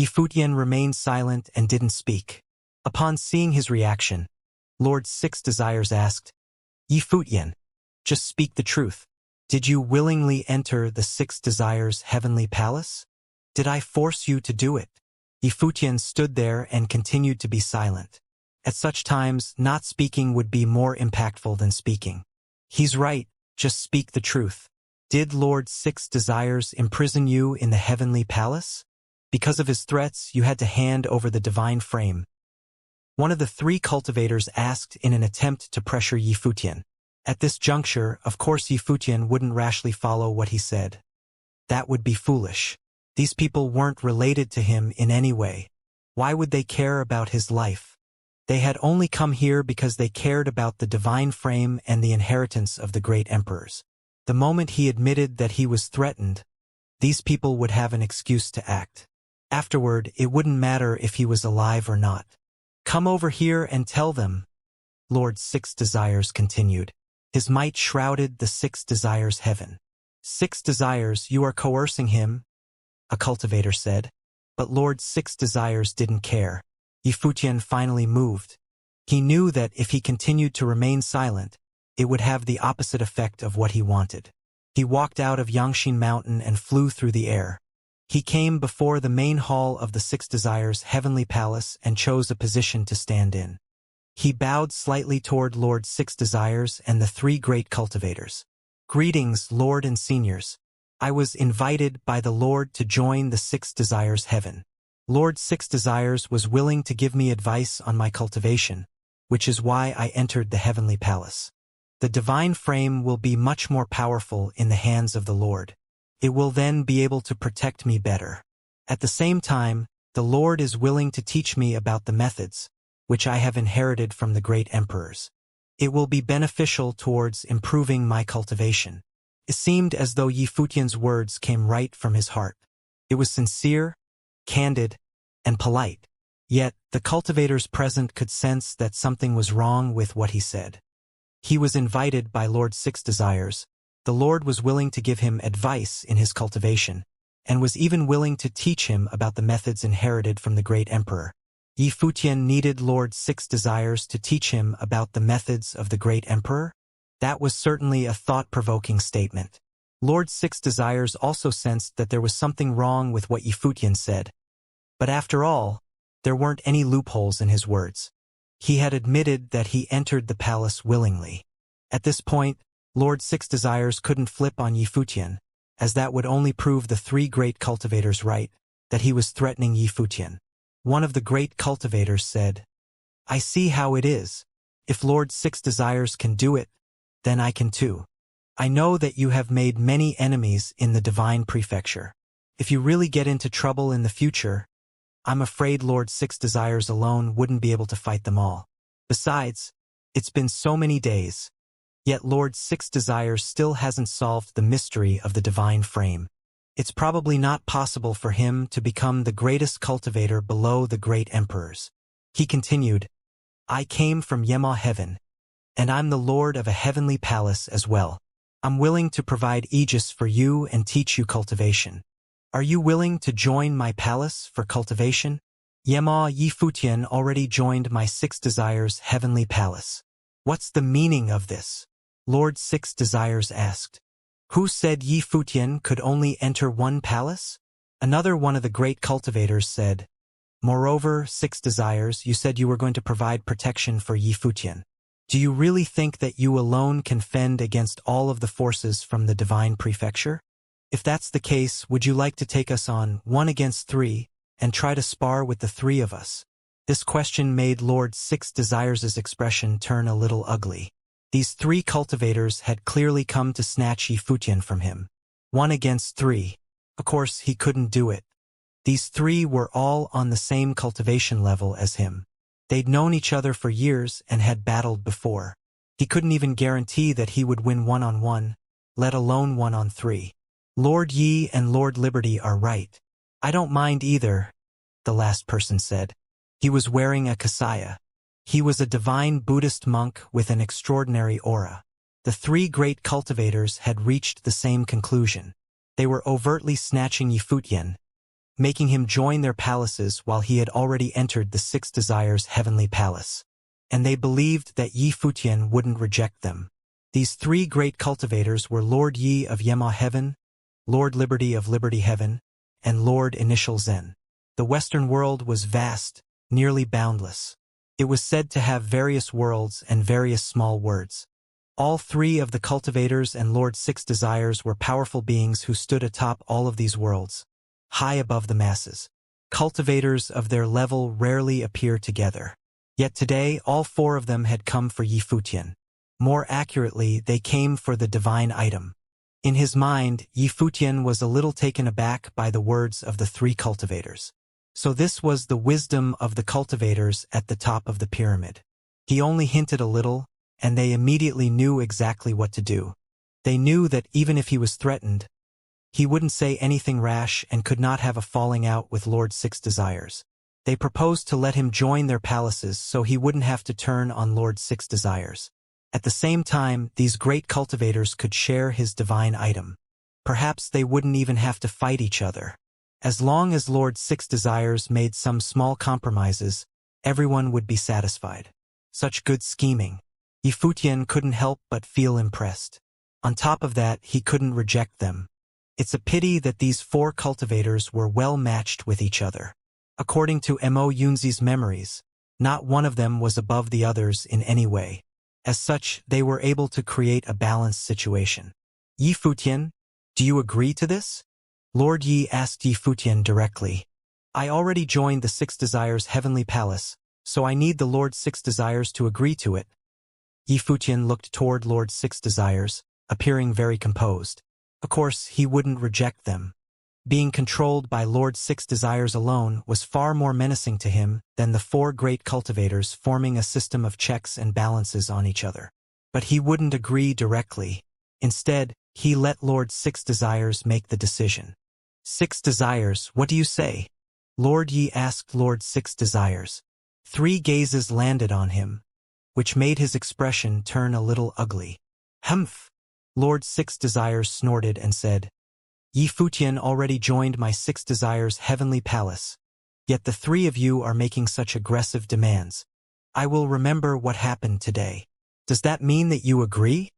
S1: Yifutian remained silent and didn't speak. Upon seeing his reaction, Lord Six Desires asked, Yifutian, just speak the truth. Did you willingly enter the Six Desires' heavenly palace? Did I force you to do it? Yifutian stood there and continued to be silent. At such times, not speaking would be more impactful than speaking. He's right, just speak the truth. Did Lord Six Desires imprison you in the heavenly palace? Because of his threats, you had to hand over the divine frame. One of the three cultivators asked in an attempt to pressure Yifutian. At this juncture, of course Yifutian wouldn't rashly follow what he said. That would be foolish. These people weren't related to him in any way. Why would they care about his life? They had only come here because they cared about the divine frame and the inheritance of the great emperors. The moment he admitted that he was threatened, these people would have an excuse to act. Afterward, it wouldn't matter if he was alive or not. Come over here and tell them, Lord Six Desires continued. His might shrouded the Six Desires' heaven. Six Desires, you are coercing him, a cultivator said. But Lord Six Desires didn't care. Yifutian finally moved. He knew that if he continued to remain silent, it would have the opposite effect of what he wanted. He walked out of Xianxia Mountain and flew through the air. He came before the main hall of the Six Desires' heavenly palace and chose a position to stand in. He bowed slightly toward Lord Six Desires and the three great cultivators. Greetings, Lord and Seniors. I was invited by the Lord to join the Six Desires' heaven. Lord Six Desires was willing to give me advice on my cultivation, which is why I entered the heavenly palace. The divine frame will be much more powerful in the hands of the Lord. It will then be able to protect me better. At the same time, the Lord is willing to teach me about the methods, which I have inherited from the great emperors. It will be beneficial towards improving my cultivation. It seemed as though Yifutian's words came right from his heart. It was sincere, candid, and polite. Yet, the cultivators present could sense that something was wrong with what he said. He was invited by Lord Six Desires. The Lord was willing to give him advice in his cultivation, and was even willing to teach him about the methods inherited from the great emperor. Yifutian needed Lord Six Desires to teach him about the methods of the great emperor? That was certainly a thought-provoking statement. Lord Six Desires also sensed that there was something wrong with what Yifutian said. But after all, there weren't any loopholes in his words. He had admitted that he entered the palace willingly. At this point, Lord Six Desires couldn't flip on Yifutian, as that would only prove the three great cultivators right, that he was threatening Yifutian. One of the great cultivators said, "I see how it is. If Lord Six Desires can do it, then I can too. I know that you have made many enemies in the Divine Prefecture. If you really get into trouble in the future, I'm afraid Lord Six Desires alone wouldn't be able to fight them all. Besides, it's been so many days. Yet Lord Six Desires still hasn't solved the mystery of the divine frame. It's probably not possible for him to become the greatest cultivator below the great emperors." He continued, "I came from Yema heaven, and I'm the lord of a heavenly palace as well. I'm willing to provide aegis for you and teach you cultivation. Are you willing to join my palace for cultivation?" Yema Yifutian already joined my Six Desires heavenly palace. "What's the meaning of this?" Lord Six Desires asked. "Who said Yifutian could only enter one palace?" Another one of the great cultivators said, "Moreover, Six Desires, you said you were going to provide protection for Yifutian. Do you really think that you alone can fend against all of the forces from the Divine Prefecture? If that's the case, would you like to take us on 1 against 3 and try to spar with the three of us?" This question made Lord Six Desires' expression turn a little ugly. These three cultivators had clearly come to snatch Yifutian from him. 1 against 3. Of course, he couldn't do it. These three were all on the same cultivation level as him. They'd known each other for years and had battled before. He couldn't even guarantee that he would win 1-on-1, let alone 1-on-3. "Lord Yi and Lord Liberty are right. I don't mind either," the last person said. He was wearing a kasaya. He was a divine Buddhist monk with an extraordinary aura. The three great cultivators had reached the same conclusion. They were overtly snatching Yifutian, making him join their palaces while he had already entered the Six Desires heavenly palace. And they believed that Yifutian wouldn't reject them. These three great cultivators were Lord Yi of Yema Heaven, Lord Liberty of Liberty Heaven, and Lord Initial Zen. The Western world was vast, nearly boundless. It was said to have various worlds and various small words. All three of the cultivators and Lord Six Desires were powerful beings who stood atop all of these worlds, high above the masses. Cultivators of their level rarely appear together. Yet today, all four of them had come for Yifutian. More accurately, they came for the divine item. In his mind, Yifutian was a little taken aback by the words of the three cultivators. So this was the wisdom of the cultivators at the top of the pyramid. He only hinted a little, and they immediately knew exactly what to do. They knew that even if he was threatened, he wouldn't say anything rash and could not have a falling out with Lord Six Desires. They proposed to let him join their palaces so he wouldn't have to turn on Lord Six Desires. At the same time, these great cultivators could share his divine item. Perhaps they wouldn't even have to fight each other. As long as Lord Six Desires made some small compromises, everyone would be satisfied. Such good scheming. Yifutian couldn't help but feel impressed. On top of that, he couldn't reject them. It's a pity that these four cultivators were well matched with each other. According to Mo Yunzi's memories, not one of them was above the others in any way. As such, they were able to create a balanced situation. "Yifutian, do you agree to this?" Lord Yi asked Yifutian directly. "I already joined the Six Desires heavenly palace, so I need the Lord Six Desires to agree to it." Yifutian looked toward Lord Six Desires, appearing very composed. Of course, he wouldn't reject them. Being controlled by Lord Six Desires alone was far more menacing to him than the four great cultivators forming a system of checks and balances on each other. But he wouldn't agree directly. Instead, he let Lord Six Desires make the decision. "Six Desires, what do you say?" Lord Yi asked Lord Six Desires. 3 gazes landed on him, which made his expression turn a little ugly. "Humph!" Lord Six Desires snorted and said, "Yifutian already joined my Six Desires heavenly palace. Yet the 3 of you are making such aggressive demands. I will remember what happened today." "Does that mean that you agree?"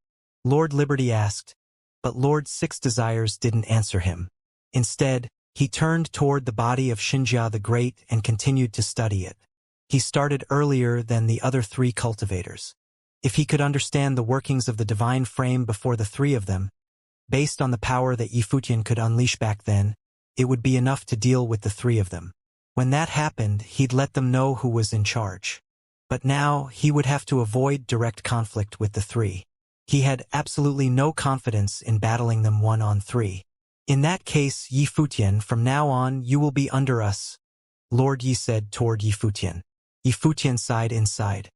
S1: Lord Liberty asked. But Lord Six Desires didn't answer him. Instead, he turned toward the body of Xianxia the Great and continued to study it. He started earlier than the other three cultivators. If he could understand the workings of the divine frame before the three of them, based on the power that Yifutian could unleash back then, it would be enough to deal with the three of them. When that happened, he'd let them know who was in charge. But now, he would have to avoid direct conflict with the three. He had absolutely no confidence in battling them 1-on-3. In that case, Yifutian, from now on you will be under us, Lord Yi said toward Yifutian. Yifutian sighed inside.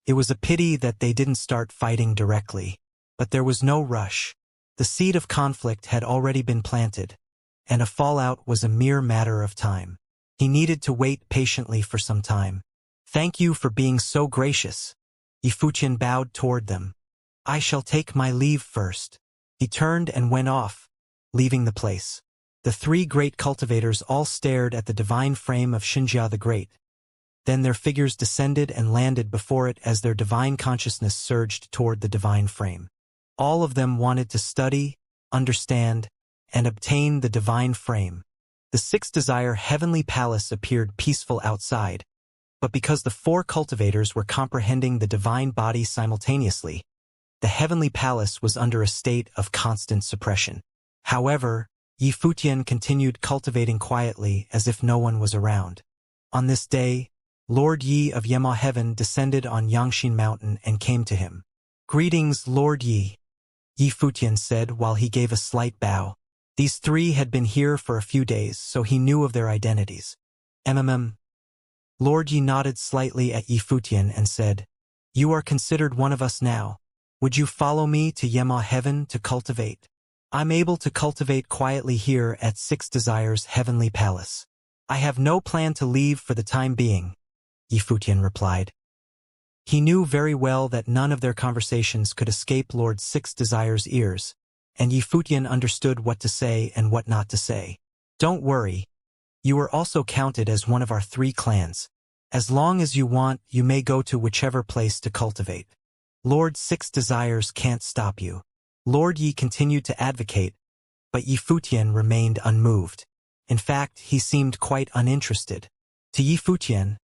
S1: It was a pity that they didn't start fighting directly. But there was no rush. The seed of conflict had already been planted, and a fallout was a mere matter of time. He needed to wait patiently for some time. Thank you for being so gracious. Yifutian bowed toward them. I shall take my leave first. He turned and went off, leaving the place. The three great cultivators all stared at the divine frame of Xianxia the Great. Then their figures descended and landed before it as their divine consciousness surged toward the divine frame. All of them wanted to study, understand, and obtain the divine frame. The Sixth Desire Heavenly Palace appeared peaceful outside, but because the four cultivators were comprehending the divine body simultaneously, the Heavenly Palace was under a state of constant suppression. However, Yifutian continued cultivating quietly as if no one was around. On this day, Lord Yi of Yema Heaven descended on Yangxin Mountain and came to him. Greetings, Lord Yi, Yifutian said while he gave a slight bow. These three had been here for a few days, so he knew of their identities. Lord Yi nodded slightly at Yifutian and said, You are considered one of us now. Would you follow me to Yema Heaven to cultivate? I'm able to cultivate quietly here at Six Desires Heavenly Palace. I have no plan to leave for the time being, Yifutian replied. He knew very well that none of their conversations could escape Lord Six Desires' ears, and Yifutian understood what to say and what not to say. Don't worry. You are also counted as one of our three clans. As long as you want, you may go to whichever place to cultivate. Lord Six Desires can't stop you. Lord Yi continued to advocate, but Yifutian remained unmoved. In fact, he seemed quite uninterested. To Yifutian,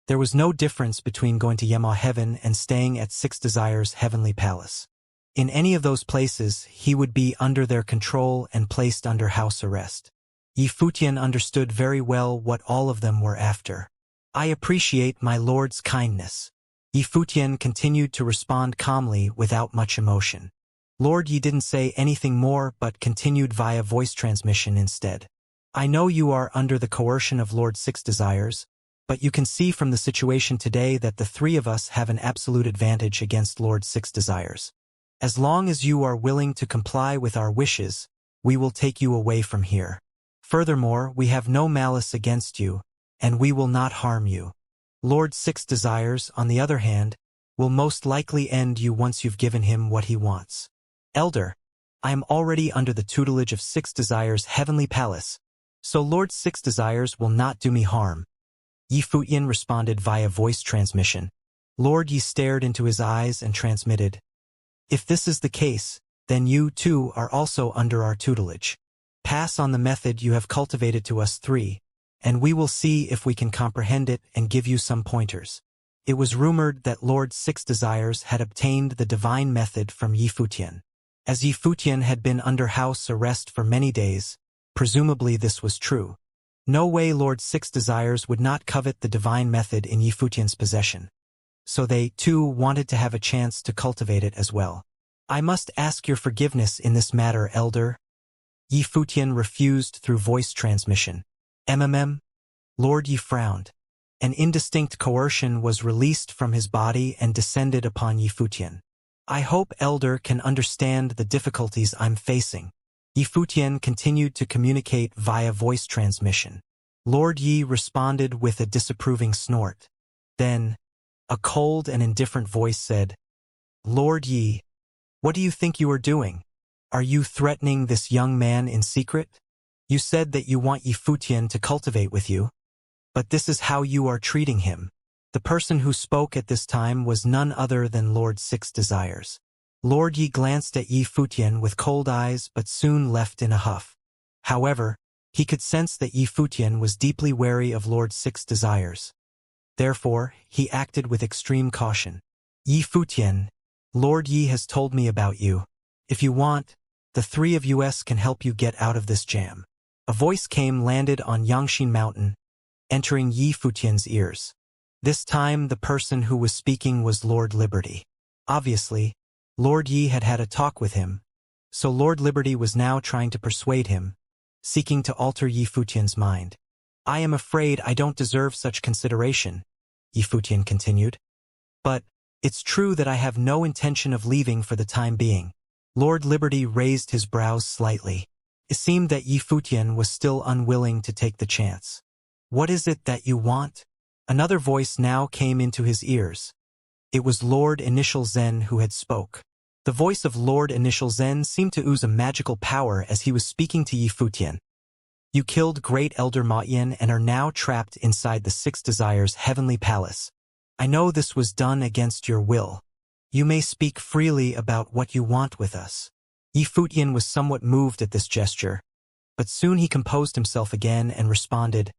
S1: there was no difference between going to Yema Heaven and staying at Six Desires Heavenly Palace. In any of those places, he would be under their control and placed under house arrest. Yifutian understood very well what all of them were after. I appreciate my lord's kindness. Yifutian continued to respond calmly without much emotion. Lord Yi didn't say anything more but continued via voice transmission instead. I know you are under the coercion of Lord Six Desires, but you can see from the situation today that the three of us have an absolute advantage against Lord Six Desires. As long as you are willing to comply with our wishes, we will take you away from here. Furthermore, we have no malice against you, and we will not harm you. Lord Six Desires, on the other hand, will most likely end you once you've given him what he wants. Elder, I am already under the tutelage of Six Desires Heavenly Palace, so Lord Six Desires will not do me harm. Yifutian responded via voice transmission. Lord Yi stared into his eyes and transmitted, If this is the case, then you, too, are also under our tutelage. Pass on the method you have cultivated to us three, and we will see if we can comprehend it and give you some pointers. It was rumored that Lord Six Desires had obtained the divine method from Yifutian. As Yifutian had been under house arrest for many days, presumably this was true. No way Lord Six Desires would not covet the divine method in Yifutian's possession. So they, too, wanted to have a chance to cultivate it as well. I must ask your forgiveness in this matter, Elder. Yifutian refused through voice transmission. Lord Yi frowned. An indistinct coercion was released from his body and descended upon Yifutian. I hope Elder can understand the difficulties I'm facing. Yifutian continued to communicate via voice transmission. Lord Yi responded with a disapproving snort. Then, a cold and indifferent voice said, Lord Yi, what do you think you are doing? Are you threatening this young man in secret? You said that you want Yifutian to cultivate with you. But this is how you are treating him. The person who spoke at this time was none other than Lord Six Desires. Lord Yi glanced at Yi Futian with cold eyes but soon left in a huff. However, he could sense that Yi Futian was deeply wary of Lord Six's desires. Therefore, he acted with extreme caution. Yi Futian, Lord Yi has told me about you. If you want, the three of us can help you get out of this jam. A voice landed on Yangxin Mountain, entering Yi Futian's ears. This time the person who was speaking was Lord Liberty. Obviously, Lord Yi had had a talk with him, so Lord Liberty was now trying to persuade him, seeking to alter Yi Futian's mind. I am afraid I don't deserve such consideration, Yi Futian continued. But, it's true that I have no intention of leaving for the time being. Lord Liberty raised his brows slightly. It seemed that Yi Futian was still unwilling to take the chance. What is it that you want? Another voice now came into his ears. It was Lord Initial Zen who had spoke. The voice of Lord Initial Zen seemed to ooze a magical power as he was speaking to Yi Futian. You killed Great Elder Ma Yin and are now trapped inside the Six Desires Heavenly Palace. I know this was done against your will. You may speak freely about what you want with us. Yi Futian was somewhat moved at this gesture, but soon he composed himself again and responded,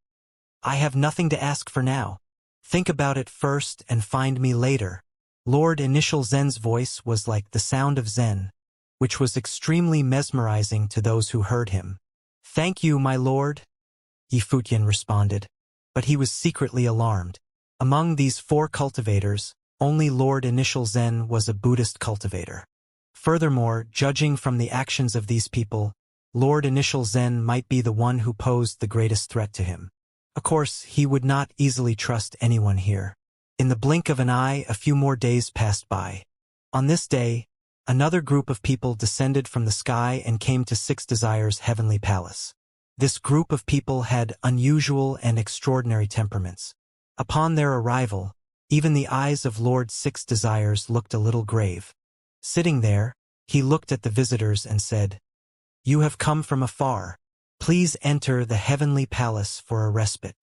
S1: I have nothing to ask for now. Think about it first and find me later. Lord Initial Zen's voice was like the sound of Zen, which was extremely mesmerizing to those who heard him. Thank you, my lord, Yi Futian responded, but he was secretly alarmed. Among these four cultivators, only Lord Initial Zen was a Buddhist cultivator. Furthermore, judging from the actions of these people, Lord Initial Zen might be the one who posed the greatest threat to him. Of course, he would not easily trust anyone here. In the blink of an eye, a few more days passed by. On this day, another group of people descended from the sky and came to Six Desires' Heavenly Palace. This group of people had unusual and extraordinary temperaments. Upon their arrival, even the eyes of Lord Six Desires looked a little grave. Sitting there, he looked at the visitors and said, You have come from afar. Please enter the Heavenly Palace for a respite.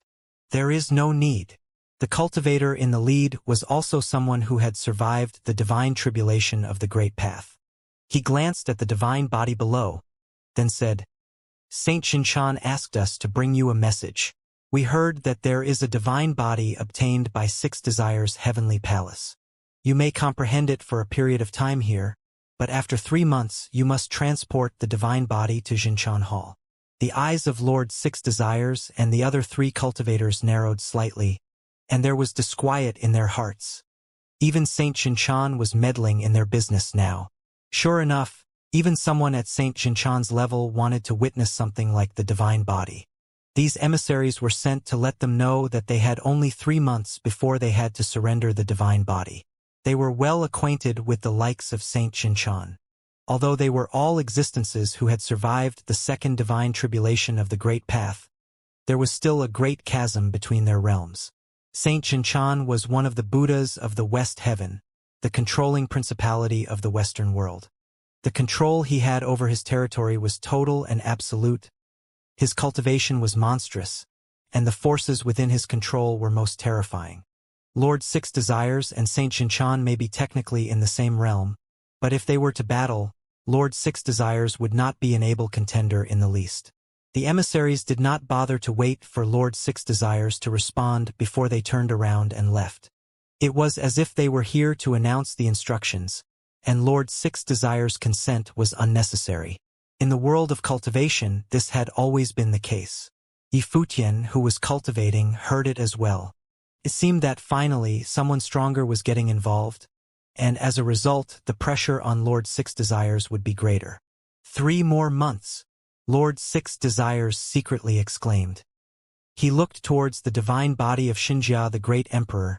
S1: There is no need. The cultivator in the lead was also someone who had survived the divine tribulation of the Great Path. He glanced at the divine body below, then said, Saint Xianxia asked us to bring you a message. We heard that there is a divine body obtained by Six Desires' Heavenly Palace. You may comprehend it for a period of time here, but after 3 months you must transport the divine body to Xianxia Hall. The eyes of Lord Six Desires and the other 3 cultivators narrowed slightly, and there was disquiet in their hearts. Even Saint Xianxia was meddling in their business now. Sure enough, even someone at Saint Xianxia's level wanted to witness something like the divine body. These emissaries were sent to let them know that they had only 3 months before they had to surrender the divine body. They were well acquainted with the likes of Saint Xianxia. Although they were all existences who had survived the second divine tribulation of the Great Path, there was still a great chasm between their realms. Saint Xianxia was one of the Buddhas of the West Heaven, the controlling principality of the Western world. The control he had over his territory was total and absolute. His cultivation was monstrous, and the forces within his control were most terrifying. Lord Six Desires and Saint Xianxia may be technically in the same realm, but if they were to battle, Lord Six Desires would not be an able contender in the least. The emissaries did not bother to wait for Lord Six Desires to respond before they turned around and left. It was as if they were here to announce the instructions, and Lord Six Desires' consent was unnecessary. In the world of cultivation, this had always been the case. Yi Futian, who was cultivating, heard it as well. It seemed that finally someone stronger was getting involved, and as a result, the pressure on Lord Six Desires would be greater. 3 more months, Lord Six Desires secretly exclaimed. He looked towards the divine body of Xianxia, the great emperor,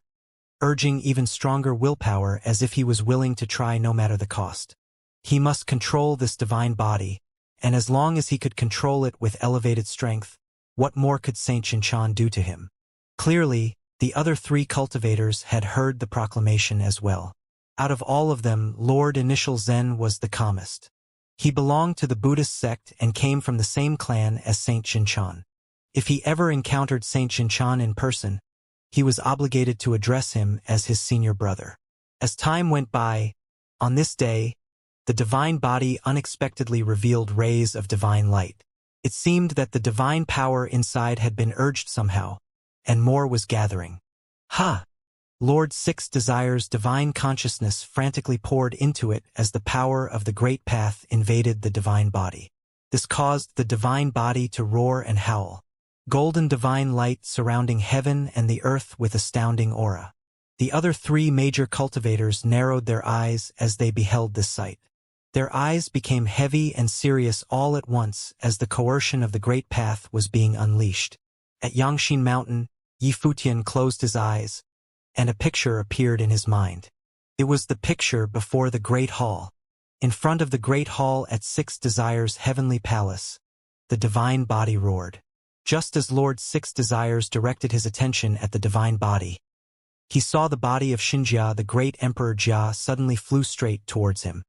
S1: urging even stronger willpower as if he was willing to try no matter the cost. He must control this divine body, and as long as he could control it with elevated strength, what more could Saint Xianxia do to him? Clearly, the other 3 cultivators had heard the proclamation as well. Out of all of them, Lord Initial Zen was the calmest. He belonged to the Buddhist sect and came from the same clan as Saint Xianxia. If he ever encountered Saint Xianxia in person, he was obligated to address him as his senior brother. As time went by, on this day, The divine body unexpectedly revealed rays of divine light. It seemed that the divine power inside had been urged somehow, and more was gathering. Ha! Lord Six Desire's divine consciousness frantically poured into it as the power of the great path invaded the divine body. This caused the divine body to roar and howl. Golden divine light surrounding heaven and the earth with astounding aura. The other three major cultivators narrowed their eyes as they beheld this sight. Their eyes became heavy and serious all at once as the coercion of the great path was being unleashed. At Yangxin Mountain, Yi Futian closed his eyes, and a picture appeared in his mind. It was the picture before the Great Hall. In front of the Great Hall at Six Desire's heavenly palace, the divine body roared. Just as Lord Six Desires directed his attention at the divine body, he saw the body of Xianxia, the great Emperor Jia, suddenly flew straight towards him.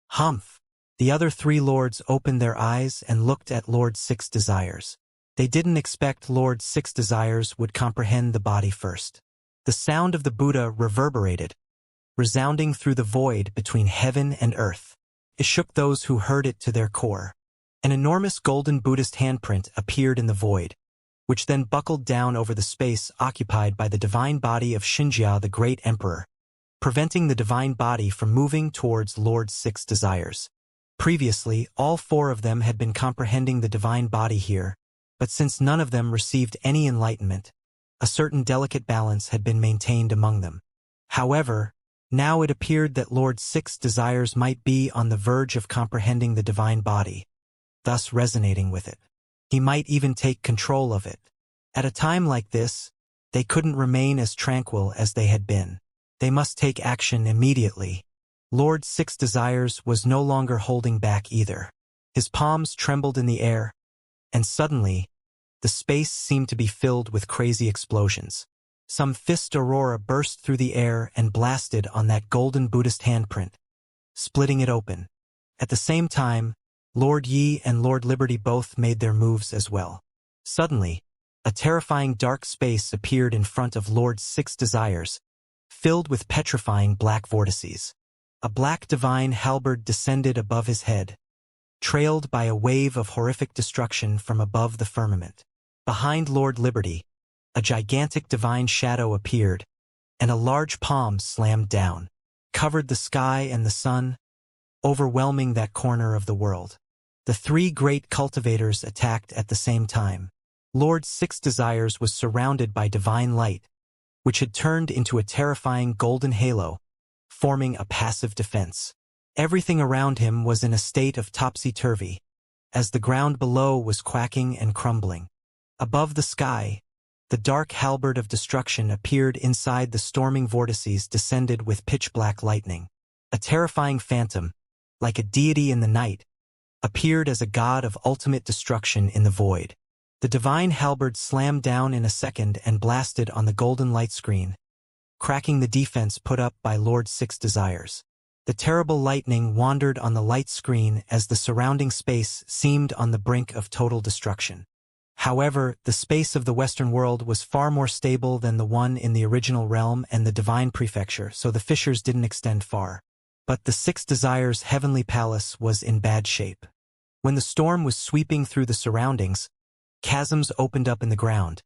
S1: Humph! The other three lords opened their eyes and looked at Lord Six Desires. They didn't expect Lord Six Desires would comprehend the body first. The sound of the Buddha reverberated, resounding through the void between heaven and earth. It shook those who heard it to their core. An enormous golden Buddhist handprint appeared in the void, which then buckled down over the space occupied by the divine body of Xianxia, the great emperor, preventing the divine body from moving towards Lord Six Desires. Previously, all four of them had been comprehending the divine body here, but since none of them received any enlightenment, a certain delicate balance had been maintained among them. However, now it appeared that Lord Six Desires might be on the verge of comprehending the divine body, thus resonating with it. He might even take control of it. At a time like this, they couldn't remain as tranquil as they had been. They must take action immediately. Lord Six Desires was no longer holding back either. His palms trembled in the air, and suddenly, the space seemed to be filled with crazy explosions. Some fist aurora burst through the air and blasted on that golden Buddhist handprint, splitting it open. At the same time, Lord Yi and Lord Liberty both made their moves as well. Suddenly, a terrifying dark space appeared in front of Lord Six Desires, filled with petrifying black vortices. A black divine halberd descended above his head, trailed by a wave of horrific destruction from above the firmament. Behind Lord Liberty, a gigantic divine shadow appeared, and a large palm slammed down, covered the sky and the sun, overwhelming that corner of the world. The three great cultivators attacked at the same time. Lord Six Desires was surrounded by divine light, which had turned into a terrifying golden halo, forming a passive defense. Everything around him was in a state of topsy-turvy, as the ground below was quaking and crumbling. Above the sky, the dark halberd of destruction appeared inside the storming vortices descended with pitch-black lightning. A terrifying phantom, like a deity in the night, appeared as a god of ultimate destruction in the void. The divine halberd slammed down in a second and blasted on the golden light screen, cracking the defense put up by Lord Six Desires. The terrible lightning wandered on the light screen as the surrounding space seemed on the brink of total destruction. However, the space of the Western world was far more stable than the one in the original realm and the divine prefecture, so the fissures didn't extend far. But the Six Desires' heavenly palace was in bad shape. When the storm was sweeping through the surroundings, chasms opened up in the ground.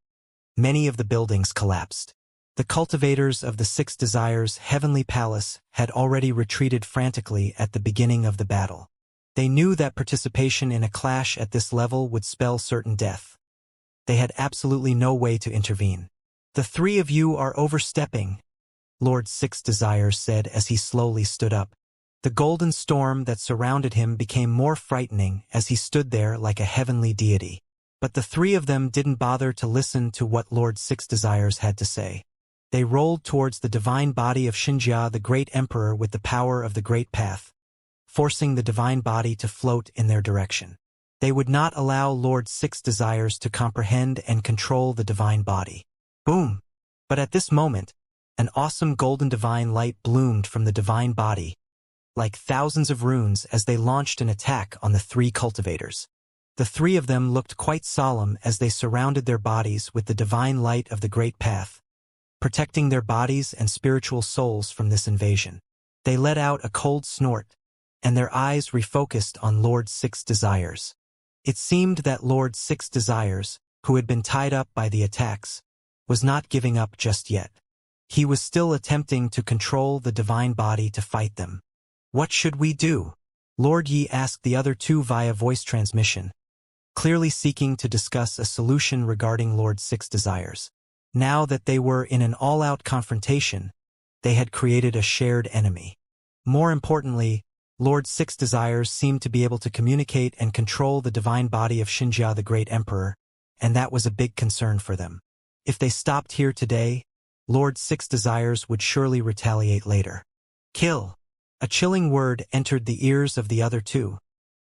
S1: Many of the buildings collapsed. The cultivators of the Six Desires' heavenly palace had already retreated frantically at the beginning of the battle. They knew that participation in a clash at this level would spell certain death. They had absolutely no way to intervene. "The three of you are overstepping," Lord Six Desires said as he slowly stood up. The golden storm that surrounded him became more frightening as he stood there like a heavenly deity. But the three of them didn't bother to listen to what Lord Six Desires had to say. They rolled towards the divine body of Xianxia, the great emperor, with the power of the great path, forcing the divine body to float in their direction. They would not allow Lord Six Desires to comprehend and control the divine body. Boom! But at this moment, an awesome golden divine light bloomed from the divine body, like thousands of runes as they launched an attack on the three cultivators. The three of them looked quite solemn as they surrounded their bodies with the divine light of the great path, protecting their bodies and spiritual souls from this invasion. They let out a cold snort, and their eyes refocused on Lord Six Desires. It seemed that Lord Six Desires, who had been tied up by the attacks, was not giving up just yet. He was still attempting to control the divine body to fight them. "What should we do?" Lord Yi asked the other two via voice transmission, clearly seeking to discuss a solution regarding Lord Six Desires. Now that they were in an all-out confrontation, they had created a shared enemy. More importantly, Lord Six Desires seemed to be able to communicate and control the divine body of Xianxia the Great Emperor, and that was a big concern for them. If they stopped here today, Lord Six Desires would surely retaliate later. "Kill." A chilling word entered the ears of the other two,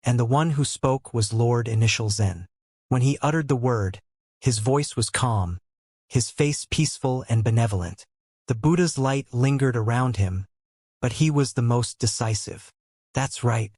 S1: and the one who spoke was Lord Initial Zen. When he uttered the word, his voice was calm, his face peaceful and benevolent. The Buddha's light lingered around him, but he was the most decisive. "That's right.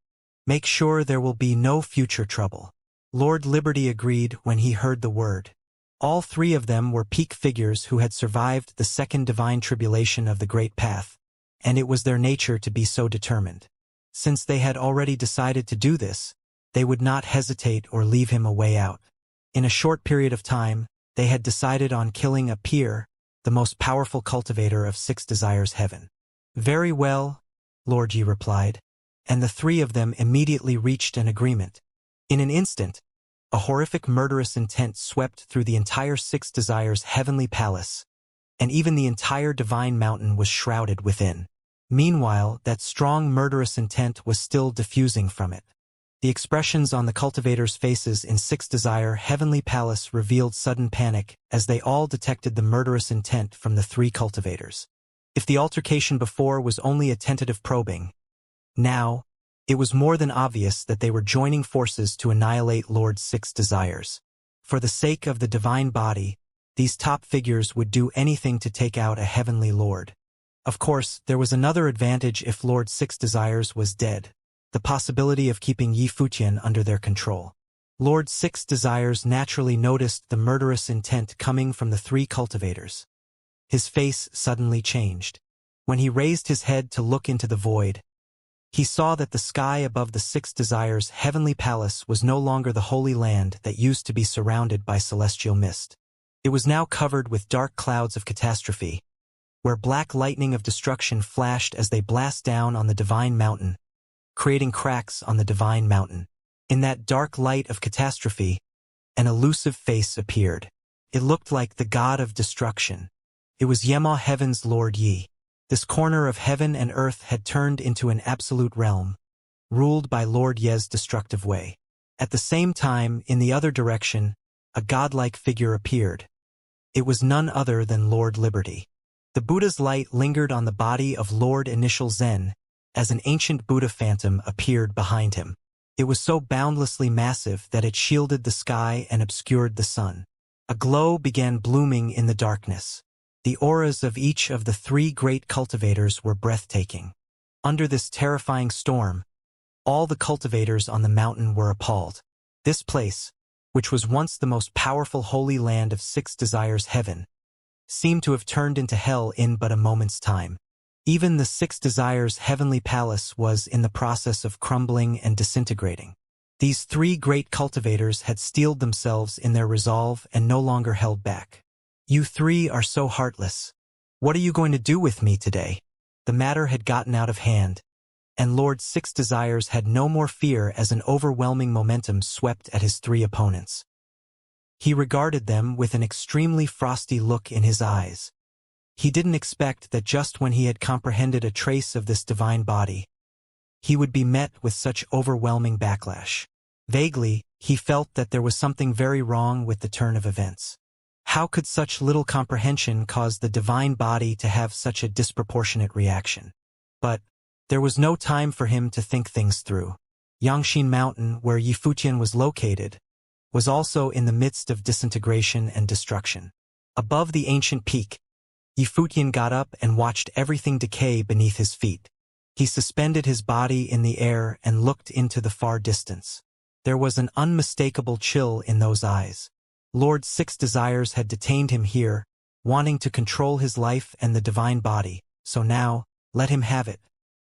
S1: Make sure there will be no future trouble." Lord Liberty agreed when he heard the word. All three of them were peak figures who had survived the second divine tribulation of the Great Path, and it was their nature to be so determined. Since they had already decided to do this, they would not hesitate or leave him a way out. In a short period of time, they had decided on killing a peer, the most powerful cultivator of Six Desires Heaven. "Very well," Lord Yi replied, and the three of them immediately reached an agreement. In an instant, a horrific murderous intent swept through the entire Six Desires heavenly palace, and even the entire divine mountain was shrouded within. Meanwhile, that strong murderous intent was still diffusing from it. The expressions on the cultivators' faces in Six Desire heavenly palace revealed sudden panic as they all detected the murderous intent from the three cultivators. If the altercation before was only a tentative probing, now, it was more than obvious that they were joining forces to annihilate Lord Six Desires. For the sake of the divine body, these top figures would do anything to take out a heavenly lord. Of course, there was another advantage if Lord Six Desires was dead: the possibility of keeping Yi Futian under their control. Lord Six Desires naturally noticed the murderous intent coming from the three cultivators. His face suddenly changed. When he raised his head to look into the void, he saw that the sky above the Six Desires heavenly palace was no longer the holy land that used to be surrounded by celestial mist. It was now covered with dark clouds of catastrophe, where black lightning of destruction flashed as they blast down on the divine mountain, creating cracks on the divine mountain. In that dark light of catastrophe, an elusive face appeared. It looked like the god of destruction. It was Yema Heaven's Lord Yi. This corner of heaven and earth had turned into an absolute realm, ruled by Lord Ye's destructive way. At the same time, in the other direction, a godlike figure appeared. It was none other than Lord Liberty. The Buddha's light lingered on the body of Lord Initial Zen as an ancient Buddha phantom appeared behind him. It was so boundlessly massive that it shielded the sky and obscured the sun. A glow began blooming in the darkness. The auras of each of the three great cultivators were breathtaking. Under this terrifying storm, all the cultivators on the mountain were appalled. This place, which was once the most powerful holy land of Six Desires Heaven, seemed to have turned into hell in but a moment's time. Even the Six Desires heavenly palace was in the process of crumbling and disintegrating. These three great cultivators had steeled themselves in their resolve and no longer held back. "You three are so heartless. What are you going to do with me today?" The matter had gotten out of hand, and Lord Six Desires had no more fear as an overwhelming momentum swept at his three opponents. He regarded them with an extremely frosty look in his eyes. He didn't expect that just when he had comprehended a trace of this divine body, he would be met with such overwhelming backlash. Vaguely, he felt that there was something very wrong with the turn of events. How could such little comprehension cause the divine body to have such a disproportionate reaction? But there was no time for him to think things through. Yangxin Mountain, where Yi Futian was located, was also in the midst of disintegration and destruction. Above the ancient peak, Yi Futian got up and watched everything decay beneath his feet. He suspended his body in the air and looked into the far distance. There was an unmistakable chill in those eyes. Lord Six Desires had detained him here, wanting to control his life and the divine body, so now, let him have it.